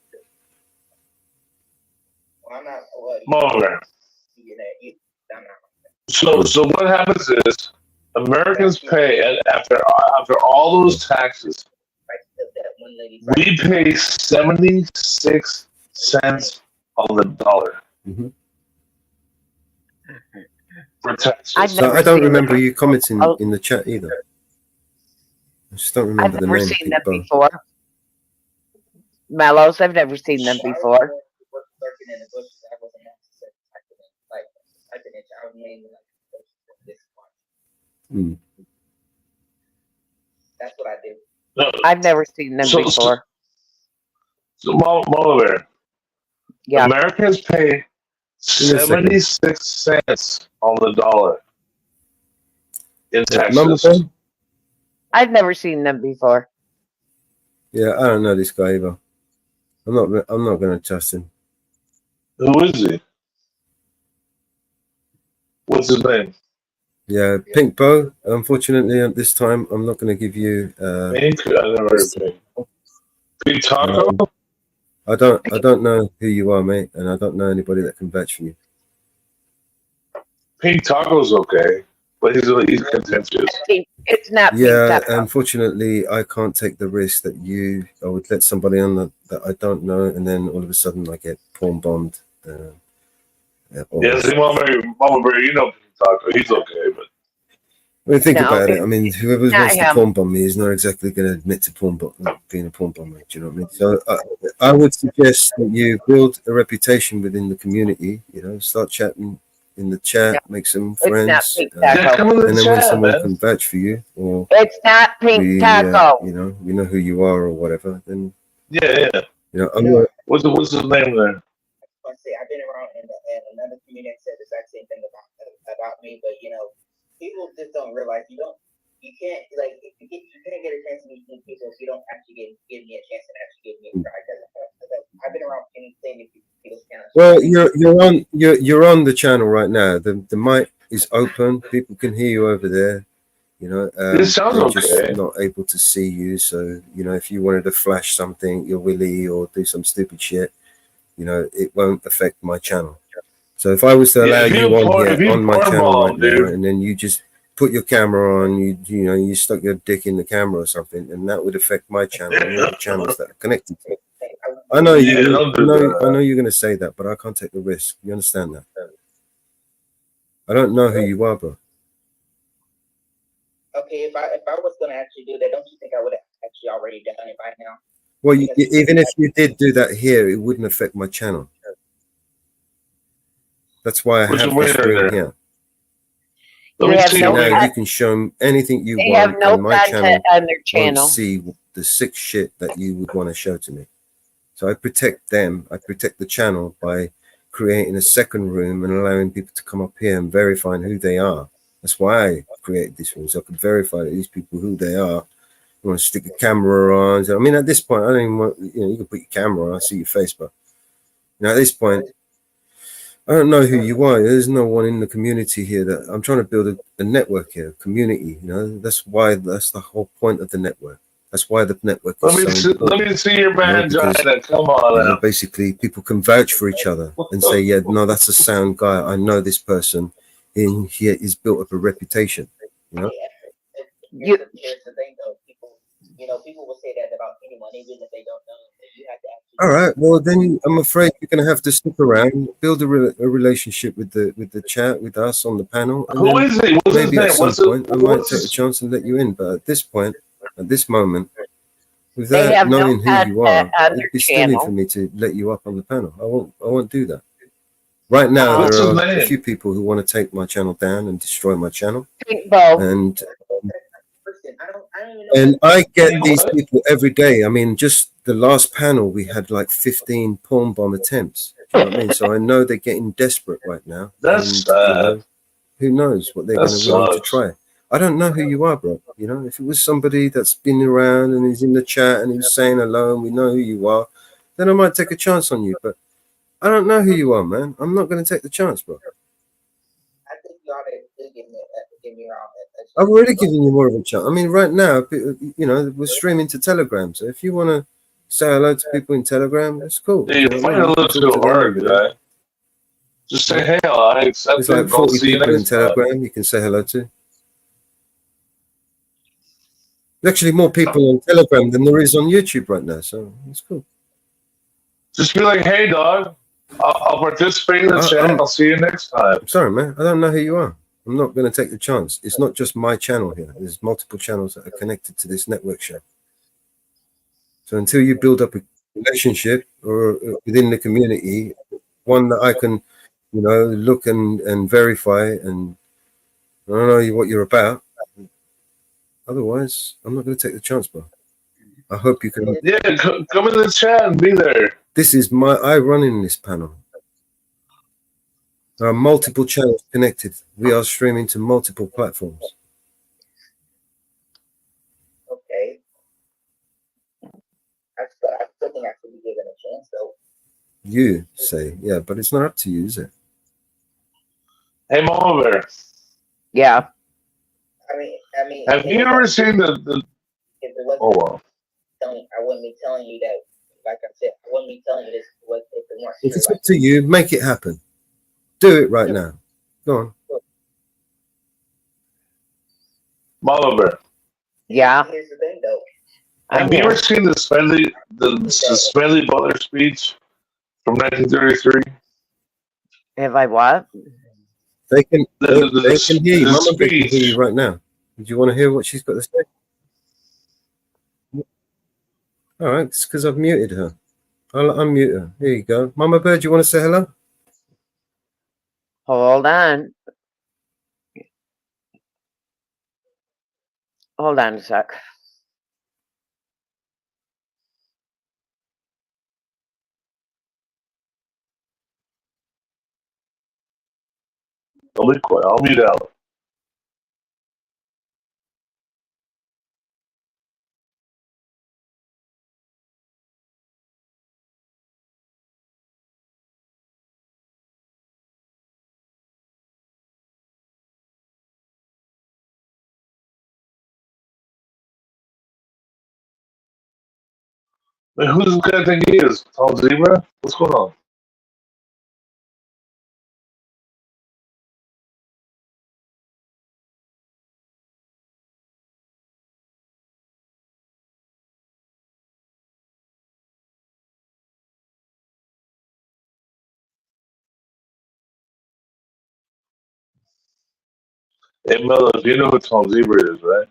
Mama Bear. So what happens is Americans pay after all those taxes. We pay 76 cents on the dollar Mhm. for taxes. I've So never I don't seen remember them. you commenting Oh. in the chat either. I just don't I've remember the never name. seen them Pink Bow. before. Mellows, I've never seen them before. Hmm. No, I've never seen them So- before. so Mama Bear, Yeah. Americans pay Give me a second. 76 cents on the dollar in Mama taxes. Bear? I've never seen them before. Yeah, I don't know this guy either. I'm not going to trust him. Who is he? What's his name? Yeah, Pink Bow. Unfortunately, at this time, I'm not going to give you. Pink? I never heard of Pink. Pink Taco? I don't know who you are, mate, and I don't know anybody that can vouch for you. Pink Taco's okay, but he's contentious. It's not Yeah, Pink Taco. unfortunately, I can't take the risk that I would let somebody on that I don't know, and then all of a sudden I get porn bombed. Yeah, see, Mama Bear, you know Pink Taco, he's okay, but. I mean, think about it. I mean, whoever not wants to him. porn bomb me is not exactly going to admit to being a porn bomber. Do you know what I mean? So I would suggest that you build a reputation within the community. You know, start chatting in the chat, make some friends, Pink Taco. and then when someone can vouch for you, or It's not Pink Taco. you know, we know who you are or whatever, then yeah. You know, what's his name there? I've been around in another community that said the exact same thing about me, but you know, people just don't realize you can't like you can't get a chance to meet new people if you don't actually give me a chance and actually give me a try. Because I've been around plenty of people's channels. Well, you're on the channel right now. The mic is open. People can hear you over there. You know, This sounds they're okay. just not able to see you. So, you know, if you wanted to flash something, your willy, or do some stupid shit, you know, it won't affect my channel. So if I was to allow you on here on my channel right now, and then you just put your camera on, you know, you stuck your dick in the camera or something, and that would affect my channel and all the channels that are connected to it. I know I know you're going to say that, but I can't take the risk. You understand that? I don't know who you are, bro. Okay, if I was gonna actually do that, don't you think I would have actually already done it by now? Well, even if you did do that here, it wouldn't affect my channel. That's why I have this room here. So now you can show them anything you want, and my channel won't see the sick shit that you would want to show to me. So I protect them. I protect the channel by creating a second room and allowing people to come up here and verifying who they are. That's why I created this room, so I could verify that these people who they are. You want to stick a camera on? So, I mean, at this point, I don't even want, you know, you can put your camera on, I see your face, but you know, at this point, I don't know who you are. There's no one in the community here that I'm trying to build a network here, a community. You know, that's the whole point of the network. That's why the network is so important. Let me see your man, because, Come on, you know, basically, people can vouch for each other and say, "Yeah, no, that's a sound guy. I know this person. He's built up a reputation." You know. Here's the thing, though. People will say that about anyone, even if they don't know. You have to actually. All right. Well, then I'm afraid you're going to have to stick around, build a relationship with the chat, with us on the panel. And Who is he? What's maybe his at name? some point I might take a chance and let you in. But at this point, at this moment, without knowing who you are, it'd be silly for me to let you up on the panel. I won't do that. Right now, there are a few people who want to take my channel down and destroy my channel. And I get these people every day. I mean, just the last panel, we had like 15 porn bomb attempts. Do you know what I mean? So I know they're getting desperate right now. That's you know, who knows what they're going to willing to try. I don't know who you are, bro. You know, if it was somebody that's been around and he's in the chat and he's saying hello and we know who you are, then I might take a chance on you. But I don't know who you are, man. I'm not going to take the chance, bro. I think you ought to give me around. I've already given you more of a chance. I mean, right now, you know, we're streaming to Telegram. So if you want to say hello to people in Telegram, that's cool. Yeah, you find it a little too hard, guy. Just say, hey, I accept There's like it. I'll 40 see you people in next time. Telegram you can say hello to. There's actually more people on Telegram than there is on YouTube right now, so it's cool. Just be like, hey, dog, I'll participate in the chat. I'll see you next time. Sorry, man. I don't know who you are. I'm not going to take the chance. It's not just my channel here. There's multiple channels that are connected to this network show. So until you build up a relationship or within the community, one that I can, you know, look and verify, and I don't know what you're about. Otherwise, I'm not going to take the chance, bro. I hope you can. Yeah, come in the chat and be there. This is I run in this panel. There are multiple channels connected. We are streaming to multiple platforms. Okay. I still think I should be given a chance, though. You say, yeah, but it's not up to you, is it? Hey, Mama Bear. Yeah. I mean. Have you ever seen the? If it wasn't Oh wow. I wouldn't be telling you that like I said, I wouldn't be telling you this if it weren't If true. it's up to you, make it happen. Do it right now. Go on. Mama Bear. Yeah. Here's the thing, though. Have you ever seen the Smedley Butler speech from 1933? Have I what? They can hear you. The Mama Bear can hear speech. you right now. Do you want to hear what she's got to say? All right, it's because I've muted her. I'll unmute her. Here you go. Mama Bear, do you want to say hello? Hold on. Hold on a sec. I'll be quiet. I'll mute out. Wait, who's this guy think he is? Tom Zebra? What's going on? Hey, Miller, you know who Tom Zebra is, right?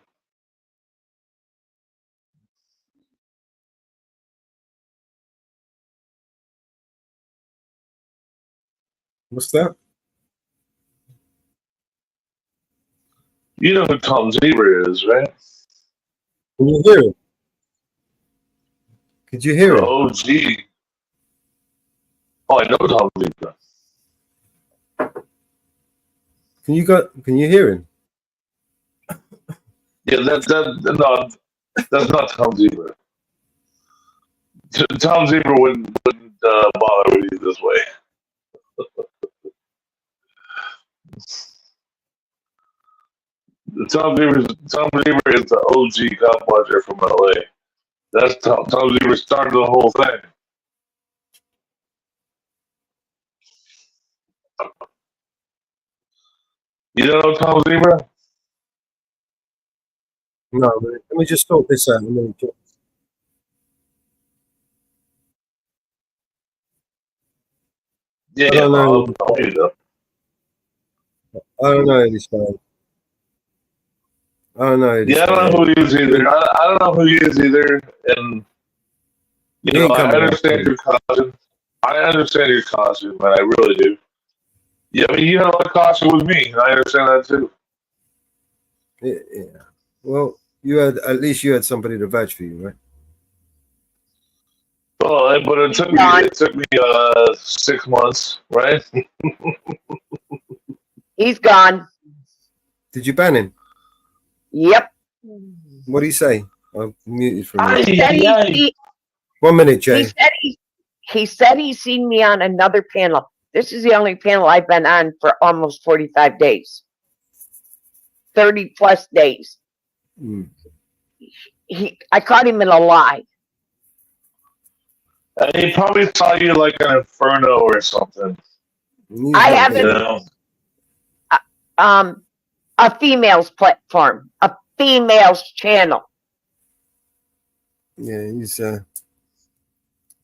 What's that? You know who Tom Zebra is, right? Can you hear him? Could you hear The him? OG. Oh, I know Tom Zebra. Can you hear him? Yeah, no, that's not Tom Zebra. Tom Zebra wouldn't bother with you this way. Tom Zebra is the OG cop watcher from LA. That's Tom Zebra started the whole thing. You don't know Tom Zebra? No, let me just sort this out. Yeah, I don't know. I'll mute up. I don't know this guy. I don't know this Yeah, I don't know guy. who he is either. I don't know who he is either. And He you know, ain't I coming out. understand your caution. I understand your caution, man. I really do. Yeah, I mean, you had a lot of caution with me, and I understand that too. Yeah. Well, at least you had somebody to vouch for you, right? Well, but it took me 6 months, right? He's gone. Did you ban him? Yep. What do you say? I'm muted for a He minute. said he 1 minute, Jay. he said he's seen me on another panel. This is the only panel I've been on for almost 45 days. 30 plus days. Mm. I caught him in a lie. He probably saw you like an inferno or something. I haven't a female's platform, a female's channel. Yeah, he's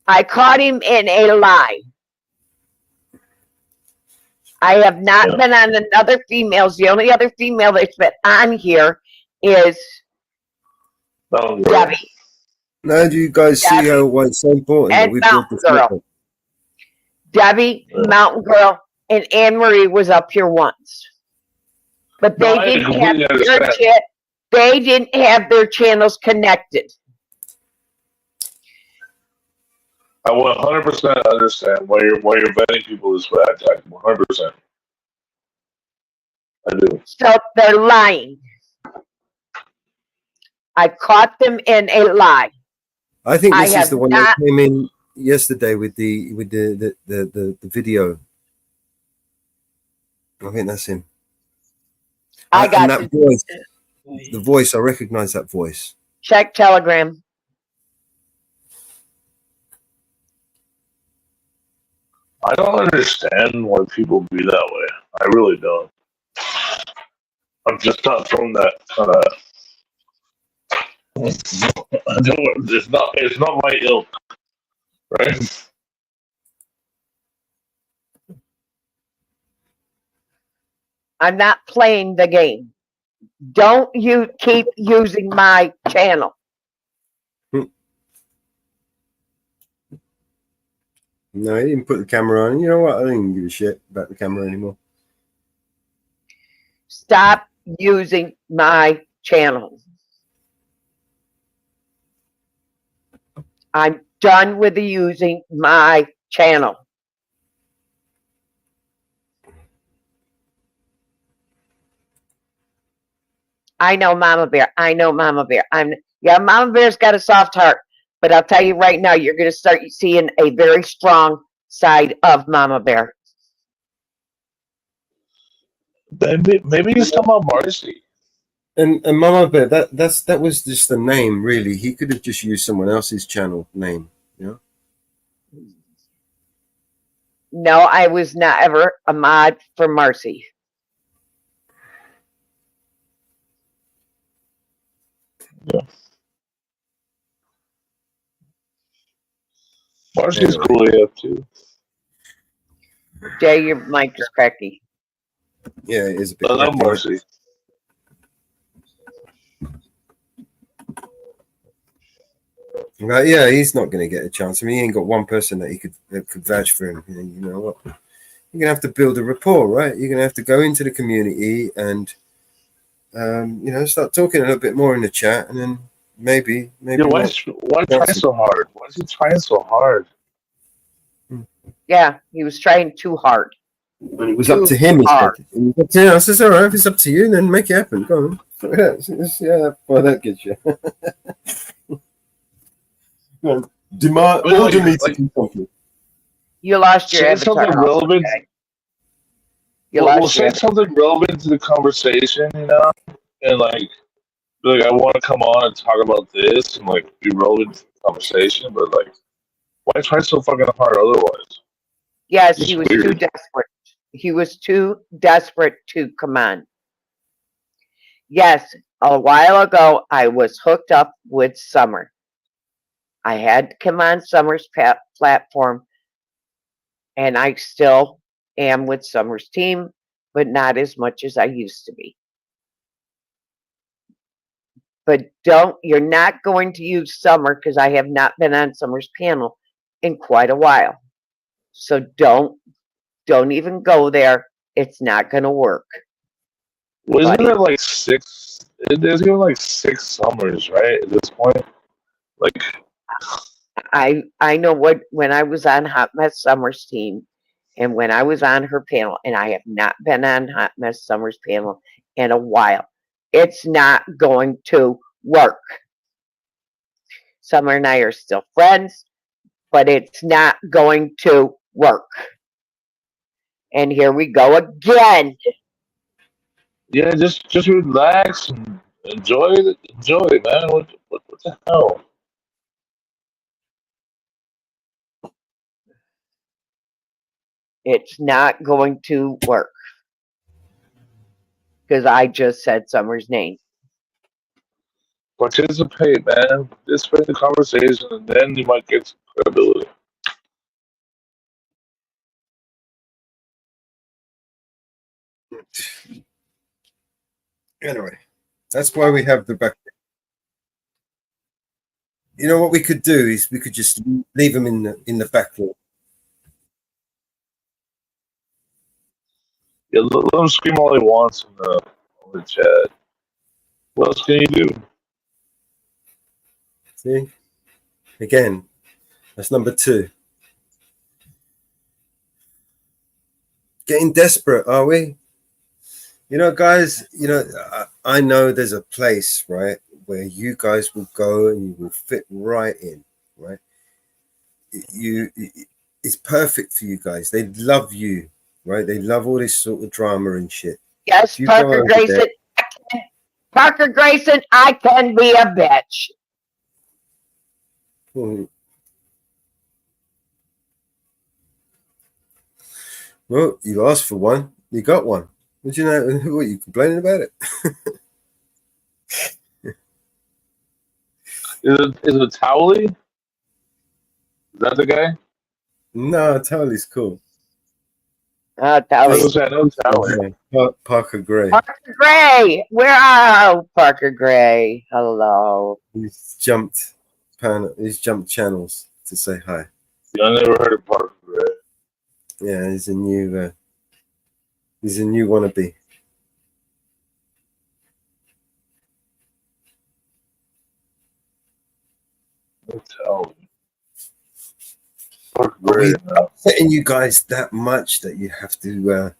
I caught him in a lie. I have not been on another female's. The only other female that's been on here is Debbie. Now do you guys see why it's so important that And we build Mountain this Girl. network? Debbie, Mountain Girl, and Anne Marie was up here once. But they didn't have they didn't have their channels connected. I 100% understand why you're vetting people this way. 100%. I do. So they're lying. I caught them in a lie. I think this is have the one that came in yesterday with the video. I think that's him. I got and that voice, the voice, I recognize that voice. Check Telegram. I don't understand why people be that way. I really don't. I'm just not from that kind of. It's not my ilk, right? I'm not playing the game. Don't you keep using my channel. No, he didn't put the camera on. You know what? I don't even give a shit about the camera anymore. Stop using my channel. I'm done with using my channel. I know Mama Bear. I know Mama Bear. Mama Bear's got a soft heart, but I'll tell you right now, you're going to start seeing a very strong side of Mama Bear. Maybe he's talking about Marcy. And Mama Bear, that was just the name, really. He could have just used someone else's channel name, you know? No, I was not ever a mod for Marcy. Yeah. Marcy's cool AF too. Jay, your mic is cracky. Yeah, it is a bit. I love Marcy. Right, yeah, he's not going to get a chance. I mean, he ain't got one person that could vouch for him. You know what? You're going to have to build a rapport, right? You're going to have to go into the community and, start talking a little bit more in the chat, and then maybe. Yeah, why try so hard? Why is he trying so hard? Yeah, he was trying too hard. But it was up to him. He said. It was up to him. I said, all right, if it's up to you, then make it happen. Go on. Yeah, well, that gets you. Demand order me to do something. You lost your say avatar. something relevant. Okay. We'll say something relevant to the conversation, you know, and like I want to come on and talk about this and like be relevant to the conversation, but like, why try so fucking hard otherwise? Yes, It's he was weird. too desperate. He was too desperate to come on. Yes, a while ago, I was hooked up with Summer. I had to come on Summer's platform, and I still am with Summer's team, but not as much as I used to be. But you're not going to use Summer because I have not been on Summer's panel in quite a while. So don't even go there. It's not going to work. Wasn't there like six? There's even like 6 summers, right? At this point, like I know when I was on Hot Mess Summer's team, and when I was on her panel, and I have not been on Hot Mess Summer's panel in a while. It's not going to work. Summer and I are still friends, but it's not going to work. And here we go again. yeah, just relax and enjoy it, man. What the hell? It's not going to work. Because I just said Summer's name. Participate, man. Participate in the conversation, and then you might get some credibility. Anyway, that's why we have the back. You know what we could do is we could just leave them in the back room. Yeah, let him scream all he wants in the chat. What else can you do? See, again, that's number 2. Getting desperate, are we? You know, guys. You know, I know there's a place, right, where you guys will go and you will fit right in, right? It's perfect for you guys. They love you, right? They love all this sort of drama and shit. Yes, You go Parker over Grayson. there- Parker Grayson, I can be a bitch. Hmm. Well, you asked for one, you got one. What you know? What you complaining about it? Is it Towley? Is that the guy? No, Towley's cool. Towley. I know Towley. Parker Gray. Parker Gray. Where are Parker Gray? Hello. He's jumped channels to say hi. Yeah, I never heard of Parker Gray. Yeah, he's a new wannabe. Towley. Are we upsetting you guys that much that you have to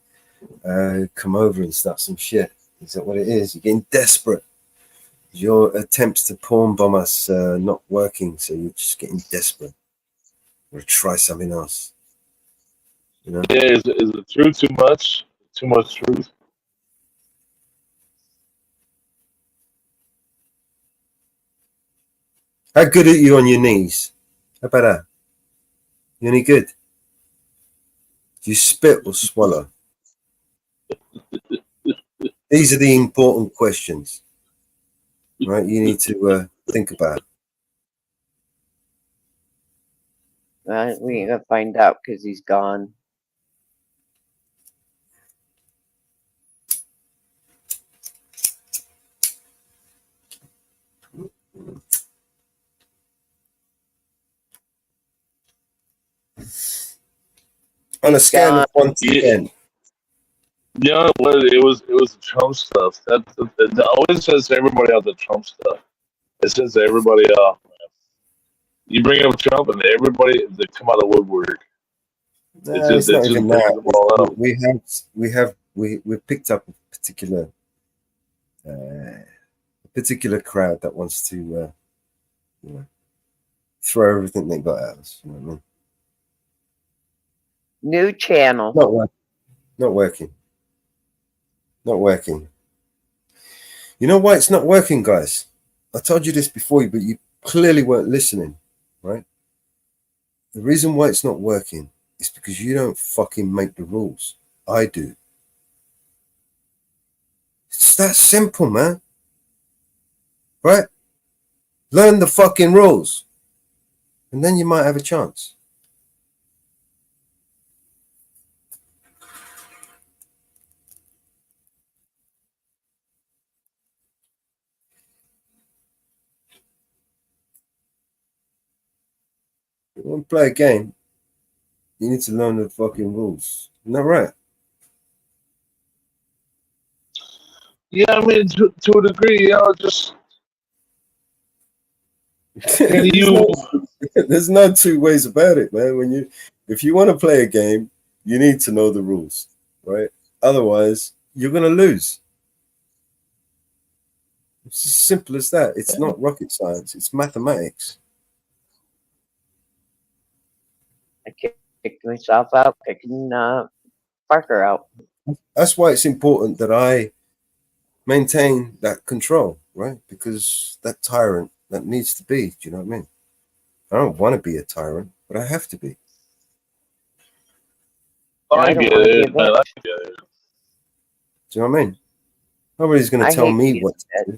come over and start some shit? Is that what it is? You're getting desperate. Your attempts to porn bomb us not working, so you're just getting desperate. Or try something else. You know? Yeah, is it true too much? Too much truth? How good are you on your knees? How about that? You any good? Do you spit or swallow? These are the important questions, right? You need to think about. We ain't gonna find out because he's gone. On a scale of 1 to 10. You know what? It was the Trump stuff. It always says to everybody else the Trump stuff. It says to everybody else. You bring up Trump and everybody they come out of the woodwork. No, it's not even that. We've picked up a particular crowd that wants to throw everything they got at us. You know what I mean? New channel. Not working. Not working. You know why it's not working, guys? I told you this before, but you clearly weren't listening, right? The reason why it's not working is because you don't fucking make the rules. I do. It's that simple, man. Right? Learn the fucking rules. And then you might have a chance. If you want to play a game, you need to learn the fucking rules. Isn't that right? Yeah, I mean to a degree, you know, just There's no two ways about it, man. If you want to play a game, you need to know the rules, right? Otherwise, you're gonna lose. It's as simple as that. It's not rocket science. It's mathematics. I kicked myself out, kicking Parker out. That's why it's important that I maintain that control, right? Because that tyrant, that needs to be. Do you know what I mean? I don't want to be a tyrant, but I have to be. I get it, man. I get it. Do you know what I mean? Nobody's going to tell me what to do.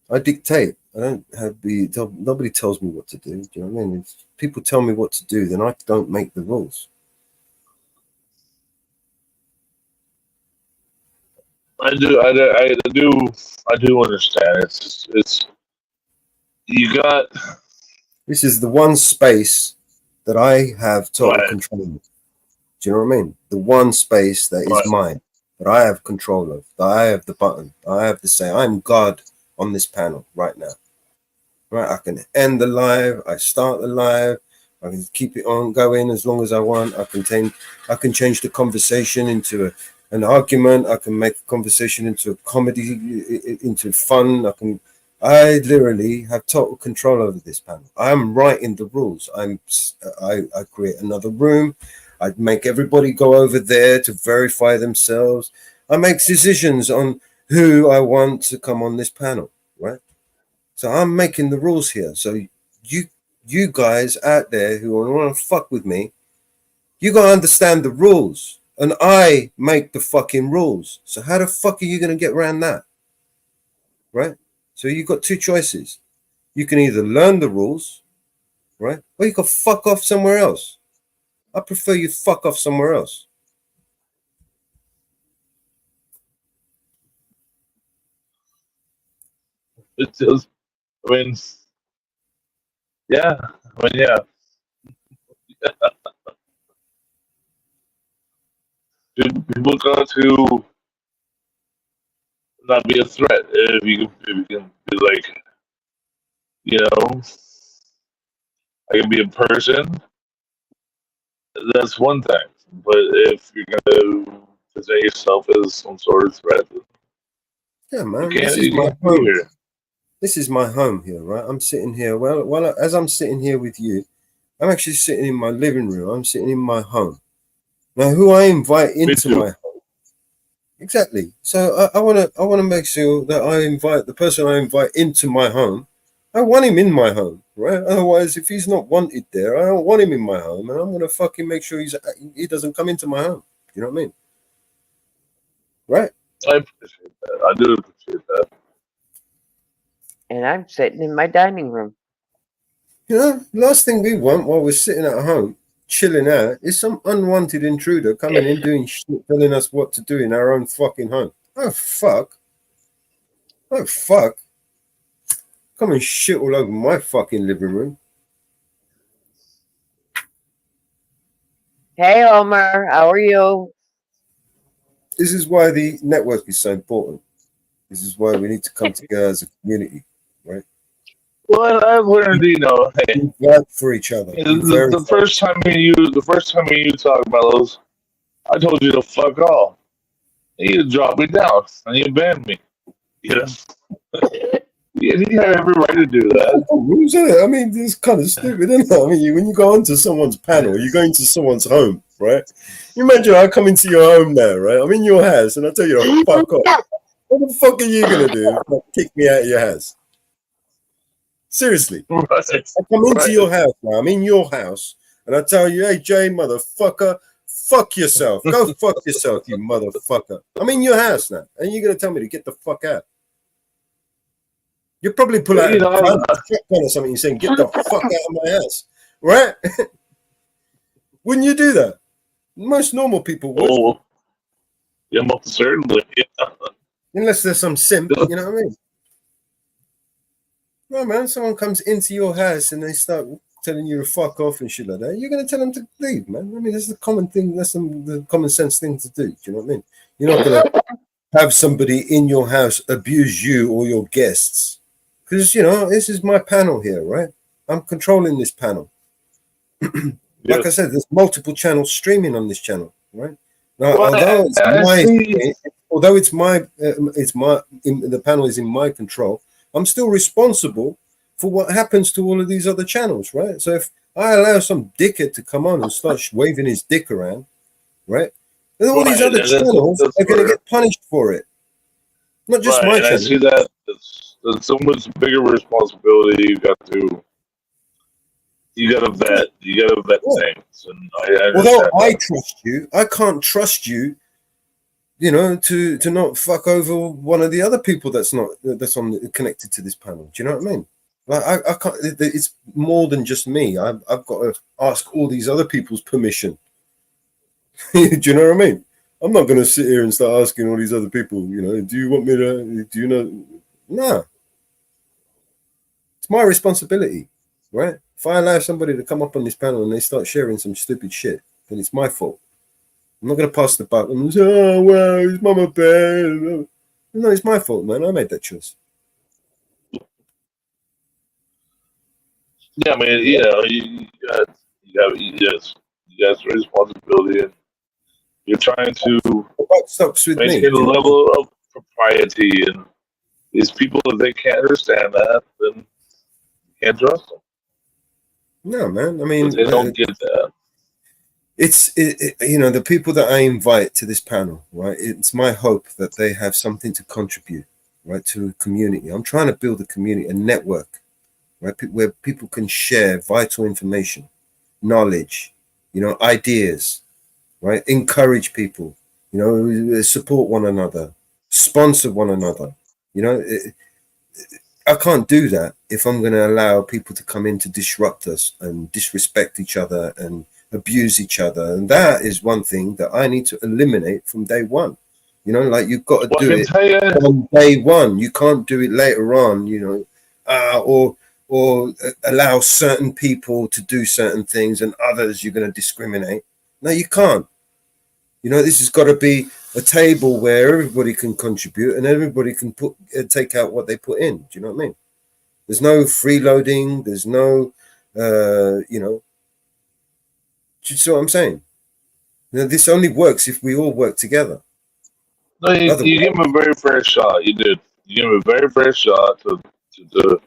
I dictate. I don't have nobody tells me what to do. Do you know what I mean? If people tell me what to do, then I don't make the rules. I do understand. It's you got. This is the one space that I have total control of. Do you know what I mean? The one space that is mine, that I have control of, that I have the button, I have the say. I'm God on this panel right now. Right? I can end the live, I start the live, I can keep it on going as long as I want. I can change the conversation into an argument. I can make a conversation into a comedy, into fun. I literally have total control over this panel. I'm writing the rules. I create another room. I make everybody go over there to verify themselves. I make decisions on who I want to come on this panel, right? So I'm making the rules here. So you guys out there who want to fuck with me, You got to understand the rules. And I make the fucking rules. So how the fuck are you going to get around that? Right? So you've got two choices. You can either learn the rules, right? Or you can fuck off somewhere else. I prefer you fuck off somewhere else. It's just, I mean, yeah. I mean, yeah. People got to not be a threat. If you can be like, you know, I can be a person. That's one thing. But if you're gonna present yourself as some sort of threat, Yeah, you man. can't. This is You my can't be home. here. This is my home here, right? I'm sitting here. Well, as I'm sitting here with you, I'm actually sitting in my living room. I'm sitting in my home. Now, who I invite into my home, exactly. So I want to make sure that I invite the person I invite into my home. I want him in my home, right? Otherwise, if he's not wanted there, I don't want him in my home, and I'm gonna fucking make sure he doesn't come into my home. You know what I mean? Right? I appreciate that. I do appreciate that. And I'm sitting in my dining room. You know, last thing we want while we're sitting at home, chilling out, is some unwanted intruder coming in doing shit, telling us what to do in our own fucking home. Oh, fuck. Oh, fuck. Come and shit all over my fucking living room. Hey, Omar, how are you? This is why the network is so important. This is why we need to come together as a community, right? Well, I've learned, you know, hey, Work for each other. the first time me and you talked about those, I told you to fuck off. And you dropped me down and you banned me. You know? Yeah, you have every right to do that. I mean, it's kind of stupid, isn't it? I mean, when you go onto someone's panel, you go into someone's home, right? You imagine I come into your home now, right? I'm in your house and I tell you to fuck off. What the fuck are you going to do? Like, kick me out of your house? Seriously. Right. I come into your house now. I'm in your house and I tell you, hey, Jay, motherfucker, fuck yourself. Go fuck yourself, you motherfucker. I'm in your house now. And you're going to tell me to get the fuck out. You probably pull out a gun or something. You're saying, get the fuck out of my house. Right? Wouldn't you do that? Most normal people would. Oh, yeah, most certainly. Yeah. Unless there's some simp, you know what I mean? No, man, someone comes into your house and they start telling you to fuck off and shit like that. You're going to tell them to leave, man. I mean, that's the common thing. That's the common sense thing to do. Do you know what I mean? You're not going to have somebody in your house abuse you or your guests. Because, you know, this is my panel here, right? I'm controlling this panel. Like I said, there's multiple channels streaming on this channel, right? Now, Well, although it's my the panel is in my control, I'm still responsible for what happens to all of these other channels, right? So if I allow some dickhead to come on and start waving his dick around, right? Then all these other channels are going to get punished for it. Not just my and channel. I see that it's so much bigger responsibility. You got to vet things. And I Although understand I that. trust you, I can't trust you, you know, to not fuck over one of the other people that's connected to this panel. Do you know what I mean? Like I can't. It's more than just me. I've got to ask all these other people's permission. Do you know what I mean? I'm not going to sit here and start asking all these other people. You know, do you want me to? Do you know? No. It's my responsibility, right? If I allow somebody to come up on this panel and they start sharing some stupid shit, then it's my fault. I'm not going to pass the buck and say, oh, well, it's mama bad. No, it's my fault, man. I made that choice. Yeah, I mean, you know, you got responsibility, and you're trying to maintain a level of propriety. And these people, if they can't understand that, then you can't trust them. No, man. I mean, They don't get that. You know, the people that I invite to this panel, right? It's my hope that they have something to contribute, right, to a community. I'm trying to build a community, a network, right, where people can share vital information, knowledge, you know, ideas, right? Encourage people, you know, support one another, sponsor one another. You know, I can't do that if I'm going to allow people to come in to disrupt us and disrespect each other and abuse each other. And that is one thing that I need to eliminate from day one. You know, like you've got to Well, I do can it tell you, from day one. You can't do it later on, you know, or allow certain people to do certain things and others you're going to discriminate. No, you can't. You know, this has got to be a table where everybody can contribute and everybody can take out what they put in. Do you know what I mean? There's no freeloading. There's no, you know, do you see what I'm saying? You know, this only works if we all work together. no, you gave him a very fair shot. You did. You gave him a very fair shot to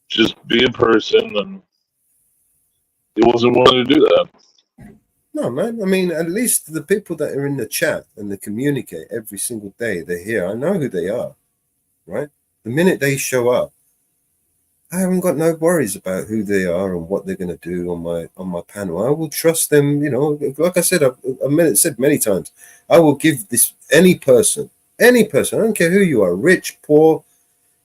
just be a person, and he wasn't willing to do that. No, man. I mean, at least the people that are in the chat and they communicate every single day, they're here. I know who they are, right? The minute they show up, I haven't got no worries about who they are and what they're going to do on my panel. I will trust them. You know, like I said, I've said many times, I will give this any person. I don't care who you are, rich, poor,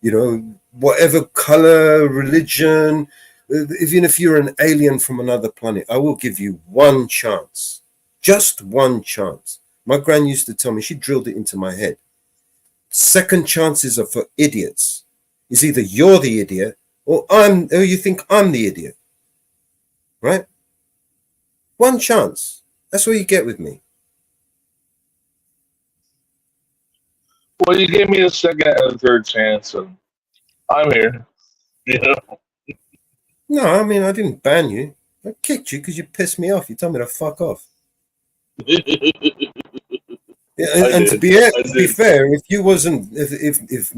you know, whatever color, religion. Even if you're an alien from another planet, I will give you one chance, just one chance. My gran used to tell me, she drilled it into my head. Second chances are for idiots. It's either you're the idiot or you think I'm the idiot, right? One chance. That's what you get with me. Well, you gave me a second and a third chance, and I'm here. You know. No, I mean, I didn't ban you. I kicked you because you pissed me off. You told me to fuck off. Yeah, and to be fair, if you wasn't, if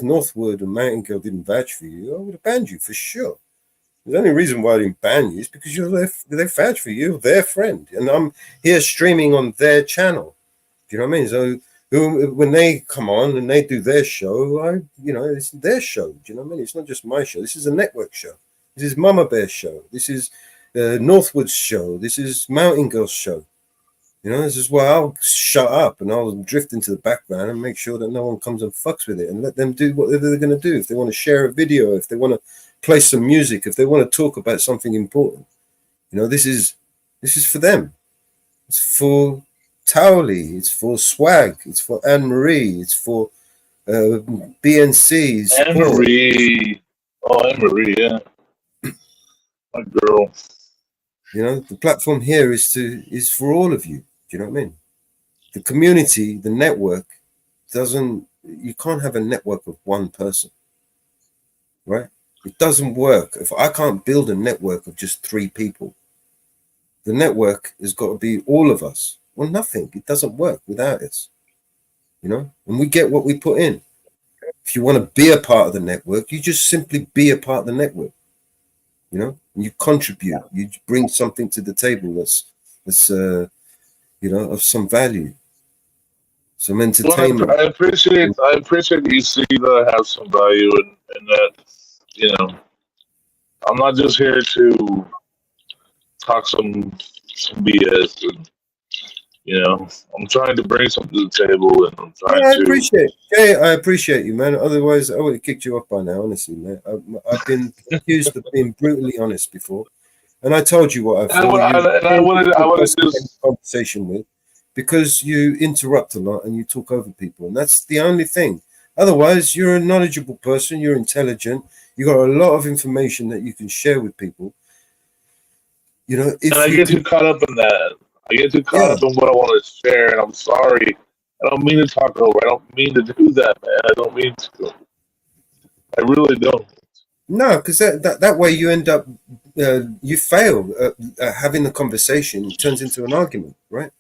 Northwood and Mountain Girl didn't vouch for you, I would have banned you for sure. The only reason why I didn't ban you is because they vouch for you, their friend, and I'm here streaming on their channel. Do you know what I mean? So when they come on and they do their show, you know, it's their show. Do you know what I mean? It's not just my show. This is a network show. This is Mama Bear's show. This is Northwood's show. This is Mountain Girl's show. You know, this is why I'll shut up and I'll drift into the background and make sure that no one comes and fucks with it and let them do whatever they're going to do. If they want to share a video, if they want to play some music, if they want to talk about something important, you know, this is for them. It's for Towley, it's for Swag, it's for Anne Marie, it's for BNC. Anne Marie, Anne Marie, yeah, my girl. You know, the platform here is for all of you. Do you know what I mean? The community, the network you can't have a network of one person, right? It doesn't work. If I can't build a network of just 3 people, the network has got to be all of us. Well, nothing. It doesn't work without us, you know? And we get what we put in. If you want to be a part of the network, you just simply be a part of the network, you know? And you contribute. You bring something to the table that's you know, of some value, some entertainment. Well, I appreciate that you see that I have some value and that, you know, I'm not just here to talk some BS, and you know, I'm trying to bring something to the table, and I'm trying I appreciate you, man. Otherwise, I would have kicked you off by now, honestly, man. I've been accused of being brutally honest before, and I told you what I thought. I wanted just conversation with, because you interrupt a lot and you talk over people, and that's the only thing. Otherwise, you're a knowledgeable person. You're intelligent. You got a lot of information that you can share with people. You know, if I get too caught up in that. I get too caught up in what I want to share, and I'm sorry. I don't mean to talk over. I don't mean to do that, man. I don't mean to. I really don't. No, because that way you end up, you fail having the conversation. It turns into an argument, right?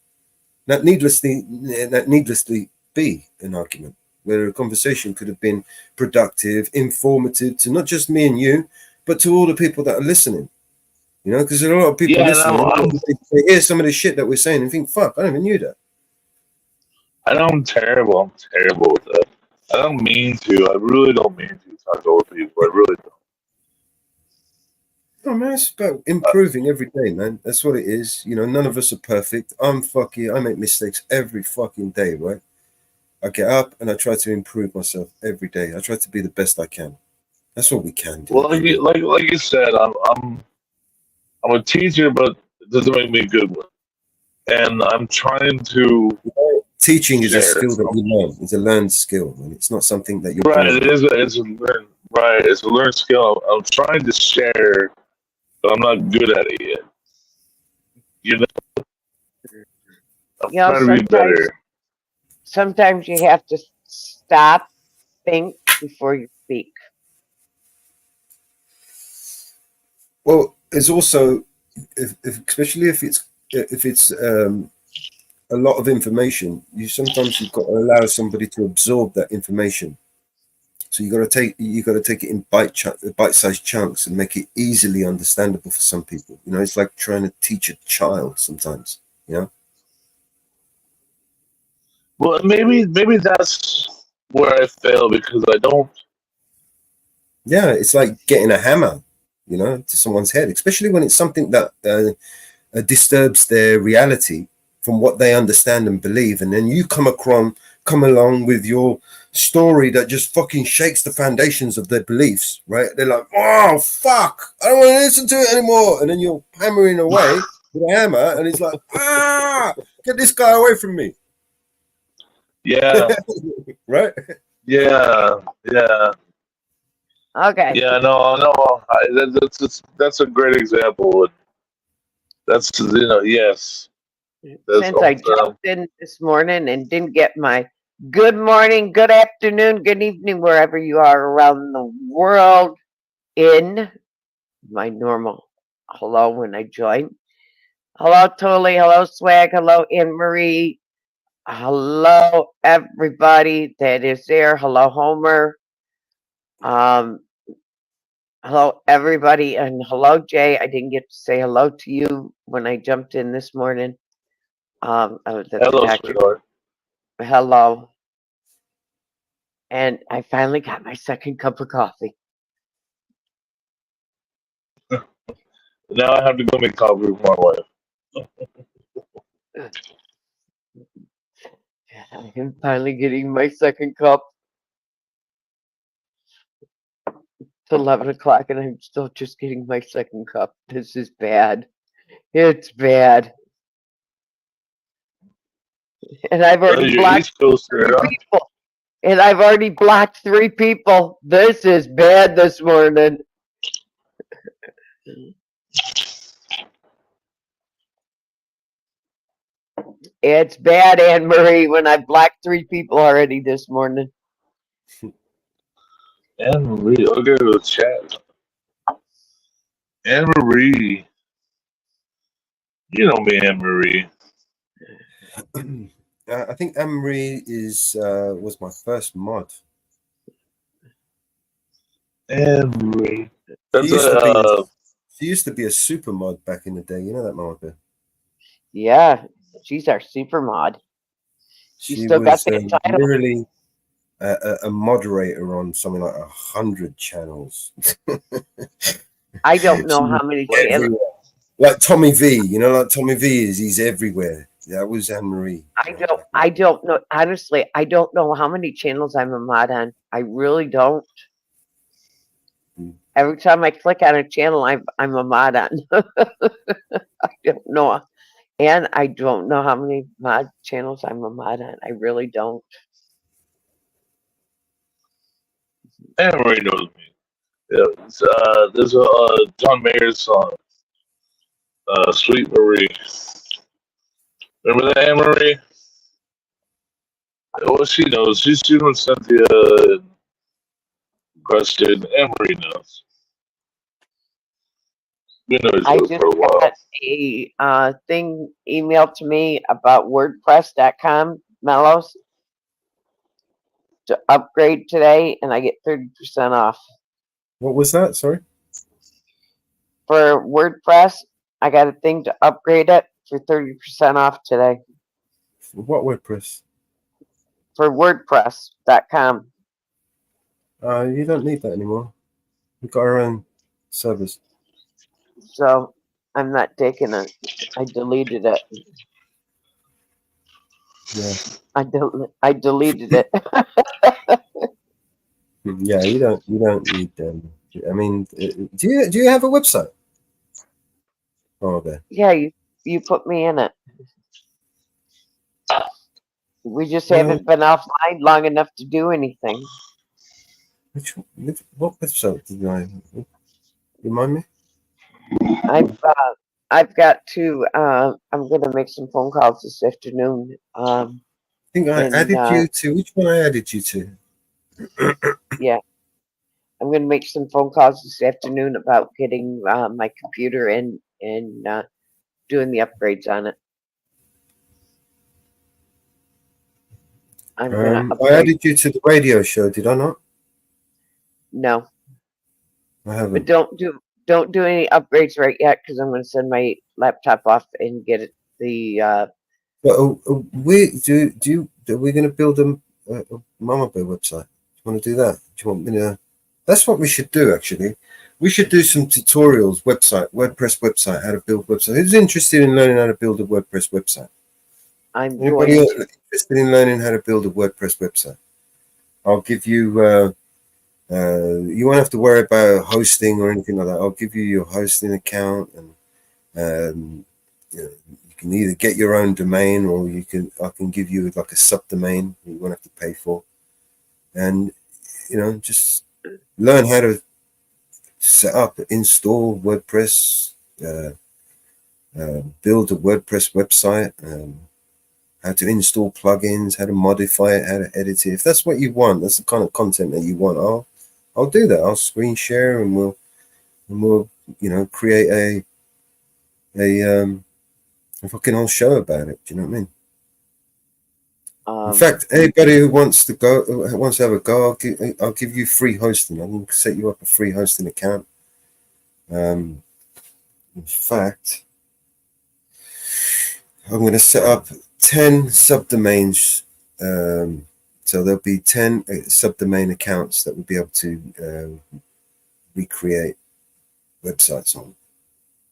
That needlessly be an argument, where a conversation could have been productive, informative to not just me and you, but to all the people that are listening. You know, because there are a lot of people listening. They hear some of the shit that we're saying and think, "Fuck, I never knew that." I know I'm terrible. I'm terrible with that. I don't mean to. I really don't mean to talk over people. I really don't. Oh man, it's about improving every day, man. That's what it is. You know, none of us are perfect. I make mistakes every fucking day, right? I get up and I try to improve myself every day. I try to be the best I can. That's what we can do. Well, like you said, I'm a teacher, but it doesn't make me a good one. And I'm trying to Teaching is a share. skill that you learn. It's a learned skill, and it's not something that you're Right, born it with. is. It's a learn. Right, it's a learned skill. I'm trying to share, but I'm not good at it yet. You know, I'm You know, trying to be better. sometimes you have to stop, think before you speak. Well, it's also, especially if it's a lot of information, you've got to allow somebody to absorb that information. So you got to take it in bite-sized chunks and make it easily understandable for some people. You know, it's like trying to teach a child sometimes. You know. Well, maybe that's where I fail because I don't. Yeah, it's like getting a hammer, you know, to someone's head, especially when it's something that disturbs their reality from what they understand and believe, and then you come along with your story that just fucking shakes the foundations of their beliefs, right? They're like, oh fuck, I don't want to listen to it anymore, and then you're hammering away with a hammer, and it's like, get this guy away from me. Yeah. Right. Yeah. Yeah. Okay. Yeah. No. That's a great example. That's yes. That's Since I jumped in this morning and didn't get my good morning, good afternoon, good evening, wherever you are around the world in my normal hello when I join. Hello, Tolly. Hello, Swag. Hello, Anne Marie. Hello, everybody that is there. Hello, Homer. Hello, everybody, and hello, Jay. I didn't get to say hello to you when I jumped in this morning. I was at the hello, doctor. sweetheart. Hello. And I finally got my second cup of coffee. Now I have to go make coffee with my wife. I am finally getting my second cup. It's 11 o'clock and I'm still just getting my second cup. This is bad. It's bad. And I've already You're blocked East Coaster, 3 huh? people. And I've already blocked 3 people. This is bad this morning. It's bad, Anne Marie, when I blocked 3 people already this morning. Anne Marie, I'll go to the chat. Anne Marie, you know me, Anne Marie. I think Anne-Marie was my first mod. Anne Marie. She used to be a super mod back in the day. You know that mod there? Yeah, she's our super mod. She still got was that title. literally a moderator on something like 100 channels. I don't know how many channels. Like Tommy V, you know, like Tommy V he's everywhere. That was Anne Marie. I don't know. Honestly, I don't know how many channels I'm a mod on. I really don't. Every time I click on a channel, I'm a mod on. I don't know. And I don't know how many mod channels I'm a mod on. I really don't. Anne Marie knows me. Yeah, there's a John Mayer song, Sweet Marie. Remember that, Anne Marie? Well, she knows. She's known Cynthia and Preston. Anne Marie knows. We know each I other just for a while. got a thing emailed to me about WordPress.com, Mellows, to upgrade today, and I get 30% off. What was that? Sorry? For WordPress, I got a thing to upgrade it for 30% off today. What WordPress? For WordPress.com. You don't need that anymore. We've got our own servers. So I'm not taking it. I deleted it. Yeah. I deleted it. Yeah, you don't need them. I mean, do you have a website? Oh, okay. Yeah, you put me in it. We just haven't been offline long enough to do anything. What website did I? Remind me. I've got to. I'm gonna make some phone calls this afternoon. I think I added you to. Which one I added you to? Yeah, I'm gonna make some phone calls this afternoon about getting my computer and doing the upgrades on it. I'm gonna I upgrade. added you to the radio show. Did I not? No, I haven't. but don't do any upgrades right yet because I'm gonna send my laptop off and get it But are we going to build a Mama Bear website? Do you want to do that? Do you want me to? That's what we should do, actually. We should do some tutorials, WordPress website, how to build website. Who's interested in learning how to build a WordPress website? Anybody interested in learning how to build a WordPress website? I'll give you. You won't have to worry about hosting or anything like that. I'll give you your hosting account, and you can either get your own domain, or I can give you like a subdomain you won't have to pay for, and just learn how to set up, install WordPress, build a WordPress website, how to install plugins, how to modify it, how to edit it. If that's what you want, that's the kind of content that you want, I'll do that. I'll screen share, and we'll create a fucking whole show about it. Do you know what I mean? In fact, anybody who wants to have a go, I'll give you free hosting. I can set you up a free hosting account. In fact, I'm going to set up 10 subdomains. So there'll be 10 subdomain accounts that will be able to recreate websites on.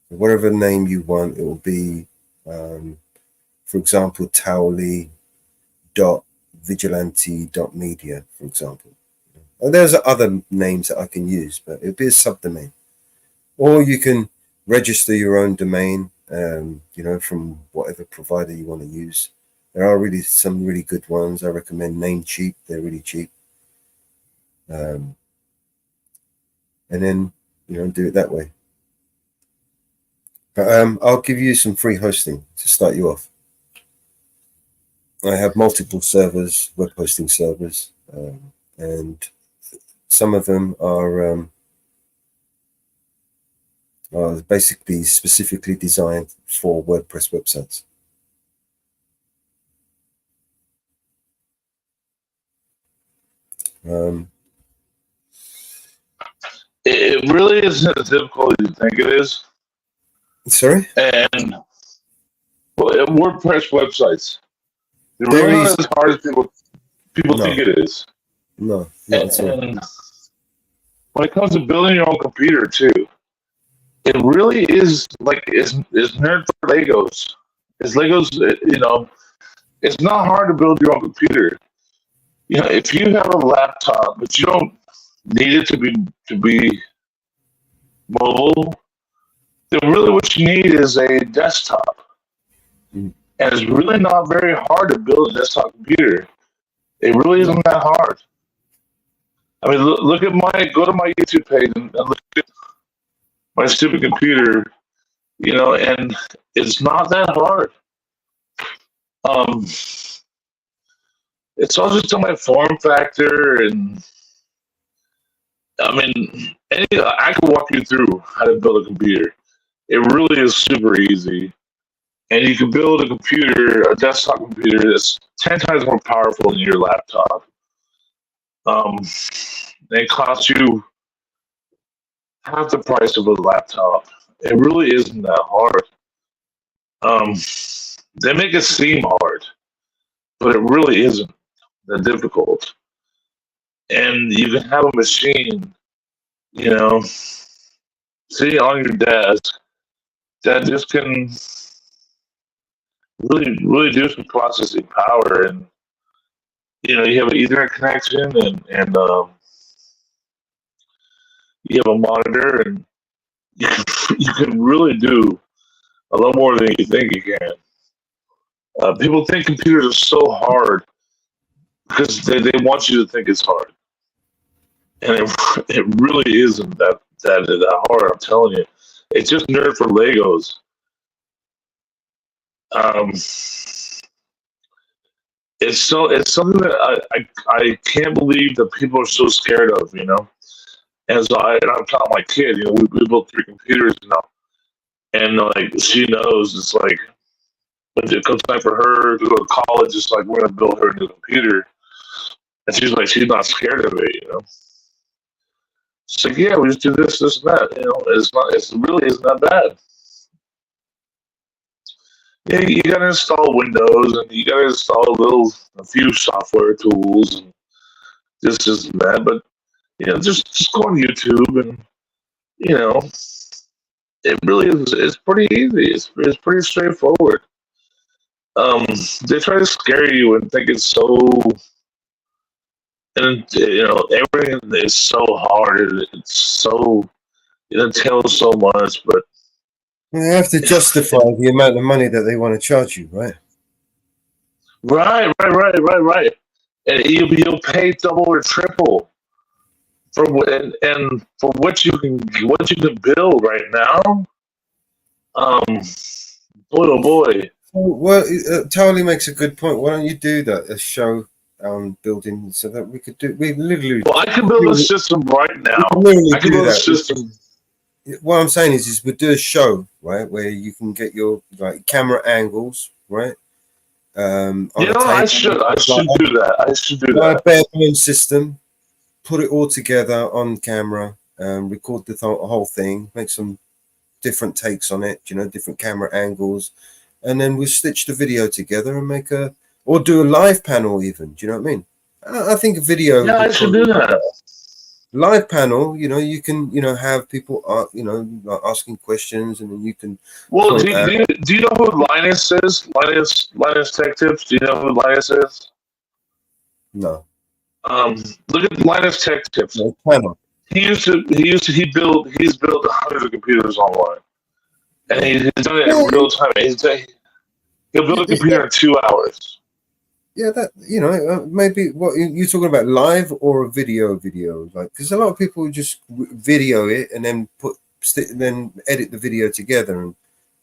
Whatever name you want, it will be, for example, Towley.vigilante.media, for example. And there's other names that I can use, but it'll be a subdomain. Or you can register your own domain, from whatever provider you want to use. There are some really good ones. I recommend Namecheap. They're really cheap. And then, do it that way. But I'll give you some free hosting to start you off. I have multiple servers, web hosting servers, and some of them are basically specifically designed for WordPress websites. It really isn't as difficult as you think it is. Sorry? And WordPress websites, they're really not as hard as people think it is. No, not at all. And when it comes to building your own computer too, it really is like it's nerd for Legos. It's Legos, it's not hard to build your own computer. If you have a laptop, but you don't need it to be mobile, then really what you need is a desktop. And it's really not very hard to build a desktop computer. It really isn't that hard. I mean, go to my YouTube page and look at my stupid computer, and it's not that hard. It's also just on my form factor, and I mean, I can walk you through how to build a computer. It really is super easy. And you can build a desktop computer that's 10 times more powerful than your laptop. It costs you half the price of a laptop. It really isn't that hard. They make it seem hard, but it really isn't that difficult. And you can have a machine, sitting on your desk that just can really do some processing power. And you have an Ethernet connection, and you have a monitor, and you can really do a lot more than you think you can. People think computers are so hard because they want you to think it's hard, and it really isn't that hard. I'm telling you, it's just nerd for Legos. It's something that I can't believe that people are so scared of. And so I'm telling my kid, we built 3 computers now, and like she knows, it's like when it comes time for her to go to college, it's like we're gonna build her a new computer, and she's not scared of it. It's like, yeah, we just do this, and that. It really isn't that bad. Yeah, you gotta install Windows, and you gotta install a few software tools, and this and that. But just go on YouTube, and it really is. It's pretty easy. It's pretty straightforward. They try to scare you and think it's so, and everything is so hard. It's so it entails so much, but they have to justify the amount of money that they want to charge you, right? Right. And you'll pay double or triple for what you can build right now. Boy, oh boy. Well, it totally makes a good point. Why don't you do that? A show building so that we could do. We literally. Well, I can build a system right now. I can build a system. What I'm saying is we do a show, right, where you can get your camera angles, right? I should do that. I should do that. A bare bones system, put it all together on camera, record the whole thing, make some different takes on it, different camera angles, and then we'll stitch the video together and or do a live panel even. Do you know what I mean? I think a video. Yeah, I should do that. Live panel, you can, have people, asking questions, and then you can. Well, do you know who Linus is? Linus Tech Tips. Do you know who Linus is? No. Look at Linus Tech Tips. No, panel. He's built hundreds of computers online, and he's done it in real time. He'll build a computer in 2 hours. Yeah, that maybe what you're talking about, live or a video, like, because a lot of people just video it and then then edit the video together and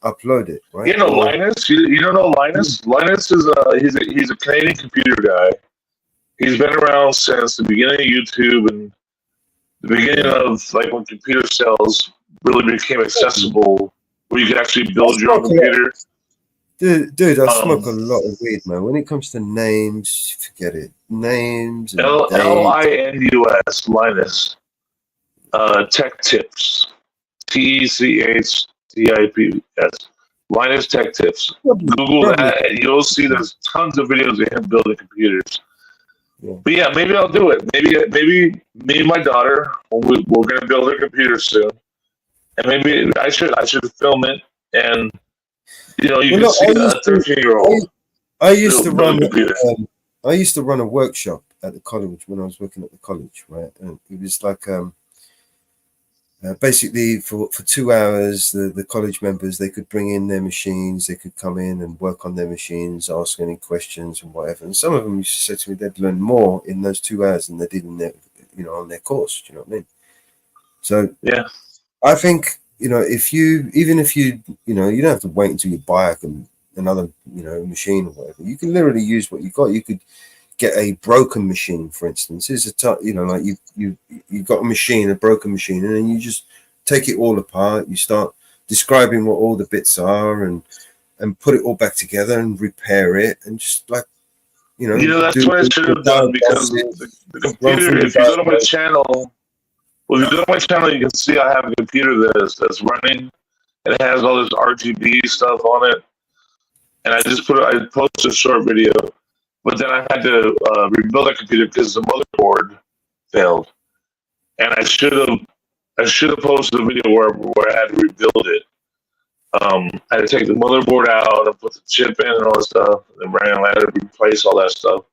upload it, right? Linus. You don't know Linus? Linus is he's a Canadian computer guy. He's been around since the beginning of YouTube and the beginning of when computer sales really became accessible, where you could actually build your own computer. Dude, I smoke a lot of weed, man. When it comes to names, forget it. Names. LINUS, Linus. Tech Tips. TECHTIPS. Linus Tech Tips. Google that, and you'll see there's tons of videos of him building computers. Yeah. But yeah, maybe I'll do it. Maybe me and my daughter, we're going to build a computer soon, and maybe I should film it and. You can see a 13-year-old. I used to run a workshop at the college when I was working at the college, right? And it was like basically for 2 hours, the college members, they could bring in their machines, they could come in and work on their machines, ask any questions and whatever. And some of them used to say to me they'd learn more in those 2 hours than they did in their, on their course. Do you know what I mean? So yeah, I think. If you you don't have to wait until you buy another, machine or whatever. You can literally use what you got. You could get a broken machine, for instance. Is you've got a broken machine, and then you just take it all apart. You start describing what all the bits are, and put it all back together and repair it, and just that's what I should have done, because the computer. If you go to my channel. Well, if you go to my channel, you can see I have a computer that's running, and it has all this RGB stuff on it. And I posted a short video, but then I had to rebuild that computer because the motherboard failed. And I should have posted a video where I had to rebuild it. I had to take the motherboard out and put the chip in and all that stuff. And then I had to replace all that stuff.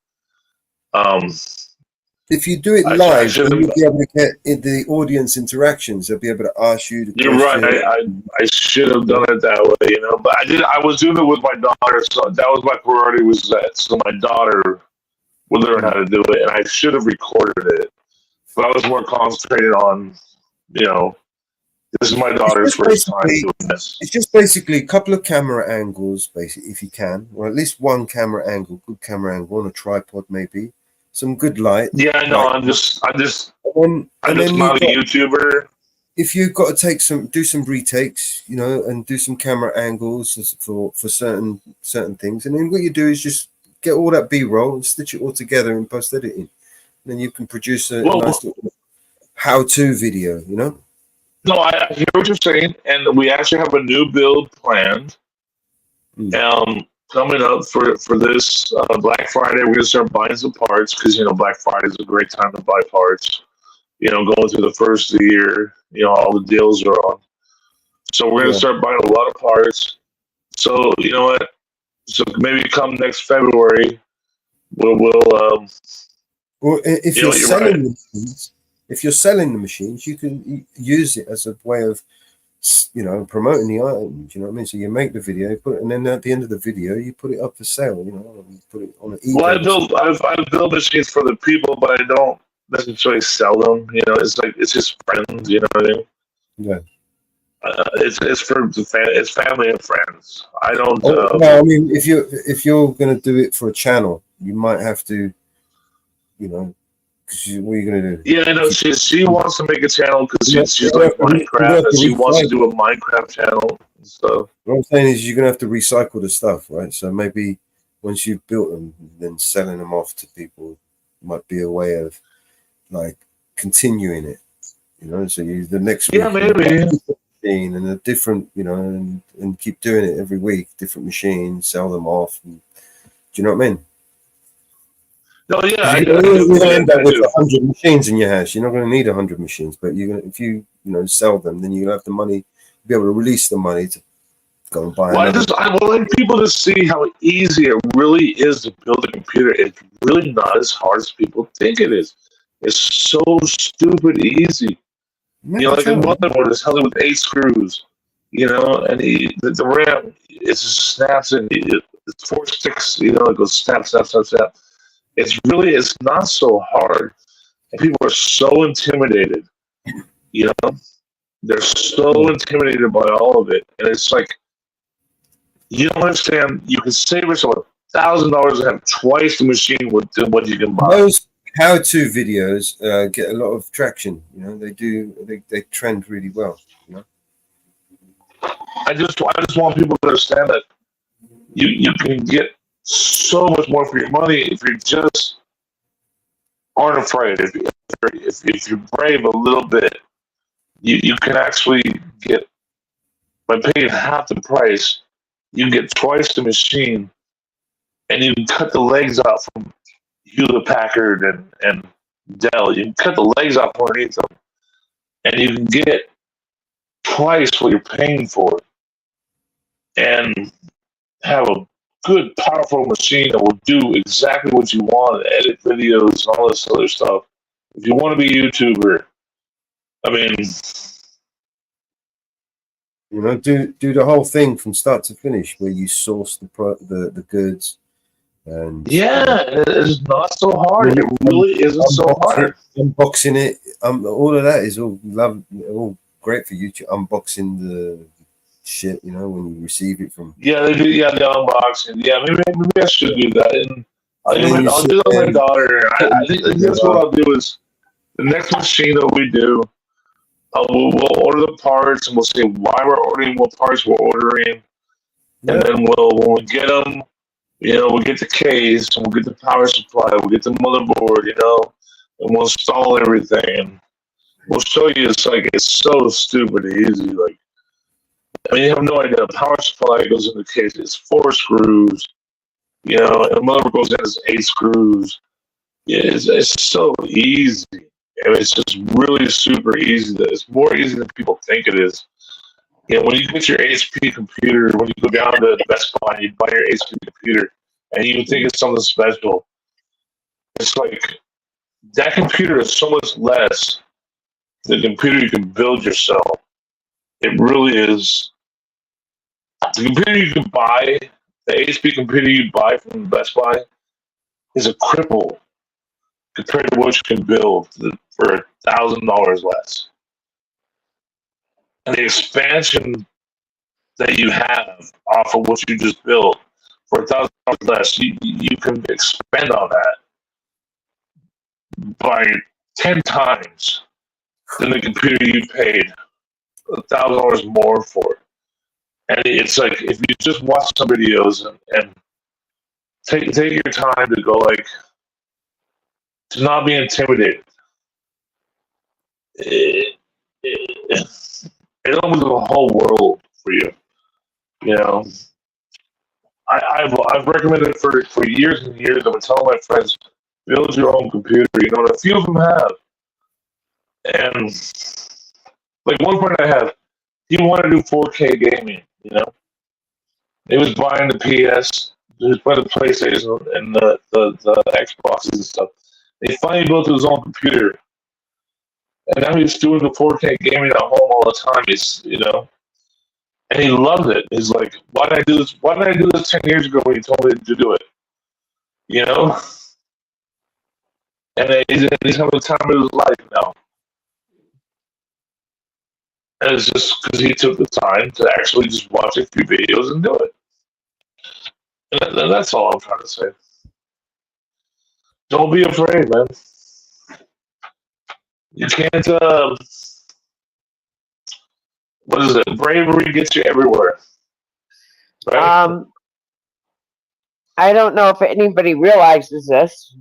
If you do it live, then you'll be able to get in the audience interactions. They'll be able to ask you the You're question. right. I should have done it that way, you know. But I was doing it with my daughter, so that was my priority. Was that so my daughter would learn how to do it, and I should have recorded it. But I was more concentrated on, you know, this is my daughter's first time doing this. It's just basically a couple of camera angles, basically, if you can, or at least one camera angle, good camera angle on a tripod, maybe some good light. Yeah, I know. Like, I'm just and then not a YouTuber. If you've got to do some retakes, you know, and do some camera angles for certain things, and then what you do is just get all that B-roll and stitch it all together in post editing. Then you can produce a nice little how-to video, you know. No, I hear what you're saying, and we actually have a new build planned. Coming up for this Black Friday, we're gonna start buying some parts because you know Black Friday is a great time to buy parts. You know, going through the first of the year, you know, all the deals are on. So we're gonna start buying a lot of parts. So you know what? So maybe come next February, we'll Well, if you're selling the machines, you can use it as a way of, you know, promoting the item. Do you know what I mean? So you make the video, and then at the end of the video, you put it up for sale. You know, you put it on an eBay. Well, I build machines for the people, but I don't necessarily sell them. You know, it's like it's just friends. You know what I mean? Yeah. It's for it's family and friends. I don't. No, I mean, if you're going to do it for a channel, you might have to, you know, because what are you going to do? Yeah, I know. She wants to make a channel because she's like Minecraft, and she wants to do a Minecraft channel and stuff. What I'm saying is, you're going to have to recycle the stuff, right? So maybe once you've built them, then selling them off to people might be a way of like continuing it. You know, so the next week, maybe. And a different, you know, and keep doing it every week, different machines, sell them off. And, do you know what I mean? No, yeah. You're going to end up with 100 machines in your house. You're not going to need 100 machines, but you're going to, if you sell them, then you'll have the money, be able to release the money to go and buy. Well, I want people to see how easy it really is to build a computer. It's really not as hard as people think it is. It's so stupid easy. You know, like a motherboard is held with 8 screws, you know, and the RAM, it just snaps and it's 4 sticks, you know, it goes snap. It's not so hard. And people are so intimidated, you know, they're so intimidated by all of it. And it's like, you don't understand, you can save yourself $1,000 and have twice the machine with what you can buy. Those how-to videos get a lot of traction. You know, they trend really well. You know, I just want people to understand that you can get so much more for your money if you just aren't afraid. If you're brave a little bit, you can actually get, by paying half the price, you can get twice the machine, and you can cut the legs out from Hewlett Packard and Dell. You can cut the legs off underneath them, and you can get twice what you're paying for, and have a good, powerful machine that will do exactly what you want, edit videos, and all this other stuff. If you want to be a YouTuber, I mean, you know, do the whole thing from start to finish, where you source the goods. And yeah, it's not so hard. It really isn't so hard. Unboxing it, all of that is all great for YouTube. Unboxing the shit, you know, when you receive it from. Yeah, they do. Yeah, the unboxing. Yeah, maybe I should do that. And I'll do it with my daughter. I think that's what I'll do is the next machine that we do. We'll order the parts and we'll say why we're ordering, what parts we're ordering, and then when we get them. You know, we'll get the case, and we'll get the power supply, we'll get the motherboard, you know, and we'll install everything. And we'll show you it's so stupid easy. Like, I mean, you have no idea. The power supply goes in the case, it's 4 screws, you know, and the motherboard goes in, it's 8 screws. Yeah, it's so easy. And it's just really super easy. It's more easy than people think it is. when you get your HP computer, when you go down to Best Buy and you buy your HP computer, and you think it's something special, it's like that computer is so much less than the computer you can build yourself. It really is. The computer you can buy, the HP computer you buy from Best Buy, is a cripple compared to what you can build for $1,000 less. And the expansion that you have off of what you just built for $1,000 less, you can expand on that by 10 times than the computer you paid $1,000 more for. And it's like, if you just watch some videos and take your time to go, like, to not be intimidated. It opens up a whole world for you. You know, I've recommended it for years and years. I've been telling my friends, build your own computer. You know, and a few of them have. And like one friend I have, he wanted to do 4K gaming. You know, he was buying the PS, he was buying the PlayStation and the Xboxes and stuff. He finally built his own computer, and now he's doing the 4K gaming at home all the time. He's, you know, and he loved it. He's like, "Why did I do this? Why did I do this 10 years ago when you told me to do it?" You know, and he's having the time of his life now. And it's just because he took the time to actually just watch a few videos and do it. And that's all I'm trying to say. Don't be afraid, man. You can't. What is it? Bravery gets you everywhere. Right? I don't know if anybody realizes this,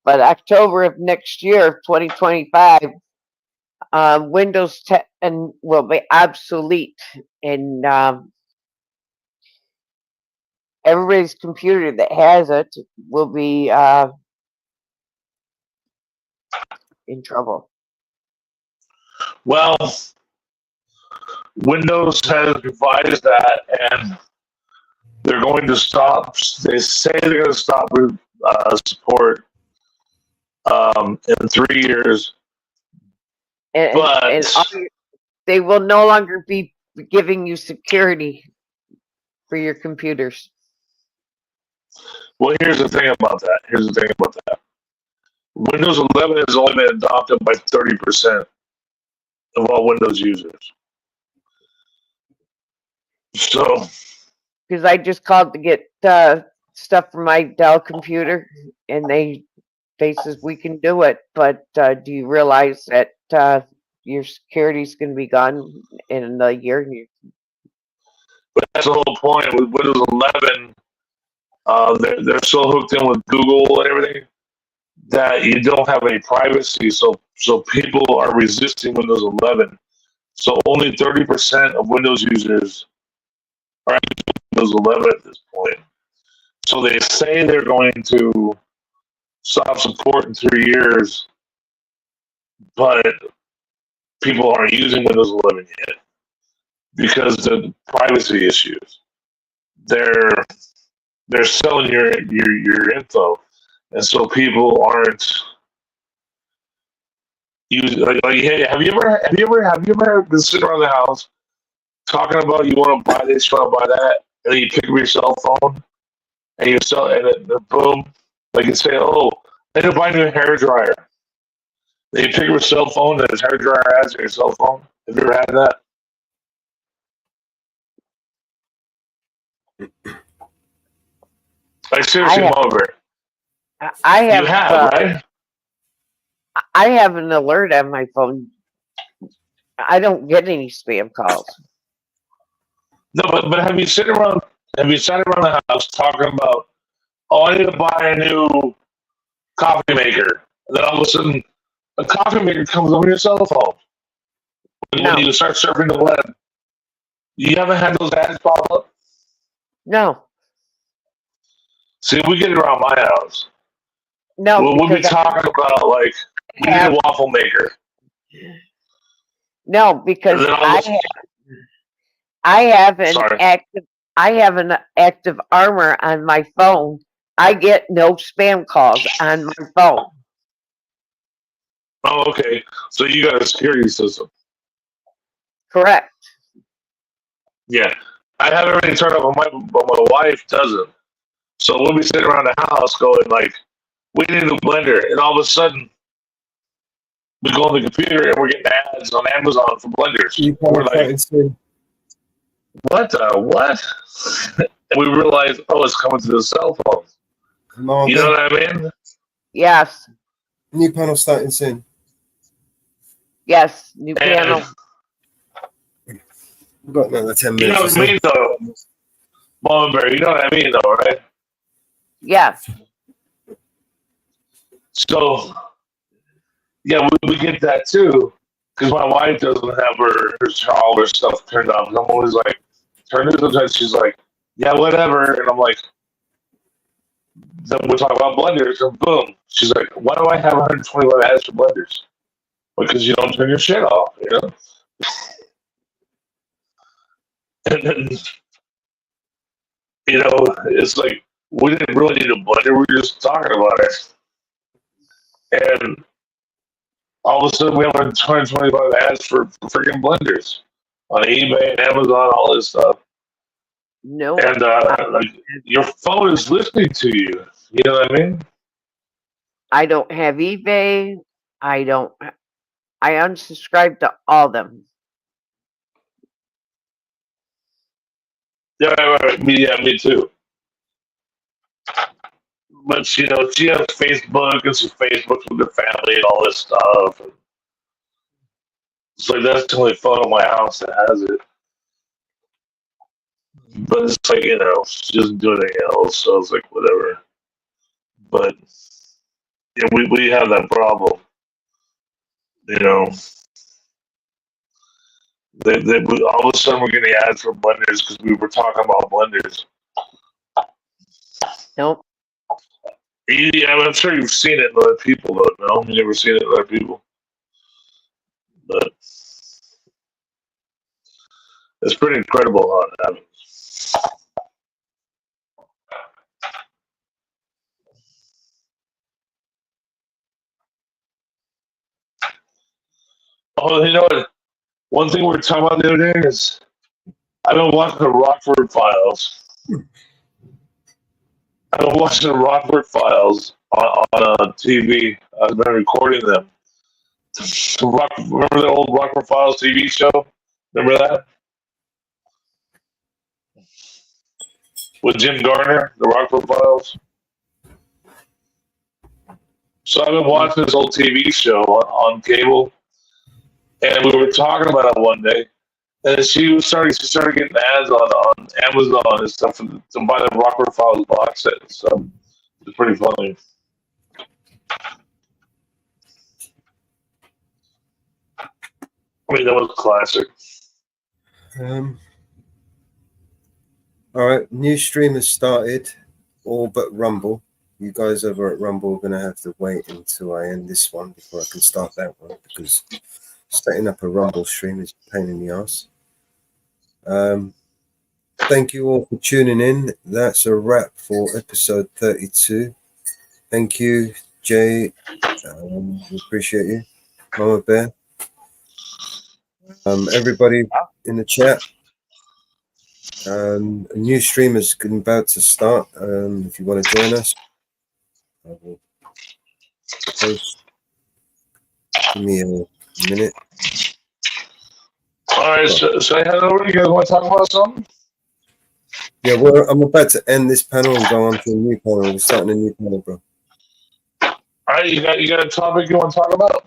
but October of next year, 2025, Windows 10 will be obsolete, and everybody's computer that has it will be in trouble. Well, Windows has revised that, and they're going to stop. They say they're going to stop support in 3 years. And they will no longer be giving you security for your computers. Well, here's the thing about that. Windows 11 has only been adopted by 30% of all Windows users. So, because I just called to get stuff from my Dell computer, and they says we can do it, but do you realize that your security is going to be gone in a year? But that's the whole point with Windows 11. They're so hooked in with Google and everything that you don't have any privacy. So people are resisting Windows 11. So only 30% of Windows users are using Windows 11 at this point. So they say they're going to stop support in 3 years, but people aren't using Windows 11 yet because of the privacy issues. They're selling your info, and so people aren't using. Like, hey, have you ever been sitting around the house talking about you want to buy this, you want to buy that, and then you pick up your cell phone and you sell, and then boom, like you say, oh, I need to buy a new hair dryer. Then you pick up your cell phone and there's hair dryer ads on your cell phone. Have you ever had that? Like seriously, I'm over it. I have. You have, right? I have an alert on my phone. I don't get any spam calls. No, but have you sat around the house talking about, oh, I need to buy a new coffee maker, and then all of a sudden a coffee maker comes on your cell phone when you start surfing the web? You haven't had those ads pop up? No. See, we get it around my house. No, we'll be talking about like we need a waffle maker. No, because I have an Sorry. active armor on my phone. I get no spam calls on my phone. Oh, okay. So you got a security system. Correct. Yeah. I have everything turned up, but my wife doesn't. So we'll be sitting around the house going like, we need a blender, and all of a sudden we go on the computer and we're getting ads on Amazon for blenders. We're like, what the what? And we realize, oh, it's coming to the cell phone. You know what I mean? Yes. New panel starting soon. Yes. New panel. We've got another 10 You minutes. know what I mean, though? Mulberry, you know what I mean, though, right? Yes. So, yeah, we get that too. Because my wife doesn't have her child or stuff turned on. I'm always like, turn it on. She's like, yeah, whatever. And I'm like, then we're talking about blenders, and boom. She's like, why do I have 121 ads for blenders? Because you don't turn your shit off, you know? And then, you know, it's like, we didn't really need a blender. We were just talking about it. And all of a sudden, we have 125 ads for freaking blenders on eBay and Amazon, all this stuff. No. And like, your phone is listening to you. You know what I mean? I don't have eBay. I unsubscribe to all of them. Yeah, right. Me too. But you know, she has Facebook and she Facebooks with her family and all this stuff. And so that's the only phone in my house that has it. But it's like, you know, she doesn't do anything else, so it's like whatever. But yeah, we have that problem. You know, all of a sudden we're getting ads for blenders because we were talking about blenders. Nope. Yeah, I'm sure you've seen it in other people, though. No, you never seen it in other people. But it's pretty incredible how it happens. Oh, you know what? One thing we were talking about the other day is I've been watching the Rockford Files. I've been watching the Rockford Files on TV. I've been recording them. Remember the old Rockford Files TV show? Remember that? With Jim Garner, the Rockford Files. So I've been watching this old TV show on cable, and we were talking about it one day. And she started getting ads on Amazon and stuff to buy the Rockford Files box set and stuff. It's pretty funny. I mean, that was classic. All right, new stream has started, all but Rumble. You guys over at Rumble are going to have to wait until I end this one before I can start that one, because setting up a Rumble stream is a pain in the ass. Thank you all for tuning in. That's a wrap for episode 32. Thank you, Jay. We appreciate you. Mama Bear. Everybody in the chat. A new stream is about to start. If you want to join us, I will post. Give me a minute. All right, so I head over. You guys want to talk about something? Yeah, I'm about to end this panel and go on to a new panel. We're starting a new panel, bro. All right, you got a topic you want to talk about?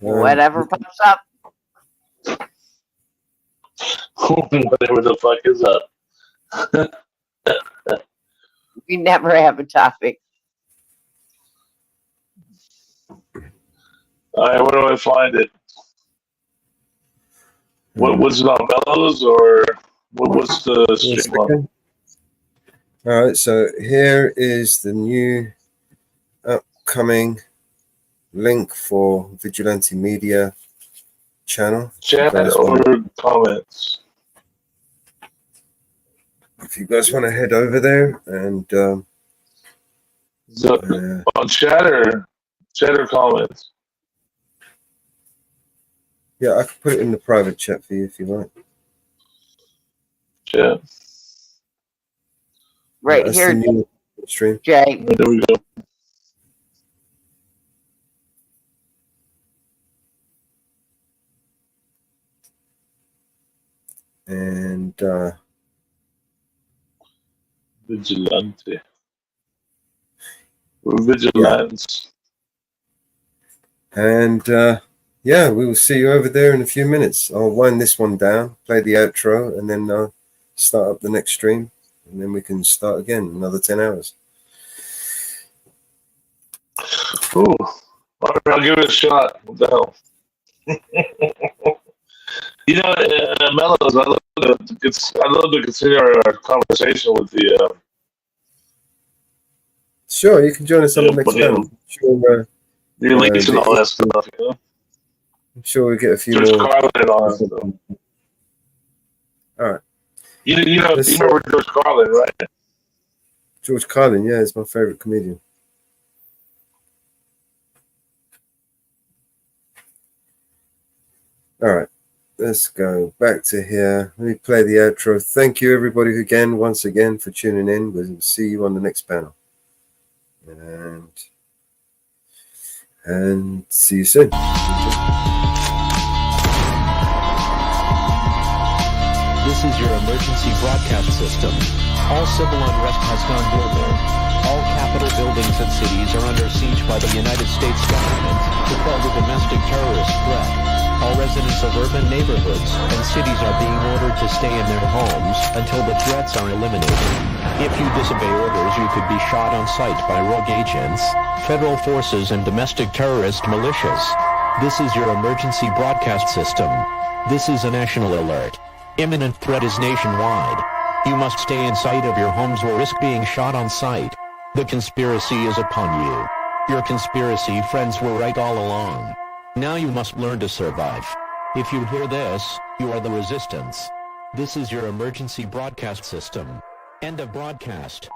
Whatever pops up. Whatever the fuck is up. We never have a topic. All right, where do I find it? What's it on Bellows, or what's the stream on? All right, so here is the new upcoming link for Vigilante Media channel. Chat or comments. If you guys want to head over there and On chat or comments. Yeah, I could put it in the private chat for you if you like. Yeah. Right That's here, the new stream. Jay. There we go. And Vigilante. We're vigilantes. And yeah, we will see you over there in a few minutes. I'll wind this one down, play the outro, and then start up the next stream. And then we can start again, another 10 hours. Ooh. All right, I'll give it a shot. What the hell? You know, Mellows, I'd love to continue our conversation with the. Sure, you can join us on the next panel. Sure, the elites and all that stuff, you know? I'm sure we'll get a few George more. Carlin and all that stuff. All right. You remember George Carlin, right? George Carlin, yeah, he's my favorite comedian. All right, let's go back to here. Let me play the outro. Thank you, everybody, once again, for tuning in. We'll see you on the next panel. And see you soon. This is your emergency broadcast system. All civil unrest has gone global. All capital buildings and cities are under siege by the United States government to quell the domestic terrorist threat. All residents of urban neighborhoods and cities are being ordered to stay in their homes until the threats are eliminated. If you disobey orders, you could be shot on sight by rogue agents, federal forces, and domestic terrorist militias. This is your emergency broadcast system. This is a national alert. Imminent threat is nationwide. You must stay in sight of your homes or risk being shot on sight. The conspiracy is upon you. Your conspiracy friends were right all along. Now you must learn to survive. If you hear this, you are the resistance. This is your emergency broadcast system. End of broadcast.